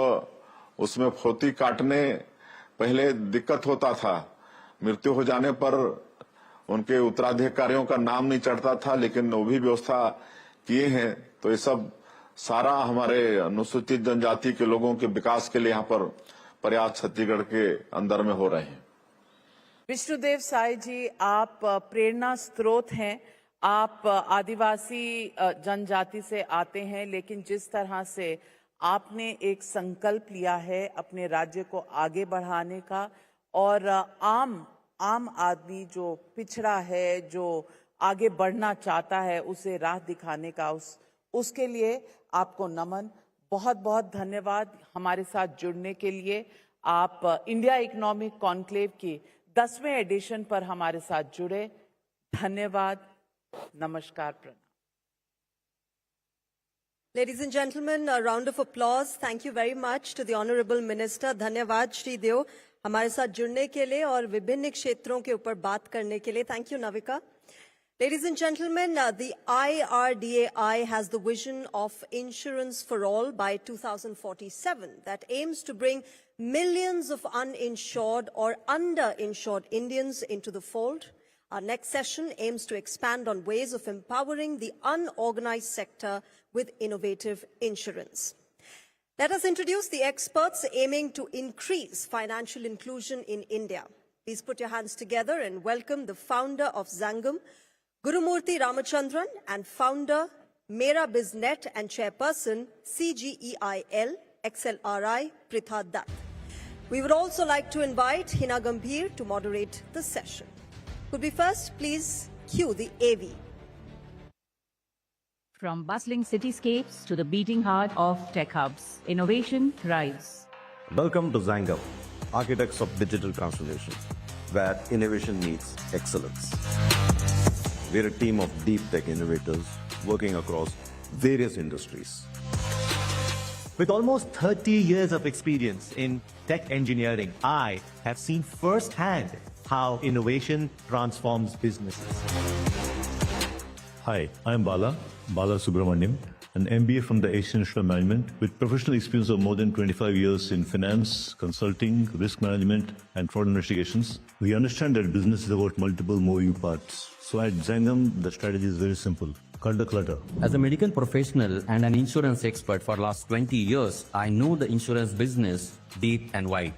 [SPEAKER 18] उसमें फोती काटने पहले दिक्कत होता था, मृत्यु हो जाने पर उनके उत्तराधिकारियों का नाम नहीं चढ़ता था, लेकिन वो भी व्यवस्था किए हैं। तो ये सब सारा हमारे अनुसूचित जनजाति के लोगों के विकास के लिए यहाँ पर प्रयास छत्तीसगढ़ के अंदर में हो रहे हैं।
[SPEAKER 10] विष्णुदेव साय जी, आप प्रेरणा स्रोत हैं। आप आदिवासी जनजाति से आते हैं, लेकिन जिस तरह से आपने एक संकल्प लिया है अपने राज्य को आगे बढ़ाने का, और आम आदमी जो पिछड़ा है, जो आगे बढ़ना चाहता है, उसे राह दिखाने का, उसके लिए आपको नमन। बहुत बहुत धन्यवाद हमारे साथ जुड़ने के लिए। आप इंडिया इकोनॉमिक कॉन्क्लेव की 10वें एडिशन पर हमारे साथ जुड़े। धन्यवाद, नमस्कार, प्रणाम।
[SPEAKER 7] Ladies and gentlemen, a round of applause. Thank you very much to the Honorable Minister. धन्यवाद श्री देव हमारे साथ जुड़ने के लिए और विभिन्न क्षेत्रों के ऊपर बात करने के लिए. Thank you, Navika. Ladies and gentlemen, the IRDAI has the vision of insurance for all by 2047 that aims to bring millions of uninsured or underinsured Indians into the fold. Our next session aims to expand on ways of empowering the unorganized sector with innovative insurance. Let us introduce the experts aiming to increase financial inclusion in India. Please put your hands together and welcome the founder of Zangam, Gurumurthy Ramachandran, and founder Mera BizNet and chairperson CGEIL XLRI Pritha Dutt. We would also like to invite Hina Gambhir to moderate the session. Could we first please cue the AV?
[SPEAKER 19] From bustling cityscapes to the beating heart of tech hubs, innovation thrives.
[SPEAKER 27] Welcome to Zangam, architects of digital transformation, where innovation meets excellence. We're a team of deep tech innovators working across various industries.
[SPEAKER 20] With almost 30 years of experience in tech engineering, I have seen firsthand how innovation transforms businesses.
[SPEAKER 21] Hi, I'm Bala Subramaniam, an MBA from the Asian Institute of Management with professional experience of more than 25 years in finance, consulting, risk management, and fraud investigations. We understand that business is about multiple moving parts. So at Zangam, the strategy is very simple. Cut the clutter.
[SPEAKER 3] As a medical professional and an insurance expert for last 20 years, I know the insurance business deep and wide.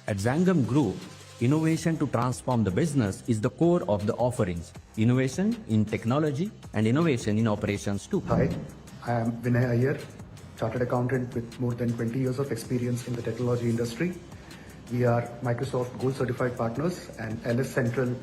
[SPEAKER 3] At Zangam Group, innovation to transform the business is the core of the offerings. Innovation in technology and innovation in operations too.
[SPEAKER 4] Hi, I am Vinay Iyer, chartered accountant with more than 20 years of experience in the technology industry. We are Microsoft Gold Certified Partners and LS Central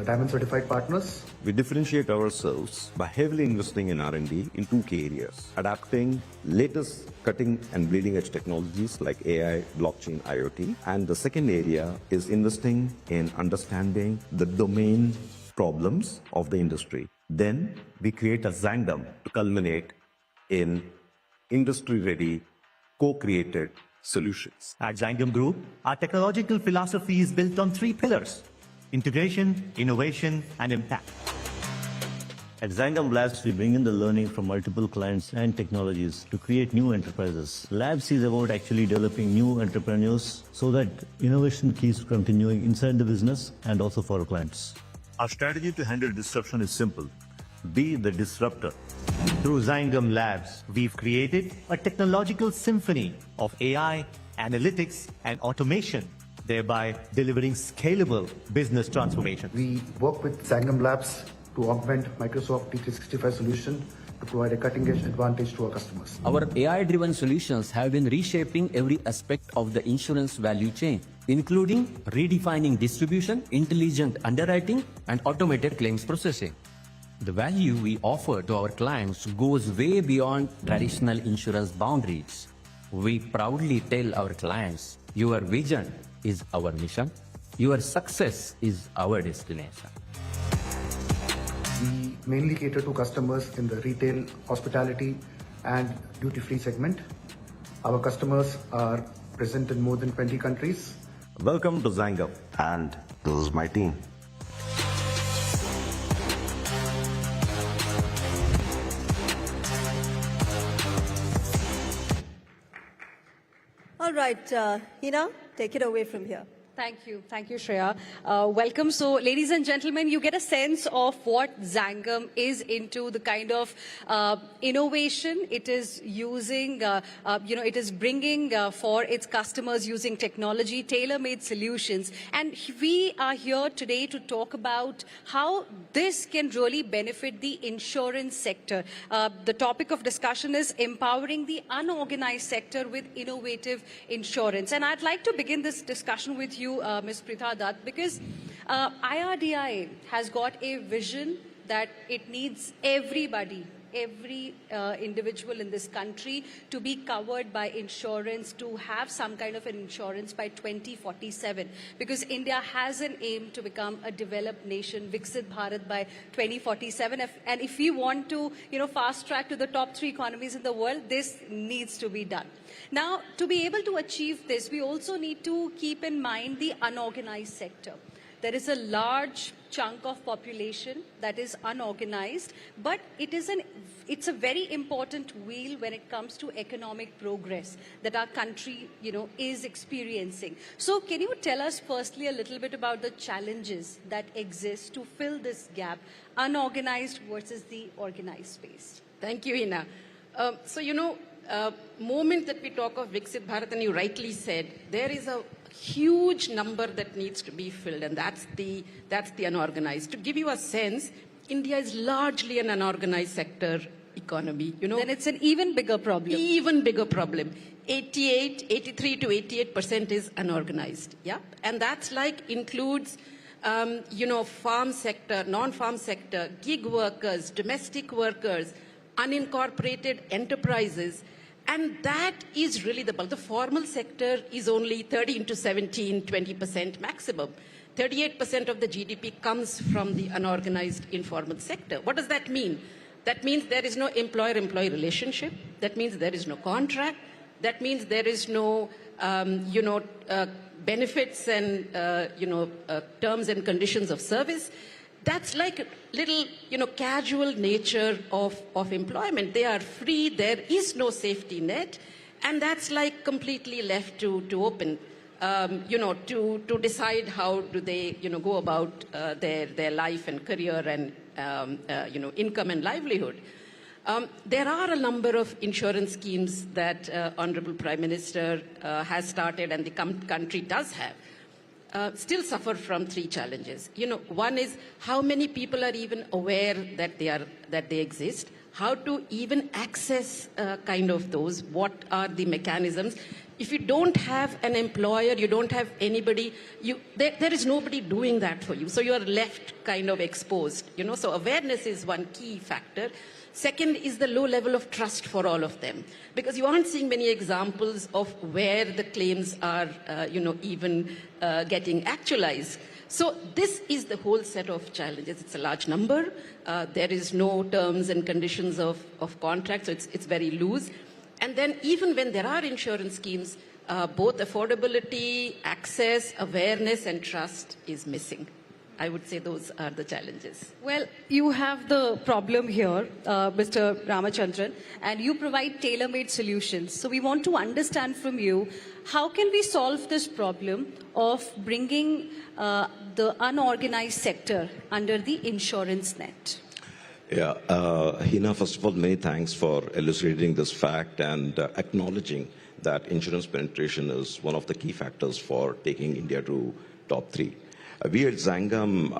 [SPEAKER 4] Diamond Certified Partners.
[SPEAKER 27] We differentiate ourselves by heavily investing in R&D in two key areas: adapting latest cutting and bleeding edge technologies like AI, blockchain, IoT. And the second area is investing in understanding the domain problems of the industry. Then we create a Zangam to culminate in industry-ready, co-created solutions.
[SPEAKER 20] At Zangam Group, our technological philosophy is built on 3 pillars: integration, innovation, and impact.
[SPEAKER 21] At Zangam Labs, we bring in the learning from multiple clients and technologies to create new enterprises. Labs is about actually developing new entrepreneurs so that innovation keeps continuing inside the business and also for our clients. Our strategy to handle disruption is simple. Be the disruptor.
[SPEAKER 20] Through Zangam Labs, we've created a technological symphony of AI, analytics, and automation, thereby delivering scalable business transformation.
[SPEAKER 4] We work with Zangam Labs to augment Microsoft D365 solution to provide a cutting-edge advantage to our customers.
[SPEAKER 3] Our AI-driven solutions have been reshaping every aspect of the insurance value chain, including redefining distribution, intelligent underwriting, and automated claims processing. The value we offer to our clients goes way beyond traditional insurance boundaries. We proudly tell our clients, your vision is our mission, your success is our destination.
[SPEAKER 4] We mainly cater to customers in the retail, hospitality, and duty-free segment. Our customers are present in more than 20 countries.
[SPEAKER 27] Welcome to Zangam, and this is my team.
[SPEAKER 7] All right, Hina, take it away from here.
[SPEAKER 6] Thank you, Shreya. Welcome. So, ladies and gentlemen, you get a sense of what Zangam is into, the kind of innovation it is using, it is bringing for its customers using technology, tailor-made solutions. And we are here today to talk about how this can really benefit the insurance sector. The topic of discussion is empowering the unorganized sector with innovative insurance. And I'd like to begin this discussion with you, Ms. Pritha Dutt, because IRDAI has got a vision that it needs everybody every individual in this country to be covered by insurance, to have some kind of an insurance by 2047, because India has an aim to become a developed nation, Viksit Bharat, by 2047. And if we want to, fast track to the top 3 economies in the world, this needs to be done. Now, to be able to achieve this, we also need to keep in mind the unorganized sector. There is a large chunk of population that is unorganized, but it's a very important wheel when it comes to economic progress that our country, is experiencing. So can you tell us firstly a little bit about the challenges that exist to fill this gap, unorganized versus the organized space?
[SPEAKER 2] Thank you, Hina. Moment that we talk of Viksit Bharat, and you rightly said, there is a huge number that needs to be filled, and that's the unorganized. To give you a sense, India is largely an unorganized sector economy.
[SPEAKER 6] Then it's an even bigger problem.
[SPEAKER 2] Even bigger problem. 83 to 88% is unorganized. Yeah, and that's includes farm sector, non-farm sector, gig workers, domestic workers, unincorporated enterprises. And that is really the bulk. The formal sector is only 13 to 17, 20% maximum. 38% of the GDP comes from the unorganized informal sector. What does that mean? That means there is no employer-employee relationship. That means there is no contract. That means there is no, benefits and, terms and conditions of service. That's like a little, casual nature of employment. They are free. There is no safety net. And that's completely left to open, to decide how do they, go about their life and career and, income and livelihood. There are a number of insurance schemes that Honorable Prime Minister has started and the country does have. Still suffer from 3 challenges. One is how many people are even aware that they exist, how to even access those, what are the mechanisms. If you don't have an employer, you don't have anybody, there is nobody doing that for you. So you are left exposed. So awareness is one key factor. Second is the low level of trust for all of them, because you aren't seeing many examples of where the claims are, even getting actualized. So this is the whole set of challenges. It's a large number. There is no terms and conditions of contract, so it's very loose. And then even when there are insurance schemes, both affordability, access, awareness, and trust is missing. I would say those are the challenges.
[SPEAKER 6] Well, you have the problem here, Mr. Ramachandran, and you provide tailor-made solutions. So we want to understand from you, how can we solve this problem of bringing the unorganized sector under the insurance net?
[SPEAKER 5] Yeah, Hina, first of all, many thanks for elucidating this fact and acknowledging that insurance penetration is one of the key factors for taking India to top 3. We at Zangam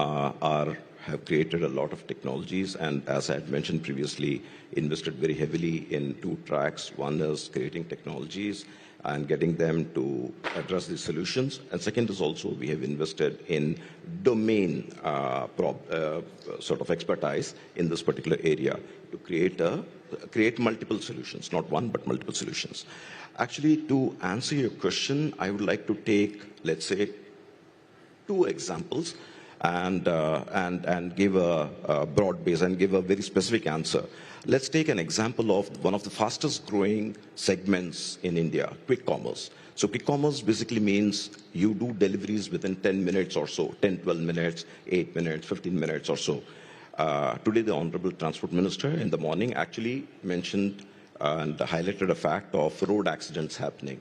[SPEAKER 5] have created a lot of technologies, and as I had mentioned previously, invested very heavily in 2 tracks. One is creating technologies and getting them to address these solutions. And second is also we have invested in domain sort of expertise in this particular area to create multiple solutions, not one, but multiple solutions. Actually, to answer your question, I would like to take, let's say, 2 examples and give a broad base and give a very specific answer. Let's take an example of one of the fastest growing segments in India, quick commerce. So quick commerce basically means you do deliveries within 10 minutes or so, 10, 12 minutes, 8 minutes, 15 minutes or so. Today, the Honorable Transport Minister in the morning actually mentioned and highlighted a fact of road accidents happening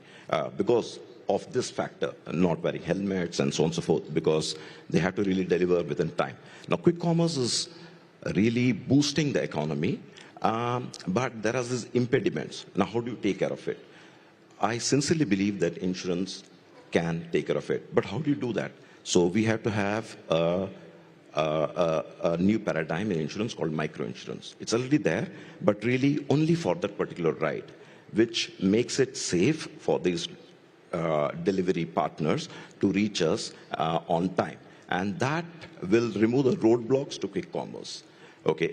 [SPEAKER 5] because of this factor, not wearing helmets and so on and so forth, because they have to really deliver within time. Now, quick commerce is really boosting the economy, but there are these impediments. Now, how do you take care of it? I sincerely believe that insurance can take care of it, but how do you do that? So we have to have a new paradigm in insurance called microinsurance. It's already there, but really only for that particular ride, which makes it safe for these delivery partners to reach us on time. And that will remove the roadblocks to quick commerce. Okay,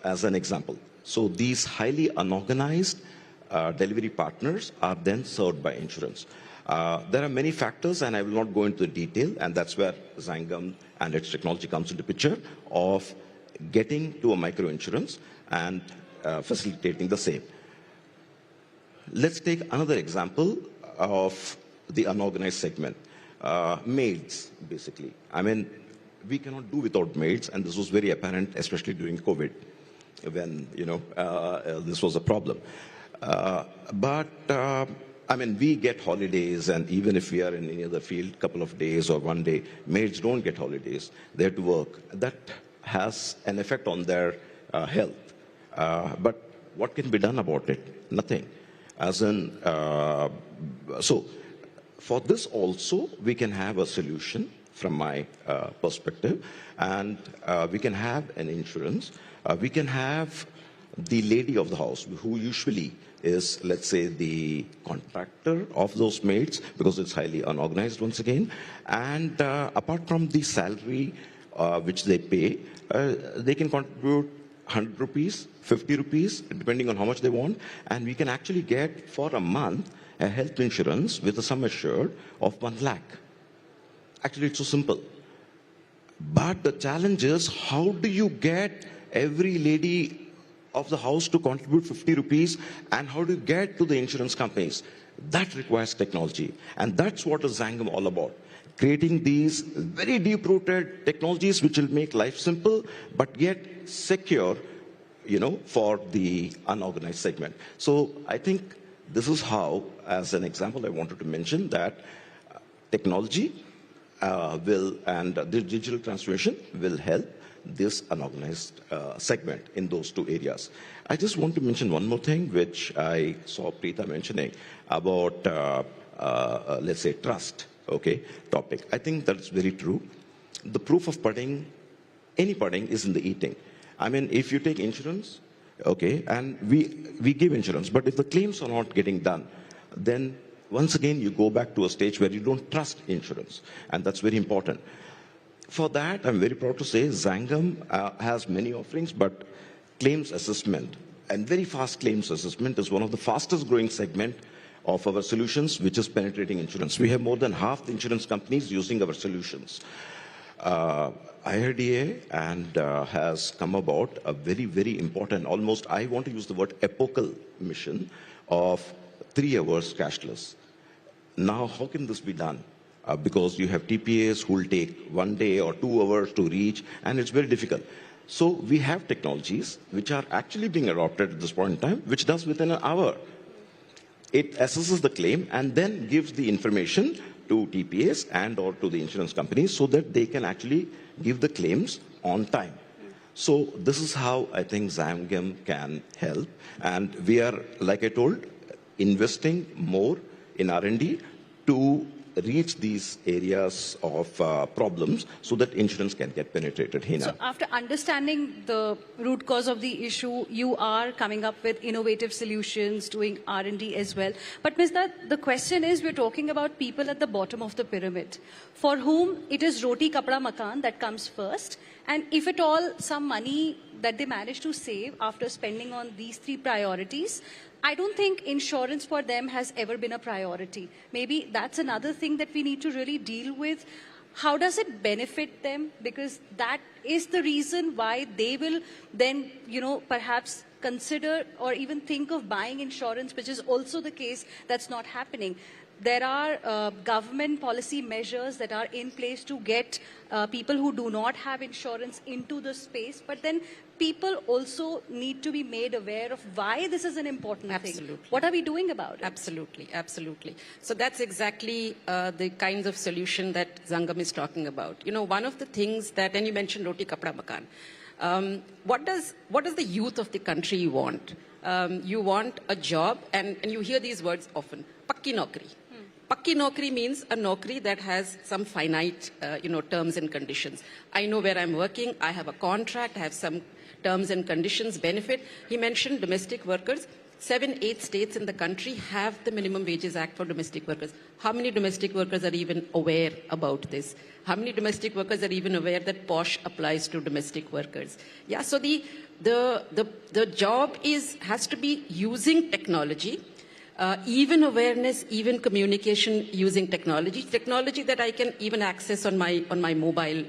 [SPEAKER 5] as an example. So these highly unorganized delivery partners are then served by insurance. There are many factors, and I will not go into the detail, and that's where Zangam and its technology comes into picture of getting to a micro insurance and facilitating the same. Let's take another example of the unorganized segment. Maids, basically. I mean, we cannot do without maids, and this was very apparent, especially during COVID, when, this was a problem. I mean, we get holidays, and even if we are in any other field, couple of days or one day, maids don't get holidays. They have to work. That has an effect on their health. But what can be done about it? Nothing. So for this also, we can have a solution from my perspective, and we can have an insurance. We can have the lady of the house, who usually is, let's say, the contractor of those maids, because it's highly unorganized once again. And apart from the salary which they pay, they can contribute 100 rupees, 50 rupees, depending on how much they want. And we can actually get for a month a health insurance with a sum assured of 1 lakh. Actually, it's so simple. But the challenge is, how do you get every lady of the house to contribute 50 rupees, and how do you get to the insurance companies? That requires technology. And that's what is Zangam all about. Creating these very deep-rooted technologies which will make life simple, but yet secure, for the unorganized segment. So I think this is how, as an example, I wanted to mention that technology and the digital transformation will help this unorganized segment in those two areas. I just want to mention one more thing, which I saw Preeta mentioning about, let's say, trust, topic. I think that's very true. The proof of pudding, any pudding, is in the eating. I mean, if you take insurance, and we give insurance, but if the claims are not getting done, then once again you go back to a stage where you don't trust insurance, and that's very important. For that, I'm very proud to say Zangam has many offerings, but claims assessment and very fast claims assessment is one of the fastest growing segment of our solutions, which is penetrating insurance. We have more than half the insurance companies using our solutions. IRDA has come about a very, very important, almost, I want to use the word epochal mission of 3 hours cashless. Now, how can this be done? Because you have TPAs who will take 1 day or 2 hours to reach, and it's very difficult. So we have technologies which are actually being adopted at this point in time, which does within an hour. It assesses the claim and then gives the information to TPAs and or to the insurance companies so that they can actually give the claims on time. So this is how I think Zangam can help. And we are, like I told, investing more in R&D to reach these areas of problems so that insurance can get penetrated. Hina.
[SPEAKER 6] So after understanding the root cause of the issue, you are coming up with innovative solutions, doing R&D as well. But Ms. Dutt, the question is, we're talking about people at the bottom of the pyramid, for whom it is roti, kapda, makan that comes first. And if at all some money that they manage to save after spending on these 3 priorities, I don't think insurance for them has ever been a priority. Maybe that's another thing that we need to really deal with. How does it benefit them? Because that is the reason why they will then, perhaps consider or even think of buying insurance, which is also the case that's not happening. There are government policy measures that are in place to get people who do not have insurance into the space, but then people also need to be made aware of why this is an important thing. What are we doing about it?
[SPEAKER 2] Absolutely, absolutely. So that's exactly the kinds of solution that Zangam is talking about. One of the things that, and you mentioned roti, kapda, makan. What does the youth of the country want? You want a job, and you hear these words often, pakki naukri. Pakki naukri means a naukri that has some finite, terms and conditions. I know where I'm working, I have a contract, I have some terms and conditions, benefit. He mentioned domestic workers. 7-8 states in the country have the Minimum Wages Act for domestic workers. How many domestic workers are even aware about this? How many domestic workers are even aware that POSH applies to domestic workers? Yeah, so the job has to be using technology, even awareness, even communication using technology that I can even access on my mobile,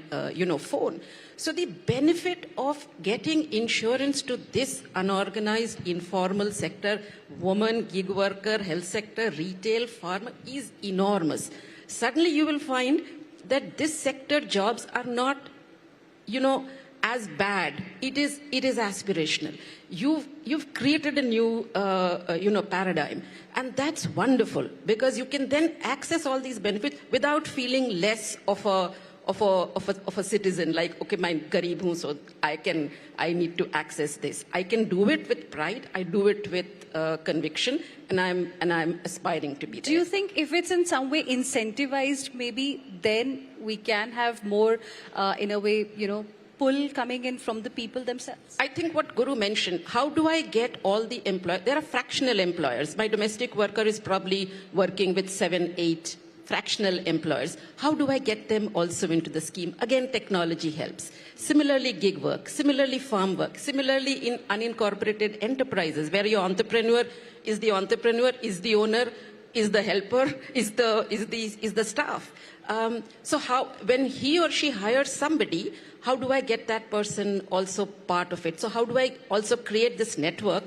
[SPEAKER 2] phone. So the benefit of getting insurance to this unorganized, informal sector, woman, gig worker, health sector, retail, farmer, is enormous. Suddenly you will find that this sector jobs are not, as bad. It is aspirational. You've created a new, paradigm, and that's wonderful because you can then access all these benefits without feeling less of a citizen. Like, okay, my garib hu, so I need to access this. I can do it with pride. I do it with conviction, and I'm aspiring to be there.
[SPEAKER 6] Do you think if it's in some way incentivized, maybe then we can have more, in a way, pull coming in from the people themselves?
[SPEAKER 2] I think what Guru mentioned, how do I get all the employers? There are fractional employers. My domestic worker is probably working with 7-8 fractional employers. How do I get them also into the scheme? Again, technology helps. Similarly, gig work. Similarly, farm work. Similarly, in unincorporated enterprises, where your entrepreneur, is the owner, is the helper, is the staff. So when he or she hires somebody, how do I get that person also part of it? So how do I also create this network?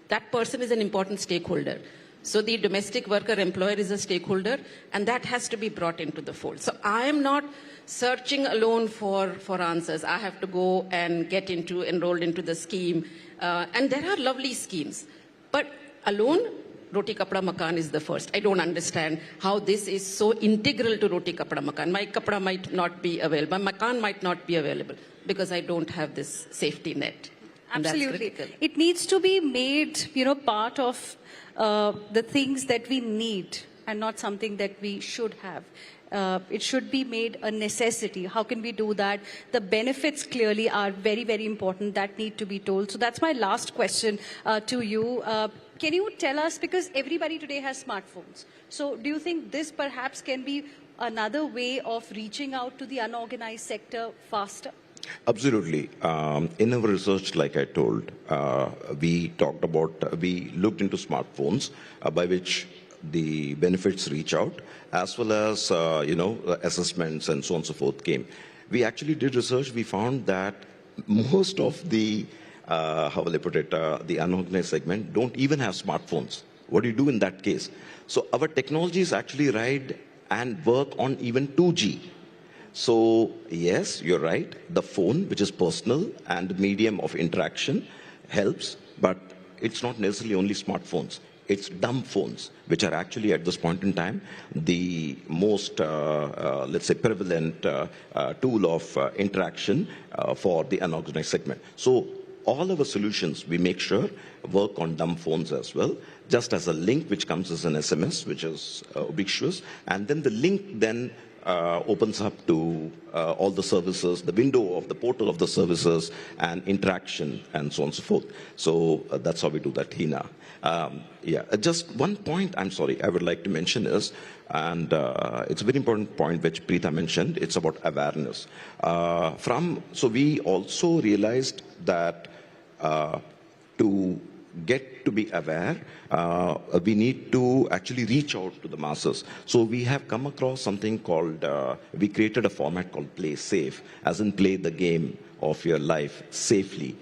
[SPEAKER 2] That person is an important stakeholder. So the domestic worker employer is a stakeholder, and that has to be brought into the fold. So I am not searching alone for answers. I have to go and get enrolled into the scheme. And there are lovely schemes. But alone, Roti Kapda Makan is the first. I don't understand how this is so integral to Roti Kapda Makan. My Kapda might not be available. My Makan might not be available because I don't have this safety net.
[SPEAKER 6] Absolutely. It needs to be made, part of the things that we need and not something that we should have. It should be made a necessity. How can we do that? The benefits clearly are very, very important that need to be told. So that's my last question to you. Can you tell us, because everybody today has smartphones, so do you think this perhaps can be another way of reaching out to the unorganized sector faster?
[SPEAKER 5] Absolutely. In our research, like I told, we looked into smartphones by which the benefits reach out, as well as, assessments and so on and so forth came. We actually did research. We found that most of the, how will I put it, the unorganized segment don't even have smartphones. What do you do in that case? So our technologies actually ride and work on even 2G. So yes, you're right. The phone, which is personal and medium of interaction, helps, but it's not necessarily only smartphones. It's dumb phones, which are actually at this point in time the most, let's say, prevalent tool of interaction for the unorganized segment. So all our solutions, we make sure, work on dumb phones as well, just as a link which comes as an SMS, which is ubiquitous, and then the link then opens up to all the services, the window of the portal of the services and interaction and so on and so forth. So that's how we do that, Hina. Just one point, I'm sorry, I would like to mention is, and it's a very important point which Preeta mentioned, it's about awareness. So we also realized that to get to be aware, we need to actually reach out to the masses. So we have come across something called, we created a format called Play Safe, as in play the game of your life safely,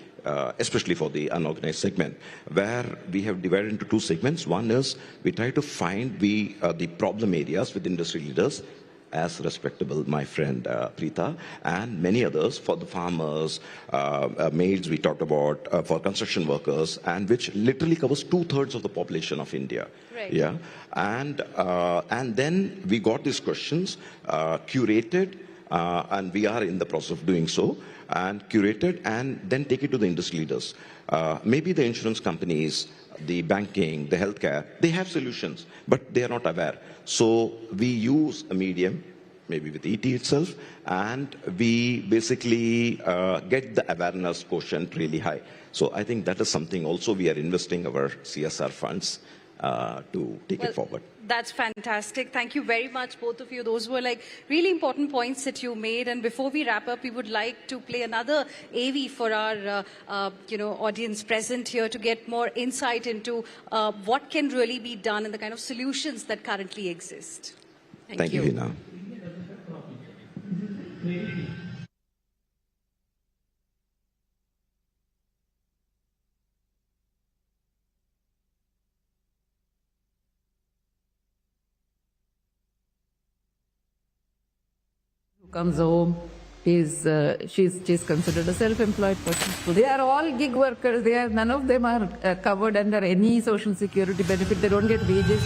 [SPEAKER 5] especially for the unorganized segment, where we have divided into two segments. One is we try to find the problem areas with industry leaders, as respectable, my friend Preeta, and many others for the farmers, maids we talked about, for construction workers, and which literally covers 2/3 of the population of India.
[SPEAKER 6] Right.
[SPEAKER 5] Yeah, and then we got these questions curated, and we are in the process of doing so, and curated, and then take it to the industry leaders. Maybe the insurance companies, the banking, the healthcare, they have solutions, but they are not aware. So we use a medium maybe with ET itself, and we basically get the awareness quotient really high. So I think that is something also we are investing our CSR funds to take it forward.
[SPEAKER 6] That's fantastic. Thank you very much, both of you. Those were like really important points that you made. And before we wrap up, we would like to play another AV for our audience present here to get more insight into what can really be done and the kind of solutions that currently exist.
[SPEAKER 5] Thank you, Hina.
[SPEAKER 1] Comes home, she's considered a self-employed person. So they are all gig workers. None of them are covered under any social security benefit. They don't get wages.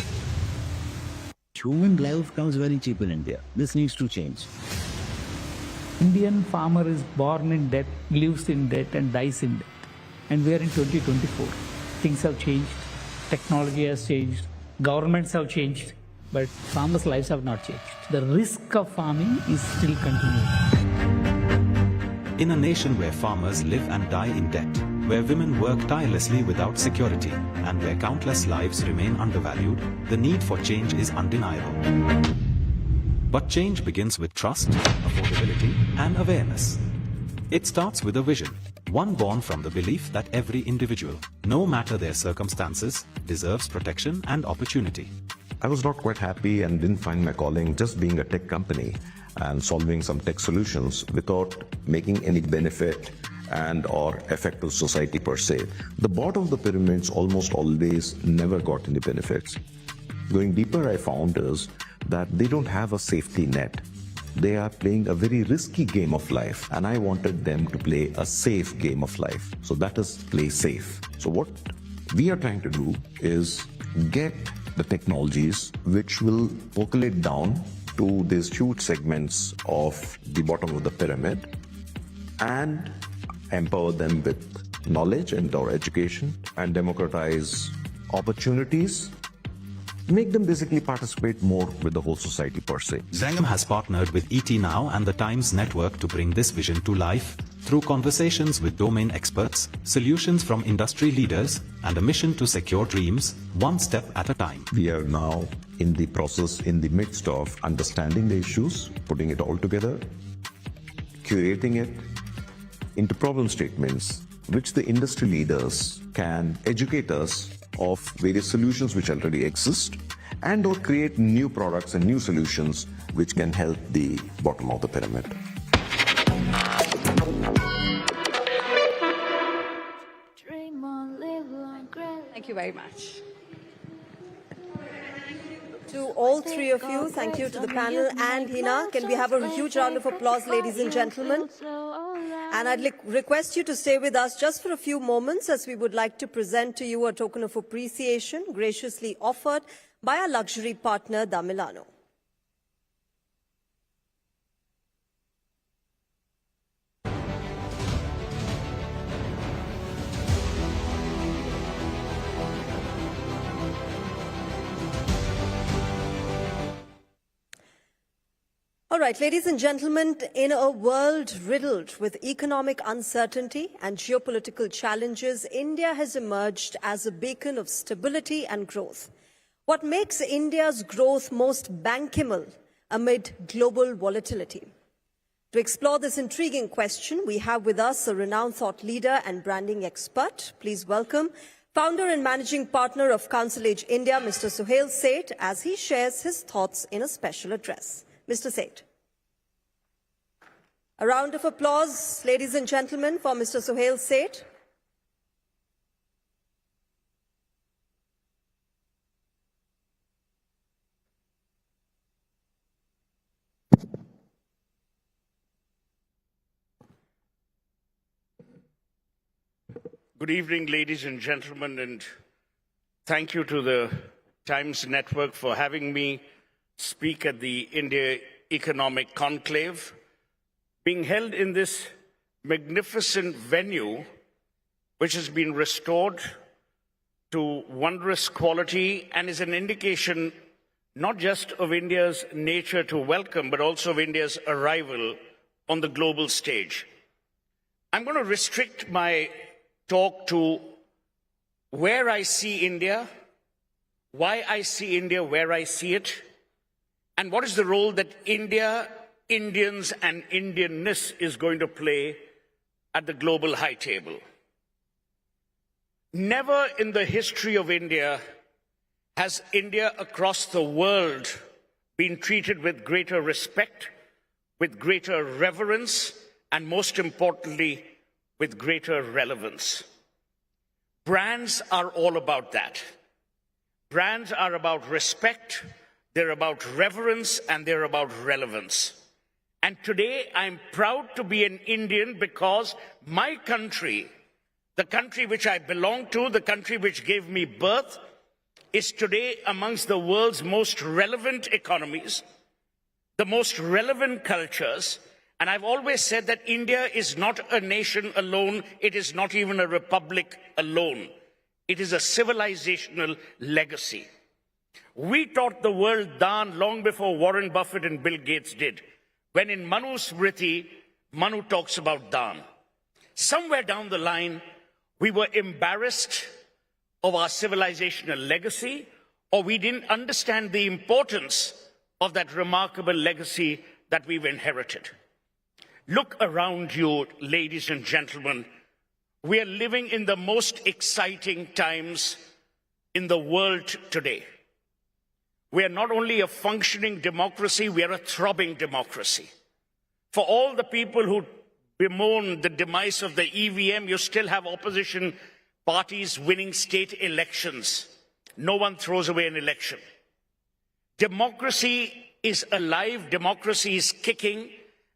[SPEAKER 9] Human life comes very cheap in India. This needs to change.
[SPEAKER 22] Indian farmer is born in debt, lives in debt and dies in debt. And we are in 2024. Things have changed. Technology has changed. Governments have changed. But farmers' lives have not changed. The risk of farming is still continuing.
[SPEAKER 23] In a nation where farmers live and die in debt, where women work tirelessly without security, and where countless lives remain undervalued, the need for change is undeniable. But change begins with trust, affordability, and awareness. It starts with a vision, one born from the belief that every individual, no matter their circumstances, deserves protection and opportunity.
[SPEAKER 5] I was not quite happy and didn't find my calling just being a tech company and solving some tech solutions without making any benefit and or effect to society per se. The bottom of the pyramids almost always never got any benefits. Going deeper, I found is that they don't have a safety net. They are playing a very risky game of life, and I wanted them to play a safe game of life. So that is play safe. So what we are trying to do is get the technologies which will percolate down to these huge segments of the bottom of the pyramid and empower them with knowledge and or education and democratize opportunities, make them basically participate more with the whole society per se.
[SPEAKER 23] Zangam has partnered with ET Now and the Times Network to bring this vision to life through conversations with domain experts, solutions from industry leaders, and a mission to secure dreams one step at a time.
[SPEAKER 5] We are now in the process, in the midst of understanding the issues, putting it all together, curating it into problem statements, which the industry leaders can educate us of various solutions which already exist and or create new products and new solutions which can help the bottom of the pyramid.
[SPEAKER 6] Thank you very much.
[SPEAKER 7] To all three of you, thank you to the panel and Hina. Can we have a huge round of applause, ladies and gentlemen? And I'd request you to stay with us just for a few moments as we would like to present to you a token of appreciation graciously offered by our luxury partner, Da Milano. All right, ladies and gentlemen, in a world riddled with economic uncertainty and geopolitical challenges, India has emerged as a beacon of stability and growth. What makes India's growth most bankable amid global volatility? To explore this intriguing question, we have with us a renowned thought leader and branding expert. Please welcome founder and managing partner of Conclave India, Mr. Suhail Seth, as he shares his thoughts in a special address. Mr. Seth. A round of applause, ladies and gentlemen, for Mr. Suhail Seth.
[SPEAKER 24] Good evening, ladies and gentlemen, and thank you to the Times Network for having me speak at the India Economic Conclave, being held in this magnificent venue, which has been restored to wondrous quality and is an indication not just of India's nature to welcome, but also of India's arrival on the global stage. I'm going to restrict my talk to where I see India, why I see India where I see it, and what is the role that India, Indians, and Indianness is going to play at the global high table. Never in the history of India has India across the world been treated with greater respect, with greater reverence, and most importantly, with greater relevance. Brands are all about that. Brands are about respect, they're about reverence, and they're about relevance. And today, I'm proud to be an Indian because my country, the country which I belong to, the country which gave me birth, is today amongst the world's most relevant economies, the most relevant cultures. And I've always said that India is not a nation alone. It is not even a republic alone. It is a civilizational legacy. We taught the world Daan long before Warren Buffett and Bill Gates did. When in Manu Smriti, Manu talks about Daan. Somewhere down the line, we were embarrassed of our civilizational legacy, or we didn't understand the importance of that remarkable legacy that we've inherited. Look around you, ladies and gentlemen. We are living in the most exciting times in the world today. We are not only a functioning democracy, we are a throbbing democracy. For all the people who bemoan the demise of the EVM, you still have opposition parties winning state elections. No one throws away an election. Democracy is alive, democracy is kicking,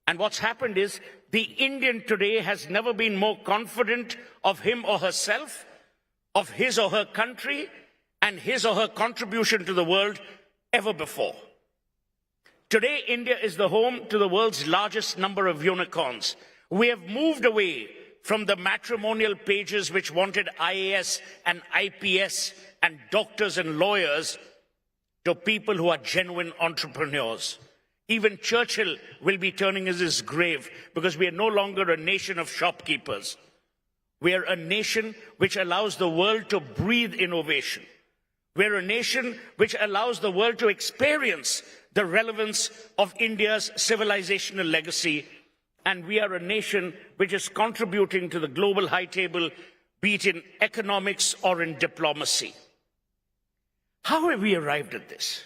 [SPEAKER 24] and what's happened is the Indian today has never been more confident of him or herself, of his or her country, and his or her contribution to the world ever before. Today, India is the home to the world's largest number of unicorns. We have moved away from the matrimonial pages which wanted IAS and IPS and doctors and lawyers to people who are genuine entrepreneurs. Even Churchill will be turning in his grave because we are no longer a nation of shopkeepers. We are a nation which allows the world to breathe innovation. We're a nation which allows the world to experience the relevance of India's civilizational legacy. And we are a nation which is contributing to the global high table, be it in economics or in diplomacy. How have we arrived at this?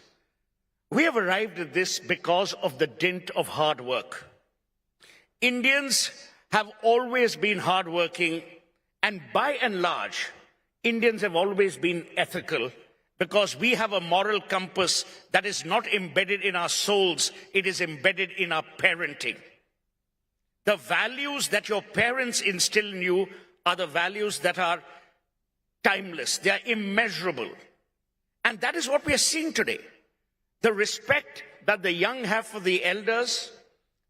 [SPEAKER 24] We have arrived at this because of the dint of hard work. Indians have always been hardworking, and by and large, Indians have always been ethical because we have a moral compass that is not embedded in our souls, it is embedded in our parenting. The values that your parents instill in you are the values that are timeless, they are immeasurable. And that is what we are seeing today. The respect that the young have for the elders,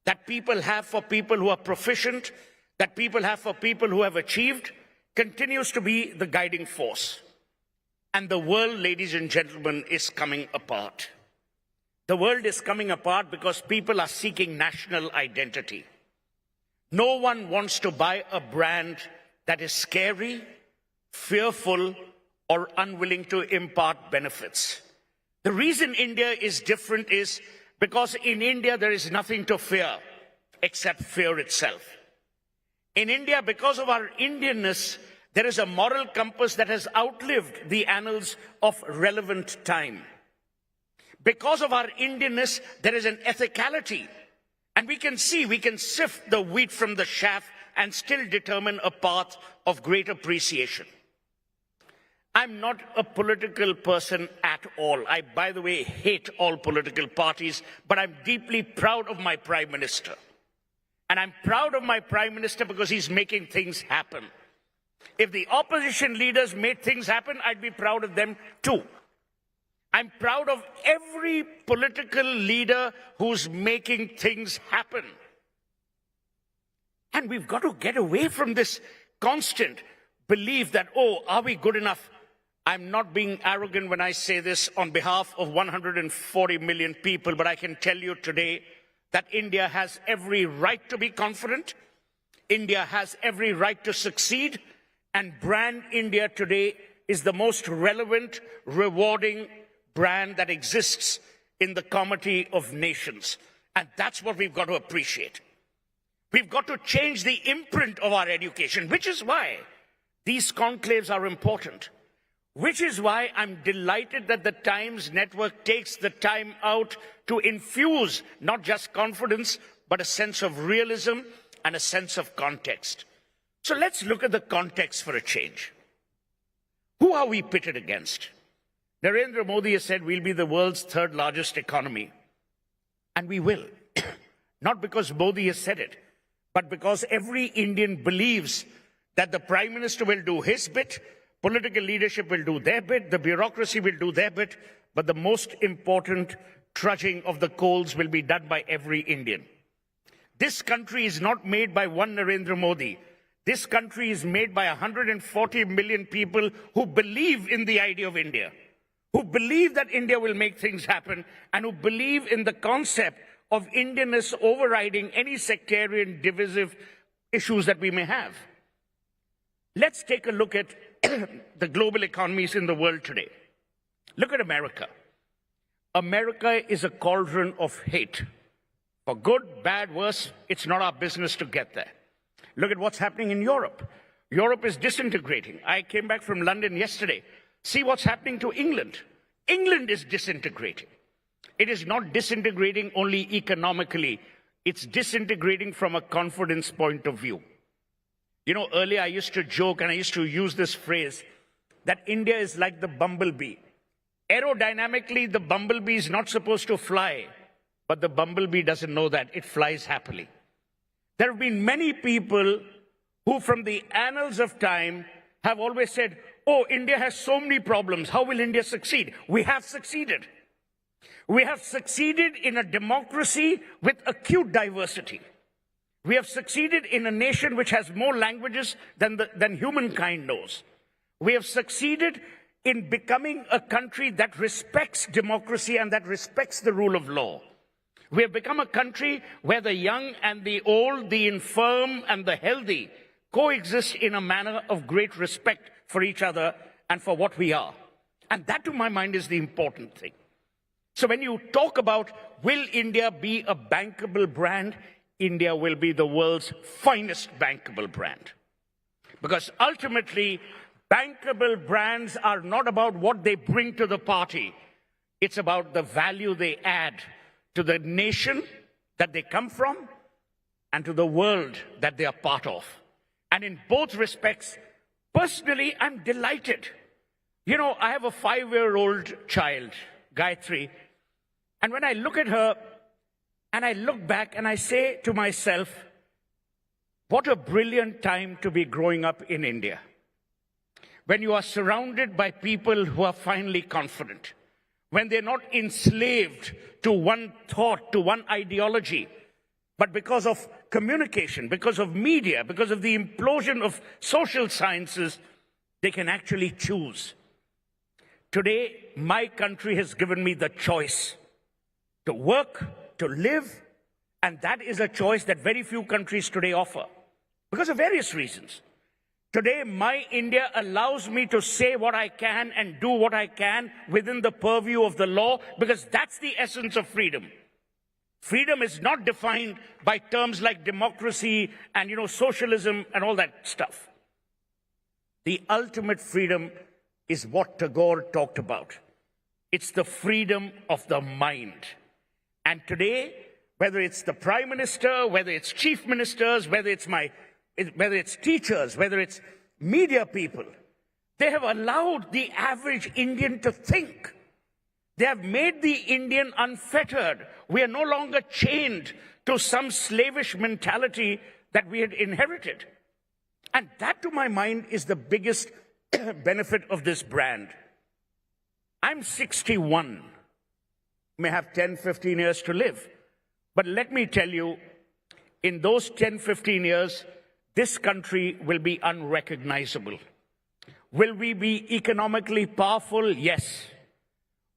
[SPEAKER 24] that people have for people who are proficient, that people have for people who have achieved, continues to be the guiding force. And the world, ladies and gentlemen, is coming apart. The world is coming apart because people are seeking national identity. No one wants to buy a brand that is scary, fearful, or unwilling to impart benefits. The reason India is different is because in India there is nothing to fear except fear itself. In India, because of our Indianness, there is a moral compass that has outlived the annals of relevant time. Because of our Indianness, there is an ethicality. And we can sift the wheat from the chaff and still determine a path of great appreciation. I'm not a political person at all. I, by the way, hate all political parties, but I'm deeply proud of my Prime Minister. And I'm proud of my Prime Minister because he's making things happen. If the opposition leaders made things happen, I'd be proud of them too. I'm proud of every political leader who's making things happen. And we've got to get away from this constant belief that, oh, are we good enough? I'm not being arrogant when I say this on behalf of 140 million people, but I can tell you today that India has every right to be confident. India has every right to succeed, and brand India today is the most relevant, rewarding brand that exists in the comity of nations. And that's what we've got to appreciate. We've got to change the imprint of our education, which is why these conclaves are important. Which is why I'm delighted that the Times Network takes the time out to infuse not just confidence, but a sense of realism and a sense of context. So let's look at the context for a change. Who are we pitted against? Narendra Modi has said we'll be the world's third largest economy. And we will. Not because Modi has said it, but because every Indian believes that the Prime Minister will do his bit, political leadership will do their bit, the bureaucracy will do their bit, but the most important trudging of the coals will be done by every Indian. This country is not made by one Narendra Modi. This country is made by 140 million people who believe in the idea of India, who believe that India will make things happen, and who believe in the concept of Indianness overriding any sectarian divisive issues that we may have. Let's take a look at the global economies in the world today. Look at America. America is a cauldron of hate. For good, bad, worse, it's not our business to get there. Look at what's happening in Europe. Europe is disintegrating. I came back from London yesterday. See what's happening to England. England is disintegrating. It is not disintegrating only economically. It's disintegrating from a confidence point of view. You know, earlier I used to joke and I used to use this phrase that India is like the bumblebee. Aerodynamically, the bumblebee is not supposed to fly, but the bumblebee doesn't know that. It flies happily. There have been many people who from the annals of time have always said, oh, India has so many problems. How will India succeed? We have succeeded. We have succeeded in a democracy with acute diversity. We have succeeded in a nation which has more languages than humankind knows. We have succeeded in becoming a country that respects democracy and that respects the rule of law. We have become a country where the young and the old, the infirm and the healthy coexist in a manner of great respect for each other and for what we are. And that, to my mind, is the important thing. So when you talk about, will India be a bankable brand? India will be the world's finest bankable brand. Because ultimately, bankable brands are not about what they bring to the party. It's about the value they add to the nation that they come from and to the world that they are part of. And in both respects, personally, I'm delighted. You know, I have a 5-year-old child, Gayatri, and when I look at her, and I look back and I say to myself, what a brilliant time to be growing up in India. When you are surrounded by people who are finally confident, when they're not enslaved to one thought, to one ideology, but because of communication, because of media, because of the implosion of social sciences, they can actually choose. Today, my country has given me the choice to work, to live, and that is a choice that very few countries today offer because of various reasons. Today, my India allows me to say what I can and do what I can within the purview of the law because that's the essence of freedom. Freedom is not defined by terms like democracy and, socialism and all that stuff. The ultimate freedom is what Tagore talked about. It's the freedom of the mind. And today, whether it's the Prime Minister, whether it's chief ministers, whether it's teachers, whether it's media people, they have allowed the average Indian to think. They have made the Indian unfettered. We are no longer chained to some slavish mentality that we had inherited. And that, to my mind, is the biggest benefit of this brand. I'm 61. May have 10, 15 years to live. But let me tell you, in those 10, 15 years, this country will be unrecognizable. Will we be economically powerful? Yes.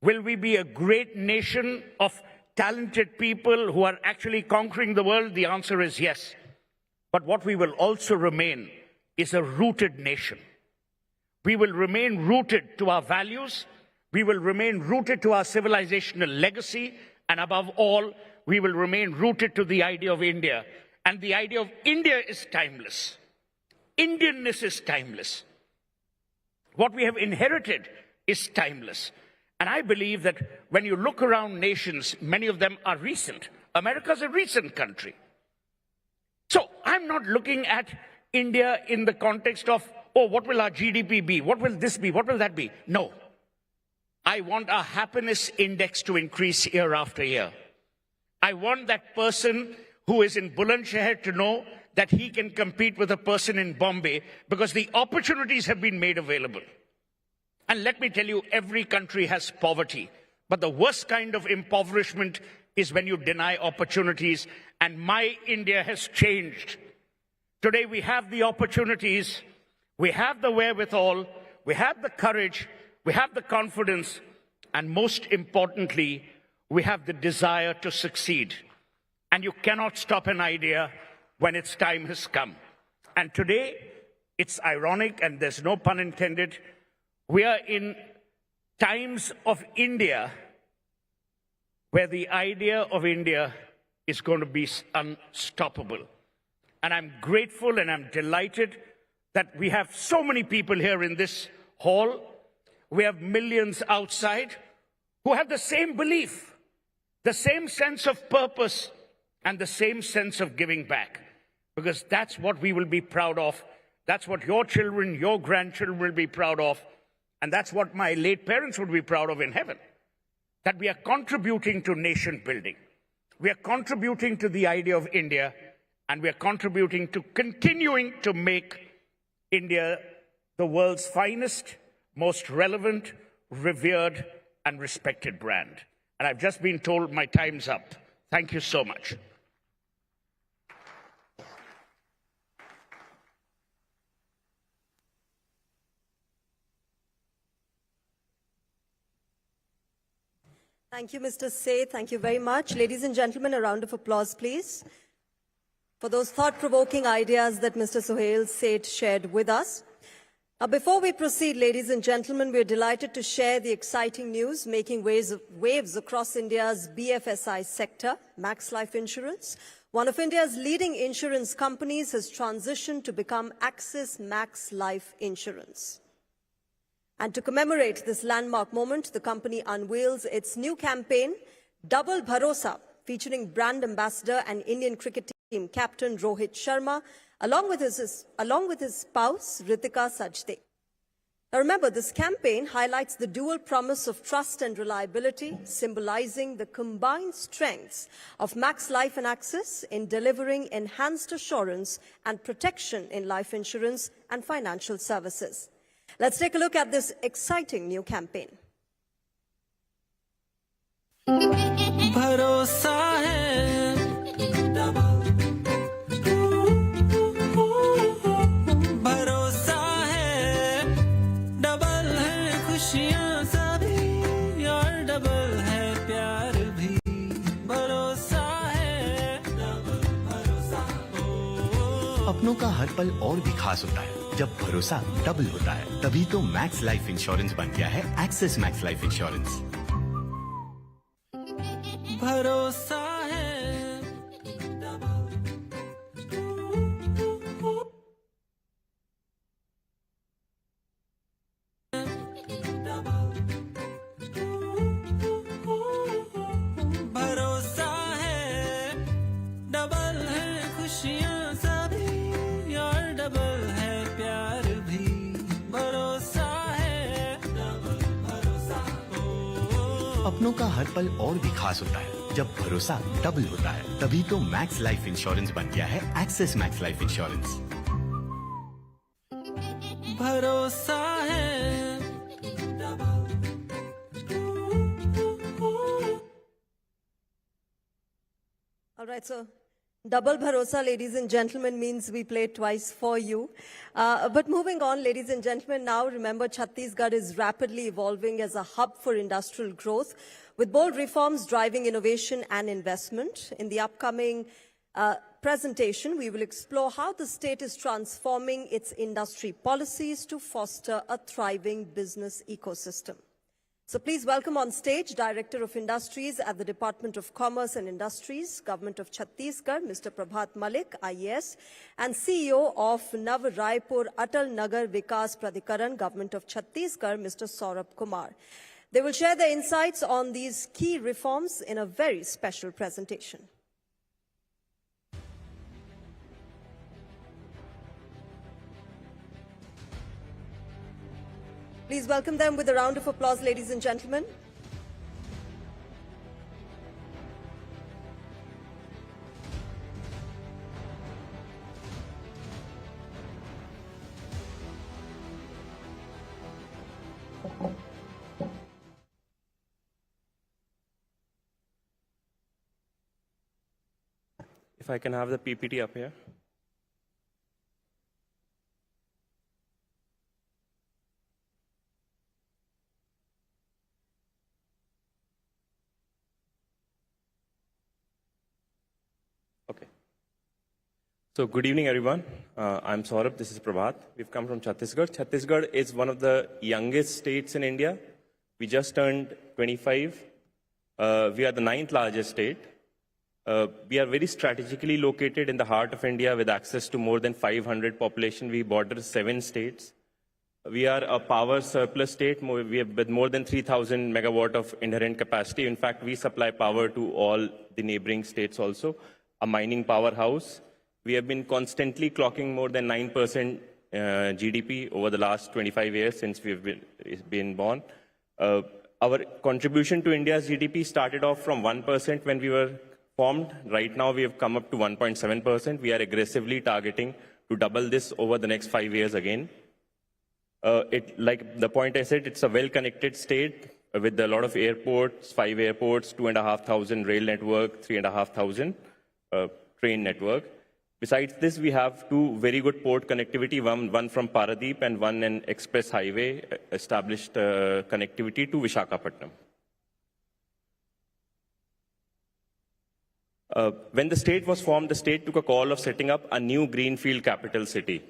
[SPEAKER 24] Will we be a great nation of talented people who are actually conquering the world? The answer is yes. But what we will also remain is a rooted nation. We will remain rooted to our values. We will remain rooted to our civilizational legacy. And above all, we will remain rooted to the idea of India. And the idea of India is timeless. Indianness is timeless. What we have inherited is timeless. And I believe that when you look around nations, many of them are recent. America's a recent country. So I'm not looking at India in the context of, oh, what will our GDP be? What will this be? What will that be? No. I want our happiness index to increase year after year. I want that person who is in Bulandshahr to know that he can compete with a person in Bombay because the opportunities have been made available. And let me tell you, every country has poverty. But the worst kind of impoverishment is when you deny opportunities. And my India has changed. Today we have the opportunities, we have the wherewithal, we have the courage, we have the confidence, and most importantly, we have the desire to succeed. And you cannot stop an idea when its time has come. And today, it's ironic, and there's no pun intended, we are in times of India where the idea of India is going to be unstoppable. And I'm grateful and I'm delighted that we have so many people here in this hall. We have millions outside who have the same belief, the same sense of purpose, and the same sense of giving back. Because that's what we will be proud of. That's what your children, your grandchildren will be proud of. And that's what my late parents would be proud of in heaven. That we are contributing to nation building. We are contributing to the idea of India, and we are contributing to continuing to make India the world's finest, most relevant, revered, and respected brand. And I've just been told my time's up. Thank you so much.
[SPEAKER 7] Thank you, Mr. Seth. Thank you very much. Ladies and gentlemen, a round of applause, please, for those thought-provoking ideas that Mr. Sohail Seth shared with us. Now, before we proceed, ladies and gentlemen, we are delighted to share the exciting news making waves across India's BFSI sector. Max Life Insurance, one of India's leading insurance companies, has transitioned to become Axis Max Life Insurance. And to commemorate this landmark moment, the company unveils its new campaign, Double Bharosa, featuring brand ambassador and Indian cricket team captain Rohit Sharma, along with his spouse, Ritika Sajde. Now remember, this campaign highlights the dual promise of trust and reliability, symbolizing the combined strengths of Max Life and Axis in delivering enhanced assurance and protection in life insurance and financial services. Let's take a look at this exciting new campaign.
[SPEAKER 11] भरोसा है भरोसा है double है खुशियां सभी और double है प्यार भी भरोसा है डबल भरोसा
[SPEAKER 12] अपनों का हर पल और भी खास होता है जब भरोसा डबल होता है तभी तो मैक्स लाइफ इंश्योरेंस बन गया है एक्सिस मैक्स लाइफ इंश्योरेंस
[SPEAKER 11] भरोसा है भरोसा है डबल है खुशियां सभी और डबल है प्यार भी भरोसा है डबल भरोसा
[SPEAKER 12] अपनों का हर पल और भी खास होता है जब भरोसा डबल होता है तभी तो मैक्स लाइफ इंश्योरेंस बन गया है एक्सिस मैक्स लाइफ इंश्योरेंस
[SPEAKER 11] भरोसा है
[SPEAKER 7] All right, so Double bharosa, ladies and gentlemen, means we play twice for you. But moving on, ladies and gentlemen, now remember Chhattisgarh is rapidly evolving as a hub for industrial growth, with bold reforms driving innovation and investment. In the upcoming presentation, we will explore how the state is transforming its industry policies to foster a thriving business ecosystem. So please welcome on stage Director of Industries at the Department of Commerce and Industries, Government of Chhattisgarh, Mr. Prabhat Malik, IES, and CEO of Nav Raipur Atal Nagar Vikas Pradhikaran, Government of Chhattisgarh, Mr. Saurabh Kumar. They will share their insights on these key reforms in a very special presentation. Please welcome them with a round of applause, ladies and gentlemen.
[SPEAKER 13] If I can have the PPT up here. Okay. So good evening, everyone. I'm Saurabh. This is Prabhat. We've come from Chhattisgarh. Chhattisgarh is one of the youngest states in India. We just turned 25. We are the 9th largest state. We are very strategically located in the heart of India with access to more than 500 population. We border 7 states. We are a power surplus state with more than 3,000 megawatt of inherent capacity. In fact, we supply power to all the neighboring states also. A mining powerhouse. We have been constantly clocking more than 9% GDP over the last 25 years since we've been born. Our contribution to India's GDP started off from 1% when we were formed. Right now, we have come up to 1.7%. We are aggressively targeting to double this over the next 5 years again. Like the point I said, it's a well-connected state with a lot of airports, 5 airports, 2,500 rail network, 3,500 train network. Besides this, we have 2 very good port connectivity, one from Paradeep and one an express highway established connectivity to Visakhapatnam. When the state was formed, the state took a call of setting up a new greenfield capital city.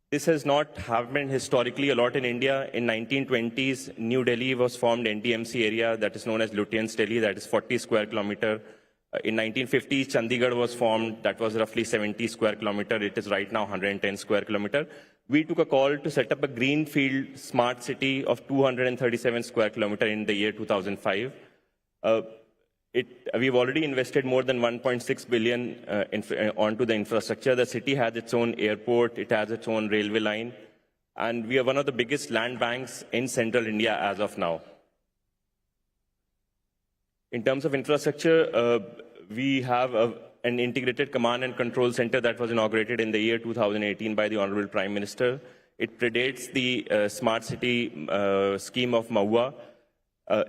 [SPEAKER 13] This has not happened historically a lot in India. In 1920s, New Delhi was formed, NDMC area that is known as Lutyens Delhi, that is 40 square kilometer. In 1950s, Chandigarh was formed, that was roughly 70 square kilometer. It is right now 110 square kilometer. We took a call to set up a greenfield smart city of 237 square kilometer in the year 2005. We've already invested more than 1.6 billion onto the infrastructure. The city has its own airport, it has its own railway line, and we are one of the biggest land banks in central India as of now. In terms of infrastructure, we have an integrated command and control center that was inaugurated in the year 2018 by the Honorable Prime Minister. It predates the smart city scheme of Mahua.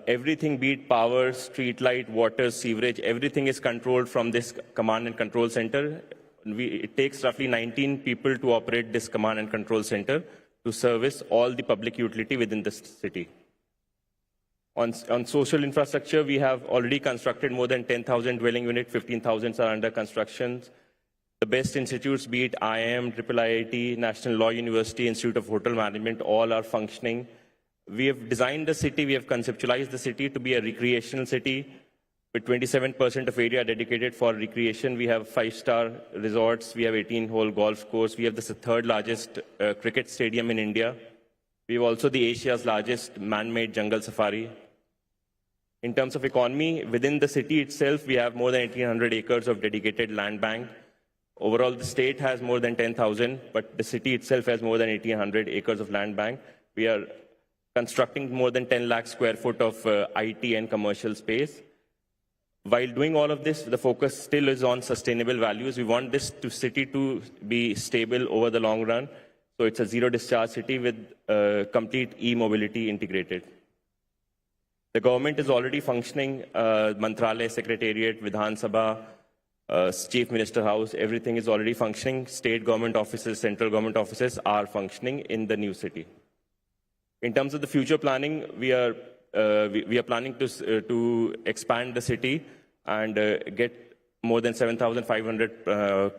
[SPEAKER 13] Everything, be it power, street light, water, sewerage, everything is controlled from this command and control center. It takes roughly 19 people to operate this command and control center to service all the public utility within the city. On social infrastructure, we have already constructed more than 10,000 dwelling units, 15,000 are under construction. The best institutes, be it IIM, IIIT, National Law University, Institute of Hotel Management, all are functioning. We have designed the city, we have conceptualized the city to be a recreational city with 27% of area dedicated for recreation. We have 5-star resorts, we have 18-hole golf course, we have the 3rd largest cricket stadium in India. We have also the Asia's largest man-made jungle safari. In terms of economy, within the city itself, we have more than 1,800 acres of dedicated land bank. Overall, the state has more than 10,000, but the city itself has more than 1,800 acres of land bank. We are constructing more than 10 lakh square foot of IT and commercial space. While doing all of this, the focus still is on sustainable values. We want this city to be stable over the long run. So it's a zero-discharge city with complete e-mobility integrated. The government is already functioning, Mantralaya Secretariat, Vidhan Sabha, Chief Minister House, everything is already functioning. State government offices, central government offices are functioning in the new city. In terms of the future planning, we are planning to expand the city and get more than 7,500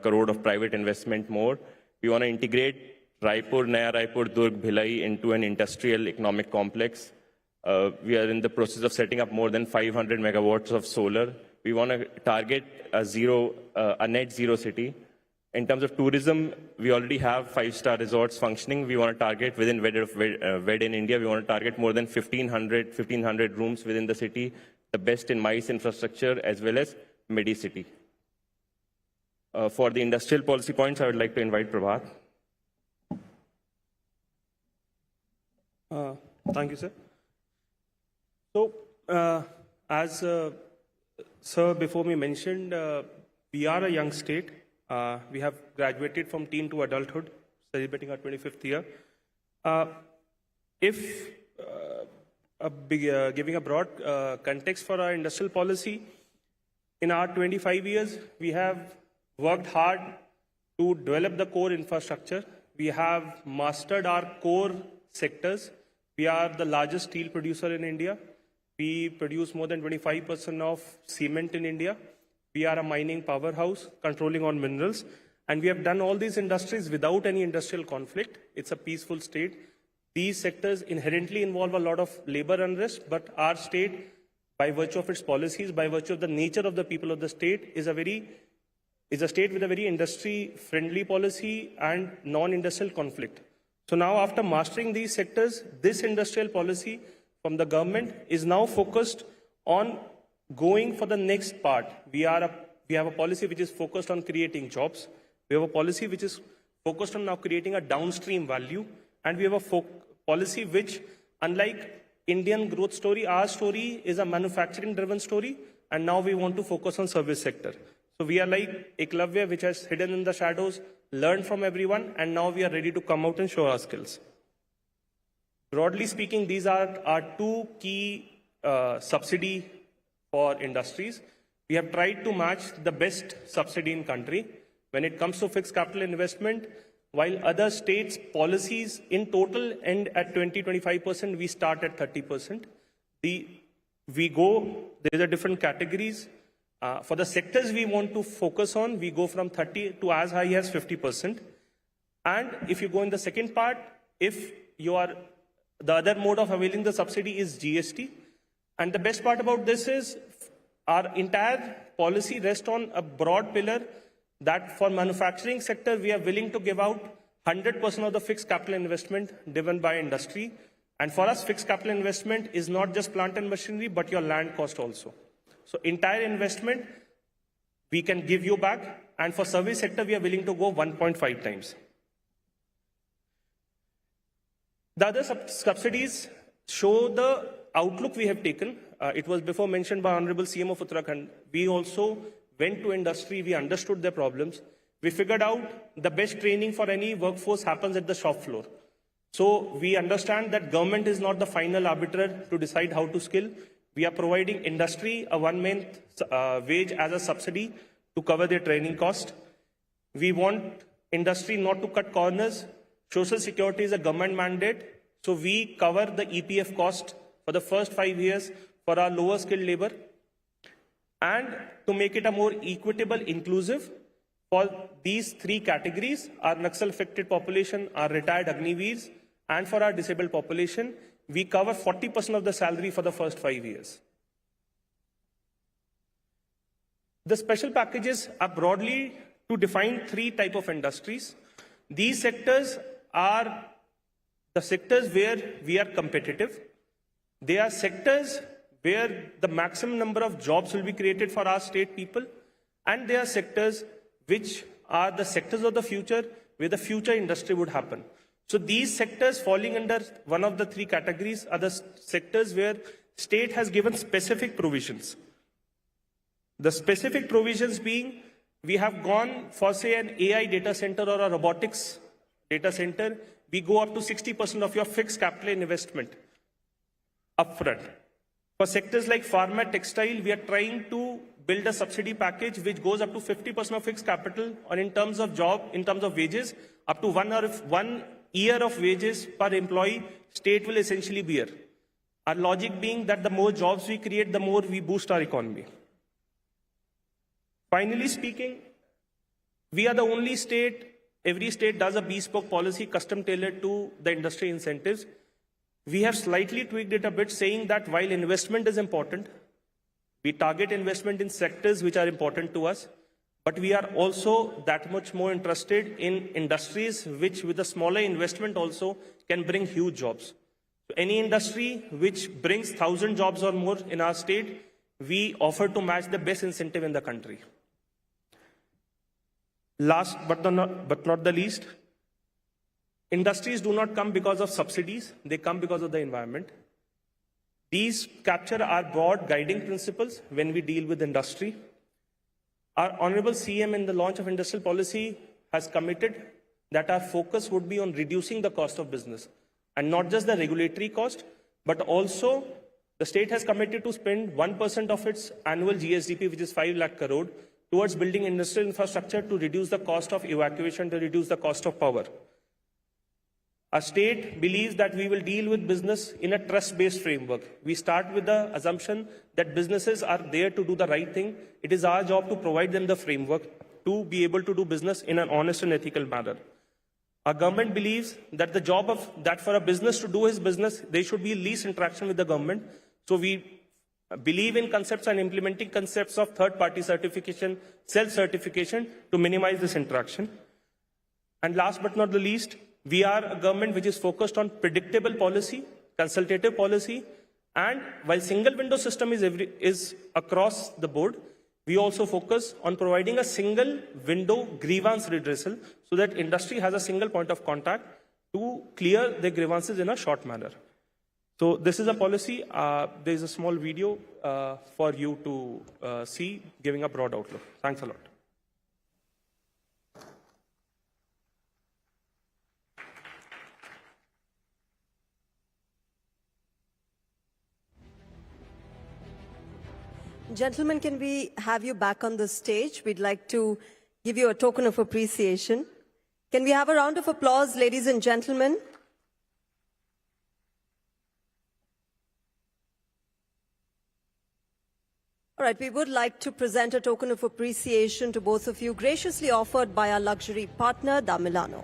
[SPEAKER 13] crore of private investment more. We want to integrate Raipur, Naya Raipur, Durg, Bhilai into an industrial economic complex. We are in the process of setting up more than 500 megawatts of solar. We want to target a net zero city. In terms of tourism, we already have 5-star resorts functioning. We want to target within WED in India, we want to target more than 1,500 rooms within the city, the best in MICE infrastructure as well as Medi-City. For the industrial policy points, I would like to invite Prabhat.
[SPEAKER 8] Thank you, sir. So, as Sir before me mentioned, we are a young state. We have graduated from teen to adulthood, celebrating our 25th year. Giving a broad context for our industrial policy, in our 25 years, we have worked hard to develop the core infrastructure. We have mastered our core sectors. We are the largest steel producer in India. We produce more than 25% of cement in India. We are a mining powerhouse, controlling on minerals. And we have done all these industries without any industrial conflict. It's a peaceful state. These sectors inherently involve a lot of labor unrest, but our state, by virtue of its policies, by virtue of the nature of the people of the state, is a state with a very industry-friendly policy and non-industrial conflict. So now, after mastering these sectors, this industrial policy from the government is now focused on going for the next part. We have a policy which is focused on creating jobs. We have a policy which is focused on now creating a downstream value. And we have a policy which, unlike Indian growth story, our story is a manufacturing-driven story. And now we want to focus on service sector. So we are like Eklavya, which has hidden in the shadows, learned from everyone, and now we are ready to come out and show our skills. Broadly speaking, these are our two key subsidy for industries. We have tried to match the best subsidy in country. When it comes to fixed capital investment, while other states' policies in total end at 20-25%, we start at 30%. There are different categories. For the sectors we want to focus on, we go from 30 to as high as 50%. And if you go in the second part, the other mode of availing the subsidy is GST. And the best part about this is our entire policy rests on a broad pillar that for manufacturing sector, we are willing to give out 100% of the fixed capital investment driven by industry. And for us, fixed capital investment is not just plant and machinery, but your land cost also. So entire investment, we can give you back. And for service sector, we are willing to go 1.5 times. The other subsidies show the outlook we have taken. It was before mentioned by Honorable CM of Uttarakhand. We also went to industry, we understood their problems. We figured out the best training for any workforce happens at the shop floor. So we understand that government is not the final arbiter to decide how to skill. We are providing industry a 1 month wage as a subsidy to cover their training cost. We want industry not to cut corners. Social security is a government mandate. So we cover the EPF cost for the first 5 years for our lower skilled labor. And to make it a more equitable, inclusive, for these 3 categories, our Naxal affected population, our retired Agniveers, and for our disabled population, we cover 40% of the salary for the first 5 years. The special packages are broadly to define 3 types of industries. These sectors are the sectors where we are competitive. They are sectors where the maximum number of jobs will be created for our state people. And they are sectors which are the sectors of the future, where the future industry would happen. So these sectors falling under one of the 3 categories are the sectors where state has given specific provisions. The specific provisions being, we have gone for say an AI data center or a robotics data center, we go up to 60% of your fixed capital investment upfront. For sectors like pharma, textile, we are trying to build a subsidy package which goes up to 50% of fixed capital, or in terms of wages, up to 1 year of wages per employee, state will essentially bear. Our logic being that the more jobs we create, the more we boost our economy. Finally speaking, we are the only state, every state does a bespoke policy custom tailored to the industry incentives. We have slightly tweaked it a bit, saying that while investment is important, we target investment in sectors which are important to us, but we are also that much more interested in industries which with a smaller investment also can bring huge jobs. So any industry which brings 1,000 jobs or more in our state, we offer to match the best incentive in the country. Last but not the least, industries do not come because of subsidies, they come because of the environment. These capture our broad guiding principles when we deal with industry. Our Honorable CM in the launch of industrial policy has committed that our focus would be on reducing the cost of business, and not just the regulatory cost, but also the state has committed to spend 1% of its annual GSDP, which is 5 lakh crore, towards building industrial infrastructure to reduce the cost of evacuation, to reduce the cost of power. Our state believes that we will deal with business in a trust-based framework. We start with the assumption that businesses are there to do the right thing. It is our job to provide them the framework to be able to do business in an honest and ethical manner. Our government believes that the job of that for a business to do his business, there should be least interaction with the government. So we believe in concepts and implementing concepts of third-party certification, self-certification to minimize this interaction. And last but not the least, we are a government which is focused on predictable policy, consultative policy, and while single window system is across the board, we also focus on providing a single window grievance redressal so that industry has a single point of contact to clear their grievances in a short manner. So this is a policy. There is a small video for you to see, giving a broad outlook. Thanks a lot.
[SPEAKER 7] Gentlemen, can we have you back on the stage? We'd like to give you a token of appreciation. Can we have a round of applause, ladies and gentlemen? All right, we would like to present a token of appreciation to both of you, graciously offered by our luxury partner, Da Milano.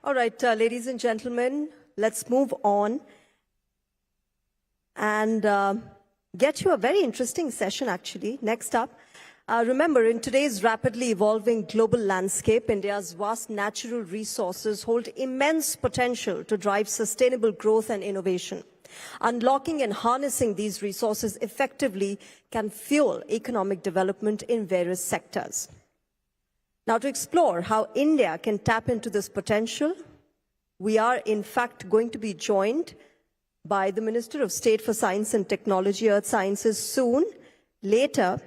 [SPEAKER 7] All right, ladies and gentlemen, let's move on and get you a very interesting session, actually. Next up, remember, in today's rapidly evolving global landscape, India's vast natural resources hold immense potential to drive sustainable growth and innovation. Unlocking and harnessing these resources effectively can fuel economic development in various sectors. Now, to explore how India can tap into this potential, we are in fact going to be joined by the Minister of State for Science and Technology, Earth Sciences soon, later.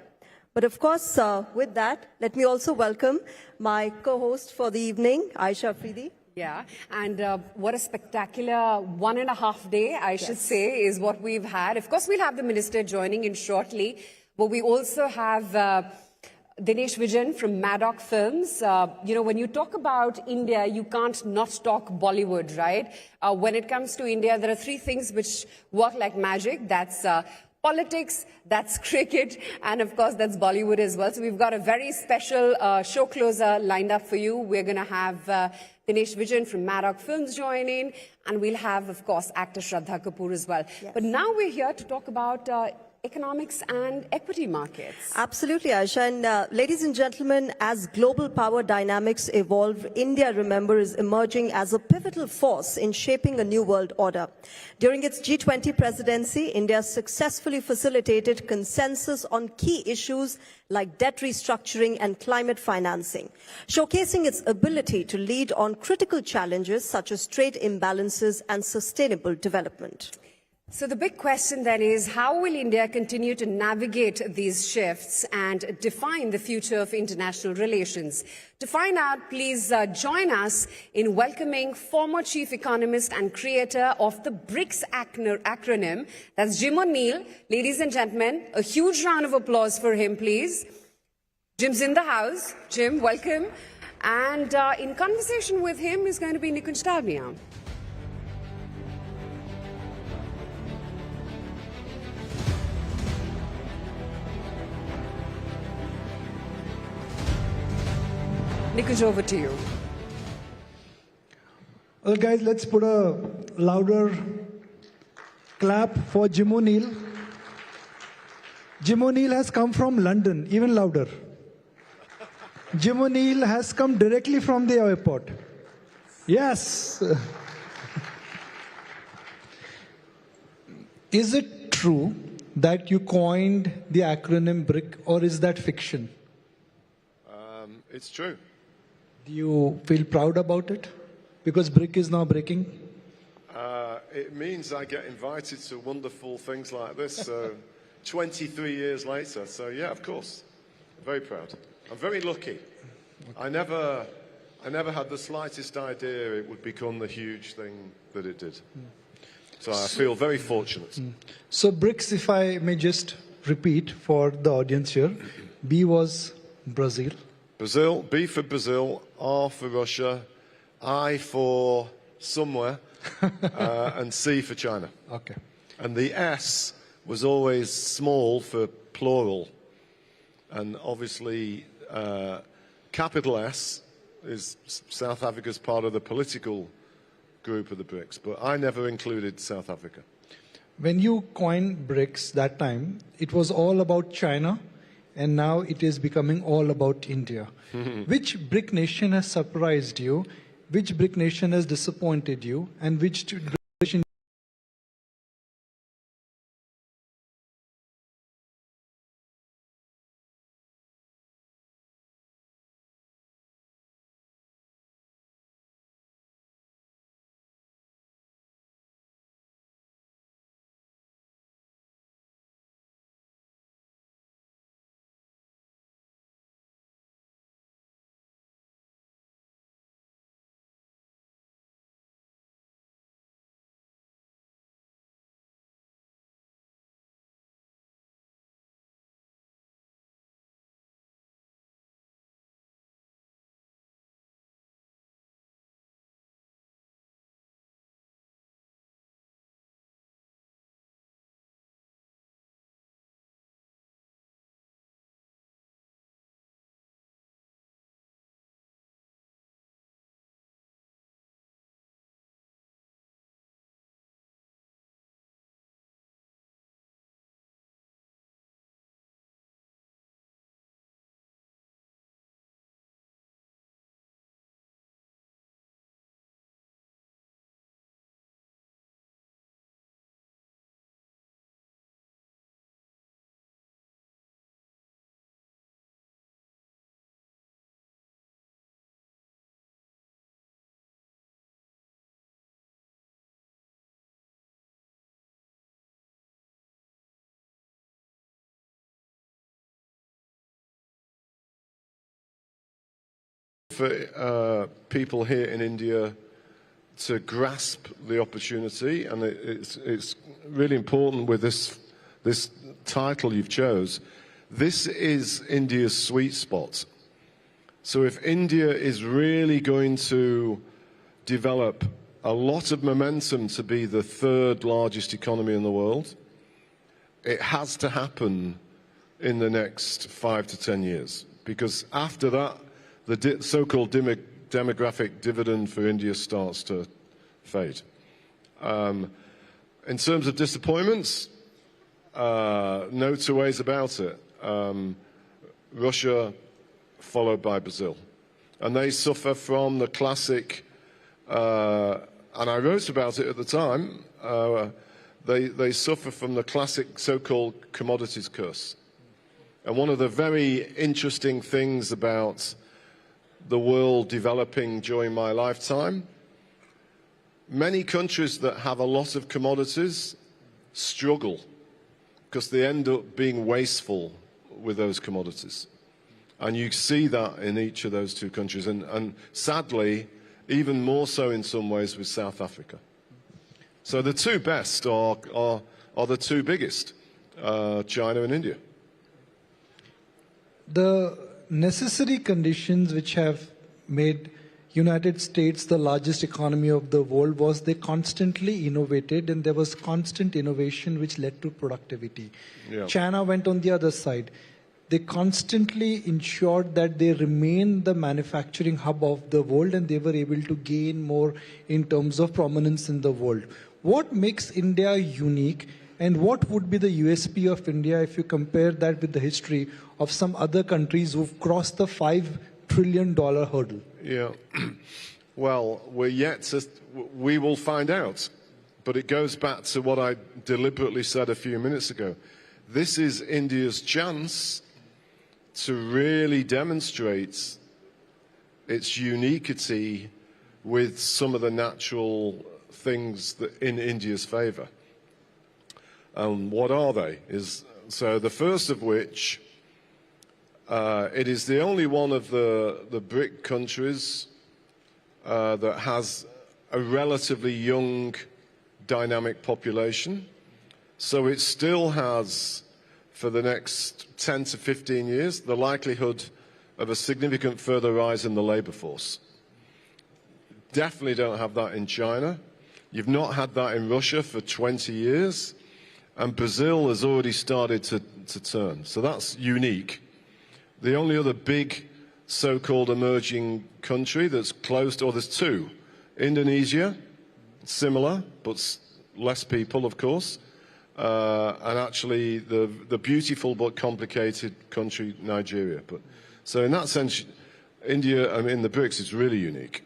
[SPEAKER 7] But of course, with that, let me also welcome my co-host for the evening, Aisha Afridi.
[SPEAKER 6] Yeah, and what a spectacular 1.5 day, I should say, is what we've had. Of course, we'll have the Minister joining in shortly, but we also have Dinesh Vijan from Maddock Films. You know, when you talk about India, you can't not talk Bollywood, right? When it comes to India, there are 3 things which work like magic. That's politics, that's cricket, and of course, that's Bollywood as well. So we've got a very special show closer lined up for you. We're going to have Dinesh Vijan from Maddock Films join in, and we'll have, of course, actor Shraddha Kapoor as well. Yes. But now we're here to talk about
[SPEAKER 14] economics and equity markets.
[SPEAKER 7] Absolutely, Aisha. And ladies and gentlemen, as global power dynamics evolve, India, remember, is emerging as a pivotal force in shaping a new world order. During its G20 presidency, India successfully facilitated consensus on key issues like debt restructuring and climate financing, showcasing its ability to lead on critical challenges such as trade imbalances and sustainable development.
[SPEAKER 14] So the big question then is, how will India continue to navigate these shifts and define the future of international relations? To find out, please join us in welcoming former chief economist and creator of the BRICS acronym, that's Jim O'Neill. Ladies and gentlemen, a huge round of applause for him, please. Jim's in the house. Jim, welcome. And in conversation with him is going to be Nikunj Dalmia. Nikunj, over to you.
[SPEAKER 15] Well, guys, let's put a louder clap for Jim O'Neill. Jim O'Neill has come from London, even louder. Jim O'Neill has come directly from the airport. Yes. Is it true that you coined the acronym BRIC, or is that fiction?
[SPEAKER 16] It's true.
[SPEAKER 15] Do you feel proud about it? Because BRIC is now breaking?
[SPEAKER 16] It means I get invited to wonderful things like this 23 years later. So yeah, of course. I'm very proud. I'm very lucky. I never had the slightest idea it would become the huge thing that it did. So I feel very fortunate.
[SPEAKER 15] So BRICS, if I may just repeat for the audience here, B was Brazil.
[SPEAKER 16] Brazil, B for Brazil, R for Russia, I for somewhere, and C for China.
[SPEAKER 15] Okay.
[SPEAKER 16] And the S was always small for plural. And obviously, capital S is South Africa's part of the political group of the BRICS, but I never included South Africa.
[SPEAKER 15] When you coined BRICS that time, it was all about China, and now it is becoming all about India. Which BRIC nation has surprised you? Which BRIC nation has disappointed you? And which nation
[SPEAKER 16] for people here in India to grasp the opportunity, and it's really important with this title you've chose. This is India's sweet spot. So if India is really going to develop a lot of momentum to be the third largest economy in the world, it has to happen in the next 5 to 10 years. Because after that, the so-called demographic dividend for India starts to fade. In terms of disappointments, No two ways about it. Russia followed by Brazil. And they suffer from the classic, and I wrote about it at the time, they suffer from the classic so-called commodities curse. And one of the very interesting things about the world developing during my lifetime, many countries that have a lot of commodities struggle because they end up being wasteful with those commodities. And you see that in each of those two countries, and sadly, even more so in some ways with South Africa. So the two best are the two biggest, China and India.
[SPEAKER 15] The necessary conditions which have made United States the largest economy of the world was they constantly innovated, and there was constant innovation which led to productivity.
[SPEAKER 16] Yeah.
[SPEAKER 15] China went on the other side. They constantly ensured that they remain the manufacturing hub of the world, and they were able to gain more in terms of prominence in the world. What makes India unique, and what would be the USP of India if you compare that with the history of some other countries who've crossed the $5 trillion hurdle?
[SPEAKER 16] Yeah. Well, we will find out. But it goes back to what I deliberately said a few minutes ago. This is India's chance to really demonstrate its uniquity with some of the natural things that in India's favor. What are they? So the first of which, it is the only one of the BRIC countries that has a relatively young, dynamic population. So it still has, for the next 10 to 15 years, the likelihood of a significant further rise in the labor force. Definitely don't have that in China. You've not had that in Russia for 20 years. And Brazil has already started to turn. So that's unique. The only other big so-called emerging country that's close, or there's two. Indonesia, similar, but less people, of course. And actually the beautiful but complicated country, Nigeria. So in that sense, India, in the BRICS, is really unique.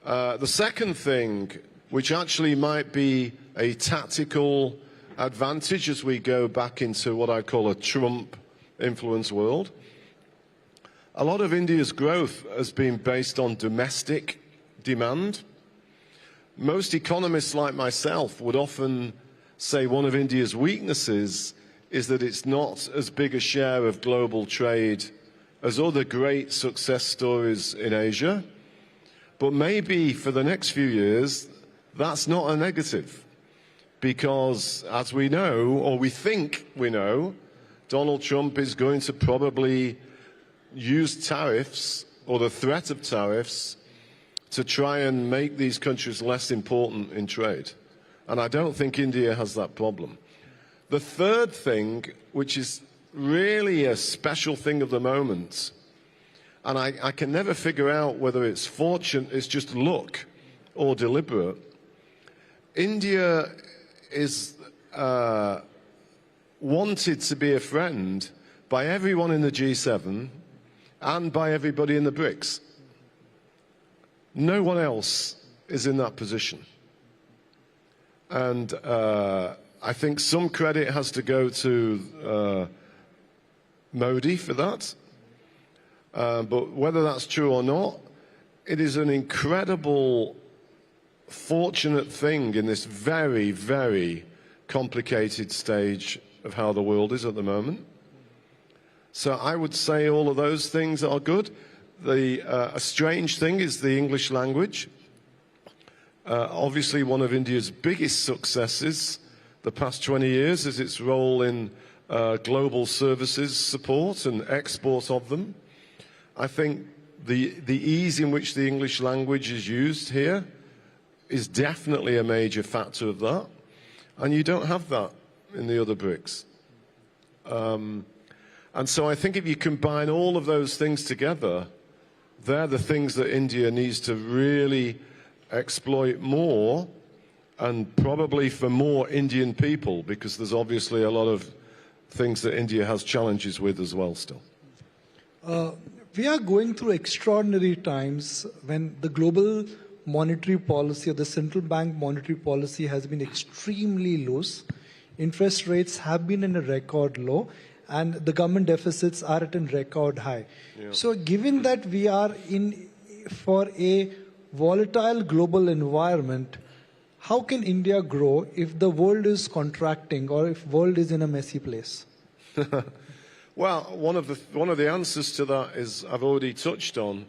[SPEAKER 16] The second thing, which actually might be a tactical advantage as we go back into what I call a Trump-influenced world, a lot of India's growth has been based on domestic demand. Most economists like myself would often say one of India's weaknesses is that it's not as big a share of global trade as other great success stories in Asia. But maybe for the next few years, that's not a negative. Because as we know, or we think we know, Donald Trump is going to probably use tariffs or the threat of tariffs to try and make these countries less important in trade. And I don't think India has that problem. The third thing, which is really a special thing of the moment, and I can never figure out whether it's fortune, it's just luck or deliberate. India is wanted to be a friend by everyone in the G7 and by everybody in the BRICS. No one else is in that position. And I think some credit has to go to Modi for that. But whether that's true or not, it is an incredible, fortunate thing in this very, very complicated stage of how the world is at the moment. So I would say all of those things are good. A strange thing is the English language. Obviously, one of India's biggest successes the past 20 years is its role in global services support and export of them. I think the ease in which the English language is used here is definitely a major factor of that. And you don't have that in the other BRICS. And so I think if you combine all of those things together, they're the things that India needs to really exploit more and probably for more Indian people, because there's obviously a lot of things that India has challenges with as well still.
[SPEAKER 15] We are going through extraordinary times when the global monetary policy or the central bank monetary policy has been extremely loose. Interest rates have been in a record low and the government deficits are at a record high.
[SPEAKER 16] Yeah.
[SPEAKER 15] So given that we are in for a volatile global environment, how can India grow if the world is contracting or if world is in a messy place?
[SPEAKER 16] Well, one of the answers to that is I've already touched on,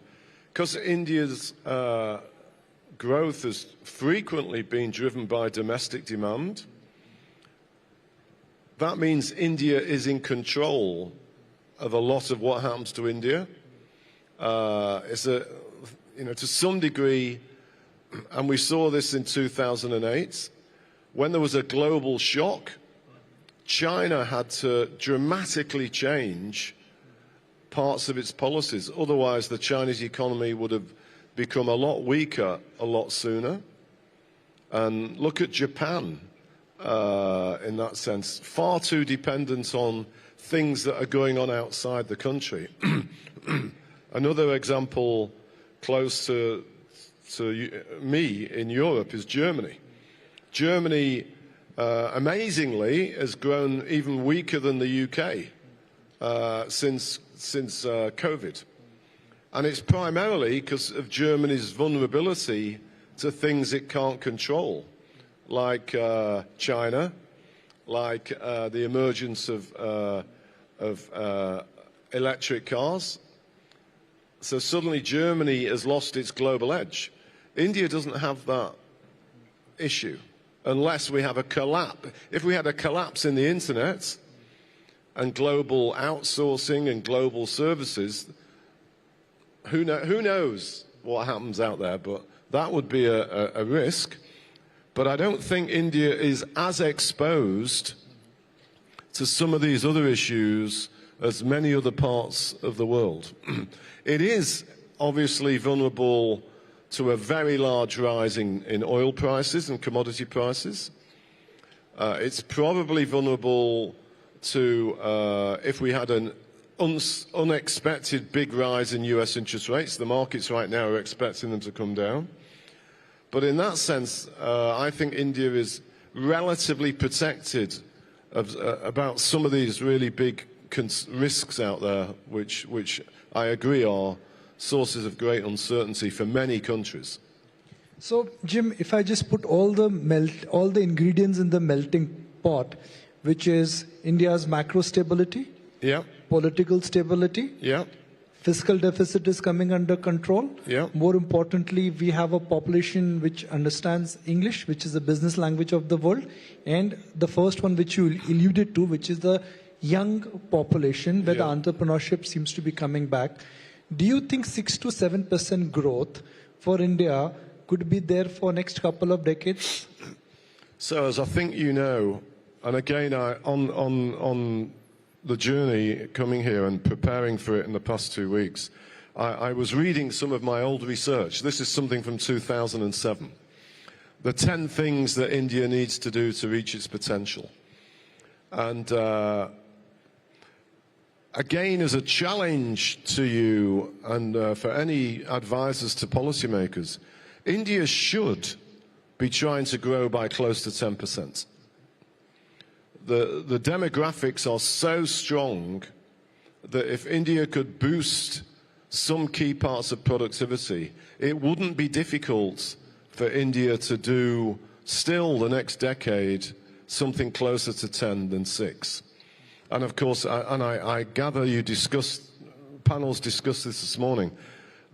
[SPEAKER 16] because India's growth has frequently been driven by domestic demand. That means India is in control of a lot of what happens to India. It's to some degree, and we saw this in 2008, when there was a global shock. China had to dramatically change parts of its policies. Otherwise, the Chinese economy would have become a lot weaker a lot sooner. And look at Japan in that sense. Far too dependent on things that are going on outside the country. Another example close to me in Europe is Germany. Germany amazingly has grown even weaker than the UK since COVID. And it's primarily because of Germany's vulnerability to things it can't control, like China, like the emergence of electric cars. So suddenly Germany has lost its global edge. India doesn't have that issue. Unless we have a collapse. If we had a collapse in the internet and global outsourcing and global services, who knows what happens out there, but that would be a risk. But I don't think India is as exposed to some of these other issues as many other parts of the world. It is obviously vulnerable to a very large rise in oil prices and commodity prices. It's probably vulnerable to, if we had an unexpected big rise in US interest rates. The markets right now are expecting them to come down. But in that sense, I think India is relatively protected about some of these really big risks out there, which I agree are sources of great uncertainty for many countries.
[SPEAKER 15] So, Jim, if I just put all the ingredients in the melting pot, which is India's macro stability,
[SPEAKER 16] yeah,
[SPEAKER 15] political stability,
[SPEAKER 16] yeah,
[SPEAKER 15] fiscal deficit is coming under control.
[SPEAKER 16] Yeah.
[SPEAKER 15] More importantly, we have a population which understands English, which is the business language of the world, and the first one which you alluded to, which is the young population, where the entrepreneurship seems to be coming back. Do you think 6 to 7% growth for India could be there for next couple of decades?
[SPEAKER 16] So, as I think you know, and again, on the journey coming here and preparing for it in the past 2 weeks, I was reading some of my old research. This is something from 2007. The 10 things that India needs to do to reach its potential. And again, as a challenge to you and for any advisors to policymakers, India should be trying to grow by close to 10%. The demographics are so strong that if India could boost some key parts of productivity, it wouldn't be difficult for India to do still the next decade something closer to 10 than 6. And of course, I gather you panels discussed this morning.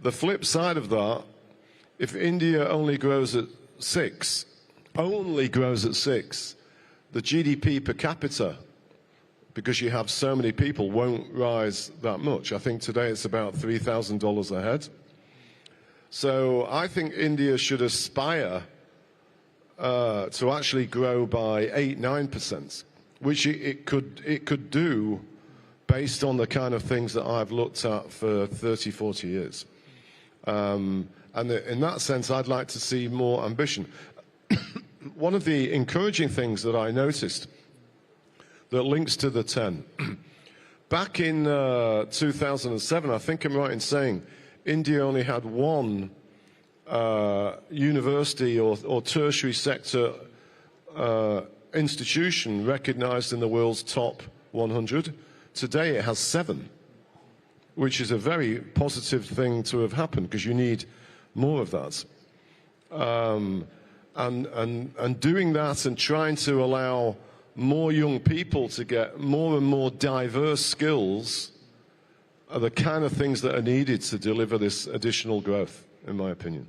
[SPEAKER 16] The flip side of that, if India only grows at 6, the GDP per capita, because you have so many people, won't rise that much. I think today it's about $3,000 a head. So I think India should aspire to actually grow by 8-9%, which it could do based on the kind of things that I've looked at for 30, 40 years. And in that sense, I'd like to see more ambition. one of the encouraging things that I noticed that links to the 10, back in 2007, I think I'm right in saying, India only had one university or tertiary sector institution recognized in the world's top 100. Today it has 7, which is a very positive thing to have happened because you need more of that. And doing that and trying to allow more young people to get more and more diverse skills are the kind of things that are needed to deliver this additional growth, in my opinion.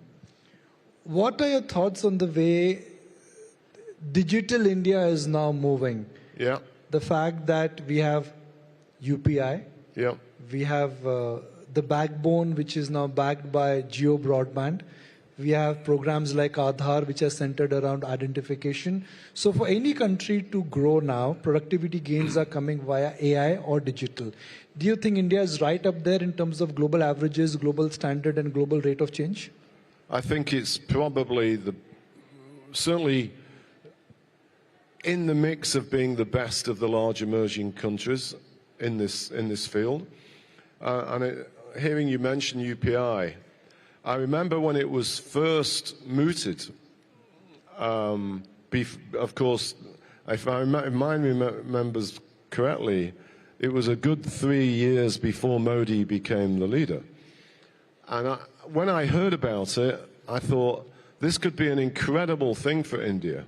[SPEAKER 15] What are your thoughts on the way digital India is now moving?
[SPEAKER 16] Yeah.
[SPEAKER 15] The fact that we have UPI,
[SPEAKER 16] yeah,
[SPEAKER 15] we have the backbone which is now backed by Geo broadband. We have programs like Aadhaar which are centered around identification. So for any country to grow now, productivity gains are coming via AI or digital. Do you think India is right up there in terms of global averages, global standard and global rate of change?
[SPEAKER 16] I think it's probably certainly in the mix of being the best of the large emerging countries in this field. Hearing you mention UPI, I remember when it was first mooted, of course, if my mind remembers correctly, it was a good 3 years before Modi became the leader. And when I heard about it, I thought, this could be an incredible thing for India.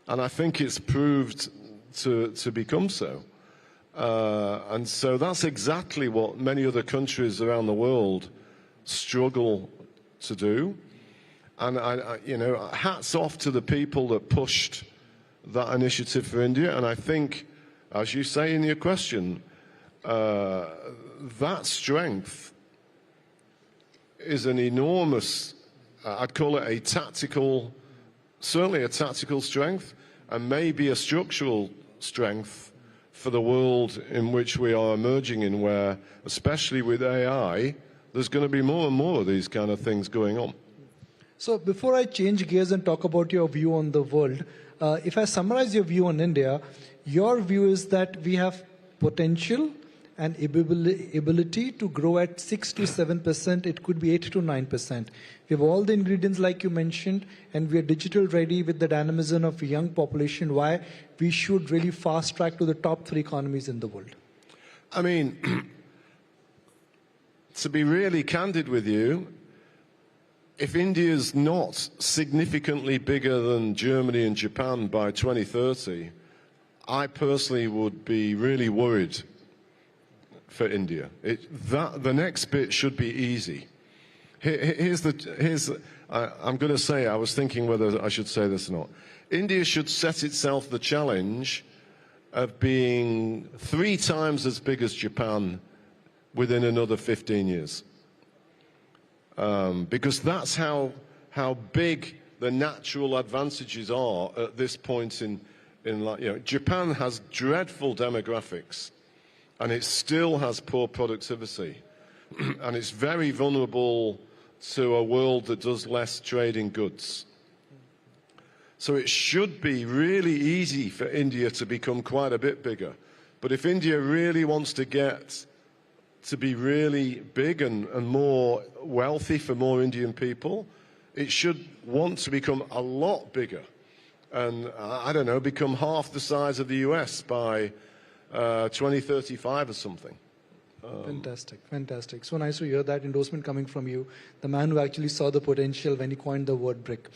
[SPEAKER 16] And I think it's proved to become so. And so that's exactly what many other countries around the world struggle to do. And you know, hats off to the people that pushed that initiative for India. And I think, as you say in your question, that strength is an enormous, I'd call it a tactical, certainly a tactical strength, and maybe a structural strength for the world in which we are emerging in, where, especially with AI, there's going to be more and more of these kind of things going on.
[SPEAKER 15] So before I change gears and talk about your view on the world, if I summarize your view on India, your view is that we have potential and ability to grow at 6 to 7%, it could be 8 to 9%. We have all the ingredients like you mentioned, and we are digital ready with the dynamism of a young population, why we should really fast track to the top 3 economies in the world.
[SPEAKER 16] I mean, to be really candid with you, if India is not significantly bigger than Germany and Japan by 2030, I personally would be really worried for India. The next bit should be easy. I'm going to say, I was thinking whether I should say this or not. India should set itself the challenge of being 3 times as big as Japan within another 15 years. Because that's how big the natural advantages are at this point in life. You know, Japan has dreadful demographics, and it still has poor productivity, and it's very vulnerable to a world that does less trade in goods. So it should be really easy for India to become quite a bit bigger. But if India really wants to get to be really big and more wealthy for more Indian people, it should want to become a lot bigger. And, I don't know, become half the size of the US by 2035 or something.
[SPEAKER 15] Fantastic, fantastic. So nice to hear that endorsement coming from you, the man who actually saw the potential when he coined the word BRIC.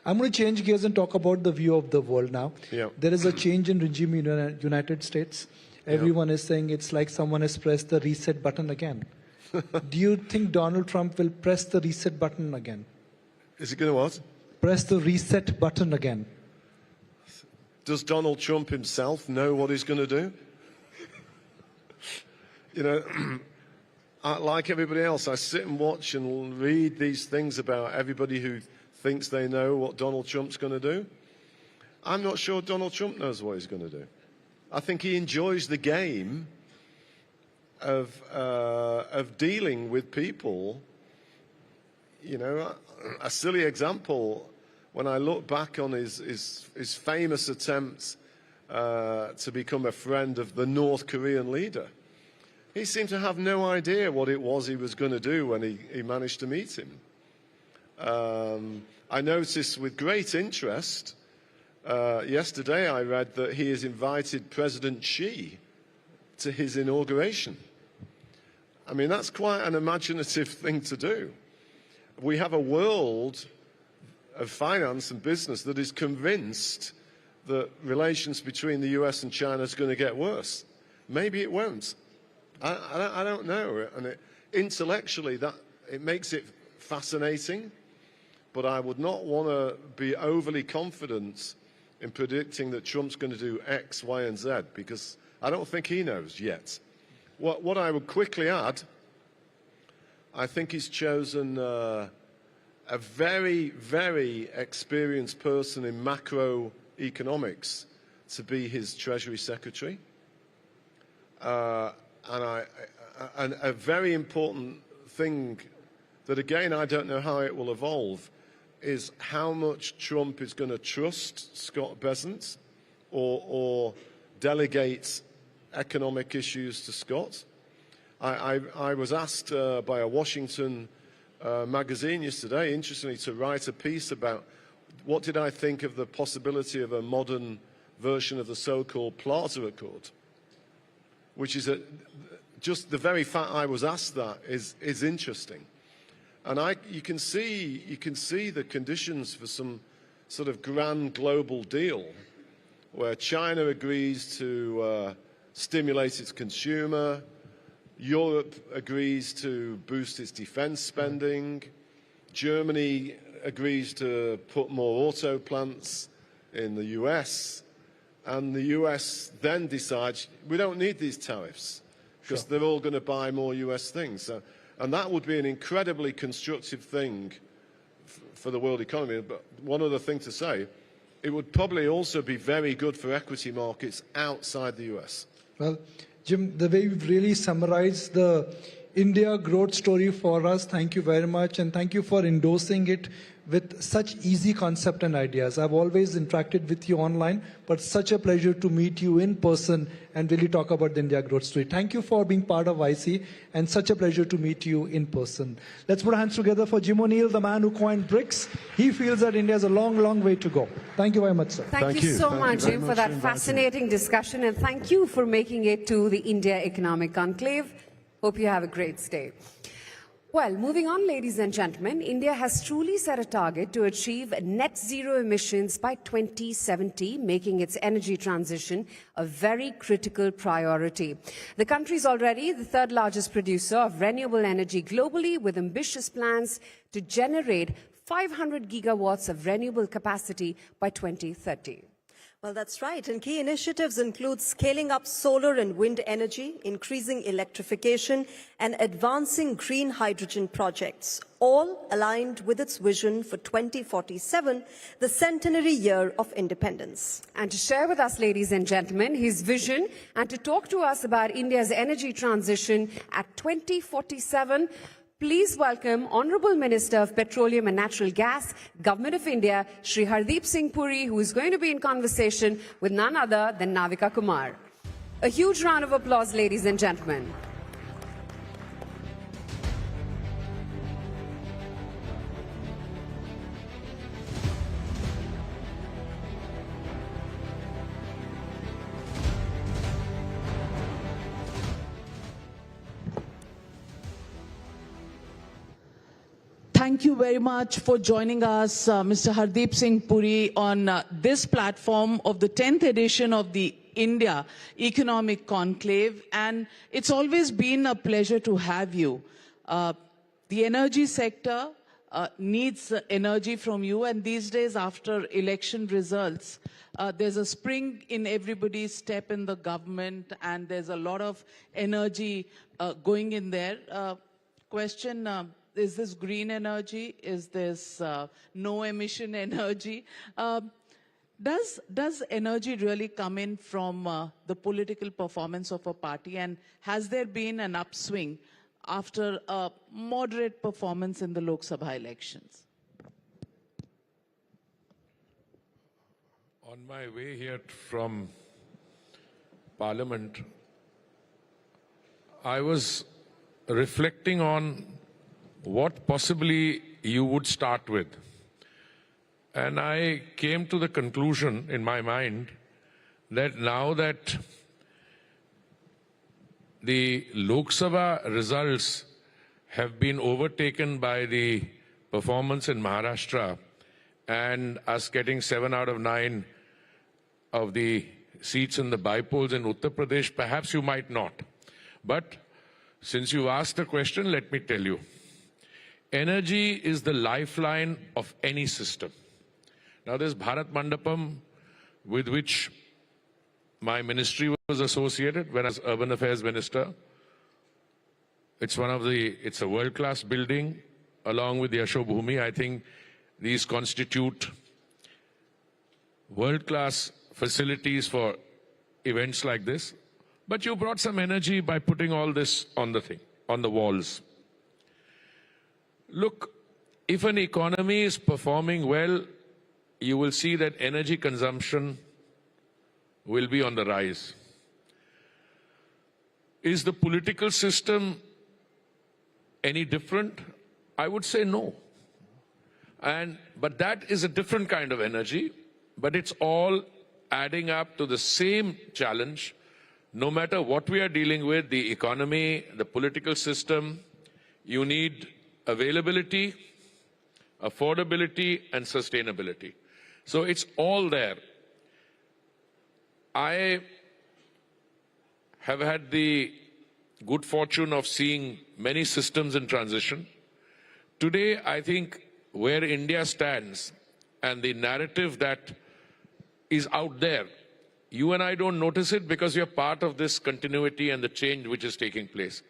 [SPEAKER 15] I'm going to change gears and talk about the view of the world now.
[SPEAKER 16] Yeah.
[SPEAKER 15] There is a change in regime in the United States. Everyone is saying it's like someone has pressed the reset button again. Do you think Donald Trump will press the reset button again?
[SPEAKER 16] Is he going to what?
[SPEAKER 15] Press the reset button again.
[SPEAKER 16] Does Donald Trump himself know what he's going to do? You know, like everybody else, I sit and watch and read these things about everybody who thinks they know what Donald Trump's going to do. I'm not sure Donald Trump knows what he's going to do. I think he enjoys the game of dealing with people. You know, a silly example, when I look back on his famous attempts to become a friend of the North Korean leader, he seemed to have no idea what it was he was going to do when he managed to meet him. I noticed with great interest, yesterday I read that he has invited President Xi to his inauguration. I mean, that's quite an imaginative thing to do. We have a world of finance and business that is convinced that relations between the US and China is going to get worse. Maybe it won't. I don't know. And intellectually, it makes it fascinating, but I would not want to be overly confident in predicting that Trump's going to do X, Y, and Z, because I don't think he knows yet. What I would quickly add, I think he's chosen a very, very experienced person in macroeconomics to be his Treasury Secretary. And a very important thing that, again, I don't know how it will evolve, is how much Trump is going to trust Scott Bessent or delegate economic issues to Scott. I was asked by a Washington magazine yesterday, interestingly, to write a piece about what did I think of the possibility of a modern version of the so-called Plaza Accord, which is just the very fact I was asked that is interesting. And you can see the conditions for some sort of grand global deal where China agrees to stimulate its consumer, Europe agrees to boost its defense spending, Germany agrees to put more auto plants in the US, and the US then decides we don't need these tariffs because they're all going to buy more US things. And that would be an incredibly constructive thing for the world economy. But one other thing to say, it would probably also be very good for equity markets outside the US.
[SPEAKER 15] Well, Jim, the way you've really summarized the India growth story for us, thank you very much, and thank you for endorsing it with such easy concept and ideas. I've always interacted with you online, but such a pleasure to meet you in person and really talk about the India growth story. Thank you for being part of IC, and such a pleasure to meet you in person. Let's put our hands together for Jim O'Neill, the man who coined BRICS. He feels that India has a long, long way to go. Thank you very much, sir.
[SPEAKER 14] Thank you so much, Jim, for that fascinating discussion, and thank you for making it to the India Economic Conclave. Hope you have a great stay. Well, moving on, ladies and gentlemen, India has truly set a target to achieve net zero emissions by 2070, making its energy transition a very critical priority. The country is already the third largest producer of renewable energy globally, with ambitious plans to generate 500 gigawatts of renewable capacity by 2030.
[SPEAKER 7] Well, that's right. And key initiatives include scaling up solar and wind energy, increasing electrification, and advancing green hydrogen projects, all aligned with its vision for 2047, the centenary year of independence.
[SPEAKER 14] And to share with us, ladies and gentlemen, his vision and to talk to us about India's energy transition at 2047, please welcome Honourable Minister of Petroleum and Natural Gas, Government of India, Shri Hardeep Singh Puri, who is going to be in conversation with none other than Navika Kumar. A huge round of applause, ladies and gentlemen.
[SPEAKER 10] Thank you very much for joining us, Mr. Hardeep Singh Puri, on this platform of the 10th edition of the India Economic Conclave. And it's always been a pleasure to have you. The energy sector needs energy from you. And these days, after election results, there's a spring in everybody's step in the government, and there's a lot of energy going in there. Question, is this green energy? Is this no emission energy? Does energy really come in from the political performance of a party? And has there been an upswing after a moderate performance in the Lok Sabha elections?
[SPEAKER 17] On my way here from Parliament, I was reflecting on what possibly you would start with. And I came to the conclusion in my mind that now that the Lok Sabha results have been overtaken by the performance in Maharashtra and us getting 7 out of 9 of the seats in the by-polls in Uttar Pradesh, perhaps you might not. But since you asked the question, let me tell you. Energy is the lifeline of any system. Now there's Bharat Mandapam, with which my ministry was associated when I was Urban Affairs Minister. It's a world-class building along with the Yasho Bhumi. I think these constitute world-class facilities for events like this. But you brought some energy by putting all this on the walls. Look, if an economy is performing well, you will see that energy consumption will be on the rise. Is the political system any different? I would say no. But that is a different kind of energy, but it's all adding up to the same challenge. No matter what we are dealing with, the economy, the political system, you need availability, affordability, and sustainability. So it's all there. I have had the good fortune of seeing many systems in transition. Today, I think where India stands and the narrative that is out there, you and I don't notice it because we are part of this continuity and the change which is taking place.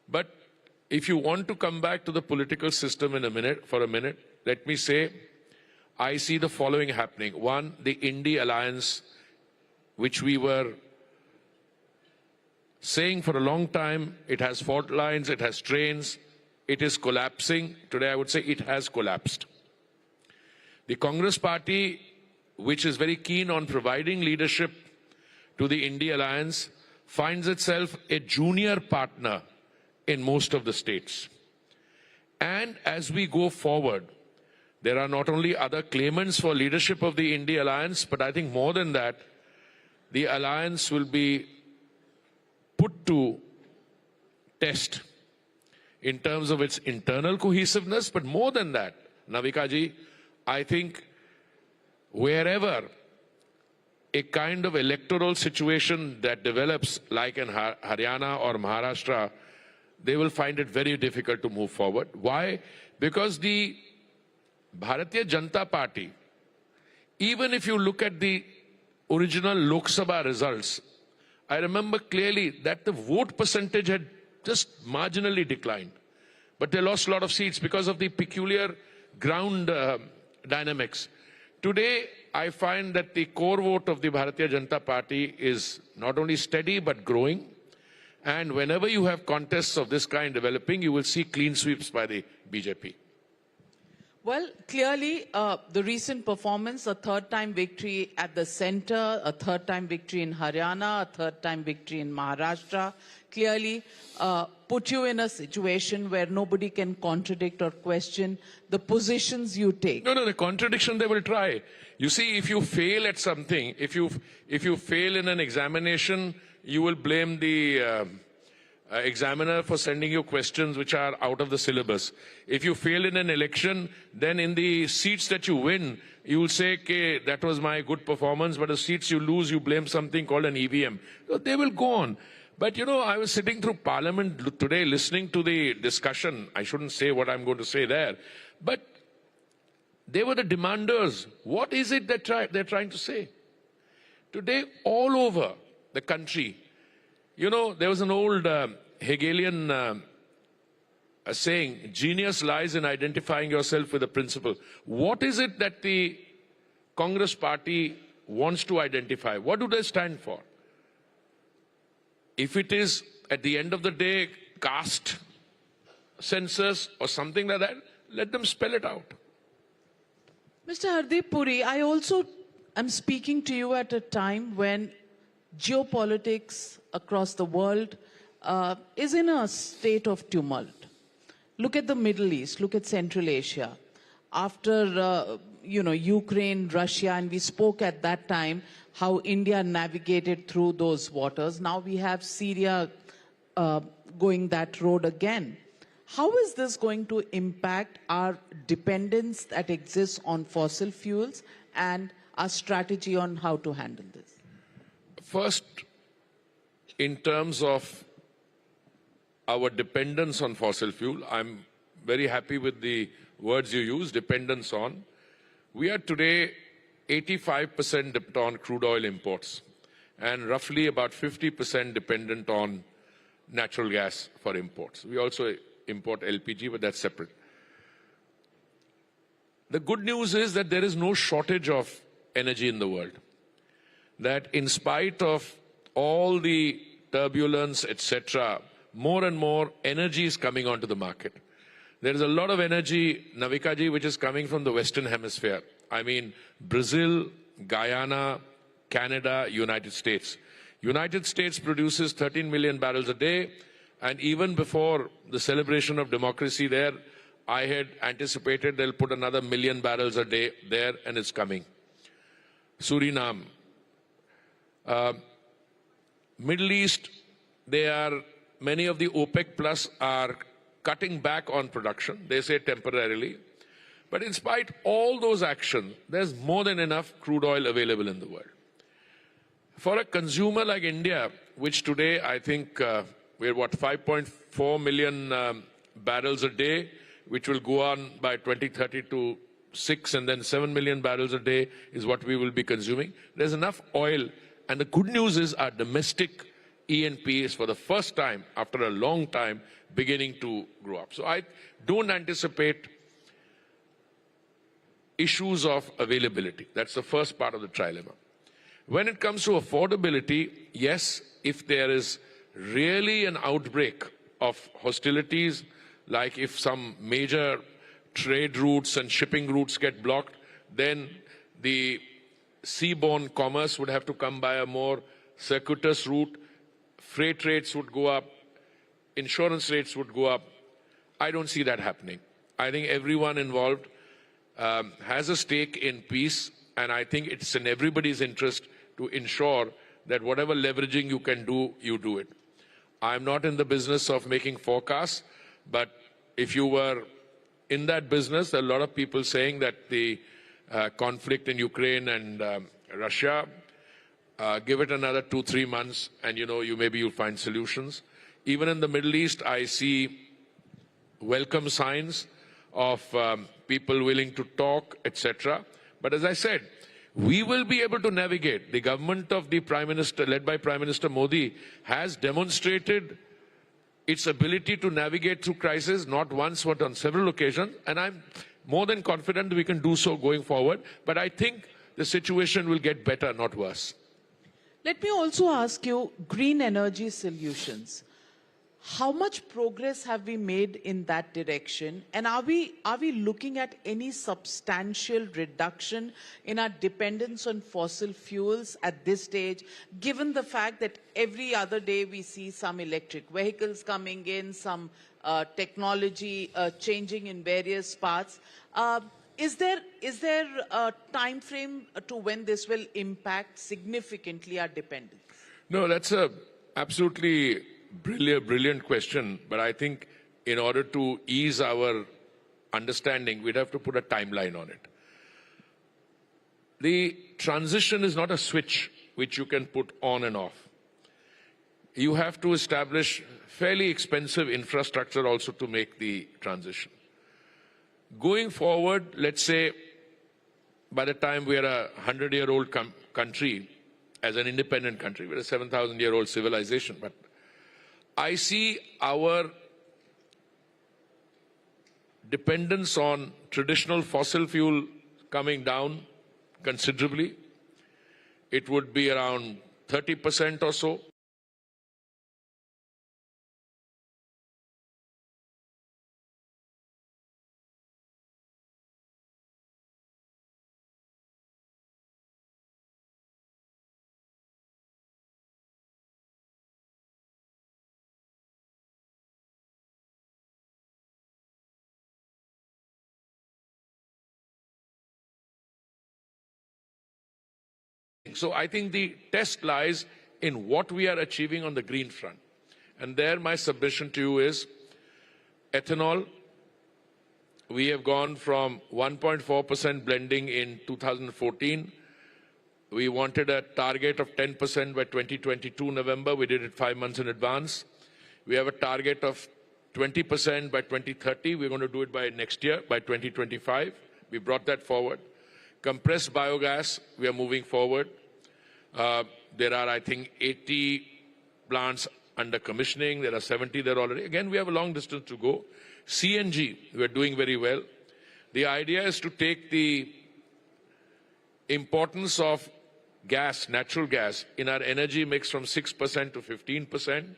[SPEAKER 17] But if you want to come back to the political system for a minute, let me say, I see the following happening. One, the India alliance, which we were saying for a long time, it has fault lines, it has trains, it is collapsing. Today I would say it has collapsed. The Congress party, which is very keen on providing leadership to the India alliance, finds itself a junior partner in most of the states. And as we go forward, there are not only other claimants for leadership of the India alliance, but I think more than that, the alliance will be put to test in terms of its internal cohesiveness, but more than that, Navika ji, I think wherever a kind of electoral situation that develops like in Haryana or Maharashtra, they will find it very difficult to move forward. Why? Because the Bharatiya Janata Party, even if you look at the original Lok Sabha results, I remember clearly that the vote percentage had just marginally declined. But they lost a lot of seats because of the peculiar ground dynamics. Today, I find that the core vote of the Bharatiya Janata Party is not only steady but growing. And whenever you have contests of this kind developing, you will see clean sweeps by the BJP.
[SPEAKER 10] Well, clearly, the recent performance, a third-time victory at the center, a third-time victory in Haryana, a third-time victory in Maharashtra, clearly put you in a situation where nobody can contradict or question the positions you take.
[SPEAKER 17] No, the contradiction they will try. You see, if you fail at something, if you fail in an examination, you will blame the examiner for sending you questions which are out of the syllabus. If you fail in an election, then in the seats that you win, you will say, okay, that was my good performance, but the seats you lose, you blame something called an EVM. So they will go on. But you know, I was sitting through Parliament today listening to the discussion. I shouldn't say what I'm going to say there. But they were the demanders. What is it that they're trying to say? Today, all over the country, you know, there was an old Hegelian saying, genius lies in identifying yourself with a principle. What is it that the Congress party wants to identify? What do they stand for? If it is, at the end of the day, caste census or something like that, let them spell it out.
[SPEAKER 10] Mr. Hardeep Puri, I also I'm speaking to you at a time when geopolitics across the world is in a state of tumult. Look at the Middle East, look at Central Asia. After, Ukraine, Russia, and we spoke at that time how India navigated through those waters. Now we have Syria going that road again. How is this going to impact our dependence that exists on fossil fuels and our strategy on how to handle this?
[SPEAKER 17] First, in terms of our dependence on fossil fuel, I'm very happy with the words you use, dependence on. We are today 85% dependent on crude oil imports and roughly about 50% dependent on natural gas for imports. We also import LPG, but that's separate. The good news is that there is no shortage of energy in the world. That in spite of all the turbulence, etc., more and more energy is coming onto the market. There is a lot of energy, Navikaji, which is coming from the Western Hemisphere. I mean, Brazil, Guyana, Canada, United States. United States produces 13 million barrels a day, and even before the celebration of democracy there, I had anticipated they'll put another 1 million barrels a day there, and it's coming. Suriname. Middle East, many of the OPEC Plus are cutting back on production, they say temporarily. But in spite of all those actions, there's more than enough crude oil available in the world. For a consumer like India, which today I think we're 5.4 million barrels a day, which will go on by 2030 to 6 and then 7 million barrels a day is what we will be consuming. There's enough oil. And the good news is our domestic E&P is for the first time, after a long time, beginning to grow up. So I don't anticipate issues of availability. That's the first part of the trilemma. When it comes to affordability, yes, if there is really an outbreak of hostilities, like if some major trade routes and shipping routes get blocked, then the seaborne commerce would have to come by a more circuitous route. Freight rates would go up, insurance rates would go up. I don't see that happening. I think everyone involved has a stake in peace, and I think it's in everybody's interest to ensure that whatever leveraging you can do, you do it. I'm not in the business of making forecasts, but if you were in that business, there are a lot of people saying that the conflict in Ukraine and Russia, give it another 2-3 months and maybe you'll find solutions. Even in the Middle East, I see welcome signs of people willing to talk, etc. But as I said, we will be able to navigate. The government of the Prime Minister, led by Prime Minister Modi, has demonstrated its ability to navigate through crisis, not once, but on several occasions. And I'm more than confident that we can do so going forward. But I think the situation will get better, not worse.
[SPEAKER 10] Let me also ask you, green energy solutions. How much progress have we made in that direction? And are we looking at any substantial reduction in our dependence on fossil fuels at this stage, given the fact that every other day we see some electric vehicles coming in, some technology changing in various parts? Is there a time frame to when this will impact significantly our dependence?
[SPEAKER 17] No, that's a absolutely brilliant question, but I think in order to ease our understanding, we'd have to put a timeline on it. The transition is not a switch which you can put on and off. You have to establish fairly expensive infrastructure also to make the transition. Going forward, let's say by the time we are a 100-year-old country, as an independent country, we're a 7,000-year-old civilization, but I see our dependence on traditional fossil fuel coming down considerably. It would be around 30% or so. So I think the test lies in what we are achieving on the green front. And there my submission to you is ethanol. We have gone from 1.4% blending in 2014. We wanted a target of 10% by 2022 November. We did it 5 months in advance. We have a target of 20% by 2030. We're going to do it by next year, by 2025. We brought that forward. Compressed biogas, we are moving forward. There are, I think, 80 plants under commissioning. There are 70 there already. Again, we have a long distance to go. CNG, we are doing very well. The idea is to take the importance of gas, natural gas, in our energy mix from 6% to 15%.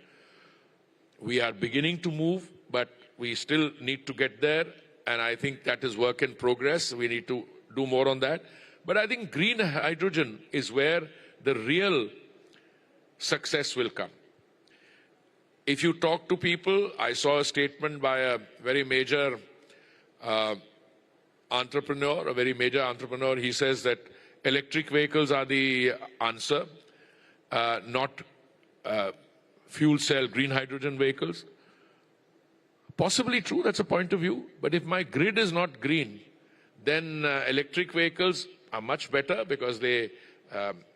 [SPEAKER 17] We are beginning to move, but we still need to get there. And I think that is work in progress. We need to do more on that. But I think green hydrogen is where the real success will come. If you talk to people, I saw a statement by a very major entrepreneur, He says that electric vehicles are the answer, not fuel cell green hydrogen vehicles. Possibly true, that's a point of view. But if my grid is not green, then electric vehicles are much better because they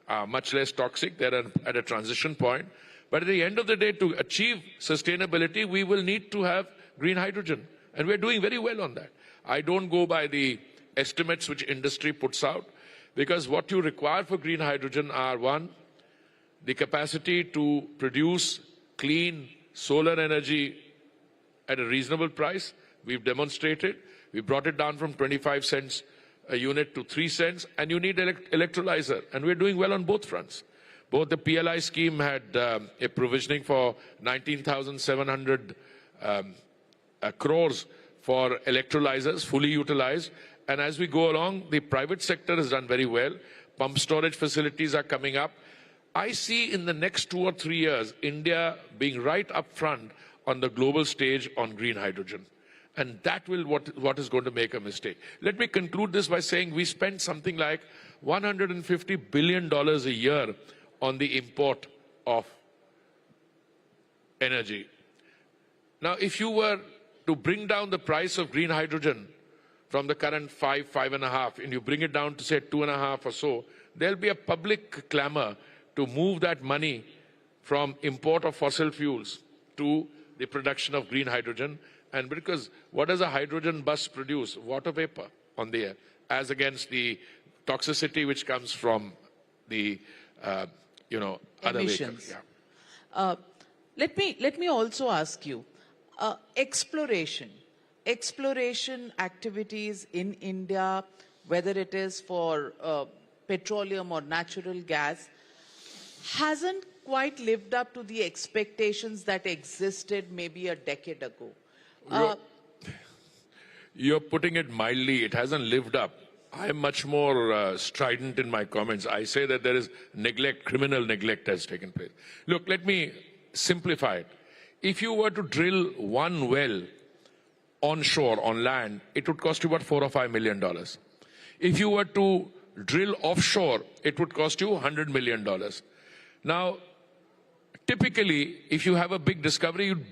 [SPEAKER 17] are much less toxic. They're at a transition point. But at the end of the day, to achieve sustainability, we will need to have green hydrogen. And we're doing very well on that. I don't go by the estimates which industry puts out, because what you require for green hydrogen are, one, the capacity to produce clean solar energy at a reasonable price. We've demonstrated. We brought it down from 25 cents a unit to 3 cents, and you need electrolyzer. And we're doing well on both fronts. Both the PLI scheme had a provisioning for 19,700 crores for electrolyzers, fully utilized. And as we go along, the private sector has done very well. Pump storage facilities are coming up. I see in the next 2 or 3 years, India being right up front on the global stage on green hydrogen. And that will what is going to make a mistake. Let me conclude this by saying we spend something like $150 billion a year on the import of energy. Now, if you were to bring down the price of green hydrogen from the current 5.5, and you bring it down to say 2.5 or so, there'll be a public clamor to move that money from import of fossil fuels to the production of green hydrogen. And because what does a hydrogen bus produce? Water vapor on the air, as against the toxicity which comes from the other
[SPEAKER 10] emissions.
[SPEAKER 17] vehicles. Yeah.
[SPEAKER 10] Let me also ask you, exploration activities in India, whether it is for petroleum or natural gas, hasn't quite lived up to the expectations that existed maybe a decade ago.
[SPEAKER 17] You're putting it mildly. It hasn't lived up. I'm much more strident in my comments. I say that there is neglect, criminal neglect has taken place. Look, let me simplify it. If you were to drill one well onshore, on land, it would cost you about $4 or $5 million. If you were to drill offshore, it would cost you $100 million. Now, typically, if you have a big discovery, you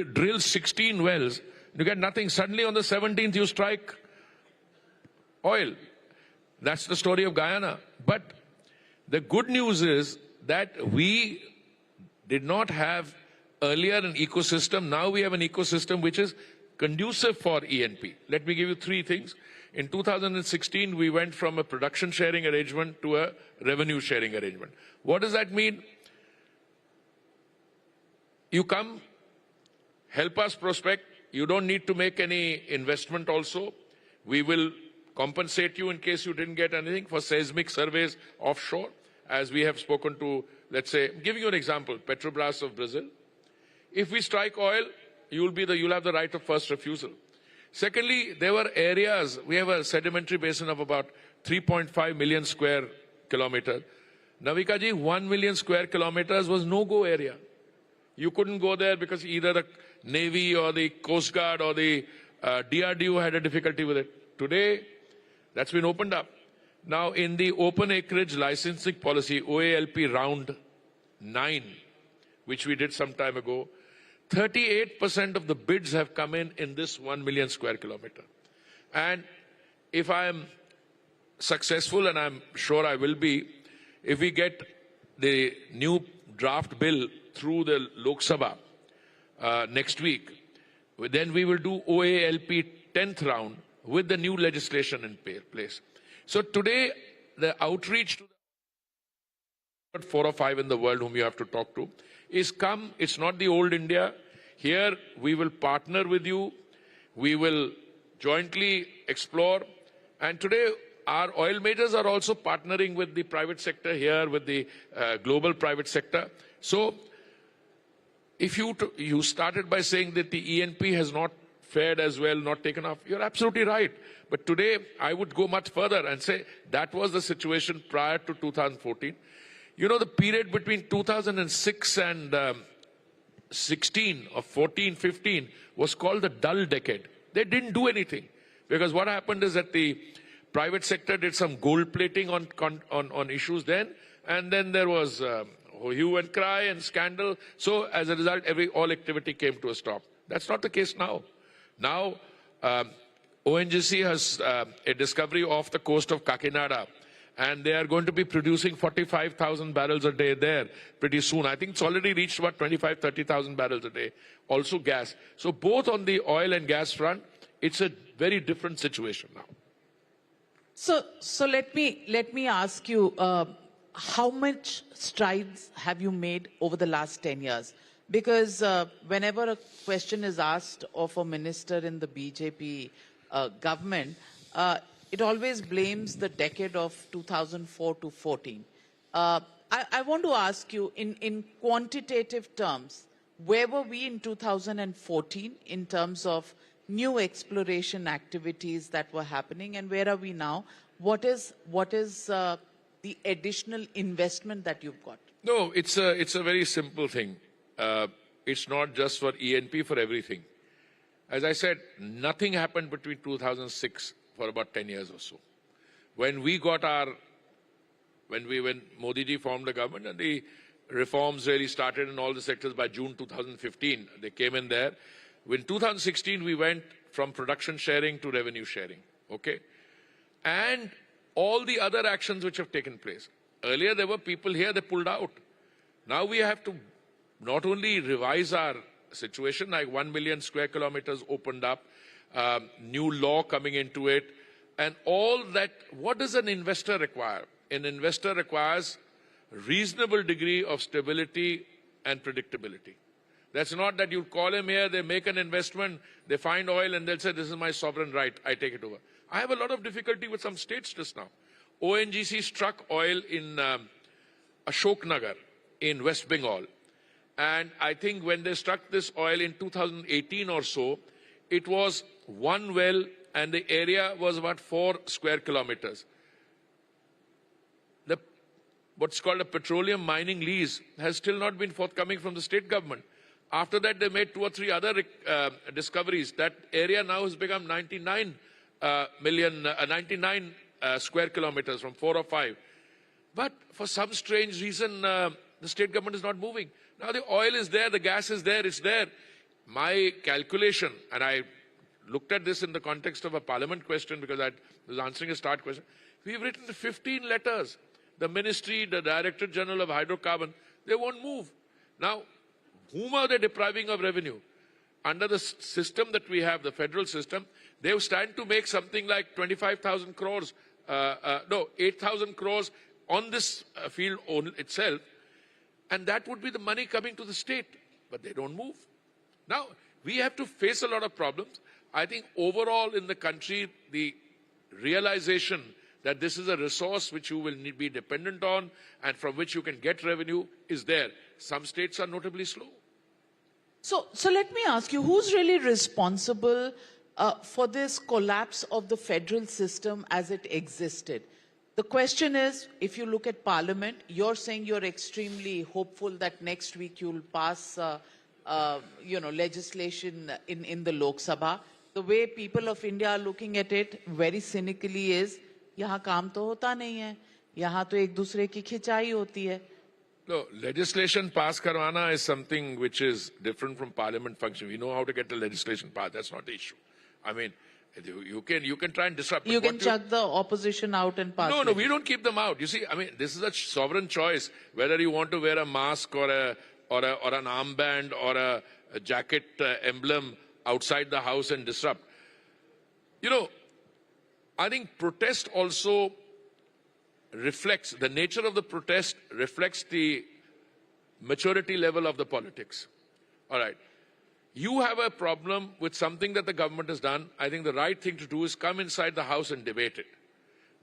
[SPEAKER 17] drill 16 wells, you get nothing. Suddenly on the 17th, you strike oil. That's the story of Guyana. But the good news is that we did not have earlier an ecosystem. Now we have an ecosystem which is conducive for E&P. Let me give you 3 things. In 2016, we went from a production sharing arrangement to a revenue sharing arrangement. What does that mean? You come, help us prospect. You don't need to make any investment also. We will compensate you in case you didn't get anything for seismic surveys offshore, as we have spoken to, let's say, giving you an example, Petrobras of Brazil. If we strike oil, you'll have the right of first refusal. Secondly, there were areas, we have a sedimentary basin of about 3.5 million square kilometers. Navika ji, 1 million square kilometers was no-go area. You couldn't go there because either the Navy or the Coast Guard or the DRDO had a difficulty with it. Today, that's been opened up. Now, in the open acreage licensing policy, OALP round 9, which we did some time ago, 38% of the bids have come in this 1 million square kilometer. And if I am successful, and I'm sure I will be, if we get the new draft bill through the Lok Sabha next week, then we will do OALP 10th round with the new legislation in place. So today, the outreach to the 4 or 5 in the world whom you have to talk to is come. It's not the old India. Here, we will partner with you. We will jointly explore. And today, our oil majors are also partnering with the private sector here, with the global private sector. So, if you started by saying that the ENP has not fared as well, not taken off, you're absolutely right. But today, I would go much further and say that was the situation prior to 2014. You know, the period between 2006 and 16 or 14, 15 was called the dull decade. They didn't do anything because what happened is that the private sector did some gold plating on issues then, and then there was hue and cry and scandal. So as a result, all activity came to a stop. That's not the case now. Now, ONGC has a discovery off the coast of Kakinada, and they are going to be producing 45,000 barrels a day there pretty soon. I think it's already reached about 25, 30,000 barrels a day. Also gas. So both on the oil and gas front, it's a very different situation now.
[SPEAKER 10] So let me ask you, how much strides have you made over the last 10 years? Because whenever a question is asked of a minister in the BJP government, it always blames the decade of 2004 to 14. I want to ask you, in quantitative terms, where were we in 2014 in terms of new exploration activities that were happening, and where are we now? What is the additional investment that you've got?
[SPEAKER 17] No, it's a very simple thing. It's not just for ENP, for everything. As I said, nothing happened between 2006 for about 10 years or so. When Modi ji formed the government and the reforms really started in all the sectors by June 2015, they came in there. In 2016, we went from production sharing to revenue sharing, okay? And all the other actions which have taken place. Earlier, there were people here, they pulled out. Now we have to not only revise our situation, like 1 million square kilometers opened up, new law coming into it, and all that. What does an investor require? An investor requires reasonable degree of stability and predictability. That's not that you call him here, they make an investment, they find oil and they'll say, this is my sovereign right, I take it over. I have a lot of difficulty with some states just now. ONGC struck oil in Ashoknagar in West Bengal. And I think when they struck this oil in 2018 or so, it was one well and the area was about 4 square kilometers. What's called a petroleum mining lease has still not been forthcoming from the state government. After that, they made 2 or 3 other discoveries. That area now has become 99 square kilometers from 4 or 5. But for some strange reason, the state government is not moving. Now the oil is there, the gas is there, it's there. My calculation, and I looked at this in the context of a parliament question because I was answering a start question. We've written 15 letters. The ministry, the Director General of Hydrocarbon, they won't move. Now, whom are they depriving of revenue? Under the system that we have, the federal system, they stand to make something like 25,000 crores, 8,000 crores on this field itself. And that would be the money coming to the state. But they don't move. Now, we have to face a lot of problems. I think overall in the country, the realization that this is a resource which you will be dependent on and from which you can get revenue is there. Some states are notably slow.
[SPEAKER 10] So let me ask you, who's really responsible for this collapse of the federal system as it existed? The question is, if you look at Parliament, you're saying you're extremely hopeful that next week you'll pass legislation in the Lok Sabha. The way people of India are looking at it very cynically is, यहाँ काम तो होता नहीं है, यहाँ तो एक दूसरे की खिंचाई होती है.
[SPEAKER 17] No, legislation pass karwana is something which is different from parliament function. We know how to get the legislation passed. That's not the issue. I mean, you can try and disrupt.
[SPEAKER 10] You can chuck the opposition out and pass.
[SPEAKER 17] No, we don't keep them out. You see, I mean, this is a sovereign choice whether you want to wear a mask or an armband or a jacket emblem outside the house and disrupt. You know, I think protest also reflects, the nature of the protest reflects the maturity level of the politics. All right. You have a problem with something that the government has done. I think the right thing to do is come inside the house and debate it.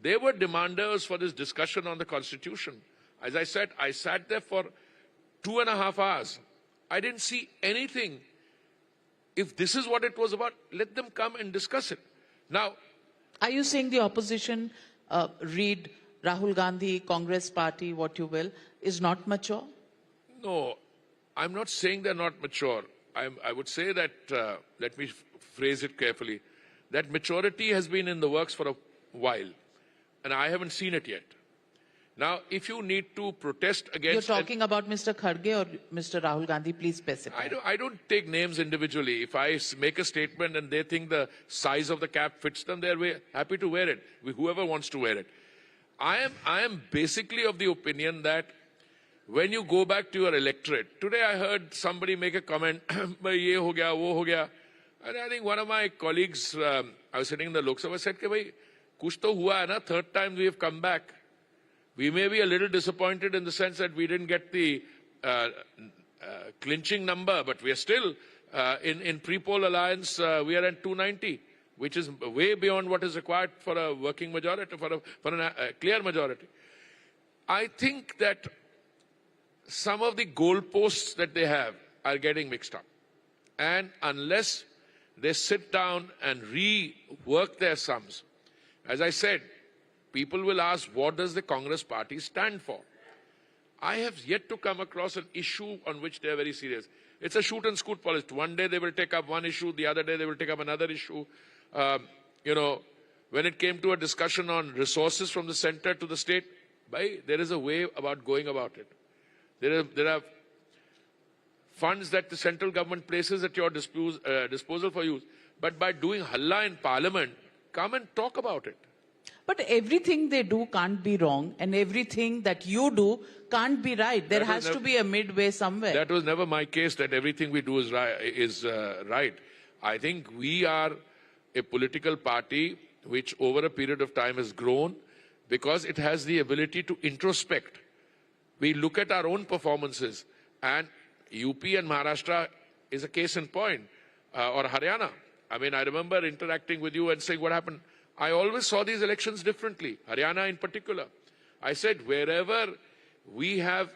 [SPEAKER 17] They were demanders for this discussion on the constitution. As I said, I sat there for 2.5 hours. I didn't see anything. If this is what it was about, let them come and discuss it. Now,
[SPEAKER 10] are you saying the opposition, read Rahul Gandhi, Congress party, what you will, is not mature?
[SPEAKER 17] No, I'm not saying they're not mature. I would say that, let me phrase it carefully, that maturity has been in the works for a while, and I haven't seen it yet. Now, if you need to protest against...
[SPEAKER 10] You're talking about Mr. Kharge or Mr. Rahul Gandhi, please specify.
[SPEAKER 17] I don't take names individually. If I make a statement and they think the size of the cap fits them, they're happy to wear it, whoever wants to wear it. I am basically of the opinion that when you go back to your electorate, today I heard somebody make a comment, ye ho gaya, wo ho gaya. And I think one of my colleagues, I was sitting in the Lok Sabha, said, bhai, kuch to hua hai na, third time we have come back. We may be a little disappointed in the sense that we didn't get the clinching number, but we are still, in pre-poll alliance, we are at 290, which is way beyond what is required for a working majority, for a clear majority. I think that some of the goalposts that they have are getting mixed up. And unless they sit down and rework their sums, as I said, people will ask, what does the Congress party stand for? I have yet to come across an issue on which they are very serious. It's a shoot and scoot policy. One day they will take up one issue, the other day they will take up another issue. You know, when it came to a discussion on resources from the center to the state, there is a way about going about it. There are funds that the central government places at your disposal for use. But by doing halla in parliament, come and talk about it.
[SPEAKER 10] But everything they do can't be wrong, and everything that you do can't be right. There has to be a midway somewhere.
[SPEAKER 17] That was never my case, that everything we do is right. I think we are a political party which over a period of time has grown because it has the ability to introspect. We look at our own performances, and UP and Maharashtra is a case in point, or Haryana. I mean, I remember interacting with you and saying what happened. I always saw these elections differently, Haryana in particular. I said, wherever we have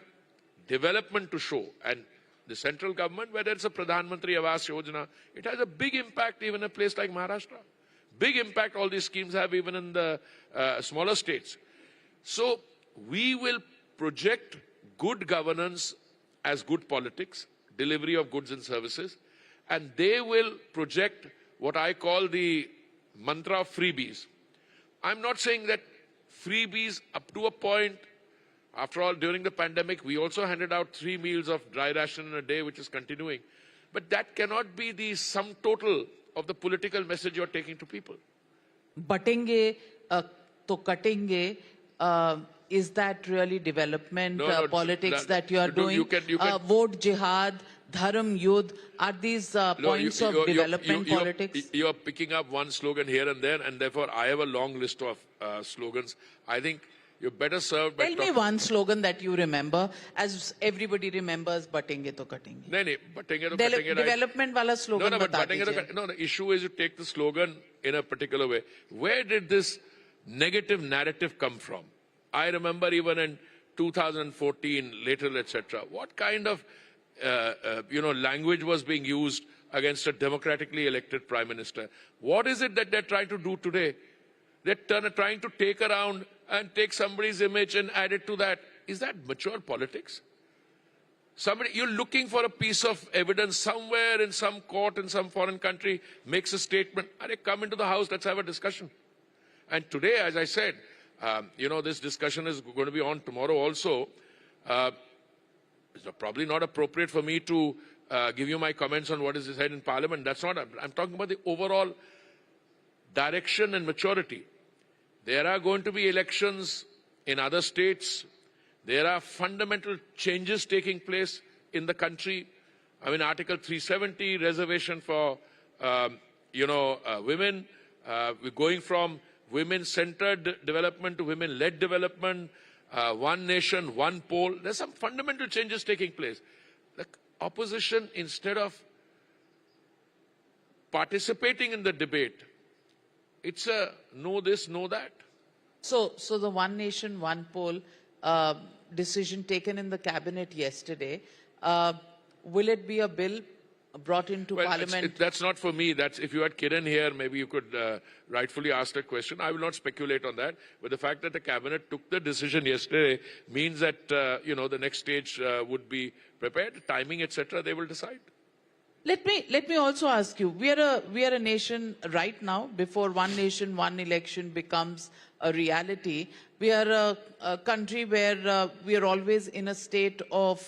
[SPEAKER 17] development to show, and the central government, whether it's a Pradhan Mantri Awas Yojana, it has a big impact even in a place like Maharashtra. Big impact all these schemes have even in the smaller states. So we will project good governance as good politics, delivery of goods and services, and they will project what I call the mantra of freebies. I'm not saying that freebies up to a point. After all, during the pandemic, we also handed out 3 meals of dry ration in a day, which is continuing. But that cannot be the sum total of the political message you're taking to people.
[SPEAKER 10] Batenge to katenge, is that really development politics that you are doing?
[SPEAKER 17] You can,
[SPEAKER 10] vote jihad, dharam yudh, are these points of development politics?
[SPEAKER 17] You're picking up one slogan here and there, and therefore I have a long list of slogans. I think you're better served by...
[SPEAKER 10] Tell me one slogan that you remember, as everybody remembers, batenge to katenge.
[SPEAKER 17] No, batenge to katenge.
[SPEAKER 10] Development wala slogan bata dijiye.
[SPEAKER 17] No, the issue is you take the slogan in a particular way. Where did this negative narrative come from? I remember even in 2014, later, etc. What kind of language was being used against a democratically elected prime minister? What is it that they're trying to do today? They're trying to take around and take somebody's image and add it to that. Is that mature politics? You're looking for a piece of evidence somewhere in some court in some foreign country, makes a statement, and they come into the house, let's have a discussion. And today, as I said, this discussion is going to be on tomorrow also. It's probably not appropriate for me to give you my comments on what is said in Parliament. That's not. I'm talking about the overall direction and maturity. There are going to be elections in other states. There are fundamental changes taking place in the country. I mean, Article 370, reservation for, women. We're going from women-centered development to women-led development. One nation, one poll. There's some fundamental changes taking place. The opposition, instead of participating in the debate, it's a no this, no that.
[SPEAKER 10] So the one nation, one poll decision taken in the cabinet yesterday, will it be a bill brought into Parliament?
[SPEAKER 17] That's not for me. That's if you had Kiran here, maybe you could rightfully ask that question. I will not speculate on that. But the fact that the cabinet took the decision yesterday means that the next stage would be prepared, timing, etc. They will decide.
[SPEAKER 10] Let me also ask you. We are a nation right now. Before one nation, one election becomes a reality, we are a country where we are always in a state of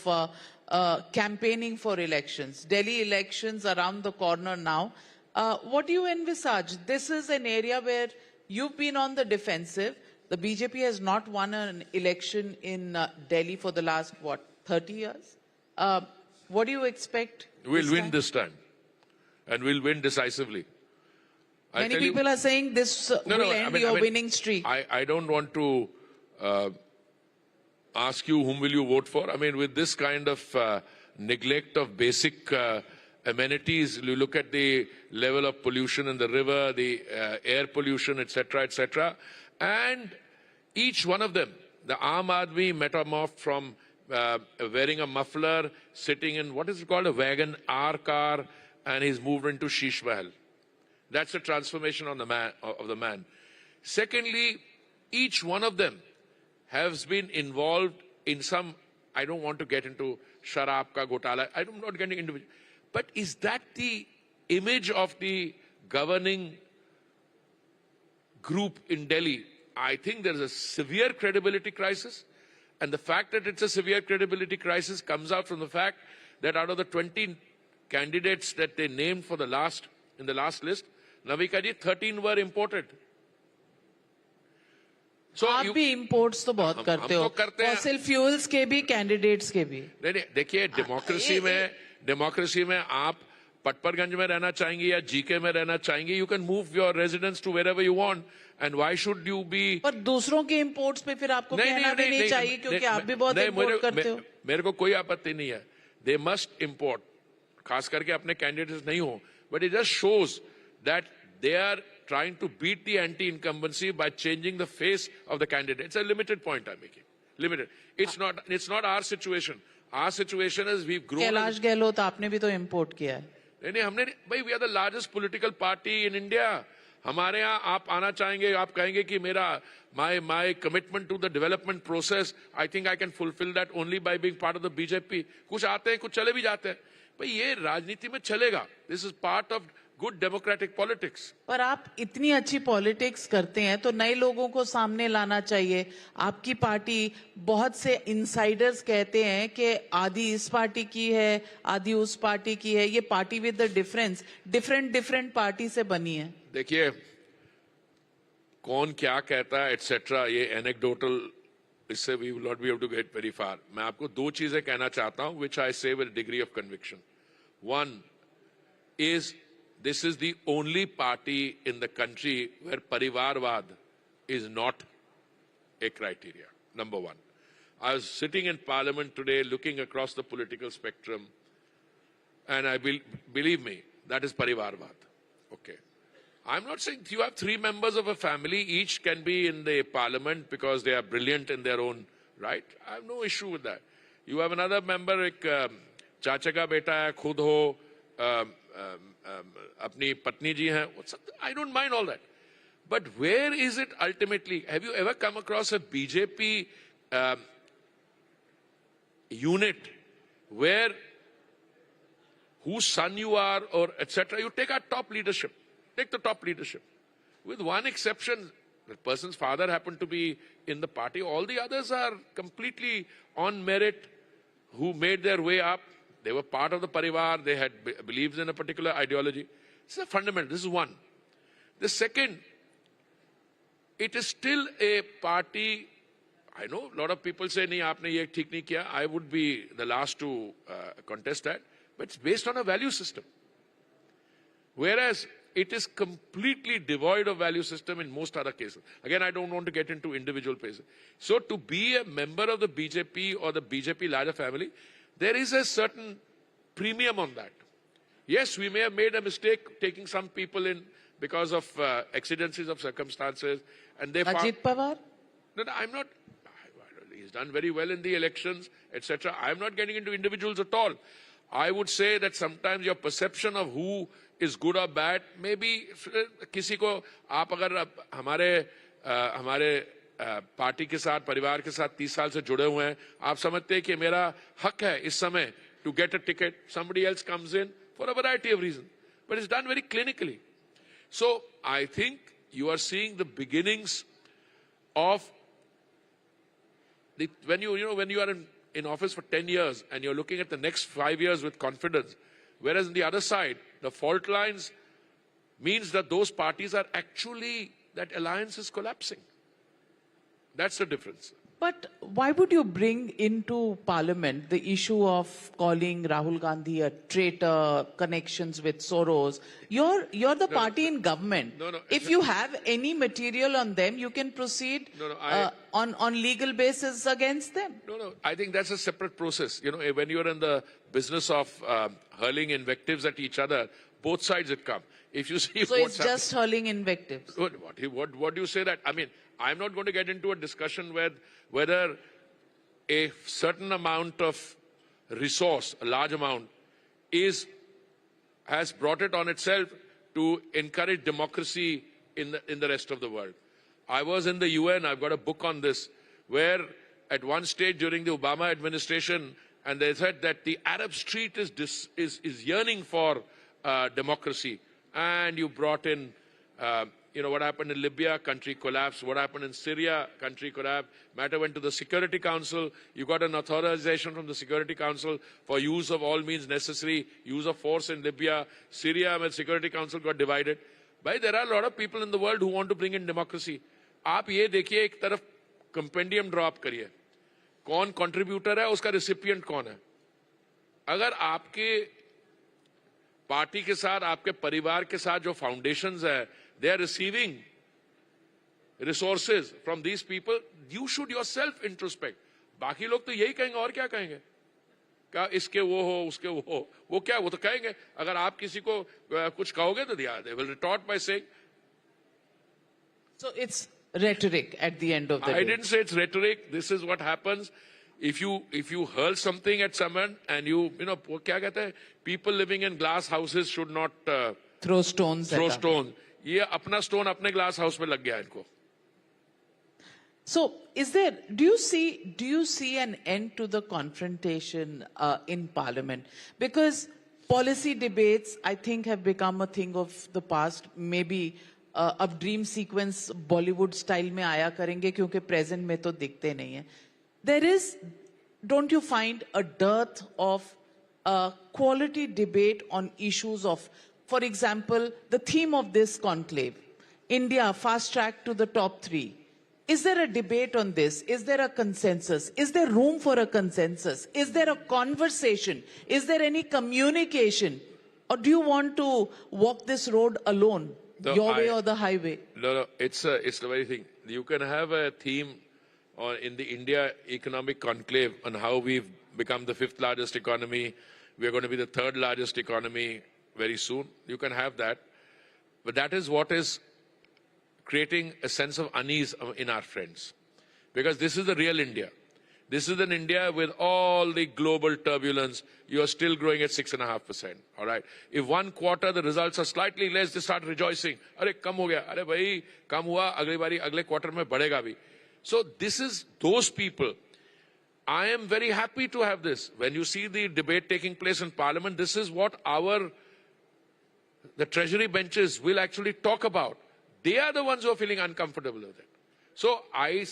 [SPEAKER 10] campaigning for elections. Delhi elections around the corner now. What do you envisage? This is an area where you've been on the defensive. The BJP has not won an election in Delhi for the last, 30 years? What do you expect?
[SPEAKER 17] We'll win this time. And we'll win decisively.
[SPEAKER 10] Many people are saying this will end your winning streak.
[SPEAKER 17] I don't want to ask you whom will you vote for. I mean, with this kind of neglect of basic amenities, you look at the level of pollution in the river, the air pollution, etc., and each one of them, the Aam Aadmi metamorphed from wearing a muffler, sitting in what is it called, a wagon R car, and he's moved into Sheesh Mahal. That's a transformation on the man. Secondly, each one of them has been involved in some, I don't want to get into sharab ka gotala, I'm not getting into, but is that the image of the governing group in Delhi? I think there is a severe credibility crisis, and the fact that it's a severe credibility crisis comes out from the fact that out of the 20 candidates that they named in the last list, Navika ji, 13 were imported. So
[SPEAKER 10] आप भी imports तो बहुत करते हो, fossil fuels के भी, candidates के भी.
[SPEAKER 17] नहीं, देखिए, democracy में आप पटपरगंज में रहना चाहेंगे या जीके में रहना चाहेंगे, you can move your residence to wherever you want, and why should you be?
[SPEAKER 10] पर दूसरों के imports पे फिर आपको कहना भी नहीं चाहिए, क्योंकि आप भी बहुत import करते हो.
[SPEAKER 17] मेरे को कोई आपत्ति नहीं है. They must import, खास करके अपने candidates नहीं हो, but it just shows that they are trying to beat the anti-incumbency by changing the face of the candidate. It's a limited point I'm making. Limited. It's not our situation. Our situation is we've grown.
[SPEAKER 10] Kailash Gehlot आपने भी तो import किया है.
[SPEAKER 17] नहीं, हमने भाई, we are the largest political party in India. हमारे यहाँ आप आना चाहेंगे, आप कहेंगे कि मेरा my commitment to the development process, I think I can fulfill that only by being part of the BJP. कुछ आते हैं, कुछ चले भी जाते हैं. भाई ये राजनीति में चलेगा. This is part of good democratic politics.
[SPEAKER 10] पर आप इतनी अच्छी पॉलिटिक्स करते हैं तो नए लोगों को सामने लाना चाहिए. आपकी पार्टी, बहुत से इंसाइडर्स कहते हैं कि आधी इस पार्टी की है, आधी उस पार्टी की है. ये party with the difference different party से बनी है.
[SPEAKER 17] देखिए, कौन क्या कहता है एटसेट्रा, ये एनेक्डोटल, इससे we will not be able to get very far. मैं आपको दो चीजें कहना चाहता हूं, which I say with a degree of conviction. One is, this is the only party in the country where parivarvad is not a criteria. Number one. I was sitting in Parliament today looking across the political spectrum, and believe me, that is parivarvad. Okay. I'm not saying you have 3 members of a family, each can be in the Parliament because they are brilliant in their own right. I have no issue with that. You have another member, like चाचा का बेटा है, खुद हो, अपनी पत्नी जी हैं, I don't mind all that. But where is it ultimately? Have you ever come across a BJP unit where whose son you are or etc. You take our top leadership. Take the top leadership. With one exception, The person's father happened to be in the party. All the others are completely on merit, who made their way up. They were part of the parivar. They had beliefs in a particular ideology. This is a fundamental. This is one. The second, it is still a party. I know a lot of people say, nahi, aapne ye theek nahi kiya. I would be the last to contest that. But it's based on a value system. Whereas it is completely devoid of value system in most other cases. Again, I don't want to get into individual cases. So to be a member of the BJP or the BJP larger family, there is a certain premium on that. Yes, we may have made a mistake taking some people in because of exigencies of circumstances. And they
[SPEAKER 10] Ajit Pawar?
[SPEAKER 17] No, I'm not. He's done very well in the elections, etc. I'm not getting into individuals at all. I would say that sometimes your perception of who is good or bad, maybe किसी को आप अगर हमारे party के साथ परिवार के साथ 30 साल से जुड़े हुए हैं, आप समझते हैं कि मेरा हक है इस समय to get a ticket. Somebody else comes in for a variety of reasons, but it's done very clinically. So I think you are seeing the beginnings of the, when you are in office for 10 years and you're looking at the next 5 years with confidence, whereas on the other side, the fault lines means that those parties are actually, that alliance is collapsing. That's the difference.
[SPEAKER 10] But why would you bring into Parliament the issue of calling Rahul Gandhi a traitor, connections with Soros? You're the party in government. If you have any material on them, you can proceed on legal basis against them.
[SPEAKER 17] No, I think that's a separate process. When you're in the business of hurling invectives at each other, both sides it come. If you see
[SPEAKER 10] so it's just hurling invectives.
[SPEAKER 17] What do you say that? I mean, I'm not going to get into a discussion whether a certain amount of resource, a large amount, has brought it on itself to encourage democracy in the rest of the world. I was in the UN, I've got a book on this, where at one stage during the Obama administration, and they said that the Arab street is yearning for democracy. And you brought in, what happened in Libya, country collapsed. What happened in Syria, country collapsed. Matter went to the Security Council. You got an authorization from the Security Council for use of all means necessary, use of force in Libya. Syria, and Security Council got divided. But there are a lot of people in the world who want to bring in democracy. आप ये देखिए एक तरफ compendium drop करिए. कौन contributor है, उसका recipient कौन है? अगर आपके पार्टी के साथ, आपके परिवार के साथ जो foundations है, they are receiving resources from these people, you should yourself introspect. बाकी लोग तो यही कहेंगे और क्या कहेंगे? क्या इसके वो हो, उसके वो हो, वो क्या, वो तो कहेंगे. अगर आप किसी को कुछ कहोगे तो they will retort by saying.
[SPEAKER 10] So it's rhetoric at the end of the day.
[SPEAKER 17] I didn't say it's rhetoric. This is what happens. If you hurl something at someone and वो क्या कहते हैं? People living in glass houses should not
[SPEAKER 10] throw stones.
[SPEAKER 17] ये अपना stone अपने glass house में लग गया इनको.
[SPEAKER 10] So, do you see an end to the confrontation in Parliament? Because policy debates, I think, have become a thing of the past. Maybe अब dream sequence Bollywood style में आया करेंगे क्योंकि present में तो दिखते नहीं हैं. There is, don't you find, a dearth of quality debate on issues of, for example, the theme of this conclave, India fast track to the top 3. Is there a debate on this? Is there a consensus? Is there room for a consensus? Is there a conversation? Is there any communication? Or do you want to walk this road alone, your way or the highway?
[SPEAKER 17] No, it's the very thing. You can have a theme in the India economic conclave on how we've become the 5th largest economy. We're going to be the 3rd largest economy very soon. You can have that. But that is what is creating a sense of unease in our friends. Because this is the real India. This is an India with all the global turbulence. You are still growing at 6.5%. All right. If one quarter the results are slightly less, they start rejoicing. Arey, kam ho gaya. Arey, bhai, kam hua. Agle bari, agle quarter mein badhega bhi. So this is those people. I am very happy to have this. When you see the debate taking place in Parliament, this is what the Treasury benches will actually talk about. They are the ones who are feeling uncomfortable with it. So I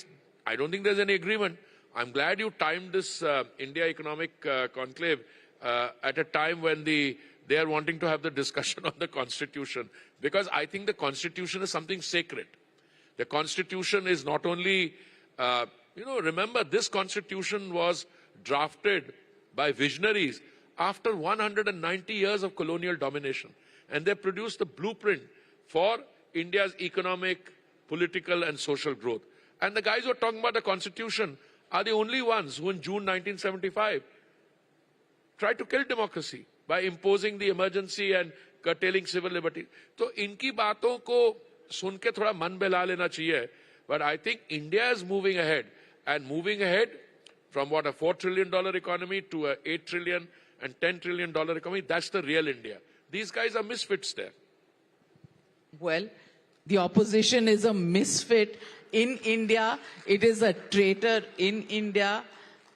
[SPEAKER 17] don't think there's any agreement. I'm glad you timed this India Economic Conclave at a time when they are wanting to have the discussion on the Constitution, because I think the Constitution is something sacred. The Constitution is not only, remember this Constitution was drafted by visionaries after 190 years of colonial domination. And they produced the blueprint for India's economic, political and social growth. And the guys who are talking about the Constitution are the only ones who in June 1975 tried to kill democracy by imposing the emergency and curtailing civil liberty. So इनकी बातों को सुन के थोड़ा मन बहला लेना चाहिए. But I think India is moving ahead, and moving ahead from what, a $4 trillion economy to a $8 trillion and $10 trillion economy. That's the real India. These guys are misfits there.
[SPEAKER 10] Well, the opposition is a misfit in India. It is a traitor in India.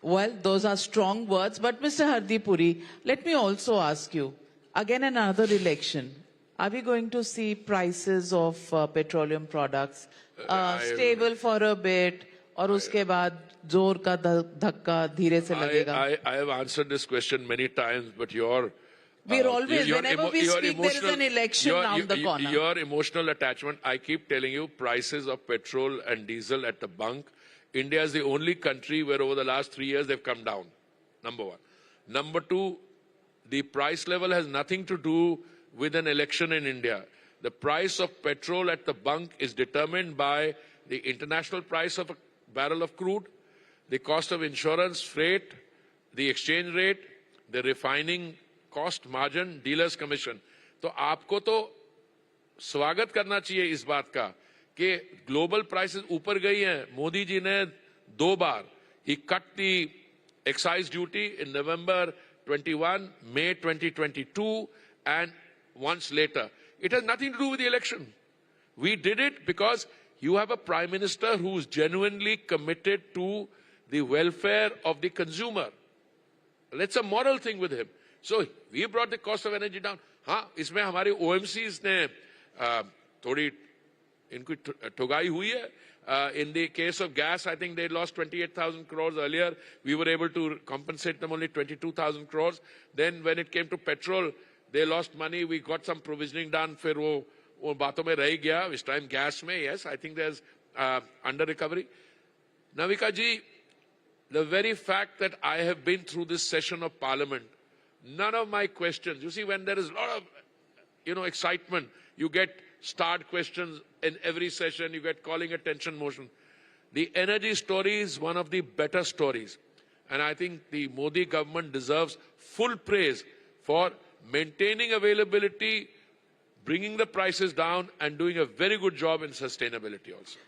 [SPEAKER 10] Well, those are strong words. But Mr. Hardeep Puri, let me also ask you, again another election. Are we going to see prices of petroleum products stable for a bit, और उसके बाद जोर का धक्का धीरे से लगेगा?
[SPEAKER 17] I have answered this question many times, but
[SPEAKER 10] we're always, whenever we speak, there is an election around the corner.
[SPEAKER 17] Your emotional attachment, I keep telling you, prices of petrol and diesel at the bunk. India is the only country where over the last 3 years they've come down. Number one. Number two, the price level has nothing to do with an election in India. The price of petrol at the bunk is determined by the international price of a barrel of crude, the cost of insurance, freight, the exchange rate, the refining cost margin, dealer's commission. तो आपको तो स्वागत करना चाहिए इस बात का कि ग्लोबल प्राइसेस ऊपर गई हैं. मोदी जी ने 2 बार, he cut the excise duty in November 21, May 2022, and once later. It has nothing to do with the election. We did it because you have a prime minister who is genuinely committed to the welfare of the consumer. That's a moral thing with him. So we brought the cost of energy down. हाँ, इसमें हमारे OMCs ने थोड़ी इनकी ठुगाई हुई है. In the case of gas, I think they lost 28,000 crores earlier. We were able to compensate them only 22,000 crores. Then when it came to petrol, they lost money. We got some provisioning done. फिर वो बातों में रह गया. This time gas में, yes, I think there's under recovery. Navika ji, the very fact that I have been through this session of Parliament, none of my questions, you see, when there is a lot of, excitement, you get starred questions in every session, you get calling attention motion. The energy story is one of the better stories. And I think the Modi government deserves full praise for maintaining availability, bringing the prices down, and doing a very good job in sustainability also.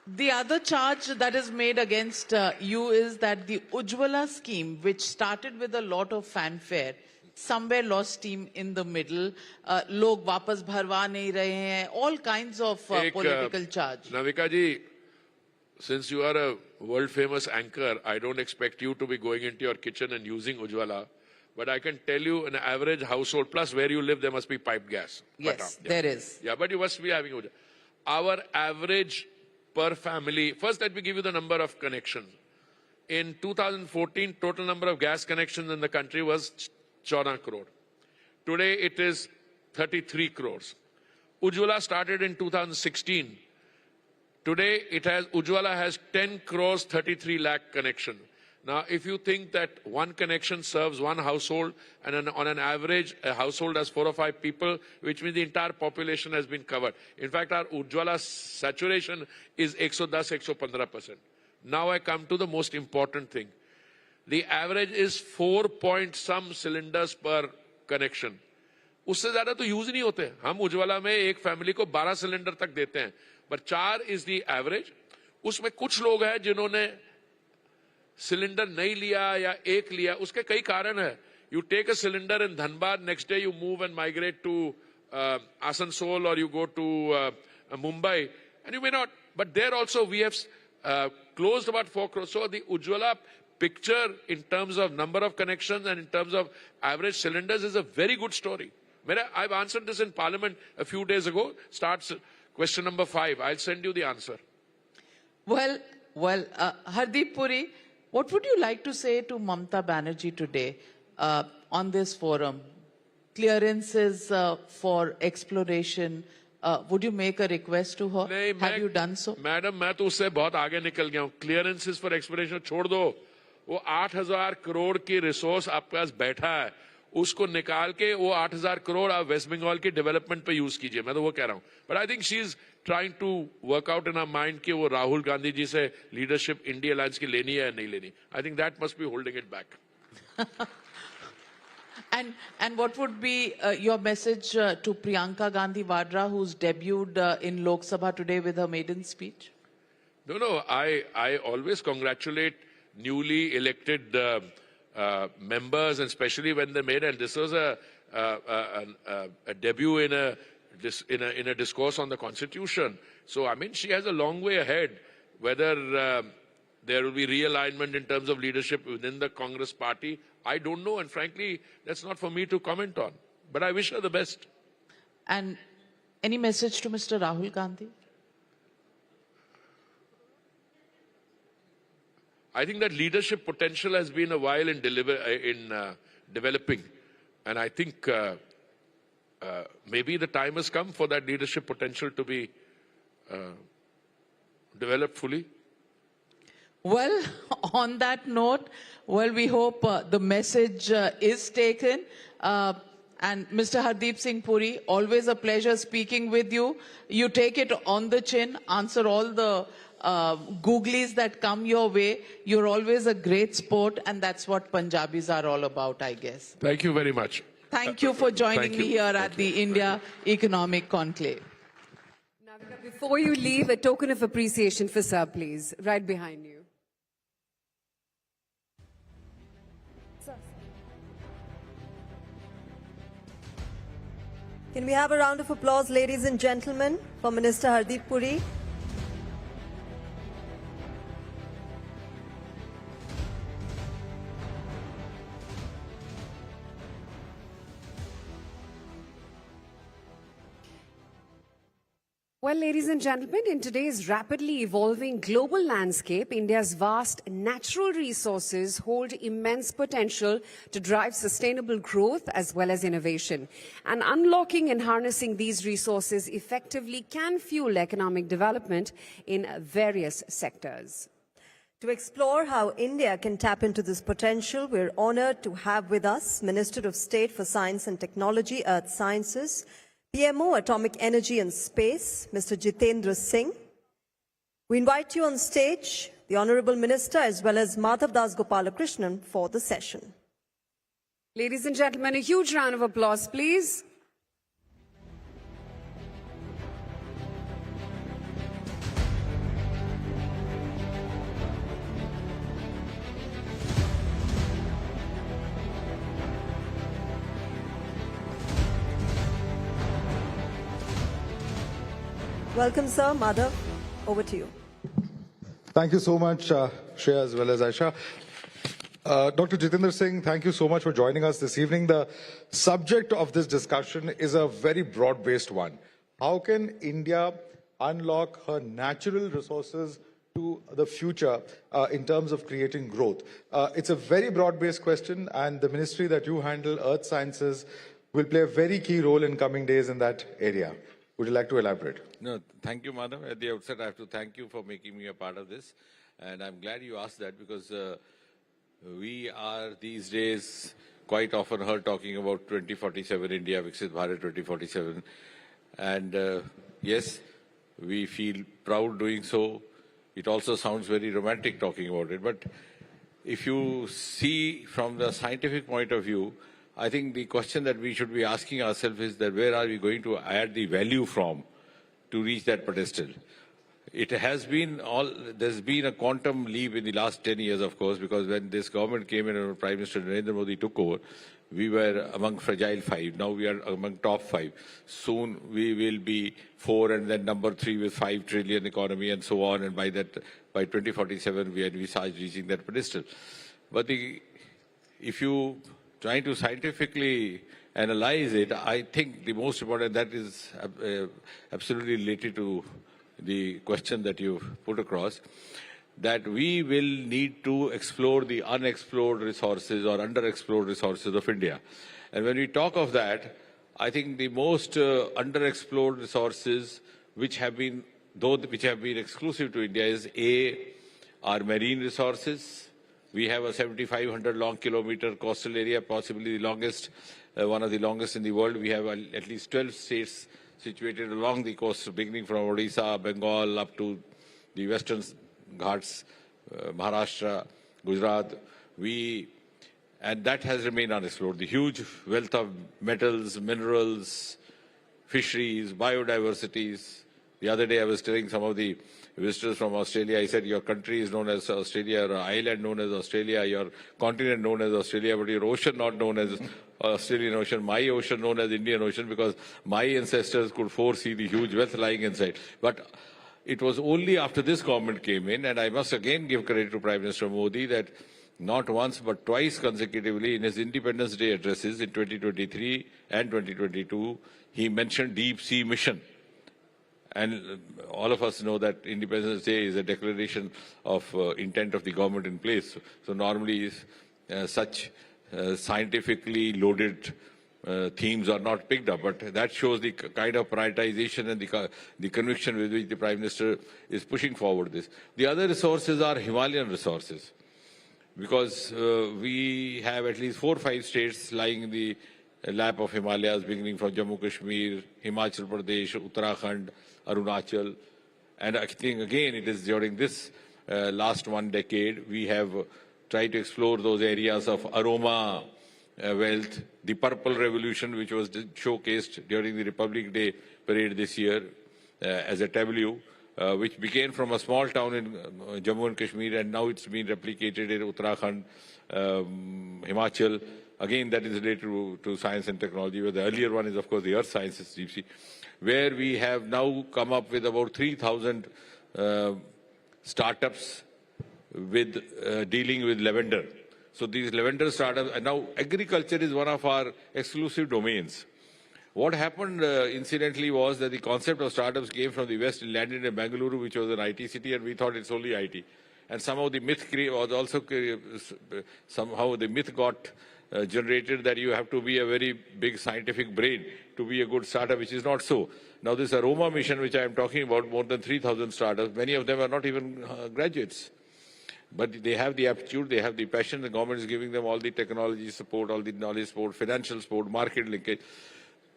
[SPEAKER 10] The other charge that is made against you is that the Ujjwala scheme, which started with a lot of fanfare, somewhere lost steam in the middle. Log वापस भरवा नहीं रहे हैं. All kinds of political charge.
[SPEAKER 17] Navika ji, since you are a world famous anchor, I don't expect you to be going into your kitchen and using Ujjwala. But I can tell you, an average household, plus where you live, there must be piped gas.
[SPEAKER 10] Yes, there is.
[SPEAKER 17] Yeah, but you must be having Ujjwala. Our average per family, first let me give you the number of connections. In 2014, total number of gas connections in the country was 14 crore. Today it is 33 crores. Ujjwala started in 2016. Today Ujjwala has 10 crores 33 lakh connections. Now, if you think that one connection serves one household, and on an average, a household has 4 or 5 people, which means the entire population has been covered. In fact, our Ujjwala saturation is 110-115%. Now I come to the most important thing. The average is 4 point some cylinders per connection. उससे ज़्यादा तो use नहीं होते. हम उज्ज्वला में एक family को 12 cylinder तक देते हैं. But 4 is the average. उसमें कुछ लोग हैं जिन्होंने सिलेंडर नहीं लिया या एक लिया. उसके कई कारण है. You take a cylinder in Dhanbad, next day you move and migrate to Asansol, or you go to Mumbai, and you may not. But there also we have closed about 4 crores. So the Ujjwala picture in terms of number of connections and in terms of average cylinders is a very good story. I've answered this in Parliament a few days ago. Starts Question number 5, I'll send you the answer.
[SPEAKER 10] Well, Hardeep Puri, what would you like to say to Mamata Banerjee today on this forum? Clearances for exploration. Would you make a request to her? Have you done so?
[SPEAKER 17] Madam, मैं तो उससे बहुत आगे निकल गया हूँ. Clearances for exploration छोड़ दो. वो 8,000 करोड़ की रिसोर्स आपके पास बैठा है. उसको निकाल के वो 8,000 करोड़ आप वेस्ट बंगाल की डेवलपमेंट पे यूज कीजिए. मैं तो वो कह रहा हूँ. But I think she is trying to work out in her mind कि वो राहुल गांधी जी से लीडरशिप इंडिया अलायंस की लेनी है या नहीं लेनी. I think that must be holding it back.
[SPEAKER 10] And what would be your message to Priyanka Gandhi Vadra, who's debuted in Lok Sabha today with her maiden speech?
[SPEAKER 17] No, I always congratulate newly elected members, and especially when they made, and this was a debut in a discourse on the Constitution. So, I mean, she has a long way ahead, whether there will be realignment in terms of leadership within the Congress party. I don't know, and frankly, that's not for me to comment on. But I wish her the best.
[SPEAKER 10] And any message to Mr. Rahul Gandhi?
[SPEAKER 17] I think that leadership potential has been a while in developing. And I think maybe the time has come for that leadership potential to be developed fully.
[SPEAKER 10] Well, on that note, we hope the message is taken. And Mr. Hardeep Singh Puri, always a pleasure speaking with you. You take it on the chin, answer all the googlies that come your way. You're always a great sport, and that's what Punjabis are all about, I guess.
[SPEAKER 17] Thank you very much.
[SPEAKER 10] Thank you for joining me here at the India Economic Conclave.
[SPEAKER 14] Navika, before you leave, a token of appreciation for Sir, please, right behind you.
[SPEAKER 7] Can we have a round of applause, ladies and gentlemen, for Minister Hardeep Puri?
[SPEAKER 14] Well, ladies and gentlemen, in today's rapidly evolving global landscape, India's vast natural resources hold immense potential to drive sustainable growth as well as innovation. And unlocking and harnessing these resources effectively can fuel economic development in various sectors.
[SPEAKER 7] To explore how India can tap into this potential, we're honored to have with us Minister of State for Science and Technology, Earth Sciences, PMO, Atomic Energy and Space, Mr. Jitendra Singh. We invite you on stage, the Honourable Minister, as well as Madhav Das Gopalakrishnan for the session.
[SPEAKER 14] Ladies and gentlemen, a huge round of applause, please.
[SPEAKER 7] Welcome, sir. Madhav, over to you.
[SPEAKER 3] Thank you so much, Shreya, as well as Aisha. Dr. Jitendra Singh, thank you so much for joining us this evening. The subject of this discussion is a very broad-based one. How can India unlock her natural resources to the future in terms of creating growth? It's a very broad-based question, and the ministry that you handle, Earth Sciences, will play a very key role in coming days in that area. Would you like to elaborate?
[SPEAKER 18] No, thank you, Madam. At the outset, I have to thank you for making me a part of this. And I'm glad you asked that, because we are these days quite often heard talking about 2047 India, Viksit Bharat 2047. And yes, we feel proud doing so. It also sounds very romantic talking about it. But if you see from the scientific point of view, I think the question that we should be asking ourselves is that where are we going to add the value from to reach that pedestal? It has been there's been a quantum leap in the last 10 years, of course, because when this government came in and Prime Minister Narendra Modi took over, we were among fragile 5. Now we are among top 5. Soon we will be 4 and then number 3 with 5 trillion economy and so on. And by 2047, we envisage reaching that pedestal. But if you trying to scientifically analyze it, I think the most important, that is absolutely related to the question that you put across, that we will need to explore the unexplored resources or underexplored resources of India. And when we talk of that, I think the most underexplored resources which have been exclusive to India is our marine resources. We have a 7,500 long kilometer coastal area, possibly the longest, one of the longest in the world. We have at least 12 states situated along the coast, beginning from Odisha, Bengal, up to the western Ghats, Maharashtra, Gujarat. And that has remained unexplored. The huge wealth of metals, minerals, fisheries, biodiversities. The other day I was telling some of the visitors from Australia, I said, your country is known as Australia, your island known as Australia, your continent known as Australia, but your ocean not known as Australian Ocean, my ocean known as Indian Ocean, because my ancestors could foresee the huge wealth lying inside. But it was only after this government came in, and I must again give credit to Prime Minister Modi, that not once but twice consecutively in his Independence Day addresses in 2023 and 2022, he mentioned deep sea mission. And all of us know that Independence Day is a declaration of intent of the government in place. So normally such scientifically loaded themes are not picked up, but that shows the kind of prioritization and the conviction with which the Prime Minister is pushing forward this. The other resources are Himalayan resources, because we have at least 4 or 5 states lying in the lap of Himalayas, beginning from Jammu Kashmir, Himachal Pradesh, Uttarakhand, Arunachal. And I think again it is during this last 1 decade we have tried to explore those areas of aroma wealth, the Purple Revolution, which was showcased during the Republic Day parade this year as a tableau, which began from a small town in Jammu and Kashmir, and now it's been replicated in Uttarakhand, Himachal. Again, that is related to science and technology, where the earlier one is, of course, the earth sciences, deep sea, where we have now come up with about 3,000 startups with dealing with lavender. So these lavender startups, and now agriculture is one of our exclusive domains. What happened, incidentally, was that the concept of startups came from the West, landed in Bengaluru, which was an IT city, and we thought it's only IT. And somehow the myth was also, somehow the myth got generated that you have to be a very big scientific brain to be a good startup, which is not so. Now this Aroma mission, which I am talking about, more than 3,000 startups, many of them are not even graduates. But they have the aptitude, they have the passion, the government is giving them all the technology support, all the knowledge support, financial support, market linkage.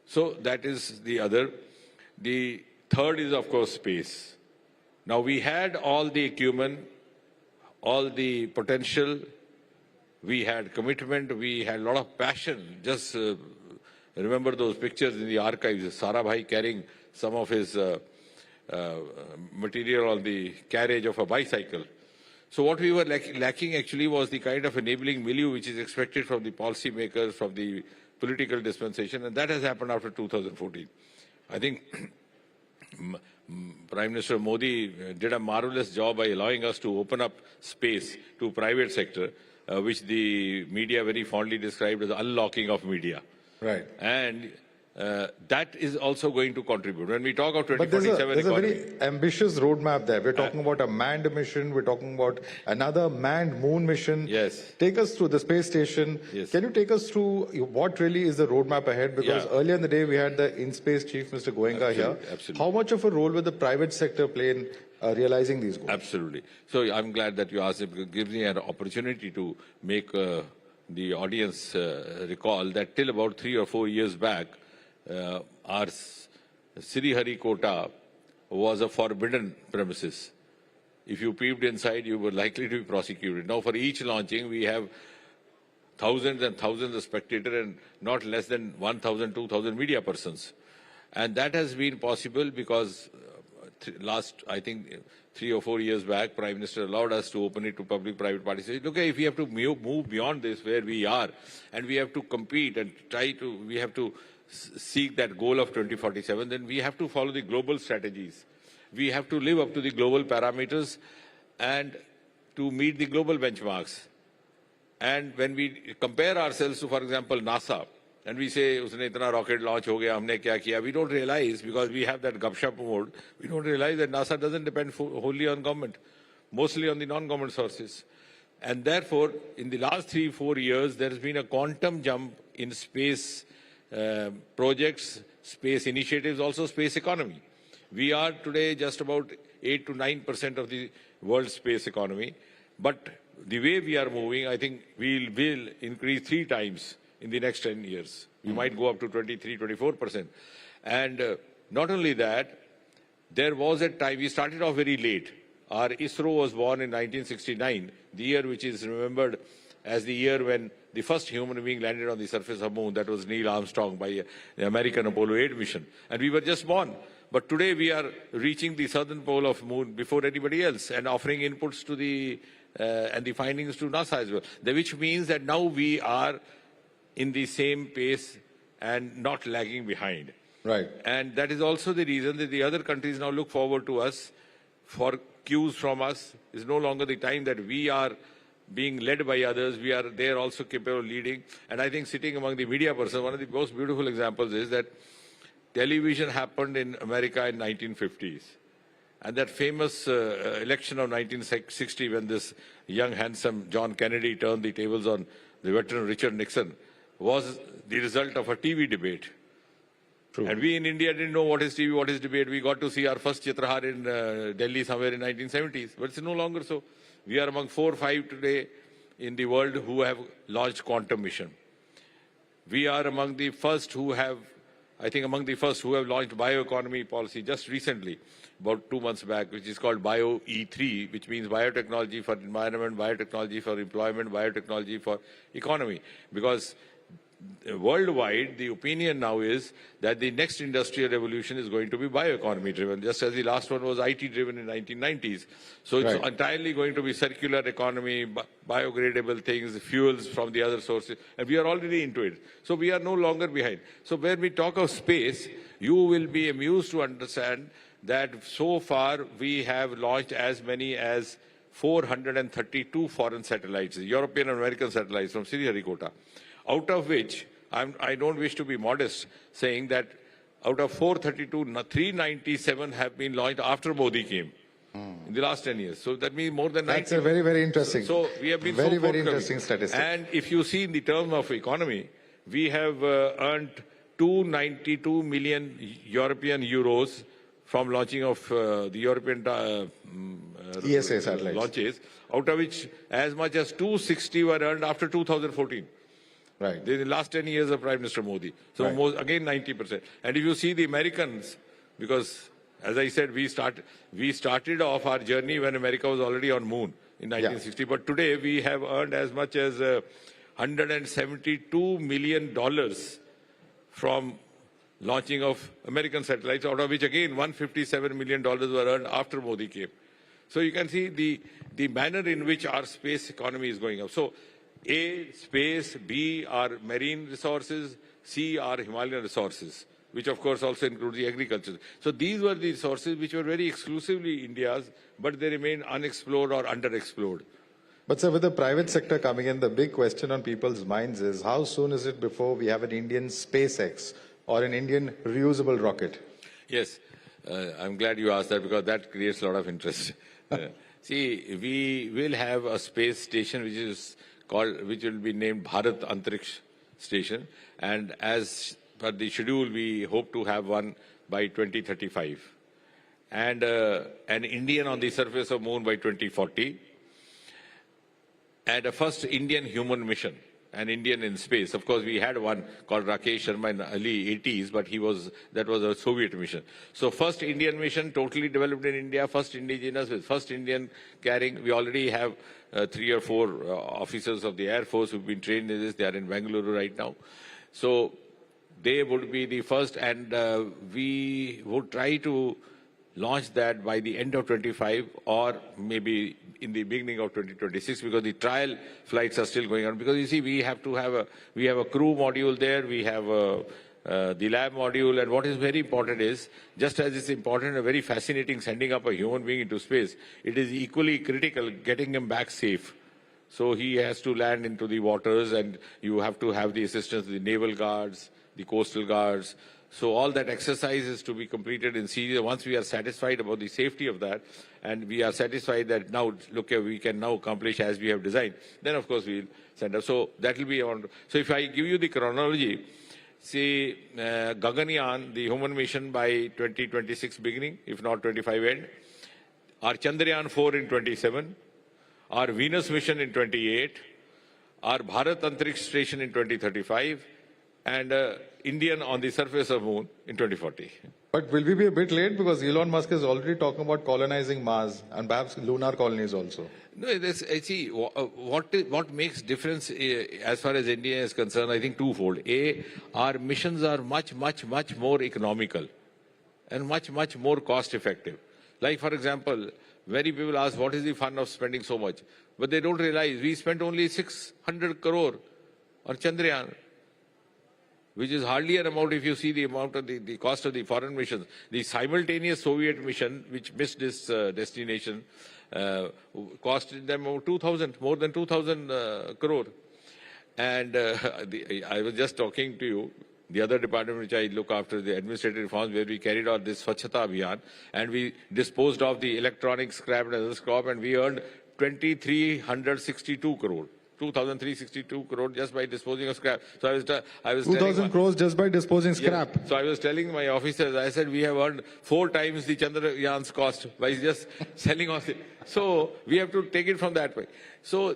[SPEAKER 18] So that is the other. The third is, of course, space. Now we had all the acumen, all the potential, we had commitment, we had a lot of passion. Just remember those pictures in the archives, Sarabhai carrying some of his material on the carriage of a bicycle. So what we were lacking actually was the kind of enabling milieu which is expected from the policy makers, from the political dispensation, and that has happened after 2014. I think Prime Minister Modi did a marvelous job by allowing us to open up space to private sector, which the media very fondly described as unlocking of media.
[SPEAKER 3] Right.
[SPEAKER 18] And that is also going to contribute. When we talk of 2047
[SPEAKER 3] but there's a very ambitious roadmap there. We're talking about a manned mission. We're talking about another manned moon mission.
[SPEAKER 18] Yes.
[SPEAKER 3] Take us through the space station.
[SPEAKER 18] Yes.
[SPEAKER 3] Can you take us through what really is the roadmap ahead? Because earlier in the day, we had the in-space chief, Mr. Goenka, here.
[SPEAKER 18] Absolutely.
[SPEAKER 3] How much of a role will the private sector play in realizing these goals?
[SPEAKER 18] Absolutely. So I'm glad that you asked it, because it gives me an opportunity to make the audience recall that till about 3 or 4 years back, our Sriharikota was a forbidden premises. If you peeped inside, you were likely to be prosecuted. Now, for each launching, we have thousands and thousands of spectators and not less than 1,000, 2,000 media persons. And that has been possible because last, I think, 3 or 4 years back, Prime Minister allowed us to open it to public-private participation. Look, if we have to move beyond this, where we are, and we have to compete and we have to seek that goal of 2047, then we have to follow the global strategies. We have to live up to the global parameters and to meet the global benchmarks. And when we compare ourselves to, for example, NASA, and we say, usne itna rocket launch ho gaya, humne kya kiya, we don't realize, because we have that gupshup mode, we don't realize that NASA doesn't depend wholly on government, mostly on the non-government sources. And therefore, in the last 3-4 years, there has been a quantum jump in space projects, space initiatives, also space economy. We are today just about 8 to 9% of the world space economy. But the way we are moving, I think we will increase 3 times in the next 10 years. We might go up to 23, 24%. And not only that, there was a time, we started off very late. Our ISRO was born in 1969, the year which is remembered as the year when the first human being landed on the surface of the moon. That was Neil Armstrong by the American Apollo 8 mission. And we were just born. But today we are reaching the southern pole of the moon before anybody else and offering inputs to the and the findings to NASA as well. Which means that now we are in the same pace and not lagging behind.
[SPEAKER 3] Right.
[SPEAKER 18] And that is also the reason that the other countries now look forward to us for cues from us. It's no longer the time that we are being led by others. We are there also capable of leading. And I think sitting among the media persons, one of the most beautiful examples is that television happened in America in 1950s. And that famous election of 1960, when this young, handsome John Kennedy turned the tables on the veteran Richard Nixon, was the result of a TV debate. True. And we in India didn't know what is TV, what is debate. We got to see our first Chitrahar in Delhi somewhere in 1970s. But it's no longer so. We are among 4 or 5 today in the world who have launched quantum mission. We are among the first who have, I think among the first who have launched bioeconomy policy just recently, about 2 months back, which is called BioE3, which means biotechnology for environment, biotechnology for employment, biotechnology for economy. Because worldwide, the opinion now is that the next industrial revolution is going to be bioeconomy driven, just as the last one was IT driven in 1990s. So it's entirely going to be circular economy, biodegradable things, fuels from the other sources, and we are already into it. So we are no longer behind. So when we talk of space, you will be amused to understand that so far we have launched as many as 432 foreign satellites, European and American satellites from Sriharikota. Out of which, I don't wish to be modest, saying that out of 432, 397 have been launched after Modi came in the last 10 years. So that means more than 90.
[SPEAKER 3] That's a very, very interesting.
[SPEAKER 18] So we have been
[SPEAKER 3] very, very interesting statistic.
[SPEAKER 18] And if you see in the terms of economy, we have earned 292 million European euros from launching of the European
[SPEAKER 3] ESA satellites
[SPEAKER 18] launches, out of which as much as 260 were earned after 2014.
[SPEAKER 3] Right.
[SPEAKER 18] In the last 10 years of Prime Minister Modi. So again 90%. And if you see the Americans, because as I said, we started off our journey when America was already on moon in 1960. But today we have earned as much as $172 million from launching of American satellites, out of which again $157 million were earned after Modi came. So you can see the manner in which our space economy is going up. So A, space, B, are marine resources, C, are Himalayan resources, which of course also includes the agriculture. So these were the resources which were very exclusively India's, but they remain unexplored or underexplored.
[SPEAKER 3] But sir, with the private sector coming in, the big question on people's minds is how soon is it before we have an Indian SpaceX or an Indian reusable rocket?
[SPEAKER 18] Yes, I'm glad you asked that because that creates a lot of interest. See, we will have a space station which will be named Bharat Antariksh Station, and as per the schedule, we hope to have one by 2035, and an Indian on the surface of Moon by 2040, and a first Indian human mission, an Indian in space. Of course, we had one called Rakesh Sharma in the early 80s, but that was a Soviet mission. So first Indian mission, totally developed in India, first indigenous with first Indian carrying. We already have 3 or 4 officers of the Air Force who've been trained in this. They are in Bengaluru right now. So they would be the first, and we would try to launch that by the end of 25 or maybe in the beginning of 2026, because the trial flights are still going on. Because you see, we have a crew module there, we have the lab module, and what is very important is, just as it's important and very fascinating sending up a human being into space, it is equally critical getting him back safe. So he has to land into the waters, and you have to have the assistance of the naval guards, the coastal guards. So all that exercise is to be completed in series. Once we are satisfied about the safety of that, and we are satisfied that now, look, we can now accomplish as we have designed, then of course we'll send up. So that will be on. So if I give you the chronology, see, Gaganyaan, the human mission by 2026 beginning, if not 25 end, our Chandrayaan 4 in 27, our Venus mission in 28, our Bharat Antariksh station in 2035, and Indian on the surface of moon in 2040.
[SPEAKER 3] But will we be a bit late, because Elon Musk is already talking about colonizing Mars and perhaps lunar colonies also?
[SPEAKER 18] No, see, what makes difference as far as India is concerned, I think twofold. A, our missions are much more economical and much more cost effective. Like, for example, many people ask, what is the fun of spending so much? But they don't realize we spent only 600 crore on Chandrayaan, which is hardly an amount if you see the amount of the cost of the foreign missions. The simultaneous Soviet mission, which missed its destination, costed them more than 2,000 crore. And I was just talking to you, the other department which I look after, the administrative reforms, where we carried out this Swachhata Abhiyan, and we disposed of the electronic scrap and other scrap, and we earned 2,362 crore. 2,362 crore just by disposing of scrap. So I was
[SPEAKER 3] 2,000 crores just by disposing scrap.
[SPEAKER 18] Yeah. So I was telling my officers, I said, we have earned 4 times the Chandrayaan's cost by just selling off it. So we have to take it from that way. So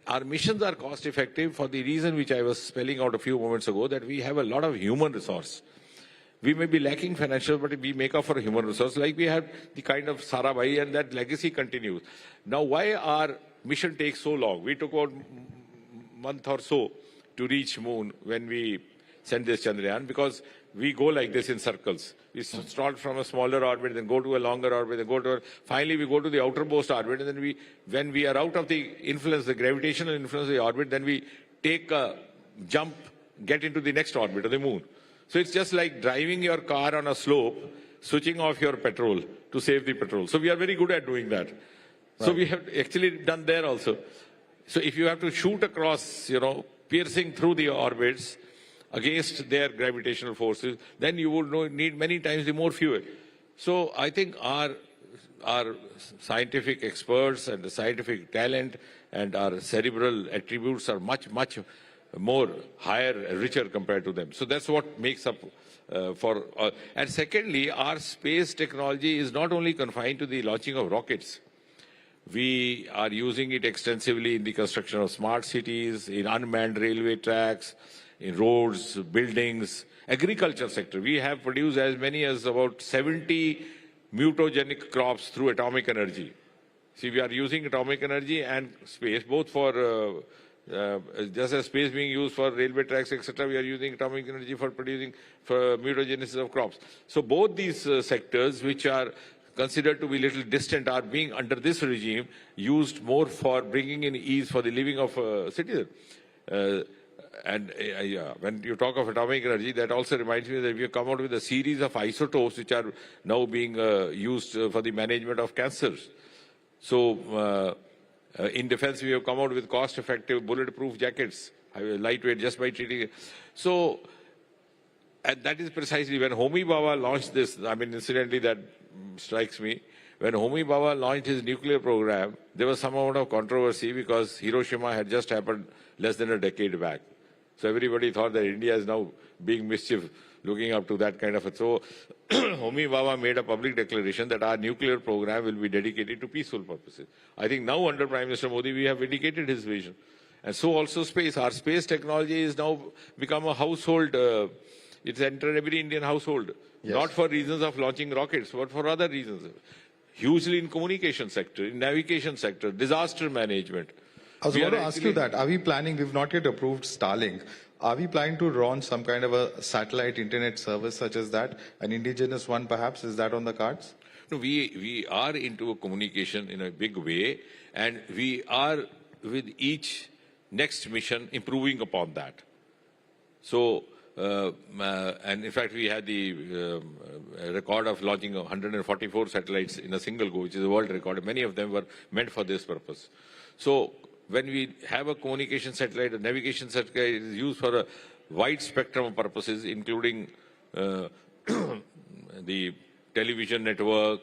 [SPEAKER 18] our missions are cost effective for the reason which I was spelling out a few moments ago, that we have a lot of human resource. We may be lacking financial, but we make up for a human resource. Like we have the kind of Sarabhai, and that legacy continues. Now, why our mission takes so long? We took about a month or so to reach moon when we sent this Chandrayaan, because we go like this in circles. We start from a smaller orbit, then go to a longer orbit, then finally we go to the outermost orbit, and then when we are out of the influence, the gravitational influence of the orbit, then we take a jump, get into the next orbit of the moon. So it's just like driving your car on a slope, switching off your petrol to save the petrol. So we are very good at doing that. Right. So we have actually done there also. So if you have to shoot across, piercing through the orbits against their gravitational forces, then you would need many times the more fuel. So I think our scientific experts and the scientific talent and our cerebral attributes are much more higher, richer compared to them. So that's what makes up and secondly, our space technology is not only confined to the launching of rockets. We are using it extensively in the construction of smart cities, in unmanned railway tracks, in roads, buildings, agriculture sector. We have produced as many as about 70 mutagenic crops through atomic energy. See, we are using atomic energy and space, both for just as space being used for railway tracks, etc., we are using atomic energy for producing mutagenesis of crops. So both these sectors, which are considered to be little distant, are being under this regime used more for bringing in ease for the living of citizens. When you talk of atomic energy, that also reminds me that we have come out with a series of isotopes which are now being used for the management of cancers. So in defense, we have come out with cost-effective bulletproof jackets, lightweight, just by treating it. So, and that is precisely when Homi Bhabha launched this. I mean, incidentally, that strikes me. When Homi Bhabha launched his nuclear program, there was some amount of controversy because Hiroshima had just happened less than a decade back. So everybody thought that India is now being mischief, looking up to that kind of a... So Homi Bhabha made a public declaration that our nuclear program will be dedicated to peaceful purposes. I think now under Prime Minister Modi, we have indicated his vision. And so also space. Our space technology is now become a household... it's entered every Indian household. Yes. Not for reasons of launching rockets, but for other reasons. Hugely in communication sector, in navigation sector, disaster management.
[SPEAKER 3] I was going to ask you that. Are we planning, we've not yet approved Starlink. Are we planning to launch some kind of a satellite internet service such as that? An indigenous one perhaps? Is that on the cards?
[SPEAKER 18] No, we are into a communication in a big way, and we are with each next mission improving upon that. So, and in fact, we had the record of launching 144 satellites in a single go, which is a world record. Many of them were meant for this purpose. So when we have a communication satellite, a navigation satellite is used for a wide spectrum of purposes, including the television network,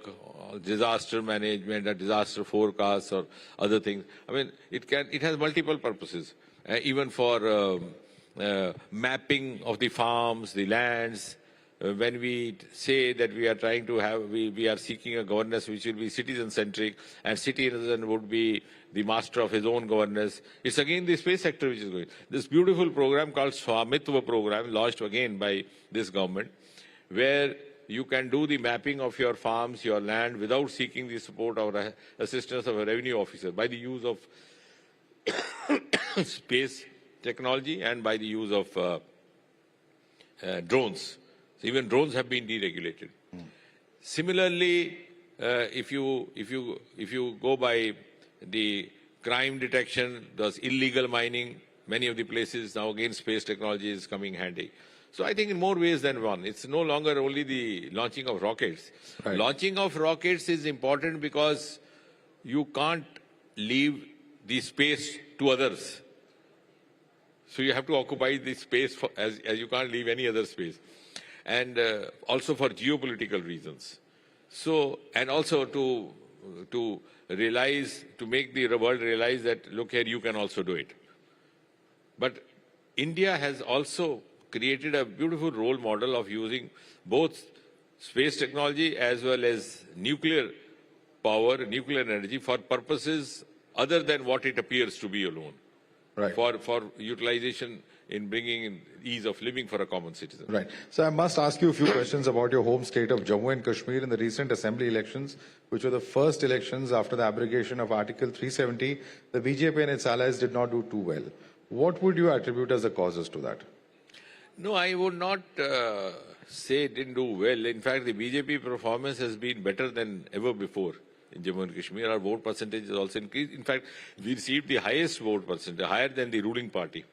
[SPEAKER 18] disaster management, or disaster forecasts, or other things. I mean, it has multiple purposes, even for mapping of the farms, the lands. When we say that we are trying to have, we are seeking a governance which will be citizen-centric, and citizen would be the master of his own governance. It's again the space sector which is going. This beautiful program called Swamitva program, launched again by this government, where you can do the mapping of your farms, your land, without seeking the support or assistance of a revenue officer, by the use of space technology and by the use of drones. So even drones have been deregulated. Similarly, if you go by the crime detection, thus illegal mining, many of the places now again space technology is coming handy. So I think in more ways than one. It's no longer only the launching of rockets. Right. Launching of rockets is important because you can't leave the space to others. So you have to occupy the space as you can't leave any other space. And also for geopolitical reasons. So, and also to realize, to make the world realize that, look here, you can also do it. But India has also created a beautiful role model of using both space technology as well as nuclear power, nuclear energy for purposes other than what it appears to be alone. Right. For utilization in bringing in ease of living for a common citizen.
[SPEAKER 3] Right. So I must ask you a few questions about your home state of Jammu and Kashmir in the recent assembly elections, which were the first elections after the abrogation of Article 370. The BJP and its allies did not do too well. What would you attribute as the causes to that?
[SPEAKER 18] No, I would not say it didn't do well. In fact, the BJP performance has been better than ever before in Jammu and Kashmir. Our vote percentage has also increased. In fact, we received the highest vote percentage, higher than the ruling party.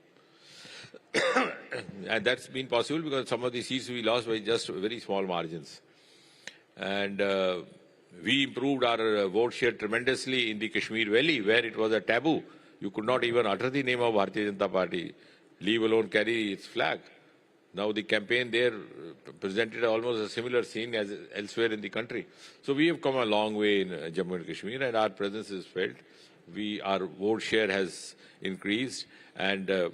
[SPEAKER 18] And that's been possible because some of the seats we lost by just very small margins. And we improved our vote share tremendously in the Kashmir Valley, where it was a taboo. You could not even utter the name of Bharatiya Janata Party, leave alone carry its flag. Now the campaign there presented almost a similar scene as elsewhere in the country. So we have come a long way in Jammu and Kashmir, and our presence is felt. Our vote share has increased, and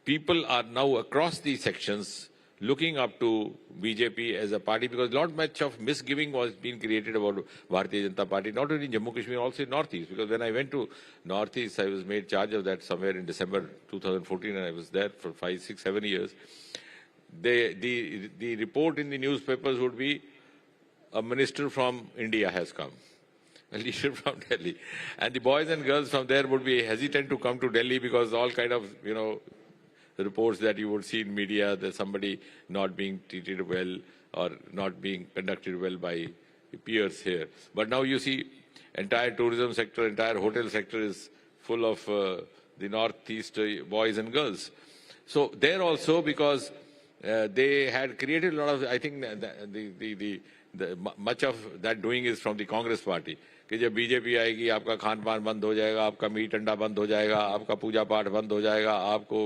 [SPEAKER 18] people are now across these sections looking up to BJP as a party, because not much of misgiving was being created about Bharatiya Janata Party, not only in Jammu Kashmir, also in Northeast. Because when I went to Northeast, I was made charge of that somewhere in December 2014, and I was there for 5, 6, 7 years. The report in the newspapers would be, a minister from India has come, a leader from Delhi. And the boys and girls from there would be hesitant to come to Delhi because all kind of, the reports that you would see in media that somebody not being treated well or not being conducted well by peers here. But now you see entire tourism sector, entire hotel sector is full of the Northeast boys and girls. So there also, because they had created a lot of, I think much of that doing is from the Congress party. कि जब BJP आएगी आपका खान पान बंद हो जाएगा, आपका meet अंडा बंद हो जाएगा, आपका पूजा पाठ बंद हो जाएगा, आपको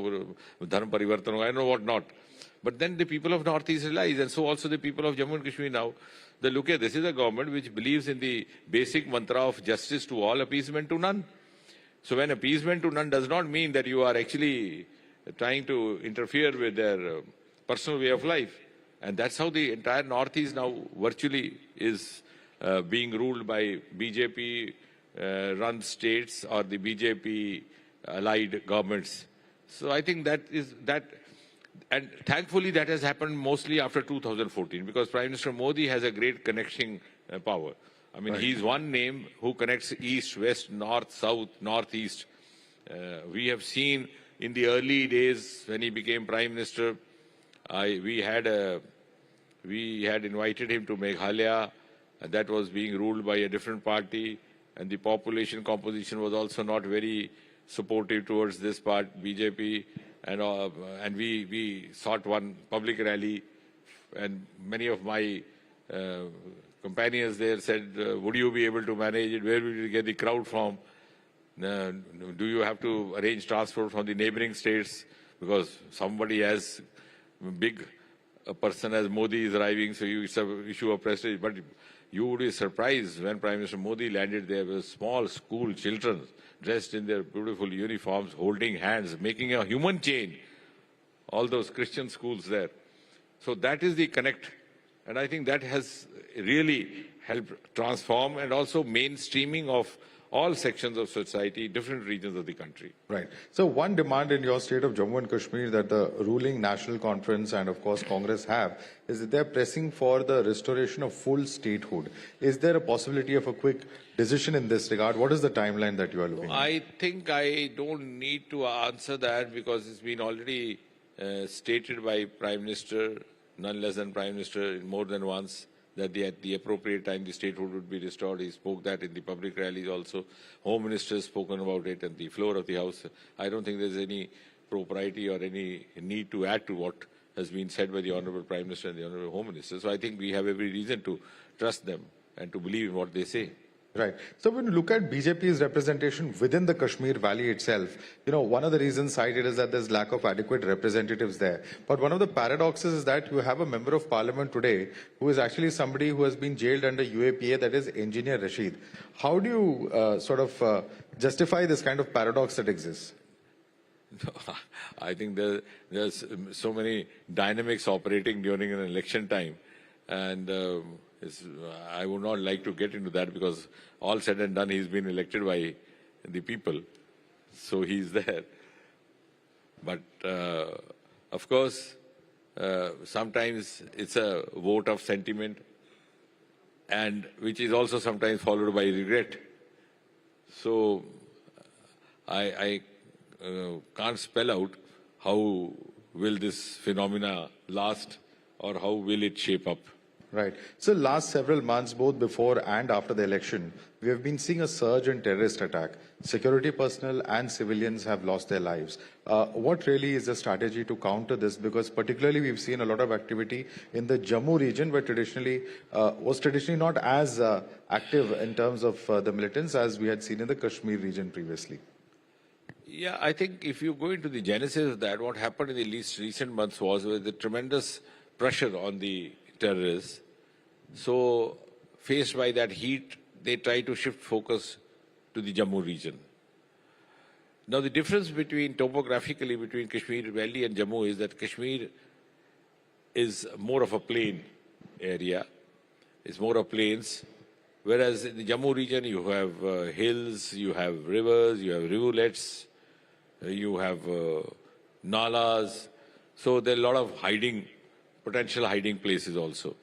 [SPEAKER 18] धर्म परिवर्तन होगा, no what not. But then the people of Northeast realize, and so also the people of Jammu and Kashmir now, they look at this is a government which believes in the basic mantra of justice to all, appeasement to none. So when appeasement to none does not mean that you are actually trying to interfere with their personal way of life. And that's how the entire Northeast now virtually is being ruled by BJP-run states or the BJP-allied governments. So I think that is that, and thankfully that has happened mostly after 2014, because Prime Minister Modi has a great connecting power. I mean, he's one name who connects east, west, north, south, northeast. We have seen in the early days when he became Prime Minister, we had invited him to Meghalaya. That was being ruled by a different party, and the population composition was also not very supportive towards this part, BJP, and we sought one public rally, and many of my companions there said, would you be able to manage it? Where will you get the crowd from? Do you have to arrange transport from the neighboring states because somebody has big a person as Modi is arriving, so you issue a prestige. But you would be surprised when Prime Minister Modi landed there with small school children dressed in their beautiful uniforms, holding hands, making a human chain. All those Christian schools there. So that is the connect. And I think that has really helped transform and also mainstreaming of all sections of society, different regions of the country.
[SPEAKER 3] Right. So one demand in your state of Jammu and Kashmir that the ruling National Conference and of course Congress have is that they're pressing for the restoration of full statehood. Is there a possibility of a quick decision in this regard? What is the timeline that you are looking at?
[SPEAKER 18] I think I don't need to answer that because it's been already stated by Prime Minister, none less than Prime Minister, more than once, that at the appropriate time the statehood would be restored. He spoke that in the public rallies also. Home Minister has spoken about it on the floor of the House. I don't think there's any propriety or any need to add to what has been said by the Honourable Prime Minister and the Honourable Home Minister. So I think we have every reason to trust them and to believe in what they say.
[SPEAKER 3] Right. So when you look at BJP's representation within the Kashmir Valley itself, one of the reasons cited is that there's lack of adequate representatives there. But one of the paradoxes is that you have a member of parliament today who is actually somebody who has been jailed under UAPA, that is Engineer Rashid. How do you justify this kind of paradox that exists?
[SPEAKER 18] I think there's so many dynamics operating during an election time. And I would not like to get into that because all said and done, he's been elected by the people. So he's there. But of course, sometimes it's a vote of sentiment and which is also sometimes followed by regret. So I can't spell out how will this phenomena last or how will it shape up.
[SPEAKER 3] Right. So last several months, both before and after the election, we have been seeing a surge in terrorist attack. Security personnel and civilians have lost their lives. What really is the strategy to counter this? Because particularly we've seen a lot of activity in the Jammu region, where was traditionally not as active in terms of the militants as we had seen in the Kashmir region previously.
[SPEAKER 18] Yeah, I think if you go into the genesis of that, what happened in the least recent months was with the tremendous pressure on the terrorists. So, faced by that heat, they try to shift focus to the Jammu region. Now, the difference topographically between Kashmir Valley and Jammu is that Kashmir is more of a plain area. It's more of plains. Whereas in the Jammu region, you have hills, you have rivers, you have rivulets, you have nalas. So, there are a lot of potential hiding places also.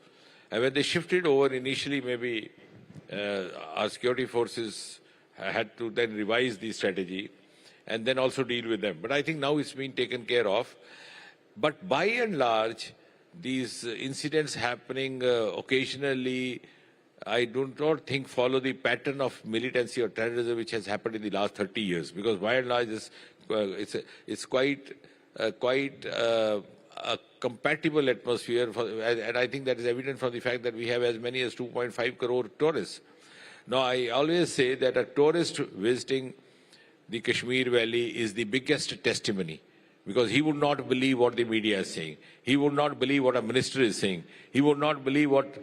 [SPEAKER 18] And when they shifted over initially, maybe our security forces had to then revise the strategy and then also deal with them. But I think now it's been taken care of. But by and large, these incidents happening occasionally, I do not think follow the pattern of militancy or terrorism which has happened in the last 30 years. Because by and large, it's quite a compatible atmosphere, and I think that is evident from the fact that we have as many as 2.5 crore tourists. Now, I always say that a tourist visiting the Kashmir Valley is the biggest testimony, because he would not believe what the media is saying. He would not believe what a minister is saying. He would not believe what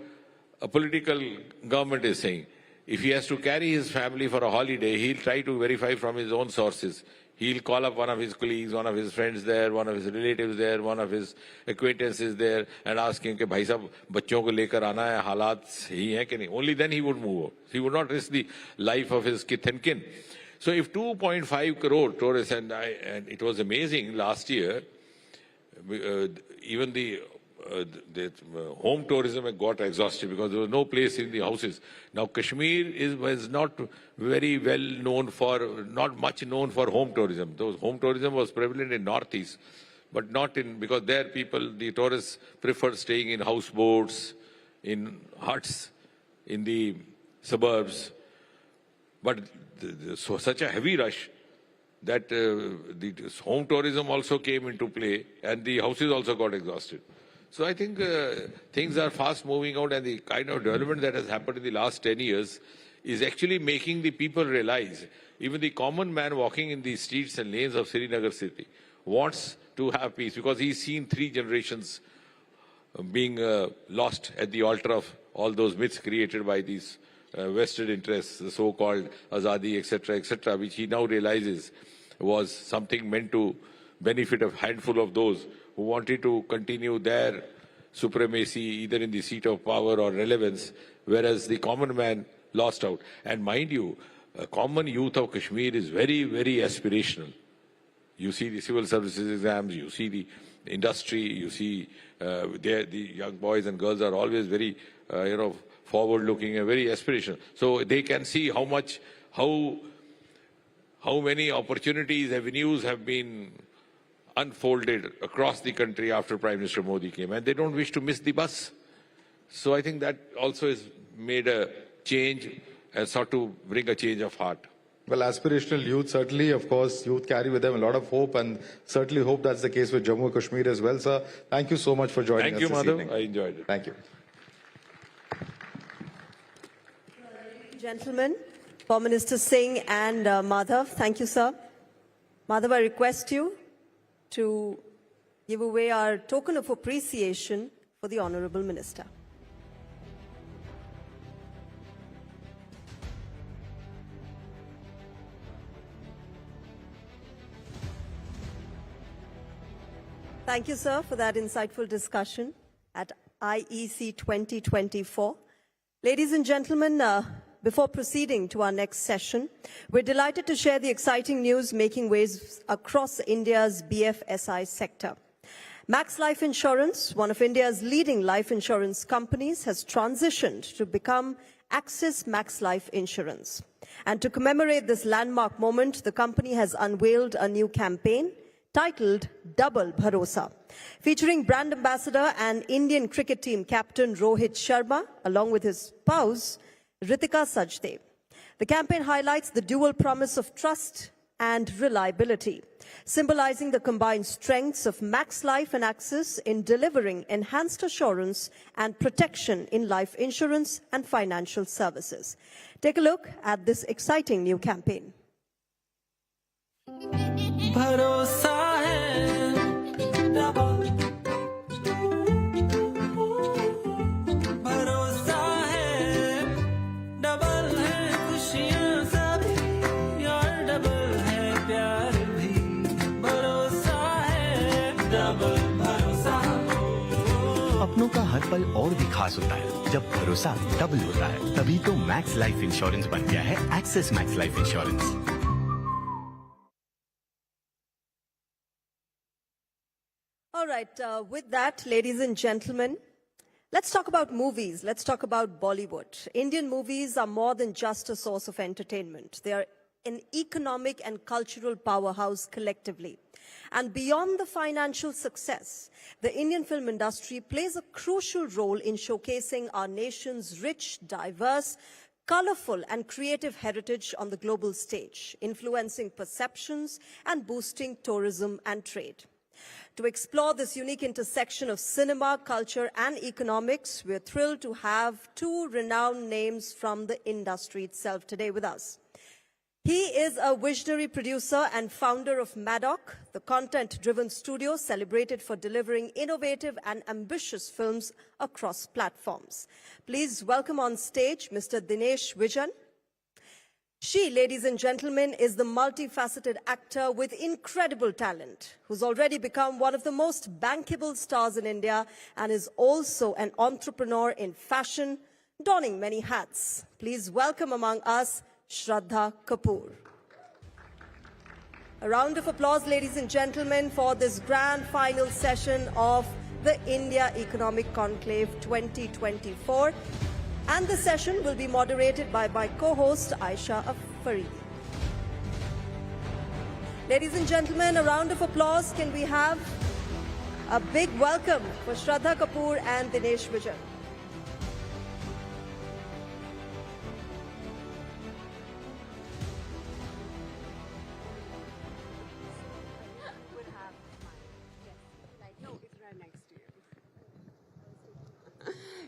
[SPEAKER 18] a political government is saying. If he has to carry his family for a holiday, he'll try to verify from his own sources. He'll call up one of his colleagues, one of his friends there, one of his relatives there, one of his acquaintances there, and ask him, "Bhai sahab, bachon ko lekar aana hai, halat hi hai ki nahi?" Only then he would move. He would not risk the life of his kith and kin. So if 2.5 crore tourists, and it was amazing last year, even the home tourism got exhausted because there was no place in the houses. Now Kashmir was not very well known for, not much known for home tourism. Home tourism was prevalent in Northeast, but not in, because there the tourists preferred staying in houseboats, in huts, in the suburbs. But so such a heavy rush that the home tourism also came into play and the houses also got exhausted. So I think things are fast moving out, and the kind of development that has happened in the last 10 years
[SPEAKER 17] is actually making the people realize, even the common man walking in the streets and lanes of Srinagar city wants to have peace, because he's seen 3 generations being lost at the altar of all those myths created by these vested interests, the so-called Azadi, etc., which he now realizes was something meant to benefit a handful of those who wanted to continue their supremacy either in the seat of power or relevance, whereas the common man lost out. And mind you, a common youth of Kashmir is very, very aspirational. You see the civil services exams, you see the industry, you see the young boys and girls are always very, forward-looking and very aspirational. So they can see how many opportunities, avenues have been unfolded across the country after Prime Minister Modi came, and they don't wish to miss the bus. So I think that also has made a change and sought to bring a change of heart.
[SPEAKER 3] Well, aspirational youth, certainly, of course, youth carry with them a lot of hope, and certainly hope that's the case with Jammu and Kashmir as well, sir. Thank you so much for joining us this
[SPEAKER 17] Madhav.
[SPEAKER 3] evening.
[SPEAKER 17] I enjoyed it.
[SPEAKER 3] Thank you.
[SPEAKER 7] Gentlemen, for Minister Singh and Madhav, thank you, sir. Madhav, I request you to give away our token of appreciation for the Honorable Minister. Thank you, sir, for that insightful discussion at IEC 2024. Ladies and gentlemen, before proceeding to our next session, we're delighted to share the exciting news making waves across India's BFSI sector. Max Life Insurance, one of India's leading life insurance companies, has transitioned to become Axis Max Life Insurance. And to commemorate this landmark moment, the company has unveiled a new campaign titled Double Bharosa, featuring brand ambassador and Indian cricket team captain Rohit Sharma, along with his spouse, Ritika Sajdev. The campaign highlights the dual promise of trust and reliability, symbolizing the combined strengths of Max Life and Axis in delivering enhanced assurance and protection in life insurance and financial services. Take a look at this exciting new campaign.
[SPEAKER 11] भरोसा है double भरोसा है double है खुशियां सभी और double है प्यार भी भरोसा है डबल भरोसा
[SPEAKER 12] अपनों का हर पल और भी खास होता है जब भरोसा डबल होता है, तभी तो मैक्स लाइफ इंश्योरेंस बन गया है axis max life insurance.
[SPEAKER 7] All right, with that, ladies and gentlemen, let's talk about movies. Let's talk about Bollywood. Indian movies are more than just a source of entertainment. They are an economic and cultural powerhouse collectively. And beyond the financial success, the Indian film industry plays a crucial role in showcasing our nation's rich, diverse, colorful and creative heritage on the global stage, influencing perceptions and boosting tourism and trade. To explore this unique intersection of cinema, culture, and economics, we're thrilled to have two renowned names from the industry itself today with us. He is a visionary producer and founder of Maddock, the content-driven studio celebrated for delivering innovative and ambitious films across platforms. Please welcome on stage Mr. Dinesh Vijan. She, ladies and gentlemen, is the multifaceted actor with incredible talent, who's already become one of the most bankable stars in India and is also an entrepreneur in fashion, donning many hats. Please welcome among us, Shraddha Kapoor. A round of applause, ladies and gentlemen, for this grand final session of the India Economic Conclave 2024. And the session will be moderated by my co-host, Aisha Faridi. Ladies and gentlemen, a round of applause. Can we have a big welcome for Shraddha Kapoor and Dinesh Vijan.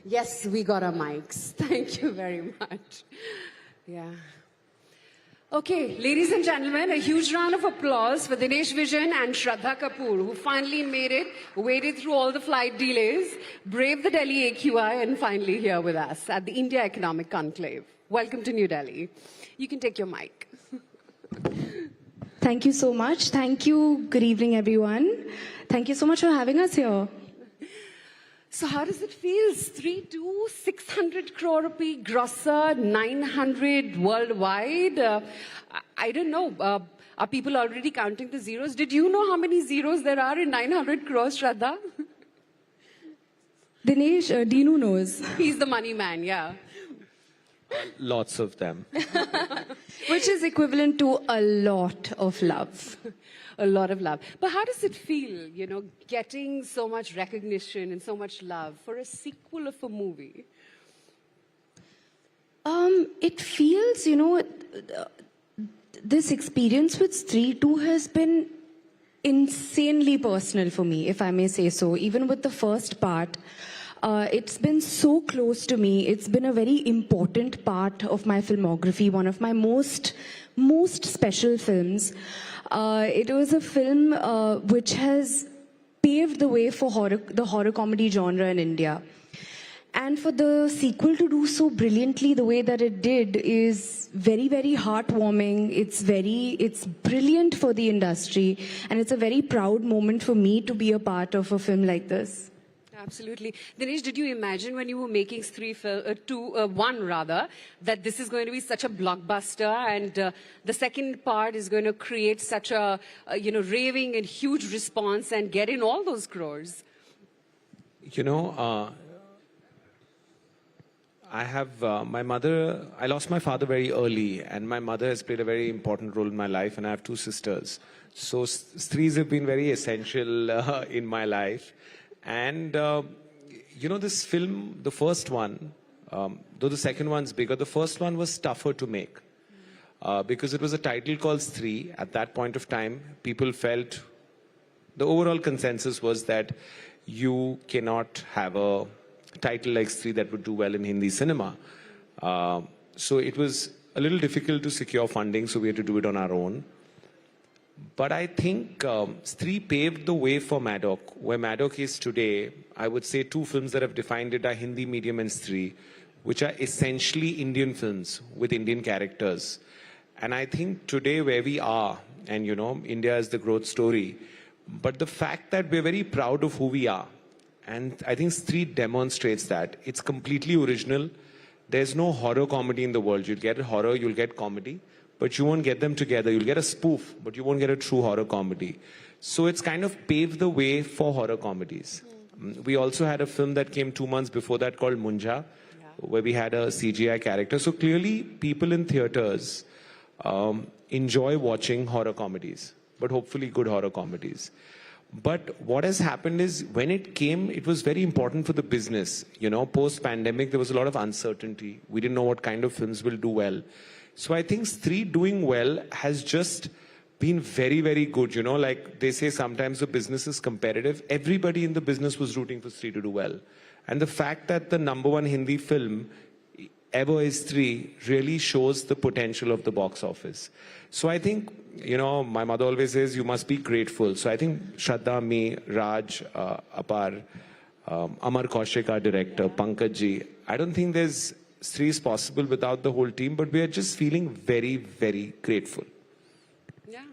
[SPEAKER 14] Yes, we got our mics. Thank you very much. Yeah. Okay, ladies and gentlemen, a huge round of applause for Dinesh Vijan and Shraddha Kapoor, who finally made it, waded through all the flight delays, braved the Delhi AQI, and finally here with us at the India Economic Conclave. Welcome to New Delhi. You can take your mic.
[SPEAKER 4] Thank you so much. Thank you. Good evening, everyone. Thank you so much for having us here.
[SPEAKER 14] So how does it feel? 600 crore rupee grosser, 900 worldwide. I don't know. Are people already counting the zeros? Did you know how many zeros there are in 900 crores, Shraddha?
[SPEAKER 4] Dinesh, Dinu knows.
[SPEAKER 14] He's the money man, yeah.
[SPEAKER 19] Lots of them.
[SPEAKER 4] Which is equivalent to a lot of love.
[SPEAKER 14] A lot of love. But how does it feel, you know, getting so much recognition and so much love for a sequel of a movie?
[SPEAKER 4] It feels, you know, this experience with Stree 2 has been insanely personal for me, if I may say so. Even with the first part, it's been so close to me. It's been a very important part of my filmography, one of my most special films. It was a film which has paved the way for the horror comedy genre in India. And for the sequel to do so brilliantly the way that it did is very, very heartwarming. It's brilliant for the industry. And it's a very proud moment for me to be a part of a film like this.
[SPEAKER 14] Absolutely. Dinesh, did you imagine when you were making 1 rather, that this is going to be such a blockbuster and the second part is going to create such a, raving and huge response and get in all those crores?
[SPEAKER 19] You know, I have my mother, I lost my father very early, and my mother has played a very important role in my life, and I have 2 sisters. So Strees have been very essential in my life. And, this film, the first one, though the second one's bigger, the first one was tougher to make. Because it was a title called Stree. At that point of time, people felt, the overall consensus was that you cannot have a title like Stree that would do well in Hindi cinema. So it was a little difficult to secure funding, so we had to do it on our own. But I think Stree paved the way for Maddock. Where Maddock is today, I would say 2 films that have defined it are Hindi Medium and Stree, which are essentially Indian films with Indian characters. And I think today where we are, and India is the growth story, but the fact that we're very proud of who we are, and I think Stree demonstrates that. It's completely original. There's no horror comedy in the world. You'll get horror, you'll get comedy, but you won't get them together. You'll get a spoof, but you won't get a true horror comedy. So it's kind of paved the way for horror comedies. We also had a film that came 2 months before that called Munja, where we had a CGI character. So clearly people in theaters enjoy watching horror comedies, but hopefully good horror comedies. But what has happened is when it came, it was very important for the business. Post-pandemic, there was a lot of uncertainty. We didn't know what kind of films will do well. So I think Stree doing well has just been very, very good. Like they say sometimes the business is competitive. Everybody in the business was rooting for Stree to do well. And the fact that the #1 Hindi film ever is Stree really shows the potential of the box office. So I think, my mother always says you must be grateful. So I think Shraddha, me, Raj, Apar, Amar Kaushik, our director, Pankaj ji, I don't think there's Stree is possible without the whole team, but we are just feeling very, very grateful.
[SPEAKER 14] Yeah.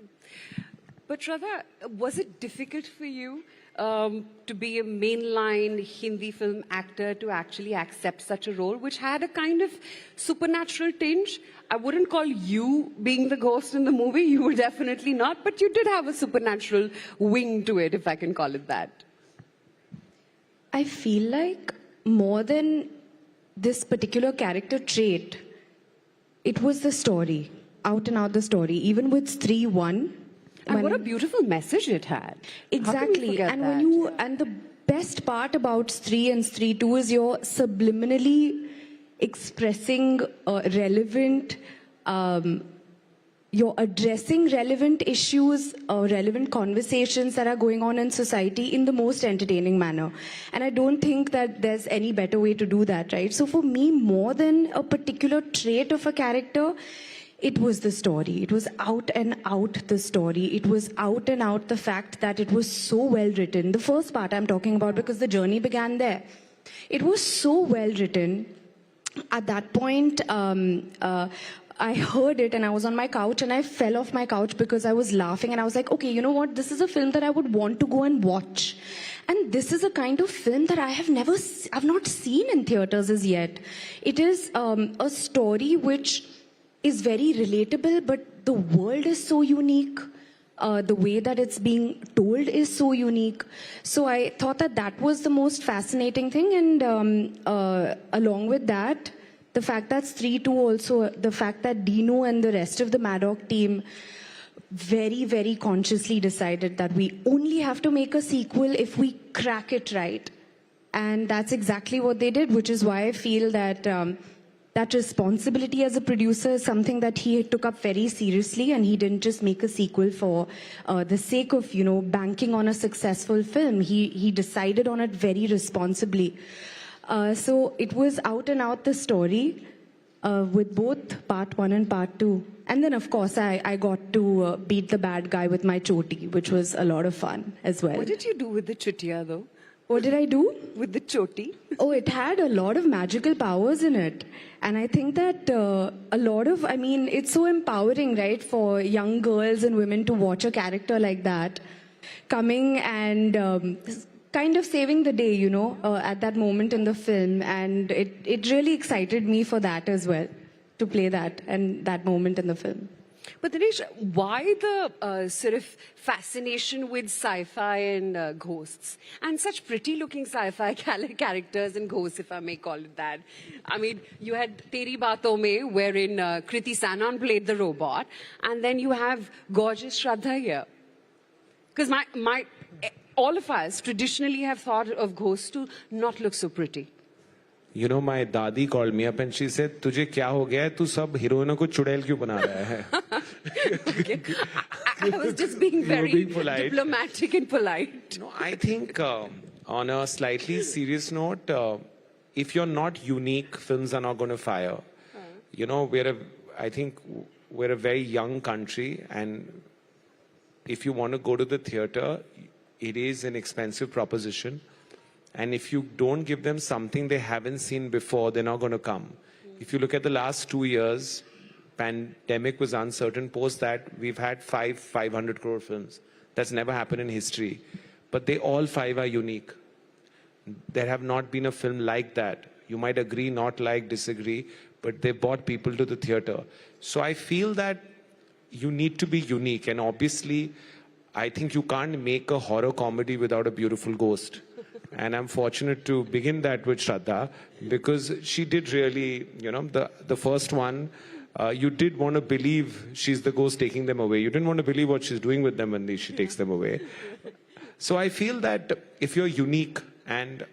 [SPEAKER 14] But Shraddha, was it difficult for you to be a mainline Hindi film actor to actually accept such a role, which had a kind of supernatural tinge? I wouldn't call you being the ghost in the movie. You were definitely not, but you did have a supernatural wing to it, if I can call it that.
[SPEAKER 4] I feel like more than this particular character trait, it was the story, out and out the story. Even with Stree 1.
[SPEAKER 14] And what a beautiful message it had.
[SPEAKER 4] Exactly. And and the best part about Stree and Stree 2 is you're subliminally expressing relevant, you're addressing relevant issues, relevant conversations that are going on in society in the most entertaining manner. And I don't think that there's any better way to do that, right? So for me, more than a particular trait of a character, it was the story. It was out and out the story. It was out and out the fact that it was so well written. The first part I'm talking about, because the journey began there. It was so well written. At that point, I heard it and I was on my couch and I fell off my couch because I was laughing and I was like, okay, you know what? This is a film that I would want to go and watch. And this is a kind of film that I've not seen in theaters as yet. It is a story which is very relatable, but the world is so unique. The way that it's being told is so unique. So I thought that that was the most fascinating thing. And along with that, the fact that Stree 2 also, the fact that Dino and the rest of the Maddock team very, very consciously decided that we only have to make a sequel if we crack it right. And that's exactly what they did, which is why I feel that that responsibility as a producer is something that he took up very seriously, and he didn't just make a sequel for the sake of, you know, banking on a successful film. He decided on it very responsibly. So it was out and out the story with both part 1 and part 2. And then, of course, I got to beat the bad guy with my choti, which was a lot of fun as well.
[SPEAKER 14] What did you do with the chutiya, though?
[SPEAKER 4] What did I do?
[SPEAKER 14] With the choti?
[SPEAKER 4] Oh, it had a lot of magical powers in it. And I think that a lot of, I mean, it's so empowering, right, for young girls and women to watch a character like that coming and kind of saving the day, you know, at that moment in the film. And it really excited me for that as well, to play that and that moment in the film.
[SPEAKER 14] But Dinesh, why the sort of fascination with sci-fi and ghosts? And such pretty-looking sci-fi characters and ghosts, if I may call it that. I mean, you had Teri Baaton Mein, wherein Kriti Sanon played the robot. And then you have gorgeous Shraddha here. Because all of us traditionally have thought of ghosts to not look so pretty.
[SPEAKER 19] You know, my dadi called me up and she said, "Tujhe kya ho gaya? Tu sab heroinon ko chudail kyun bana raha hai?"
[SPEAKER 14] Okay. I was just being very diplomatic and polite.
[SPEAKER 19] No, I think on a slightly serious note, if you're not unique, films are not going to fire. You know, I think we're a very young country, and if you want to go to the theater, it is an expensive proposition. And if you don't give them something they haven't seen before, they're not going to come. If you look at the last 2 years, pandemic was uncertain. Post that, we've had 500 crore films. That's never happened in history. But they all 5 are unique. There have not been a film like that. You might agree, not like, disagree, but they brought people to the theater. So I feel that you need to be unique. And obviously, I think you can't make a horror comedy without a beautiful ghost. And I'm fortunate to begin that with Shraddha, because she did really, you know, the first one, you did want to believe she's the ghost taking them away. You didn't want to believe what she's doing with them when she takes them away. So I feel that if you're unique, and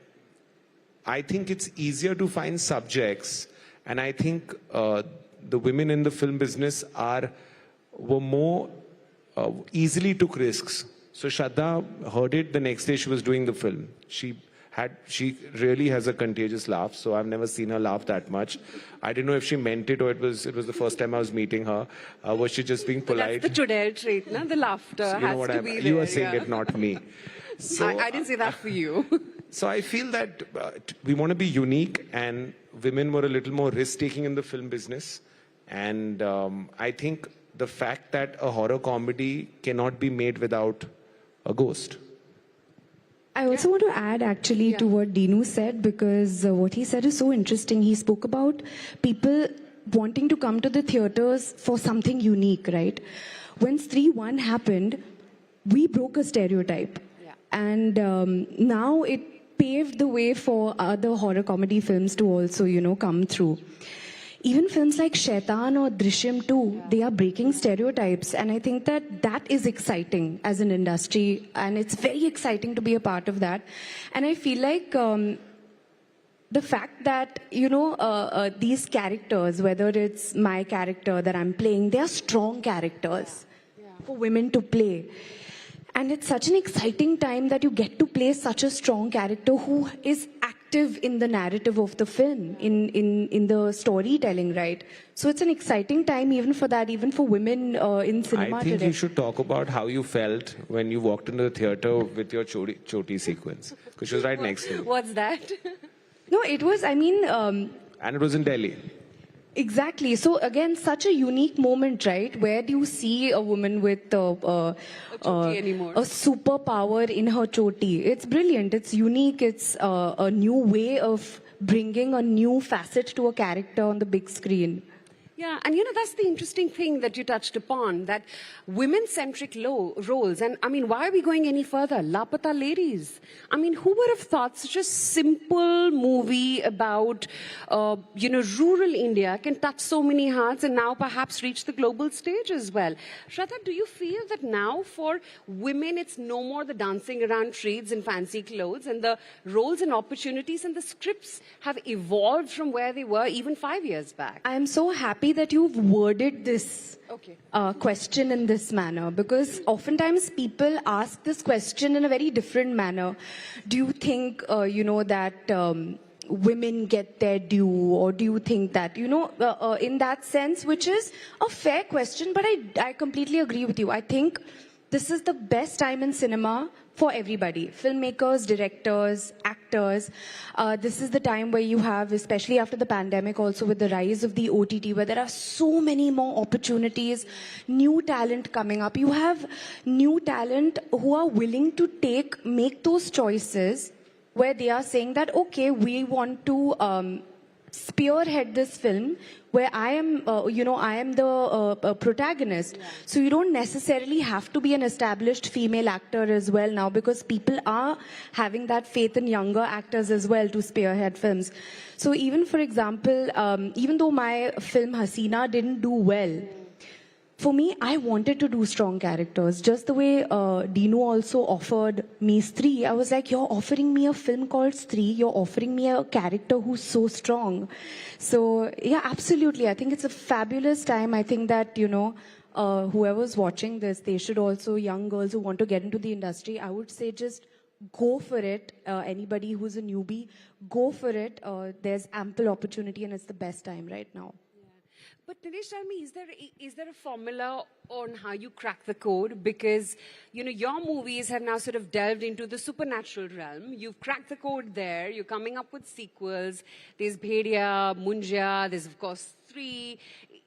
[SPEAKER 19] I think it's easier to find subjects, and I think the women in the film business were more easily took risks. So Shraddha heard it, the next day she was doing the film. She really has a contagious laugh, so I've never seen her laugh that much. I didn't know if she meant it or it was the first time I was meeting her. Was she just being polite?
[SPEAKER 14] That's the Chudail trait, na? The laughter
[SPEAKER 19] So,
[SPEAKER 14] has to be there.
[SPEAKER 19] you are saying it, not me. So,
[SPEAKER 14] I didn't say that for you.
[SPEAKER 19] So I feel that we want to be unique, and women were a little more risk-taking in the film business. And I think the fact that a horror comedy cannot be made without a ghost.
[SPEAKER 4] I also want to add actually to what Dinu said, because what he said is so interesting. He spoke about people wanting to come to the theaters for something unique, right? When Stree 1 happened, we broke a stereotype. And now it paved the way for other horror comedy films to also, you know, come through. Even films like Shaitan or Drishyam 2, they are breaking stereotypes. And I think that is exciting as an industry. And it's very exciting to be a part of that. And I feel like the fact that, these characters, whether it's my character that I'm playing, they are strong characters for women to play. And it's such an exciting time that you get to play such a strong character who is active in the narrative of the film, in the storytelling, right? So it's an exciting time even for that, even for women in cinema
[SPEAKER 19] I think
[SPEAKER 4] today.
[SPEAKER 19] you should talk about how you felt when you walked into the theatre with your choti sequence, because she was right next to you.
[SPEAKER 14] What's that?
[SPEAKER 4] No, it was,
[SPEAKER 19] And it was in Delhi.
[SPEAKER 4] Exactly. So again, such a unique moment, right? Where do you see a woman with a superpower in her choti? It's brilliant. It's unique. It's a new way of bringing a new facet to a character on the big screen.
[SPEAKER 14] Yeah, and that's the interesting thing that you touched upon, that women-centric roles. And I mean, why are we going any further? Lapata Ladies. I mean, who would have thought such a simple movie about, rural India can touch so many hearts and now perhaps reach the global stage as well? Shraddha, do you feel that now for women, it's no more the dancing around streets in fancy clothes, and the roles and opportunities and the scripts have evolved from where they were even 5 years back?
[SPEAKER 4] I am so happy that you've worded this question in this manner, because oftentimes people ask this question in a very different manner. Do you think, that women get their due, or do you think that, in that sense, which is a fair question, but I completely agree with you. I think this is the best time in cinema for everybody, filmmakers, directors, actors. This is the time where you have, especially after the pandemic, also with the rise of the OTT, where there are so many more opportunities, new talent coming up. You have new talent who are willing to make those choices where they are saying that, okay, we want to spearhead this film where I am the protagonist. Yeah. So you don't necessarily have to be an established female actor as well now, because people are having that faith in younger actors as well to spearhead films. So even, for example, even though my film Hasina didn't do well, for me, I wanted to do strong characters. Just the way Dinu also offered me Stree, I was like, you're offering me a film called Stree, you're offering me a character who's so strong. So, yeah, absolutely. I think it's a fabulous time. I think that, whoever's watching this, they should also, young girls who want to get into the industry, I would say just go for it. Anybody who's a newbie, go for it. There's ample opportunity and it's the best time right now.
[SPEAKER 14] But Nilesh, tell me, is there a formula on how you crack the code? Because, your movies have now sort of delved into the supernatural realm. You've cracked the code there. You're coming up with sequels. There's Bhedia, Munja, there's, of course, Stree.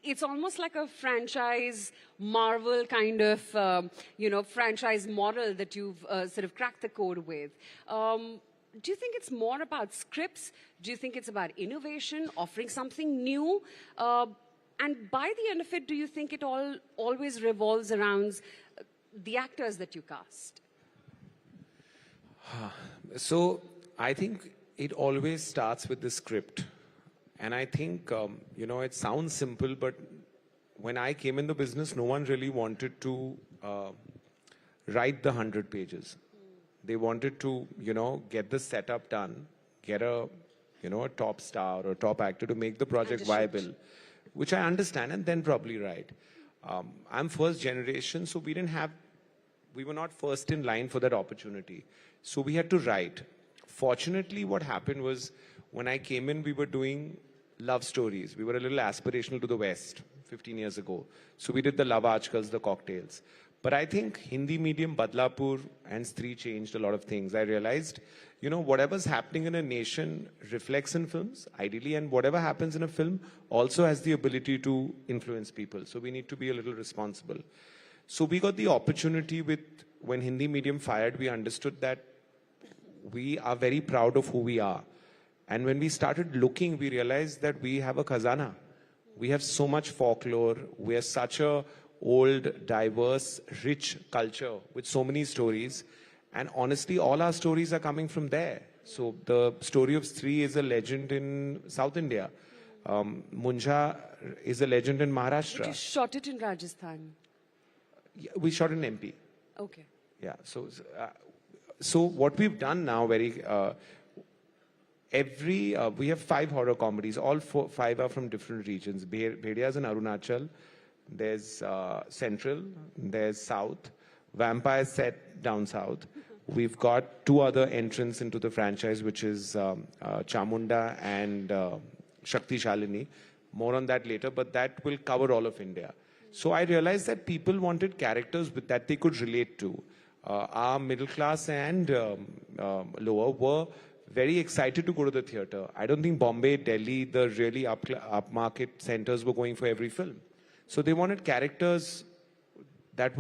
[SPEAKER 14] It's almost like a franchise Marvel kind of, franchise model that you've sort of cracked the code with. Do you think it's more about scripts? Do you think it's about innovation, offering something new? And by the end of it, do you think it always revolves around the actors that you cast?
[SPEAKER 19] So I think it always starts with the script. And I think, it sounds simple, but when I came in the business, no one really wanted to write the 100 pages. They wanted to, get the setup done, get a top star or a top actor to make the project viable, which I understand, and then probably write. I'm first generation, so we were not first in line for that opportunity. So we had to write. Fortunately, what happened was, when I came in, we were doing love stories. We were a little aspirational to the West 15 years ago. So we did the Love Aajkals, the cocktails. But I think Hindi medium, Badlapur and Stree changed a lot of things. I realized, whatever's happening in a nation reflects in films, ideally, and whatever happens in a film also has the ability to influence people. So we need to be a little responsible. So we got the opportunity when Hindi medium fired, we understood that we are very proud of who we are. And when we started looking, we realized that we have a khazana. We have so much folklore. We are such a old, diverse, rich culture with so many stories. And honestly, all our stories are coming from there. So the story of Stree is a legend in South India. Munja is a legend in Maharashtra.
[SPEAKER 14] But you shot it in Rajasthan.
[SPEAKER 19] Yeah, we shot in MP.
[SPEAKER 14] Okay.
[SPEAKER 19] Yeah. So what we've done now, we have 5 horror comedies. All 5 are from different regions. Bhedia's in Arunachal. There's Central. There's South. Vampires set down South. We've got 2 other entrants into the franchise, which is Chamunda and Shakti Shalini. More on that later, but that will cover all of India. So I realized that people wanted characters that they could relate to. Our middle class and lower were very excited to go to the theatre. I don't think Bombay, Delhi, the really upmarket centers were going for every film. So they wanted characters that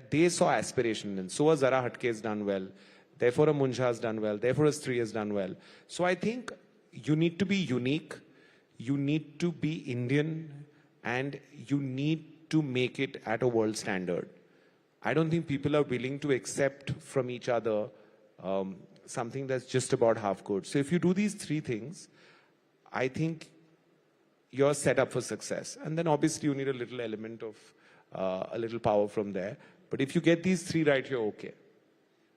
[SPEAKER 19] they saw aspiration in. So a Zara Hatke has done well. Therefore a Munjha has done well. Therefore a Stree has done well. So I think you need to be unique. You need to be Indian. And you need to make it at a world standard. I don't think people are willing to accept from each other something that's just about half good. So if you do these 3 things, I think you're set up for success. And then obviously you need a little element of a little power from there. But if you get these 3 right, you're okay.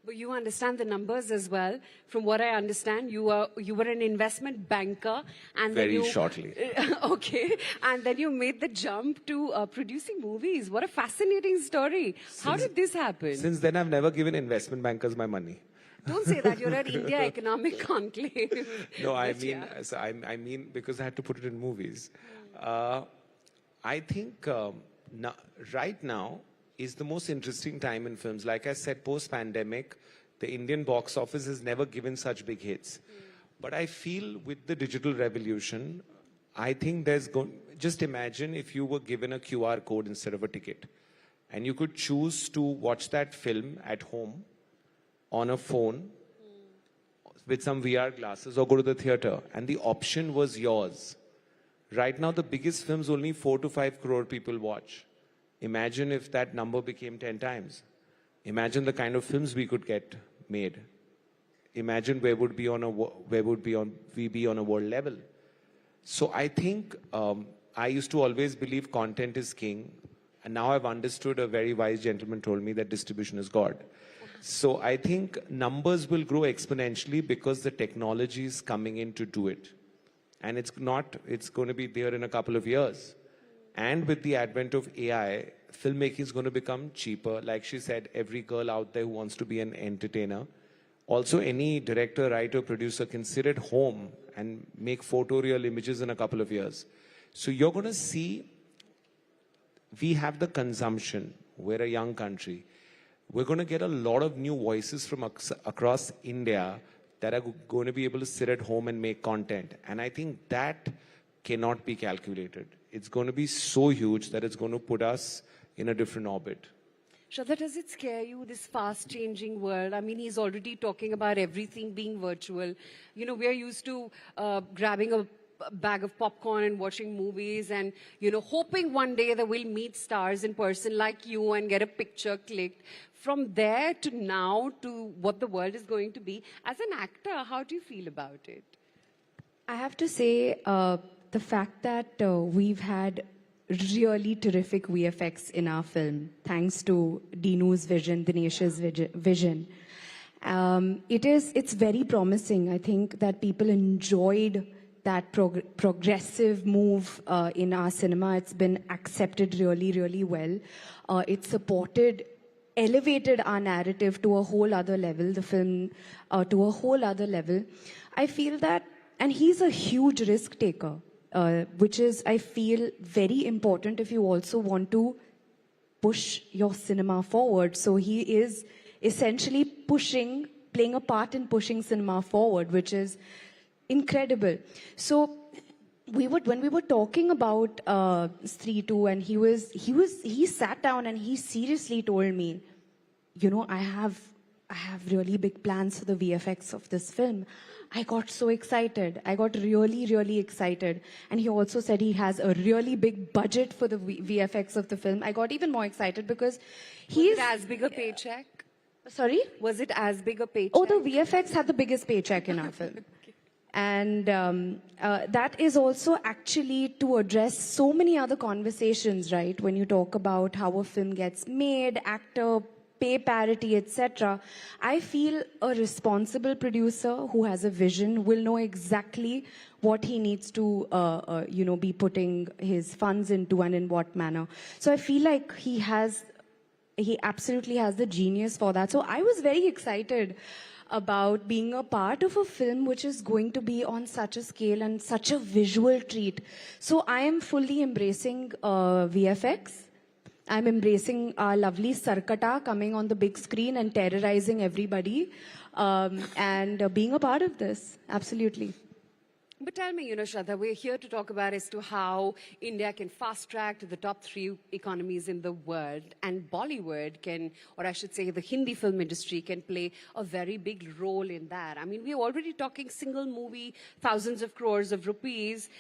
[SPEAKER 14] But you understand the numbers as well. From what I understand, you were an investment banker, and
[SPEAKER 19] very
[SPEAKER 14] then you,
[SPEAKER 19] shortly.
[SPEAKER 14] Okay, and then you made the jump to producing movies. What a fascinating story! How did this happen?
[SPEAKER 19] Since then, I've never given investment bankers my money.
[SPEAKER 14] Don't say that. You're at India Economic Conclave.
[SPEAKER 19] No, I mean, I mean because I had to put it in movies. I think right now is the most interesting time in films. Like I said, post-pandemic, the Indian box office has never given such big hits. But I feel with the digital revolution, I think just imagine if you were given a QR code instead of a ticket. And you could choose to watch that film at home, on a phone, with some VR glasses, or go to the theatre. And the option was yours. Right now, the biggest films only 4 to 5 crore people watch. Imagine if that number became 10 times. Imagine the kind of films we could get made. Imagine where would we be on a world level. So I think I used to always believe content is king, and now I've understood. A very wise gentleman told me that distribution is God. So I think numbers will grow exponentially because the technology is coming in to do it, and it's going to be there in a couple of years. And with the advent of AI, filmmaking is going to become cheaper. Like she said, every girl out there who wants to be an entertainer. Also, any director, writer, producer can sit at home and make photoreal images in a couple of years. So you're going to see, we have the consumption. We're a young country. We're going to get a lot of new voices from across India that are going to be able to sit at home and make content. And I think that cannot be calculated. It's going to be so huge that it's going to put us in a different orbit.
[SPEAKER 14] Shraddha, does it scare you, this fast-changing world? I mean, he's already talking about everything being virtual. You know, we're used to grabbing a bag of popcorn and watching movies and, you know, hoping one day that we'll meet stars in person like you and get a picture clicked. From there to now to what the world is going to be, as an actor, how do you feel about it?
[SPEAKER 4] I have to say, the fact that we've had really terrific VFX in our film, thanks to Dinu's vision, Dinesh's vision. It's very promising. I think that people enjoyed that progressive move in our cinema. It's been accepted really, really well. It elevated our narrative to a whole other level, the film to a whole other level. I feel that, and he's a huge risk taker. Which is, I feel, very important if you also want to push your cinema forward. So he is essentially playing a part in pushing cinema forward, which is incredible. So when we were talking about Stree 2, and he sat down and he seriously told me, you know, I have really big plans for the VFX of this film. I got so excited. I got really, really excited. And he also said he has a really big budget for the VFX of the film. I got even more excited because
[SPEAKER 14] Was it as big a paycheck?
[SPEAKER 4] Sorry?
[SPEAKER 14] Was it as big a paycheck?
[SPEAKER 4] Oh, the VFX had the biggest paycheck in our film. And that is also actually to address so many other conversations, right? When you talk about how a film gets made, actor pay parity, etc. I feel a responsible producer who has a vision will know exactly what he needs to, be putting his funds into and in what manner. So I feel like he absolutely has the genius for that. So I was very excited about being a part of a film which is going to be on such a scale and such a visual treat. So I am fully embracing VFX. I'm embracing our lovely Sarkata coming on the big screen and terrorizing everybody, and being a part of this, absolutely.
[SPEAKER 14] But tell me, Shraddha, we're here to talk about as to how India can fast track to the top 3 economies in the world, and Bollywood can, or I should say the Hindi film industry can play a very big role in that. I mean, we're already talking single movie, thousands of crores of rupees.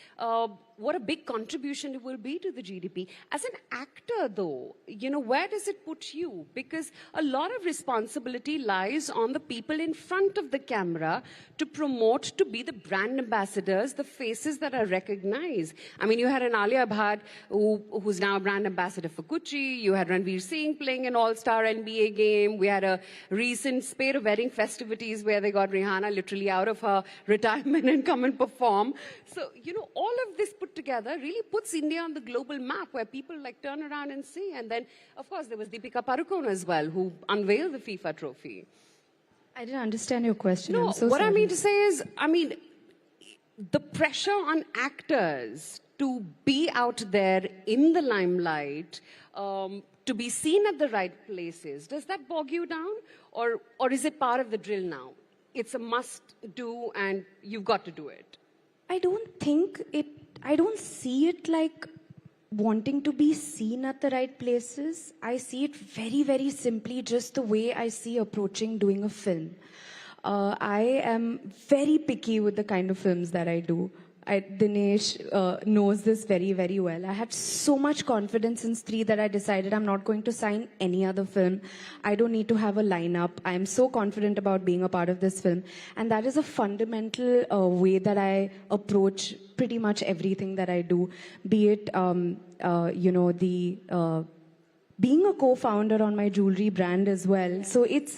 [SPEAKER 14] What a big contribution it will be to the GDP. As an actor, though, where does it put you? Because a lot of responsibility lies on the people in front of the camera to promote, to be the brand ambassadors, the faces that are recognized. I mean, you had an Alia Bhatt who's now a brand ambassador for Gucci. You had Ranveer Singh playing an all-star NBA game. We had a recent spate of wedding festivities where they got Rihanna literally out of her retirement and come and perform. So, all of this put together really puts India on the global map where people turn around and see. And then, of course, there was Deepika Padukone as well, who unveiled the FIFA trophy.
[SPEAKER 4] I didn't understand your question.
[SPEAKER 14] No,
[SPEAKER 4] I'm so
[SPEAKER 14] what
[SPEAKER 4] sorry.
[SPEAKER 14] I mean to say is, the pressure on actors to be out there in the limelight, to be seen at the right places, does that bog you down? Or is it part of the drill now? It's a must do and you've got to do it.
[SPEAKER 4] I don't see it like wanting to be seen at the right places. I see it very, very simply just the way I see approaching doing a film. I am very picky with the kind of films that I do. Dinesh knows this very, very well. I had so much confidence in Stree that I decided I'm not going to sign any other film. I don't need to have a lineup. I am so confident about being a part of this film. And that is a fundamental way that I approach pretty much everything that I do, be it, being a co-founder on my jewelry brand as well. So it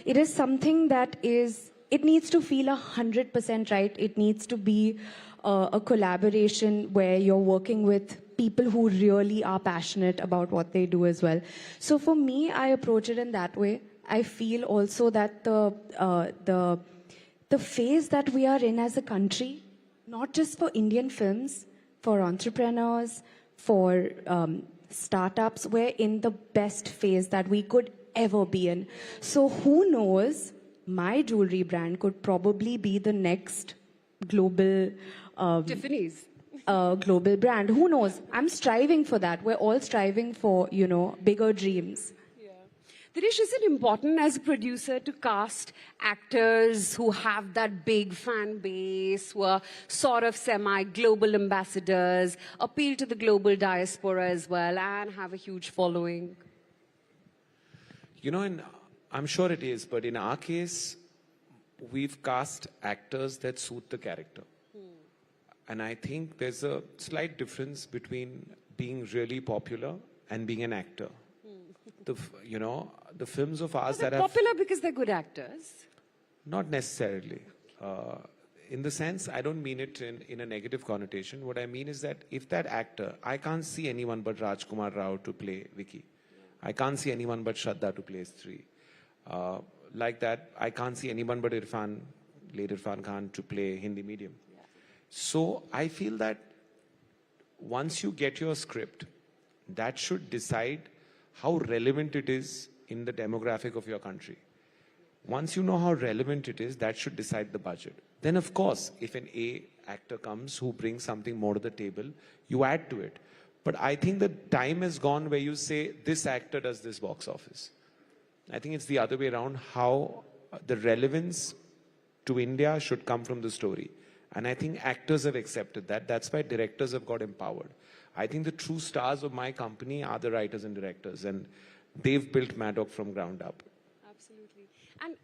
[SPEAKER 4] is something that it needs to feel 100% right. It needs to be a collaboration where you're working with people who really are passionate about what they do as well. So for me, I approach it in that way. I feel also that the phase that we are in as a country, not just for Indian films, for entrepreneurs, for startups, we're in the best phase that we could ever be in. So who knows, my jewelry brand could probably be the next global
[SPEAKER 14] Tiffany's.
[SPEAKER 4] Global brand. Who knows? I'm striving for that. We're all striving for, bigger dreams.
[SPEAKER 14] Dinesh, is it important as a producer to cast actors who have that big fan base, who are sort of semi-global ambassadors, appeal to the global diaspora as well, and have a huge following?
[SPEAKER 19] I'm sure it is, but in our case, we've cast actors that suit the character. And I think there's a slight difference between being really popular and being an actor. The films of ours that are
[SPEAKER 14] popular because they're good actors.
[SPEAKER 19] Not necessarily. In the sense, I don't mean it in a negative connotation. What I mean is that if that actor, I can't see anyone but Rajkumar Rao to play Vicky. I can't see anyone but Shraddha to play Stree. Like that, I can't see anyone but late Irfan Khan to play Hindi medium. So I feel that once you get your script, that should decide how relevant it is in the demographic of your country. Once you know how relevant it is, that should decide the budget. Then, of course, if an A actor comes who brings something more to the table, you add to it. But I think the time has gone where you say, this actor does this box office. I think it's the other way around, how the relevance to India should come from the story. And I think actors have accepted that. That's why directors have got empowered. I think the true stars of my company are the writers and directors, and they've built Maddox from ground up.
[SPEAKER 14] Absolutely.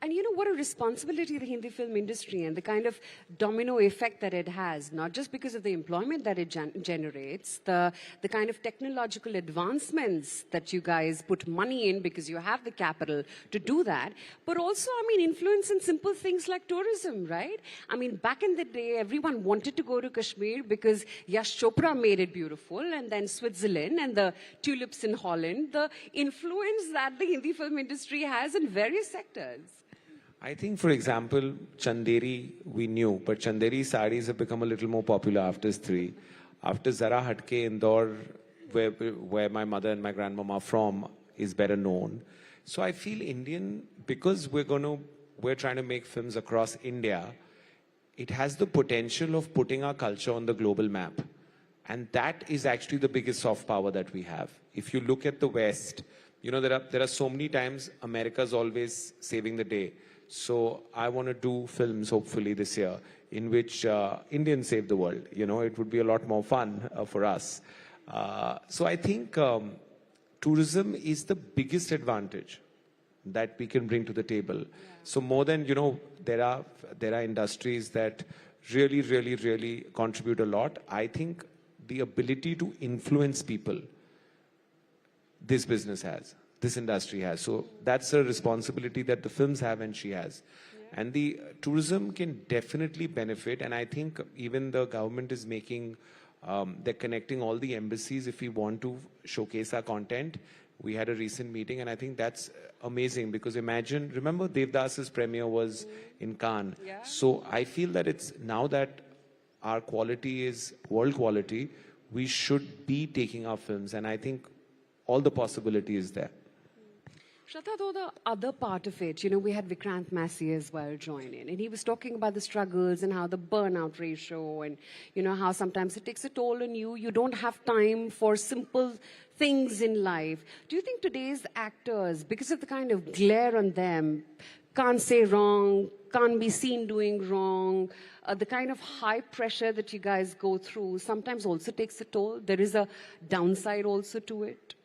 [SPEAKER 14] And you know what a responsibility the Hindi film industry and the kind of domino effect that it has, not just because of the employment that it generates, the kind of technological advancements that you guys put money in because you have the capital to do that, but also, I mean, influence in simple things like tourism, right? I mean, back in the day, everyone wanted to go to Kashmir because Yash Chopra made it beautiful, and then Switzerland and the tulips in Holland, the influence that the Hindi film industry has in various sectors.
[SPEAKER 19] I think, for example, Chanderi, we knew, but Chanderi sarees have become a little more popular after Stree. After Zara Hatke, Indore, where my mother and my grandmama are from, is better known. So I feel Indian, because we're trying to make films across India, it has the potential of putting our culture on the global map. And that is actually the biggest soft power that we have. If you look at the West, you know, there are so many times America's always saving the day. So I want to do films, hopefully this year, in which Indians save the world. You know, it would be a lot more fun for us. So I think tourism is the biggest advantage that we can bring to the table. Yeah. So more than, you know, there are industries that really contribute a lot. I think the ability to influence people, this business has, this industry has. So that's a responsibility that the films have and she has. Yeah. And the tourism can definitely benefit. And I think even the government is making, they're connecting all the embassies if we want to showcase our content. We had a recent meeting and I think that's amazing because imagine, remember Devdas's premiere was in Cannes. Yeah. So I feel that it's now that our quality is world quality, we should be taking our films. And I think all the possibility is there.
[SPEAKER 14] Shraddha, though, the other part of it, you know, we had Vikrant Massey as well join in, and he was talking about the struggles and how the burnout ratio and, you know, how sometimes it takes a toll on you. You don't have time for simple things in life. Do you think today's actors, because of the kind of glare on them, can't say wrong, can't be seen doing wrong, the kind of high pressure that you guys go through sometimes also takes a toll? There is a downside also to it.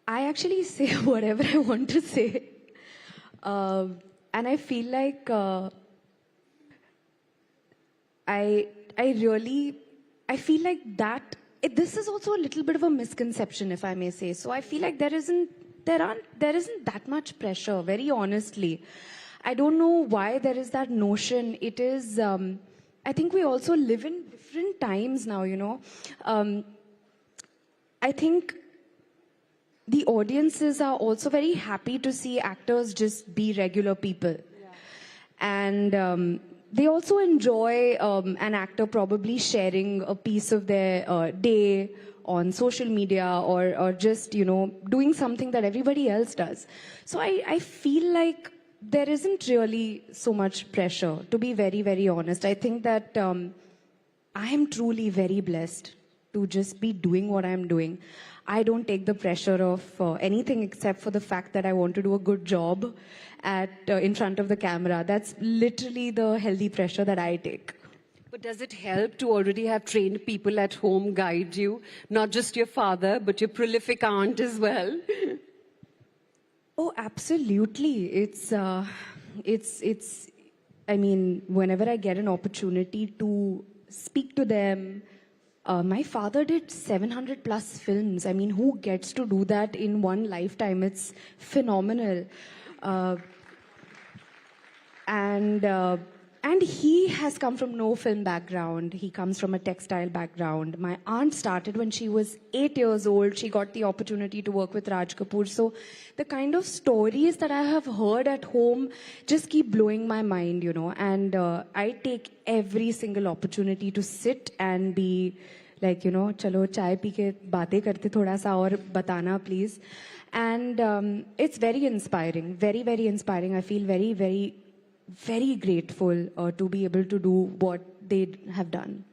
[SPEAKER 4] I actually say whatever I want to say. And I feel like I feel like that, this is also a little bit of a misconception, if I may say. So I feel like there isn't that much pressure, very honestly. I don't know why there is that notion. It is, I think we also live in different times now, you know. I think the audiences are also very happy to see actors just be regular people. Yeah. And they also enjoy an actor probably sharing a piece of their day on social media or just, you know, doing something that everybody else does. So I feel like there isn't really so much pressure, to be very, very honest. I think that I am truly very blessed to just be doing what I'm doing. I don't take the pressure of anything except for the fact that I want to do a good job in front of the camera. That's literally the healthy pressure that I take.
[SPEAKER 14] But does it help to already have trained people at home guide you? Not just your father, but your prolific aunt as well?
[SPEAKER 4] Oh, absolutely. It's, I mean, whenever I get an opportunity to speak to them, my father did 700 plus films. I mean, who gets to do that in one lifetime? It's phenomenal. And he has come from no film background. He comes from a textile background. My aunt started when she was 8 years old. She got the opportunity to work with Raj Kapoor. So the kind of stories that I have heard at home just keep blowing my mind, you know. And I take every single opportunity to sit and be like, you know, chalo chai pee ke baatein karte thoda sa aur batana please. And it's very inspiring, very, very inspiring. I feel very, very, very grateful to be able to do what they have done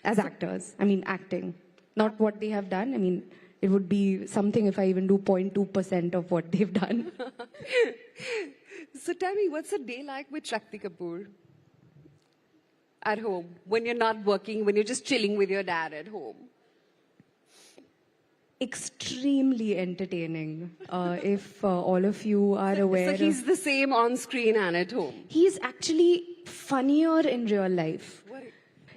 [SPEAKER 4] as actors. I mean, acting, not what they have done. I mean, it would be something if I even do 0.2% of what they've done.
[SPEAKER 14] So tell me, what's a day like with Shakti Kapoor? At home, when you're not working, when you're just chilling with your dad at home?
[SPEAKER 4] extremely entertaining. If all of you are aware.
[SPEAKER 14] So he's the same on screen and at home.
[SPEAKER 4] He's actually funnier in real life.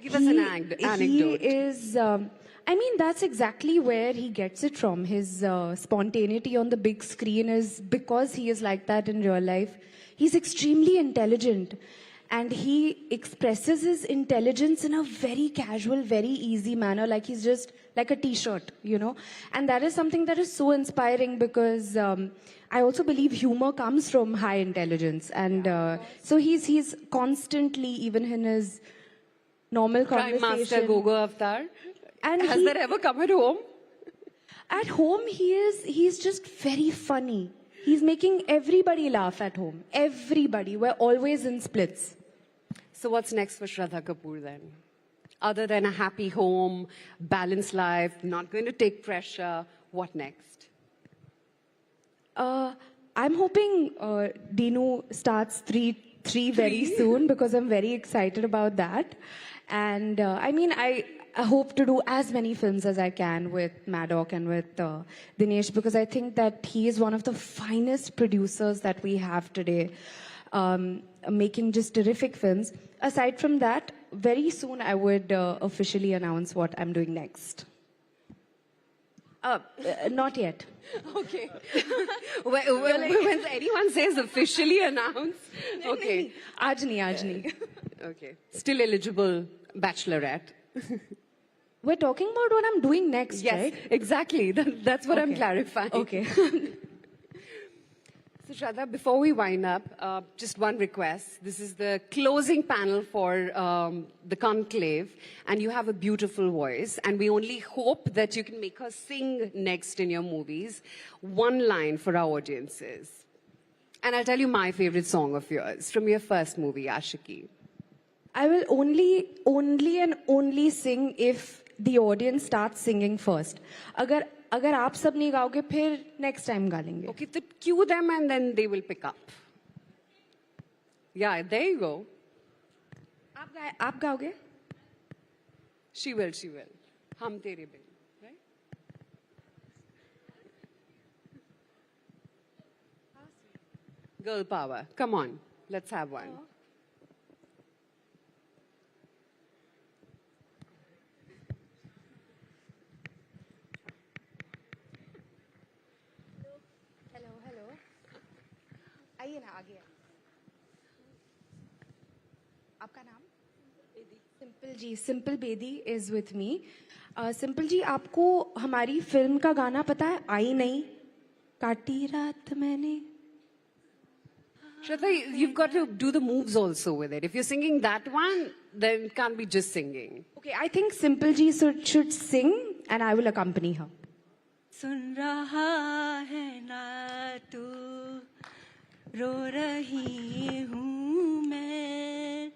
[SPEAKER 14] Give us an anecdote.
[SPEAKER 4] He is. I mean, that's exactly where he gets it from. His spontaneity on the big screen is because he is like that in real life. He's extremely intelligent. And he expresses his intelligence in a very casual, very easy manner, like he's just like a t-shirt, you know. And that is something that is so inspiring because I also believe humor comes from high intelligence. And so he's constantly, even in his normal
[SPEAKER 14] Prime
[SPEAKER 4] conversation.
[SPEAKER 14] Master Gogo Avatar.
[SPEAKER 4] And
[SPEAKER 14] has that ever come at home?
[SPEAKER 4] At home, he's just very funny. He's making everybody laugh at home. Everybody. We're always in splits.
[SPEAKER 14] So what's next for Shraddha Kapoor then? Other than a happy home, balanced life, not going to take pressure, what next?
[SPEAKER 4] I'm hoping Dinu starts three very soon because I'm very excited about that. And I mean, I hope to do as many films as I can with Maddock and with Dinesh because I think that he is one of the finest producers that we have today, making just terrific films. Aside from that, very soon I would officially announce what I'm doing next. Not yet.
[SPEAKER 14] Okay. When anyone says officially announce, okay.
[SPEAKER 4] Ajni.
[SPEAKER 14] Okay. Still eligible bachelorette.
[SPEAKER 4] We're talking about what I'm doing next, right?
[SPEAKER 14] Yes, exactly. That's what I'm clarifying.
[SPEAKER 4] Okay.
[SPEAKER 14] So Shraddha, before we wind up, just one request. This is the closing panel for the Conclave, and you have a beautiful voice, and we only hope that you can make her sing next in your movies. One line for our audiences. And I'll tell you my favorite song of yours from your first movie, Ashiki.
[SPEAKER 4] I will only sing if the audience starts singing first. अगर आप सब नहीं गाओगे फिर next time गा लेंगे.
[SPEAKER 14] Okay, so cue them and then they will pick up. Yeah, there you go.
[SPEAKER 4] आप गाओगे?
[SPEAKER 14] She will. हम तेरे बिन, right? Girl power. Come on, let's have one.
[SPEAKER 4] आइए ना आगे आपका नाम Simple Bedi is with me Simple ji आपको हमारी फिल्म का गाना पता है आई नहीं काटी रात मैंने
[SPEAKER 14] Shraddha, you've got to do the moves also with it. If you're singing that one, then it can't be just singing.
[SPEAKER 4] Okay, I think Simple Ji should sing and I will accompany her.
[SPEAKER 11] सुन रहा है ना तू रो रही हूँ मैं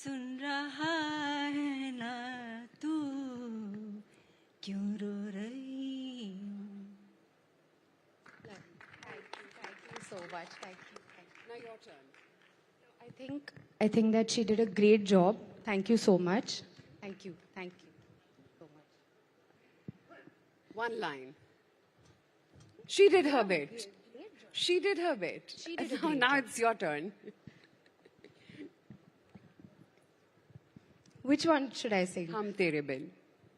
[SPEAKER 11] सुन रहा है ना तू क्यों रो रही हूँ
[SPEAKER 4] Thank you so much. Thank you. Now your turn. I think that she did a great job. Thank you so much. Thank you so much.
[SPEAKER 14] One line. She did her bit. She did her bit. Now it's your turn.
[SPEAKER 4] Which one should I sing?
[SPEAKER 14] Hum Tere Bin.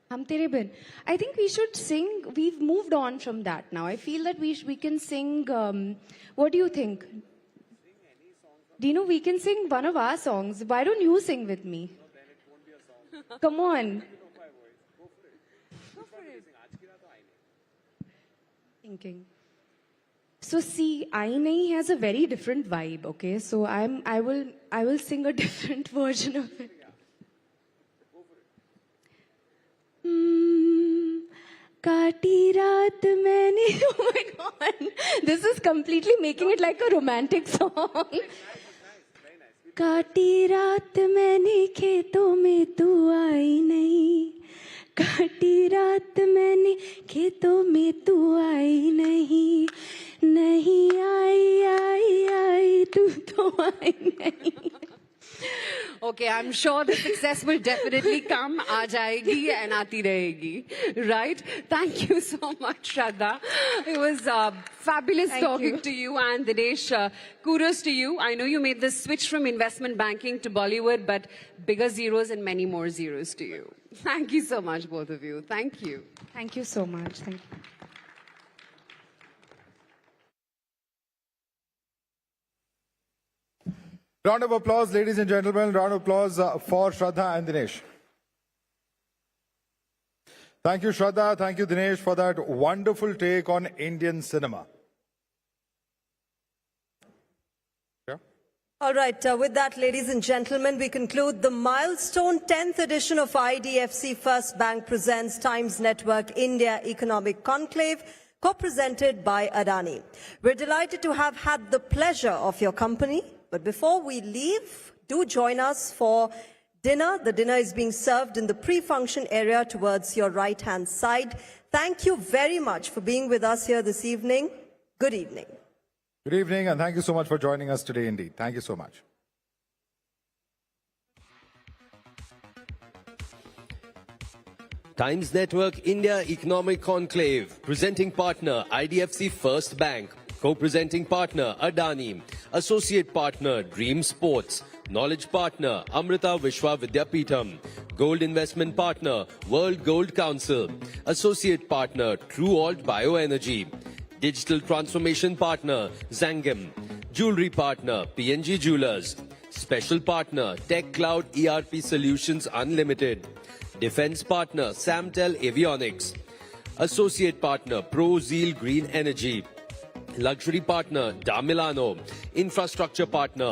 [SPEAKER 4] Hum Tere Bin. I think we should sing. We've moved on from that now. I feel that we can sing. What do you think? Dino, we can sing one of our songs. Why don't you sing with me?
[SPEAKER 19] No, then it won't be a song.
[SPEAKER 4] Come on.
[SPEAKER 19] Go for it.
[SPEAKER 4] Thinking. So see, I Nahi has a very different vibe, okay? So I will sing a different version of it. Kaati raat maine, oh my God. This is completely making it like a romantic song. काटी रात मैंने खेतों में तू आई नहीं काटी रात मैंने खेतों में तू आई नहीं नहीं आई आई आई तू तो आई नहीं
[SPEAKER 14] Okay, I'm sure the success will definitely come. Aa jayegi and aati rahegi. Right? Thank you so much, Shraddha. It was fabulous talking to you. And Dinesh, kudos to you. I know you made this switch from investment banking to Bollywood, but bigger zeros and many more zeros to you. Thank you so much, both of you. Thank you.
[SPEAKER 4] Thank you so much. Thank you.
[SPEAKER 3] Round of applause, ladies and gentlemen. Round of applause for Shraddha and Dinesh. Thank you, Shraddha. Thank you, Dinesh, for that wonderful take on Indian cinema.
[SPEAKER 7] All right, with that, ladies and gentlemen, we conclude the milestone 10th edition of IDFC FIRST Bank presents Times Network India Economic Conclave, co-presented by Adani. We're delighted to have had the pleasure of your company. But before we leave, do join us for dinner. The dinner is being served in the pre-function area towards your right-hand side. Thank you very much for being with us here this evening. Good evening.
[SPEAKER 3] Good evening, and thank you so much for joining us today indeed. Thank you so much.
[SPEAKER 1] Times Network India Economic Conclave. Presenting partner IDFC FIRST Bank. Co-presenting partner Adani. Associate partner Dream Sports. Knowledge partner Amrita Vishwa Vidyapeetham. Gold investment partner World Gold Council. Associate partner TrueAlt Bioenergy. Digital transformation partner Zangam. Jewelry partner PNG Jewelers. Special partner Tech Cloud ERP Solutions Unlimited. Defense partner Samtel Avionics. Associate partner ProZeal Green Energy. Luxury partner Da Milano. Infrastructure partner